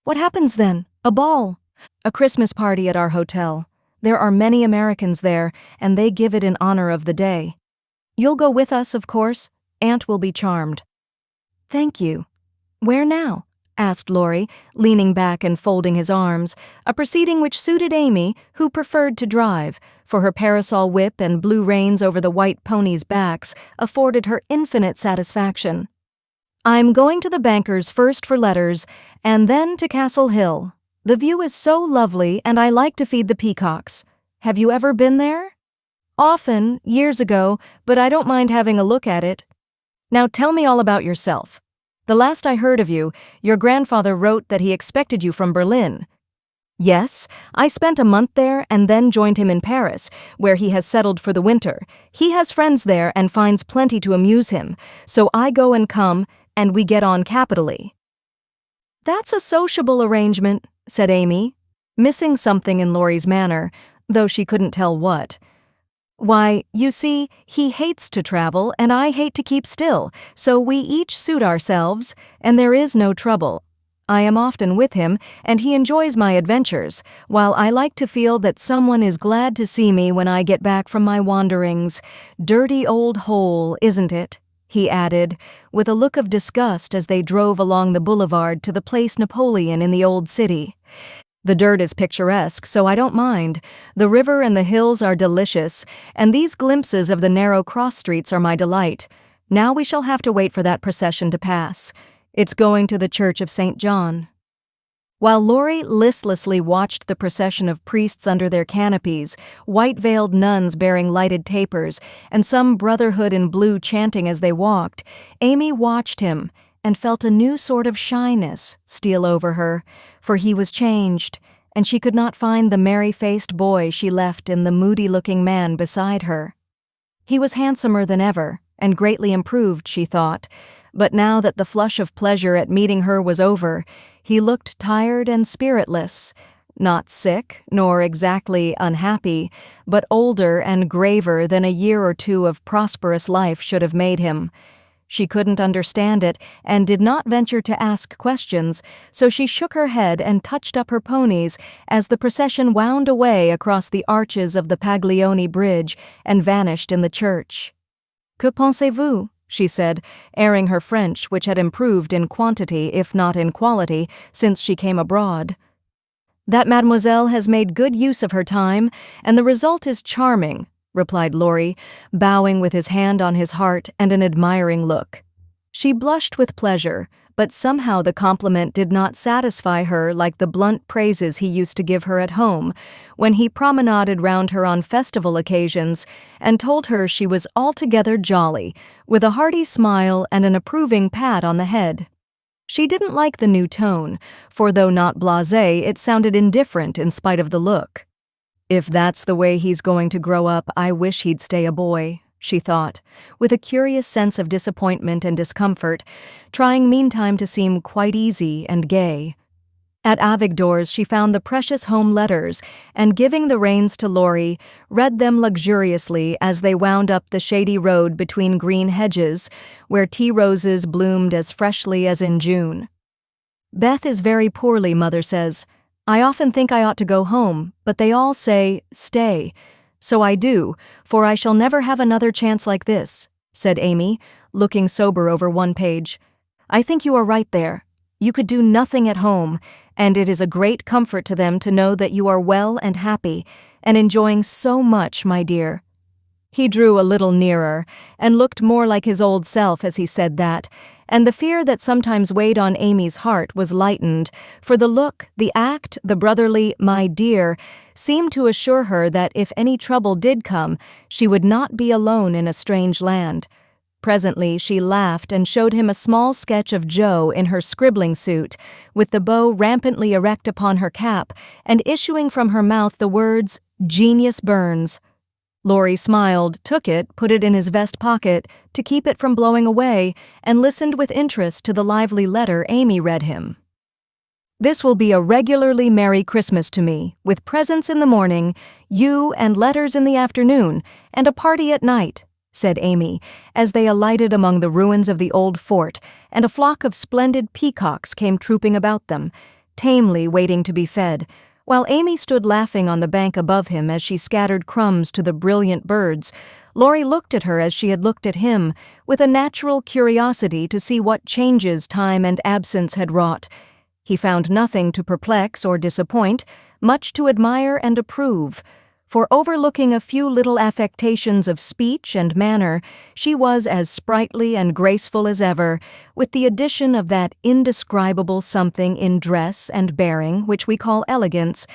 "What happens then? A ball?" "A Christmas party at our hotel. There are many Americans there, and they give it in honor of the day. You'll go with us, of course. Aunt will be charmed." "Thank you. Where now?" asked Laurie, leaning back and folding his arms, a proceeding which suited Amy, who preferred to drive, for her parasol whip and blue reins over the white ponies' backs afforded her infinite satisfaction. "I'm going to the banker's first for letters, and then to Castle Hill. The view is so lovely, and I like to feed the peacocks. Have you ever been there?" "Often, years ago, but I don't mind having a look at it." "Now tell me all about yourself. The last I heard of you, your grandfather wrote that he expected you from Berlin." "Yes, I spent a month there and then joined him in Paris, where he has settled for the winter. He has friends there and finds plenty to amuse him, so I go and come, and we get on capitally." "That's a sociable arrangement," said Amy, missing something in Laurie's manner, though she couldn't tell what. "Why, you see, he hates to travel and I hate to keep still, so we each suit ourselves, and there is no trouble. I am often with him, and he enjoys my adventures, while I like to feel that someone is glad to see me when I get back from my wanderings. Dirty old hole, isn't it?" he added, with a look of disgust as they drove along the boulevard to the Place Napoleon in the old city. "The dirt is picturesque, so I don't mind. The river and the hills are delicious, and these glimpses of the narrow cross streets are my delight. Now we shall have to wait for that procession to pass. It's going to the Church of St. John." While Laurie listlessly watched the procession of priests under their canopies, white-veiled nuns bearing lighted tapers, and some brotherhood in blue chanting as they walked, Amy watched him and felt a new sort of shyness steal over her, for he was changed, and she could not find the merry-faced boy she left in the moody-looking man beside her. He was handsomer than ever, and greatly improved, she thought, but now that the flush of pleasure at meeting her was over, he looked tired and spiritless, not sick, nor exactly unhappy, but older and graver than a year or two of prosperous life should have made him. She couldn't understand it and did not venture to ask questions, so she shook her head and touched up her ponies as the procession wound away across the arches of the Paglioni Bridge and vanished in the church. "Que pensez-vous?" she said, airing her French, which had improved in quantity if not in quality since she came abroad. "That mademoiselle has made good use of her time, and the result is charming," replied Laurie, bowing with his hand on his heart and an admiring look. She blushed with pleasure, but somehow the compliment did not satisfy her like the blunt praises he used to give her at home, when he promenaded round her on festival occasions and told her she was altogether jolly, with a hearty smile and an approving pat on the head. She didn't like the new tone, for though not blasé, it sounded indifferent in spite of the look. "If that's the way he's going to grow up, I wish he'd stay a boy," she thought, with a curious sense of disappointment and discomfort, trying meantime to seem quite easy and gay. At Avigdor's she found the precious home letters, and giving the reins to Laurie, read them luxuriously as they wound up the shady road between green hedges, where tea roses bloomed as freshly as in June. "Beth is very poorly, Mother says. I often think I ought to go home, but they all say, 'Stay.' So I do, for I shall never have another chance like this," said Amy, looking sober over one page. "I think you are right there. You could do nothing at home, and it is a great comfort to them to know that you are well and happy, and enjoying so much, my dear." He drew a little nearer, and looked more like his old self as he said that, and the fear that sometimes weighed on Amy's heart was lightened, for the look, the act, the brotherly "my dear" seemed to assure her that if any trouble did come, she would not be alone in a strange land. Presently she laughed and showed him a small sketch of Jo in her scribbling suit, with the bow rampantly erect upon her cap, and issuing from her mouth the words, "Genius burns." Laurie smiled, took it, put it in his vest pocket to keep it from blowing away, and listened with interest to the lively letter Amy read him. "This will be a regularly Merry Christmas to me, with presents in the morning, you and letters in the afternoon, and a party at night," said Amy, as they alighted among the ruins of the old fort, and a flock of splendid peacocks came trooping about them, tamely waiting to be fed, while Amy stood laughing on the bank above him as she scattered crumbs to the brilliant birds. Laurie looked at her as she had looked at him, with a natural curiosity to see what changes time and absence had wrought. He found nothing to perplex or disappoint, much to admire and approve, for overlooking a few little affectations of speech and manner, she was as sprightly and graceful as ever, with the addition of that indescribable something in dress and bearing which we call elegance.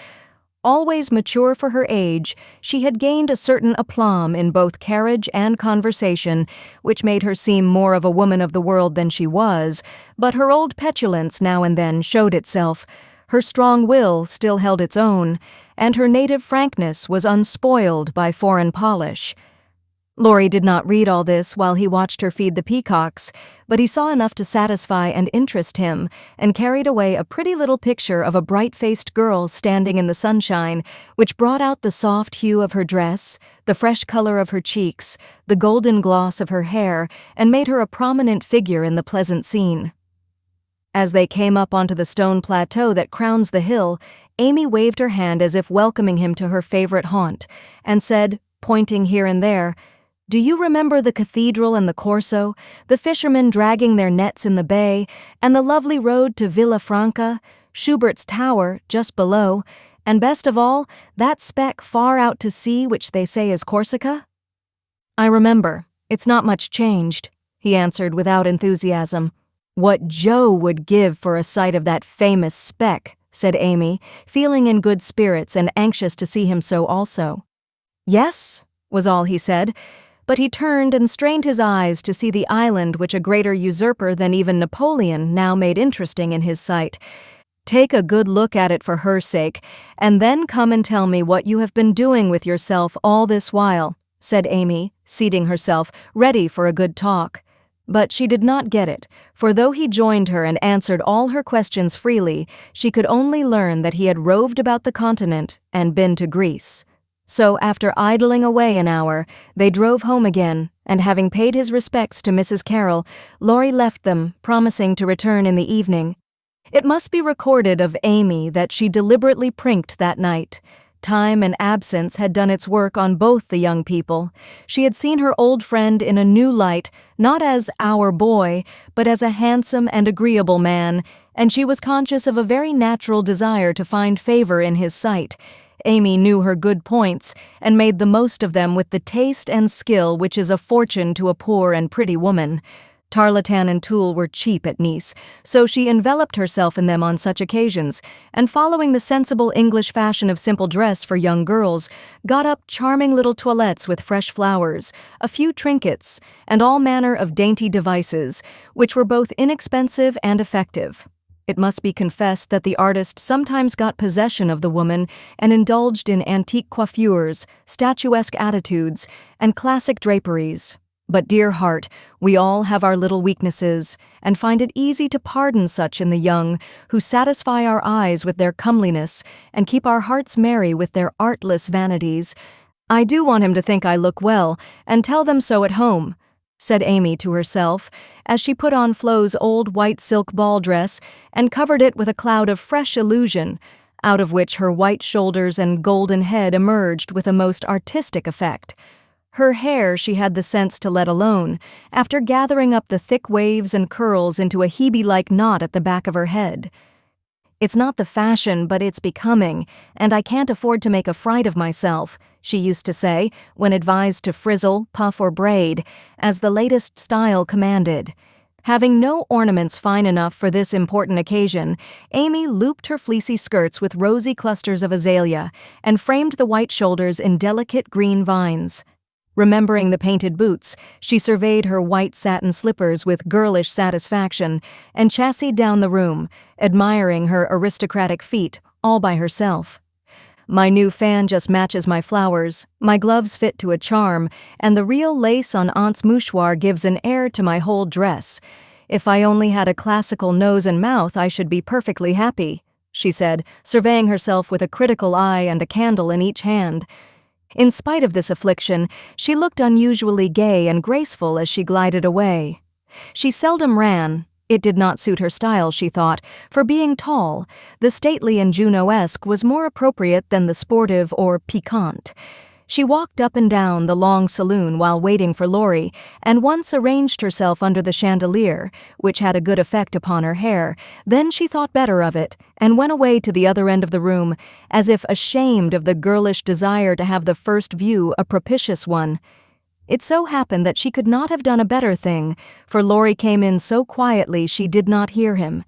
Always mature for her age, she had gained a certain aplomb in both carriage and conversation, which made her seem more of a woman of the world than she was, but her old petulance now and then showed itself. Her strong will still held its own, and her native frankness was unspoiled by foreign polish. Laurie did not read all this while he watched her feed the peacocks, but he saw enough to satisfy and interest him, and carried away a pretty little picture of a bright-faced girl standing in the sunshine, which brought out the soft hue of her dress, the fresh color of her cheeks, the golden gloss of her hair, and made her a prominent figure in the pleasant scene. As they came up onto the stone plateau that crowns the hill, Amy waved her hand as if welcoming him to her favorite haunt, and said, pointing here and there, "Do you remember the cathedral and the Corso, the fishermen dragging their nets in the bay, and the lovely road to Villafranca, Schubert's Tower just below, and best of all, that speck far out to sea which they say is Corsica?" "I remember. It's not much changed," he answered without enthusiasm. "What Jo would give for a sight of that famous speck," said Amy, feeling in good spirits and anxious to see him so also. "Yes," was all he said, but he turned and strained his eyes to see the island which a greater usurper than even Napoleon now made interesting in his sight. "Take a good look at it for her sake, and then come and tell me what you have been doing with yourself all this while," said Amy, seating herself, ready for a good talk. But she did not get it, for though he joined her and answered all her questions freely, she could only learn that he had roved about the continent and been to Greece. So after idling away an hour, they drove home again, and having paid his respects to Mrs. Carroll, Laurie left them, promising to return in the evening. It must be recorded of Amy that she deliberately prinked that night. Time and absence had done its work on both the young people. She had seen her old friend in a new light, not as "our boy," but as a handsome and agreeable man, and she was conscious of a very natural desire to find favor in his sight. Amy knew her good points, and made the most of them with the taste and skill which is a fortune to a poor and pretty woman. Tarlatan and tulle were cheap at Nice, so she enveloped herself in them on such occasions, and following the sensible English fashion of simple dress for young girls, got up charming little toilettes with fresh flowers, a few trinkets, and all manner of dainty devices, which were both inexpensive and effective. It must be confessed that the artist sometimes got possession of the woman and indulged in antique coiffures, statuesque attitudes, and classic draperies. But, dear heart, we all have our little weaknesses, and find it easy to pardon such in the young, who satisfy our eyes with their comeliness and keep our hearts merry with their artless vanities. "I do want him to think I look well, and tell them so at home," said Amy to herself, as she put on Flo's old white silk ball dress and covered it with a cloud of fresh illusion, out of which her white shoulders and golden head emerged with a most artistic effect. Her hair she had the sense to let alone, after gathering up the thick waves and curls into a Hebe-like knot at the back of her head. "It's not the fashion, but it's becoming, and I can't afford to make a fright of myself," she used to say, when advised to frizzle, puff, or braid, as the latest style commanded. Having no ornaments fine enough for this important occasion, Amy looped her fleecy skirts with rosy clusters of azalea and framed the white shoulders in delicate green vines. Remembering the painted boots, she surveyed her white satin slippers with girlish satisfaction and chassied down the room, admiring her aristocratic feet all by herself. "My new fan just matches my flowers, my gloves fit to a charm, and the real lace on Aunt's mouchoir gives an air to my whole dress. If I only had a classical nose and mouth, I should be perfectly happy," she said, surveying herself with a critical eye and a candle in each hand. In spite of this affliction, she looked unusually gay and graceful as she glided away. She seldom ran. It did not suit her style, she thought, for being tall, the stately and Juno-esque was more appropriate than the sportive or piquant. She walked up and down the long saloon while waiting for Laurie, and once arranged herself under the chandelier, which had a good effect upon her hair. Then she thought better of it, and went away to the other end of the room, as if ashamed of the girlish desire to have the first view a propitious one. It so happened that she could not have done a better thing, for Laurie came in so quietly she did not hear him.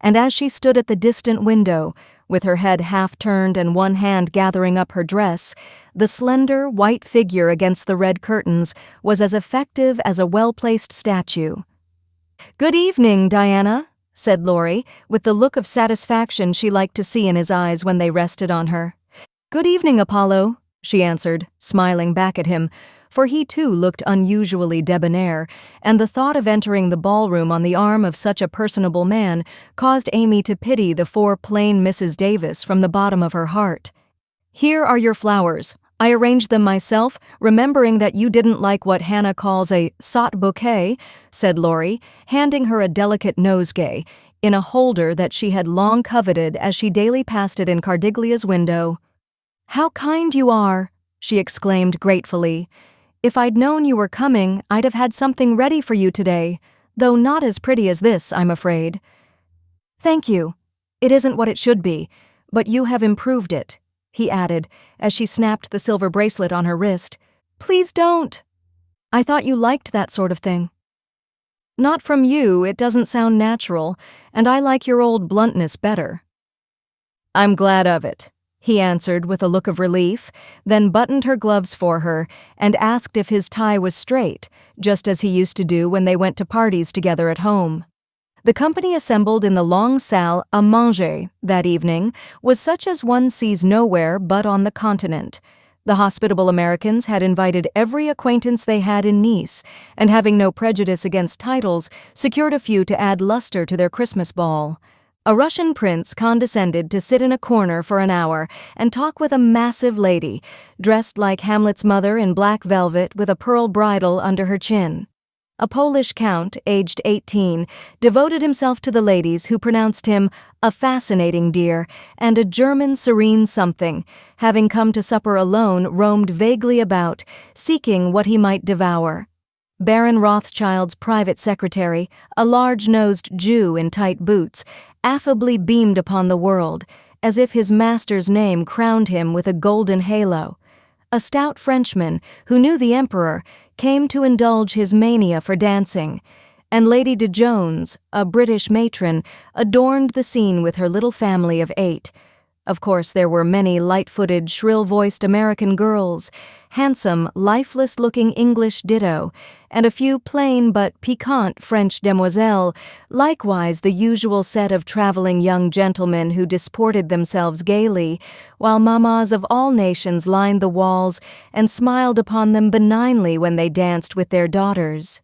And as she stood at the distant window, with her head half-turned and one hand gathering up her dress, the slender, white figure against the red curtains was as effective as a well-placed statue. "Good evening, Diana," said Laurie, with the look of satisfaction she liked to see in his eyes when they rested on her. "Good evening, Apollo," she answered, smiling back at him, for he too looked unusually debonair, and the thought of entering the ballroom on the arm of such a personable man caused Amy to pity the 4 plain Mrs. Davis from the bottom of her heart. "Here are your flowers. I arranged them myself, remembering that you didn't like what Hannah calls a sot bouquet," said Laurie, handing her a delicate nosegay, in a holder that she had long coveted as she daily passed it in Cardiglia's window. "How kind you are," she exclaimed gratefully. "If I'd known you were coming, I'd have had something ready for you today, though not as pretty as this, I'm afraid." "Thank you. It isn't what it should be, but you have improved it," he added, as she snapped the silver bracelet on her wrist. "Please don't. I thought you liked that sort of thing." "Not from you, it doesn't sound natural, and I like your old bluntness better." "I'm glad of it," he answered with a look of relief, then buttoned her gloves for her and asked if his tie was straight, just as he used to do when they went to parties together at home. The company assembled in the long salle à manger that evening was such as one sees nowhere but on the continent. The hospitable Americans had invited every acquaintance they had in Nice, and having no prejudice against titles, secured a few to add luster to their Christmas ball. A Russian prince condescended to sit in a corner for an hour and talk with a massive lady, dressed like Hamlet's mother in black velvet with a pearl bridle under her chin. A Polish count, aged 18, devoted himself to the ladies who pronounced him a fascinating dear and a German serene something, having come to supper alone, roamed vaguely about, seeking what he might devour. Baron Rothschild's private secretary, a large-nosed Jew in tight boots, affably beamed upon the world, as if his master's name crowned him with a golden halo. A stout Frenchman, who knew the emperor, came to indulge his mania for dancing, and Lady de Jones, a British matron, adorned the scene with her little family of 8. Of course, there were many light-footed, shrill-voiced American girls, handsome, lifeless-looking English ditto, and a few plain but piquant French demoiselles, likewise the usual set of traveling young gentlemen who disported themselves gaily, while mammas of all nations lined the walls and smiled upon them benignly when they danced with their daughters.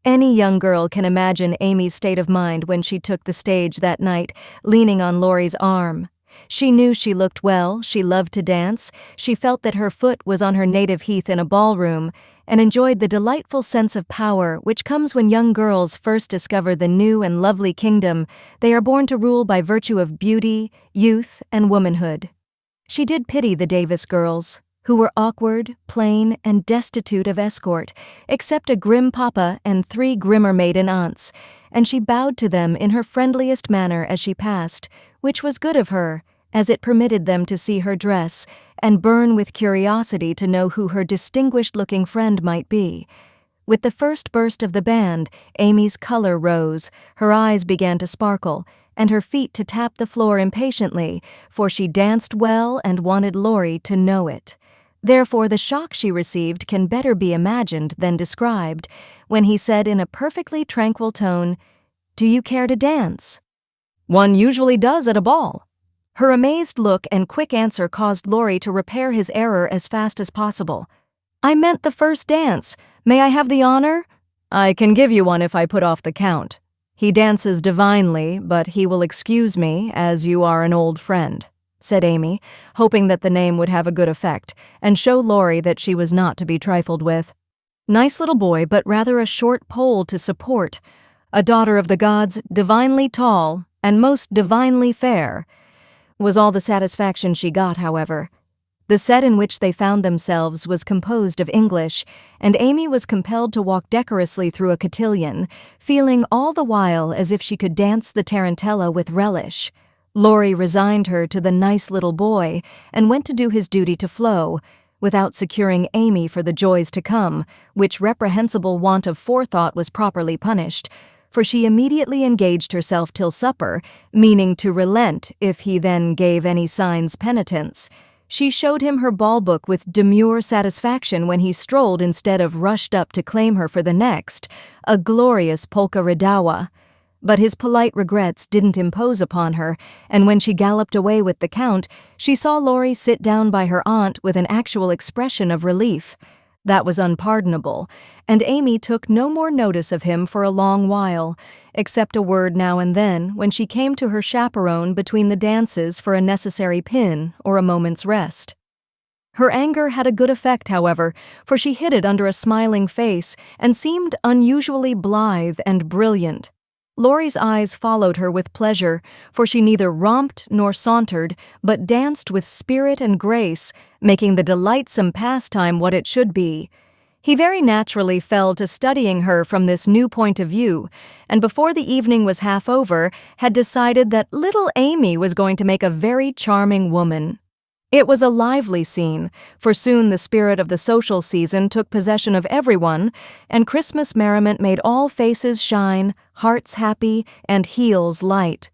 Any young girl can imagine Amy's state of mind when she took the stage that night, leaning on Laurie's arm. She knew she looked well, she loved to dance, she felt that her foot was on her native heath in a ballroom, and enjoyed the delightful sense of power which comes when young girls first discover the new and lovely kingdom they are born to rule by virtue of beauty, youth, and womanhood. She did pity the Davis girls, who were awkward, plain, and destitute of escort, except a grim papa and 3 grimmer maiden aunts, and she bowed to them in her friendliest manner as she passed, which was good of her, as it permitted them to see her dress and burn with curiosity to know who her distinguished-looking friend might be. With the first burst of the band, Amy's color rose, her eyes began to sparkle, and her feet to tap the floor impatiently, for she danced well and wanted Laurie to know it. Therefore the shock she received can better be imagined than described, when he said in a perfectly tranquil tone, "Do you care to dance?" "One usually does at a ball." Her amazed look and quick answer caused Laurie to repair his error as fast as possible. "I meant the first dance. May I have the honor?" "I can give you one if I put off the count. He dances divinely, but he will excuse me, as you are an old friend," said Amy, hoping that the name would have a good effect, and show Laurie that she was not to be trifled with. Nice little boy, but rather a short pole to support. A daughter of the gods, divinely tall, and most divinely fair, was all the satisfaction she got, however. The set in which they found themselves was composed of English, and Amy was compelled to walk decorously through a cotillion, feeling all the while as if she could dance the tarantella with relish. Laurie resigned her to the nice little boy and went to do his duty to Flo, without securing Amy for the joys to come, which reprehensible want of forethought was properly punished, for she immediately engaged herself till supper, meaning to relent if he then gave any signs penitence. She showed him her ball book with demure satisfaction when he strolled instead of rushed up to claim her for the next, a glorious polka redowa. But his polite regrets didn't impose upon her, and when she galloped away with the Count, she saw Laurie sit down by her aunt with an actual expression of relief. That was unpardonable, and Amy took no more notice of him for a long while, except a word now and then when she came to her chaperone between the dances for a necessary pin or a moment's rest. Her anger had a good effect, however, for she hid it under a smiling face and seemed unusually blithe and brilliant. Laurie's eyes followed her with pleasure, for she neither romped nor sauntered, but danced with spirit and grace, making the delightsome pastime what it should be. He very naturally fell to studying her from this new point of view, and before the evening was half over, had decided that little Amy was going to make a very charming woman. It was a lively scene, for soon the spirit of the social season took possession of everyone, and Christmas merriment made all faces shine, hearts happy, and heels light.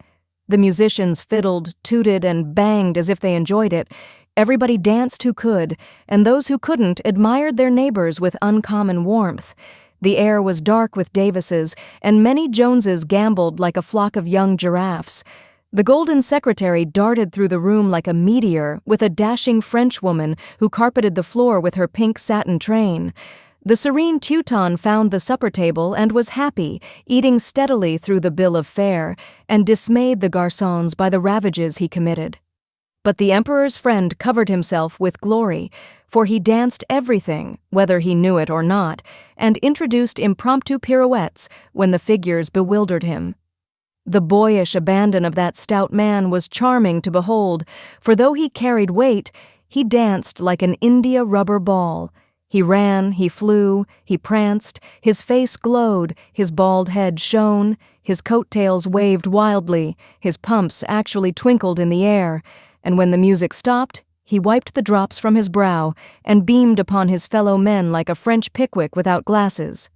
The musicians fiddled, tooted, and banged as if they enjoyed it. Everybody danced who could, and those who couldn't admired their neighbors with uncommon warmth. The air was dark with Davises, and many Joneses gamboled like a flock of young giraffes. The golden secretary darted through the room like a meteor with a dashing Frenchwoman who carpeted the floor with her pink satin train. The serene Teuton found the supper table and was happy, eating steadily through the bill of fare, and dismayed the garçons by the ravages he committed. But the emperor's friend covered himself with glory, for he danced everything, whether he knew it or not, and introduced impromptu pirouettes when the figures bewildered him. The boyish abandon of that stout man was charming to behold, for though he carried weight, he danced like an India rubber ball. He ran, he flew, he pranced, his face glowed, his bald head shone, his coat-tails waved wildly, his pumps actually twinkled in the air, and when the music stopped, he wiped the drops from his brow and beamed upon his fellow men like a French Pickwick without glasses.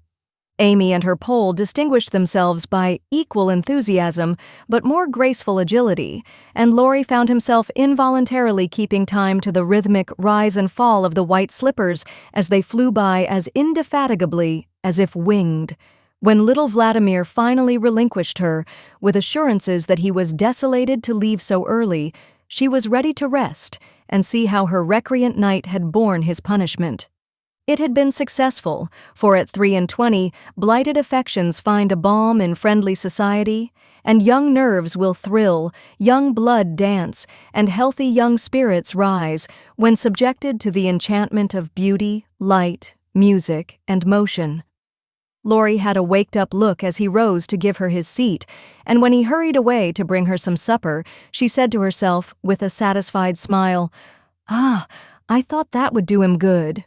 Amy and her pole distinguished themselves by equal enthusiasm, but more graceful agility, and Laurie found himself involuntarily keeping time to the rhythmic rise and fall of the white slippers as they flew by as indefatigably as if winged. When little Vladimir finally relinquished her, with assurances that he was desolated to leave so early, she was ready to rest and see how her recreant knight had borne his punishment. It had been successful, for at 23, blighted affections find a balm in friendly society, and young nerves will thrill, young blood dance, and healthy young spirits rise when subjected to the enchantment of beauty, light, music, and motion. Laurie had a waked-up look as he rose to give her his seat, and when he hurried away to bring her some supper, she said to herself, with a satisfied smile, "Ah, I thought that would do him good."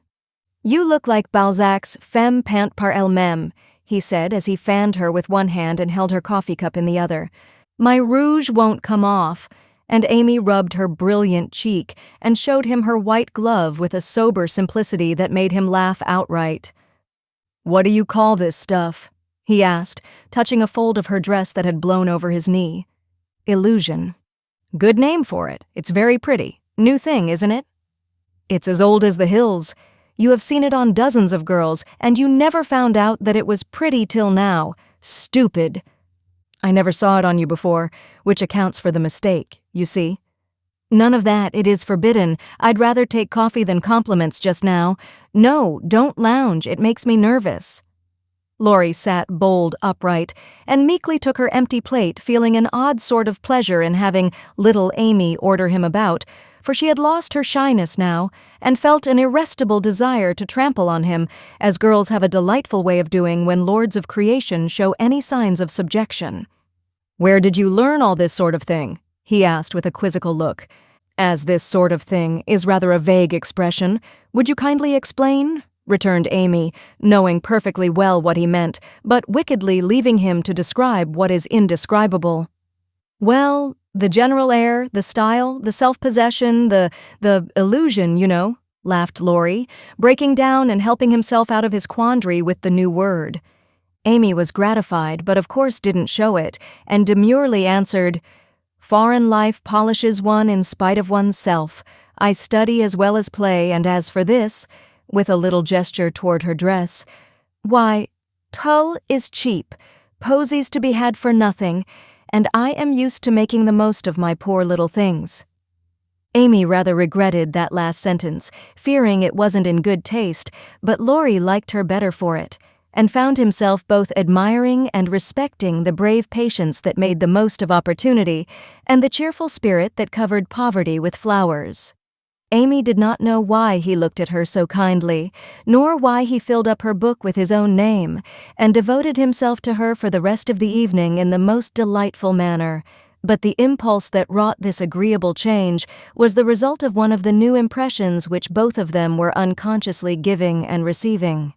"You look like Balzac's femme peinte par elle-même," he said as he fanned her with one hand and held her coffee cup in the other. My rouge won't come off," and Amy rubbed her brilliant cheek and showed him her white glove with a sober simplicity that made him laugh outright. "What do you call this stuff?" he asked, touching a fold of her dress that had blown over his knee. "Illusion." "Good name for it. It's very pretty. New thing, isn't it?" "It's as old as the hills. You have seen it on dozens of girls, and you never found out that it was pretty till now. Stupid." "I never saw it on you before, which accounts for the mistake, you see." "None of that. It is forbidden. I'd rather take coffee than compliments just now. No, don't lounge. It makes me nervous." Laurie sat bolt upright and meekly took her empty plate, feeling an odd sort of pleasure in having little Amy order him about, for she had lost her shyness now and felt an irresistible desire to trample on him, as girls have a delightful way of doing when lords of creation show any signs of subjection. "Where did you learn all this sort of thing?" he asked with a quizzical look. "As this sort of thing is rather a vague expression, would you kindly explain?" returned Amy, knowing perfectly well what he meant, but wickedly leaving him to describe what is indescribable. "Well, the general air, the style, the self-possession, the illusion, you know," laughed Laurie, breaking down and helping himself out of his quandary with the new word. Amy was gratified, but of course didn't show it, and demurely answered, "Foreign life polishes one in spite of one's self. I study as well as play, and as for this," with a little gesture toward her dress, "why, tulle is cheap, posies to be had for nothing, and I am used to making the most of my poor little things." Amy rather regretted that last sentence, fearing it wasn't in good taste, but Laurie liked her better for it, and found himself both admiring and respecting the brave patience that made the most of opportunity and the cheerful spirit that covered poverty with flowers. Amy did not know why he looked at her so kindly, nor why he filled up her book with his own name, and devoted himself to her for the rest of the evening in the most delightful manner. But the impulse that wrought this agreeable change was the result of one of the new impressions which both of them were unconsciously giving and receiving.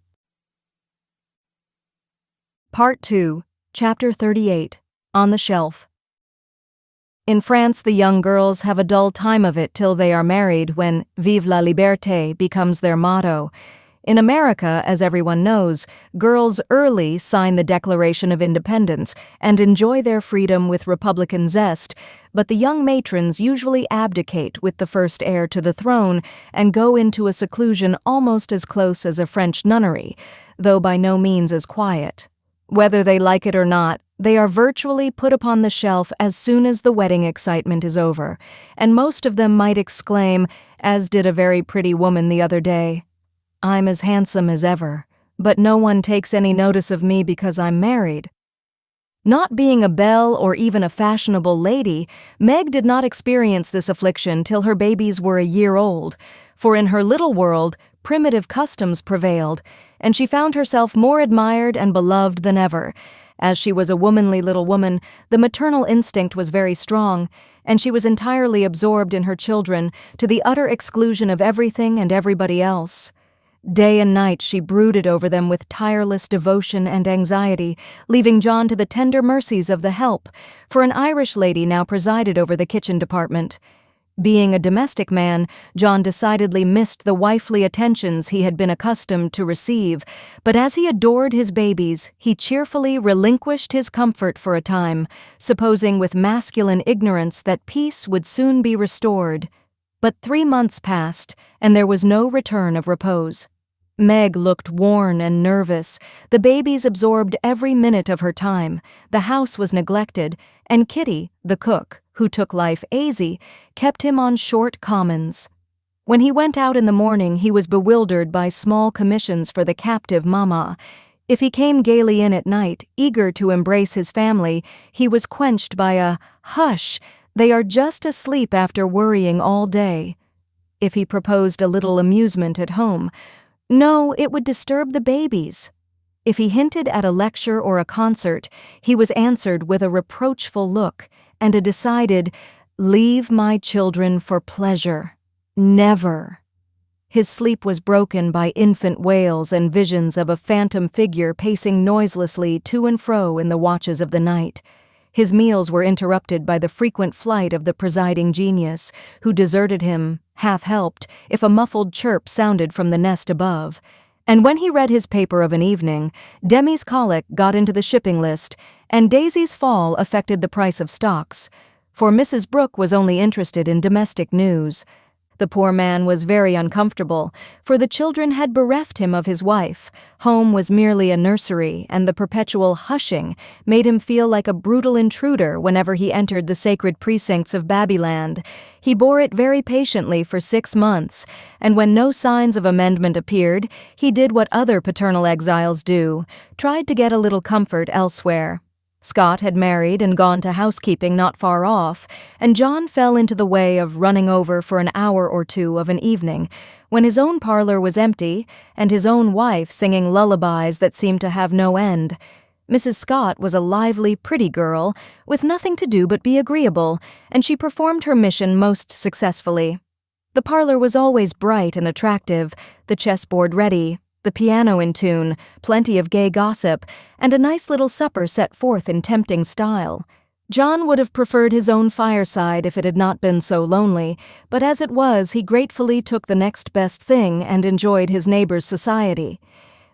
Part 2, Chapter 38, On the Shelf. In France, the young girls have a dull time of it till they are married, when "Vive la liberté" becomes their motto. In America, as everyone knows, girls early sign the Declaration of Independence and enjoy their freedom with Republican zest, but the young matrons usually abdicate with the first heir to the throne and go into a seclusion almost as close as a French nunnery, though by no means as quiet. Whether they like it or not, they are virtually put upon the shelf as soon as the wedding excitement is over, and most of them might exclaim, as did a very pretty woman the other day, "I'm as handsome as ever, but no one takes any notice of me because I'm married." Not being a belle or even a fashionable lady, Meg did not experience this affliction till her babies were a year old, for in her little world, primitive customs prevailed, and she found herself more admired and beloved than ever. As she was a womanly little woman, the maternal instinct was very strong, and she was entirely absorbed in her children, to the utter exclusion of everything and everybody else. Day and night she brooded over them with tireless devotion and anxiety, leaving John to the tender mercies of the help, for an Irish lady now presided over the kitchen department. Being a domestic man, John decidedly missed the wifely attentions he had been accustomed to receive, but as he adored his babies, he cheerfully relinquished his comfort for a time, supposing with masculine ignorance that peace would soon be restored. But 3 months passed, and there was no return of repose. Meg looked worn and nervous, the babies absorbed every minute of her time, the house was neglected, and Kitty, the cook, who took life aisy, kept him on short commons. When he went out in the morning, he was bewildered by small commissions for the captive mama. If he came gaily in at night, eager to embrace his family, he was quenched by a "Hush, they are just asleep after worrying all day." If he proposed a little amusement at home, no, it would disturb the babies. If he hinted at a lecture or a concert, he was answered with a reproachful look and a decided, "Leave my children for pleasure. Never." His sleep was broken by infant wails and visions of a phantom figure pacing noiselessly to and fro in the watches of the night. His meals were interrupted by the frequent flight of the presiding genius, who deserted him, half-helped, if a muffled chirp sounded from the nest above. And when he read his paper of an evening, Demi's colic got into the shipping list, and Daisy's fall affected the price of stocks, for Mrs. Brooke was only interested in domestic news. The poor man was very uncomfortable, for the children had bereft him of his wife. Home was merely a nursery, and the perpetual hushing made him feel like a brutal intruder whenever he entered the sacred precincts of Babyland. He bore it very patiently for 6 months, and when no signs of amendment appeared, he did what other paternal exiles do, tried to get a little comfort elsewhere. Scott had married and gone to housekeeping not far off, and John fell into the way of running over for an hour or two of an evening, when his own parlor was empty and his own wife singing lullabies that seemed to have no end. Mrs. Scott was a lively, pretty girl, with nothing to do but be agreeable, and she performed her mission most successfully. The parlor was always bright and attractive, the chessboard ready, the piano in tune, plenty of gay gossip, and a nice little supper set forth in tempting style. John would have preferred his own fireside if it had not been so lonely, but as it was, he gratefully took the next best thing and enjoyed his neighbor's society.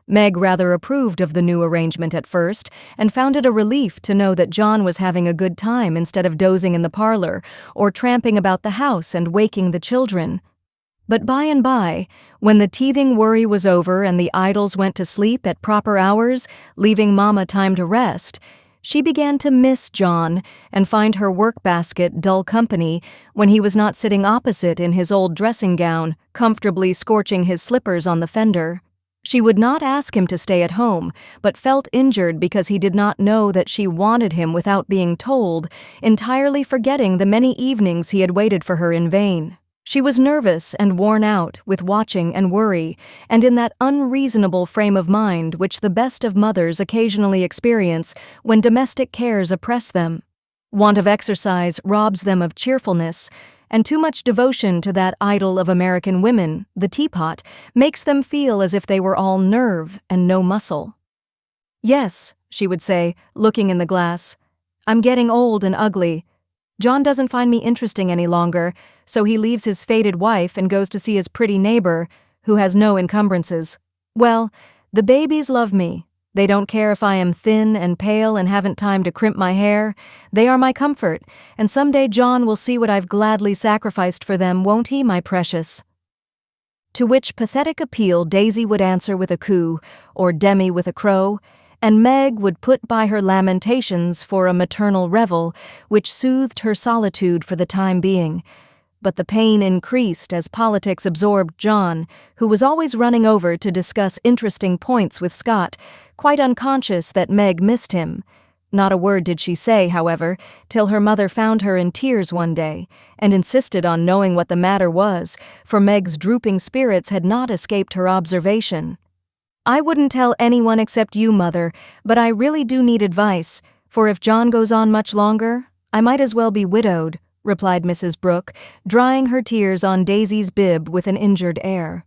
Meg rather approved of the new arrangement at first, and found it a relief to know that John was having a good time instead of dozing in the parlor, or tramping about the house and waking the children. But by and by, when the teething worry was over and the idols went to sleep at proper hours, leaving Mama time to rest, she began to miss John and find her work basket dull company when he was not sitting opposite in his old dressing gown, comfortably scorching his slippers on the fender. She would not ask him to stay at home, but felt injured because he did not know that she wanted him without being told, entirely forgetting the many evenings he had waited for her in vain. She was nervous and worn out with watching and worry, and in that unreasonable frame of mind which the best of mothers occasionally experience when domestic cares oppress them. Want of exercise robs them of cheerfulness, and too much devotion to that idol of American women, the teapot, makes them feel as if they were all nerve and no muscle. "Yes," she would say, looking in the glass, "I'm getting old and ugly. John doesn't find me interesting any longer, so he leaves his faded wife and goes to see his pretty neighbor, who has no encumbrances. Well, the babies love me. They don't care if I am thin and pale and haven't time to crimp my hair. They are my comfort, and someday John will see what I've gladly sacrificed for them, won't he, my precious?" To which pathetic appeal Daisy would answer with a coo, or Demi with a crow, and Meg would put by her lamentations for a maternal revel, which soothed her solitude for the time being. But the pain increased as politics absorbed John, who was always running over to discuss interesting points with Scott, quite unconscious that Meg missed him. Not a word did she say, however, till her mother found her in tears one day, and insisted on knowing what the matter was, for Meg's drooping spirits had not escaped her observation. "I wouldn't tell anyone except you, Mother, but I really do need advice, for if John goes on much longer, I might as well be widowed," replied Mrs. Brooke, drying her tears on Daisy's bib with an injured air.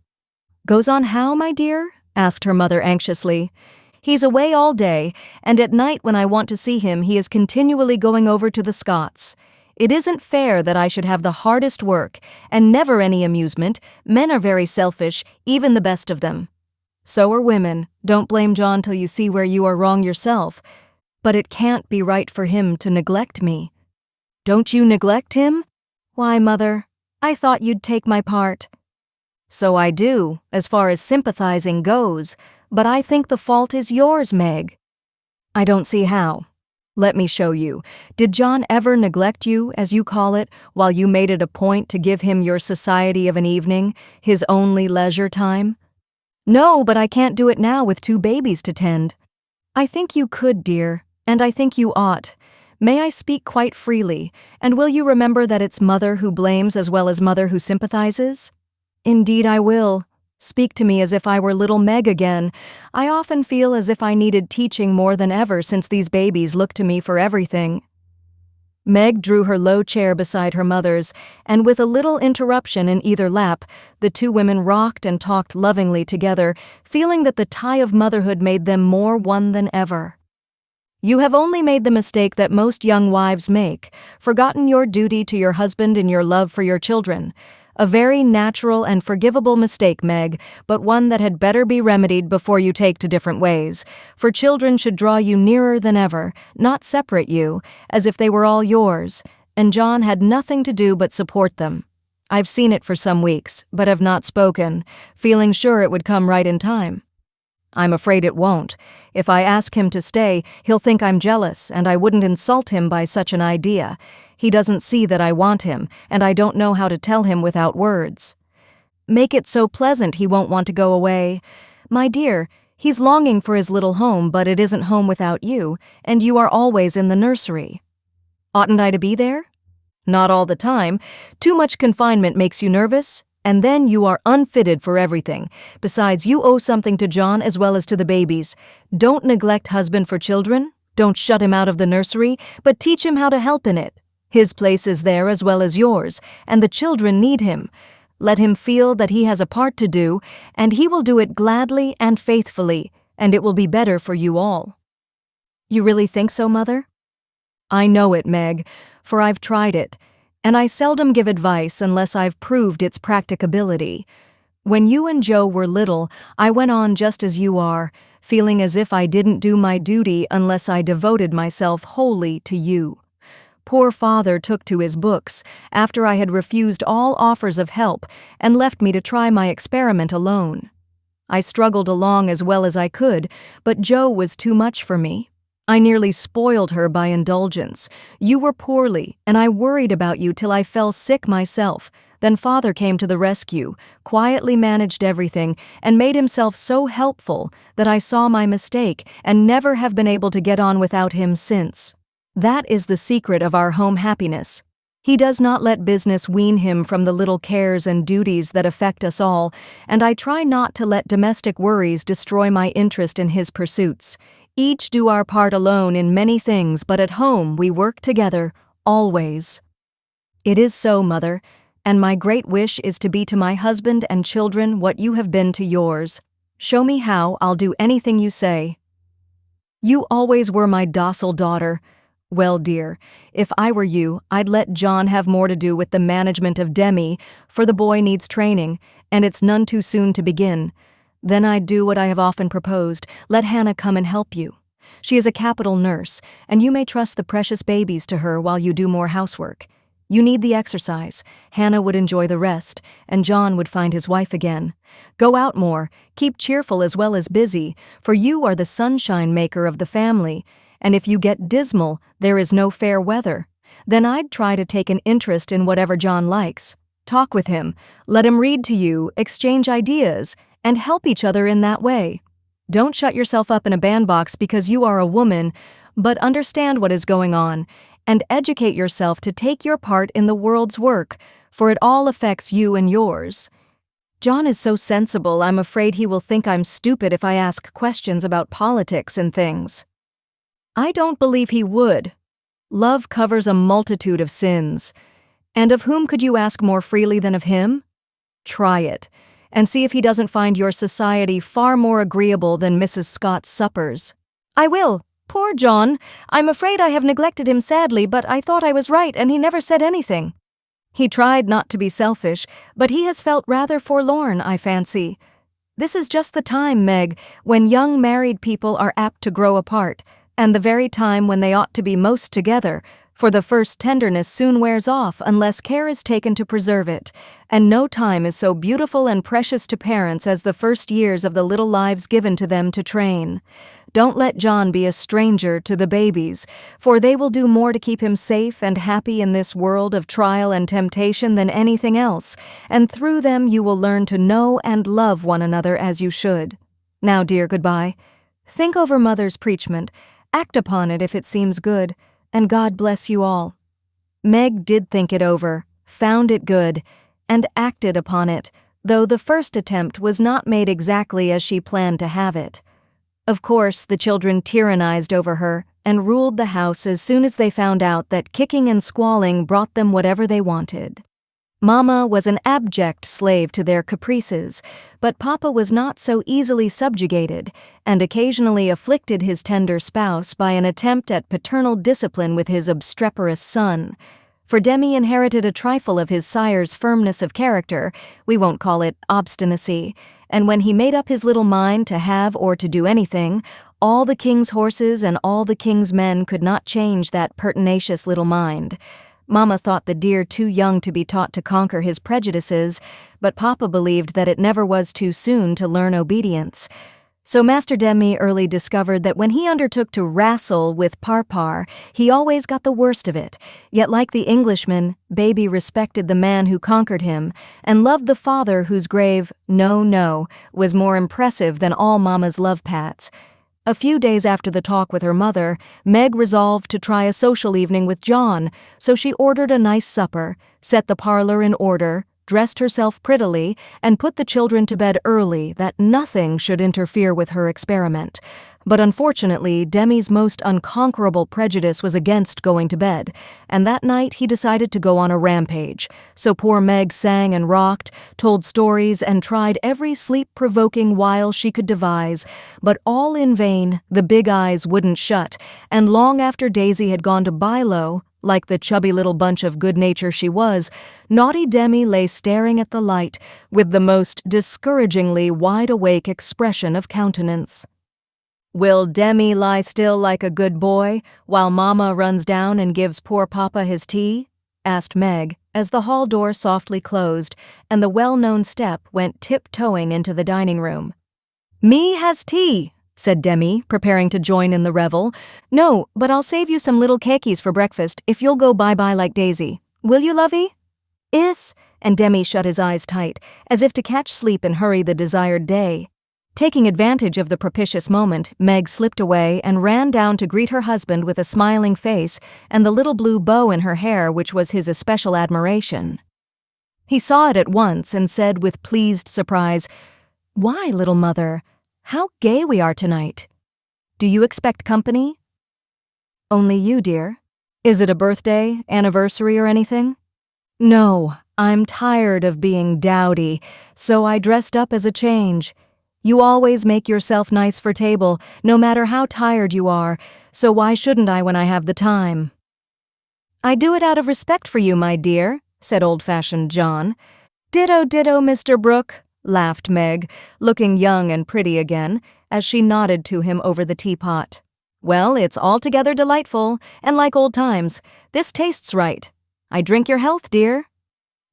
"Goes on how, my dear?" asked her mother anxiously. "He's away all day, and at night when I want to see him he is continually going over to the Scotts. It isn't fair that I should have the hardest work, and never any amusement. Men are very selfish, even the best of them." "So are women. Don't blame John till you see where you are wrong yourself. But it can't be right for him to neglect me." "Don't you neglect him?" "Why, Mother, I thought you'd take my part." "So I do, as far as sympathizing goes, but I think the fault is yours, Meg." "I don't see how. Let me show you. Did John ever neglect you, as you call it, while you made it a point to give him your society of an evening, his only leisure time?" "No, but I can't do it now with 2 babies to tend." "I think you could, dear, and I think you ought. May I speak quite freely, and will you remember that it's Mother who blames as well as Mother who sympathizes?" "Indeed I will. Speak to me as if I were little Meg again. I often feel as if I needed teaching more than ever since these babies look to me for everything." Meg drew her low chair beside her mother's, and with a little interruption in either lap, the 2 women rocked and talked lovingly together, feeling that the tie of motherhood made them more one than ever. You have only made the mistake that most young wives make, forgotten your duty to your husband and your love for your children. A very natural and forgivable mistake, Meg, but one that had better be remedied before you take to different ways, for children should draw you nearer than ever, not separate you, as if they were all yours, and John had nothing to do but support them. I've seen it for some weeks, but have not spoken, feeling sure it would come right in time. I'm afraid it won't. If I ask him to stay, he'll think I'm jealous, and I wouldn't insult him by such an idea. He doesn't see that I want him, and I don't know how to tell him without words. Make it so pleasant he won't want to go away. My dear, he's longing for his little home, but it isn't home without you, and you are always in the nursery. Oughtn't I to be there? Not all the time. Too much confinement makes you nervous, and then you are unfitted for everything. Besides, you owe something to John as well as to the babies. Don't neglect husband for children. Don't shut him out of the nursery, but teach him how to help in it. His place is there as well as yours, and the children need him. Let him feel that he has a part to do, and he will do it gladly and faithfully, and it will be better for you all. You really think so, Mother? I know it, Meg, for I've tried it, and I seldom give advice unless I've proved its practicability. When you and Joe were little, I went on just as you are, feeling as if I didn't do my duty unless I devoted myself wholly to you. Poor father took to his books after I had refused all offers of help and left me to try my experiment alone. I struggled along as well as I could, but Joe was too much for me. I nearly spoiled her by indulgence. You were poorly, and I worried about you till I fell sick myself. Then father came to the rescue, quietly managed everything, and made himself so helpful that I saw my mistake and never have been able to get on without him since. That is the secret of our home happiness. He does not let business wean him from the little cares and duties that affect us all, and I try not to let domestic worries destroy my interest in his pursuits. Each do our part alone in many things, but at home we work together, always. It is so, Mother, and my great wish is to be to my husband and children what you have been to yours. Show me how, I'll do anything you say. You always were my docile daughter. Well, dear, if I were you, I'd let John have more to do with the management of Demi, for the boy needs training, and it's none too soon to begin. Then I'd do what I have often proposed, let Hannah come and help you. She is a capital nurse, and you may trust the precious babies to her while you do more housework. You need the exercise, Hannah would enjoy the rest, and John would find his wife again. Go out more, keep cheerful as well as busy, for you are the sunshine maker of the family, and if you get dismal, there is no fair weather. Then I'd try to take an interest in whatever John likes. Talk with him, let him read to you, exchange ideas, and help each other in that way. Don't shut yourself up in a bandbox because you are a woman, but understand what is going on, and educate yourself to take your part in the world's work, for it all affects you and yours. John is so sensible, I'm afraid he will think I'm stupid if I ask questions about politics and things. I don't believe he would. Love covers a multitude of sins. And of whom could you ask more freely than of him? Try it, and see if he doesn't find your society far more agreeable than Mrs. Scott's suppers. I will. Poor John. I'm afraid I have neglected him sadly, but I thought I was right, and he never said anything. He tried not to be selfish, but he has felt rather forlorn, I fancy. This is just the time, Meg, when young married people are apt to grow apart, and the very time when they ought to be most together, for the first tenderness soon wears off unless care is taken to preserve it, and no time is so beautiful and precious to parents as the first years of the little lives given to them to train. Don't let John be a stranger to the babies, for they will do more to keep him safe and happy in this world of trial and temptation than anything else, and through them you will learn to know and love one another as you should. Now, dear, goodbye. Think over Mother's preachment. Act upon it if it seems good, and God bless you all. Meg did think it over, found it good, and acted upon it, though the first attempt was not made exactly as she planned to have it. Of course, the children tyrannized over her and ruled the house as soon as they found out that kicking and squalling brought them whatever they wanted. Mama was an abject slave to their caprices, but Papa was not so easily subjugated, and occasionally afflicted his tender spouse by an attempt at paternal discipline with his obstreperous son. For Demi inherited a trifle of his sire's firmness of character, we won't call it obstinacy, and when he made up his little mind to have or to do anything, all the king's horses and all the king's men could not change that pertinacious little mind. Mama thought the dear too young to be taught to conquer his prejudices, but Papa believed that it never was too soon to learn obedience. So Master Demi early discovered that when he undertook to wrestle with Parpar, he always got the worst of it. Yet like the Englishman, Baby respected the man who conquered him, and loved the father whose grave no was more impressive than all Mama's love pats. A few days after the talk with her mother, Meg resolved to try a social evening with John, so she ordered a nice supper, set the parlor in order, dressed herself prettily, and put the children to bed early that nothing should interfere with her experiment. But unfortunately, Demi's most unconquerable prejudice was against going to bed, and that night he decided to go on a rampage. So poor Meg sang and rocked, told stories, and tried every sleep-provoking wile she could devise, but all in vain. The big eyes wouldn't shut, and long after Daisy had gone to lie low, like the chubby little bunch of good nature she was, naughty Demi lay staring at the light with the most discouragingly wide-awake expression of countenance. "Will Demi lie still like a good boy while Mama runs down and gives poor Papa his tea?" asked Meg, as the hall door softly closed and the well-known step went tiptoeing into the dining room. "Me has tea," said Demi, preparing to join in the revel. "No, but I'll save you some little cakeys for breakfast if you'll go bye-bye like Daisy. Will you, lovey?" "Is," and Demi shut his eyes tight, as if to catch sleep and hurry the desired day. Taking advantage of the propitious moment, Meg slipped away and ran down to greet her husband with a smiling face and the little blue bow in her hair which was his especial admiration. He saw it at once and said with pleased surprise, "Why, little mother, how gay we are tonight. Do you expect company?" "Only you, dear. Is it a birthday, anniversary, or anything?" "No, I'm tired of being dowdy, so I dressed up as a change. You always make yourself nice for table, no matter how tired you are, so why shouldn't I when I have the time?" "I do it out of respect for you, my dear," said old-fashioned John. "Ditto, ditto, Mr. Brooke," laughed Meg, looking young and pretty again, as she nodded to him over the teapot. "Well, it's altogether delightful, and like old times. This tastes right. I drink your health, dear."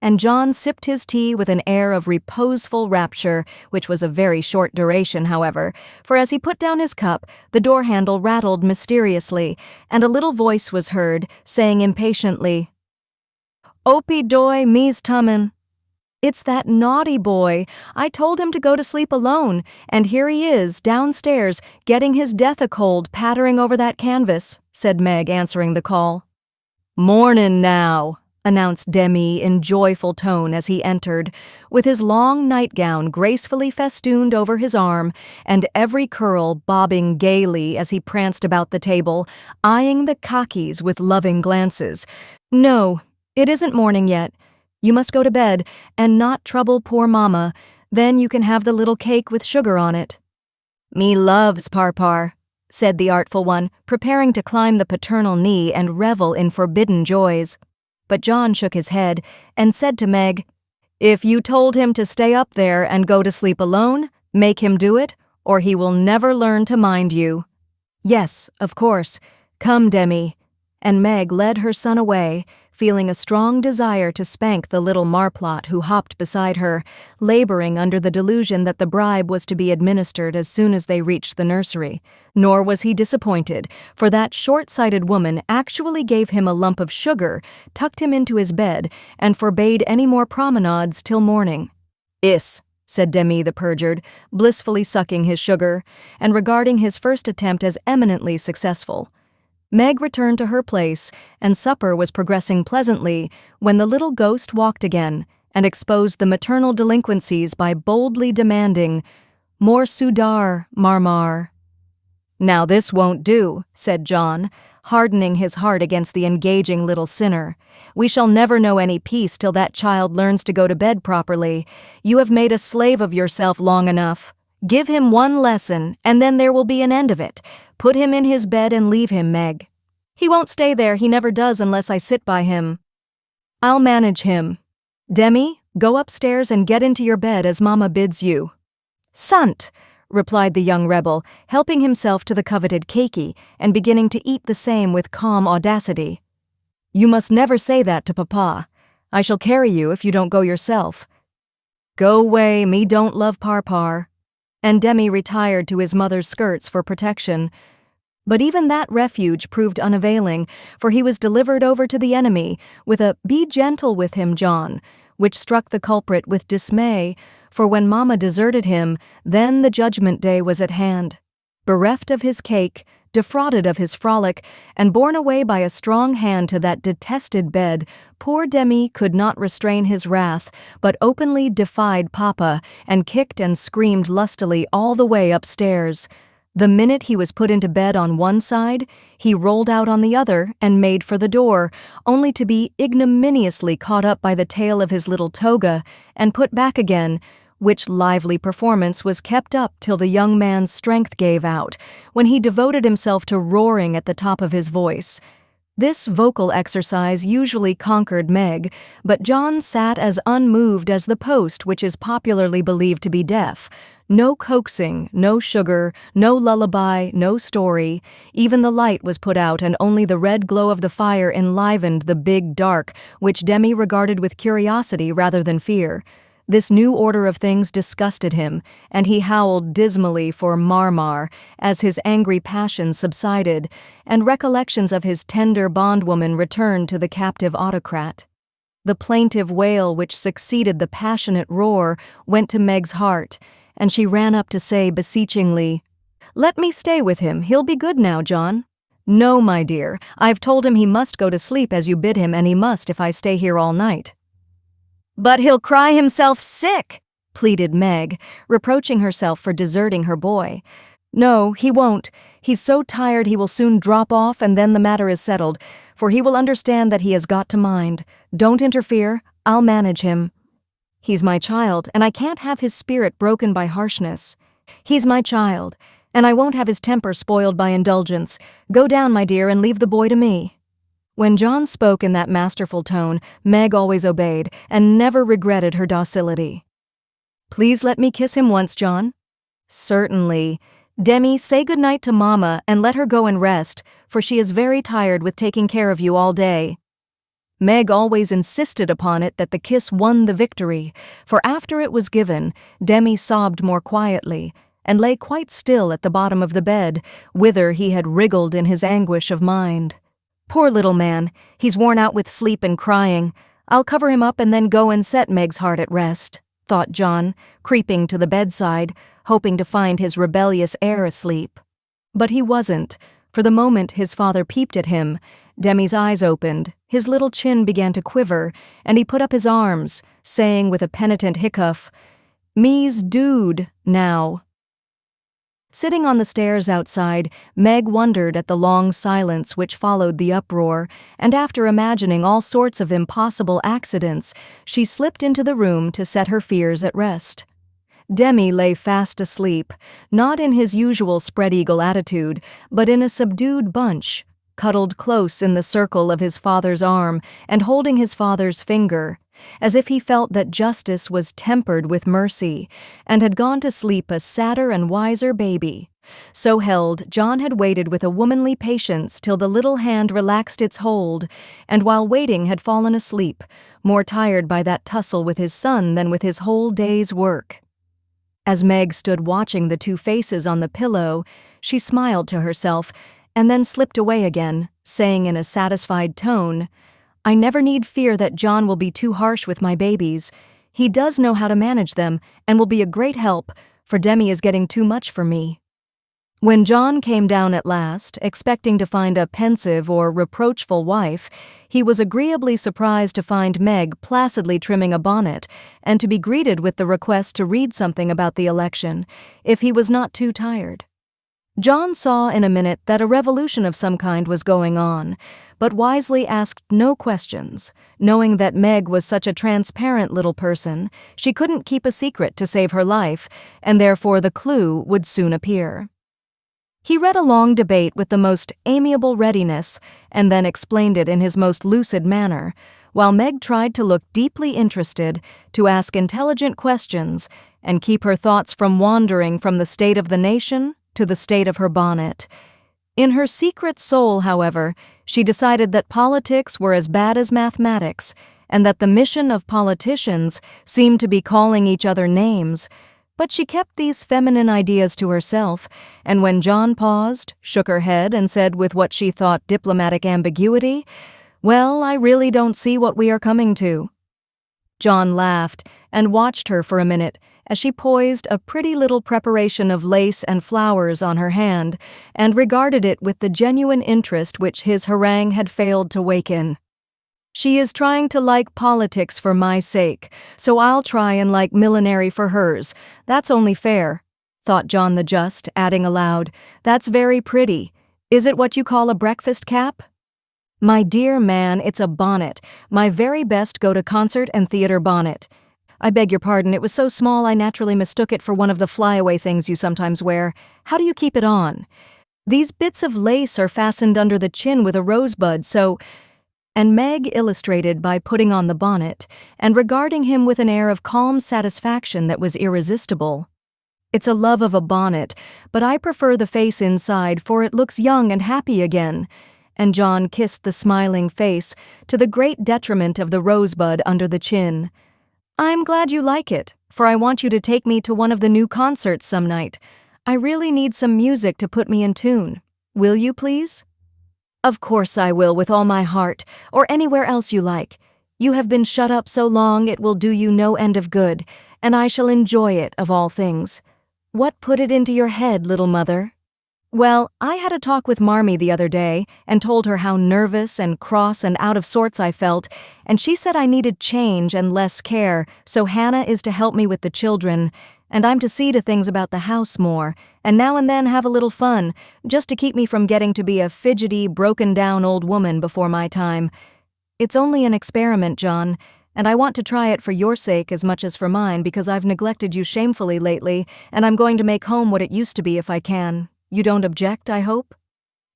And John sipped his tea with an air of reposeful rapture, which was of very short duration, however, for as he put down his cup, the door handle rattled mysteriously, and a little voice was heard, saying impatiently, "Opie doy, me's tummin'." "It's that naughty boy. I told him to go to sleep alone, and here he is, downstairs, getting his death-a-cold pattering over that canvas," said Meg, answering the call. "Mornin' now," announced Demi in joyful tone as he entered, with his long nightgown gracefully festooned over his arm, and every curl bobbing gaily as he pranced about the table, eyeing the khakis with loving glances. "No, it isn't morning yet. You must go to bed, and not trouble poor Mama. Then you can have the little cake with sugar on it." "Me loves Parpar," said the artful one, preparing to climb the paternal knee and revel in forbidden joys. But John shook his head and said to Meg, "If you told him to stay up there and go to sleep alone, make him do it, or he will never learn to mind you." "Yes, of course. Come, Demi." And Meg led her son away, feeling a strong desire to spank the little marplot who hopped beside her, laboring under the delusion that the bribe was to be administered as soon as they reached the nursery. Nor was he disappointed, for that short-sighted woman actually gave him a lump of sugar, tucked him into his bed, and forbade any more promenades till morning. "Is," said Demi the perjured, blissfully sucking his sugar, and regarding his first attempt as eminently successful. Meg returned to her place, and supper was progressing pleasantly when the little ghost walked again and exposed the maternal delinquencies by boldly demanding, "More sudar, Marmar." "Now this won't do," said John, hardening his heart against the engaging little sinner. "We shall never know any peace till that child learns to go to bed properly. You have made a slave of yourself long enough. Give him one lesson, and then there will be an end of it. Put him in his bed and leave him, Meg." "He won't stay there, he never does unless I sit by him." "I'll manage him. Demi, go upstairs and get into your bed as Mama bids you." "Sant," replied the young rebel, helping himself to the coveted cakey and beginning to eat the same with calm audacity. "You must never say that to Papa. I shall carry you if you don't go yourself." "Go away, me don't love Parpar." And Demi retired to his mother's skirts for protection. But even that refuge proved unavailing, for he was delivered over to the enemy with a "Be gentle with him, John," which struck the culprit with dismay, for when Mama deserted him, then the judgment day was at hand. Bereft of his cake, defrauded of his frolic, and borne away by a strong hand to that detested bed, poor Demi could not restrain his wrath, but openly defied Papa, and kicked and screamed lustily all the way upstairs. The minute he was put into bed on one side, he rolled out on the other and made for the door, only to be ignominiously caught up by the tail of his little toga and put back again, which lively performance was kept up till the young man's strength gave out, when he devoted himself to roaring at the top of his voice. This vocal exercise usually conquered Meg, but John sat as unmoved as the post which is popularly believed to be deaf. No coaxing, no sugar, no lullaby, no story. Even the light was put out, and only the red glow of the fire enlivened the big dark, which Demi regarded with curiosity rather than fear. This new order of things disgusted him, and he howled dismally for Marmar as his angry passion subsided, and recollections of his tender bondwoman returned to the captive autocrat. The plaintive wail which succeeded the passionate roar went to Meg's heart, and she ran up to say beseechingly, "Let me stay with him, he'll be good now, John." "No, my dear, I've told him he must go to sleep as you bid him, and he must if I stay here all night." "But he'll cry himself sick," pleaded Meg, reproaching herself for deserting her boy. "No, he won't. He's so tired he will soon drop off, and then the matter is settled, for he will understand that he has got to mind. Don't interfere, I'll manage him. He's my child, and I can't have his spirit broken by harshness. He's my child, and I won't have his temper spoiled by indulgence. Go down, my dear, and leave the boy to me." When John spoke in that masterful tone, Meg always obeyed, and never regretted her docility. "Please let me kiss him once, John." "Certainly. Demi, say good night to Mama, and let her go and rest, for she is very tired with taking care of you all day." Meg always insisted upon it that the kiss won the victory, for after it was given, Demi sobbed more quietly, and lay quite still at the bottom of the bed, whither he had wriggled in his anguish of mind. "Poor little man, he's worn out with sleep and crying. I'll cover him up and then go and set Meg's heart at rest," thought John, creeping to the bedside, hoping to find his rebellious heir asleep. But he wasn't, for the moment his father peeped at him, Demi's eyes opened, his little chin began to quiver, and he put up his arms, saying with a penitent hiccough, "Me's dude, now." Sitting on the stairs outside, Meg wondered at the long silence which followed the uproar, and after imagining all sorts of impossible accidents, she slipped into the room to set her fears at rest. Demi lay fast asleep, not in his usual spread-eagle attitude, but in a subdued bunch, cuddled close in the circle of his father's arm and holding his father's finger, as if he felt that justice was tempered with mercy, and had gone to sleep a sadder and wiser baby. So held, John had waited with a womanly patience till the little hand relaxed its hold, and while waiting had fallen asleep, more tired by that tussle with his son than with his whole day's work. As Meg stood watching the two faces on the pillow, she smiled to herself, and then slipped away again, saying in a satisfied tone, "I never need fear that John will be too harsh with my babies. He does know how to manage them, and will be a great help, for Demi is getting too much for me." When John came down at last, expecting to find a pensive or reproachful wife, he was agreeably surprised to find Meg placidly trimming a bonnet, and to be greeted with the request to read something about the election, if he was not too tired. John saw in a minute that a revolution of some kind was going on, but wisely asked no questions, knowing that Meg was such a transparent little person, she couldn't keep a secret to save her life, and therefore the clue would soon appear. He read a long debate with the most amiable readiness, and then explained it in his most lucid manner, while Meg tried to look deeply interested, to ask intelligent questions, and keep her thoughts from wandering from the state of the nation to the state of her bonnet. In her secret soul, however, she decided that politics were as bad as mathematics, and that the mission of politicians seemed to be calling each other names. But she kept these feminine ideas to herself, and when John paused, shook her head, and said with what she thought diplomatic ambiguity, "Well, I really don't see what we are coming to." John laughed and watched her for a minute as she poised a pretty little preparation of lace and flowers on her hand, and regarded it with the genuine interest which his harangue had failed to waken. "She is trying to like politics for my sake, so I'll try and like millinery for hers. That's only fair," thought John the Just, adding aloud, "That's very pretty. Is it what you call a breakfast cap?" "My dear man, it's a bonnet, my very best go-to-concert and theater bonnet. I beg your pardon, it was so small I naturally mistook it for one of the flyaway things you sometimes wear. How do you keep it on? These bits of lace are fastened under the chin with a rosebud, so—" And Meg illustrated by putting on the bonnet, and regarding him with an air of calm satisfaction that was irresistible. "It's a love of a bonnet, but I prefer the face inside, for it looks young and happy again." And John kissed the smiling face, to the great detriment of the rosebud under the chin. "I'm glad you like it, for I want you to take me to one of the new concerts some night. I really need some music to put me in tune. Will you, please?" "Of course I will, with all my heart, or anywhere else you like. You have been shut up so long it will do you no end of good, and I shall enjoy it of all things. What put it into your head, little mother?" "Well, I had a talk with Marmee the other day, and told her how nervous and cross and out of sorts I felt, and she said I needed change and less care, so Hannah is to help me with the children, and I'm to see to things about the house more, and now and then have a little fun, just to keep me from getting to be a fidgety, broken-down old woman before my time. It's only an experiment, John, and I want to try it for your sake as much as for mine, because I've neglected you shamefully lately, and I'm going to make home what it used to be if I can. You don't object, I hope?"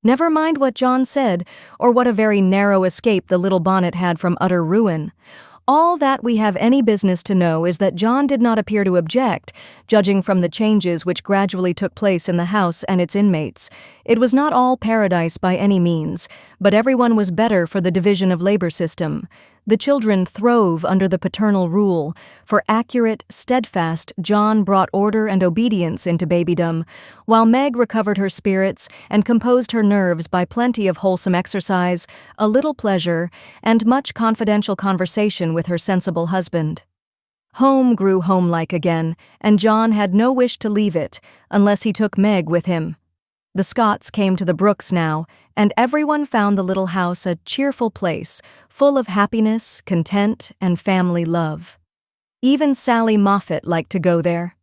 Never mind what John said, or what a very narrow escape the little bonnet had from utter ruin. All that we have any business to know is that John did not appear to object, judging from the changes which gradually took place in the house and its inmates. It was not all paradise by any means, but everyone was better for the division of labor system. The children throve under the paternal rule, for accurate, steadfast John brought order and obedience into babydom, while Meg recovered her spirits and composed her nerves by plenty of wholesome exercise, a little pleasure, and much confidential conversation with her sensible husband. Home grew homelike again, and John had no wish to leave it, unless he took Meg with him. The Scotts came to the Brooks now, and everyone found the little house a cheerful place, full of happiness, content, and family love. Even Sally Moffat liked to go there.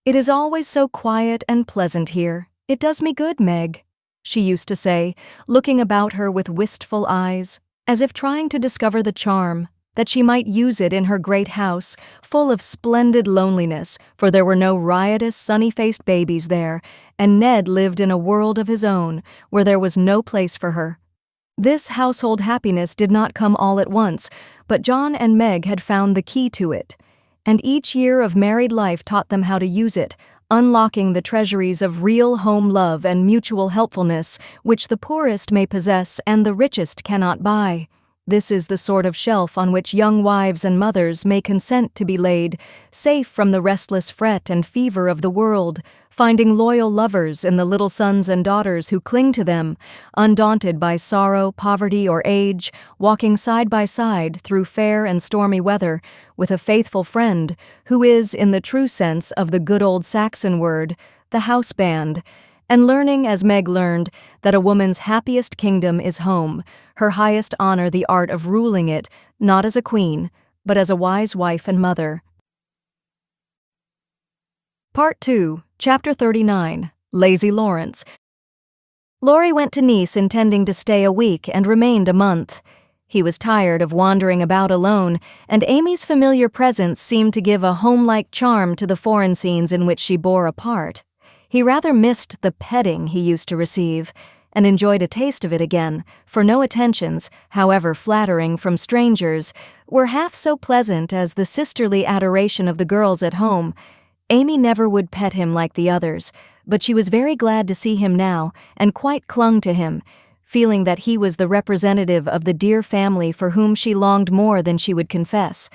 "It is always so quiet and pleasant here. It does me good, Meg," she used to say, looking about her with wistful eyes, as if trying to discover the charm, that she might use it in her great house, full of splendid loneliness, for there were no riotous, sunny-faced babies there, and Ned lived in a world of his own, where there was no place for her. This household happiness did not come all at once, but John and Meg had found the key to it, and each year of married life taught them how to use it, unlocking the treasuries of real home love and mutual helpfulness which the poorest may possess and the richest cannot buy. This is the sort of shelf on which young wives and mothers may consent to be laid, safe from the restless fret and fever of the world, finding loyal lovers in the little sons and daughters who cling to them, undaunted by sorrow, poverty, or age, walking side by side through fair and stormy weather, with a faithful friend, who is, in the true sense of the good old Saxon word, the house-band, and learning, as Meg learned, that a woman's happiest kingdom is home, her highest honor the art of ruling it, not as a queen, but as a wise wife and mother. Part 2, Chapter 39, Lazy Laurence. Laurie went to Nice intending to stay a week and remained a month. He was tired of wandering about alone, and Amy's familiar presence seemed to give a home-like charm to the foreign scenes in which she bore a part. He rather missed the petting he used to receive, and enjoyed a taste of it again, for no attentions, however flattering from strangers, were half so pleasant as the sisterly adoration of the girls at home. Amy never would pet him like the others, but she was very glad to see him now, and quite clung to him, feeling that he was the representative of the dear family for whom she longed more than she would confess.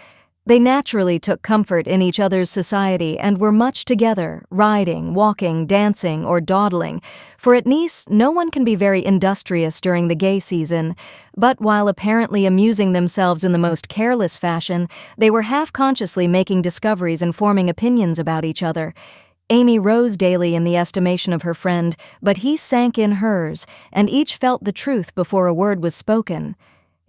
They naturally took comfort in each other's society and were much together, riding, walking, dancing, or dawdling, for at Nice no one can be very industrious during the gay season, but while apparently amusing themselves in the most careless fashion, they were half-consciously making discoveries and forming opinions about each other. Amy rose daily in the estimation of her friend, but he sank in hers, and each felt the truth before a word was spoken.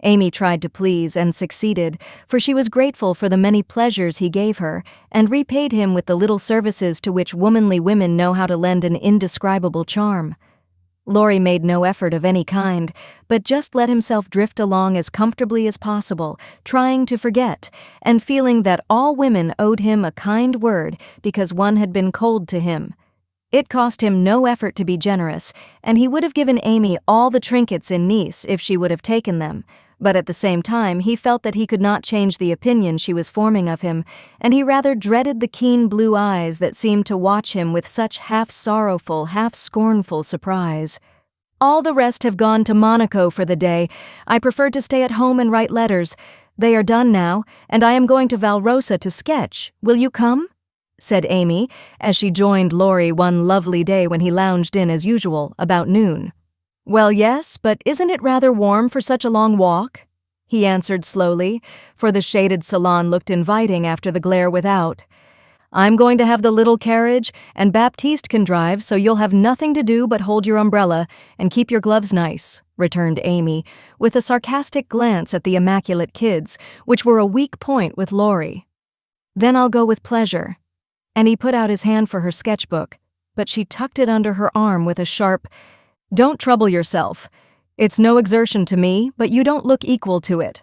Amy tried to please and succeeded, for she was grateful for the many pleasures he gave her, and repaid him with the little services to which womanly women know how to lend an indescribable charm. Laurie made no effort of any kind, but just let himself drift along as comfortably as possible, trying to forget, and feeling that all women owed him a kind word because one had been cold to him. It cost him no effort to be generous, and he would have given Amy all the trinkets in Nice if she would have taken them, but at the same time he felt that he could not change the opinion she was forming of him, and he rather dreaded the keen blue eyes that seemed to watch him with such half-sorrowful, half-scornful surprise. "All the rest have gone to Monaco for the day. I preferred to stay at home and write letters. They are done now, and I am going to Valrosa to sketch. Will you come?" said Amy, as she joined Laurie one lovely day when he lounged in as usual, about noon. "Well, yes, but isn't it rather warm for such a long walk?" he answered slowly, for the shaded salon looked inviting after the glare without. "I'm going to have the little carriage, and Baptiste can drive, so you'll have nothing to do but hold your umbrella and keep your gloves nice," returned Amy, with a sarcastic glance at the immaculate kids, which were a weak point with Laurie. "Then I'll go with pleasure." And he put out his hand for her sketchbook, but she tucked it under her arm with a sharp, "Don't trouble yourself. It's no exertion to me, but you don't look equal to it."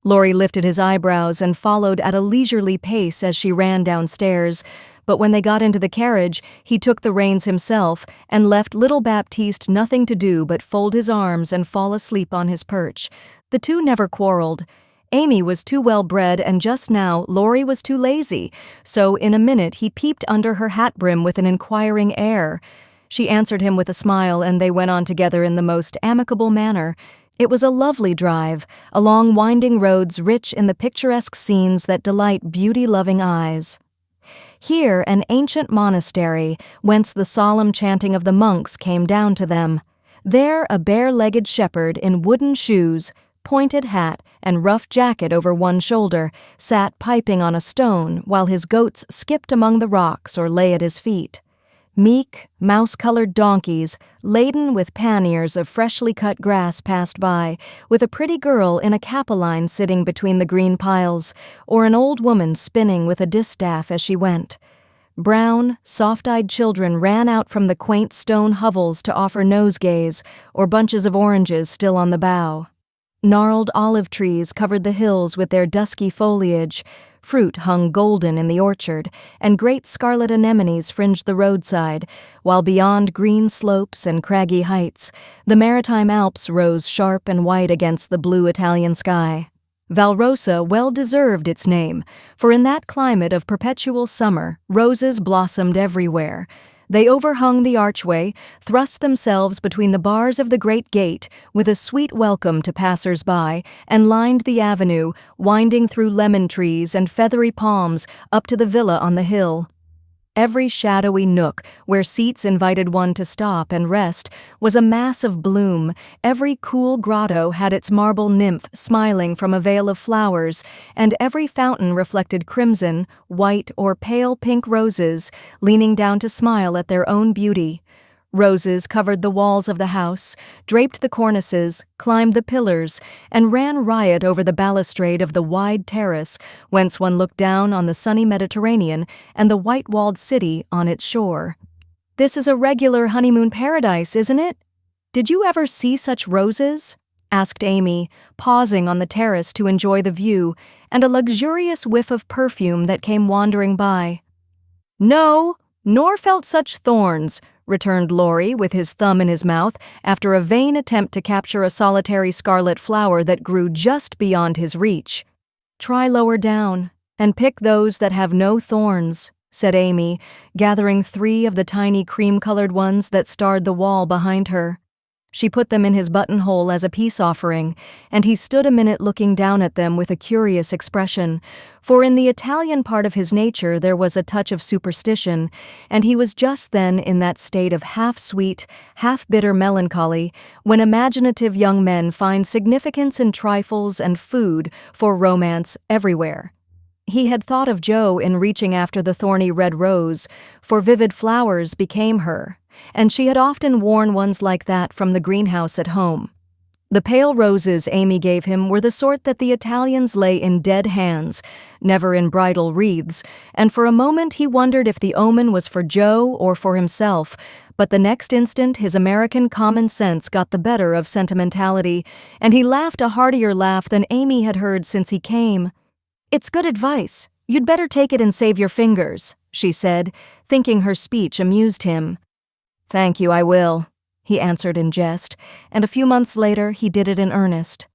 Laurie lifted his eyebrows and followed at a leisurely pace as she ran downstairs, but when they got into the carriage, he took the reins himself and left little Baptiste nothing to do but fold his arms and fall asleep on his perch. The two never quarreled. Amy was too well-bred, and just now Laurie was too lazy, so in a minute he peeped under her hat brim with an inquiring air. She answered him with a smile, and they went on together in the most amicable manner. It was a lovely drive, along winding roads rich in the picturesque scenes that delight beauty-loving eyes. Here an ancient monastery, whence the solemn chanting of the monks came down to them. There a bare-legged shepherd in wooden shoes, pointed hat, and rough jacket over one shoulder, sat piping on a stone while his goats skipped among the rocks or lay at his feet. Meek, mouse-colored donkeys, laden with panniers of freshly cut grass passed by, with a pretty girl in a capelline sitting between the green piles, or an old woman spinning with a distaff as she went. Brown, soft-eyed children ran out from the quaint stone hovels to offer nosegays, or bunches of oranges still on the bough. Gnarled olive trees covered the hills with their dusky foliage, fruit hung golden in the orchard, and great scarlet anemones fringed the roadside, while beyond green slopes and craggy heights, the maritime Alps rose sharp and white against the blue Italian sky. Valrosa well deserved its name, for in that climate of perpetual summer, roses blossomed everywhere. They overhung the archway, thrust themselves between the bars of the great gate with a sweet welcome to passers-by, and lined the avenue, winding through lemon trees and feathery palms up to the villa on the hill. Every shadowy nook where seats invited one to stop and rest was a mass of bloom. Every cool grotto had its marble nymph smiling from a veil of flowers, and every fountain reflected crimson, white, or pale pink roses, leaning down to smile at their own beauty. Roses covered the walls of the house, draped the cornices, climbed the pillars, and ran riot over the balustrade of the wide terrace, whence one looked down on the sunny Mediterranean and the white-walled city on its shore. This is a regular honeymoon paradise, isn't it? Did you ever see such roses? Asked Amy, pausing on the terrace to enjoy the view and a luxurious whiff of perfume that came wandering by. No, nor felt such thorns, returned Laurie with his thumb in his mouth after a vain attempt to capture a solitary scarlet flower that grew just beyond his reach. Try lower down, and pick those that have no thorns, said Amy, gathering 3 of the tiny cream-colored ones that starred the wall behind her. She put them in his buttonhole as a peace offering, and he stood a minute looking down at them with a curious expression, for in the Italian part of his nature there was a touch of superstition, and he was just then in that state of half-sweet, half-bitter melancholy when imaginative young men find significance in trifles and food for romance everywhere. He had thought of Jo in reaching after the thorny red rose, for vivid flowers became her, and she had often worn ones like that from the greenhouse at home. The pale roses Amy gave him were the sort that the Italians lay in dead hands, never in bridal wreaths, and for a moment he wondered if the omen was for Jo or for himself, but the next instant his American common sense got the better of sentimentality, and he laughed a heartier laugh than Amy had heard since he came. "It's good advice. You'd better take it and save your fingers," she said, thinking her speech amused him. "Thank you, I will," he answered in jest, and a few months later he did it in earnest.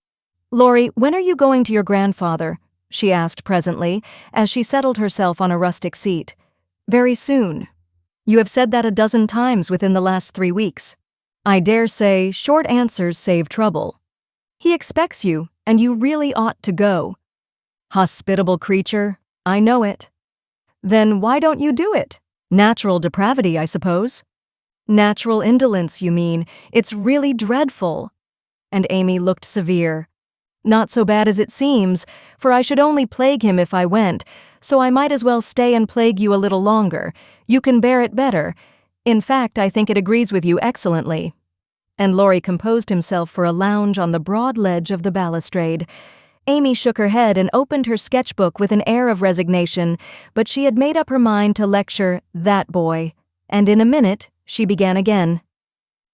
"Laurie, when are you going to your grandfather?" she asked presently, as she settled herself on a rustic seat. "Very soon. You have said that a dozen times within the last 3 weeks. I dare say short answers save trouble. He expects you, and you really ought to go." "Hospitable creature, I know it." "Then why don't you do it? Natural depravity, I suppose." "Natural indolence, you mean. It's really dreadful." And Amy looked severe. "Not so bad as it seems, for I should only plague him if I went, so I might as well stay and plague you a little longer. You can bear it better. In fact, I think it agrees with you excellently." And Laurie composed himself for a lounge on the broad ledge of the balustrade. Amy shook her head and opened her sketchbook with an air of resignation, but she had made up her mind to lecture that boy, and in a minute she began again.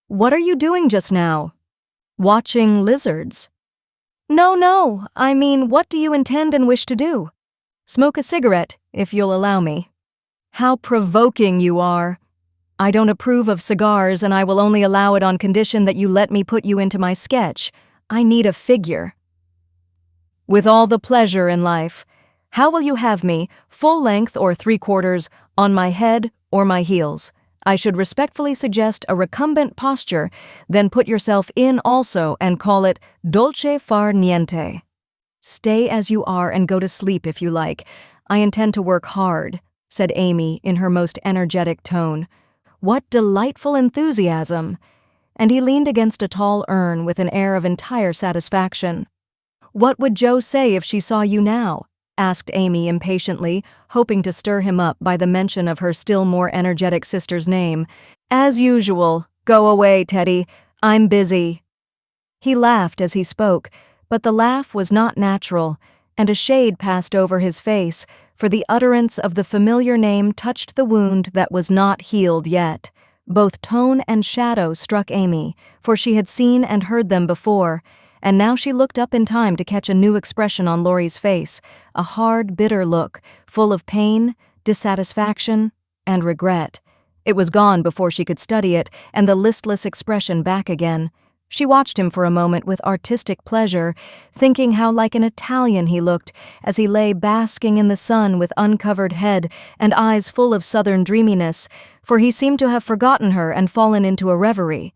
"What are you doing just now?" "Watching lizards." No, I mean, what do you intend and wish to do?" "Smoke a cigarette, if you'll allow me." "How provoking you are." "I don't approve of cigars, and I will only allow it on condition that you let me put you into my sketch. I need a figure." "With all the pleasure in life. How will you have me, full length or 3/4, on my head or my heels? I should respectfully suggest a recumbent posture, then put yourself in also and call it dolce far niente. Stay as you are and go to sleep if you like. I intend to work hard," said Amy in her most energetic tone. "What delightful enthusiasm!" And he leaned against a tall urn with an air of entire satisfaction. "What would Jo say if she saw you now?" asked Amy impatiently, hoping to stir him up by the mention of her still more energetic sister's name. "As usual. Go away, Teddy. I'm busy." He laughed as he spoke, but the laugh was not natural, and a shade passed over his face, for the utterance of the familiar name touched the wound that was not healed yet. Both tone and shadow struck Amy, for she had seen and heard them before, and now she looked up in time to catch a new expression on Laurie's face, a hard, bitter look, full of pain, dissatisfaction, and regret. It was gone before she could study it, and the listless expression back again. She watched him for a moment with artistic pleasure, thinking how like an Italian he looked as he lay basking in the sun with uncovered head and eyes full of southern dreaminess, for he seemed to have forgotten her and fallen into a reverie.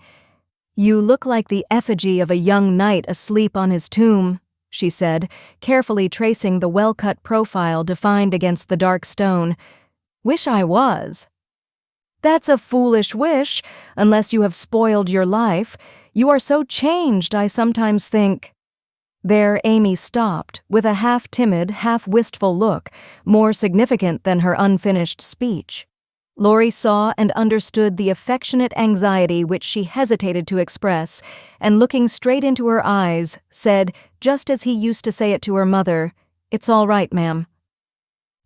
"You look like the effigy of a young knight asleep on his tomb," she said, carefully tracing the well-cut profile defined against the dark stone. "Wish I was." "That's a foolish wish, unless you have spoiled your life. You are so changed, I sometimes think." There Amy stopped, with a half-timid, half-wistful look, more significant than her unfinished speech. Laurie saw and understood the affectionate anxiety which she hesitated to express, and looking straight into her eyes, said, just as he used to say it to her mother, "It's all right, ma'am."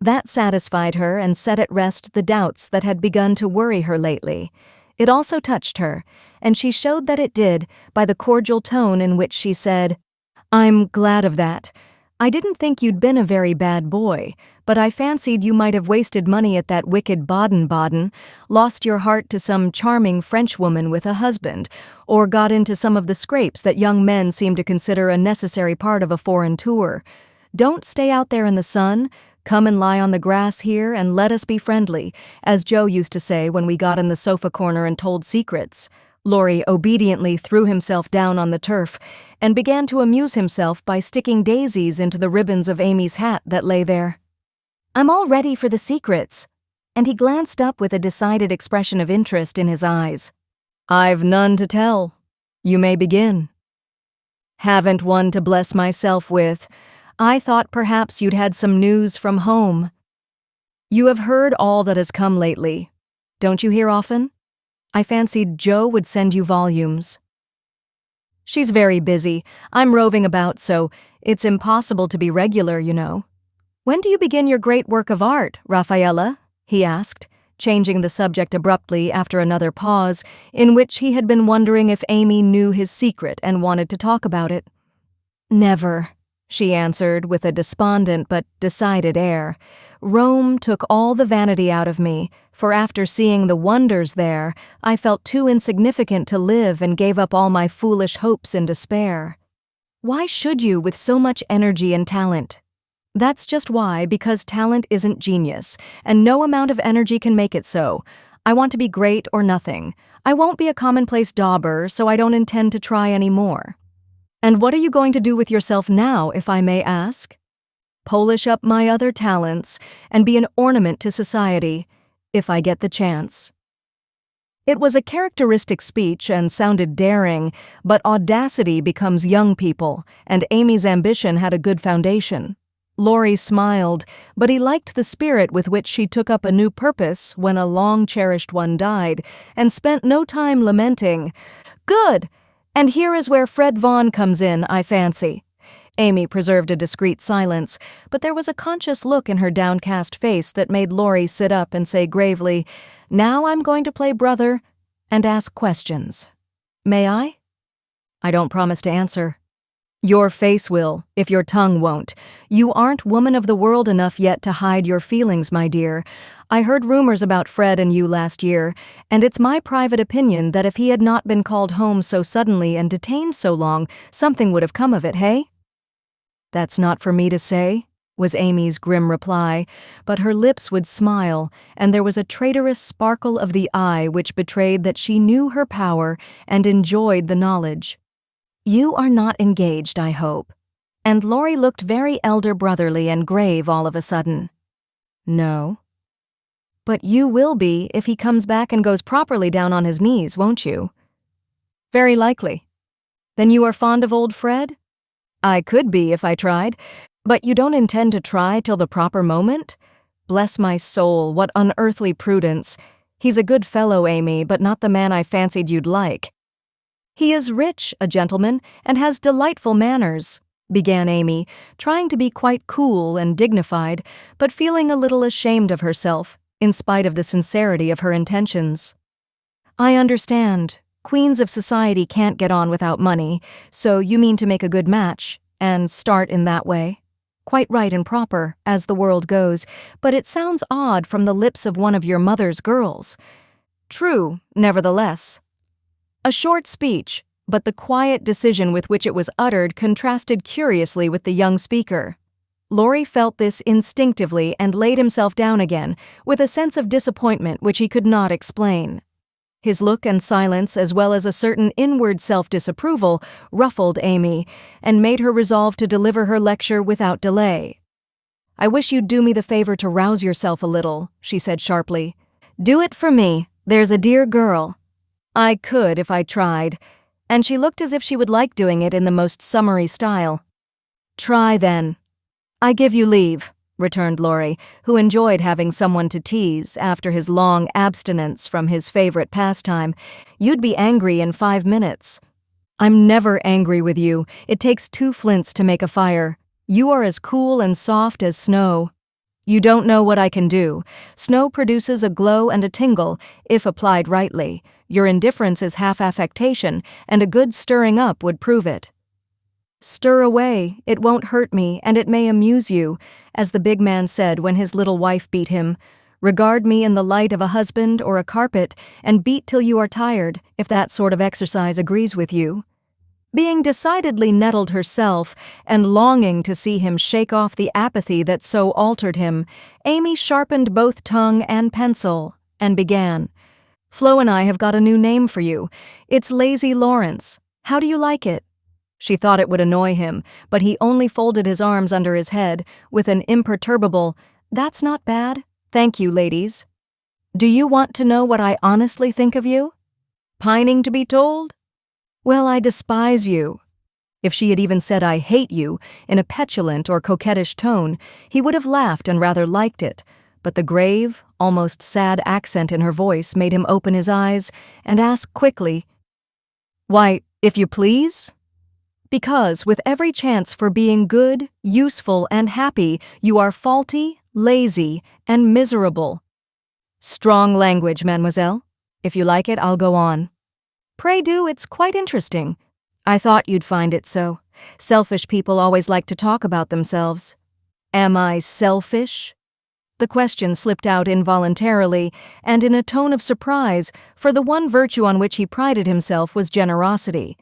That satisfied her and set at rest the doubts that had begun to worry her lately. It also touched her, and she showed that it did by the cordial tone in which she said, "I'm glad of that. I didn't think you'd been a very bad boy, but I fancied you might have wasted money at that wicked Baden-Baden, lost your heart to some charming Frenchwoman with a husband, or got into some of the scrapes that young men seem to consider a necessary part of a foreign tour. Don't stay out there in the sun. Come and lie on the grass here and let us be friendly, as Joe used to say when we got in the sofa corner and told secrets." Laurie obediently threw himself down on the turf and began to amuse himself by sticking daisies into the ribbons of Amy's hat that lay there. "I'm all ready for the secrets," and he glanced up with a decided expression of interest in his eyes. "I've none to tell. You may begin." "Haven't one to bless myself with. I thought perhaps you'd had some news from home. You have heard all that has come lately. Don't you hear often? I fancied Joe would send you volumes." "She's very busy. I'm roving about, so it's impossible to be regular, you know." "When do you begin your great work of art, Raffaella?" he asked, changing the subject abruptly after another pause, in which he had been wondering if Amy knew his secret and wanted to talk about it. "Never," she answered with a despondent but decided air. "Rome took all the vanity out of me, for after seeing the wonders there, I felt too insignificant to live and gave up all my foolish hopes in despair." "Why should you with so much energy and talent?" "That's just why, because talent isn't genius, and no amount of energy can make it so. I want to be great or nothing. I won't be a commonplace dauber, so I don't intend to try any more." "And what are you going to do with yourself now, if I may ask?" "Polish up my other talents and be an ornament to society, if I get the chance." It was a characteristic speech and sounded daring, but audacity becomes young people, and Amy's ambition had a good foundation. Laurie smiled, but he liked the spirit with which she took up a new purpose when a long-cherished one died, and spent no time lamenting. "Good! And here is where Fred Vaughn comes in, I fancy." Amy preserved a discreet silence, but there was a conscious look in her downcast face that made Laurie sit up and say gravely, "Now I'm going to play brother and ask questions. May I?" "I don't promise to answer." "Your face will, if your tongue won't. You aren't woman of the world enough yet to hide your feelings, my dear. I heard rumors about Fred and you last year, and it's my private opinion that if he had not been called home so suddenly and detained so long, something would have come of it, hey?" "That's not for me to say," was Amy's grim reply, but her lips would smile, and there was a traitorous sparkle of the eye which betrayed that she knew her power and enjoyed the knowledge. "You are not engaged, I hope." And Laurie looked very elder brotherly and grave all of a sudden. "No." "But you will be if he comes back and goes properly down on his knees, won't you?" "Very likely." "Then you are fond of old Fred?" "I could be if I tried. But you don't intend to try till the proper moment? Bless my soul, what unearthly prudence. He's a good fellow, Amy, but not the man I fancied you'd like." "He is rich, a gentleman, and has delightful manners," began Amy, trying to be quite cool and dignified, but feeling a little ashamed of herself, in spite of the sincerity of her intentions. "I understand. Queens of society can't get on without money, so you mean to make a good match, and start in that way. Quite right and proper, as the world goes, but it sounds odd from the lips of one of your mother's girls." "True, nevertheless." A short speech, but the quiet decision with which it was uttered contrasted curiously with the young speaker. Laurie felt this instinctively and laid himself down again, with a sense of disappointment which he could not explain. His look and silence, as well as a certain inward self-disapproval, ruffled Amy, and made her resolve to deliver her lecture without delay. "I wish you'd do me the favor to rouse yourself a little," she said sharply. "Do it for me, there's a dear girl." "I could if I tried," and she looked as if she would like doing it in the most summary style. "Try, then." "I give you leave," returned Laurie, who enjoyed having someone to tease after his long abstinence from his favorite pastime. "You'd be angry in 5 minutes." "I'm never angry with you. It takes 2 flints to make a fire. You are as cool and soft as snow." You don't know what I can do. Snow produces a glow and a tingle, if applied rightly. Your indifference is half affectation, and a good stirring up would prove it. Stir away, it won't hurt me, and it may amuse you, as the big man said when his little wife beat him. Regard me in the light of a husband or a carpet, and beat till you are tired, if that sort of exercise agrees with you. Being decidedly nettled herself, and longing to see him shake off the apathy that so altered him, Amy sharpened both tongue and pencil, and began. Flo and I have got a new name for you. It's Lazy Laurence. How do you like it? She thought it would annoy him, but he only folded his arms under his head, with an imperturbable, "That's not bad. Thank you, ladies. Do you want to know what I honestly think of you? Pining to be told? Well, I despise you." If she had even said "I hate you" in a petulant or coquettish tone, he would have laughed and rather liked it, but the grave, almost sad accent in her voice made him open his eyes and ask quickly, "Why, if you please?" Because, with every chance for being good, useful, and happy, you are faulty, lazy, and miserable. Strong language, mademoiselle. If you like it, I'll go on. Pray do, it's quite interesting. I thought you'd find it so. Selfish people always like to talk about themselves. Am I selfish? The question slipped out involuntarily, and in a tone of surprise, for the one virtue on which he prided himself was generosity.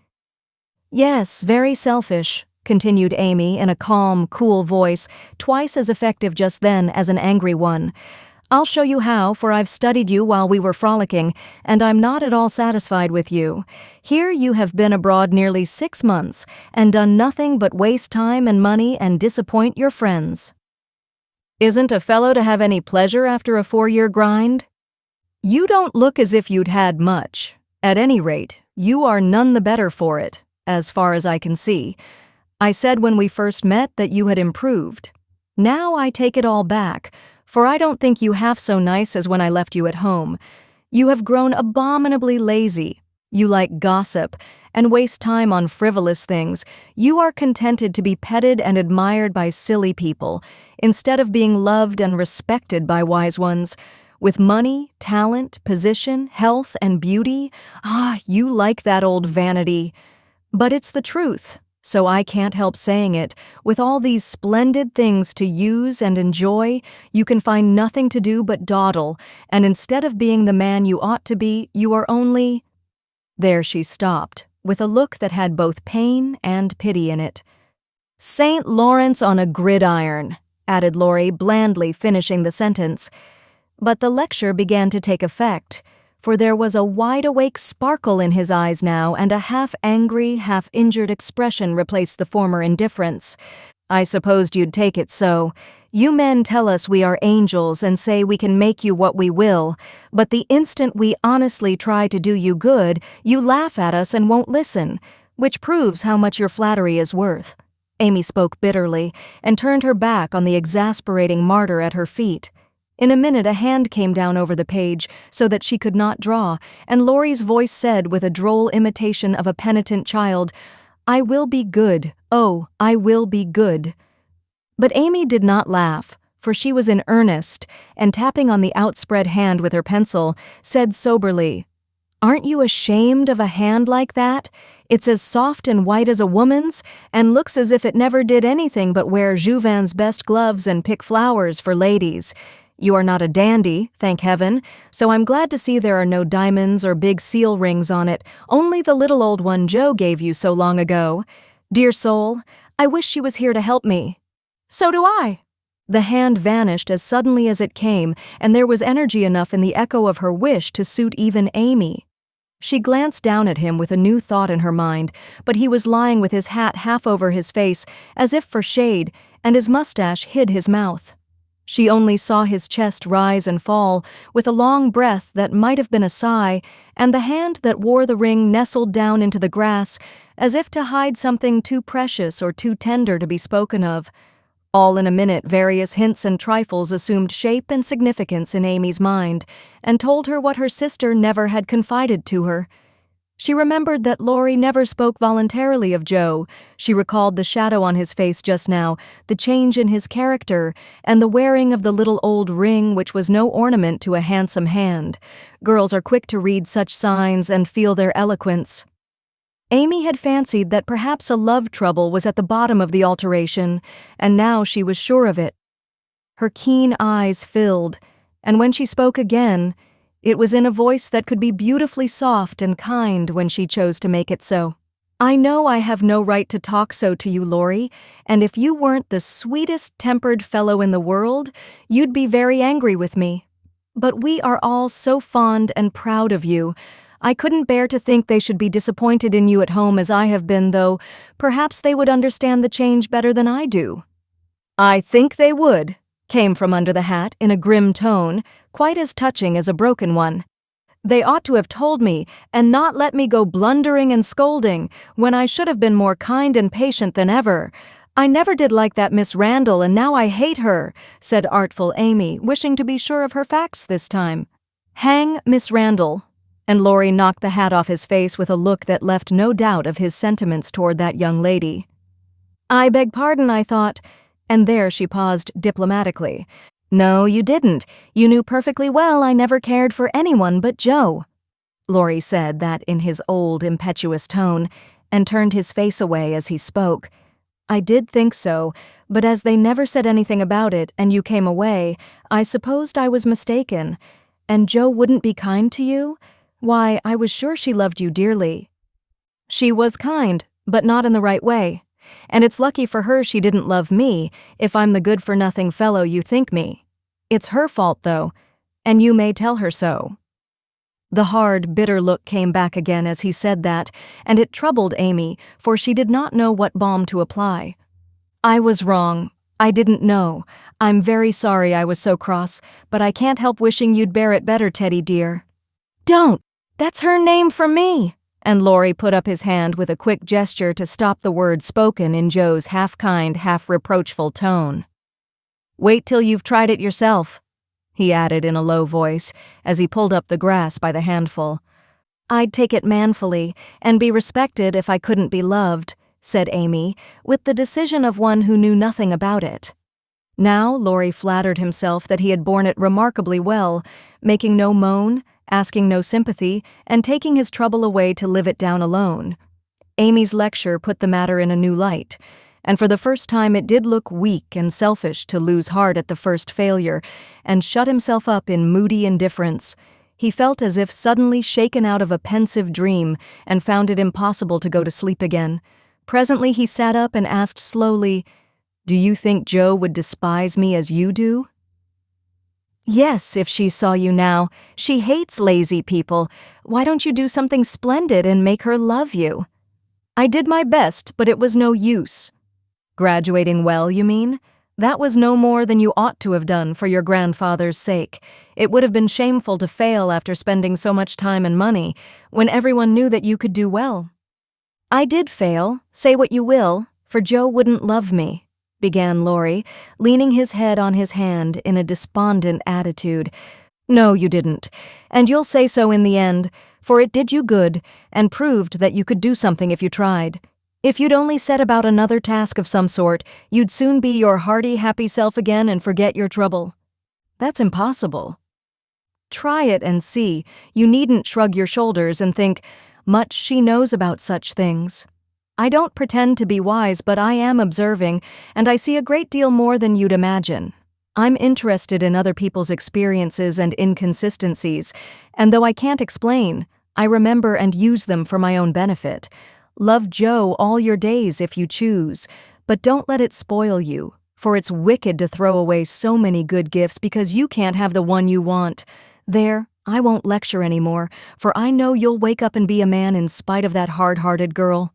Yes, very selfish, continued Amy in a calm, cool voice, twice as effective just then as an angry one. I'll show you how, for I've studied you while we were frolicking, and I'm not at all satisfied with you. Here you have been abroad nearly 6 months, and done nothing but waste time and money and disappoint your friends. Isn't a fellow to have any pleasure after a 4-year grind? You don't look as if you'd had much. At any rate, you are none the better for it, as far as I can see. I said when we first met that you had improved. Now I take it all back, for I don't think you half so nice as when I left you at home. You have grown abominably lazy. You like gossip, and waste time on frivolous things. You are contented to be petted and admired by silly people, instead of being loved and respected by wise ones. With money, talent, position, health, and beauty, you like that old vanity. But it's the truth, so I can't help saying it. With all these splendid things to use and enjoy, you can find nothing to do but dawdle, and instead of being the man you ought to be, you are only— There she stopped, with a look that had both pain and pity in it. St. Laurence on a gridiron, added Laurie, blandly finishing the sentence. But the lecture began to take effect, for there was a wide-awake sparkle in his eyes now, and a half-angry, half-injured expression replaced the former indifference. I supposed you'd take it so. You men tell us we are angels and say we can make you what we will, but the instant we honestly try to do you good, you laugh at us and won't listen, which proves how much your flattery is worth. Amy spoke bitterly, and turned her back on the exasperating martyr at her feet. In a minute a hand came down over the page so that she could not draw, and Laurie's voice said with a droll imitation of a penitent child, I will be good, oh, I will be good. But Amy did not laugh, for she was in earnest, and tapping on the outspread hand with her pencil, said soberly, Aren't you ashamed of a hand like that? It's as soft and white as a woman's, and looks as if it never did anything but wear Jouvin's best gloves and pick flowers for ladies. You are not a dandy, thank heaven, so I'm glad to see there are no diamonds or big seal rings on it, only the little old one Joe gave you so long ago. Dear soul, I wish she was here to help me. So do I. The hand vanished as suddenly as it came, and there was energy enough in the echo of her wish to suit even Amy. She glanced down at him with a new thought in her mind, but he was lying with his hat half over his face, as if for shade, and his mustache hid his mouth. She only saw his chest rise and fall, with a long breath that might have been a sigh, and the hand that wore the ring nestled down into the grass, as if to hide something too precious or too tender to be spoken of. All in a minute various hints and trifles assumed shape and significance in Amy's mind, and told her what her sister never had confided to her. She remembered that Laurie never spoke voluntarily of Joe. She recalled the shadow on his face just now, the change in his character, and the wearing of the little old ring which was no ornament to a handsome hand. Girls are quick to read such signs and feel their eloquence. Amy had fancied that perhaps a love trouble was at the bottom of the alteration, and now she was sure of it. Her keen eyes filled, and when she spoke again, it was in a voice that could be beautifully soft and kind when she chose to make it so. "I know I have no right to talk so to you, Laurie, and if you weren't the sweetest-tempered fellow in the world, you'd be very angry with me. But we are all so fond and proud of you. I couldn't bear to think they should be disappointed in you at home as I have been, though perhaps they would understand the change better than I do." "I think they would," came from under the hat in a grim tone, quite as touching as a broken one. "They ought to have told me, and not let me go blundering and scolding, when I should have been more kind and patient than ever. I never did like that Miss Randall, and now I hate her," said artful Amy, wishing to be sure of her facts this time. "Hang Miss Randall," and Laurie knocked the hat off his face with a look that left no doubt of his sentiments toward that young lady. "I beg pardon, I thought," and there she paused diplomatically. "No, you didn't. You knew perfectly well I never cared for anyone but Joe." Laurie said that in his old, impetuous tone, and turned his face away as he spoke. "I did think so, but as they never said anything about it and you came away, I supposed I was mistaken. And Joe wouldn't be kind to you? Why, I was sure she loved you dearly." "She was kind, but not in the right way. And it's lucky for her she didn't love me, if I'm the good-for-nothing fellow you think me. It's her fault, though, and you may tell her so." The hard, bitter look came back again as he said that, and it troubled Amy, for she did not know what balm to apply. "I was wrong. I didn't know. I'm very sorry I was so cross, but I can't help wishing you'd bear it better, Teddy dear." "Don't! That's her name for me!" And Laurie put up his hand with a quick gesture to stop the words spoken in Joe's half-kind, half-reproachful tone. "Wait till you've tried it yourself," he added in a low voice as he pulled up the grass by the handful. "I'd take it manfully and be respected if I couldn't be loved," said Amy, with the decision of one who knew nothing about it. Now Laurie flattered himself that he had borne it remarkably well, making no moan, asking no sympathy, and taking his trouble away to live it down alone. Amy's lecture put the matter in a new light, and for the first time it did look weak and selfish to lose heart at the first failure and shut himself up in moody indifference. He felt as if suddenly shaken out of a pensive dream and found it impossible to go to sleep again. Presently he sat up and asked slowly, "Do you think Joe would despise me as you do?" "Yes, if she saw you now. She hates lazy people. Why don't you do something splendid and make her love you?" "I did my best, but it was no use." "Graduating well, you mean? That was no more than you ought to have done for your grandfather's sake. It would have been shameful to fail after spending so much time and money, when everyone knew that you could do well." "I did fail, say what you will, for Joe wouldn't love me," began Laurie, leaning his head on his hand in a despondent attitude. "No, you didn't, and you'll say so in the end, for it did you good, and proved that you could do something if you tried. If you'd only set about another task of some sort, you'd soon be your hearty, happy self again and forget your trouble." "That's impossible." "Try it and see. You needn't shrug your shoulders and think, 'Much she knows about such things.' I don't pretend to be wise, but I am observing, and I see a great deal more than you'd imagine. I'm interested in other people's experiences and inconsistencies, and though I can't explain, I remember and use them for my own benefit. Love Joe all your days if you choose, but don't let it spoil you, for it's wicked to throw away so many good gifts because you can't have the one you want. There, I won't lecture anymore, for I know you'll wake up and be a man in spite of that hard-hearted girl."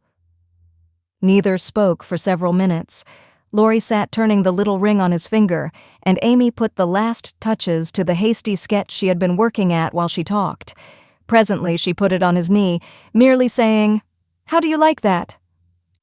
Neither spoke for several minutes. Laurie sat turning the little ring on his finger, and Amy put the last touches to the hasty sketch she had been working at while she talked. Presently she put it on his knee, merely saying, "How do you like that?"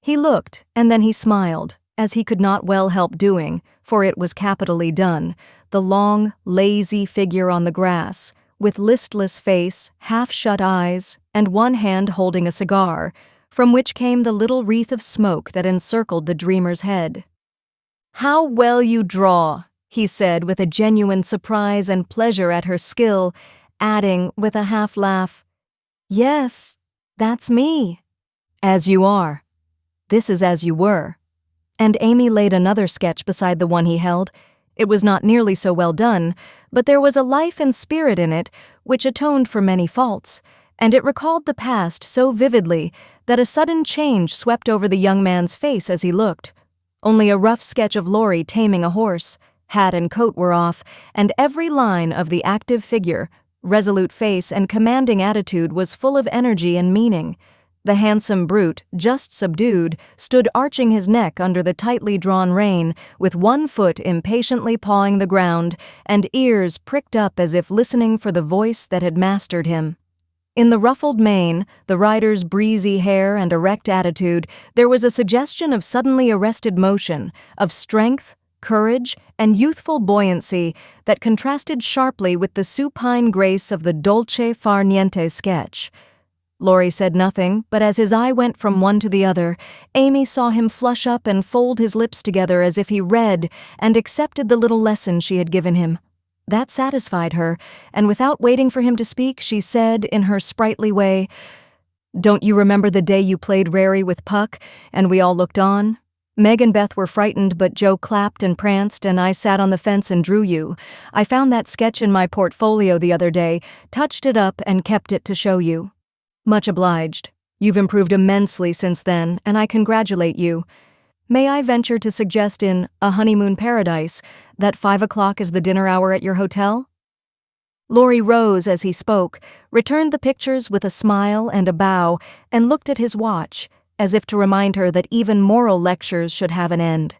He looked, and then he smiled, as he could not well help doing, for it was capitally done, the long, lazy figure on the grass, with listless face, half-shut eyes, and one hand holding a cigar, from which came the little wreath of smoke that encircled the dreamer's head. "How well you draw," he said with a genuine surprise and pleasure at her skill, adding with a half-laugh, "Yes, that's me." "As you are. This is as you were." And Amy laid another sketch beside the one he held. It was not nearly so well done, but there was a life and spirit in it which atoned for many faults, and it recalled the past so vividly that a sudden change swept over the young man's face as he looked. Only a rough sketch of Laurie taming a horse, hat and coat were off, and every line of the active figure, resolute face and commanding attitude was full of energy and meaning. The handsome brute, just subdued, stood arching his neck under the tightly drawn rein, with one foot impatiently pawing the ground, and ears pricked up as if listening for the voice that had mastered him. In the ruffled mane, the rider's breezy hair and erect attitude, there was a suggestion of suddenly arrested motion, of strength, courage, and youthful buoyancy that contrasted sharply with the supine grace of the dolce far niente sketch. Laurie said nothing, but as his eye went from one to the other, Amy saw him flush up and fold his lips together as if he read and accepted the little lesson she had given him. That satisfied her, and without waiting for him to speak, she said in her sprightly way, "Don't you remember the day you played Rary with Puck, and we all looked on? Meg and Beth were frightened, but Joe clapped and pranced, and I sat on the fence and drew you. I found that sketch in my portfolio the other day, touched it up, and kept it to show you." "Much obliged. You've improved immensely since then, and I congratulate you. May I venture to suggest in A Honeymoon Paradise that 5 o'clock is the dinner hour at your hotel?" Laurie rose as he spoke, returned the pictures with a smile and a bow, and looked at his watch, as if to remind her that even moral lectures should have an end.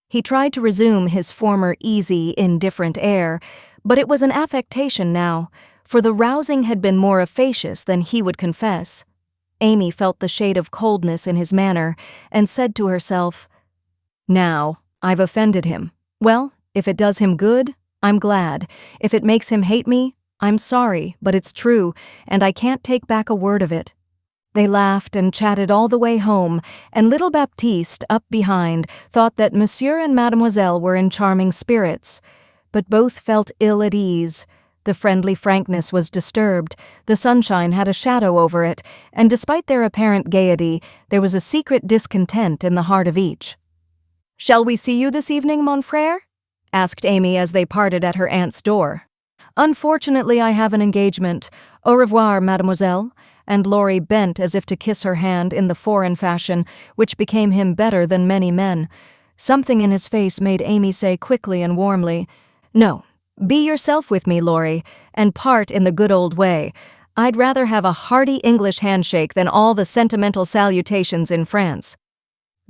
He tried to resume his former easy, indifferent air, but it was an affectation now, for the rousing had been more efficacious than he would confess. Amy felt the shade of coldness in his manner, and said to herself, "Now, I've offended him. Well, if it does him good, I'm glad. If it makes him hate me, I'm sorry, but it's true, and I can't take back a word of it." They laughed and chatted all the way home, and little Baptiste, up behind, thought that Monsieur and Mademoiselle were in charming spirits. But both felt ill at ease. The friendly frankness was disturbed, the sunshine had a shadow over it, and despite their apparent gaiety, there was a secret discontent in the heart of each. "Shall we see you this evening, mon frère?" asked Amy as they parted at her aunt's door. "Unfortunately, I have an engagement. Au revoir, mademoiselle," and Laurie bent as if to kiss her hand in the foreign fashion, which became him better than many men. Something in his face made Amy say quickly and warmly, "No. Be yourself with me, Laurie, and part in the good old way. I'd rather have a hearty English handshake than all the sentimental salutations in France."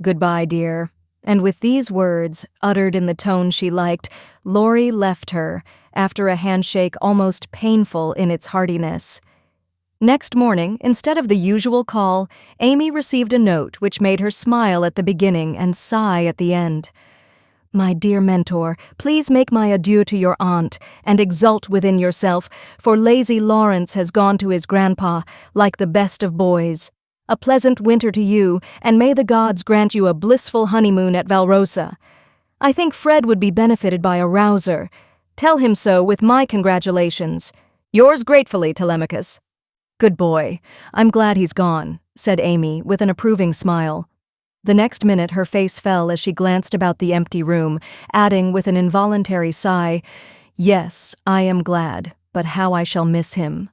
"Goodbye, dear." And with these words, uttered in the tone she liked, Laurie left her, after a handshake almost painful in its heartiness. Next morning, instead of the usual call, Amy received a note which made her smile at the beginning and sigh at the end. "My dear mentor, please make my adieu to your aunt, and exult within yourself, for lazy Laurence has gone to his grandpa, like the best of boys. A pleasant winter to you, and may the gods grant you a blissful honeymoon at Valrosa. I think Fred would be benefited by a rouser. Tell him so with my congratulations. Yours gratefully, Telemachus." "Good boy. I'm glad he's gone," said Amy, with an approving smile. The next minute her face fell as she glanced about the empty room, adding with an involuntary sigh, "Yes, I am glad, but how I shall miss him."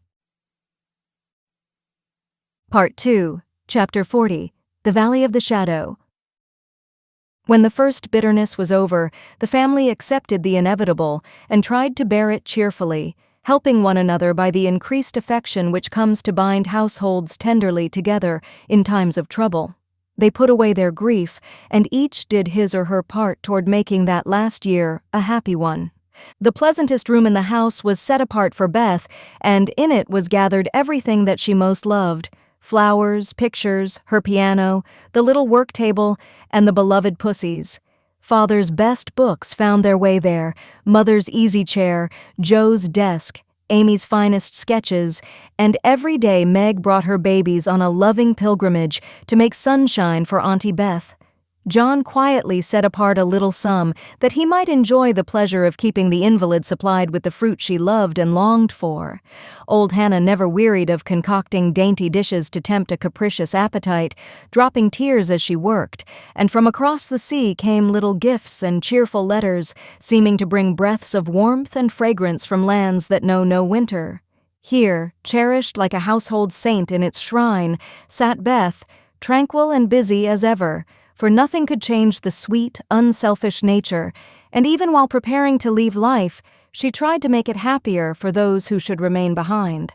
Part 2, Chapter 40, The Valley of the Shadow. When the first bitterness was over, the family accepted the inevitable and tried to bear it cheerfully, helping one another by the increased affection which comes to bind households tenderly together in times of trouble. They put away their grief, and each did his or her part toward making that last year a happy one. The pleasantest room in the house was set apart for Beth, and in it was gathered everything that she most loved: flowers, pictures, her piano, the little work table, and the beloved pussies. Father's best books found their way there, Mother's easy chair, Joe's desk, Amy's finest sketches, and every day Meg brought her babies on a loving pilgrimage to make sunshine for Auntie Beth. John quietly set apart a little sum that he might enjoy the pleasure of keeping the invalid supplied with the fruit she loved and longed for. Old Hannah never wearied of concocting dainty dishes to tempt a capricious appetite, dropping tears as she worked, and from across the sea came little gifts and cheerful letters, seeming to bring breaths of warmth and fragrance from lands that know no winter. Here, cherished like a household saint in its shrine, sat Beth, tranquil and busy as ever, for nothing could change the sweet, unselfish nature, and even while preparing to leave life, she tried to make it happier for those who should remain behind.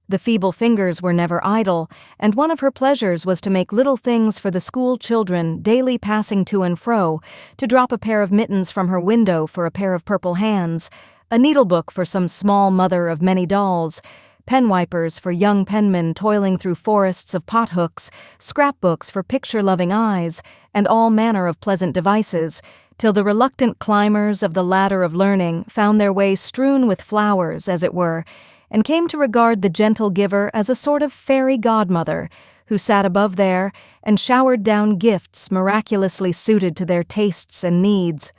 The feeble fingers were never idle, and one of her pleasures was to make little things for the school children daily passing to and fro, to drop a pair of mittens from her window for a pair of purple hands, a needlebook for some small mother of many dolls, pen wipers for young penmen toiling through forests of pothooks, scrapbooks for picture-loving eyes, and all manner of pleasant devices, till the reluctant climbers of the ladder of learning found their way strewn with flowers, as it were, and came to regard the gentle giver as a sort of fairy godmother, who sat above there and showered down gifts miraculously suited to their tastes and needs.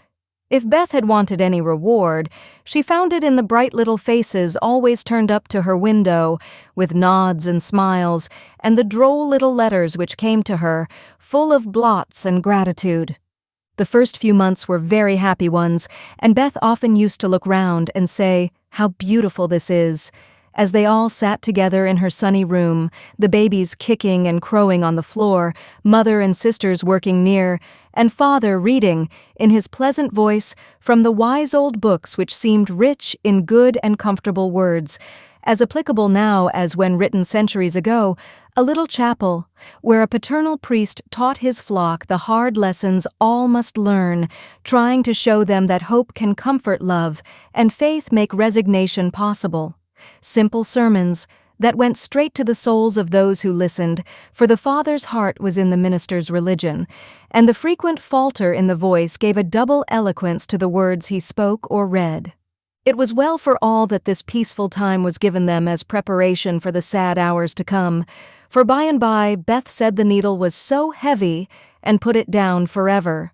If Beth had wanted any reward, she found it in the bright little faces always turned up to her window, with nods and smiles, and the droll little letters which came to her, full of blots and gratitude. The first few months were very happy ones, and Beth often used to look round and say, "How beautiful this is," as they all sat together in her sunny room, the babies kicking and crowing on the floor, mother and sisters working near, and father reading, in his pleasant voice, from the wise old books which seemed rich in good and comfortable words, as applicable now as when written centuries ago, a little chapel, where a paternal priest taught his flock the hard lessons all must learn, trying to show them that hope can comfort love, and faith make resignation possible. Simple sermons that went straight to the souls of those who listened, for the father's heart was in the minister's religion, and the frequent falter in the voice gave a double eloquence to the words he spoke or read. It was well for all that this peaceful time was given them as preparation for the sad hours to come, for by and by Beth said the needle was so heavy and put it down forever.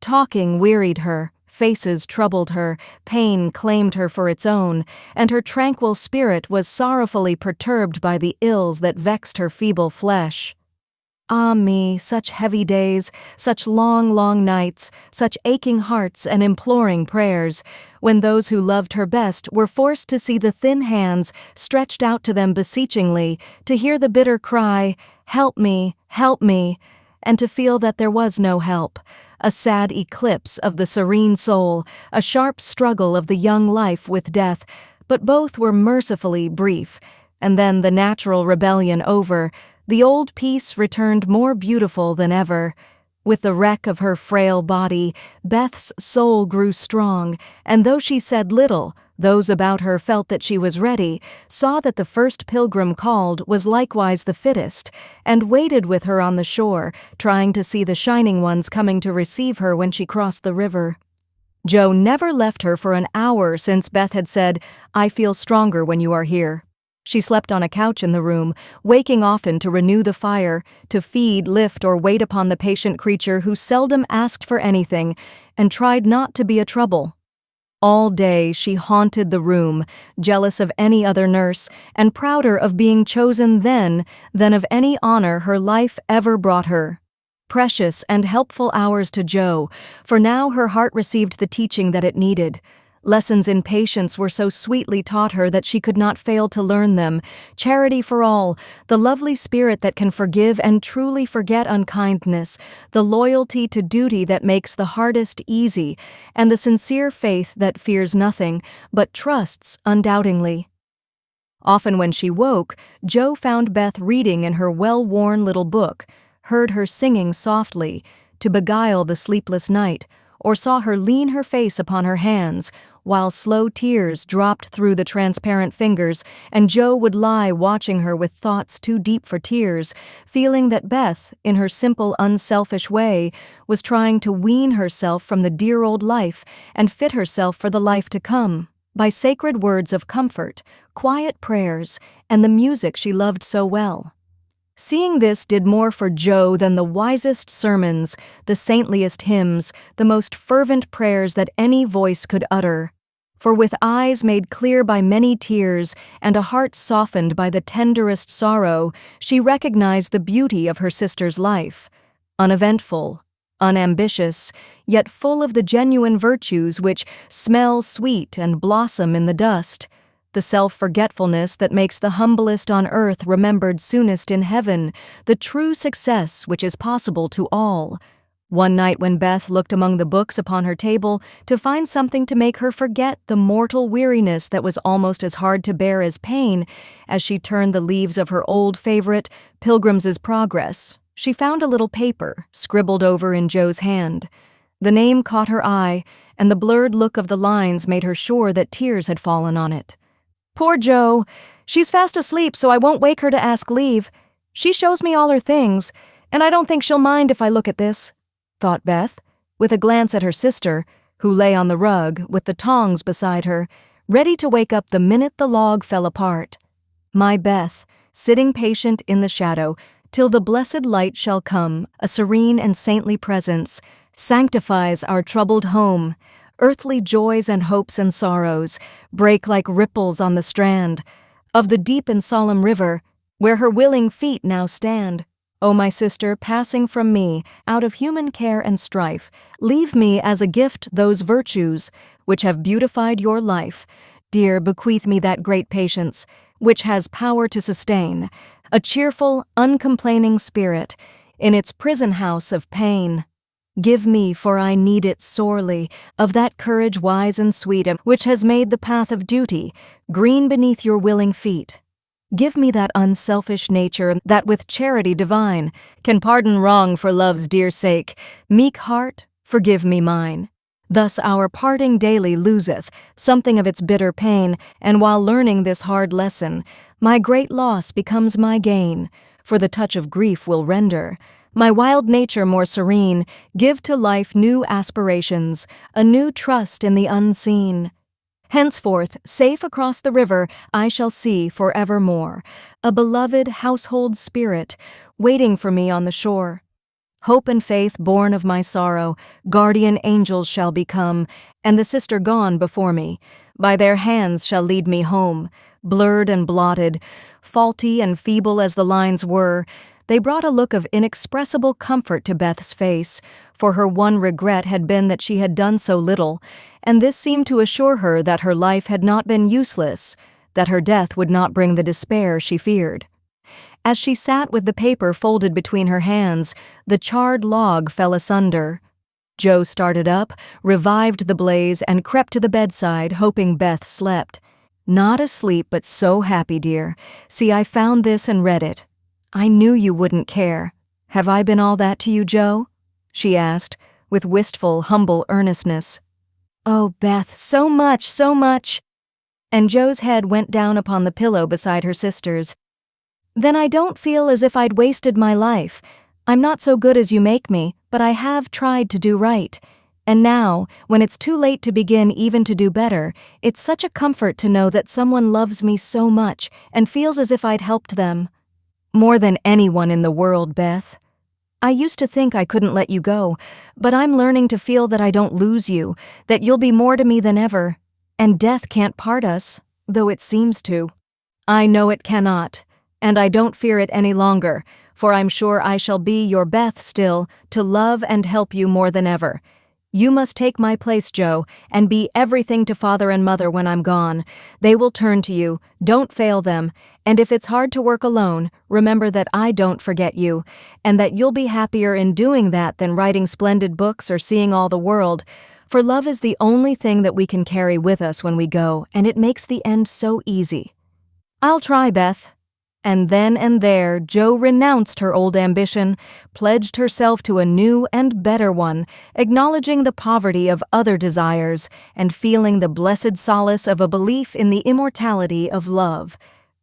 Talking wearied her, faces troubled her, pain claimed her for its own, and her tranquil spirit was sorrowfully perturbed by the ills that vexed her feeble flesh. Ah me, such heavy days, such long, long nights, such aching hearts and imploring prayers, when those who loved her best were forced to see the thin hands stretched out to them beseechingly, to hear the bitter cry, "Help me, help me," and to feel that there was no help. A sad eclipse of the serene soul, a sharp struggle of the young life with death, but both were mercifully brief, and then the natural rebellion over, the old peace returned more beautiful than ever. With the wreck of her frail body, Beth's soul grew strong, and though she said little, those about her felt that she was ready, saw that the first pilgrim called was likewise the fittest, and waited with her on the shore, trying to see the shining ones coming to receive her when she crossed the river. Joe never left her for an hour since Beth had said, "I feel stronger when you are here." She slept on a couch in the room, waking often to renew the fire, to feed, lift, or wait upon the patient creature who seldom asked for anything, and tried not to be a trouble. All day she haunted the room, jealous of any other nurse, and prouder of being chosen then than of any honor her life ever brought her. Precious and helpful hours to Joe, for now her heart received the teaching that it needed. Lessons in patience were so sweetly taught her that she could not fail to learn them. Charity for all, the lovely spirit that can forgive and truly forget unkindness, the loyalty to duty that makes the hardest easy, and the sincere faith that fears nothing, but trusts undoubtingly. Often when she woke, Joe found Beth reading in her well-worn little book, heard her singing softly, to beguile the sleepless night, or saw her lean her face upon her hands, while slow tears dropped through the transparent fingers, and Joe would lie watching her with thoughts too deep for tears, feeling that Beth, in her simple, unselfish way, was trying to wean herself from the dear old life and fit herself for the life to come. by sacred words of comfort, quiet prayers, and the music she loved so well. Seeing this did more for Jo than the wisest sermons, the saintliest hymns, the most fervent prayers that any voice could utter. For with eyes made clear by many tears and a heart softened by the tenderest sorrow, she recognized the beauty of her sister's life, uneventful, unambitious, yet full of the genuine virtues which smell sweet and blossom in the dust, the self-forgetfulness that makes the humblest on earth remembered soonest in heaven, the true success which is possible to all. One night when Beth looked among the books upon her table to find something to make her forget the mortal weariness that was almost as hard to bear as pain, as she turned the leaves of her old favorite, Pilgrims' Progress, she found a little paper scribbled over in Jo's hand. The name caught her eye, and the blurred look of the lines made her sure that tears had fallen on it. Poor Jo. She's fast asleep, so I won't wake her to ask leave. She shows me all her things, and I don't think she'll mind if I look at this, thought Beth, with a glance at her sister, who lay on the rug with the tongs beside her, ready to wake up the minute the log fell apart. My Beth, sitting patient in the shadow, till the blessed light shall come, a serene and saintly presence, sanctifies our troubled home. Earthly joys and hopes and sorrows break like ripples on the strand of the deep and solemn river, where her willing feet now stand. O my sister, passing from me, out of human care and strife, leave me as a gift those virtues which have beautified your life. Dear, bequeath me that great patience, which has power to sustain a cheerful, uncomplaining spirit in its prison house of pain. Give me, for I need it sorely, of that courage wise and sweet, which has made the path of duty green beneath your willing feet. Give me that unselfish nature that with charity divine can pardon wrong for love's dear sake. Meek heart, forgive me mine. Thus our parting daily loseth something of its bitter pain, and while learning this hard lesson, my great loss becomes my gain, for the touch of grief will render my wild nature more serene, give to life new aspirations, a new trust in the unseen. Henceforth, safe across the river, I shall see forevermore a beloved household spirit waiting for me on the shore. Hope and faith born of my sorrow, guardian angels shall become, and the sister gone before me, by their hands shall lead me home. Blurred and blotted, faulty and feeble as the lines were, they brought a look of inexpressible comfort to Beth's face, for her one regret had been that she had done so little, and this seemed to assure her that her life had not been useless, that her death would not bring the despair she feared. As she sat with the paper folded between her hands, the charred log fell asunder. Jo started up, revived the blaze, and crept to the bedside, hoping Beth slept. Not asleep, but so happy, dear. See, I found this and read it. I knew you wouldn't care. Have I been all that to you, Jo? She asked, with wistful, humble earnestness. Oh, Beth, so much, so much. And Jo's head went down upon the pillow beside her sister's. Then I don't feel as if I'd wasted my life. I'm not so good as you make me, but I have tried to do right. And now, when it's too late to begin even to do better, it's such a comfort to know that someone loves me so much and feels as if I'd helped them. More than anyone in the world, Beth. I used to think I couldn't let you go, but I'm learning to feel that I don't lose you, that you'll be more to me than ever. And death can't part us, though it seems to. I know it cannot, and I don't fear it any longer, for I'm sure I shall be your Beth still, to love and help you more than ever. You must take my place, Jo, and be everything to Father and Mother when I'm gone. They will turn to you, don't fail them, and if it's hard to work alone, remember that I don't forget you, and that you'll be happier in doing that than writing splendid books or seeing all the world, for love is the only thing that we can carry with us when we go, and it makes the end so easy. I'll try, Beth. And then and there, Jo renounced her old ambition, pledged herself to a new and better one, acknowledging the poverty of other desires, and feeling the blessed solace of a belief in the immortality of love.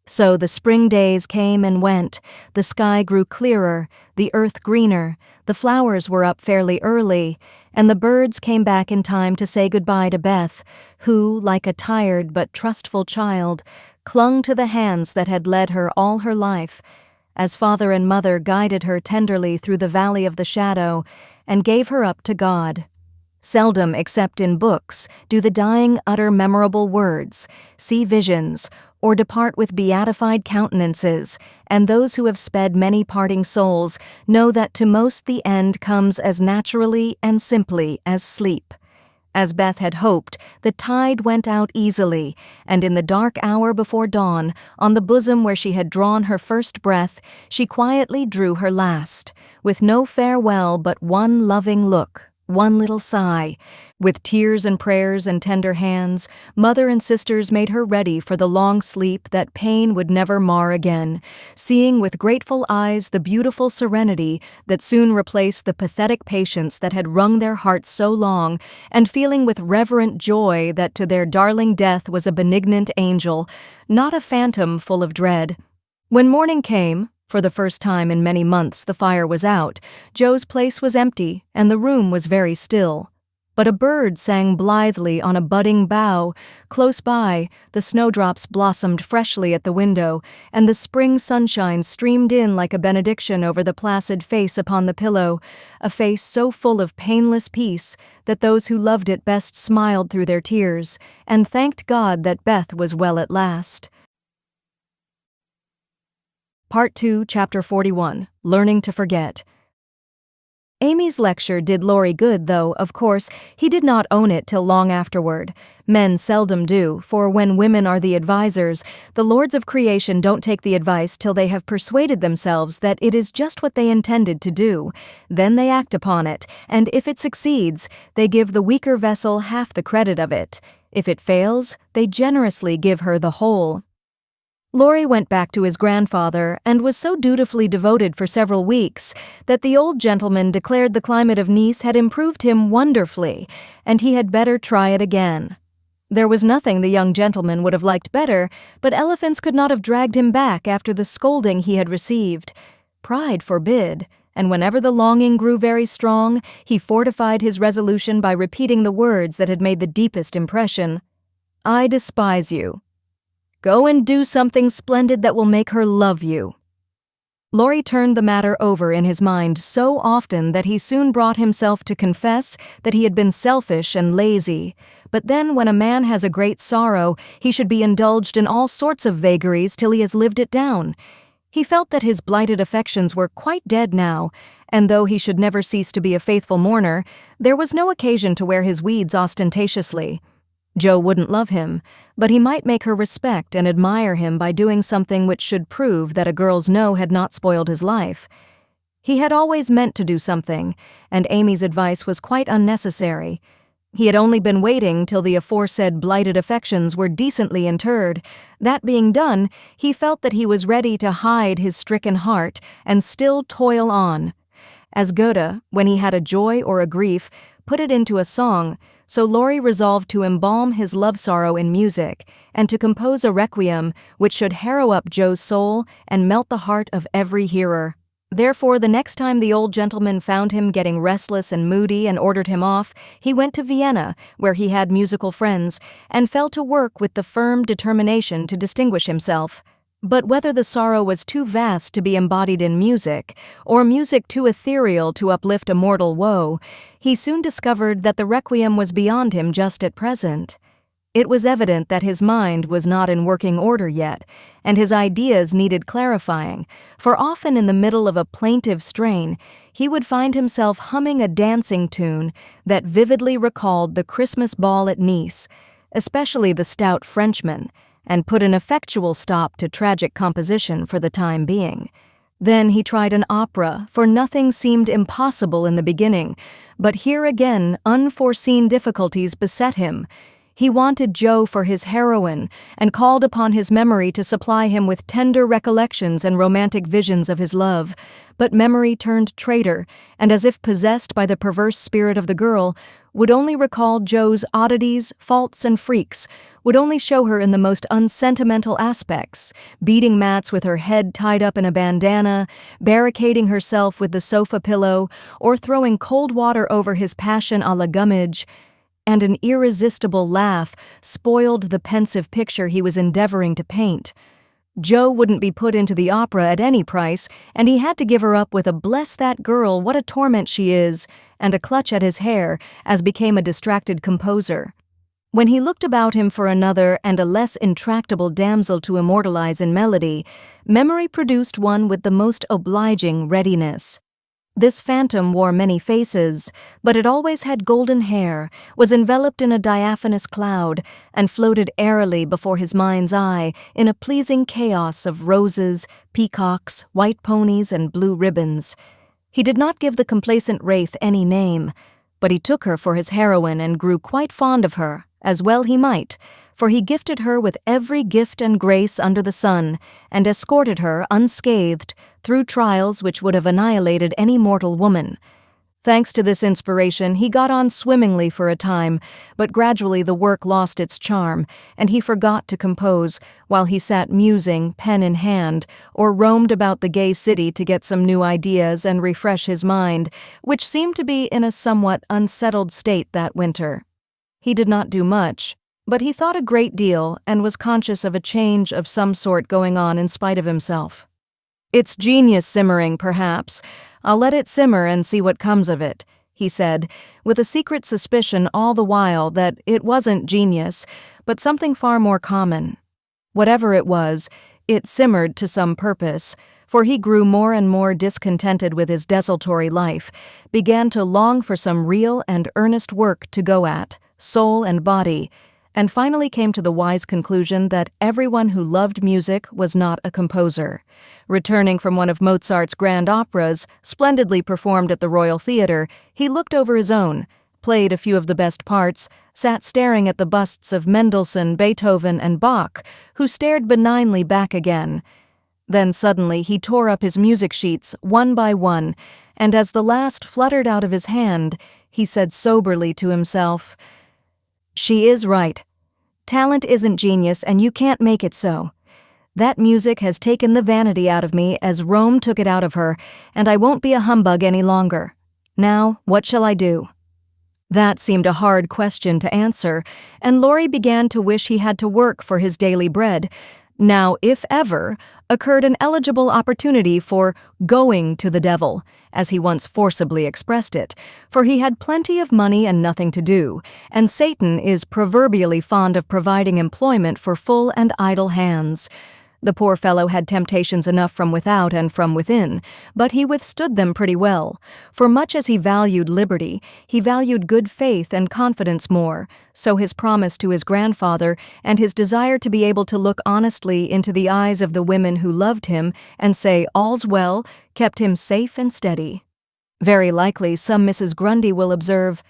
So the spring days came and went, the sky grew clearer, the earth greener, the flowers were up fairly early, and the birds came back in time to say goodbye to Beth, who, like a tired but trustful child, clung to the hands that had led her all her life, as father and mother guided her tenderly through the valley of the shadow and gave her up to God. Seldom except in books do the dying utter memorable words, see visions, or depart with beatified countenances, and those who have sped many parting souls know that to most the end comes as naturally and simply as sleep. As Beth had hoped, the tide went out easily, and in the dark hour before dawn, on the bosom where she had drawn her first breath, she quietly drew her last, with no farewell but one loving look, one little sigh. With tears and prayers and tender hands, mother and sisters made her ready for the long sleep that pain would never mar again, seeing with grateful eyes the beautiful serenity that soon replaced the pathetic patience that had wrung their hearts so long, and feeling with reverent joy that to their darling death was a benignant angel, not a phantom full of dread. When morning came, for the first time in many months the fire was out, Joe's place was empty, and the room was very still. But a bird sang blithely on a budding bough. Close by, the snowdrops blossomed freshly at the window, and the spring sunshine streamed in like a benediction over the placid face upon the pillow, a face so full of painless peace that those who loved it best smiled through their tears, and thanked God that Beth was well at last. Part 2, Chapter 41, Learning to Forget. Amy's lecture did Laurie good, though, of course, he did not own it till long afterward. Men seldom do, for when women are the advisers, the lords of creation don't take the advice till they have persuaded themselves that it is just what they intended to do. Then they act upon it, and if it succeeds, they give the weaker vessel half the credit of it. If it fails, they generously give her the whole. Laurie went back to his grandfather and was so dutifully devoted for several weeks that the old gentleman declared the climate of Nice had improved him wonderfully, and he had better try it again. There was nothing the young gentleman would have liked better, but elephants could not have dragged him back after the scolding he had received. Pride forbid, and whenever the longing grew very strong, he fortified his resolution by repeating the words that had made the deepest impression. "I despise you. Go and do something splendid that will make her love you." Laurie turned the matter over in his mind so often that he soon brought himself to confess that he had been selfish and lazy. But then when a man has a great sorrow, he should be indulged in all sorts of vagaries till he has lived it down. He felt that his blighted affections were quite dead now, and though he should never cease to be a faithful mourner, there was no occasion to wear his weeds ostentatiously. Joe wouldn't love him, but he might make her respect and admire him by doing something which should prove that a girl's no had not spoiled his life. He had always meant to do something, and Amy's advice was quite unnecessary. He had only been waiting till the aforesaid blighted affections were decently interred. That being done, he felt that he was ready to hide his stricken heart and still toil on. As Goethe, when he had a joy or a grief, put it into a song, so Laurie resolved to embalm his love-sorrow in music, and to compose a requiem which should harrow up Joe's soul and melt the heart of every hearer. Therefore, the next time the old gentleman found him getting restless and moody and ordered him off, he went to Vienna, where he had musical friends, and fell to work with the firm determination to distinguish himself. But whether the sorrow was too vast to be embodied in music, or music too ethereal to uplift a mortal woe, he soon discovered that the requiem was beyond him just at present. It was evident that his mind was not in working order yet, and his ideas needed clarifying, for often in the middle of a plaintive strain, he would find himself humming a dancing tune that vividly recalled the Christmas ball at Nice, especially the Stout Frenchman, and put an effectual stop to tragic composition for the time being. Then he tried an opera, for nothing seemed impossible in the beginning, but here again unforeseen difficulties beset him. He wanted Joe for his heroine and called upon his memory to supply him with tender recollections and romantic visions of his love. But memory turned traitor, and as if possessed by the perverse spirit of the girl, would only recall Joe's oddities, faults, and freaks, would only show her in the most unsentimental aspects, beating Mats with her head tied up in a bandana, barricading herself with the sofa pillow, or throwing cold water over his passion a la Gummidge. And an irresistible laugh spoiled the pensive picture he was endeavoring to paint. Joe wouldn't be put into the opera at any price, and he had to give her up with a "bless that girl, what a torment she is," and a clutch at his hair, as became a distracted composer. When he looked about him for another and a less intractable damsel to immortalize in melody, memory produced one with the most obliging readiness. This phantom wore many faces, but it always had golden hair, was enveloped in a diaphanous cloud, and floated airily before his mind's eye in a pleasing chaos of roses, peacocks, white ponies, and blue ribbons. He did not give the complacent wraith any name, but he took her for his heroine and grew quite fond of her, as well he might, for he gifted her with every gift and grace under the sun, and escorted her unscathed through trials which would have annihilated any mortal woman. Thanks to this inspiration, he got on swimmingly for a time, but gradually the work lost its charm, and he forgot to compose, while he sat musing, pen in hand, or roamed about the gay city to get some new ideas and refresh his mind, which seemed to be in a somewhat unsettled state that winter. He did not do much, but he thought a great deal and was conscious of a change of some sort going on in spite of himself. "It's genius simmering, perhaps. I'll let it simmer and see what comes of it," he said, with a secret suspicion all the while that it wasn't genius, but something far more common. Whatever it was, it simmered to some purpose, for he grew more and more discontented with his desultory life, began to long for some real and earnest work to go at, soul and body, and finally came to the wise conclusion that everyone who loved music was not a composer. Returning from one of Mozart's grand operas, splendidly performed at the Royal Theatre, he looked over his own, played a few of the best parts, sat staring at the busts of Mendelssohn, Beethoven, and Bach, who stared benignly back again. Then suddenly he tore up his music sheets one by one, and as the last fluttered out of his hand, he said soberly to himself, "She is right. Talent isn't genius, and you can't make it so. That music has taken the vanity out of me as Rome took it out of her, and I won't be a humbug any longer. Now, what shall I do?" That seemed a hard question to answer, and Laurie began to wish he had to work for his daily bread. Now, if ever, occurred an eligible opportunity for going to the devil, as he once forcibly expressed it, for he had plenty of money and nothing to do, and Satan is proverbially fond of providing employment for full and idle hands. The poor fellow had temptations enough from without and from within, but he withstood them pretty well, for much as he valued liberty, he valued good faith and confidence more, so his promise to his grandfather and his desire to be able to look honestly into the eyes of the women who loved him and say all's well kept him safe and steady. Very likely some Mrs. Grundy will observe,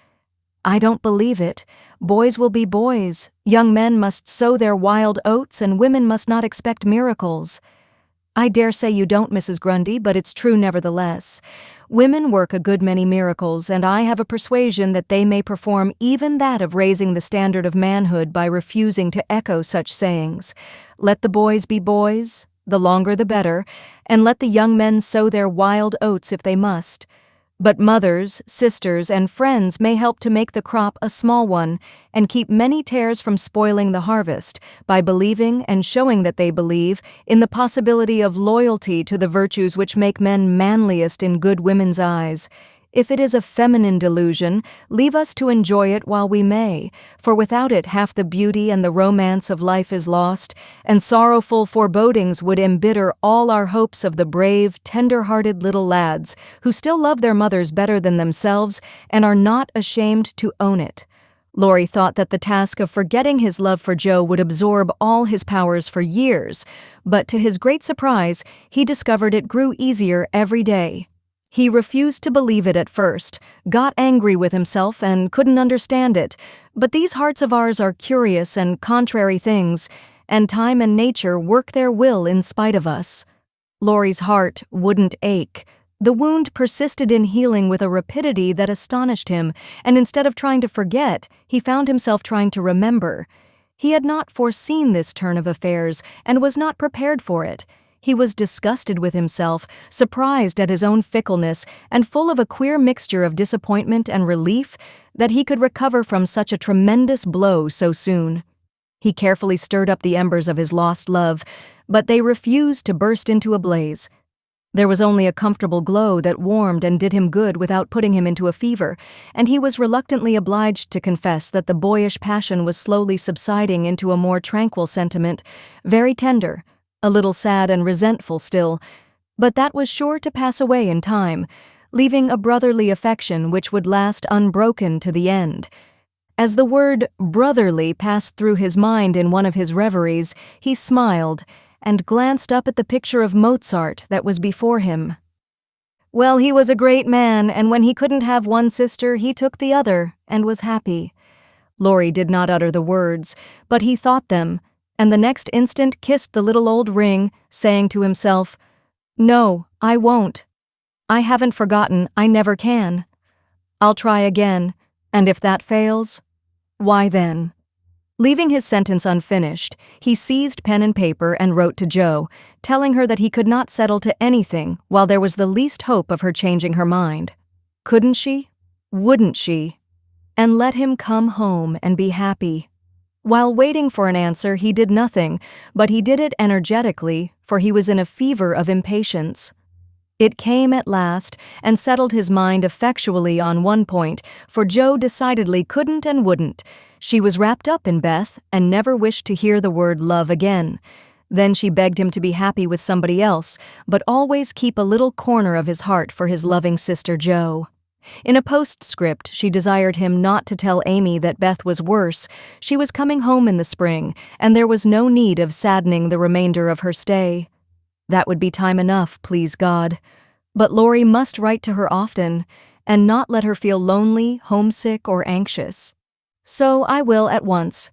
"I don't believe it. Boys will be boys. Young men must sow their wild oats, and women must not expect miracles." I dare say you don't, Mrs. Grundy, but it's true nevertheless. Women work a good many miracles, and I have a persuasion that they may perform even that of raising the standard of manhood by refusing to echo such sayings. Let the boys be boys, the longer the better, and let the young men sow their wild oats if they must. But mothers, sisters, and friends may help to make the crop a small one and keep many tares from spoiling the harvest by believing and showing that they believe in the possibility of loyalty to the virtues which make men manliest in good women's eyes. If it is a feminine delusion, leave us to enjoy it while we may, for without it half the beauty and the romance of life is lost, and sorrowful forebodings would embitter all our hopes of the brave, tender-hearted little lads who still love their mothers better than themselves and are not ashamed to own it. Laurie thought that the task of forgetting his love for Joe would absorb all his powers for years, but to his great surprise, he discovered it grew easier every day. He refused to believe it at first, got angry with himself and couldn't understand it, but these hearts of ours are curious and contrary things, and time and nature work their will in spite of us. Laurie's heart wouldn't ache. The wound persisted in healing with a rapidity that astonished him, and instead of trying to forget, he found himself trying to remember. He had not foreseen this turn of affairs and was not prepared for it. He was disgusted with himself, surprised at his own fickleness, and full of a queer mixture of disappointment and relief that he could recover from such a tremendous blow so soon. He carefully stirred up the embers of his lost love, but they refused to burst into a blaze. There was only a comfortable glow that warmed and did him good without putting him into a fever, and he was reluctantly obliged to confess that the boyish passion was slowly subsiding into a more tranquil sentiment, very tender, a little sad and resentful still, but that was sure to pass away in time, leaving a brotherly affection which would last unbroken to the end. As the word brotherly passed through his mind in one of his reveries, he smiled and glanced up at the picture of Mozart that was before him. Well, he was a great man, and when he couldn't have one sister, he took the other, and was happy. Laurie did not utter the words, but he thought them, and the next instant kissed the little old ring, saying to himself, "No, I won't. I haven't forgotten, I never can. I'll try again, and if that fails, why then?" Leaving his sentence unfinished, he seized pen and paper and wrote to Jo, telling her that he could not settle to anything while there was the least hope of her changing her mind. Couldn't she? Wouldn't she? And let him come home and be happy. While waiting for an answer, he did nothing, but he did it energetically, for he was in a fever of impatience. It came at last, and settled his mind effectually on one point, for Jo decidedly couldn't and wouldn't. She was wrapped up in Beth, and never wished to hear the word love again. Then she begged him to be happy with somebody else, but always keep a little corner of his heart for his loving sister Jo. In a postscript, she desired him not to tell Amy that Beth was worse. She was coming home in the spring, and there was no need of saddening the remainder of her stay. That would be time enough, please God. But Laurie must write to her often, and not let her feel lonely, homesick, or anxious. So I will at once.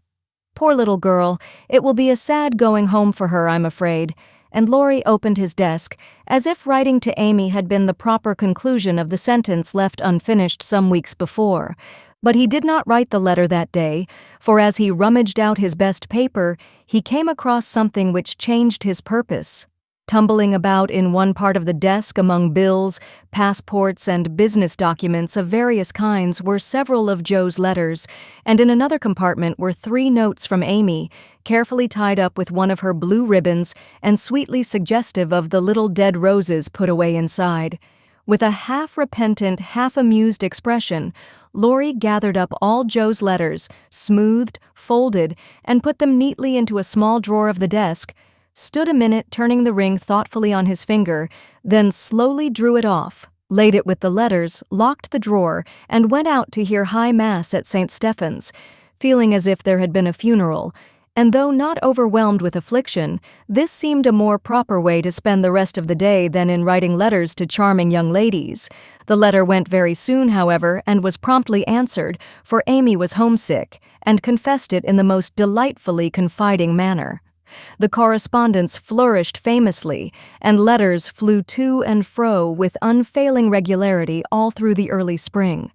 Poor little girl, it will be a sad going home for her, I'm afraid. And Laurie opened his desk, as if writing to Amy had been the proper conclusion of the sentence left unfinished some weeks before. But he did not write the letter that day, for as he rummaged out his best paper, he came across something which changed his purpose. Tumbling about in one part of the desk among bills, passports, and business documents of various kinds were several of Jo's letters, and in another compartment were 3 notes from Amy, carefully tied up with one of her blue ribbons and sweetly suggestive of the little dead roses put away inside. With a half-repentant, half-amused expression, Laurie gathered up all Jo's letters, smoothed, folded, and put them neatly into a small drawer of the desk, stood a minute turning the ring thoughtfully on his finger, then slowly drew it off, laid it with the letters, locked the drawer, and went out to hear High Mass at St. Stephen's, feeling as if there had been a funeral, and though not overwhelmed with affliction, this seemed a more proper way to spend the rest of the day than in writing letters to charming young ladies. The letter went very soon, however, and was promptly answered, for Amy was homesick, and confessed it in the most delightfully confiding manner. The correspondence flourished famously, and letters flew to and fro with unfailing regularity all through the early spring.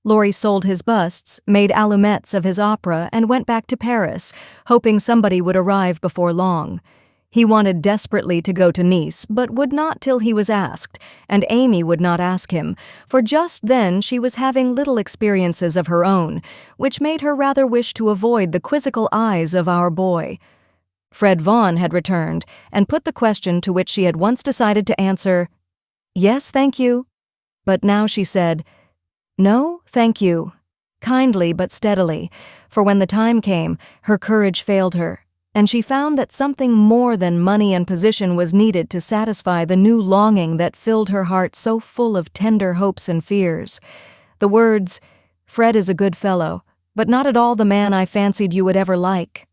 Laurie sold his busts, made allumettes of his opera, and went back to Paris, hoping somebody would arrive before long. He wanted desperately to go to Nice, but would not till he was asked, and Amy would not ask him, for just then she was having little experiences of her own, which made her rather wish to avoid the quizzical eyes of our boy. Fred Vaughn had returned, and put the question to which she had once decided to answer, "Yes, thank you." But now she said, "No, thank you," kindly but steadily, for when the time came, her courage failed her, and she found that something more than money and position was needed to satisfy the new longing that filled her heart so full of tender hopes and fears. The words, "Fred is a good fellow, but not at all the man I fancied you would ever like,"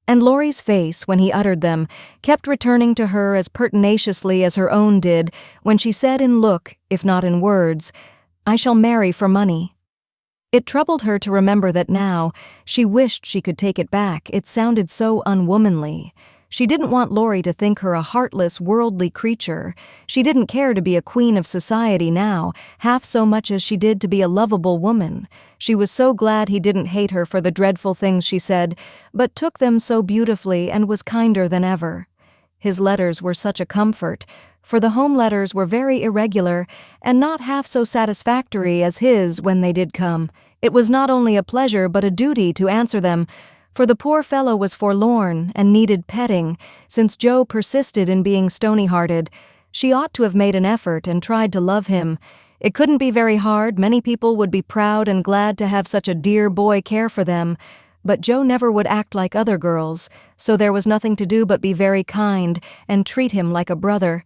And Laurie's face, when he uttered them, kept returning to her as pertinaciously as her own did when she said in look, if not in words, "I shall marry for money." It troubled her to remember that now she wished she could take it back. It sounded so unwomanly. She didn't want Laurie to think her a heartless, worldly creature. She didn't care to be a queen of society now, half so much as she did to be a lovable woman. She was so glad he didn't hate her for the dreadful things she said, but took them so beautifully and was kinder than ever. His letters were such a comfort, for the home letters were very irregular and not half so satisfactory as his when they did come. It was not only a pleasure but a duty to answer them, for the poor fellow was forlorn and needed petting, since Joe persisted in being stony-hearted. She ought to have made an effort and tried to love him. It couldn't be very hard. Many people would be proud and glad to have such a dear boy care for them. But Joe never would act like other girls, so there was nothing to do but be very kind and treat him like a brother.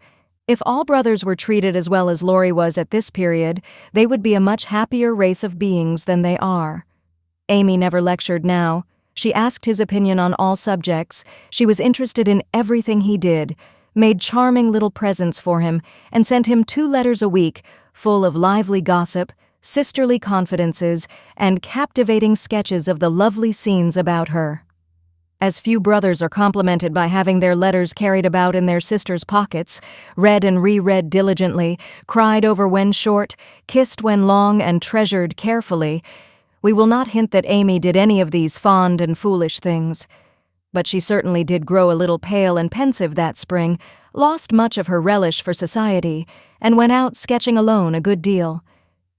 If all brothers were treated as well as Laurie was at this period, they would be a much happier race of beings than they are. Amy never lectured now. She asked his opinion on all subjects. She was interested in everything he did, made charming little presents for him, and sent him 2 letters a week, full of lively gossip, sisterly confidences, and captivating sketches of the lovely scenes about her. As few brothers are complimented by having their letters carried about in their sisters' pockets, read and reread diligently, cried over when short, kissed when long, and treasured carefully, we will not hint that Amy did any of these fond and foolish things. But she certainly did grow a little pale and pensive that spring, lost much of her relish for society, and went out sketching alone a good deal.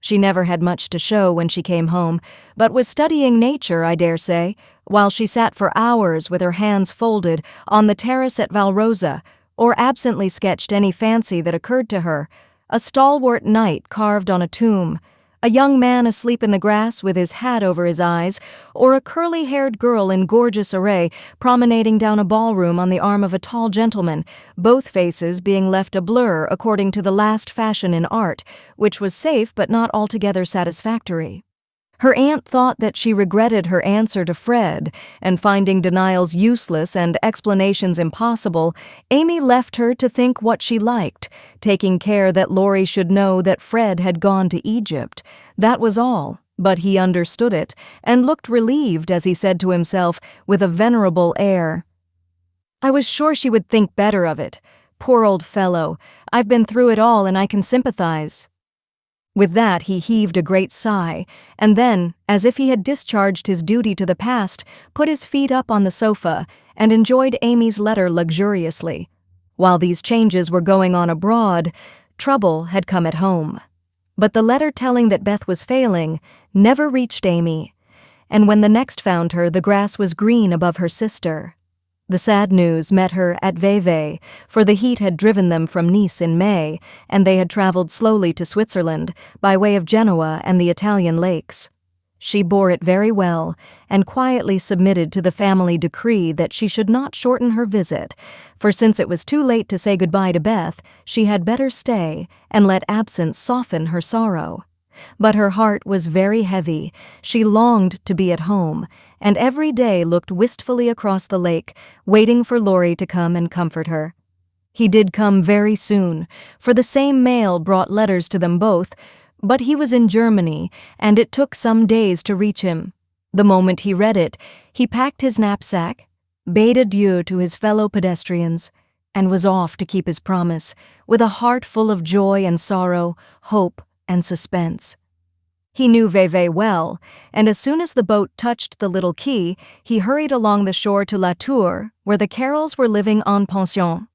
She never had much to show when she came home, but was studying nature, I dare say, while she sat for hours with her hands folded on the terrace at Valrosa, or absently sketched any fancy that occurred to her, a stalwart knight carved on a tomb, a young man asleep in the grass with his hat over his eyes, or a curly-haired girl in gorgeous array promenading down a ballroom on the arm of a tall gentleman, both faces being left a blur according to the last fashion in art, which was safe but not altogether satisfactory. Her aunt thought that she regretted her answer to Fred, and finding denials useless and explanations impossible, Amy left her to think what she liked, taking care that Laurie should know that Fred had gone to Egypt. That was all, but he understood it, and looked relieved as he said to himself, with a venerable air, "I was sure she would think better of it. Poor old fellow, I've been through it all and I can sympathize." With that he heaved a great sigh, and then, as if he had discharged his duty to the past, put his feet up on the sofa and enjoyed Amy's letter luxuriously. While these changes were going on abroad, trouble had come at home. But the letter telling that Beth was failing never reached Amy, and when the next found her, the grass was green above her sister. The sad news met her at Vevey, for the heat had driven them from Nice in May, and they had traveled slowly to Switzerland by way of Genoa and the Italian lakes. She bore it very well, and quietly submitted to the family decree that she should not shorten her visit, for since it was too late to say goodbye to Beth, she had better stay and let absence soften her sorrow. But her heart was very heavy. She longed to be at home, and every day looked wistfully across the lake, waiting for Laurie to come and comfort her. He did come very soon, for the same mail brought letters to them both, but he was in Germany, and it took some days to reach him. The moment he read it, he packed his knapsack, bade adieu to his fellow pedestrians, and was off to keep his promise, with a heart full of joy and sorrow, hope and suspense. He knew Vevey well, and as soon as the boat touched the little quay, he hurried along the shore to La Tour, where the Carrolls were living en pension.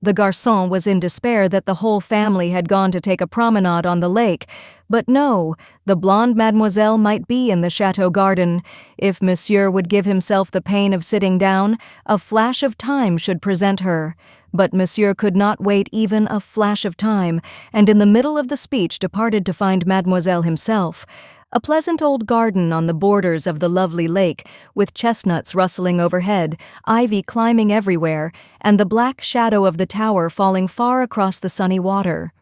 The garçon was in despair that the whole family had gone to take a promenade on the lake, but no, the blonde mademoiselle might be in the chateau garden. If monsieur would give himself the pain of sitting down, a flash of time should present her. But monsieur could not wait even a flash of time, and in the middle of the speech departed to find mademoiselle himself. A pleasant old garden on the borders of the lovely lake, with chestnuts rustling overhead, ivy climbing everywhere, and the black shadow of the tower falling far across the sunny water.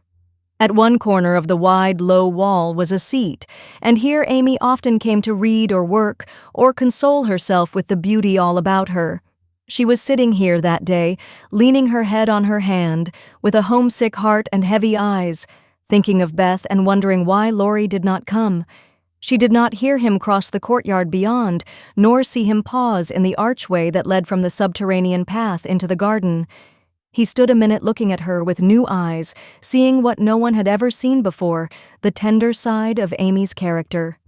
At one corner of the wide, low wall was a seat, and here Amy often came to read or work, or console herself with the beauty all about her. She was sitting here that day, leaning her head on her hand, with a homesick heart and heavy eyes, thinking of Beth and wondering why Laurie did not come. She did not hear him cross the courtyard beyond, nor see him pause in the archway that led from the subterranean path into the garden. He stood a minute looking at her with new eyes, seeing what no one had ever seen before, the tender side of Amy's character.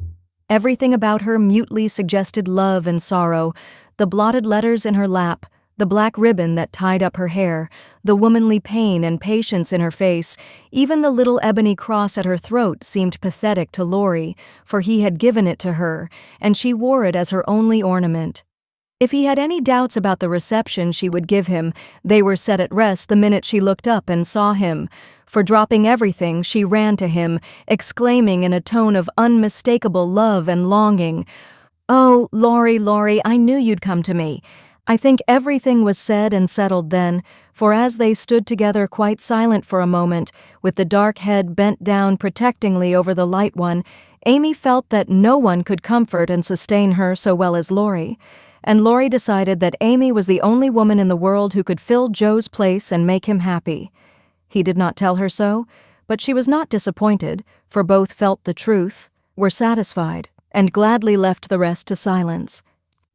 Everything about her mutely suggested love and sorrow, the blotted letters in her lap, the black ribbon that tied up her hair, the womanly pain and patience in her face, even the little ebony cross at her throat seemed pathetic to Laurie, for he had given it to her, and she wore it as her only ornament. If he had any doubts about the reception she would give him, they were set at rest the minute she looked up and saw him. For dropping everything, she ran to him, exclaiming in a tone of unmistakable love and longing, "Oh, Laurie, I knew you'd come to me." I think everything was said and settled then, for as they stood together quite silent for a moment, with the dark head bent down protectingly over the light one, Amy felt that no one could comfort and sustain her so well as Laurie. And Laurie decided that Amy was the only woman in the world who could fill Joe's place and make him happy. He did not tell her so, but she was not disappointed, for both felt the truth, were satisfied, and gladly left the rest to silence.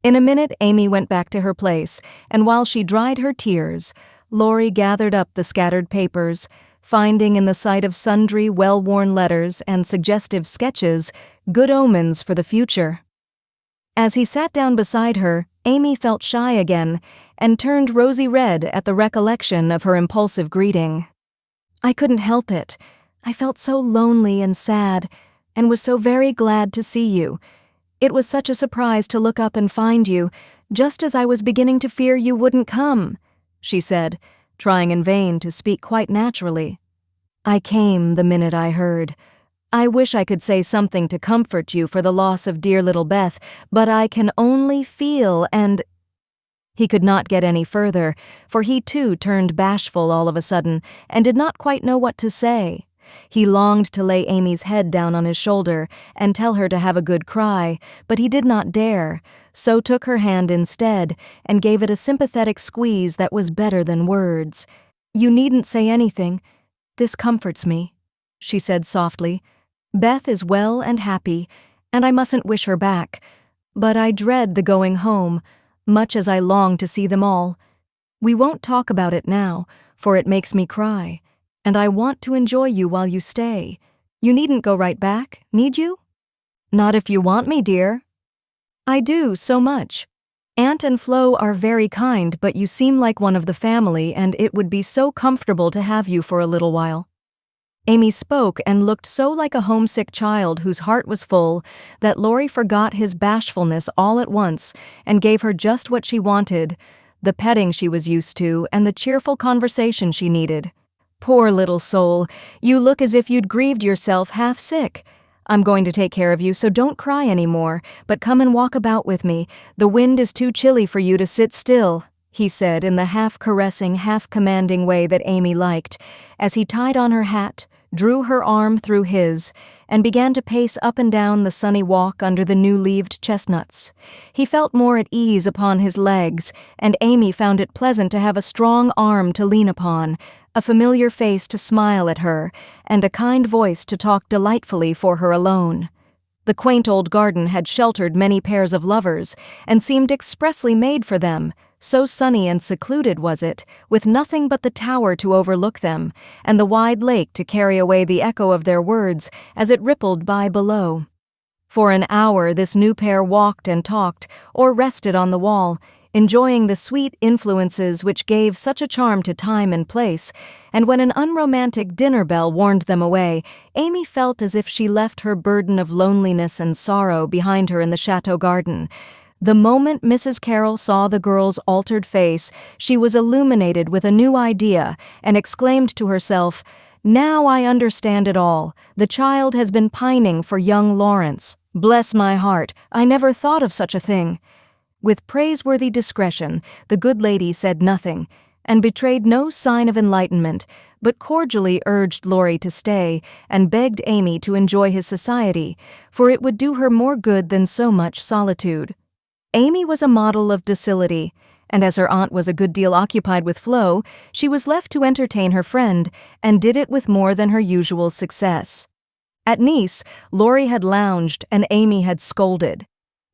In a minute Amy went back to her place, and while she dried her tears, Laurie gathered up the scattered papers, finding in the sight of sundry well-worn letters and suggestive sketches good omens for the future. As he sat down beside her, Amy felt shy again, and turned rosy red at the recollection of her impulsive greeting. "I couldn't help it. I felt so lonely and sad, and was so very glad to see you. It was such a surprise to look up and find you, just as I was beginning to fear you wouldn't come," she said, trying in vain to speak quite naturally. "I came the minute I heard. I wish I could say something to comfort you for the loss of dear little Beth, but I can only feel and—" He could not get any further, for he too turned bashful all of a sudden, and did not quite know what to say. He longed to lay Amy's head down on his shoulder and tell her to have a good cry, but he did not dare, so took her hand instead and gave it a sympathetic squeeze that was better than words. "You needn't say anything. This comforts me," she said softly. "Beth is well and happy, and I mustn't wish her back. But I dread the going home, much as I long to see them all. We won't talk about it now, for it makes me cry, and I want to enjoy you while you stay. You needn't go right back, need you?" "Not if you want me, dear." "I do, so much. Aunt and Flo are very kind, but you seem like one of the family, and it would be so comfortable to have you for a little while." Amy spoke and looked so like a homesick child whose heart was full that Laurie forgot his bashfulness all at once and gave her just what she wanted, the petting she was used to and the cheerful conversation she needed. "Poor little soul, you look as if you'd grieved yourself half sick. I'm going to take care of you, so don't cry any more, but come and walk about with me. The wind is too chilly for you to sit still," he said in the half-caressing, half-commanding way that Amy liked, as he tied on her hat, drew her arm through his, and began to pace up and down the sunny walk under the new-leaved chestnuts. He felt more at ease upon his legs, and Amy found it pleasant to have a strong arm to lean upon, a familiar face to smile at her, and a kind voice to talk delightfully for her alone. The quaint old garden had sheltered many pairs of lovers, and seemed expressly made for them, so sunny and secluded was it, with nothing but the tower to overlook them, and the wide lake to carry away the echo of their words as it rippled by below. For an hour this new pair walked and talked, or rested on the wall, enjoying the sweet influences which gave such a charm to time and place, and when an unromantic dinner bell warned them away, Amy felt as if she left her burden of loneliness and sorrow behind her in the chateau garden. The moment Mrs. Carroll saw the girl's altered face, she was illuminated with a new idea and exclaimed to herself, "Now I understand it all. The child has been pining for young Laurence. Bless my heart, I never thought of such a thing." With praiseworthy discretion, the good lady said nothing, and betrayed no sign of enlightenment, but cordially urged Laurie to stay, and begged Amy to enjoy his society, for it would do her more good than so much solitude. Amy was a model of docility, and as her aunt was a good deal occupied with Flo, she was left to entertain her friend, and did it with more than her usual success. At Nice, Laurie had lounged and Amy had scolded.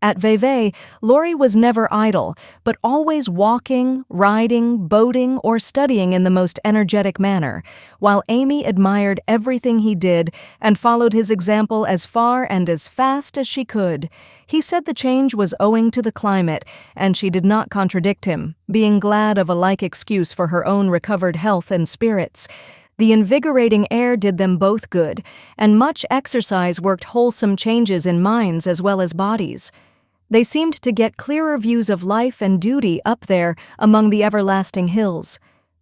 At Vevey, Laurie was never idle, but always walking, riding, boating, or studying in the most energetic manner, while Amy admired everything he did and followed his example as far and as fast as she could. He said the change was owing to the climate, and she did not contradict him, being glad of a like excuse for her own recovered health and spirits. The invigorating air did them both good, and much exercise worked wholesome changes in minds as well as bodies. They seemed to get clearer views of life and duty up there among the everlasting hills.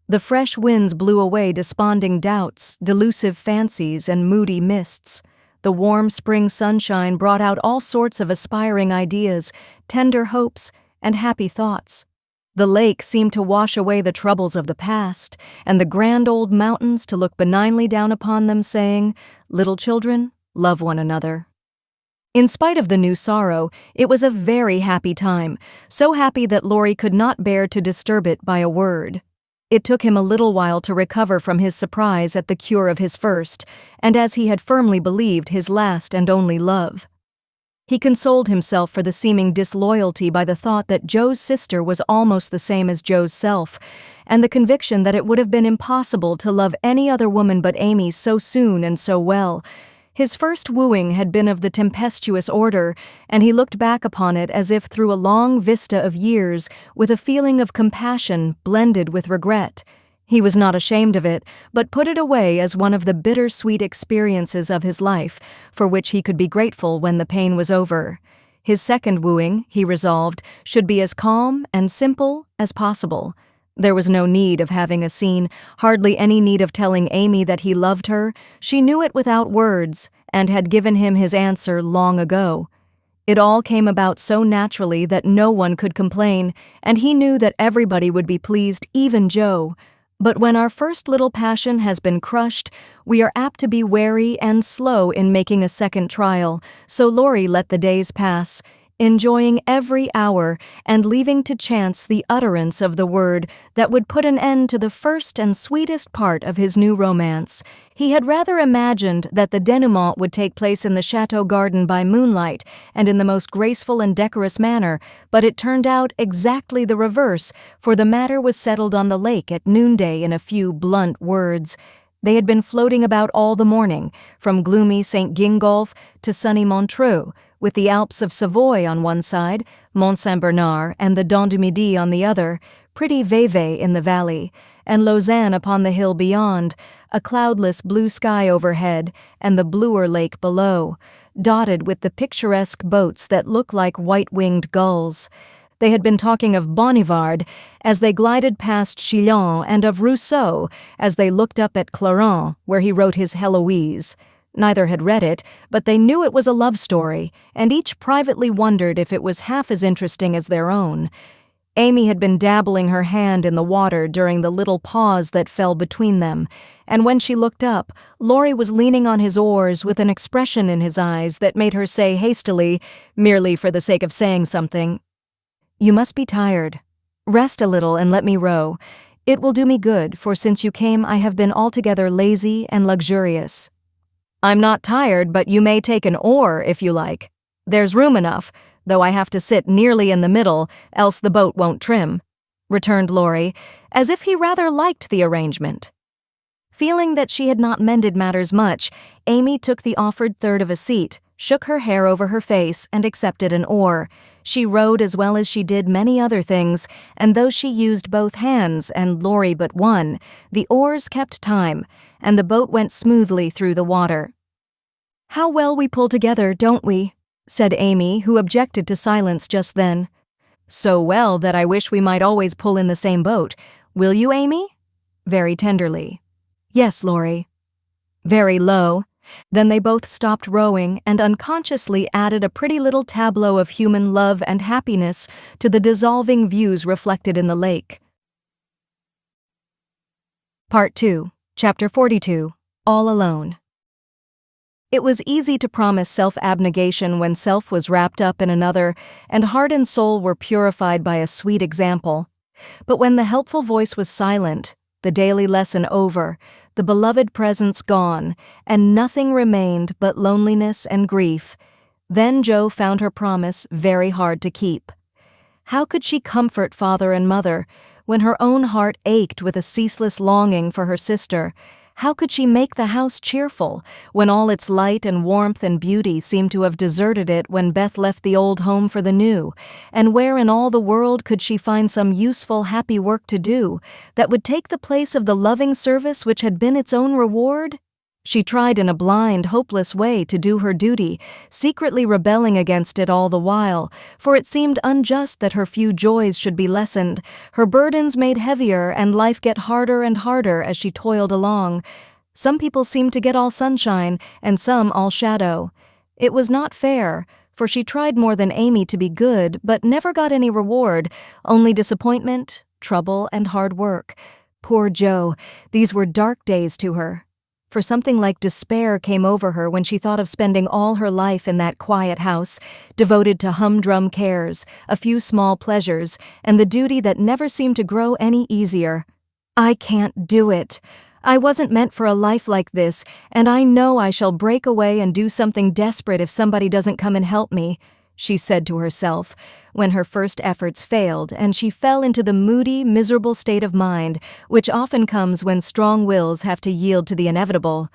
The fresh winds blew away desponding doubts, delusive fancies, and moody mists. The warm spring sunshine brought out all sorts of aspiring ideas, tender hopes, and happy thoughts. The lake seemed to wash away the troubles of the past, and the grand old mountains to look benignly down upon them, saying, "Little children, love one another." In spite of the new sorrow, it was a very happy time, so happy that Laurie could not bear to disturb it by a word. It took him a little while to recover from his surprise at the cure of his first, and as he had firmly believed, his last and only love. He consoled himself for the seeming disloyalty by the thought that Joe's sister was almost the same as Joe's self, and the conviction that it would have been impossible to love any other woman but Amy so soon and so well. His first wooing had been of the tempestuous order, and he looked back upon it as if through a long vista of years, with a feeling of compassion blended with regret. He was not ashamed of it, but put it away as one of the bitter-sweet experiences of his life, for which he could be grateful when the pain was over. His second wooing, he resolved, should be as calm and simple as possible. There was no need of having a scene, hardly any need of telling Amy that he loved her. She knew it without words, and had given him his answer long ago. It all came about so naturally that no one could complain, and he knew that everybody would be pleased, even Joe. But when our first little passion has been crushed, we are apt to be wary and slow in making a second trial, so Laurie let the days pass, enjoying every hour and leaving to chance the utterance of the word that would put an end to the first and sweetest part of his new romance. He had rather imagined that the denouement would take place in the chateau garden by moonlight and in the most graceful and decorous manner, but it turned out exactly the reverse, for the matter was settled on the lake at noonday in a few blunt words. They had been floating about all the morning, from gloomy St. Gingolph to sunny Montreux, with the Alps of Savoy on one side, Mont Saint-Bernard and the Dent du Midi on the other, pretty Vevey in the valley, and Lausanne upon the hill beyond, a cloudless blue sky overhead and the bluer lake below, dotted with the picturesque boats that look like white-winged gulls. They had been talking of Bonnivard as they glided past Chillon, and of Rousseau as they looked up at Clarens, where he wrote his Heloise. Neither had read it, but they knew it was a love story, and each privately wondered if it was half as interesting as their own. Amy had been dabbling her hand in the water during the little pause that fell between them, and when she looked up, Laurie was leaning on his oars with an expression in his eyes that made her say hastily, merely for the sake of saying something, "You must be tired. Rest a little and let me row. It will do me good, for since you came I have been altogether lazy and luxurious." "I'm not tired, but you may take an oar if you like. There's room enough, though I have to sit nearly in the middle, else the boat won't trim," returned Laurie, as if he rather liked the arrangement. Feeling that she had not mended matters much, Amy took the offered third of a seat, shook her hair over her face, and accepted an oar. She rowed as well as she did many other things, and though she used both hands and Laurie but one, the oars kept time, and the boat went smoothly through the water. "How well we pull together, don't we?" said Amy, who objected to silence just then. "So well that I wish we might always pull in the same boat. Will you, Amy?" Very tenderly. "Yes, Laurie." Very low. Then they both stopped rowing and unconsciously added a pretty little tableau of human love and happiness to the dissolving views reflected in the lake. Part 2, Chapter 42, All Alone. It was easy to promise self-abnegation when self was wrapped up in another, and heart and soul were purified by a sweet example. But when the helpful voice was silent, the daily lesson over, the beloved presence gone, and nothing remained but loneliness and grief, then Jo found her promise very hard to keep. How could she comfort father and mother when her own heart ached with a ceaseless longing for her sister? How could she make the house cheerful when all its light and warmth and beauty seemed to have deserted it when Beth left the old home for the new? And where in all the world could she find some useful, happy work to do that would take the place of the loving service which had been its own reward? She tried in a blind, hopeless way to do her duty, secretly rebelling against it all the while, for it seemed unjust that her few joys should be lessened, her burdens made heavier, and life get harder and harder as she toiled along. Some people seemed to get all sunshine, and some all shadow. It was not fair, for she tried more than Amy to be good, but never got any reward, only disappointment, trouble, and hard work. Poor Jo, these were dark days to her. For something like despair came over her when she thought of spending all her life in that quiet house, devoted to humdrum cares, a few small pleasures, and the duty that never seemed to grow any easier. I can't do it. I wasn't meant for a life like this, and I know I shall break away and do something desperate if somebody doesn't come and help me, she said to herself, when her first efforts failed and she fell into the moody, miserable state of mind which often comes when strong wills have to yield to the inevitable.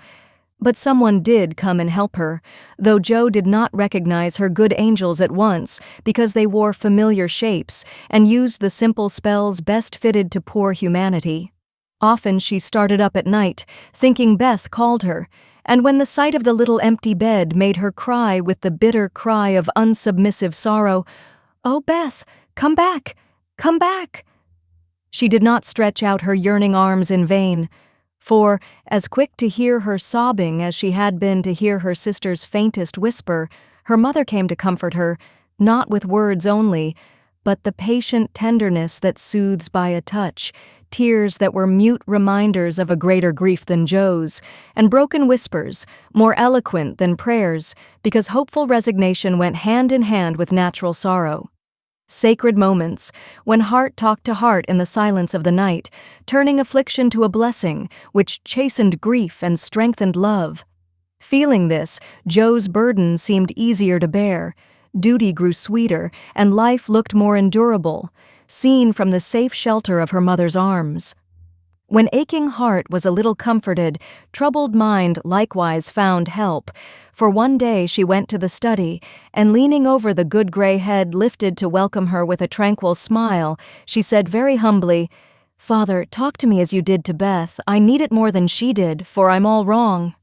But someone did come and help her, though Jo did not recognize her good angels at once because they wore familiar shapes and used the simple spells best fitted to poor humanity. Often she started up at night, thinking Beth called her, and when the sight of the little empty bed made her cry with the bitter cry of unsubmissive sorrow, "Oh, Beth, come back, come back!" She did not stretch out her yearning arms in vain, for, as quick to hear her sobbing as she had been to hear her sister's faintest whisper, her mother came to comfort her, not with words only, but the patient tenderness that soothes by a touch, tears that were mute reminders of a greater grief than Jo's, and broken whispers, more eloquent than prayers, because hopeful resignation went hand in hand with natural sorrow. Sacred moments, when heart talked to heart in the silence of the night, turning affliction to a blessing, which chastened grief and strengthened love. Feeling this, Jo's burden seemed easier to bear. Duty grew sweeter, and life looked more endurable, seen from the safe shelter of her mother's arms. When aching heart was a little comforted, troubled mind likewise found help, for one day she went to the study, and leaning over the good gray head lifted to welcome her with a tranquil smile, she said very humbly, "Father, talk to me as you did to Beth. I need it more than she did, for I'm all wrong."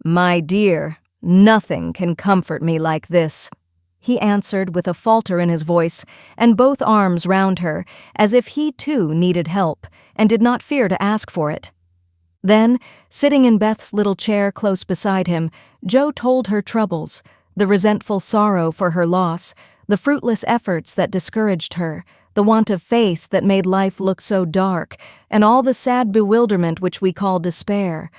"My dear, nothing can comfort me like this," he answered with a falter in his voice, and both arms round her, as if he too needed help, and did not fear to ask for it. Then, sitting in Beth's little chair close beside him, Jo told her troubles, the resentful sorrow for her loss, the fruitless efforts that discouraged her, the want of faith that made life look so dark, and all the sad bewilderment which we call despair.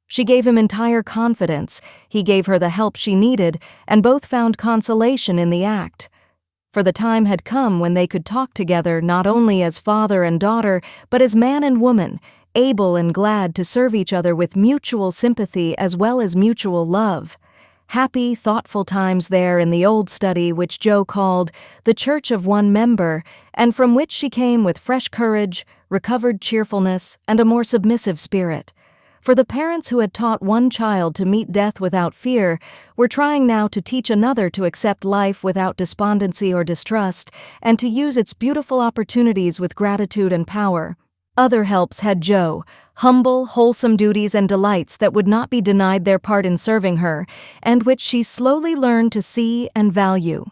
She gave him entire confidence, he gave her the help she needed, and both found consolation in the act. For the time had come when they could talk together not only as father and daughter, but as man and woman, able and glad to serve each other with mutual sympathy as well as mutual love. Happy, thoughtful times there in the old study which Jo called the Church of One Member, and from which she came with fresh courage, recovered cheerfulness, and a more submissive spirit. For the parents who had taught one child to meet death without fear were trying now to teach another to accept life without despondency or distrust, and to use its beautiful opportunities with gratitude and power. Other helps had Jo, humble, wholesome duties and delights that would not be denied their part in serving her, and which she slowly learned to see and value.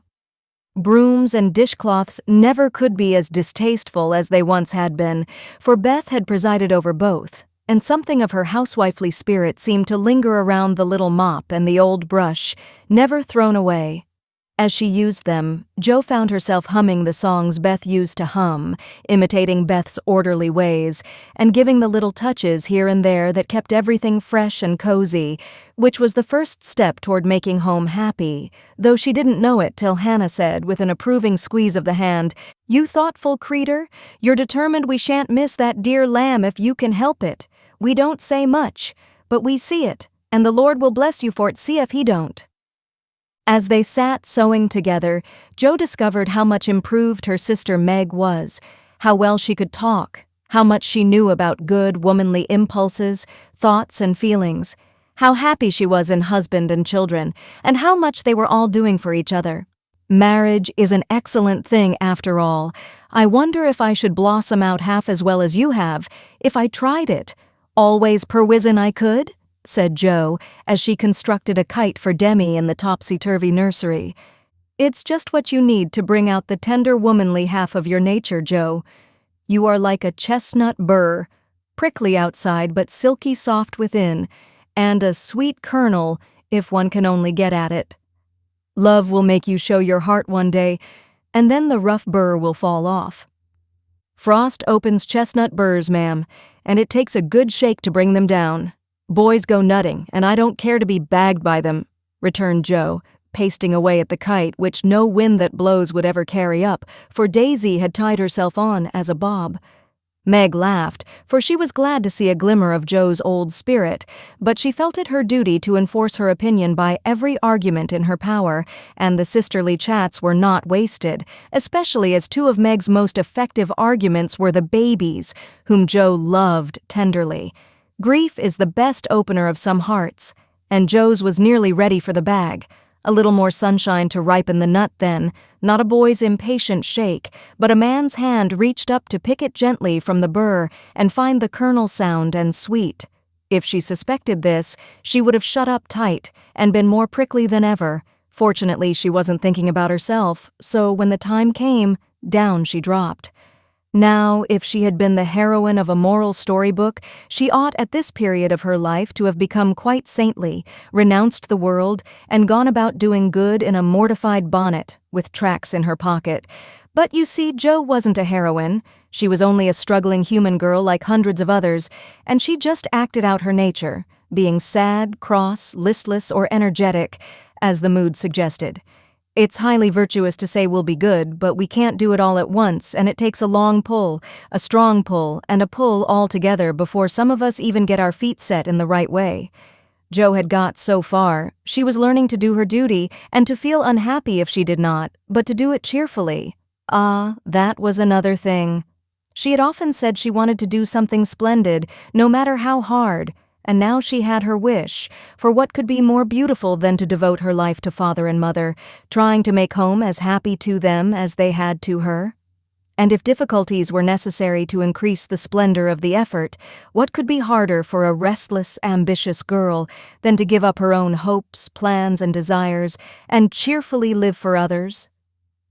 Brooms and dishcloths never could be as distasteful as they once had been, for Beth had presided over both, and something of her housewifely spirit seemed to linger around the little mop and the old brush, never thrown away. As she used them, Jo found herself humming the songs Beth used to hum, imitating Beth's orderly ways, and giving the little touches here and there that kept everything fresh and cozy, which was the first step toward making home happy, though she didn't know it till Hannah said, with an approving squeeze of the hand, "You thoughtful creeter, you're determined we shan't miss that dear lamb if you can help it. We don't say much, but we see it, and the Lord will bless you for it, see if he don't." As they sat sewing together, Jo discovered how much improved her sister Meg was, how well she could talk, how much she knew about good, womanly impulses, thoughts, and feelings, how happy she was in husband and children, and how much they were all doing for each other. Marriage is an excellent thing after all. I wonder if I should blossom out half as well as you have, if I tried it. Always perwisin I could? Said Jo, as she constructed a kite for Demi in the topsy-turvy nursery. It's just what you need to bring out the tender womanly half of your nature, Jo. You are like a chestnut burr, prickly outside but silky soft within, and a sweet kernel if one can only get at it. Love will make you show your heart one day, and then the rough burr will fall off. Frost opens chestnut burrs, ma'am, and it takes a good shake to bring them down. Boys go nutting, and I don't care to be bagged by them, returned Jo, pasting away at the kite, which no wind that blows would ever carry up, for Daisy had tied herself on as a bob. Meg laughed, for she was glad to see a glimmer of Jo's old spirit, but she felt it her duty to enforce her opinion by every argument in her power, and the sisterly chats were not wasted, especially as two of Meg's most effective arguments were the babies, whom Jo loved tenderly. Grief is the best opener of some hearts, and Jo's was nearly ready for the bag. A little more sunshine to ripen the nut then, not a boy's impatient shake, but a man's hand reached up to pick it gently from the burr and find the kernel sound and sweet. If she suspected this, she would have shut up tight and been more prickly than ever. Fortunately, she wasn't thinking about herself, so when the time came, down she dropped. Now, if she had been the heroine of a moral storybook, she ought at this period of her life to have become quite saintly, renounced the world, and gone about doing good in a mortified bonnet, with tracts in her pocket. But you see, Jo wasn't a heroine. She was only a struggling human girl like hundreds of others, and she just acted out her nature, being sad, cross, listless, or energetic, as the mood suggested. It's highly virtuous to say we'll be good, but we can't do it all at once, and it takes a long pull, a strong pull, and a pull all together before some of us even get our feet set in the right way. Jo had got so far. She was learning to do her duty, and to feel unhappy if she did not, but to do it cheerfully. Ah, that was another thing. She had often said she wanted to do something splendid, no matter how hard, and now she had her wish, for what could be more beautiful than to devote her life to father and mother, trying to make home as happy to them as they had to her? And if difficulties were necessary to increase the splendor of the effort, what could be harder for a restless, ambitious girl than to give up her own hopes, plans, and desires, and cheerfully live for others?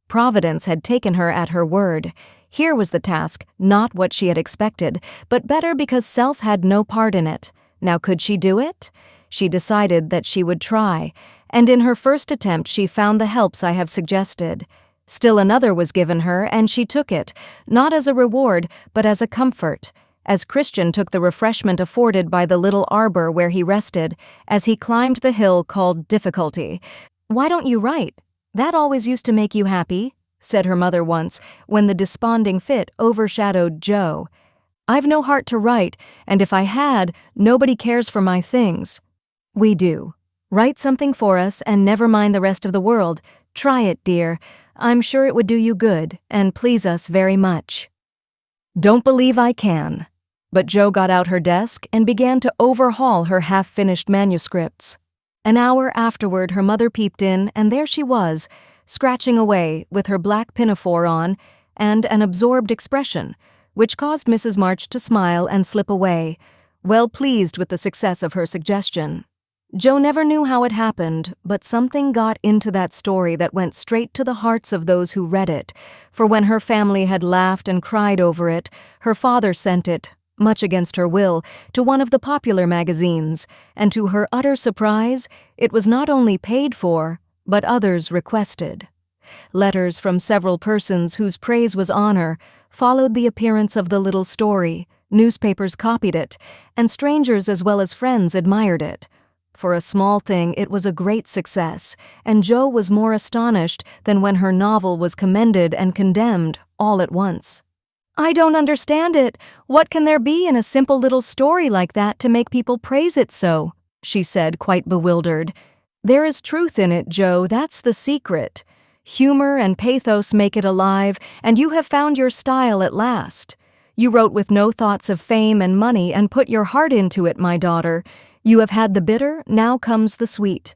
Providence had taken her at her word. Here was the task, not what she had expected, but better because self had no part in it. Now could she do it? She decided that she would try, and in her first attempt she found the helps I have suggested. Still another was given her, and she took it, not as a reward, but as a comfort, as Christian took the refreshment afforded by the little arbor where he rested, as he climbed the hill called Difficulty. "Why don't you write? That always used to make you happy," said her mother once, when the desponding fit overshadowed Jo. "I've no heart to write, and if I had, nobody cares for my things." "We do. Write something for us and never mind the rest of the world. Try it, dear. I'm sure it would do you good and please us very much." "Don't believe I can." But Jo got out her desk and began to overhaul her half-finished manuscripts. An hour afterward her mother peeped in, and there she was, scratching away with her black pinafore on and an absorbed expression, which caused Mrs. March to smile and slip away, well pleased with the success of her suggestion. Jo never knew how it happened, but something got into that story that went straight to the hearts of those who read it, for when her family had laughed and cried over it, her father sent it, much against her will, to one of the popular magazines, and to her utter surprise, it was not only paid for, but others requested. Letters from several persons whose praise was honor followed the appearance of the little story, newspapers copied it, and strangers as well as friends admired it. For a small thing, it was a great success, and Jo was more astonished than when her novel was commended and condemned all at once. "I don't understand it. What can there be in a simple little story like that to make people praise it so?" she said, quite bewildered. "There is truth in it, Jo, that's the secret. Humor and pathos make it alive, and you have found your style at last. You wrote with no thoughts of fame and money and put your heart into it, my daughter. You have had the bitter, now comes the sweet.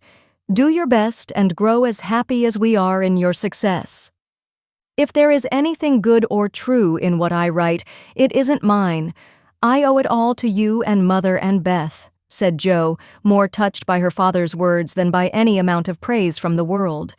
Do your best and grow as happy as we are in your success. If there is anything good or true in what I write, it isn't mine. I owe it all to you and Mother and Beth," said Jo, more touched by her father's words than by any amount of praise from the world.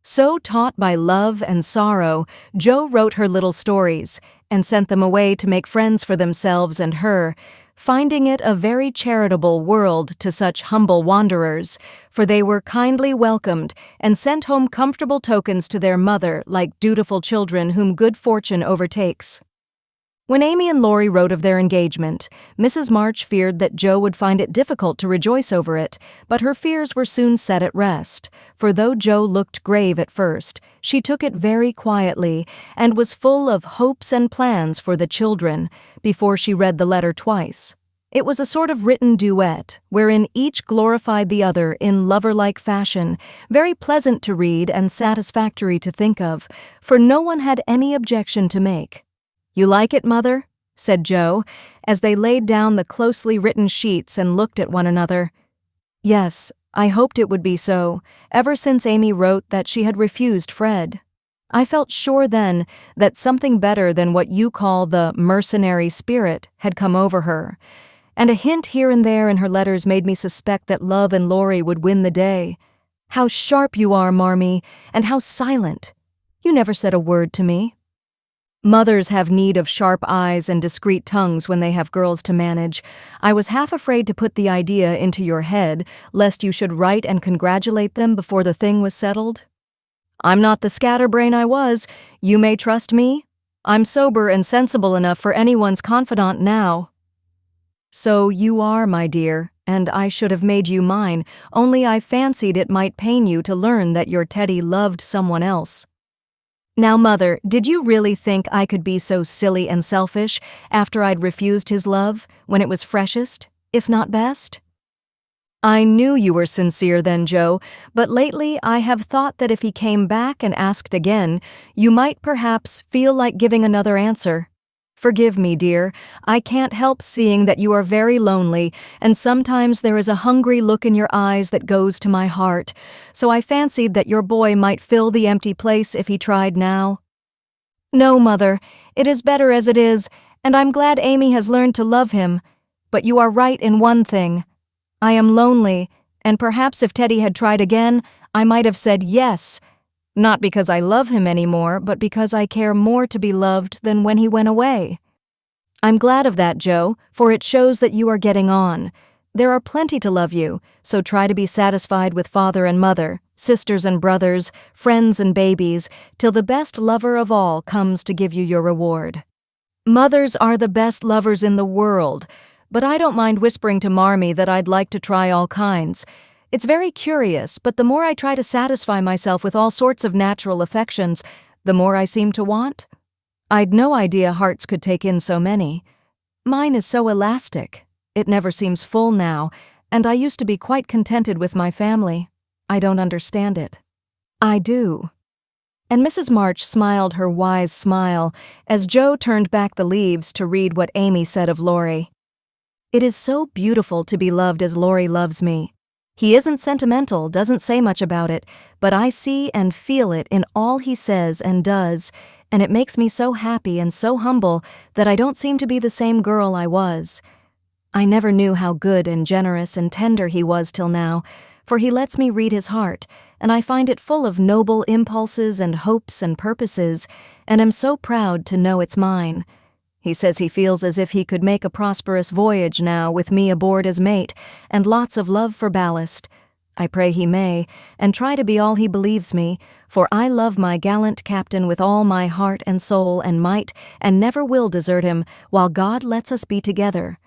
So taught by love and sorrow, Jo wrote her little stories and sent them away to make friends for themselves and her, finding it a very charitable world to such humble wanderers, for they were kindly welcomed and sent home comfortable tokens to their mother like dutiful children whom good fortune overtakes. When Amy and Laurie wrote of their engagement, Mrs. March feared that Jo would find it difficult to rejoice over it, but her fears were soon set at rest, for though Jo looked grave at first, she took it very quietly and was full of hopes and plans for the children before she read the letter twice. It was a sort of written duet, wherein each glorified the other in lover-like fashion, very pleasant to read and satisfactory to think of, for no one had any objection to make. "You like it, Mother?" said Jo, as they laid down the closely written sheets and looked at one another. "Yes, I hoped it would be so, ever since Amy wrote that she had refused Fred. I felt sure then that something better than what you call the mercenary spirit had come over her, and a hint here and there in her letters made me suspect that love and Laurie would win the day. How sharp you are, Marmee, and how silent. You never said a word to me." Mothers have need of sharp eyes and discreet tongues when they have girls to manage. I was half afraid to put the idea into your head, lest you should write and congratulate them before the thing was settled. "I'm not the scatterbrain I was. You may trust me. I'm sober and sensible enough for anyone's confidant now." "So you are, my dear, and I should have made you mine, only I fancied it might pain you to learn that your Teddy loved someone else. Now, Mother, did you really think I could be so silly and selfish after I'd refused his love, when it was freshest, if not best?" "I knew you were sincere then, Jo, but lately I have thought that if he came back and asked again, you might perhaps feel like giving another answer. Forgive me, dear, I can't help seeing that you are very lonely, and sometimes there is a hungry look in your eyes that goes to my heart, so I fancied that your boy might fill the empty place if he tried now." "No, Mother, it is better as it is, and I'm glad Amy has learned to love him, but you are right in one thing. I am lonely, and perhaps if Teddy had tried again, I might have said yes. Not because I love him anymore, but because I care more to be loved than when he went away. I'm glad of that, Jo, for it shows that you are getting on. There are plenty to love you, so try to be satisfied with father and mother, sisters and brothers, friends and babies, till the best lover of all comes to give you your reward. Mothers are the best lovers in the world, but I don't mind whispering to Marmee that I'd like to try all kinds. It's very curious, but the more I try to satisfy myself with all sorts of natural affections, the more I seem to want. I'd no idea hearts could take in so many. Mine is so elastic. It never seems full now, and I used to be quite contented with my family. I don't understand it." "I do." And Mrs. March smiled her wise smile as Jo turned back the leaves to read what Amy said of Laurie. "It is so beautiful to be loved as Laurie loves me. He isn't sentimental, doesn't say much about it, but I see and feel it in all he says and does, and it makes me so happy and so humble that I don't seem to be the same girl I was. I never knew how good and generous and tender he was till now, for he lets me read his heart, and I find it full of noble impulses and hopes and purposes, and am so proud to know it's mine. He says he feels as if he could make a prosperous voyage now with me aboard as mate, and lots of love for ballast. I pray he may, and try to be all he believes me, for I love my gallant captain with all my heart and soul and might, and never will desert him, while God lets us be together.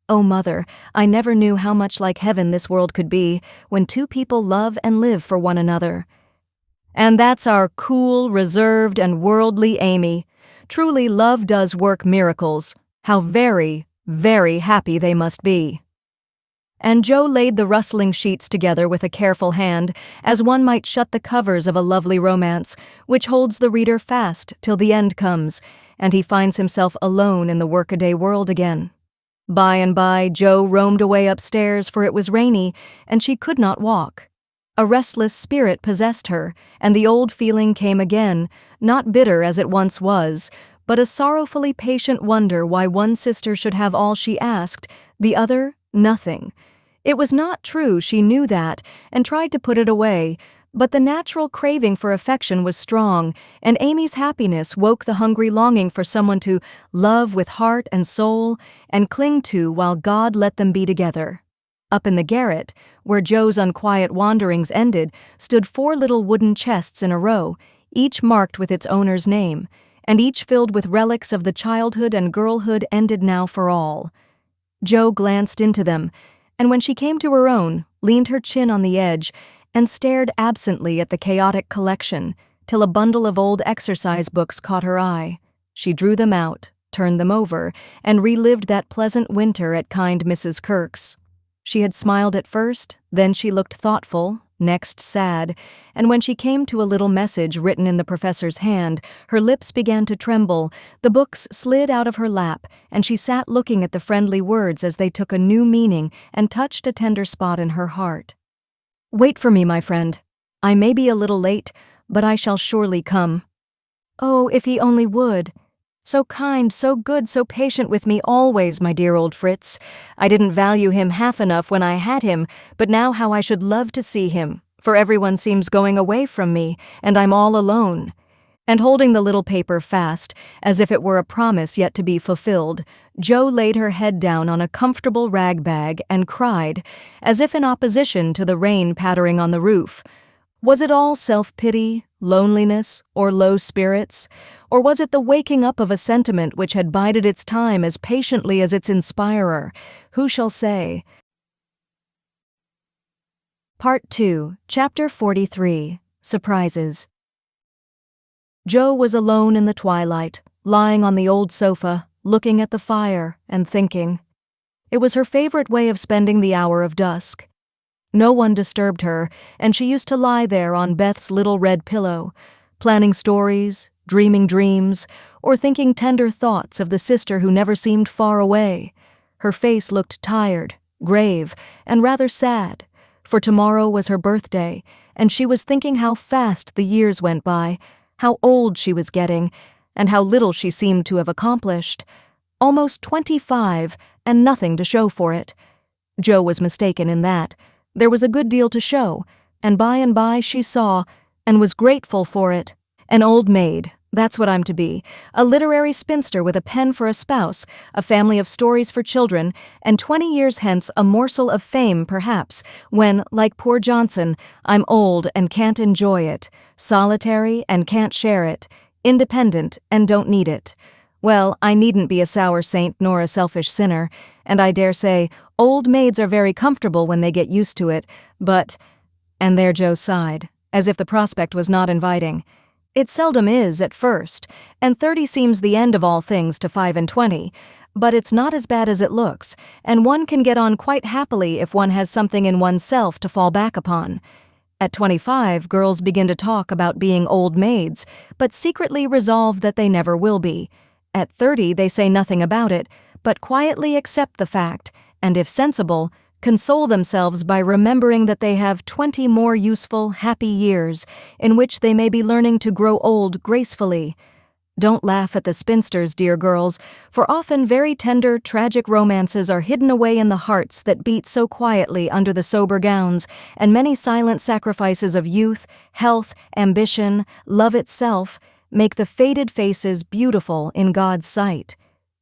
Oh, mother, I never knew how much like heaven this world could be, when two people love and live for one another. And that's our cool, reserved, and worldly Amy. Truly, love does work miracles. How very, very happy they must be. And Joe laid the rustling sheets together with a careful hand, as one might shut the covers of a lovely romance, which holds the reader fast till the end comes, and he finds himself alone in the workaday world again. By and by, Joe roamed away upstairs, for it was rainy, and she could not walk. A restless spirit possessed her, and the old feeling came again, not bitter as it once was, but a sorrowfully patient wonder why one sister should have all she asked, the other nothing. It was not true, she knew that, and tried to put it away, but the natural craving for affection was strong, and Amy's happiness woke the hungry longing for someone to love with heart and soul and cling to while God let them be together. Up in the garret, where Joe's unquiet wanderings ended, stood 4 little wooden chests in a row, each marked with its owner's name, and each filled with relics of the childhood and girlhood ended now for all. Joe glanced into them, and when she came to her own, leaned her chin on the edge, and stared absently at the chaotic collection, till a bundle of old exercise books caught her eye. She drew them out, turned them over, and relived that pleasant winter at kind Mrs. Kirk's. She had smiled at first, then she looked thoughtful, next sad, and when she came to a little message written in the professor's hand, her lips began to tremble, the books slid out of her lap, and she sat looking at the friendly words as they took a new meaning and touched a tender spot in her heart. "Wait for me, my friend. I may be a little late, but I shall surely come." Oh, if he only would! So kind, so good, so patient with me always, my dear old Fritz. I didn't value him half enough when I had him, but now how I should love to see him, for everyone seems going away from me, and I'm all alone. And holding the little paper fast, as if it were a promise yet to be fulfilled, Joe laid her head down on a comfortable rag bag and cried, as if in opposition to the rain pattering on the roof. Was it all self-pity, loneliness, or low spirits? Or was it the waking up of a sentiment which had bided its time as patiently as its inspirer? Who shall say? Part 2, Chapter 43, Surprises. Joe was alone in the twilight, lying on the old sofa, looking at the fire and thinking. It was her favorite way of spending the hour of dusk. No one disturbed her, and she used to lie there on Beth's little red pillow, planning stories, dreaming dreams, or thinking tender thoughts of the sister who never seemed far away. Her face looked tired, grave, and rather sad, for tomorrow was her birthday, and she was thinking how fast the years went by, how old she was getting, and how little she seemed to have accomplished. Almost 25, and nothing to show for it. Joe was mistaken in that. There was a good deal to show, and by she saw, and was grateful for it. An old maid, that's what I'm to be, a literary spinster with a pen for a spouse, a family of stories for children, and 20 years hence a morsel of fame, perhaps, when, like poor Johnson, I'm old and can't enjoy it, solitary and can't share it, independent and don't need it. Well, I needn't be a sour saint nor a selfish sinner, and I dare say old maids are very comfortable when they get used to it, but— and there Joe sighed, as if the prospect was not inviting. It seldom is at first, and 30 seems the end of all things to 5 and 20, but it's not as bad as it looks, and one can get on quite happily if one has something in oneself to fall back upon. At 25, girls begin to talk about being old maids, but secretly resolve that they never will be. At 30, they say nothing about it, but quietly accept the fact, and if sensible, console themselves by remembering that they have 20 more useful, happy years, in which they may be learning to grow old gracefully. Don't laugh at the spinsters, dear girls, for often very tender, tragic romances are hidden away in the hearts that beat so quietly under the sober gowns, and many silent sacrifices of youth, health, ambition, love itself, make the faded faces beautiful in God's sight.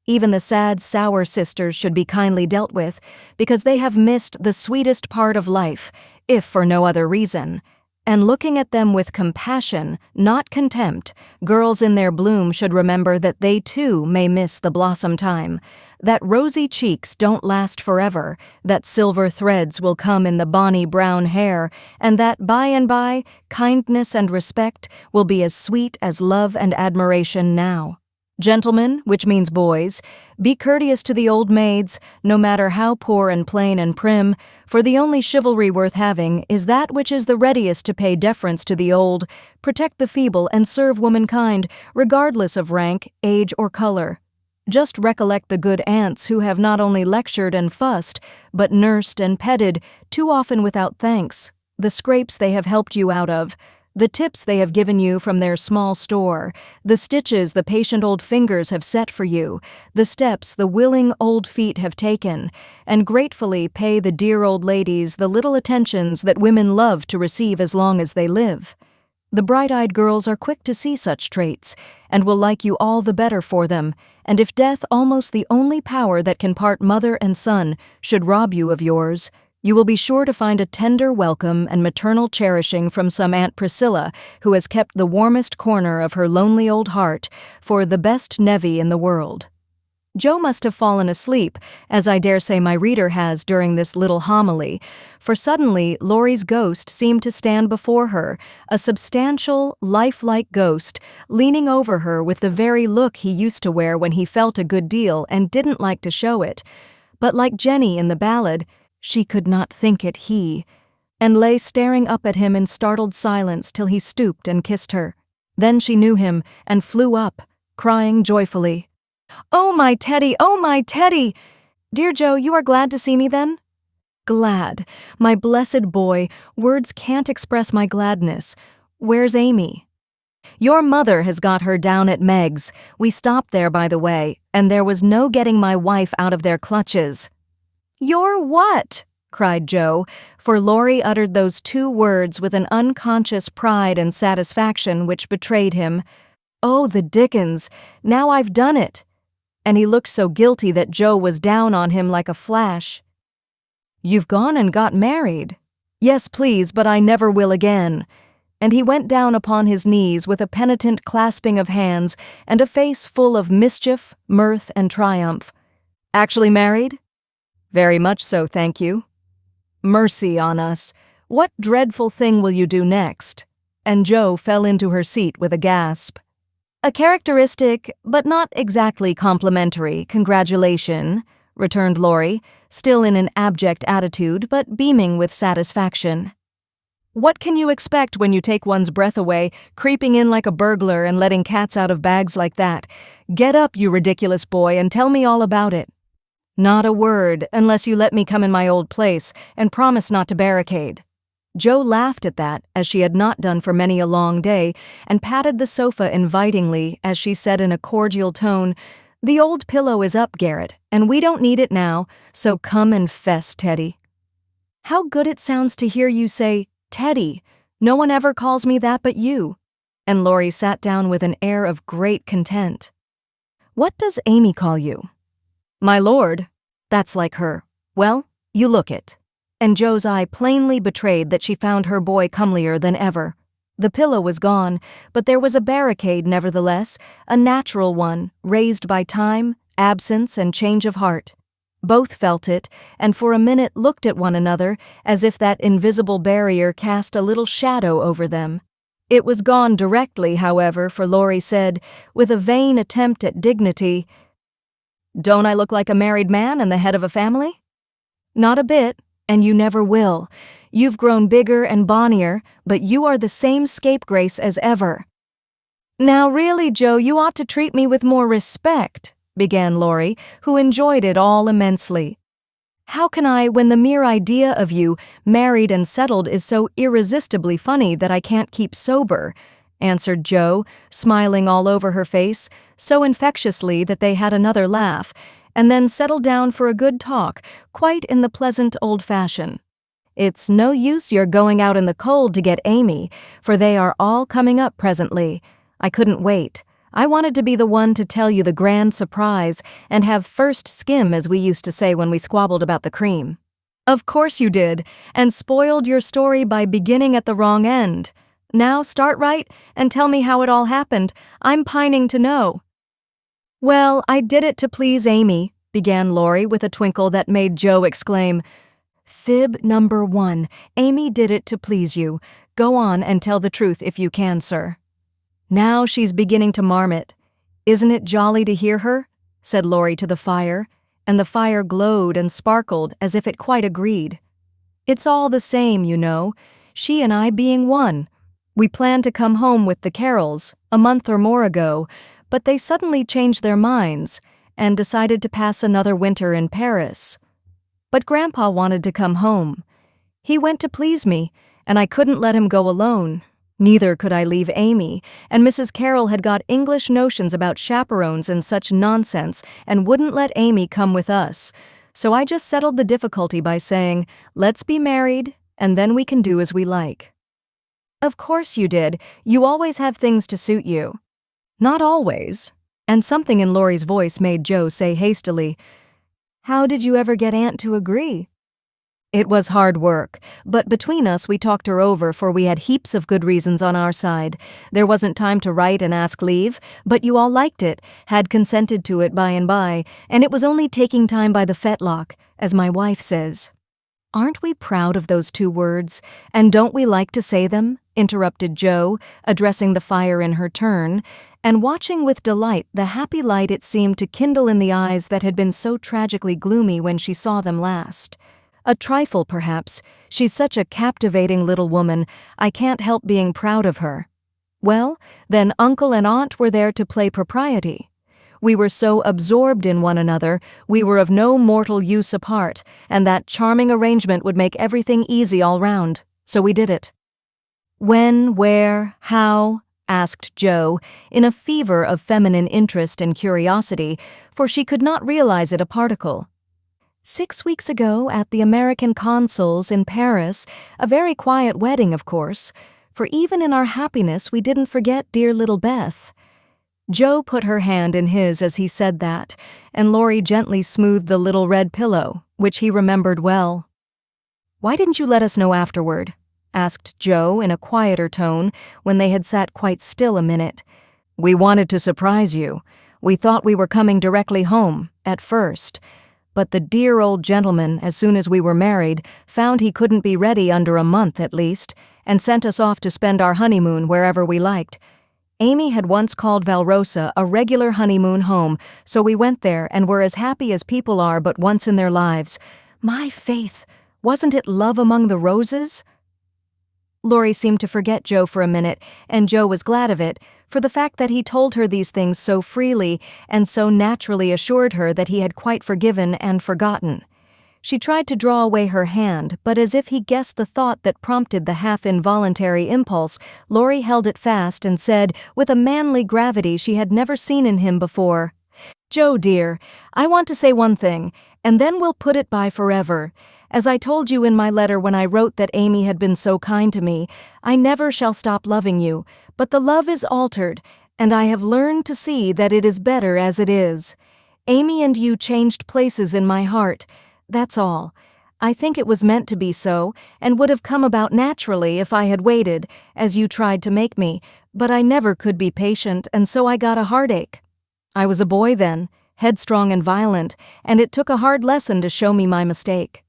Even the sad, sour sisters should be kindly dealt with, because they have missed the sweetest part of life, if for no other reason. And looking at them with compassion, not contempt, girls in their bloom should remember that they too may miss the blossom time, that rosy cheeks don't last forever, that silver threads will come in the bonny brown hair, and that by and by kindness and respect will be as sweet as love and admiration now. Gentlemen, which means boys, be courteous to the old maids, no matter how poor and plain and prim, for the only chivalry worth having is that which is the readiest to pay deference to the old, protect the feeble, and serve womankind, regardless of rank, age, or color. Just recollect the good aunts who have not only lectured and fussed, but nursed and petted, too often without thanks, the scrapes they have helped you out of, the tips they have given you from their small store, the stitches the patient old fingers have set for you, the steps the willing old feet have taken, and gratefully pay the dear old ladies the little attentions that women love to receive as long as they live. The bright-eyed girls are quick to see such traits, and will like you all the better for them, and if death, almost the only power that can part mother and son, should rob you of yours, you will be sure to find a tender welcome and maternal cherishing from some Aunt Priscilla who has kept the warmest corner of her lonely old heart for the best nevy in the world. Joe must have fallen asleep, as I dare say my reader has during this little homily, for suddenly Laurie's ghost seemed to stand before her, a substantial, lifelike ghost, leaning over her with the very look he used to wear when he felt a good deal and didn't like to show it. But like Jenny in the ballad, she could not think it he, and lay staring up at him in startled silence till he stooped and kissed her. Then she knew him and flew up, crying joyfully, "Oh, my Teddy! Oh, my Teddy! Dear Joe, you are glad to see me then?" "Glad. My blessed boy, words can't express my gladness. Where's Amy?" "Your mother has got her down at Meg's. We stopped there, by the way, and there was no getting my wife out of their clutches." "Your what?" cried Joe, for Laurie uttered those two words with an unconscious pride and satisfaction which betrayed him. "Oh, the dickens! Now I've done it!" And he looked so guilty that Joe was down on him like a flash. "You've gone and got married?" "Yes, please, but I never will again." And he went down upon his knees with a penitent clasping of hands and a face full of mischief, mirth, and triumph. "Actually married?" "Very much so, thank you." "Mercy on us! What dreadful thing will you do next?" And Joe fell into her seat with a gasp. "A characteristic, but not exactly complimentary, congratulation," returned Laurie, still in an abject attitude, but beaming with satisfaction. "What can you expect when you take one's breath away, creeping in like a burglar and letting cats out of bags like that? Get up, you ridiculous boy, and tell me all about it." "Not a word, unless you let me come in my old place, and promise not to barricade." Joe laughed at that, as she had not done for many a long day, and patted the sofa invitingly as she said in a cordial tone, "The old pillow is up, Garrett, and we don't need it now, so come and fess, Teddy." "How good it sounds to hear you say, Teddy. No one ever calls me that but you." And Laurie sat down with an air of great content. "What does Amy call you?" "My lord." "That's like her. Well, you look it." And Joe's eye plainly betrayed that she found her boy comelier than ever. The pillow was gone, but there was a barricade nevertheless, a natural one, raised by time, absence, and change of heart. Both felt it, and for a minute looked at one another, as if that invisible barrier cast a little shadow over them. It was gone directly, however, for Laurie said, with a vain attempt at dignity, "Don't I look like a married man and the head of a family?" "Not a bit, and you never will. You've grown bigger and bonnier, but you are the same scapegrace as ever." "Now really, Joe, you ought to treat me with more respect," began Laurie, who enjoyed it all immensely. "How can I, when the mere idea of you, married and settled, is so irresistibly funny that I can't keep sober?" answered Joe, smiling all over her face, so infectiously that they had another laugh, and then settled down for a good talk, quite in the pleasant old fashion. "It's no use your going out in the cold to get Amy, for they are all coming up presently. I couldn't wait. I wanted to be the one to tell you the grand surprise and have first skim, as we used to say when we squabbled about the cream. Of course you did, and spoiled your story by beginning at the wrong end. Now start right and tell me how it all happened. I'm pining to know. Well, I did it to please Amy, began Laurie with a twinkle that made Joe exclaim, Fib number 1. Amy did it to please you. Go on and tell the truth if you can, sir. Now she's beginning to marmot. Isn't it jolly to hear her? Said Laurie to the fire, and the fire glowed and sparkled as if it quite agreed. It's all the same, you know, she and I being one. We planned to come home with the Carrolls a month or more ago, but they suddenly changed their minds and decided to pass another winter in Paris. But Grandpa wanted to come home. He went to please me, and I couldn't let him go alone. Neither could I leave Amy, and Mrs. Carroll had got English notions about chaperones and such nonsense and wouldn't let Amy come with us. So I just settled the difficulty by saying, let's be married, and then we can do as we like. Of course you did. You always have things to suit you. Not always. And something in Laurie's voice made Joe say hastily, How did you ever get Aunt to agree? It was hard work, but between us we talked her over, for we had heaps of good reasons on our side. There wasn't time to write and ask leave, but you all liked it, had consented to it by and by, and it was only taking time by the fetlock, as my wife says. Aren't we proud of those 2 words, and don't we like to say them? Interrupted Joe, addressing the fire in her turn, and watching with delight the happy light it seemed to kindle in the eyes that had been so tragically gloomy when she saw them last. A trifle, perhaps. She's such a captivating little woman, I can't help being proud of her. Well, then Uncle and Aunt were there to play propriety. We were so absorbed in one another, we were of no mortal use apart, and that charming arrangement would make everything easy all round. So we did it. When, where, how? Asked Joe, in a fever of feminine interest and curiosity, for she could not realize it a particle. 6 weeks ago at the American Consul's in Paris, a very quiet wedding, of course, for even in our happiness we didn't forget dear little Beth. Joe put her hand in his as he said that, and Laurie gently smoothed the little red pillow, which he remembered well. Why didn't you let us know afterward? Asked Joe in a quieter tone when they had sat quite still a minute. We wanted to surprise you. We thought we were coming directly home, at first. But the dear old gentleman, as soon as we were married, found he couldn't be ready under a month at least, and sent us off to spend our honeymoon wherever we liked. Amy had once called Valrosa a regular honeymoon home, so we went there and were as happy as people are but once in their lives. My faith, wasn't it love among the roses? Laurie seemed to forget Joe for a minute, and Joe was glad of it, for the fact that he told her these things so freely and so naturally assured her that he had quite forgiven and forgotten. She tried to draw away her hand, but as if he guessed the thought that prompted the half-involuntary impulse, Laurie held it fast and said, with a manly gravity she had never seen in him before, Joe, dear, I want to say one thing, and then we'll put it by forever. As I told you in my letter when I wrote that Amy had been so kind to me, I never shall stop loving you, but the love is altered, and I have learned to see that it is better as it is. Amy and you changed places in my heart. That's all. I think it was meant to be so, and would have come about naturally if I had waited, as you tried to make me, but I never could be patient, and so I got a heartache. I was a boy then, headstrong and violent, and it took a hard lesson to show me my mistake.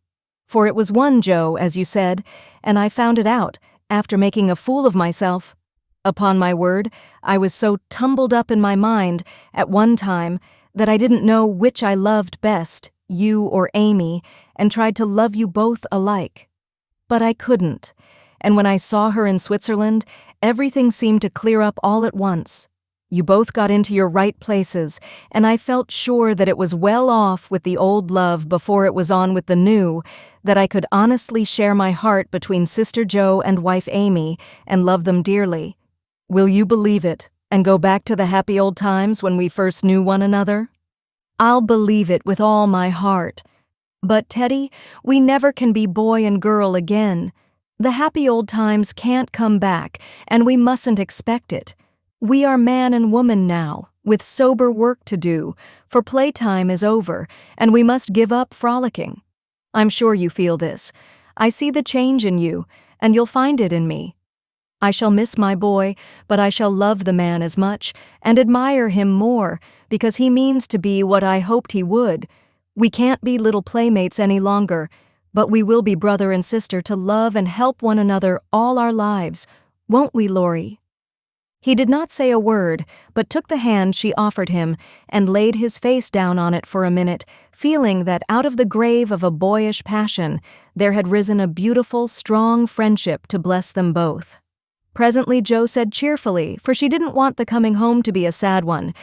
For it was one, Joe, as you said, and I found it out, after making a fool of myself. Upon my word, I was so tumbled up in my mind, at one time, that I didn't know which I loved best, you or Amy, and tried to love you both alike. But I couldn't, and when I saw her in Switzerland, everything seemed to clear up all at once. You both got into your right places, and I felt sure that it was well off with the old love before it was on with the new, that I could honestly share my heart between Sister Joe and wife Amy and love them dearly. Will you believe it, and go back to the happy old times when we first knew one another? I'll believe it with all my heart. But, Teddy, we never can be boy and girl again. The happy old times can't come back, and we mustn't expect it. We are man and woman now, with sober work to do, for playtime is over, and we must give up frolicking. I'm sure you feel this. I see the change in you, and you'll find it in me. I shall miss my boy, but I shall love the man as much, and admire him more, because he means to be what I hoped he would. We can't be little playmates any longer, but we will be brother and sister to love and help one another all our lives, won't we, Laurie? He did not say a word, but took the hand she offered him and laid his face down on it for a minute, feeling that out of the grave of a boyish passion there had risen a beautiful, strong friendship to bless them both. Presently Jo said cheerfully, for she didn't want the coming home to be a sad one,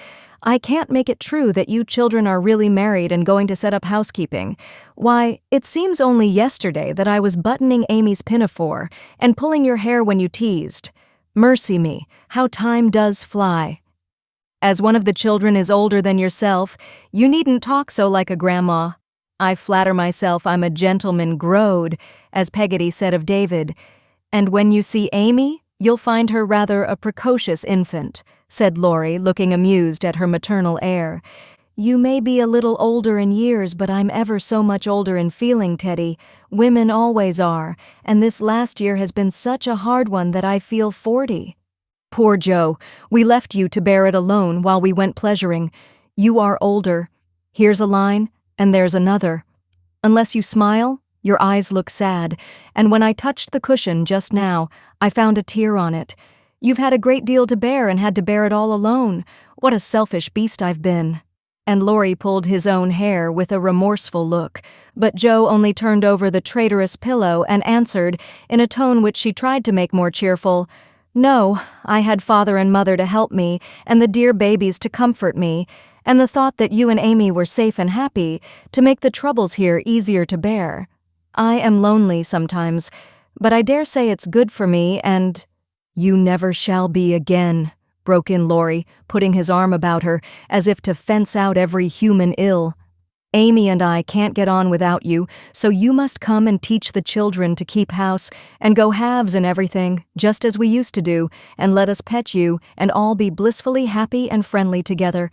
"I can't make it true that you children are really married and going to set up housekeeping. Why, it seems only yesterday that I was buttoning Amy's pinafore and pulling your hair when you teased. Mercy me, how time does fly. As one of the children is older than yourself, you needn't talk so like a grandma. I flatter myself I'm a gentleman growed, as Peggotty said of David. And when you see Amy, you'll find her rather a precocious infant," said Laurie, looking amused at her maternal air. "You may be a little older in years, but I'm ever so much older in feeling, Teddy. Women always are, and this last year has been such a hard one that I feel 40. Poor Jo, we left you to bear it alone while we went pleasuring. You are older. Here's a line, and there's another. Unless you smile, your eyes look sad, and when I touched the cushion just now, I found a tear on it. You've had a great deal to bear and had to bear it all alone. What a selfish beast I've been." And Laurie pulled his own hair with a remorseful look, but Jo only turned over the traitorous pillow and answered, in a tone which she tried to make more cheerful, "No, I had father and mother to help me, and the dear babies to comfort me, and the thought that you and Amy were safe and happy, to make the troubles here easier to bear. I am lonely sometimes, but I dare say it's good for me, and—" "You never shall be again," broke in Laurie, putting his arm about her, as if to fence out every human ill. "Amy and I can't get on without you, so you must come and teach the children to keep house, and go halves in everything, just as we used to do, and let us pet you, and all be blissfully happy and friendly together.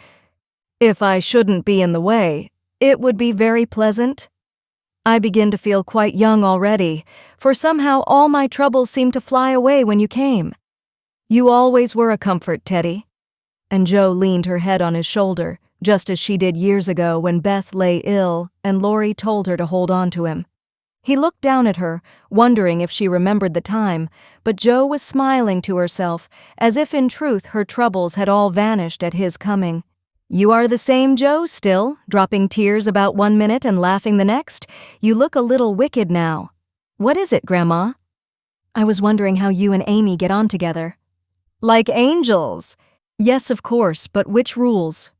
If I shouldn't be in the way, it would be very pleasant. I begin to feel quite young already, for somehow all my troubles seemed to fly away when you came. You always were a comfort, Teddy." And Jo leaned her head on his shoulder, just as she did years ago when Beth lay ill and Laurie told her to hold on to him. He looked down at her, wondering if she remembered the time, but Jo was smiling to herself, as if in truth her troubles had all vanished at his coming. "You are the same Jo still, dropping tears about 1 minute and laughing the next? You look a little wicked now. What is it, Grandma?" "I was wondering how you and Amy get on together." "Like angels." "Yes, of course, but which rules?"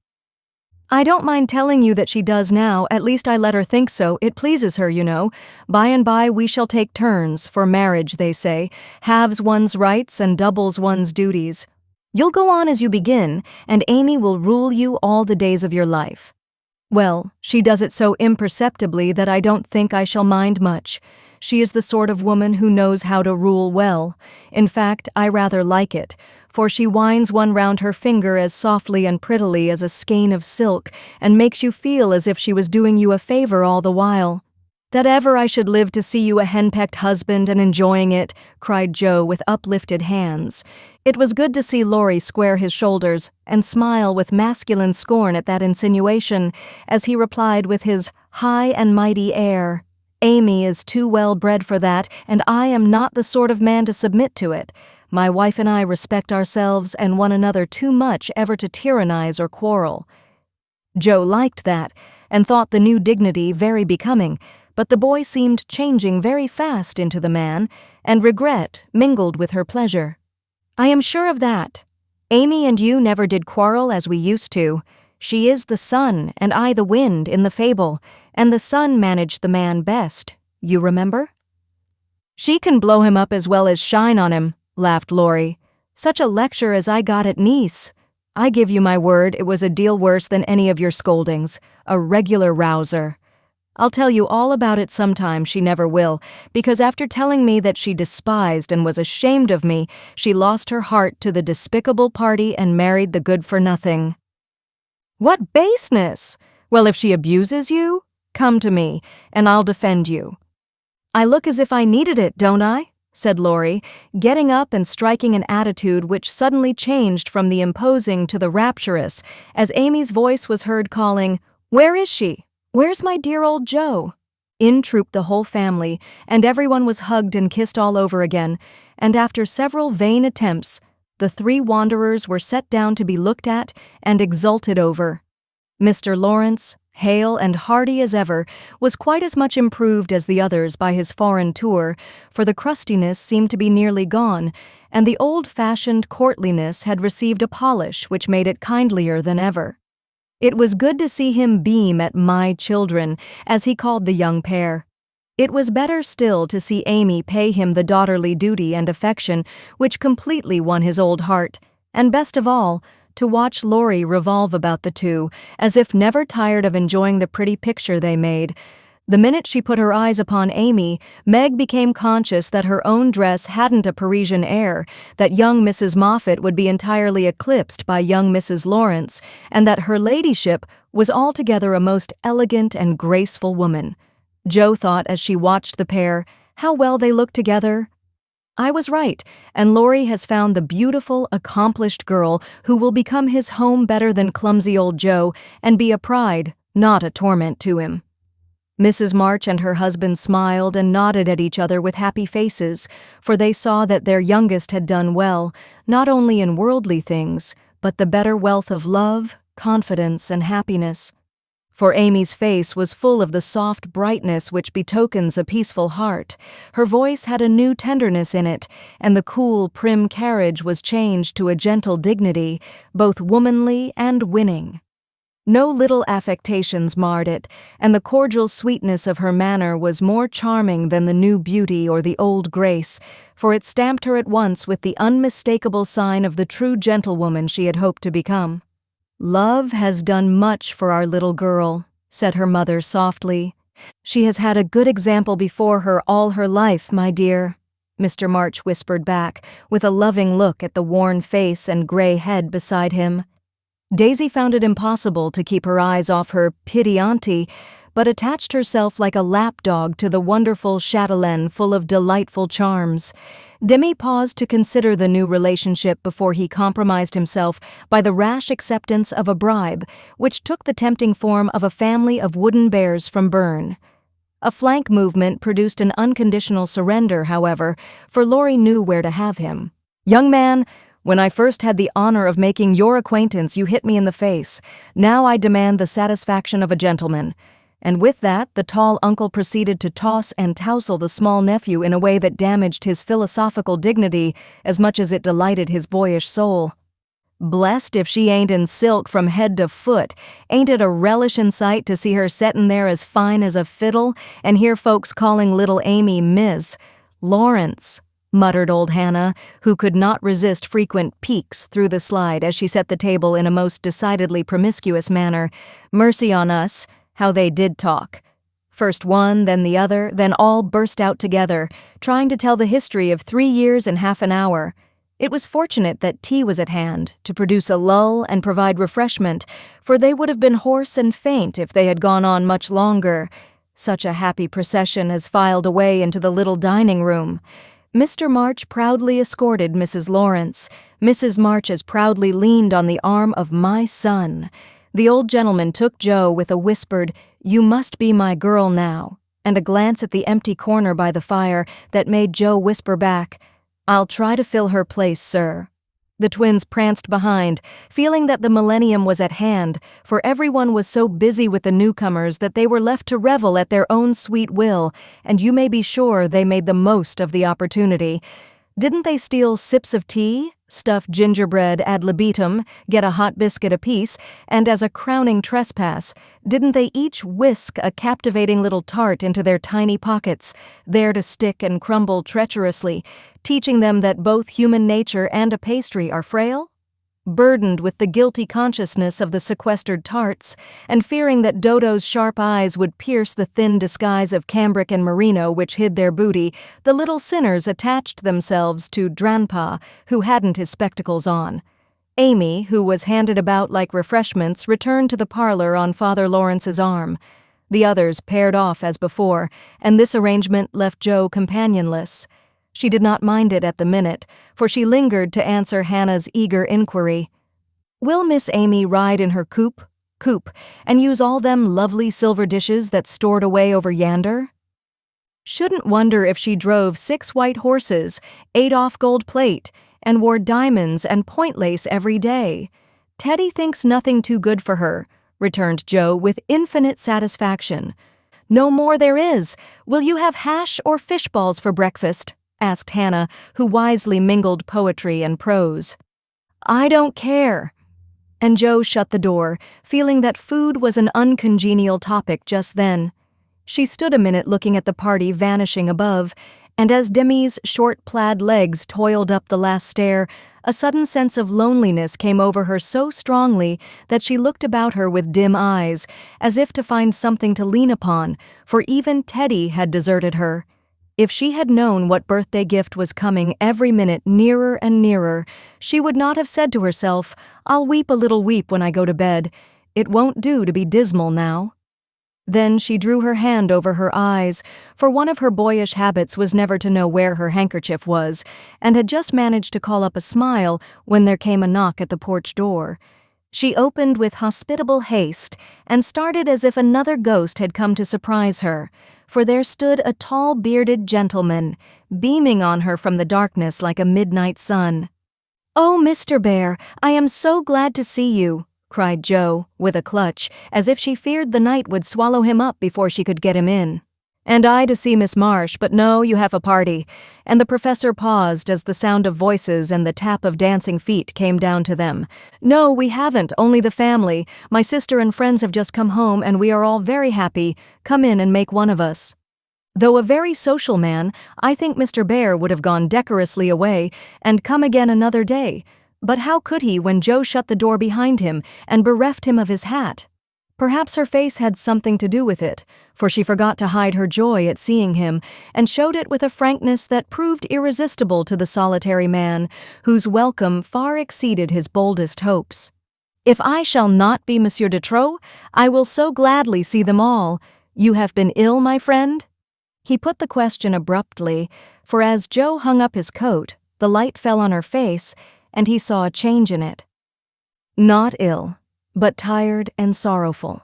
"I don't mind telling you that she does now, at least I let her think so, it pleases her, you know. By and by we shall take turns, for marriage, they say, halves one's rights and doubles one's duties. You'll go on as you begin, and Amy will rule you all the days of your life. Well, she does it so imperceptibly that I don't think I shall mind much. She is the sort of woman who knows how to rule well. In fact, I rather like it, for she winds one round her finger as softly and prettily as a skein of silk, and makes you feel as if she was doing you a favor all the while. That ever I should live to see you a henpecked husband and enjoying it," cried Jo with uplifted hands. It was good to see Laurie square his shoulders and smile with masculine scorn at that insinuation, as he replied with his high and mighty air, "Amy is too well bred for that, and I am not the sort of man to submit to it. My wife and I respect ourselves and one another too much ever to tyrannize or quarrel." Jo liked that, and thought the new dignity very becoming, but the boy seemed changing very fast into the man, and regret mingled with her pleasure. "I am sure of that. Amy and you never did quarrel as we used to. She is the sun, and I the wind in the fable, and the sun managed the man best, you remember?" "She can blow him up as well as shine on him," laughed Laurie. "Such a lecture as I got at Nice. I give you my word it was a deal worse than any of your scoldings, a regular rouser. I'll tell you all about it sometime. She never will, because after telling me that she despised and was ashamed of me, she lost her heart to the despicable party and married the good-for-nothing." "What baseness! Well, if she abuses you, come to me, and I'll defend you." "I look as if I needed it, don't I?" said Laurie, getting up and striking an attitude which suddenly changed from the imposing to the rapturous, as Amy's voice was heard calling, "Where is she? Where's my dear old Joe?" In trooped the whole family, and everyone was hugged and kissed all over again, and after several vain attempts, the three wanderers were set down to be looked at and exulted over. Mr. Laurence, hale and hearty as ever, was quite as much improved as the others by his foreign tour, for the crustiness seemed to be nearly gone, and the old-fashioned courtliness had received a polish which made it kindlier than ever. It was good to see him beam at "my children," as he called the young pair. It was better still to see Amy pay him the daughterly duty and affection which completely won his old heart, and best of all, to watch Laurie revolve about the two, as if never tired of enjoying the pretty picture they made. The minute she put her eyes upon Amy, Meg became conscious that her own dress hadn't a Parisian air, that young Mrs. Moffat would be entirely eclipsed by young Mrs. Laurence, and that her ladyship was altogether a most elegant and graceful woman. Jo thought as she watched the pair, how well they looked together. I was right, and Laurie has found the beautiful, accomplished girl who will become his home better than clumsy old Joe and be a pride, not a torment to him. Mrs. March and her husband smiled and nodded at each other with happy faces, for they saw that their youngest had done well, not only in worldly things, but the better wealth of love, confidence, and happiness. For Amy's face was full of the soft brightness which betokens a peaceful heart. Her voice had a new tenderness in it, and the cool, prim carriage was changed to a gentle dignity, both womanly and winning. No little affectations marred it, and the cordial sweetness of her manner was more charming than the new beauty or the old grace, for it stamped her at once with the unmistakable sign of the true gentlewoman she had hoped to become. "Love has done much for our little girl," said her mother softly. "She has had a good example before her all her life, my dear," Mr. March whispered back, with a loving look at the worn face and gray head beside him. Daisy found it impossible to keep her eyes off her "pitty auntie," but attached herself like a lapdog to the wonderful chatelaine full of delightful charms. Demi paused to consider the new relationship before he compromised himself by the rash acceptance of a bribe, which took the tempting form of a family of wooden bears from Bern. A flank movement produced an unconditional surrender, however, for Laurie knew where to have him. "Young man, when I first had the honor of making your acquaintance, you hit me in the face. Now I demand the satisfaction of a gentleman." And with that, the tall uncle proceeded to toss and tousle the small nephew in a way that damaged his philosophical dignity as much as it delighted his boyish soul. "Blessed if she ain't in silk from head to foot. Ain't it a relish in sight to see her settin' there as fine as a fiddle, and hear folks calling little Amy Miss Laurence," muttered old Hannah, who could not resist frequent peeks through the slide as she set the table in a most decidedly promiscuous manner. Mercy on us, how they did talk. First one, then the other, then all burst out together, trying to tell the history of 3 years in half an hour. It was fortunate that tea was at hand, to produce a lull and provide refreshment, for they would have been hoarse and faint if they had gone on much longer. Such a happy procession as filed away into the little dining room. Mr. March proudly escorted Mrs. Laurence. Mrs. March as proudly leaned on the arm of "my son." The old gentleman took Jo with a whispered, "You must be my girl now," and a glance at the empty corner by the fire that made Jo whisper back, "I'll try to fill her place, sir." The twins pranced behind, feeling that the millennium was at hand, for everyone was so busy with the newcomers that they were left to revel at their own sweet will, and you may be sure they made the most of the opportunity. Didn't they steal sips of tea, stuff gingerbread ad libitum, get a hot biscuit apiece, and as a crowning trespass, didn't they each whisk a captivating little tart into their tiny pockets, there to stick and crumble treacherously, teaching them that both human nature and a pastry are frail? burdened with the guilty consciousness of the sequestered tarts, and fearing that Dodo's sharp eyes would pierce the thin disguise of cambric and merino which hid their booty, the little sinners attached themselves to Dranpa, who hadn't his spectacles on. Amy, who was handed about like refreshments, returned to the parlor on Father Lawrence's arm. The others paired off as before, and this arrangement left Jo companionless. She did not mind it at the minute, for she lingered to answer Hannah's eager inquiry. "Will Miss Amy ride in her coupe, and use all them lovely silver dishes that's stored away over yander? Shouldn't wonder if she drove 6 white horses, ate off gold plate, and wore diamonds and point lace every day. Teddy thinks nothing too good for her," returned Jo with infinite satisfaction. "No more there is. Will you have hash or fish balls for breakfast?" asked Hannah, who wisely mingled poetry and prose. "I don't care." And Jo shut the door, feeling that food was an uncongenial topic just then. She stood a minute looking at the party vanishing above, and as Demi's short plaid legs toiled up the last stair, a sudden sense of loneliness came over her so strongly that she looked about her with dim eyes, as if to find something to lean upon, for even Teddy had deserted her. If she had known what birthday gift was coming every minute nearer and nearer, she would not have said to herself, "I'll weep a little weep when I go to bed. It won't do to be dismal now." Then she drew her hand over her eyes, for one of her boyish habits was never to know where her handkerchief was, and had just managed to call up a smile when there came a knock at the porch door. She opened with hospitable haste and started as if another ghost had come to surprise her, for there stood a tall bearded gentleman, beaming on her from the darkness like a midnight sun. "Oh, Mr. Bear, I am so glad to see you," cried Jo, with a clutch, as if she feared the night would swallow him up before she could get him in. "And I to see Miss Marsh, but no, you have a party." And the professor paused as the sound of voices and the tap of dancing feet came down to them. "No, we haven't, only the family. My sister and friends have just come home, and we are all very happy. Come in and make one of us." Though a very social man, I think Mr. Bear would have gone decorously away and come again another day. But how could he when Jo shut the door behind him and bereft him of his hat? Perhaps her face had something to do with it, for she forgot to hide her joy at seeing him, and showed it with a frankness that proved irresistible to the solitary man, whose welcome far exceeded his boldest hopes. "If I shall not be Monsieur de Trop, I will so gladly see them all. You have been ill, my friend?" He put the question abruptly, for as Jo hung up his coat, the light fell on her face, and he saw a change in it. "Not ill, but tired and sorrowful.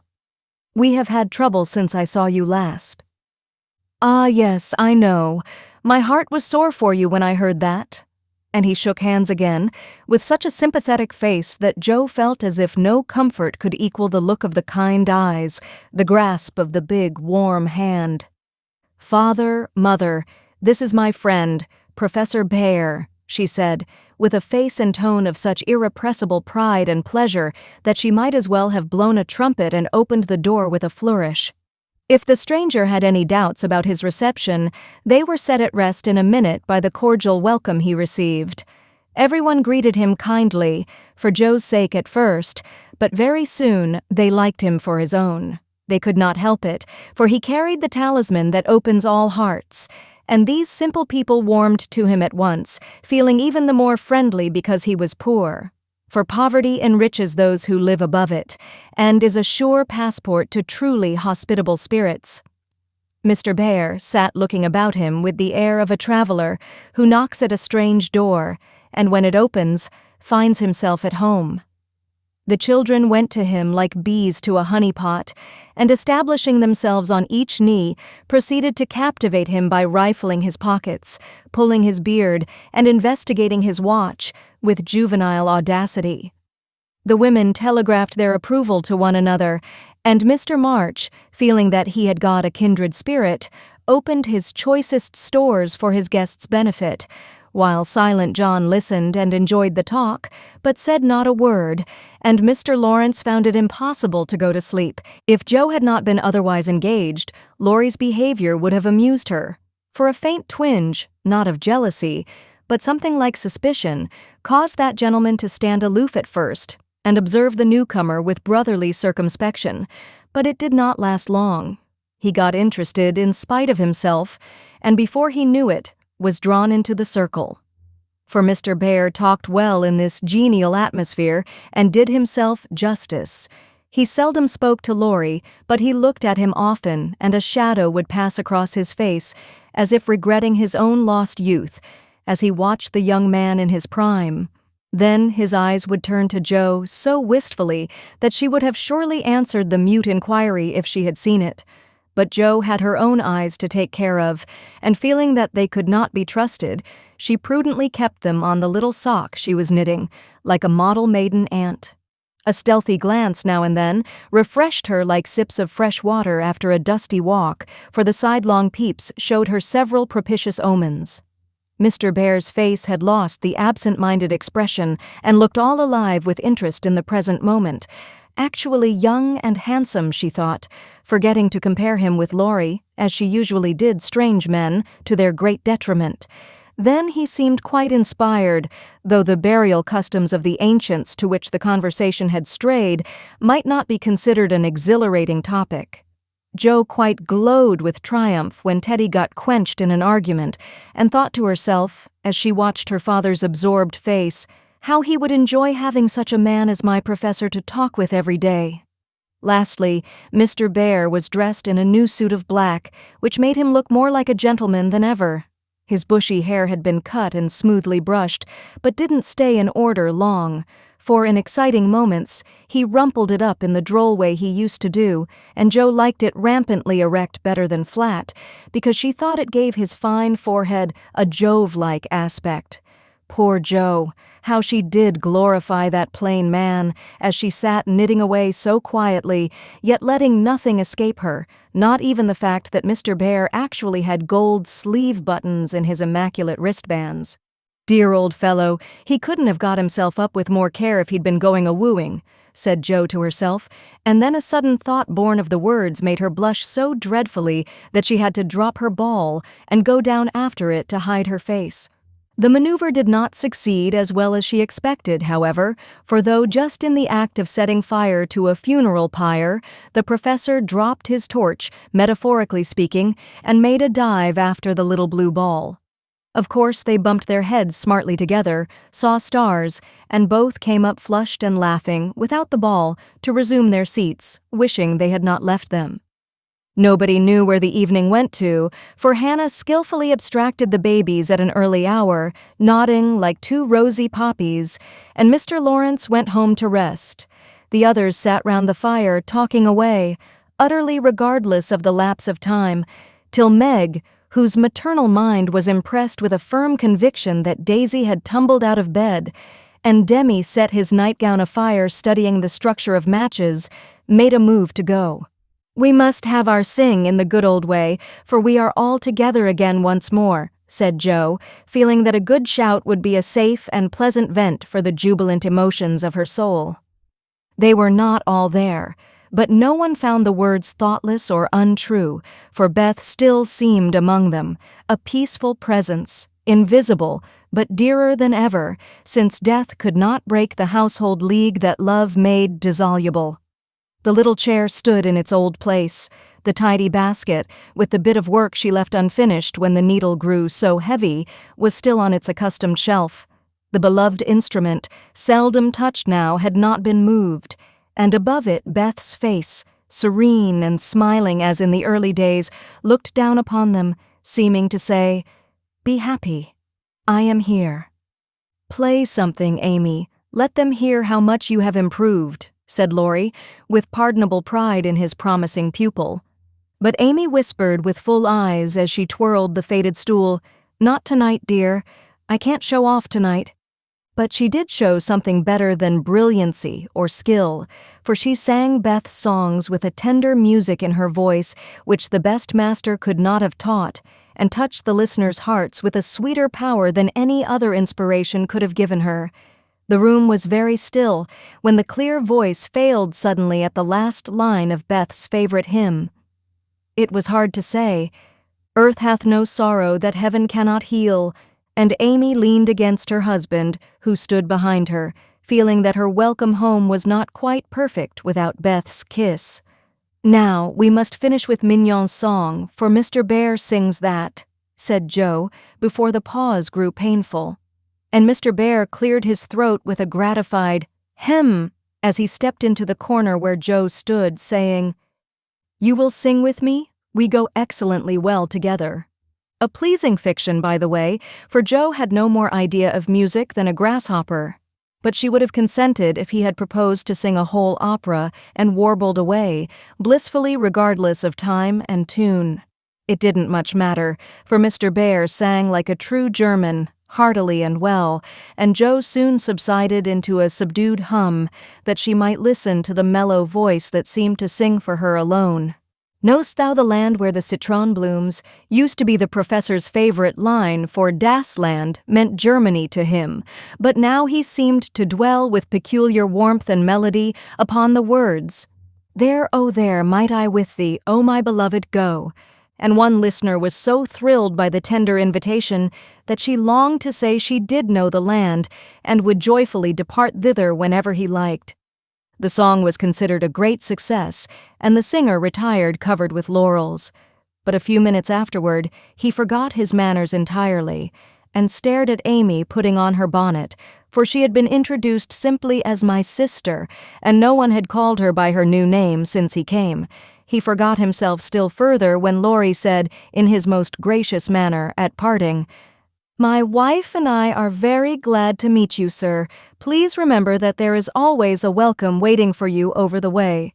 We have had trouble since I saw you last." "Ah, yes, I know. My heart was sore for you when I heard that." And he shook hands again, with such a sympathetic face that Jo felt as if no comfort could equal the look of the kind eyes, the grasp of the big, warm hand. "Father, Mother, this is my friend, Professor Bear," she said, with a face and tone of such irrepressible pride and pleasure that she might as well have blown a trumpet and opened the door with a flourish. If the stranger had any doubts about his reception, they were set at rest in a minute by the cordial welcome he received. Everyone greeted him kindly, for Jo's sake at first, but very soon they liked him for his own. They could not help it, for he carried the talisman that opens all hearts, and these simple people warmed to him at once, feeling even the more friendly because he was poor. For poverty enriches those who live above it, and is a sure passport to truly hospitable spirits. Mr. Bear sat looking about him with the air of a traveler who knocks at a strange door, and when it opens, finds himself at home. The children went to him like bees to a honey pot, and establishing themselves on each knee, proceeded to captivate him by rifling his pockets, pulling his beard, and investigating his watch with juvenile audacity. The women telegraphed their approval to one another, and Mr. March, feeling that he had got a kindred spirit, opened his choicest stores for his guests' benefit, while Silent John listened and enjoyed the talk, but said not a word, and Mr. Laurence found it impossible to go to sleep. If Jo had not been otherwise engaged, Laurie's behavior would have amused her. For a faint twinge, not of jealousy, but something like suspicion caused that gentleman to stand aloof at first and observe the newcomer with brotherly circumspection, but it did not last long. He got interested in spite of himself, and before he knew it, was drawn into the circle. For Mr. Bear talked well in this genial atmosphere and did himself justice. He seldom spoke to Laurie, but he looked at him often, and a shadow would pass across his face, as if regretting his own lost youth, as he watched the young man in his prime. Then his eyes would turn to Jo so wistfully that she would have surely answered the mute inquiry if she had seen it. But Jo had her own eyes to take care of, and feeling that they could not be trusted, she prudently kept them on the little sock she was knitting, like a model maiden aunt. A stealthy glance now and then refreshed her like sips of fresh water after a dusty walk, for the sidelong peeps showed her several propitious omens. Mr. Bear's face had lost the absent-minded expression and looked all alive with interest in the present moment. Actually young and handsome, she thought, forgetting to compare him with Laurie, as she usually did strange men, to their great detriment. Then he seemed quite inspired, though the burial customs of the ancients to which the conversation had strayed might not be considered an exhilarating topic. Jo quite glowed with triumph when Teddy got quenched in an argument, and thought to herself, as she watched her father's absorbed face, how he would enjoy having such a man as my professor to talk with every day. Lastly, Mr. Bear was dressed in a new suit of black, which made him look more like a gentleman than ever. His bushy hair had been cut and smoothly brushed, but didn't stay in order long, for in exciting moments he rumpled it up in the droll way he used to do, and Jo liked it rampantly erect better than flat, because she thought it gave his fine forehead a Jove-like aspect. Poor Jo, how she did glorify that plain man, as she sat knitting away so quietly, yet letting nothing escape her, not even the fact that Mr. Bear actually had gold sleeve buttons in his immaculate wristbands. Dear old fellow, he couldn't have got himself up with more care if he'd been going a-wooing, said Jo to herself, and then a sudden thought born of the words made her blush so dreadfully that she had to drop her ball and go down after it to hide her face. The maneuver did not succeed as well as she expected, however, for though just in the act of setting fire to a funeral pyre, the professor dropped his torch, metaphorically speaking, and made a dive after the little blue ball. Of course, they bumped their heads smartly together, saw stars, and both came up flushed and laughing, without the ball, to resume their seats, wishing they had not left them. Nobody knew where the evening went to, for Hannah skillfully abstracted the babies at an early hour, nodding like two rosy poppies, and Mr. Laurence went home to rest. The others sat round the fire, talking away, utterly regardless of the lapse of time, till Meg, whose maternal mind was impressed with a firm conviction that Daisy had tumbled out of bed, and Demi set his nightgown afire studying the structure of matches, made a move to go. "We must have our sing in the good old way, for we are all together again once more," said Jo, feeling that a good shout would be a safe and pleasant vent for the jubilant emotions of her soul. They were not all there, but no one found the words thoughtless or untrue, for Beth still seemed among them, a peaceful presence, invisible, but dearer than ever, since death could not break the household league that love made dissoluble. The little chair stood in its old place. The tidy basket, with the bit of work she left unfinished when the needle grew so heavy, was still on its accustomed shelf. The beloved instrument, seldom touched now, had not been moved, and above it Beth's face, serene and smiling as in the early days, looked down upon them, seeming to say, "Be happy. I am here." "Play something, Amy. Let them hear how much you have improved," said Laurie, with pardonable pride in his promising pupil. But Amy whispered with full eyes as she twirled the faded stool, "Not tonight, dear. I can't show off tonight." But she did show something better than brilliancy or skill, for she sang Beth's songs with a tender music in her voice which the best master could not have taught, and touched the listeners' hearts with a sweeter power than any other inspiration could have given her. The room was very still when the clear voice failed suddenly at the last line of Beth's favorite hymn. It was hard to say, "Earth hath no sorrow that heaven cannot heal, and Amy leaned against her husband, who stood behind her, feeling that her welcome home was not quite perfect without Beth's kiss. "Now, we must finish with Mignon's song, for Mr. Bear sings that," said Joe, before the pause grew painful. And Mr. Bear cleared his throat with a gratified "hem" as he stepped into the corner where Joe stood, saying, "You will sing with me? We go excellently well together." A pleasing fiction, by the way, for Joe had no more idea of music than a grasshopper. But she would have consented if he had proposed to sing a whole opera and warbled away, blissfully regardless of time and tune. It didn't much matter, for Mr. Bear sang like a true German, heartily and well, and Joe soon subsided into a subdued hum that she might listen to the mellow voice that seemed to sing for her alone. "Knowst thou the land where the citron blooms?" used to be the professor's favorite line, for Das Land meant Germany to him, but now he seemed to dwell with peculiar warmth and melody upon the words, "There, oh there, might I with thee, O my beloved, go," and one listener was so thrilled by the tender invitation that she longed to say she did know the land and would joyfully depart thither whenever he liked. The song was considered a great success, and the singer retired covered with laurels. But a few minutes afterward, he forgot his manners entirely, and stared at Amy putting on her bonnet, for she had been introduced simply as my sister, and no one had called her by her new name since he came. He forgot himself still further when Laurie said, in his most gracious manner, at parting, "My wife and I are very glad to meet you, sir. Please remember that there is always a welcome waiting for you over the way."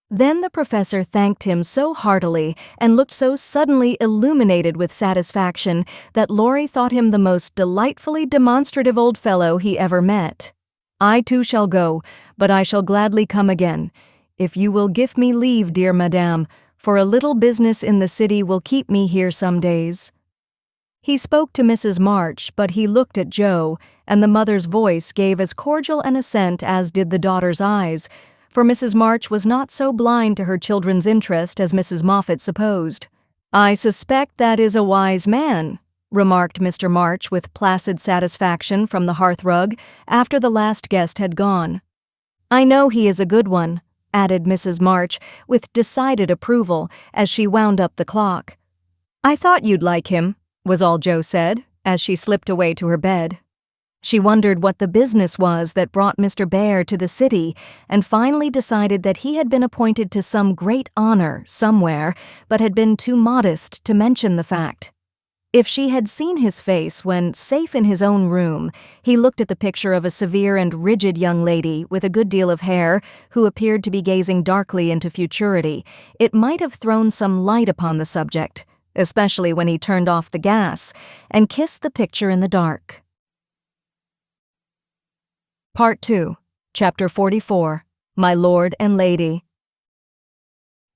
Then the professor thanked him so heartily and looked so suddenly illuminated with satisfaction that Laurie thought him the most delightfully demonstrative old fellow he ever met. "I too shall go, but I shall gladly come again. If you will give me leave, dear madame, for a little business in the city will keep me here some days." He spoke to Mrs. March, but he looked at Joe, and the mother's voice gave as cordial an assent as did the daughter's eyes, for Mrs. March was not so blind to her children's interest as Mrs. Moffat supposed. "I suspect that is a wise man," remarked Mr. March with placid satisfaction from the hearthrug after the last guest had gone. "I know he is a good one," added Mrs. March with decided approval as she wound up the clock. "I thought you'd like him," was all Joe said, as she slipped away to her bed. She wondered what the business was that brought Mr. Bear to the city, and finally decided that he had been appointed to some great honor somewhere, but had been too modest to mention the fact. If she had seen his face when, safe in his own room, he looked at the picture of a severe and rigid young lady with a good deal of hair who appeared to be gazing darkly into futurity, it might have thrown some light upon the subject, especially when he turned off the gas and kissed the picture in the dark. Part 2, Chapter 44, My Lord and Lady.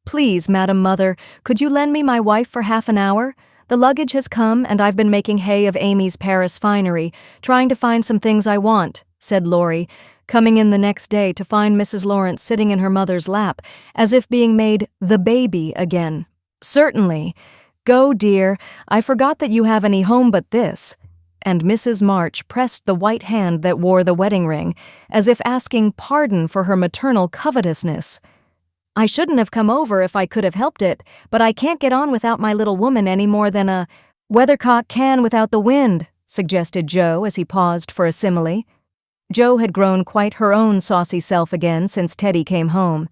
"Please, Madam Mother, could you lend me my wife for half an hour? The luggage has come, and I've been making hay of Amy's Paris finery, trying to find some things I want," said Laurie, coming in the next day to find Mrs. Laurence sitting in her mother's lap, as if being made the baby again. "Certainly. Go, dear. I forgot that you have any home but this." And Mrs. March pressed the white hand that wore the wedding ring, as if asking pardon for her maternal covetousness. "I shouldn't have come over if I could have helped it, but I can't get on without my little woman any more than a weathercock can without the wind," suggested Joe as he paused for a simile. Joe had grown quite her own saucy self again since Teddy came home.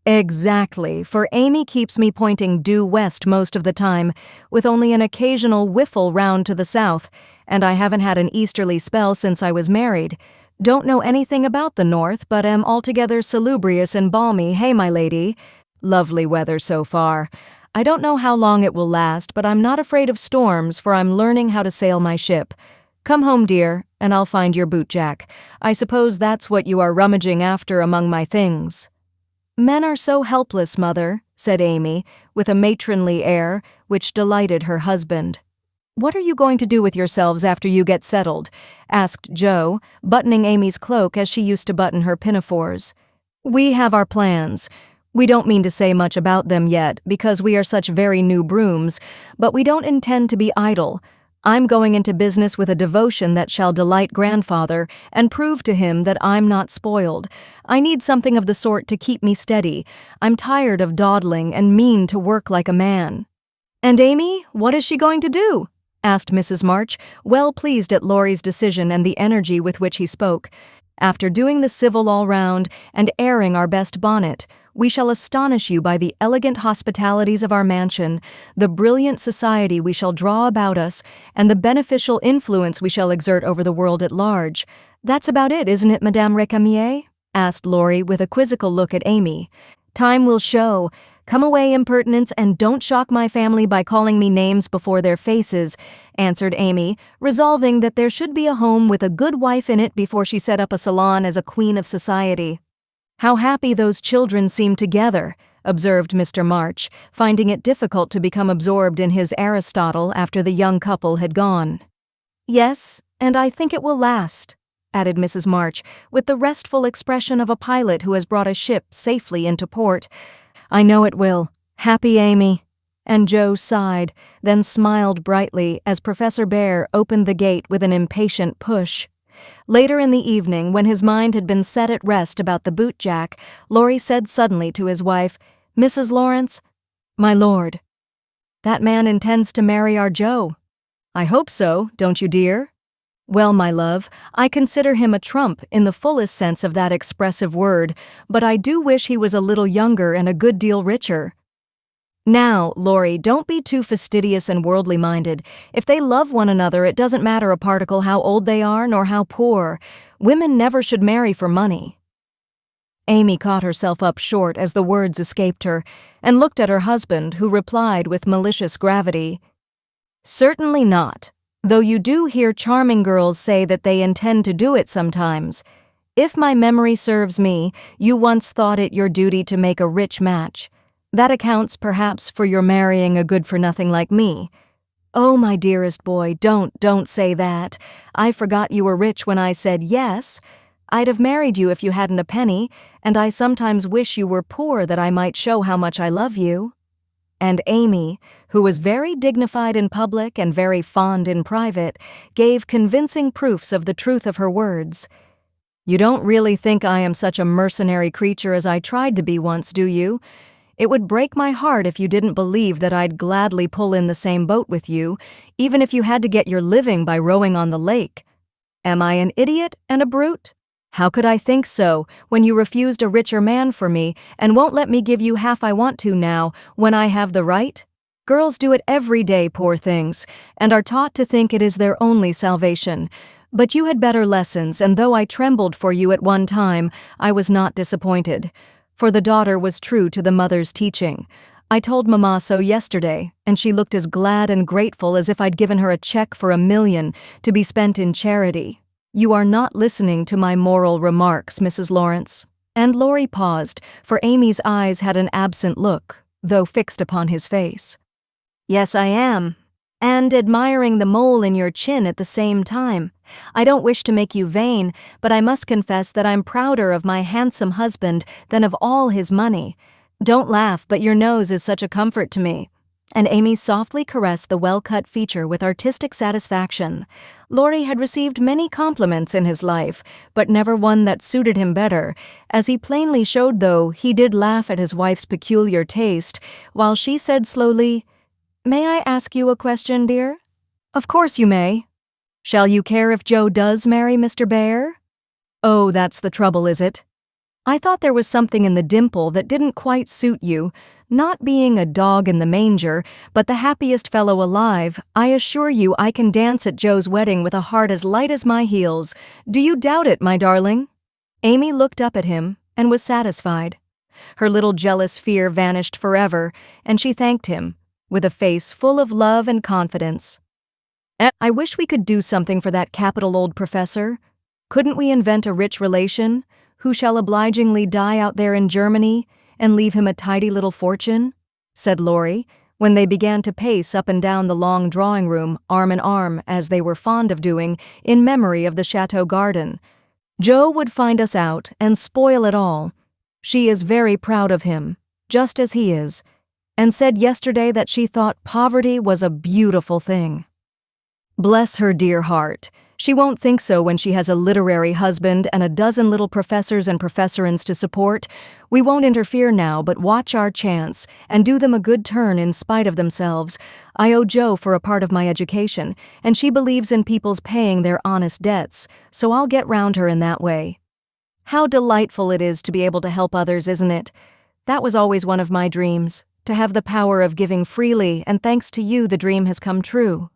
"Exactly, for Amy keeps me pointing due west most of the time, with only an occasional whiffle round to the south, and I haven't had an easterly spell since I was married. Don't know anything about the north, but am altogether salubrious and balmy, hey, my lady? Lovely weather so far. I don't know how long it will last, but I'm not afraid of storms, for I'm learning how to sail my ship. Come home, dear, and I'll find your bootjack. I suppose that's what you are rummaging after among my things." "Men are so helpless, Mother," said Amy, with a matronly air, which delighted her husband. "What are you going to do with yourselves after you get settled?" asked Joe, buttoning Amy's cloak as she used to button her pinafores. "We have our plans. We don't mean to say much about them yet, because we are such very new brooms, but we don't intend to be idle. I'm going into business with a devotion that shall delight grandfather and prove to him that I'm not spoiled. I need something of the sort to keep me steady. I'm tired of dawdling and mean to work like a man." "And Amy, what is she going to do?" asked Mrs. March, well pleased at Laurie's decision and the energy with which he spoke. "After doing the civil all round and airing our best bonnet, we shall astonish you by the elegant hospitalities of our mansion, the brilliant society we shall draw about us, and the beneficial influence we shall exert over the world at large. That's about it, isn't it, Madame Recamier?" asked Laurie with a quizzical look at Amy. "Time will show. Come away, impertinence, and don't shock my family by calling me names before their faces," answered Amy, resolving that there should be a home with a good wife in it before she set up a salon as a queen of society. "How happy those children seem together," observed Mr. March, finding it difficult to become absorbed in his Aristotle after the young couple had gone. "Yes, and I think it will last," added Mrs. March, with the restful expression of a pilot who has brought a ship safely into port. "I know it will. Happy Amy." And Joe sighed, then smiled brightly as Professor Bear opened the gate with an impatient push. Later in the evening, when his mind had been set at rest about the bootjack, Laurie said suddenly to his wife, "Mrs. Laurence." "My lord." "That man intends to marry our Joe." "I hope so, don't you, dear?" "Well, my love, I consider him a trump in the fullest sense of that expressive word, but I do wish he was a little younger and a good deal richer." "Now, Laurie, don't be too fastidious and worldly-minded. If they love one another, it doesn't matter a particle how old they are nor how poor. Women never should marry for money." Amy caught herself up short as the words escaped her, and looked at her husband, who replied with malicious gravity, "Certainly not, though you do hear charming girls say that they intend to do it sometimes. If my memory serves me, you once thought it your duty to make a rich match. That accounts, perhaps, for your marrying a good-for-nothing like me." "Oh, my dearest boy, don't say that. I forgot you were rich when I said yes. I'd have married you if you hadn't a penny, and I sometimes wish you were poor that I might show how much I love you." And Amy, who was very dignified in public and very fond in private, gave convincing proofs of the truth of her words. "You don't really think I am such a mercenary creature as I tried to be once, do you? It would break my heart if you didn't believe that I'd gladly pull in the same boat with you, even if you had to get your living by rowing on the lake. Am I an idiot and a brute? How could I think so when you refused a richer man for me and won't let me give you half I want to now when I have the right? Girls do it every day, poor things, and are taught to think it is their only salvation. But you had better lessons, and though I trembled for you at one time, I was not disappointed. For the daughter was true to the mother's teaching. I told Mama so yesterday, and she looked as glad and grateful as if I'd given her a check for $1 million to be spent in charity. You are not listening to my moral remarks, Mrs. Laurence." And Laurie paused, for Amy's eyes had an absent look, though fixed upon his face. "Yes, I am. And admiring the mole in your chin at the same time. I don't wish to make you vain, but I must confess that I'm prouder of my handsome husband than of all his money. Don't laugh, but your nose is such a comfort to me." And Amy softly caressed the well-cut feature with artistic satisfaction. Laurie had received many compliments in his life, but never one that suited him better, as he plainly showed, though he did laugh at his wife's peculiar taste, while she said slowly, "May I ask you a question, dear?" "Of course you may." "Shall you care if Joe does marry Mr. Bear?" "Oh, that's the trouble, is it? I thought there was something in the dimple that didn't quite suit you. Not being a dog in the manger, but the happiest fellow alive, I assure you I can dance at Joe's wedding with a heart as light as my heels. Do you doubt it, my darling?" Amy looked up at him and was satisfied. Her little jealous fear vanished forever, and she thanked him, with a face full of love and confidence. "I wish we could do something for that capital old professor. Couldn't we invent a rich relation, who shall obligingly die out there in Germany and leave him a tidy little fortune?" said Laurie, when they began to pace up and down the long drawing room, arm in arm, as they were fond of doing, in memory of the chateau garden. "Joe would find us out and spoil it all. She is very proud of him, just as he is, and said yesterday that she thought poverty was a beautiful thing." Bless her dear heart. She won't think so when she has a literary husband and a dozen little professors and professorins to support. We won't interfere now, but watch our chance and do them a good turn in spite of themselves. I owe Jo for a part of my education, and she believes in people's paying their honest debts, so I'll get round her in that way. How delightful it is to be able to help others, isn't it? That was always one of my dreams, to have the power of giving freely, and thanks to you the dream has come true.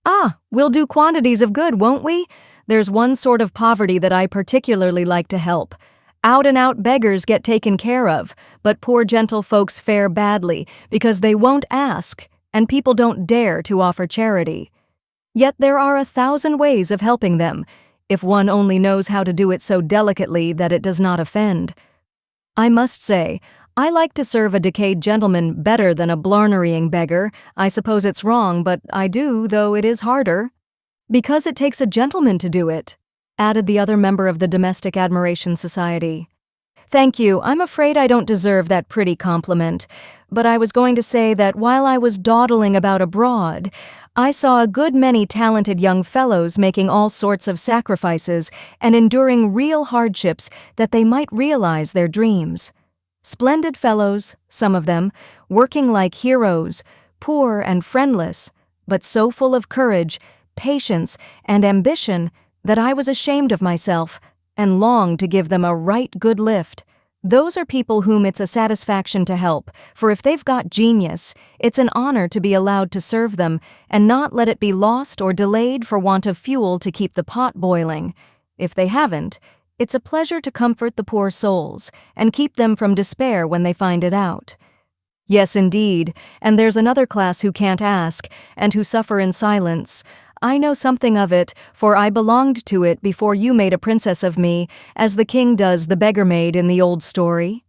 Ah, we'll do quantities of good, won't we? There's one sort of poverty that I particularly like to help. Out-and-out beggars get taken care of, but poor gentle folks fare badly because they won't ask, and people don't dare to offer charity. Yet there are 1,000 ways of helping them, if one only knows how to do it so delicately that it does not offend. I must say, I like to serve a decayed gentleman better than a blarneying beggar. I suppose it's wrong, but I do, though it is harder. Because it takes a gentleman to do it, added the other member of the Domestic Admiration Society. Thank you, I'm afraid I don't deserve that pretty compliment, but I was going to say that while I was dawdling about abroad, I saw a good many talented young fellows making all sorts of sacrifices and enduring real hardships that they might realize their dreams. Splendid fellows, some of them, working like heroes, poor and friendless, but so full of courage, patience, and ambition that I was ashamed of myself and longed to give them a right good lift. Those are people whom it's a satisfaction to help, for if they've got genius, it's an honor to be allowed to serve them and not let it be lost or delayed for want of fuel to keep the pot boiling. If they haven't, it's a pleasure to comfort the poor souls and keep them from despair when they find it out. Yes, indeed, and there's another class who can't ask and who suffer in silence. I know something of it, for I belonged to it before you made a princess of me, as the king does the beggar maid in the old story.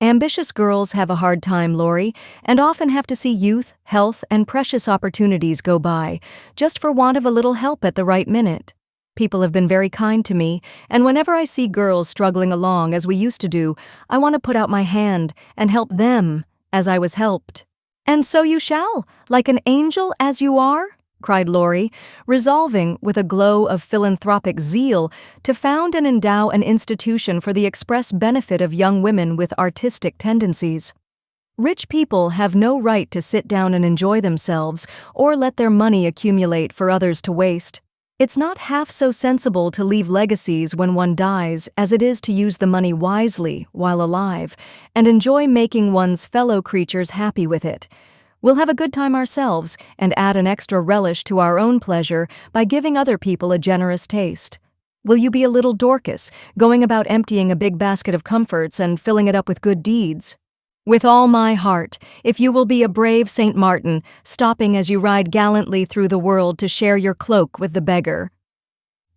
Ambitious girls have a hard time, Laurie, and often have to see youth, health, and precious opportunities go by, just for want of a little help at the right minute. People have been very kind to me, and whenever I see girls struggling along as we used to do, I want to put out my hand and help them as I was helped. And so you shall, like an angel as you are, cried Laurie, resolving, with a glow of philanthropic zeal, to found and endow an institution for the express benefit of young women with artistic tendencies. Rich people have no right to sit down and enjoy themselves or let their money accumulate for others to waste. It's not half so sensible to leave legacies when one dies as it is to use the money wisely while alive and enjoy making one's fellow creatures happy with it. We'll have a good time ourselves and add an extra relish to our own pleasure by giving other people a generous taste. Will you be a little Dorcas, going about emptying a big basket of comforts and filling it up with good deeds? With all my heart, if you will be a brave St. Martin, stopping as you ride gallantly through the world to share your cloak with the beggar.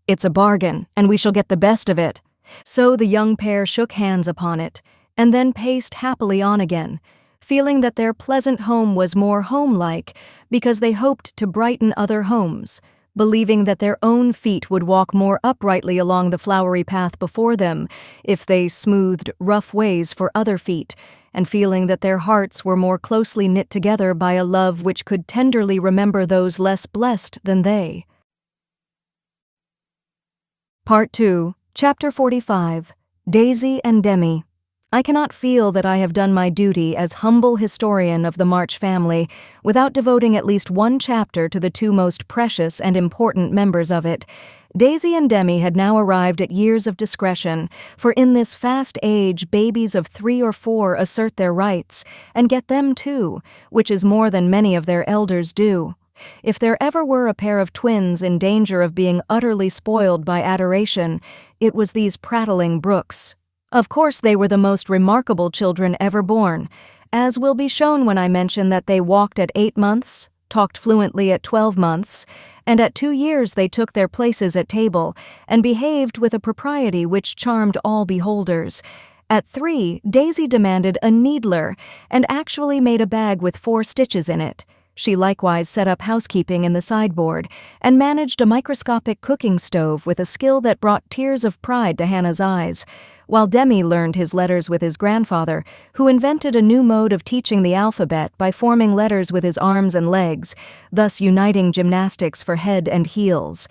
It's a bargain, and we shall get the best of it. So the young pair shook hands upon it, and then paced happily on again, feeling that their pleasant home was more home-like because they hoped to brighten other homes, believing that their own feet would walk more uprightly along the flowery path before them if they smoothed rough ways for other feet, and feeling that their hearts were more closely knit together by a love which could tenderly remember those less blessed than they. Part 2, Chapter 45, Daisy and Demi. I cannot feel that I have done my duty as humble historian of the March family without devoting at least one chapter to the two most precious and important members of it. Daisy and Demi had now arrived at years of discretion, for in this fast age babies of 3 or 4 assert their rights, and get them too, which is more than many of their elders do. If there ever were a pair of twins in danger of being utterly spoiled by adoration, it was these prattling Brookes. Of course they were the most remarkable children ever born, as will be shown when I mention that they walked at 8 months, talked fluently at 12 months, and at 2 years they took their places at table, and behaved with a propriety which charmed all beholders. At 3, Daisy demanded a needler, and actually made a bag with 4 stitches in it. She likewise set up housekeeping in the sideboard, and managed a microscopic cooking stove with a skill that brought tears of pride to Hannah's eyes. while Demi learned his letters with his grandfather, who invented a new mode of teaching the alphabet by forming letters with his arms and legs, thus uniting gymnastics for head and heels.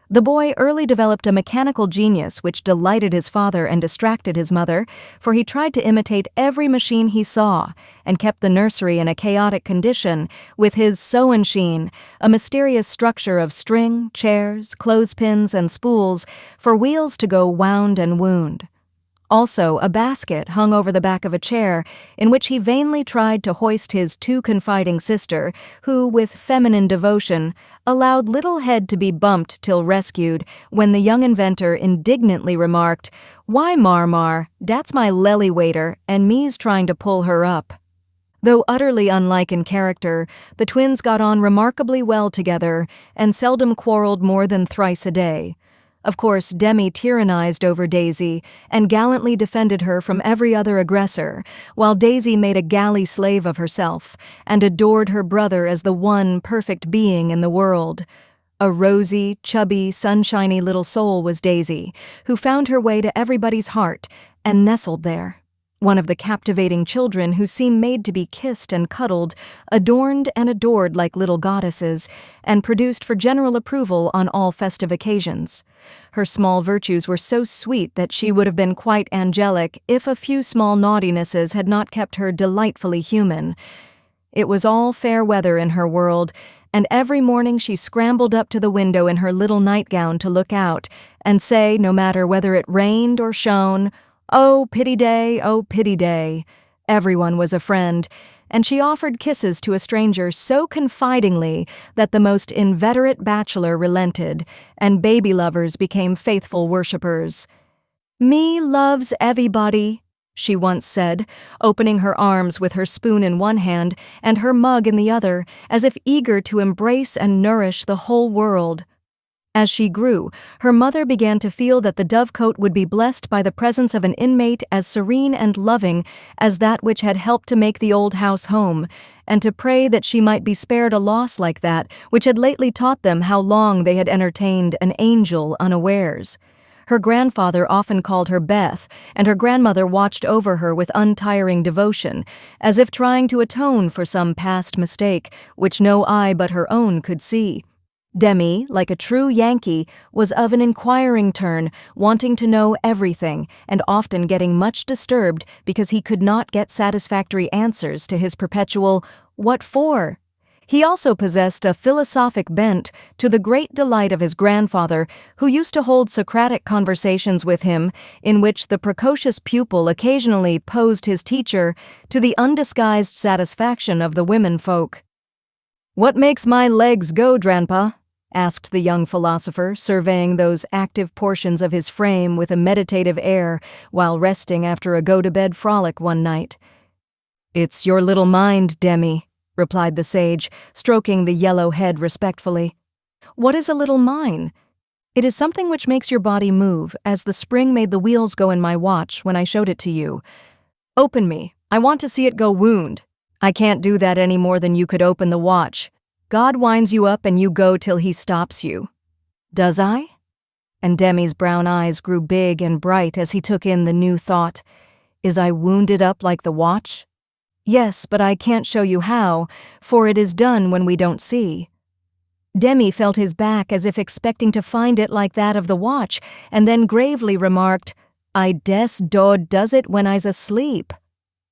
The boy early developed a mechanical genius which delighted his father and distracted his mother, for he tried to imitate every machine he saw and kept the nursery in a chaotic condition with his sew-and-sheen, a mysterious structure of string, chairs, clothespins, and spools for wheels to go wound and wound. Also, a basket hung over the back of a chair in which he vainly tried to hoist his too confiding sister, who, with feminine devotion, allowed little head to be bumped till rescued, when the young inventor indignantly remarked, "Why, Mar, dat's my lely waiter, and me's trying to pull her up." Though utterly unlike in character, the twins got on remarkably well together and seldom quarreled more than thrice a day. Of course, Demi tyrannized over Daisy and gallantly defended her from every other aggressor, while Daisy made a galley slave of herself and adored her brother as the one perfect being in the world. A rosy, chubby, sunshiny little soul was Daisy, who found her way to everybody's heart and nestled there. One of the captivating children who seemed made to be kissed and cuddled, adorned and adored like little goddesses, and produced for general approval on all festive occasions. Her small virtues were so sweet that she would have been quite angelic if a few small naughtinesses had not kept her delightfully human. It was all fair weather in her world, and every morning she scrambled up to the window in her little nightgown to look out and say, no matter whether it rained or shone, "Oh, pity day, oh, pity day." Everyone was a friend, and she offered kisses to a stranger so confidingly that the most inveterate bachelor relented, and baby lovers became faithful worshippers. "Me loves everybody," she once said, opening her arms with her spoon in one hand and her mug in the other, as if eager to embrace and nourish the whole world. As she grew, her mother began to feel that the dovecote would be blessed by the presence of an inmate as serene and loving as that which had helped to make the old house home, and to pray that she might be spared a loss like that which had lately taught them how long they had entertained an angel unawares. Her grandfather often called her Beth, and her grandmother watched over her with untiring devotion, as if trying to atone for some past mistake which no eye but her own could see. Demi, like a true Yankee, was of an inquiring turn, wanting to know everything, and often getting much disturbed because he could not get satisfactory answers to his perpetual, "What for?" He also possessed a philosophic bent, to the great delight of his grandfather, who used to hold Socratic conversations with him, in which the precocious pupil occasionally posed his teacher, to the undisguised satisfaction of the women folk. "What makes my legs go, Dranpa?" asked the young philosopher, surveying those active portions of his frame with a meditative air while resting after a go-to-bed frolic one night. "It's your little mind, Demi," replied the sage, stroking the yellow head respectfully. "What is a little mine?" "It is something which makes your body move, as the spring made the wheels go in my watch when I showed it to you. Open me. I want to see it go wound." "I can't do that any more than you could open the watch. God winds you up and you go till he stops you." "Does I?" And Demi's brown eyes grew big and bright as he took in the new thought. "Is I wounded up like the watch?" "Yes, but I can't show you how, for it is done when we don't see." Demi felt his back as if expecting to find it like that of the watch, and then gravely remarked, "I des Dodd does it when I's asleep."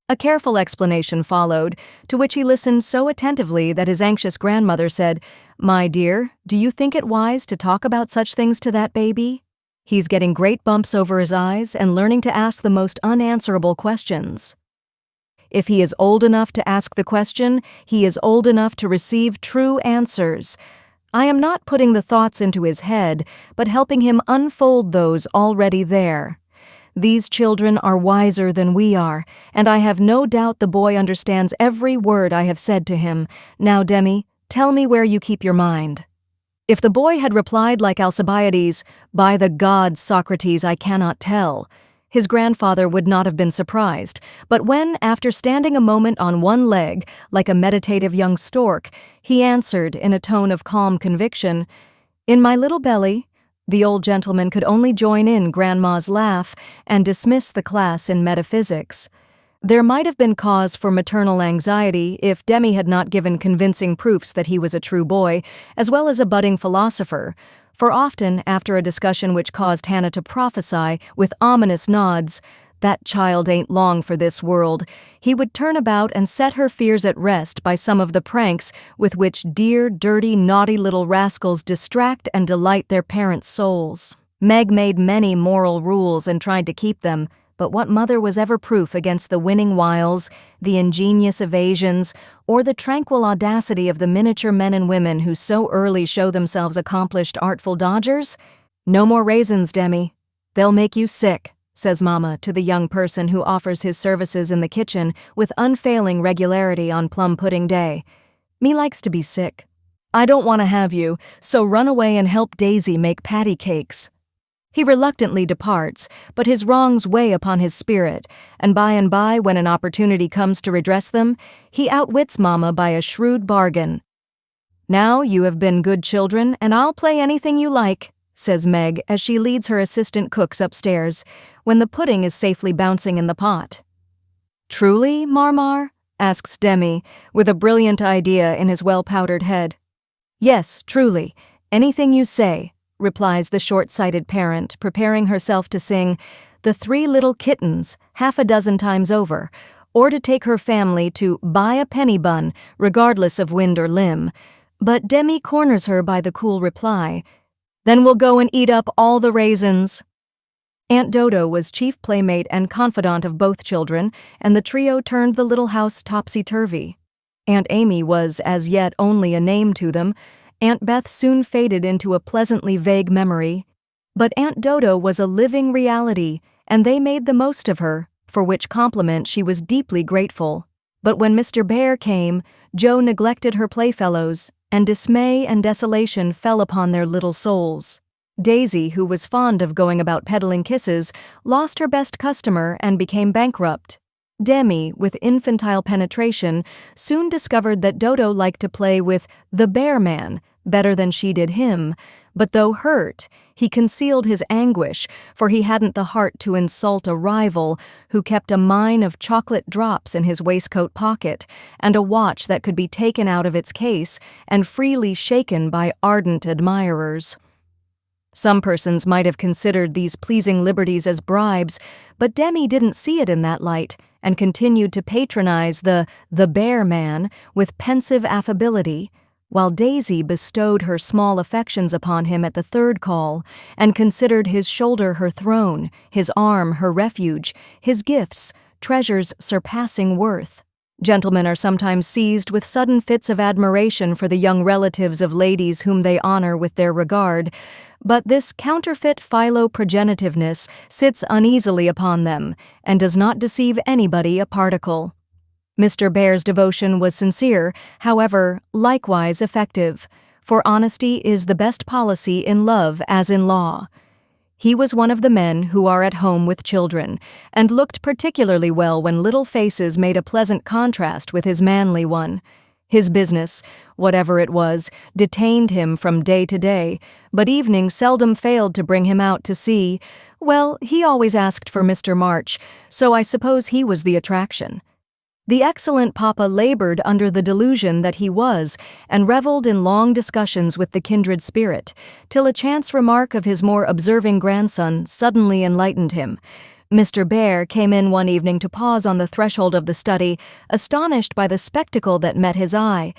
A careful explanation followed, to which he listened so attentively that his anxious grandmother said, "My dear, do you think it wise to talk about such things to that baby? He's getting great bumps over his eyes and learning to ask the most unanswerable questions. If he is old enough to ask the question, he is old enough to receive true answers. I am not putting the thoughts into his head, but helping him unfold those already there. These children are wiser than we are, and I have no doubt the boy understands every word I have said to him. Now, Demi, tell me where you keep your mind." If the boy had replied like Alcibiades, "By the gods, Socrates, I cannot tell," his grandfather would not have been surprised, but when, after standing a moment on one leg, like a meditative young stork, he answered in a tone of calm conviction, "In my little belly, The old gentleman could only join in Grandma's laugh and dismiss the class in metaphysics. There might have been cause for maternal anxiety if Demi had not given convincing proofs that he was a true boy, as well as a budding philosopher, for often, after a discussion which caused Hannah to prophesy, with ominous nods, "That child ain't long for this world," he would turn about and set her fears at rest by some of the pranks with which dear, dirty, naughty little rascals distract and delight their parents' souls. Meg made many moral rules and tried to keep them, but what mother was ever proof against the winning wiles, the ingenious evasions, or the tranquil audacity of the miniature men and women who so early show themselves accomplished artful dodgers? "No more raisins, Demi. They'll make you sick," says Mama to the young person who offers his services in the kitchen with unfailing regularity on plum pudding day. "Me likes to be sick. I don't want to have you, so run away and help Daisy make patty cakes." He reluctantly departs, but his wrongs weigh upon his spirit, and by, when an opportunity comes to redress them, he outwits Mama by a shrewd bargain. "Now you have been good children, and I'll play anything you like," says Meg as she leads her assistant cooks upstairs, when the pudding is safely bouncing in the pot. "Truly, Marmar?" asks Demi, with a brilliant idea in his well-powdered head. "Yes, truly. Anything you say," replies the short-sighted parent, preparing herself to sing "The Three Little Kittens" half a dozen times over, or to take her family to buy a penny bun, regardless of wind or limb. But Demi corners her by the cool reply, "Then we'll go and eat up all the raisins." Aunt Dodo was chief playmate and confidant of both children, and the trio turned the little house topsy-turvy. Aunt Amy was as yet only a name to them. Aunt Beth soon faded into a pleasantly vague memory. But Aunt Dodo was a living reality, and they made the most of her, for which compliment she was deeply grateful. But when Mr. Bear came, Jo neglected her playfellows, and dismay and desolation fell upon their little souls. Daisy, who was fond of going about peddling kisses, lost her best customer and became bankrupt. Demi, with infantile penetration, soon discovered that Dodo liked to play with the bear man better than she did him, but though hurt, he concealed his anguish, for he hadn't the heart to insult a rival who kept a mine of chocolate drops in his waistcoat pocket and a watch that could be taken out of its case and freely shaken by ardent admirers. Some persons might have considered these pleasing liberties as bribes, but Demi didn't see it in that light, and continued to patronize the bear man with pensive affability, while Daisy bestowed her small affections upon him at the third call, and considered his shoulder her throne, his arm her refuge, his gifts treasures surpassing worth. Gentlemen are sometimes seized with sudden fits of admiration for the young relatives of ladies whom they honor with their regard, but this counterfeit philoprogenitiveness sits uneasily upon them, and does not deceive anybody a particle. Mr. Bear's devotion was sincere, however, likewise effective, for honesty is the best policy in love as in law. He was one of the men who are at home with children, and looked particularly well when little faces made a pleasant contrast with his manly one. His business, whatever it was, detained him from day to day, but evening seldom failed to bring him out to see. Well, he always asked for Mr. March, so I suppose he was the attraction. The excellent papa labored under the delusion that he was, and reveled in long discussions with the kindred spirit, till a chance remark of his more observing grandson suddenly enlightened him. Mr. Bear came in one evening to pause on the threshold of the study, astonished by the spectacle that met his eye.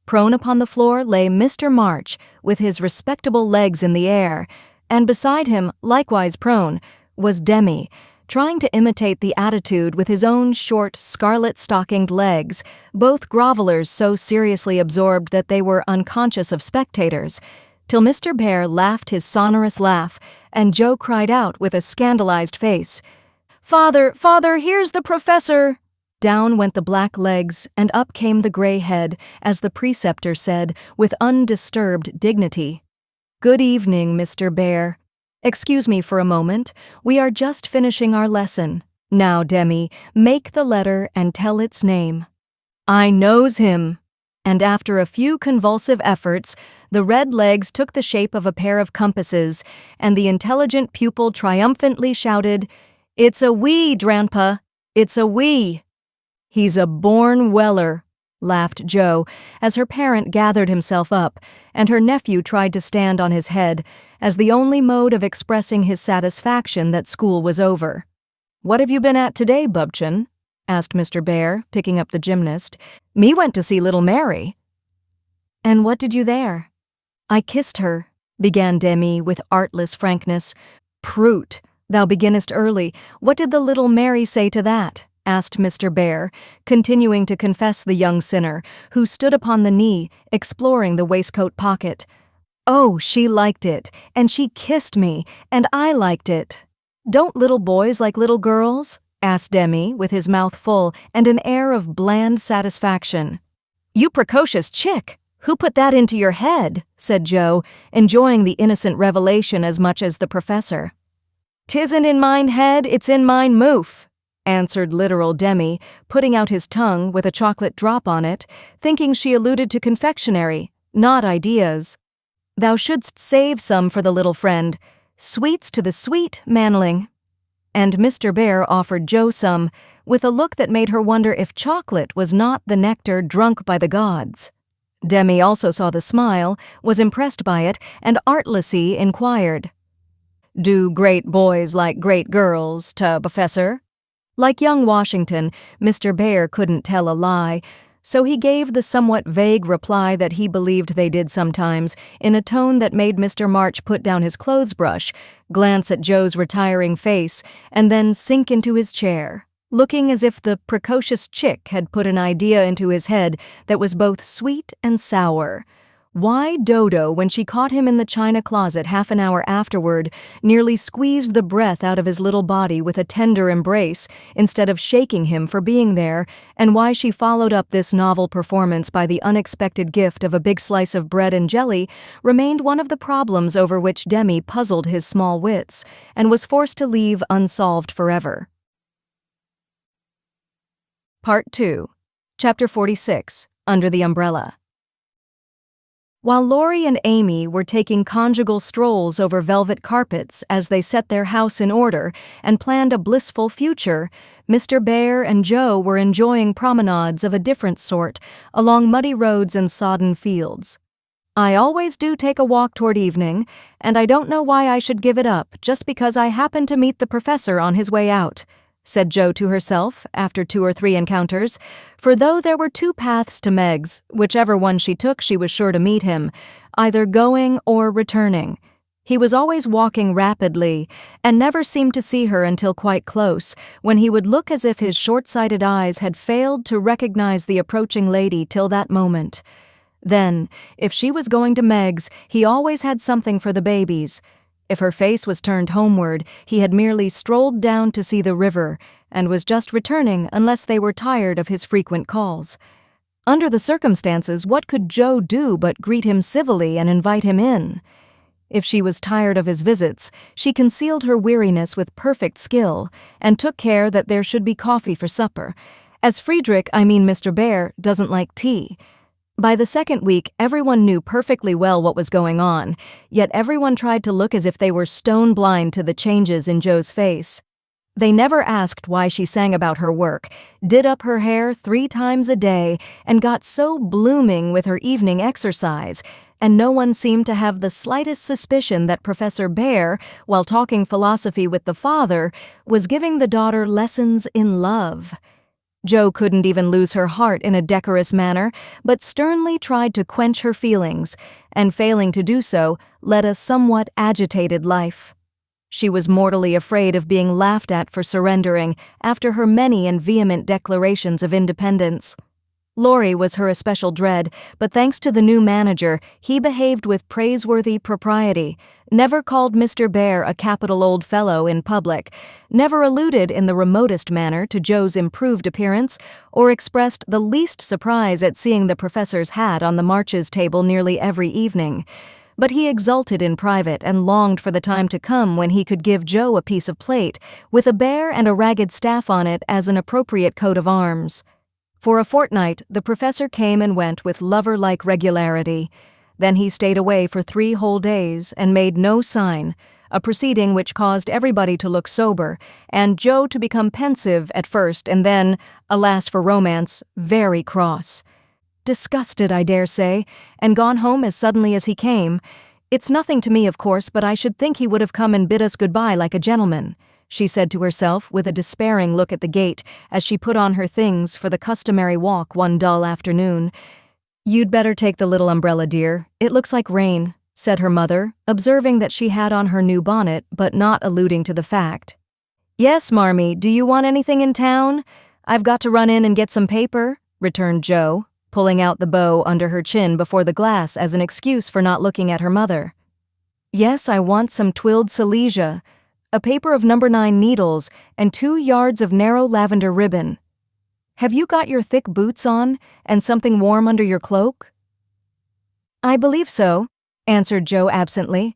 Prone upon the floor lay Mr. March, with his respectable legs in the air, and beside him, likewise prone, was Demi, trying to imitate the attitude with his own short, scarlet-stockinged legs, both grovellers so seriously absorbed that they were unconscious of spectators, till Mr. Bear laughed his sonorous laugh, and Jo cried out with a scandalized face, "Father, father, here's the professor!" Down went the black legs, and up came the gray head, as the preceptor said, with undisturbed dignity, "Good evening, Mr. Bear. Excuse me for a moment, we are just finishing our lesson. Now, Demi, make the letter and tell its name." "I knows him." And after a few convulsive efforts, the red legs took the shape of a pair of compasses, and the intelligent pupil triumphantly shouted, "It's a we, Dranpa! It's a we!" "He's a born Weller," laughed Joe, as her parent gathered himself up, and her nephew tried to stand on his head, as the only mode of expressing his satisfaction that school was over. "What have you been at today, Bubchen?" asked Mr. Bear, picking up the gymnast. "Me went to see little Mary." "And what did you there?" "I kissed her," began Demi with artless frankness. "Prut, thou beginnest early. What did the little Mary say to that?" asked Mr. Bear, continuing to confess the young sinner, who stood upon the knee, exploring the waistcoat pocket. "Oh, she liked it, and she kissed me, and I liked it." "Don't little boys like little girls?" asked Demi, with his mouth full and an air of bland satisfaction. "You precocious chick! Who put that into your head?" said Joe, enjoying the innocent revelation as much as the professor. "'Tisn't in mine head, it's in mine moof," answered literal Demi, putting out his tongue with a chocolate drop on it, thinking she alluded to confectionery, not ideas. "Thou shouldst save some for the little friend. Sweets to the sweet, manling." And Mr. Bear offered Joe some, with a look that made her wonder if chocolate was not the nectar drunk by the gods. Demi also saw the smile, was impressed by it, and artlessly inquired, "Do great boys like great girls, Professor?" Like young Washington, Mr. Bear couldn't tell a lie, so he gave the somewhat vague reply that he believed they did sometimes, in a tone that made Mr. March put down his clothes brush, glance at Joe's retiring face, and then sink into his chair, looking as if the precocious chick had put an idea into his head that was both sweet and sour. Why Dodo, when she caught him in the china closet half an hour afterward, nearly squeezed the breath out of his little body with a tender embrace instead of shaking him for being there, and why she followed up this novel performance by the unexpected gift of a big slice of bread and jelly, remained one of the problems over which Demi puzzled his small wits, and was forced to leave unsolved forever. Part 2, Chapter 46, Under the Umbrella. While Laurie and Amy were taking conjugal strolls over velvet carpets as they set their house in order and planned a blissful future, Mr. Bear and Joe were enjoying promenades of a different sort along muddy roads and sodden fields. "I always do take a walk toward evening, and I don't know why I should give it up just because I happened to meet the professor on his way out," said Joe to herself after 2 or 3 encounters, for though there were 2 paths to Meg's, whichever one she took she was sure to meet him, either going or returning. He was always walking rapidly, and never seemed to see her until quite close, when he would look as if his short-sighted eyes had failed to recognize the approaching lady till that moment. Then, if she was going to Meg's, he always had something for the babies. If her face was turned homeward, he had merely strolled down to see the river, and was just returning unless they were tired of his frequent calls. Under the circumstances, what could Joe do but greet him civilly and invite him in? If she was tired of his visits, she concealed her weariness with perfect skill, and took care that there should be coffee for supper, as Mr. Bear, doesn't like tea. By the 2nd week, everyone knew perfectly well what was going on, yet everyone tried to look as if they were stone blind to the changes in Joe's face. They never asked why she sang about her work, did up her hair 3 times a day, and got so blooming with her evening exercise, and no one seemed to have the slightest suspicion that Professor Bear, while talking philosophy with the father, was giving the daughter lessons in love. Joe couldn't even lose her heart in a decorous manner, but sternly tried to quench her feelings, and failing to do so, led a somewhat agitated life. She was mortally afraid of being laughed at for surrendering after her many and vehement declarations of independence. Laurie was her especial dread, but thanks to the new manager, he behaved with praiseworthy propriety, never called Mr. Bear a capital old fellow in public, never alluded in the remotest manner to Joe's improved appearance, or expressed the least surprise at seeing the professor's hat on the March's table nearly every evening. But he exulted in private and longed for the time to come when he could give Joe a piece of plate, with a bear and a ragged staff on it as an appropriate coat of arms. For a fortnight, the professor came and went with lover-like regularity. Then he stayed away for 3 whole days and made no sign, a proceeding which caused everybody to look sober, and Joe to become pensive at first and then, alas for romance, very cross. Disgusted, I dare say, and gone home as suddenly as he came. It's nothing to me, of course, but I should think he would have come and bid us goodbye like a gentleman, she said to herself with a despairing look at the gate as she put on her things for the customary walk one dull afternoon. "You'd better take the little umbrella, dear. It looks like rain," said her mother, observing that she had on her new bonnet but not alluding to the fact. "Yes, Marmee, do you want anything in town? I've got to run in and get some paper," returned Joe, pulling out the bow under her chin before the glass as an excuse for not looking at her mother. "Yes, I want some twilled silesia, a paper of No. 9 needles, and 2 yards of narrow lavender ribbon. Have you got your thick boots on, and something warm under your cloak?" "I believe so," answered Joe absently.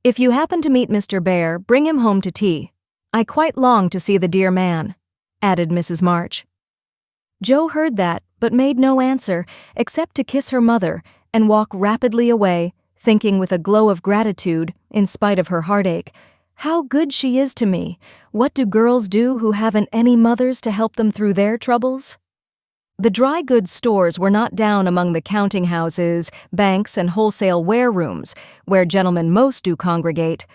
"If you happen to meet Mr. Bear, bring him home to tea. I quite long to see the dear man," added Mrs. March. Joe heard that, but made no answer, except to kiss her mother and walk rapidly away, thinking with a glow of gratitude, in spite of her heartache, "How good she is to me! What do girls do who haven't any mothers to help them through their troubles?" The dry goods stores were not down among the counting houses, banks, and wholesale warerooms, where gentlemen most do congregate,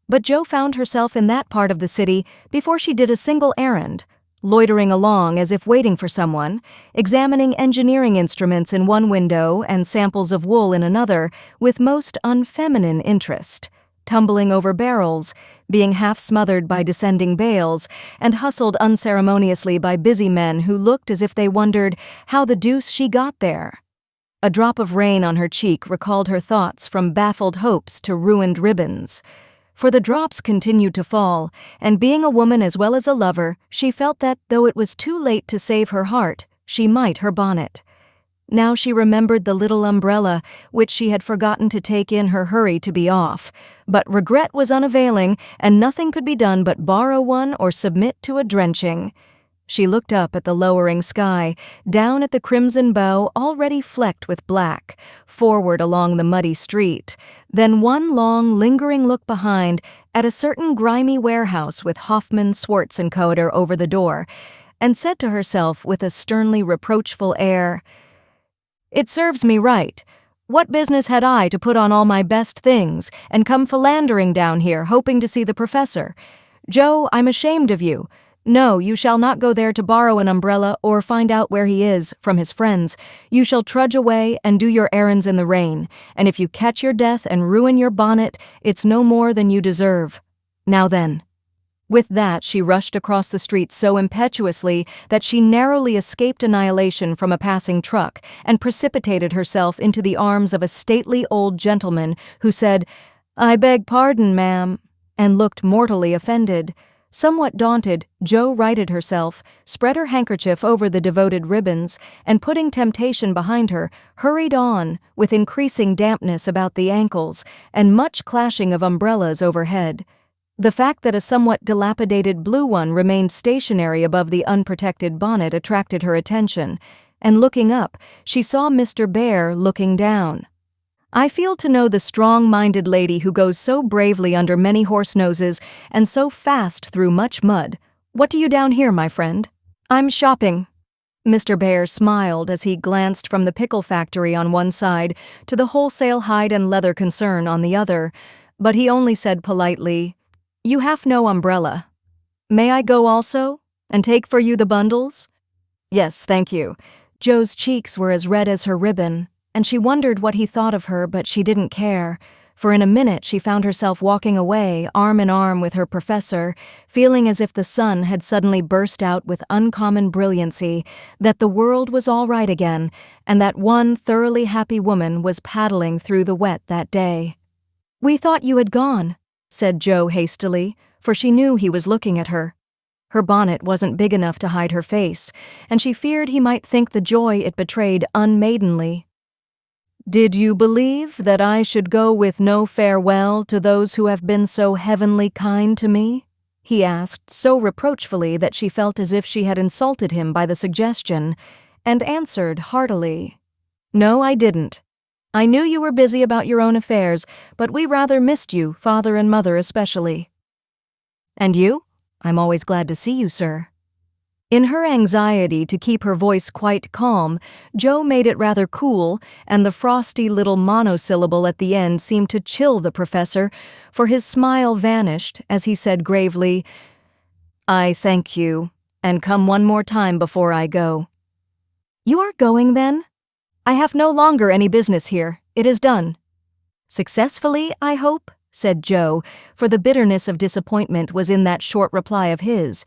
but Joe found herself in that part of the city before she did a single errand, loitering along as if waiting for someone, examining engineering instruments in one window and samples of wool in another with most unfeminine interest, tumbling over barrels, being half smothered by descending bales, and hustled unceremoniously by busy men who looked as if they wondered how the deuce she got there. A drop of rain on her cheek recalled her thoughts from baffled hopes to ruined ribbons. For the drops continued to fall, and being a woman as well as a lover, she felt that, though it was too late to save her heart, she might her bonnet. Now she remembered the little umbrella, which she had forgotten to take in her hurry to be off, but regret was unavailing, and nothing could be done but borrow one or submit to a drenching. She looked up at the lowering sky, down at the crimson bow already flecked with black, forward along the muddy street, then one long, lingering look behind at a certain grimy warehouse with Hoffman, Swartz & Coder over the door, and said to herself with a sternly reproachful air, "It serves me right. What business had I to put on all my best things and come philandering down here hoping to see the professor? Joe, I'm ashamed of you. No, you shall not go there to borrow an umbrella or find out where he is from his friends. You shall trudge away and do your errands in the rain, and if you catch your death and ruin your bonnet, it's no more than you deserve. Now then." With that, she rushed across the street so impetuously that she narrowly escaped annihilation from a passing truck and precipitated herself into the arms of a stately old gentleman who said, "I beg pardon, ma'am," and looked mortally offended. Somewhat daunted, Joe righted herself, spread her handkerchief over the devoted ribbons, and putting temptation behind her, hurried on, with increasing dampness about the ankles and much clashing of umbrellas overhead. The fact that a somewhat dilapidated blue one remained stationary above the unprotected bonnet attracted her attention, and looking up, she saw Mr. Bear looking down. "I feel to know the strong-minded lady who goes so bravely under many horse noses and so fast through much mud. What do you down here, my friend?" "I'm shopping." Mr. Bear smiled as he glanced from the pickle factory on one side to the wholesale hide and leather concern on the other, but he only said politely, "You have no umbrella. May I go also, and take for you the bundles?" "Yes, thank you." Joe's cheeks were as red as her ribbon, and she wondered what he thought of her, but she didn't care, for in a minute she found herself walking away, arm in arm with her professor, feeling as if the sun had suddenly burst out with uncommon brilliancy, that the world was all right again, and that one thoroughly happy woman was paddling through the wet that day. "We thought you had gone," said Joe hastily, for she knew he was looking at her. Her bonnet wasn't big enough to hide her face, and she feared he might think the joy it betrayed unmaidenly. "Did you believe that I should go with no farewell to those who have been so heavenly kind to me?" he asked so reproachfully that she felt as if she had insulted him by the suggestion, and answered heartily, "No, I didn't. I knew you were busy about your own affairs, but we rather missed you, father and mother especially." "And you? I'm always glad to see you, sir." In her anxiety to keep her voice quite calm, Jo made it rather cool, and the frosty little monosyllable at the end seemed to chill the professor, for his smile vanished as he said gravely, "I thank you, and come one more time before I go." "You are going, then?" "I have no longer any business here. It is done." "Successfully, I hope?" said Jo, for the bitterness of disappointment was in that short reply of his.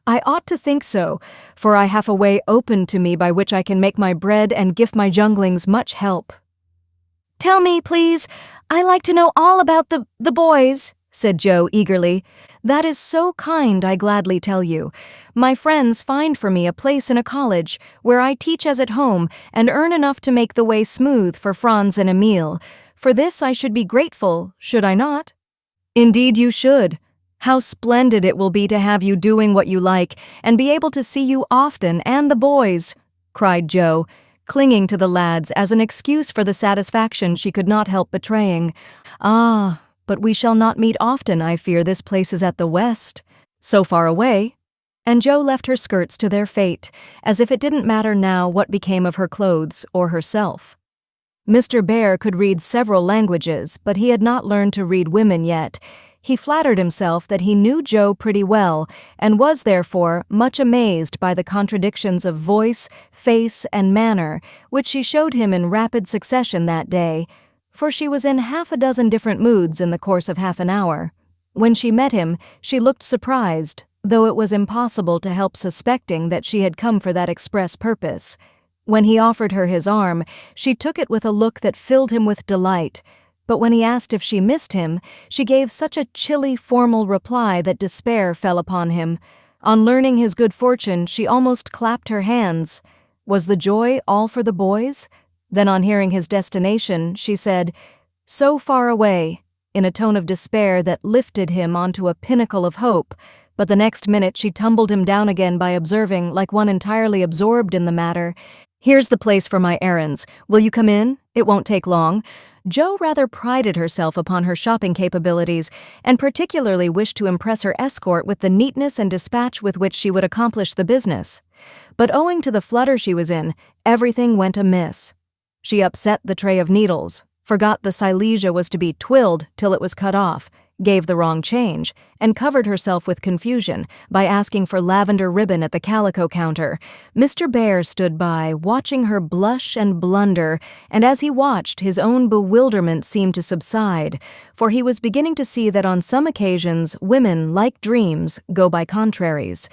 "I ought to think so, for I have a way open to me by which I can make my bread and give my junglings much help." "Tell me, please. I like to know all about the boys," said Jo eagerly. "That is so kind, I gladly tell you. My friends find for me a place in a college, where I teach as at home and earn enough to make the way smooth for Franz and Emile. For this I should be grateful, should I not?" "Indeed you should. How splendid it will be to have you doing what you like, and be able to see you often, and the boys," cried Jo, clinging to the lads as an excuse for the satisfaction she could not help betraying. "Ah, but we shall not meet often, I fear. This place is at the west. So far away." And Jo left her skirts to their fate, as if it didn't matter now what became of her clothes or herself. Mr. Bear could read several languages, but he had not learned to read women yet. He flattered himself that he knew Jo pretty well, and was therefore much amazed by the contradictions of voice, face, and manner, which she showed him in rapid succession that day, for she was in half a dozen different moods in the course of half an hour. When she met him, she looked surprised, though it was impossible to help suspecting that she had come for that express purpose. When he offered her his arm, she took it with a look that filled him with delight, but when he asked if she missed him, she gave such a chilly, formal reply that despair fell upon him. On learning his good fortune, she almost clapped her hands. Was the joy all for the boys? Then on hearing his destination, she said, "So far away," in a tone of despair that lifted him onto a pinnacle of hope, but the next minute she tumbled him down again by observing, like one entirely absorbed in the matter, "Here's the place for my errands. Will you come in? It won't take long." Jo rather prided herself upon her shopping capabilities, and particularly wished to impress her escort with the neatness and dispatch with which she would accomplish the business. But owing to the flutter she was in, everything went amiss. She upset the tray of needles, forgot the silesia was to be twilled till it was cut off, gave the wrong change, and covered herself with confusion by asking for lavender ribbon at the calico counter. Mr. Bear stood by, watching her blush and blunder, and as he watched, his own bewilderment seemed to subside, for he was beginning to see that on some occasions women, like dreams, go by contraries.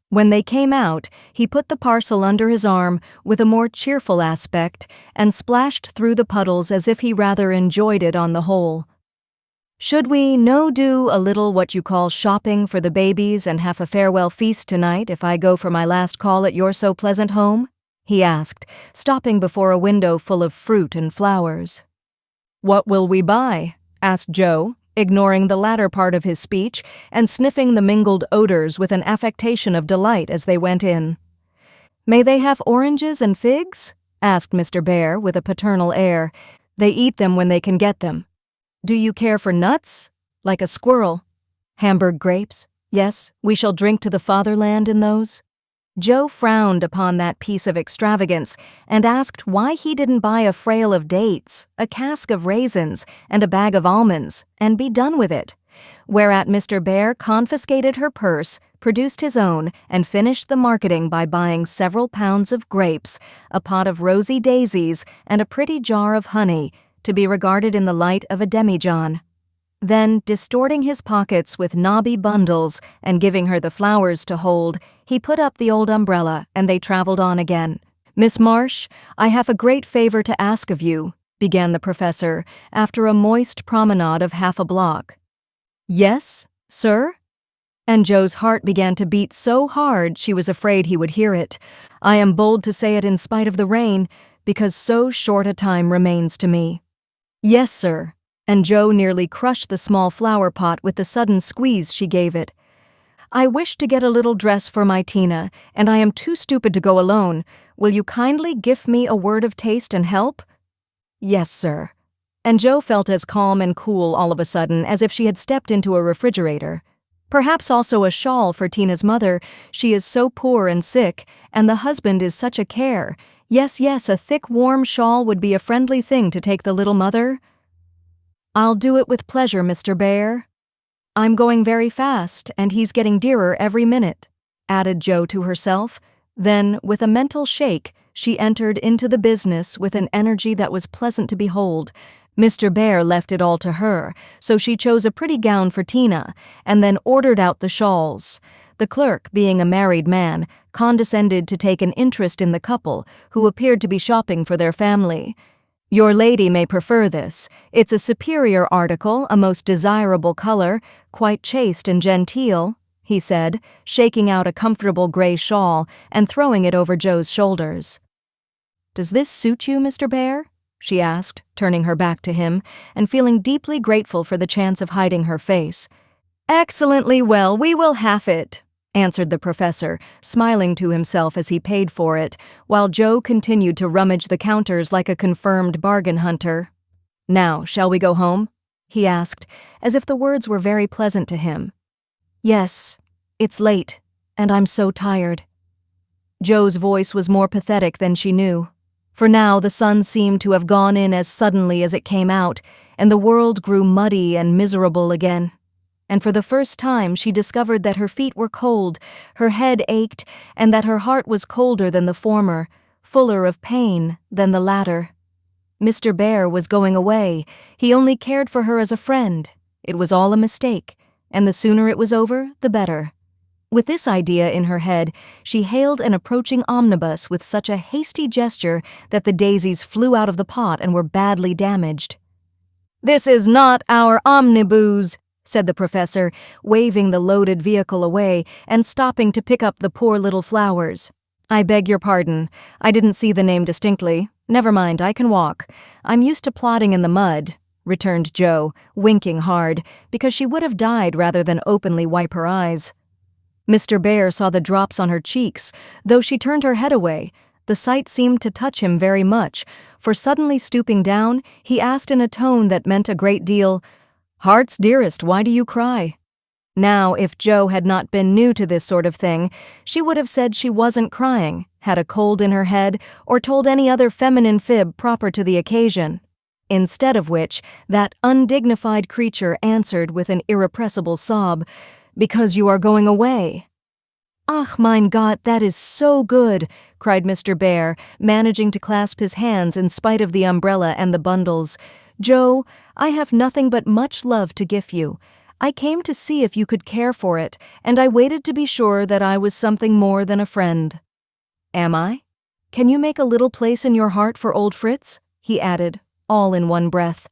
When they came out, he put the parcel under his arm with a more cheerful aspect and splashed through the puddles as if he rather enjoyed it on the whole. "Should we no do a little what you call shopping for the babies and have a farewell feast tonight if I go for my last call at your so pleasant home?" he asked, stopping before a window full of fruit and flowers. "What will we buy?" asked Jo, ignoring the latter part of his speech and sniffing the mingled odors with an affectation of delight as they went in. "May they have oranges and figs?" asked Mr. Bear with a paternal air. "They eat them when they can get them." "Do you care for nuts? Like a squirrel?" "Hamburg grapes? Yes, we shall drink to the fatherland in those." Jo frowned upon that piece of extravagance and asked why he didn't buy a frail of dates, a cask of raisins, and a bag of almonds, and be done with it. Whereat Mr. Bear confiscated her purse, produced his own, and finished the marketing by buying several pounds of grapes, a pot of rosy daisies, and a pretty jar of honey, to be regarded in the light of a demijohn. Then, distorting his pockets with knobby bundles and giving her the flowers to hold, he put up the old umbrella and they traveled on again. "Miss Marsh, I have a great favor to ask of you," began the professor, after a moist promenade of half a block. "Yes, sir?" And Jo's heart began to beat so hard she was afraid he would hear it. "I am bold to say it in spite of the rain, because so short a time remains to me." "Yes, sir," and Jo nearly crushed the small flower pot with the sudden squeeze she gave it. I wish to get a little dress for my Tina, and I am too stupid to go alone. Will you kindly give me a word of taste and help?" "Yes, sir." And Jo felt as calm and cool all of a sudden as if she had stepped into a refrigerator. Perhaps also a shawl for Tina's mother. She is so poor and sick, and the husband is such a care. Yes, a thick, warm shawl would be a friendly thing to take the little mother. "I'll do it with pleasure, Mr. Bear. I'm going very fast, and he's getting dearer every minute," added Jo to herself. Then, with a mental shake, she entered into the business with an energy that was pleasant to behold. Mr. Bear left it all to her, so she chose a pretty gown for Tina, and then ordered out the shawls. The clerk, being a married man, condescended to take an interest in the couple, who appeared to be shopping for their family. "Your lady may prefer this. It's a superior article, a most desirable color, quite chaste and genteel," he said, shaking out a comfortable gray shawl and throwing it over Jo's shoulders. "Does this suit you, Mr. Bear?" she asked, turning her back to him, and feeling deeply grateful for the chance of hiding her face. "Excellently well, we will have it," answered the professor, smiling to himself as he paid for it, while Jo continued to rummage the counters like a confirmed bargain hunter. "Now, shall we go home?" he asked, as if the words were very pleasant to him. "Yes, it's late, and I'm so tired." Jo's voice was more pathetic than she knew. For now the sun seemed to have gone in as suddenly as it came out, and the world grew muddy and miserable again. And for the first time she discovered that her feet were cold, her head ached, and that her heart was colder than the former, fuller of pain than the latter. Mr. Bear was going away. He only cared for her as a friend. It was all a mistake, and the sooner it was over, the better. With this idea in her head, she hailed an approaching omnibus with such a hasty gesture that the daisies flew out of the pot and were badly damaged. "This is not our omnibus," said the professor, waving the loaded vehicle away and stopping to pick up the poor little flowers. "I beg your pardon. I didn't see the name distinctly. Never mind, I can walk. I'm used to plodding in the mud," returned Jo, winking hard, because she would have died rather than openly wipe her eyes. Mr. Bear saw the drops on her cheeks. Though she turned her head away, the sight seemed to touch him very much, for suddenly stooping down, he asked in a tone that meant a great deal, "Heart's dearest, why do you cry?" Now, if Jo had not been new to this sort of thing, she would have said she wasn't crying, had a cold in her head, or told any other feminine fib proper to the occasion. Instead of which, that undignified creature answered with an irrepressible sob, "Because you are going away." "Ach, mein Gott, that is so good," cried Mr. Bear, managing to clasp his hands in spite of the umbrella and the bundles. "Jo, I have nothing but much love to give you. I came to see if you could care for it, and I waited to be sure that I was something more than a friend." "Am I? Can you make a little place in your heart for old Fritz?" he added, all in one breath.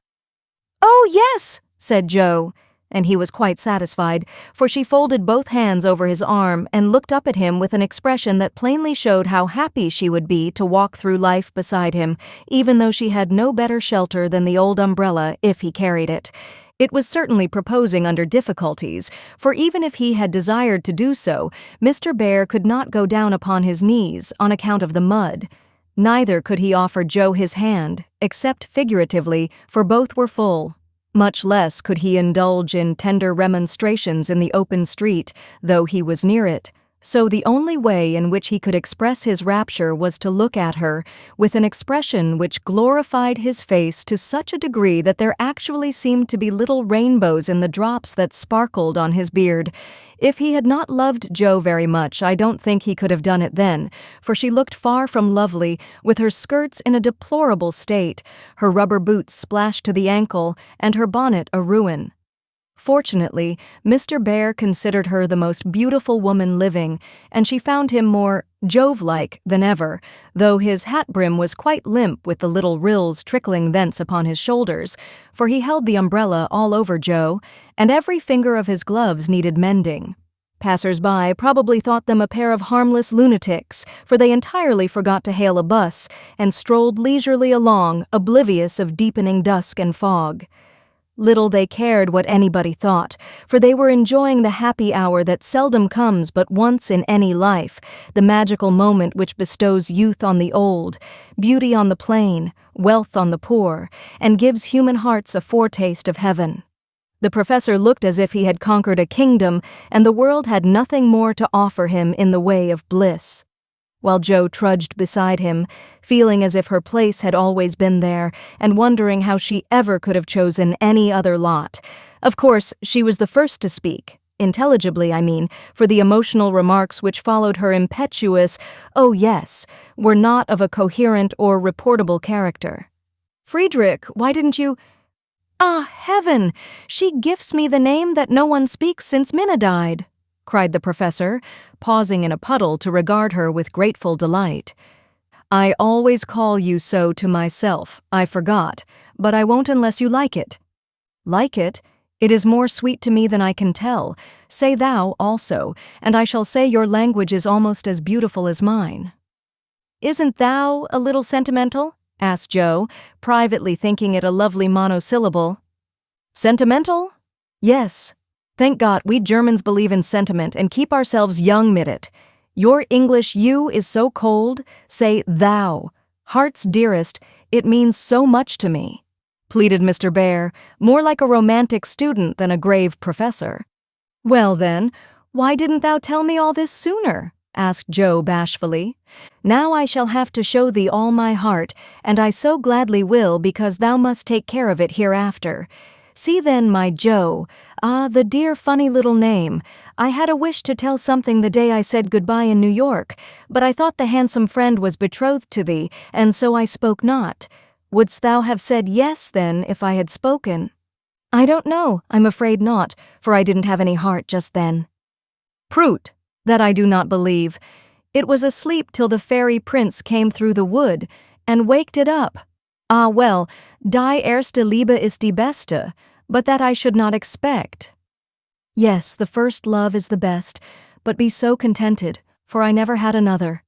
"Oh, yes," said Jo. And he was quite satisfied, for she folded both hands over his arm and looked up at him with an expression that plainly showed how happy she would be to walk through life beside him, even though she had no better shelter than the old umbrella if he carried it. It was certainly proposing under difficulties, for even if he had desired to do so, Mr. Bear could not go down upon his knees on account of the mud. Neither could he offer Jo his hand, except figuratively, for both were full. Much less could he indulge in tender remonstrations in the open street, though he was near it. So the only way in which he could express his rapture was to look at her, with an expression which glorified his face to such a degree that there actually seemed to be little rainbows in the drops that sparkled on his beard. If he had not loved Jo very much, I don't think he could have done it then, for she looked far from lovely, with her skirts in a deplorable state, her rubber boots splashed to the ankle, and her bonnet a ruin. Fortunately, Mr. Bear considered her the most beautiful woman living, and she found him more Jove-like than ever, though his hat brim was quite limp with the little rills trickling thence upon his shoulders, for he held the umbrella all over Jo, and every finger of his gloves needed mending. Passers-by probably thought them a pair of harmless lunatics, for they entirely forgot to hail a bus, and strolled leisurely along, oblivious of deepening dusk and fog. Little they cared what anybody thought, for they were enjoying the happy hour that seldom comes but once in any life, the magical moment which bestows youth on the old, beauty on the plain, wealth on the poor, and gives human hearts a foretaste of heaven. The professor looked as if he had conquered a kingdom, and the world had nothing more to offer him in the way of bliss. While Jo trudged beside him, feeling as if her place had always been there, and wondering how she ever could have chosen any other lot. Of course, she was the first to speak, intelligibly I mean, for the emotional remarks which followed her impetuous, "Oh yes," were not of a coherent or reportable character. "Friedrich, why didn't you—" "Ah, heaven! She gifts me the name that no one speaks since Minna died," cried the professor, pausing in a puddle to regard her with grateful delight. "I always call you so to myself, I forgot, but I won't unless you like it." "Like it? It is more sweet to me than I can tell. Say thou also, and I shall say your language is almost as beautiful as mine." "Isn't thou a little sentimental?" asked Jo, privately thinking it a lovely monosyllable. "Sentimental? Yes. Thank God, we Germans believe in sentiment and keep ourselves young mid it. Your English you is so cold, say thou. Heart's dearest, it means so much to me," pleaded Mr. Bear, more like a romantic student than a grave professor. "Well then, why didn't thou tell me all this sooner?" asked Jo bashfully. "Now I shall have to show thee all my heart, and I so gladly will because thou must take care of it hereafter. See then, my Jo, the dear funny little name. I had a wish to tell something the day I said goodbye in New York, but I thought the handsome friend was betrothed to thee, and so I spoke not. Wouldst thou have said yes, then, if I had spoken?" "I don't know, I'm afraid not, for I didn't have any heart just then." "Prut, that I do not believe. It was asleep till the fairy prince came through the wood, and waked it up. Ah well, die erste Liebe ist die beste, but that I should not expect." "Yes, the first love is the best, but be so contented, for I never had another.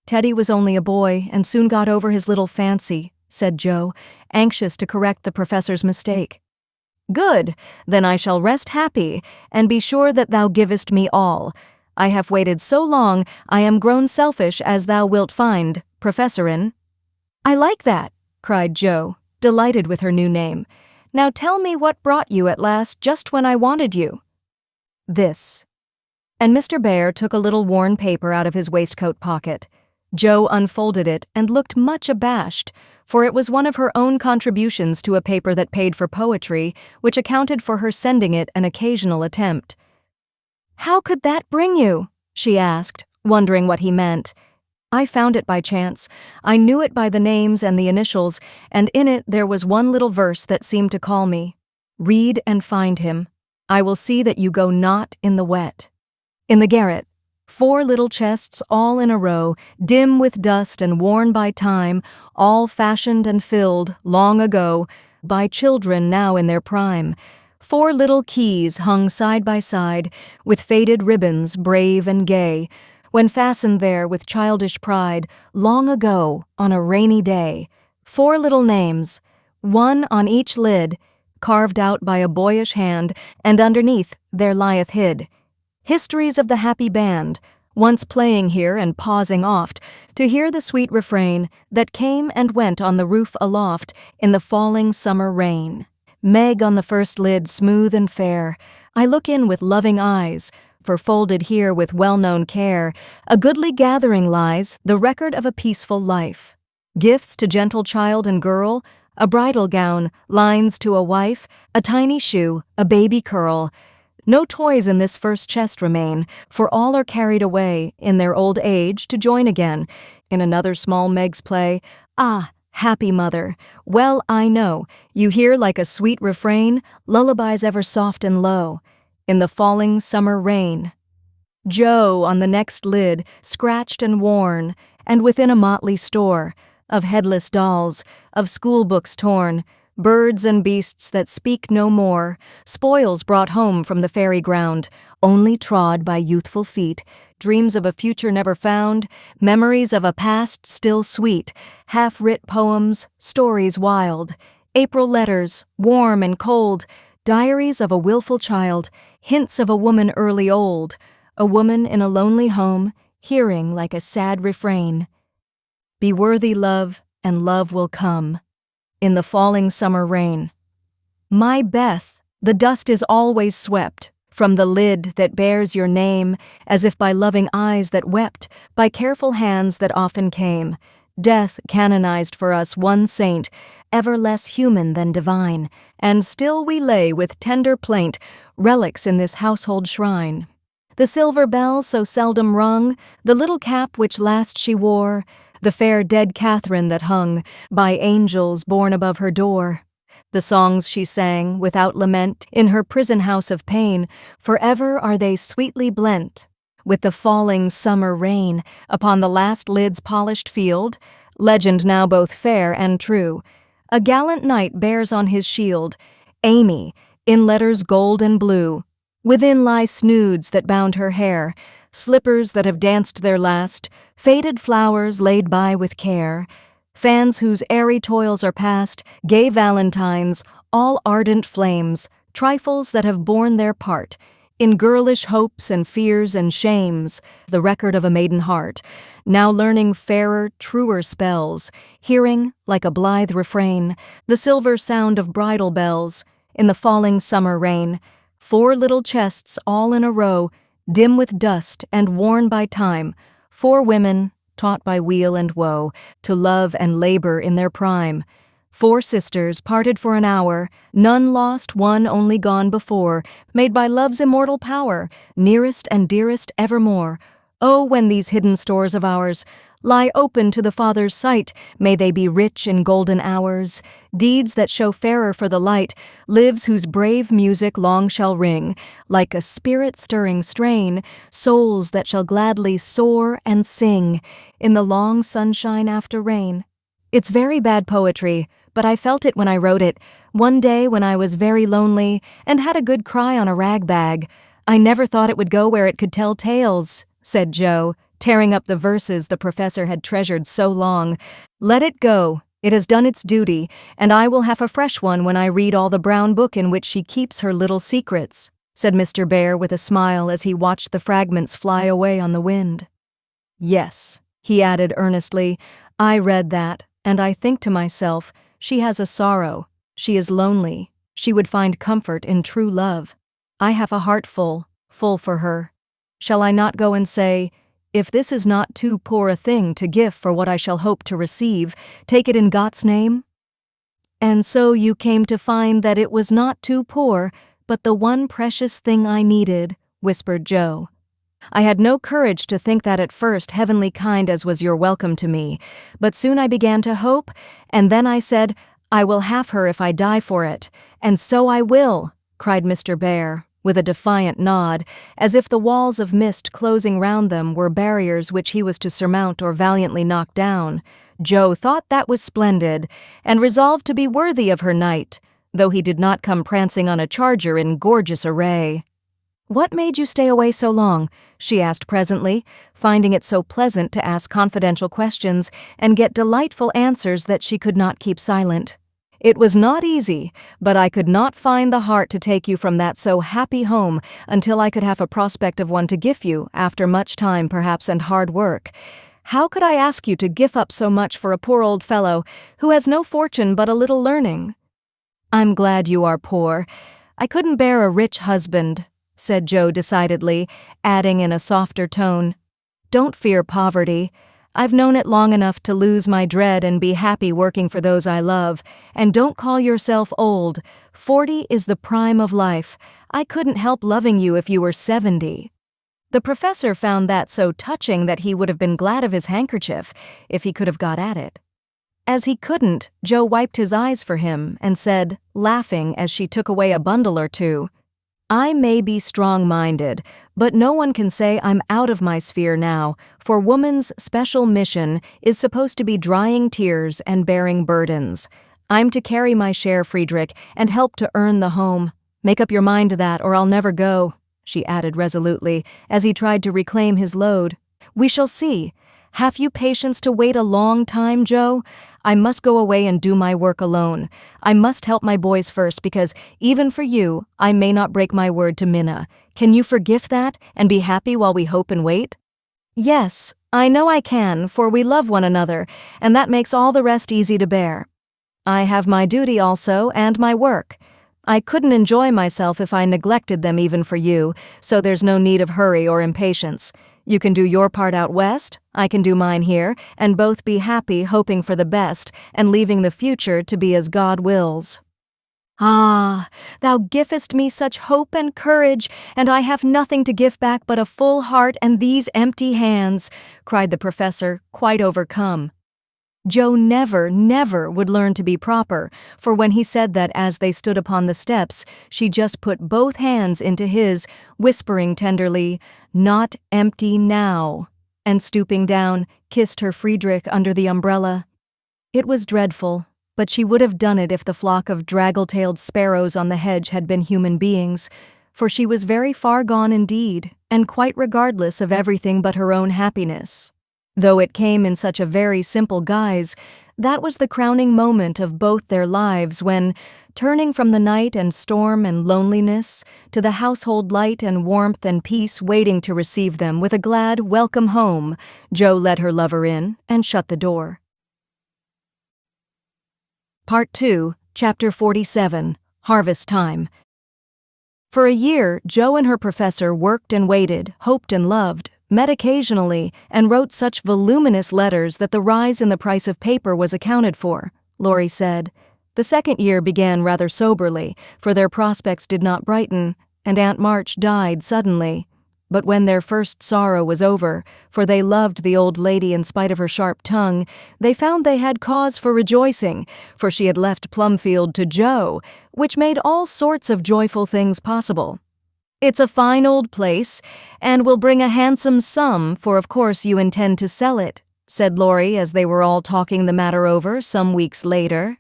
Teddy was only a boy, and soon got over his little fancy," said Jo, anxious to correct the professor's mistake. "Good, then I shall rest happy, and be sure that thou givest me all. I have waited so long, I am grown selfish as thou wilt find, Professorin." "I like that," cried Jo, delighted with her new name. "Now tell me what brought you at last just when I wanted you." "This." And Mr. Bear took a little worn paper out of his waistcoat pocket. Jo unfolded it and looked much abashed, for it was one of her own contributions to a paper that paid for poetry, which accounted for her sending it an occasional attempt. "How could that bring you?" she asked, wondering what he meant. "I found it by chance. I knew it by the names and the initials, and in it there was one little verse that seemed to call me. 'Read and find him. I will see that you go not in the wet.' In the garret, 4 little chests all in a row, dim with dust and worn by time, all fashioned and filled, long ago, by children now in their prime. 4 little keys hung side by side, with faded ribbons brave and gay, when fastened there with childish pride, long ago, on a rainy day. 4 little names, one on each lid, carved out by a boyish hand, and underneath there lieth hid histories of the happy band, once playing here and pausing oft, to hear the sweet refrain that came and went on the roof aloft in the falling summer rain. Meg on the first lid smooth and fair, I look in with loving eyes, for folded here with well-known care, a goodly gathering lies, the record of a peaceful life. Gifts to gentle child and girl, a bridal gown, lines to a wife, a tiny shoe, a baby curl. No toys in this first chest remain, for all are carried away, in their old age, to join again, in another small Meg's play. Ah, happy mother, well I know, you hear like a sweet refrain, lullabies ever soft and low, in the falling summer rain. Jo on the next lid, scratched and worn, and within a motley store, of headless dolls, of schoolbooks torn, birds and beasts that speak no more, spoils brought home from the fairy ground, only trod by youthful feet, dreams of a future never found, memories of a past still sweet, half-writ poems, stories wild, April letters, warm and cold, diaries of a willful child, hints of a woman early old, a woman in a lonely home, hearing like a sad refrain. Be worthy, love, and love will come. In the falling summer rain. My Beth, the dust is always swept from the lid that bears your name, as if by loving eyes that wept, by careful hands that often came. Death canonized for us one saint, ever less human than divine, and still we lay with tender plaint, relics in this household shrine. The silver bell so seldom rung, the little cap which last she wore, the fair dead Catherine that hung by angels born above her door. The songs she sang without lament in her prison house of pain, forever are they sweetly blent with the falling summer rain upon the last lid's polished field, legend now both fair and true. A gallant knight bears on his shield, Amy, in letters gold and blue. Within lie snoods that bound her hair, slippers that have danced their last, faded flowers laid by with care, fans whose airy toils are past, gay valentines, all ardent flames, trifles that have borne their part, in girlish hopes and fears and shames, the record of a maiden heart, now learning fairer, truer spells, hearing, like a blithe refrain, the silver sound of bridal bells, in the falling summer rain, 4 little chests all in a row, dim with dust and worn by time, 4 women, taught by weal and woe, to love and labor in their prime. 4 sisters parted for an hour, none lost, one only gone before, made by love's immortal power, nearest and dearest evermore. Oh, when these hidden stores of ours lie open to the Father's sight, may they be rich in golden hours, deeds that show fairer for the light, lives whose brave music long shall ring, like a spirit-stirring strain, souls that shall gladly soar and sing in the long sunshine after rain. It's very bad poetry, but I felt it when I wrote it, one day when I was very lonely and had a good cry on a rag bag. I never thought it would go where it could tell tales, said Joe, tearing up the verses the professor had treasured so long. Let it go. It has done its duty, and I will have a fresh one when I read all the brown book in which she keeps her little secrets, said Mr. Bear with a smile as he watched the fragments fly away on the wind. Yes, he added earnestly, I read that, and I think to myself, she has a sorrow, she is lonely, she would find comfort in true love. I have a heart full for her. Shall I not go and say, if this is not too poor a thing to give for what I shall hope to receive, take it in God's name? And so you came to find that it was not too poor, but the one precious thing I needed, whispered Joe. I had no courage to think that at first, heavenly kind as was your welcome to me, but soon I began to hope, and then I said, I will have her if I die for it, and so I will, cried Mr. Bear, with a defiant nod, as if the walls of mist closing round them were barriers which he was to surmount or valiantly knock down. Joe thought that was splendid, and resolved to be worthy of her knight, though he did not come prancing on a charger in gorgeous array. What made you stay away so long? She asked presently, finding it so pleasant to ask confidential questions and get delightful answers that she could not keep silent. It was not easy, but I could not find the heart to take you from that so happy home until I could have a prospect of one to give you, after much time perhaps and hard work. How could I ask you to give up so much for a poor old fellow who has no fortune but a little learning? I'm glad you are poor. I couldn't bear a rich husband, said Joe decidedly, adding in a softer tone, don't fear poverty. I've known it long enough to lose my dread and be happy working for those I love, and don't call yourself old. 40 is the prime of life. I couldn't help loving you if you were 70. The professor found that so touching that he would have been glad of his handkerchief if he could have got at it. As he couldn't, Joe wiped his eyes for him and said, laughing as she took away a bundle or two, I may be strong-minded, but no one can say I'm out of my sphere now, for woman's special mission is supposed to be drying tears and bearing burdens. I'm to carry my share, Friedrich, and help to earn the home. Make up your mind to that, or I'll never go, she added resolutely, as he tried to reclaim his load. We shall see. Have you patience to wait a long time, Joe? I must go away and do my work alone. I must help my boys first because, even for you, I may not break my word to Minna. Can you forgive that and be happy while we hope and wait? Yes, I know I can, for we love one another, and that makes all the rest easy to bear. I have my duty also, and my work. I couldn't enjoy myself if I neglected them even for you, so there's no need of hurry or impatience. You can do your part out west, I can do mine here, and both be happy hoping for the best and leaving the future to be as God wills. Ah, thou givest me such hope and courage, and I have nothing to give back but a full heart and these empty hands, cried the professor, quite overcome. Joe never would learn to be proper, for when he said that as they stood upon the steps, she just put both hands into his, whispering tenderly, "Not empty now," and stooping down, kissed her Friedrich under the umbrella. It was dreadful, but she would have done it if the flock of draggle-tailed sparrows on the hedge had been human beings, for she was very far gone indeed, and quite regardless of everything but her own happiness. Though it came in such a very simple guise, that was the crowning moment of both their lives when, turning from the night and storm and loneliness to the household light and warmth and peace waiting to receive them with a glad welcome home, Joe led her lover in and shut the door. Part 2, Chapter 47, Harvest Time. For a year, Joe and her professor worked and waited, hoped and loved, met occasionally, and wrote such voluminous letters that the rise in the price of paper was accounted for, Laurie said. The second year began rather soberly, for their prospects did not brighten, and Aunt March died suddenly. But when their first sorrow was over, for they loved the old lady in spite of her sharp tongue, they found they had cause for rejoicing, for she had left Plumfield to Joe, which made all sorts of joyful things possible. "It's a fine old place, and will bring a handsome sum, for of course you intend to sell it," said Laurie as they were all talking the matter over some weeks later.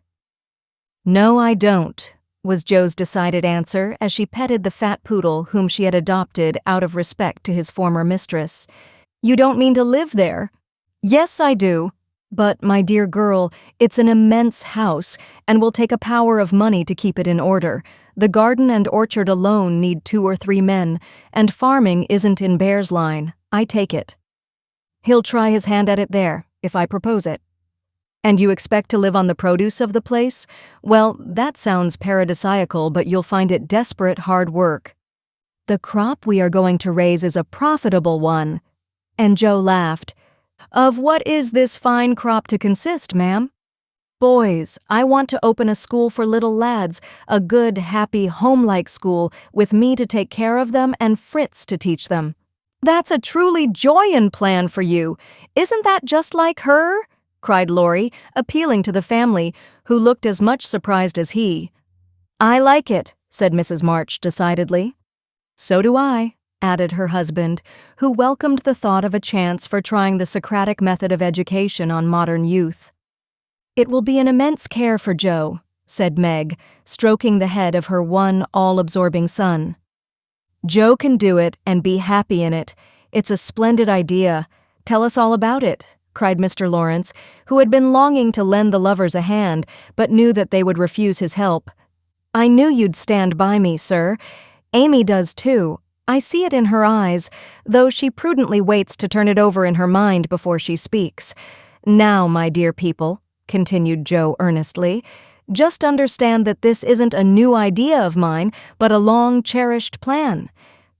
"No, I don't," was Joe's decided answer as she petted the fat poodle whom she had adopted out of respect to his former mistress. "You don't mean to live there?" "Yes, I do. But, my dear girl, it's an immense house, and will take a power of money to keep it in order. The garden and orchard alone need 2 or 3 men, and farming isn't in Bear's line. I take it. He'll try his hand at it there, if I propose it. And you expect to live on the produce of the place? Well, that sounds paradisiacal, but you'll find it desperate hard work. The crop we are going to raise is a profitable one." And Joe laughed. "Of what is this fine crop to consist, ma'am?" "Boys, I want to open a school for little lads, a good, happy, home-like school, with me to take care of them and Fritz to teach them." "That's a truly joyin' plan for you. Isn't that just like her?" cried Laurie, appealing to the family, who looked as much surprised as he. "I like it," said Mrs. March decidedly. "So do I," added her husband, who welcomed the thought of a chance for trying the Socratic method of education on modern youth. "It will be an immense care for Joe," said Meg, stroking the head of her one all-absorbing son. "Joe can do it and be happy in it. It's a splendid idea. Tell us all about it," cried Mr. Laurence, who had been longing to lend the lovers a hand, but knew that they would refuse his help. "I knew you'd stand by me, sir. Amy does too. I see it in her eyes, though she prudently waits to turn it over in her mind before she speaks. Now, my dear people," continued Joe earnestly, "just understand that this isn't a new idea of mine, but a long-cherished plan.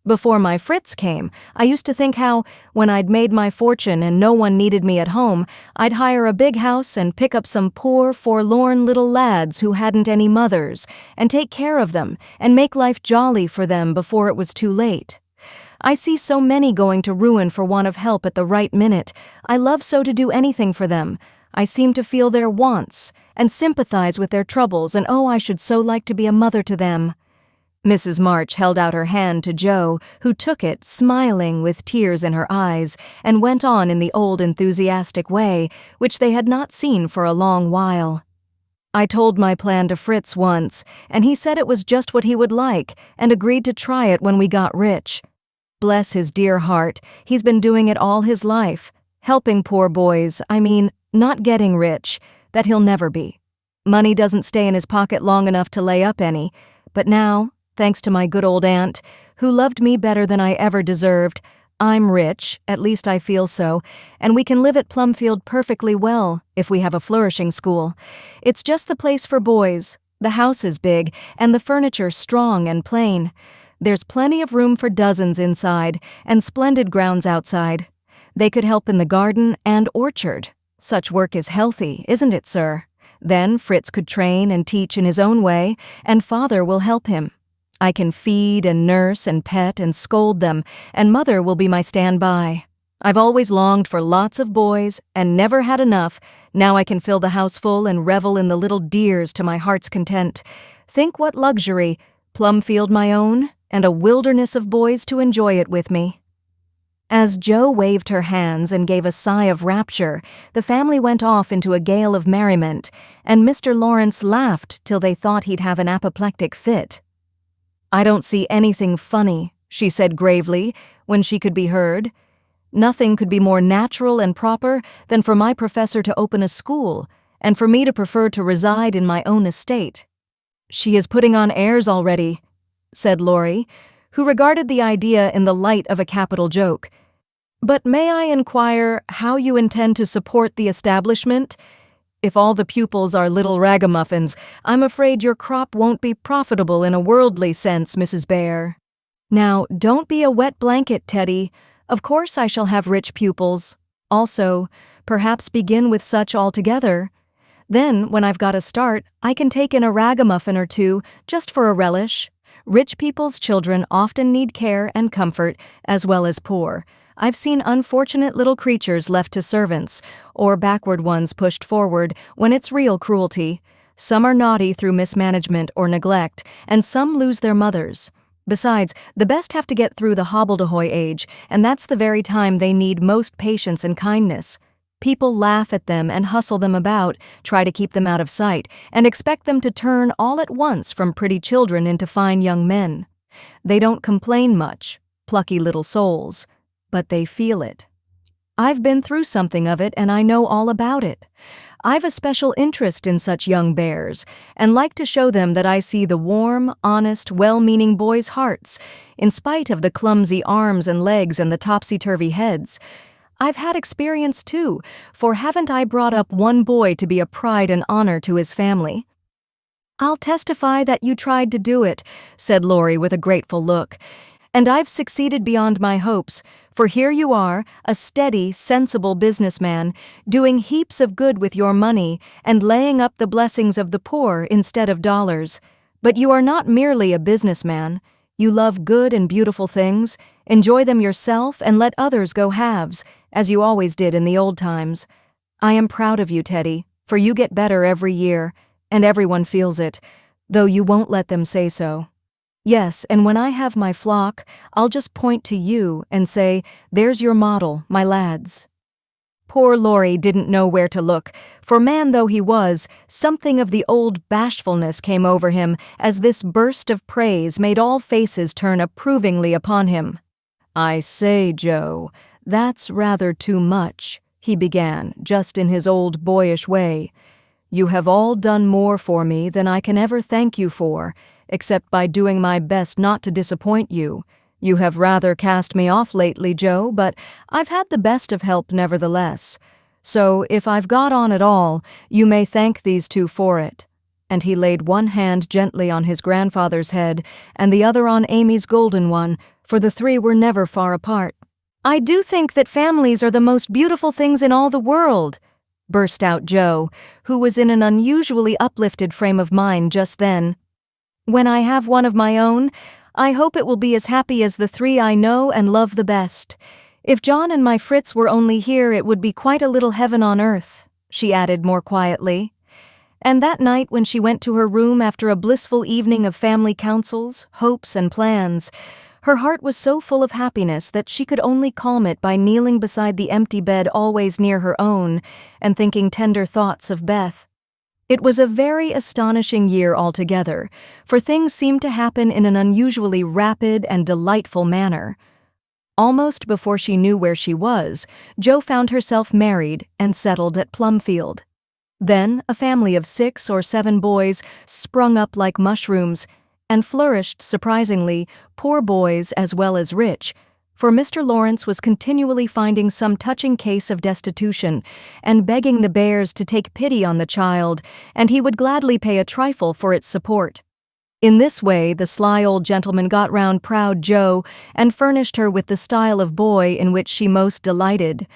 Before my Fritz came, I used to think how, when I'd made my fortune and no one needed me at home, I'd hire a big house and pick up some poor, forlorn little lads who hadn't any mothers, and take care of them, and make life jolly for them before it was too late. I see so many going to ruin for want of help at the right minute. I love so to do anything for them. I seem to feel their wants, and sympathize with their troubles, and oh, I should so like to be a mother to them." Mrs. March held out her hand to Joe, who took it, smiling with tears in her eyes, and went on in the old enthusiastic way, which they had not seen for a long while. "I told my plan to Fritz once, and he said it was just what he would like, and agreed to try it when we got rich. Bless his dear heart, he's been doing it all his life. Helping poor boys, not getting rich, that he'll never be. Money doesn't stay in his pocket long enough to lay up any, but now, thanks to my good old aunt, who loved me better than I ever deserved, I'm rich, at least I feel so, and we can live at Plumfield perfectly well if we have a flourishing school. It's just the place for boys. The house is big, and the furniture strong and plain. There's plenty of room for dozens inside, and splendid grounds outside. They could help in the garden and orchard. Such work is healthy, isn't it, sir? Then Fritz could train and teach in his own way, and father will help him. I can feed and nurse and pet and scold them, and mother will be my standby. I've always longed for lots of boys and never had enough. Now I can fill the house full and revel in the little dears to my heart's content. Think what luxury, Plumfield my own, and a wilderness of boys to enjoy it with me. As Jo waved her hands and gave a sigh of rapture, the family went off into a gale of merriment, and Mr. Laurence laughed till they thought he'd have an apoplectic fit. "I don't see anything funny," she said gravely, when she could be heard. "Nothing could be more natural and proper than for my professor to open a school, and for me to prefer to reside in my own estate." "She is putting on airs already," said Laurie, who regarded the idea in the light of a capital joke. "But may I inquire how you intend to support the establishment? If all the pupils are little ragamuffins, I'm afraid your crop won't be profitable in a worldly sense, Mrs. Bear." "Now, don't be a wet blanket, Teddy. Of course I shall have rich pupils. Also, perhaps begin with such altogether. Then, when I've got a start, I can take in a ragamuffin or two, just for a relish. Rich people's children often need care and comfort, as well as poor. I've seen unfortunate little creatures left to servants, or backward ones pushed forward, when it's real cruelty. Some are naughty through mismanagement or neglect, and some lose their mothers. Besides, the best have to get through the hobbledehoy age, and that's the very time they need most patience and kindness. People laugh at them and hustle them about, try to keep them out of sight, and expect them to turn all at once from pretty children into fine young men. They don't complain much, plucky little souls, but they feel it. I've been through something of it, and I know all about it. I've a special interest in such young bears, and like to show them that I see the warm, honest, well-meaning boys' hearts, in spite of the clumsy arms and legs and the topsy-turvy heads. I've had experience, too, for haven't I brought up one boy to be a pride and honor to his family?" "I'll testify that you tried to do it," said Laurie with a grateful look. "And I've succeeded beyond my hopes, for here you are, a steady, sensible businessman, doing heaps of good with your money and laying up the blessings of the poor instead of dollars. But you are not merely a businessman. You love good and beautiful things, enjoy them yourself, and let others go halves, as you always did in the old times. I am proud of you, Teddy, for you get better every year, and everyone feels it, though you won't let them say so. Yes, and when I have my flock, I'll just point to you and say, 'There's your model, my lads.'" Poor Laurie didn't know where to look, for man though he was, something of the old bashfulness came over him as this burst of praise made all faces turn approvingly upon him. "I say, Jo, that's rather too much," he began, just in his old boyish way. "You have all done more for me than I can ever thank you for, except by doing my best not to disappoint you. You have rather cast me off lately, Jo, but I've had the best of help nevertheless. So if I've got on at all, you may thank these two for it." And he laid one hand gently on his grandfather's head and the other on Amy's golden one, for the three were never far apart. "I do think that families are the most beautiful things in all the world," burst out Jo, who was in an unusually uplifted frame of mind just then. "When I have one of my own, I hope it will be as happy as the three I know and love the best. If John and my Fritz were only here, it would be quite a little heaven on earth," she added more quietly. And that night when she went to her room after a blissful evening of family councils, hopes, and plans, her heart was so full of happiness that she could only calm it by kneeling beside the empty bed always near her own and thinking tender thoughts of Beth. It was a very astonishing year altogether, for things seemed to happen in an unusually rapid and delightful manner. Almost before she knew where she was, Jo found herself married and settled at Plumfield. Then a family of 6 or 7 boys sprung up like mushrooms and flourished surprisingly, poor boys as well as rich, for Mr. Laurence was continually finding some touching case of destitution and begging the Bears to take pity on the child, and he would gladly pay a trifle for its support. In this way, the sly old gentleman got round proud Jo and furnished her with the style of boy in which she most delighted.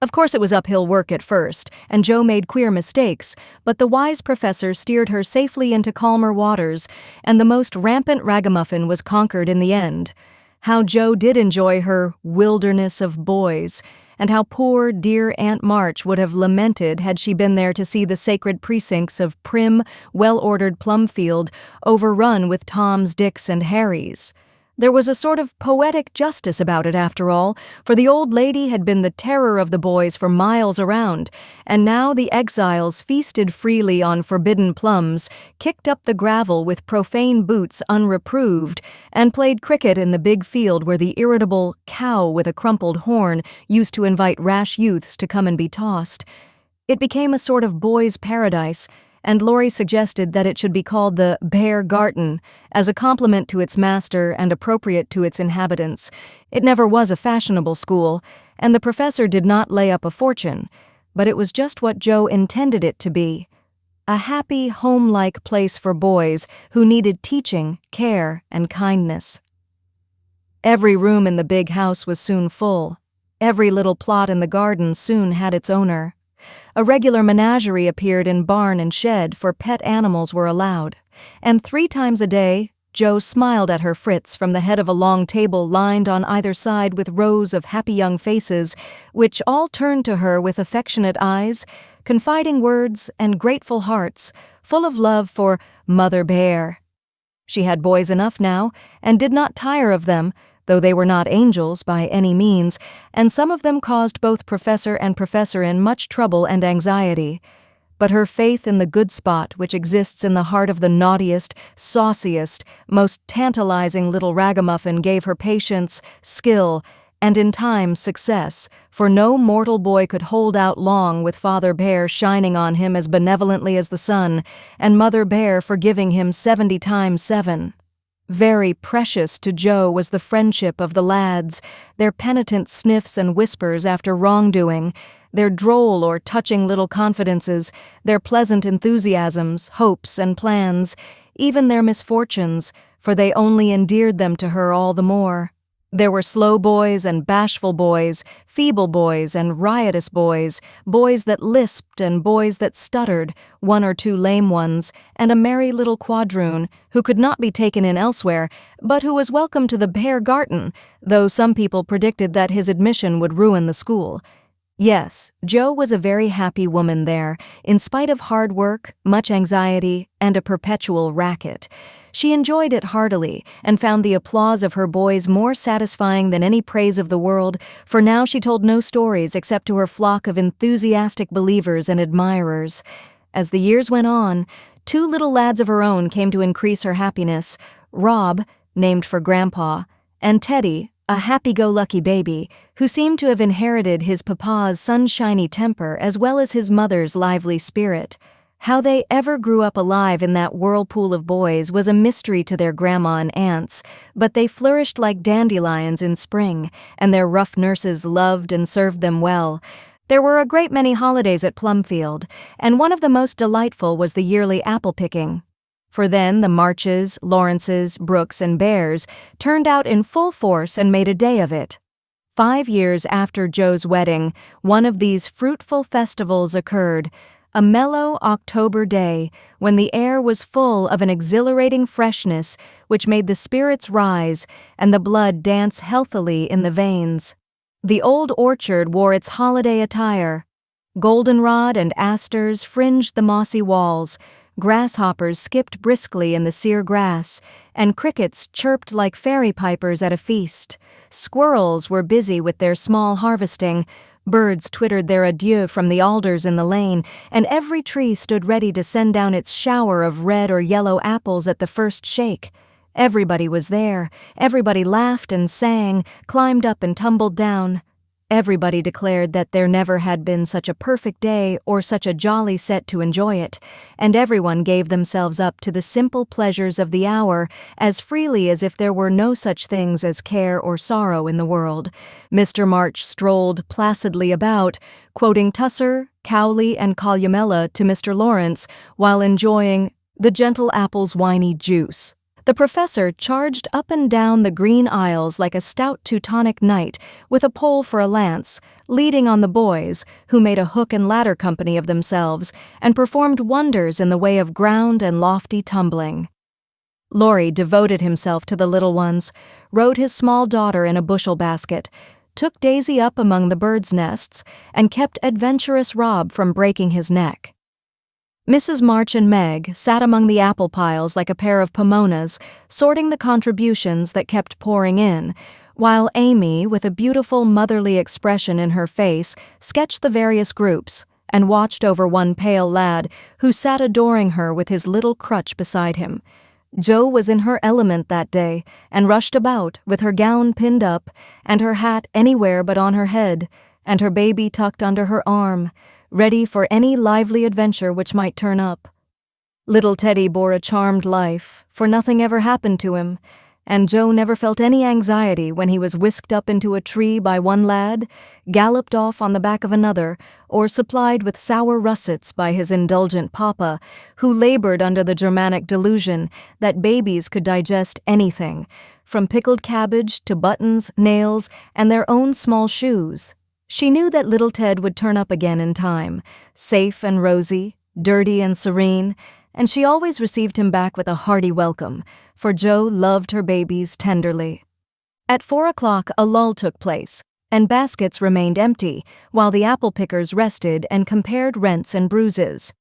Of course it was uphill work at first, and Jo made queer mistakes, but the wise professor steered her safely into calmer waters, and the most rampant ragamuffin was conquered in the end. How Jo did enjoy her wilderness of boys, and how poor, dear Aunt March would have lamented had she been there to see the sacred precincts of prim, well-ordered Plumfield overrun with Toms, Dicks, and Harrys. There was a sort of poetic justice about it after all, for the old lady had been the terror of the boys for miles around, and now the exiles feasted freely on forbidden plums, kicked up the gravel with profane boots unreproved, and played cricket in the big field where the irritable cow with a crumpled horn used to invite rash youths to come and be tossed. It became a sort of boys' paradise, and Laurie suggested that it should be called the Bear Garden, as a compliment to its master and appropriate to its inhabitants. It never was a fashionable school, and the professor did not lay up a fortune, but it was just what Jo intended it to be. A happy, home-like place for boys who needed teaching, care, and kindness. Every room in the big house was soon full. Every little plot in the garden soon had its owner. A regular menagerie appeared in barn and shed, for pet animals were allowed, and 3 times a day Jo smiled at her Fritz from the head of a long table lined on either side with rows of happy young faces, which all turned to her with affectionate eyes, confiding words, and grateful hearts, full of love for Mother Bear. She had boys enough now, and did not tire of them, though they were not angels by any means, and some of them caused both professor and professorin much trouble and anxiety. But her faith in the good spot which exists in the heart of the naughtiest, sauciest, most tantalizing little ragamuffin gave her patience, skill, and in time success, for no mortal boy could hold out long with Father Bear shining on him as benevolently as the sun, and Mother Bear forgiving him 70 times 7. Very precious to Jo was the friendship of the lads, their penitent sniffs and whispers after wrongdoing, their droll or touching little confidences, their pleasant enthusiasms, hopes, and plans, even their misfortunes, for they only endeared them to her all the more. There were slow boys and bashful boys, feeble boys and riotous boys, boys that lisped and boys that stuttered, 1 or 2 lame ones, and a merry little quadroon who could not be taken in elsewhere, but who was welcome to the Bear Garden, though some people predicted that his admission would ruin the school. Yes, Jo was a very happy woman there, in spite of hard work, much anxiety, and a perpetual racket. She enjoyed it heartily, and found the applause of her boys more satisfying than any praise of the world, for now she told no stories except to her flock of enthusiastic believers and admirers. As the years went on, 2 little lads of her own came to increase her happiness, Rob, named for Grandpa, and Teddy, a happy-go-lucky baby, who seemed to have inherited his papa's sunshiny temper as well as his mother's lively spirit. How they ever grew up alive in that whirlpool of boys was a mystery to their grandma and aunts, but they flourished like dandelions in spring, and their rough nurses loved and served them well. There were a great many holidays at Plumfield, and one of the most delightful was the yearly apple-picking. For then the Marches, Laurences, Brooks, and Bears turned out in full force and made a day of it. 5 years after Jo's wedding, one of these fruitful festivals occurred, a mellow October day when the air was full of an exhilarating freshness which made the spirits rise and the blood dance healthily in the veins. The old orchard wore its holiday attire. Goldenrod and asters fringed the mossy walls, grasshoppers skipped briskly in the sere grass, and crickets chirped like fairy pipers at a feast. Squirrels were busy with their small harvesting, birds twittered their adieu from the alders in the lane, and every tree stood ready to send down its shower of red or yellow apples at the first shake. Everybody was there. Everybody laughed and sang, climbed up and tumbled down. Everybody declared that there never had been such a perfect day or such a jolly set to enjoy it, and everyone gave themselves up to the simple pleasures of the hour as freely as if there were no such things as care or sorrow in the world. Mr. March strolled placidly about, quoting Tusser, Cowley, and Columella to Mr. Laurence while enjoying the gentle apple's winy juice. The professor charged up and down the green aisles like a stout Teutonic knight with a pole for a lance, leading on the boys, who made a hook and ladder company of themselves and performed wonders in the way of ground and lofty tumbling. Laurie devoted himself to the little ones, rode his small daughter in a bushel basket, took Daisy up among the birds' nests, and kept adventurous Rob from breaking his neck. Mrs. March and Meg sat among the apple piles like a pair of pomonas, sorting the contributions that kept pouring in, while Amy, with a beautiful motherly expression in her face, sketched the various groups and watched over one pale lad who sat adoring her with his little crutch beside him. Jo was in her element that day and rushed about with her gown pinned up and her hat anywhere but on her head and her baby tucked under her arm, ready for any lively adventure which might turn up. Little Teddy bore a charmed life, for nothing ever happened to him, and Jo never felt any anxiety when he was whisked up into a tree by one lad, galloped off on the back of another, or supplied with sour russets by his indulgent papa, who labored under the Germanic delusion that babies could digest anything, from pickled cabbage to buttons, nails, and their own small shoes. She knew that little Ted would turn up again in time, safe and rosy, dirty and serene, and she always received him back with a hearty welcome, for Jo loved her babies tenderly. At 4 o'clock a lull took place, and baskets remained empty, while the apple pickers rested and compared rents and bruises.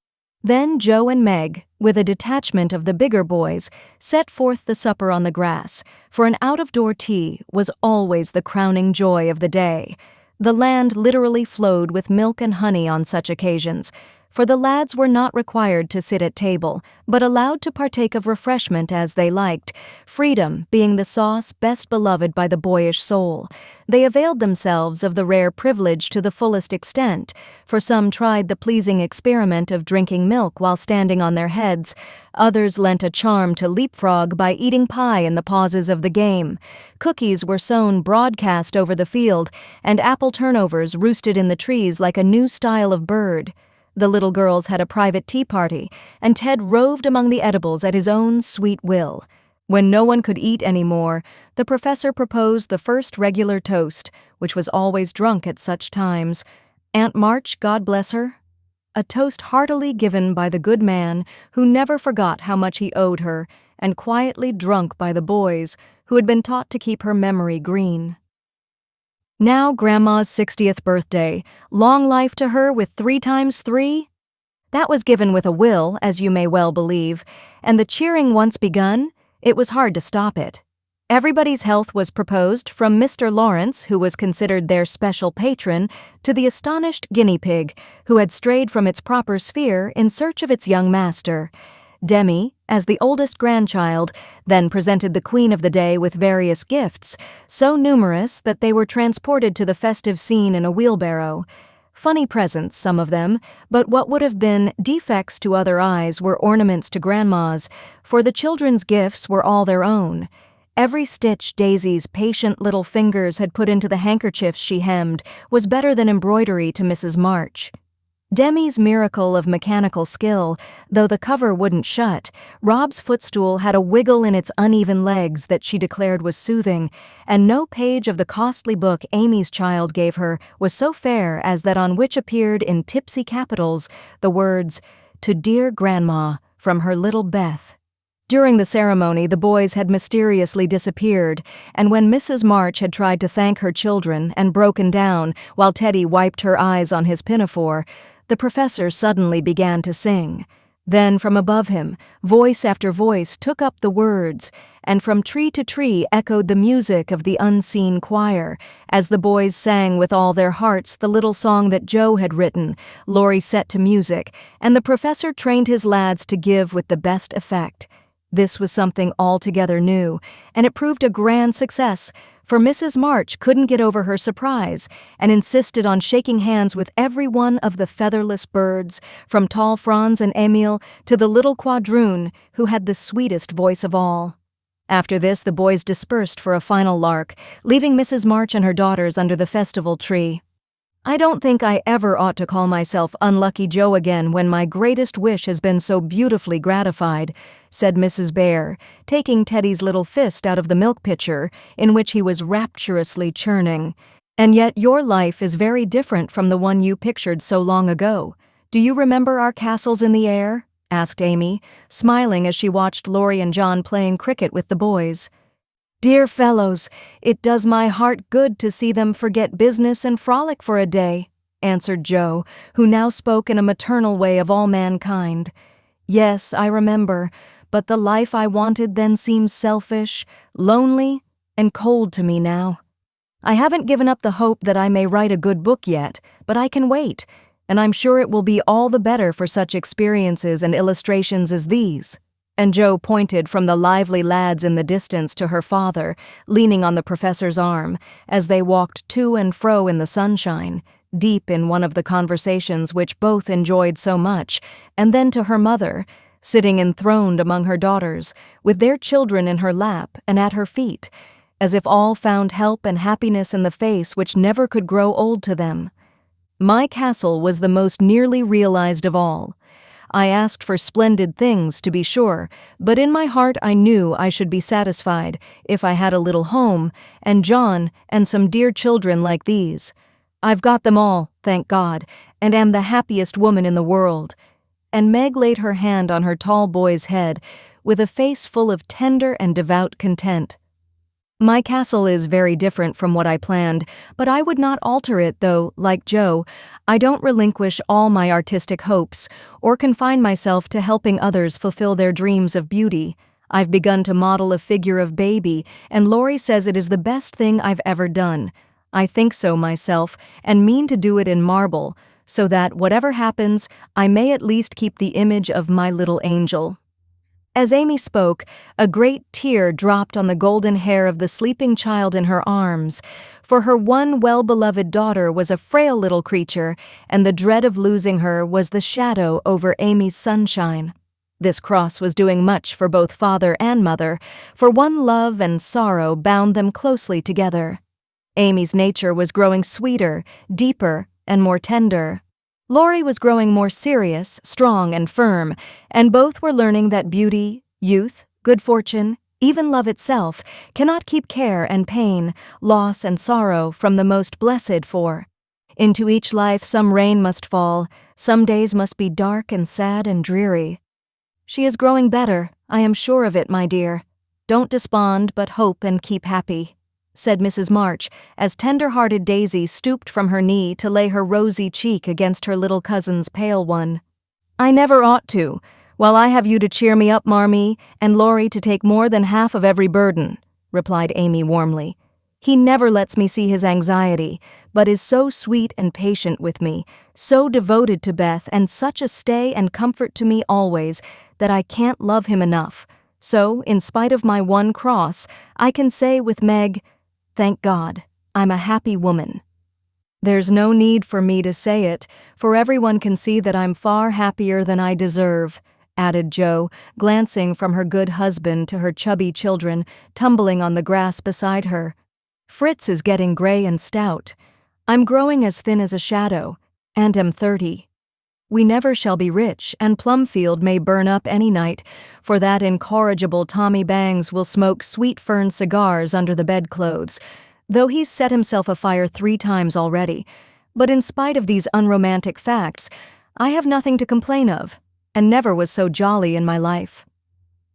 Then Jo and Meg, with a detachment of the bigger boys, set forth the supper on the grass, for an out-of-door tea was always the crowning joy of the day. The land literally flowed with milk and honey on such occasions, for the lads were not required to sit at table, but allowed to partake of refreshment as they liked, freedom being the sauce best beloved by the boyish soul. They availed themselves of the rare privilege to the fullest extent, for some tried the pleasing experiment of drinking milk while standing on their heads, others lent a charm to leapfrog by eating pie in the pauses of the game. Cookies were sown broadcast over the field, and apple turnovers roosted in the trees like a new style of bird. The little girls had a private tea party, and Ted roved among the edibles at his own sweet will. When no one could eat any more, the professor proposed the first regular toast, which was always drunk at such times. Aunt March, God bless her. A toast heartily given by the good man who never forgot how much he owed her, and quietly drunk by the boys, who had been taught to keep her memory green. Now Grandma's 60th birthday, long life to her with 3 times 3? That was given with a will, as you may well believe, and the cheering once begun, it was hard to stop it. Everybody's health was proposed, from Mr. Laurence, who was considered their special patron, to the astonished guinea pig, who had strayed from its proper sphere in search of its young master. Demi, as the oldest grandchild, then presented the queen of the day with various gifts, so numerous that they were transported to the festive scene in a wheelbarrow. Funny presents, some of them, but what would have been defects to other eyes were ornaments to Grandma's, for the children's gifts were all their own. Every stitch Daisy's patient little fingers had put into the handkerchiefs she hemmed was better than embroidery to Mrs. March. Demi's miracle of mechanical skill, though the cover wouldn't shut, Rob's footstool had a wiggle in its uneven legs that she declared was soothing, and no page of the costly book Amy's child gave her was so fair as that on which appeared in tipsy capitals the words, "To dear Grandma, from her little Beth." During the ceremony, the boys had mysteriously disappeared, and when Mrs. March had tried to thank her children and broken down while Teddy wiped her eyes on his pinafore, the professor suddenly began to sing. Then from above him, voice after voice took up the words, and from tree to tree echoed the music of the unseen choir, as the boys sang with all their hearts the little song that Jo had written, Laurie set to music, and the professor trained his lads to give with the best effect. This was something altogether new, and it proved a grand success, for Mrs. March couldn't get over her surprise and insisted on shaking hands with every one of the featherless birds, from tall Franz and Emil to the little quadroon, who had the sweetest voice of all. After this, the boys dispersed for a final lark, leaving Mrs. March and her daughters under the festival tree. I don't think I ever ought to call myself Unlucky Joe again when my greatest wish has been so beautifully gratified, said Mrs. Bear, taking Teddy's little fist out of the milk pitcher, in which he was rapturously churning. And yet your life is very different from the one you pictured so long ago. Do you remember our castles in the air? Asked Amy, smiling as she watched Laurie and John playing cricket with the boys. Dear fellows, it does my heart good to see them forget business and frolic for a day, answered Joe, who now spoke in a maternal way of all mankind. Yes, I remember, but the life I wanted then seems selfish, lonely, and cold to me now. I haven't given up the hope that I may write a good book yet, but I can wait, and I'm sure it will be all the better for such experiences and illustrations as these. And Joe pointed from the lively lads in the distance to her father, leaning on the professor's arm, as they walked to and fro in the sunshine, deep in one of the conversations which both enjoyed so much, and then to her mother, sitting enthroned among her daughters, with their children in her lap and at her feet, as if all found help and happiness in the face which never could grow old to them. My castle was the most nearly realized of all. I asked for splendid things, to be sure, but in my heart I knew I should be satisfied if I had a little home, and John, and some dear children like these. I've got them all, thank God, and am the happiest woman in the world. And Meg laid her hand on her tall boy's head, with a face full of tender and devout content. My castle is very different from what I planned, but I would not alter it, though, like Joe, I don't relinquish all my artistic hopes, or confine myself to helping others fulfill their dreams of beauty. I've begun to model a figure of baby, and Laurie says it is the best thing I've ever done. I think so myself, and mean to do it in marble, so that, whatever happens, I may at least keep the image of my little angel. As Amy spoke, a great tear dropped on the golden hair of the sleeping child in her arms, for her one well-beloved daughter was a frail little creature, and the dread of losing her was the shadow over Amy's sunshine. This cross was doing much for both father and mother, for one love and sorrow bound them closely together. Amy's nature was growing sweeter, deeper, and more tender. Laurie was growing more serious, strong, and firm, and both were learning that beauty, youth, good fortune, even love itself, cannot keep care and pain, loss and sorrow from the most blessed for. Into each life some rain must fall, some days must be dark and sad and dreary. She is growing better, I am sure of it, my dear. Don't despond, but hope and keep happy, said Mrs. March, as tender-hearted Daisy stooped from her knee to lay her rosy cheek against her little cousin's pale one. I never ought to, while I have you to cheer me up, Marmee, and Laurie to take more than half of every burden, replied Amy warmly. He never lets me see his anxiety, but is so sweet and patient with me, so devoted to Beth, and such a stay and comfort to me always, that I can't love him enough. So, in spite of my one cross, I can say with Meg, thank God, I'm a happy woman. There's no need for me to say it, for everyone can see that I'm far happier than I deserve, added Joe, glancing from her good husband to her chubby children, tumbling on the grass beside her. Fritz is getting gray and stout. I'm growing as thin as a shadow, and am 30. We never shall be rich, and Plumfield may burn up any night, for that incorrigible Tommy Bangs will smoke sweet fern cigars under the bedclothes, though he's set himself afire 3 times already. But in spite of these unromantic facts, I have nothing to complain of, and never was so jolly in my life.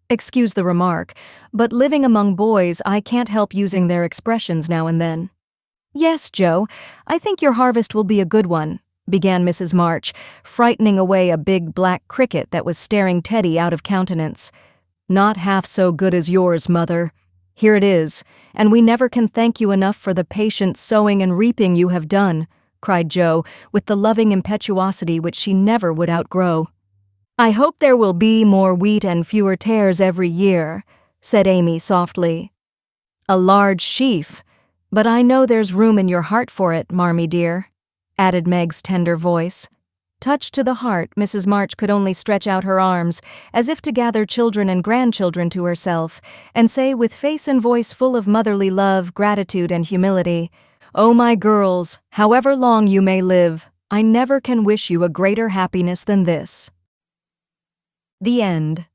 Excuse the remark, but living among boys I can't help using their expressions now and then. Yes, Joe, I think your harvest will be a good one, began Mrs. March, frightening away a big black cricket that was staring Teddy out of countenance. Not half so good as yours, Mother. Here it is, and we never can thank you enough for the patient sowing and reaping you have done, cried Joe, with the loving impetuosity which she never would outgrow. I hope there will be more wheat and fewer tares every year, said Amy softly. A large sheaf, but I know there's room in your heart for it, Marmee dear, added Meg's tender voice. Touched to the heart, Mrs. March could only stretch out her arms, as if to gather children and grandchildren to herself, and say with face and voice full of motherly love, gratitude, and humility, "Oh, my girls, however long you may live, I never can wish you a greater happiness than this." The end.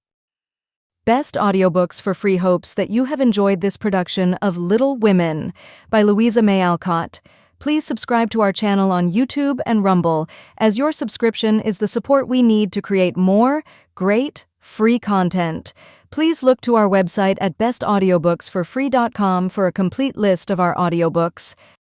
Best audiobooks for free hopes that you have enjoyed this production of Little Women by Louisa May Alcott. Please subscribe to our channel on YouTube and Rumble, as your subscription is the support we need to create more great, free content. Please look to our website at bestaudiobooksforfree.com for a complete list of our audiobooks.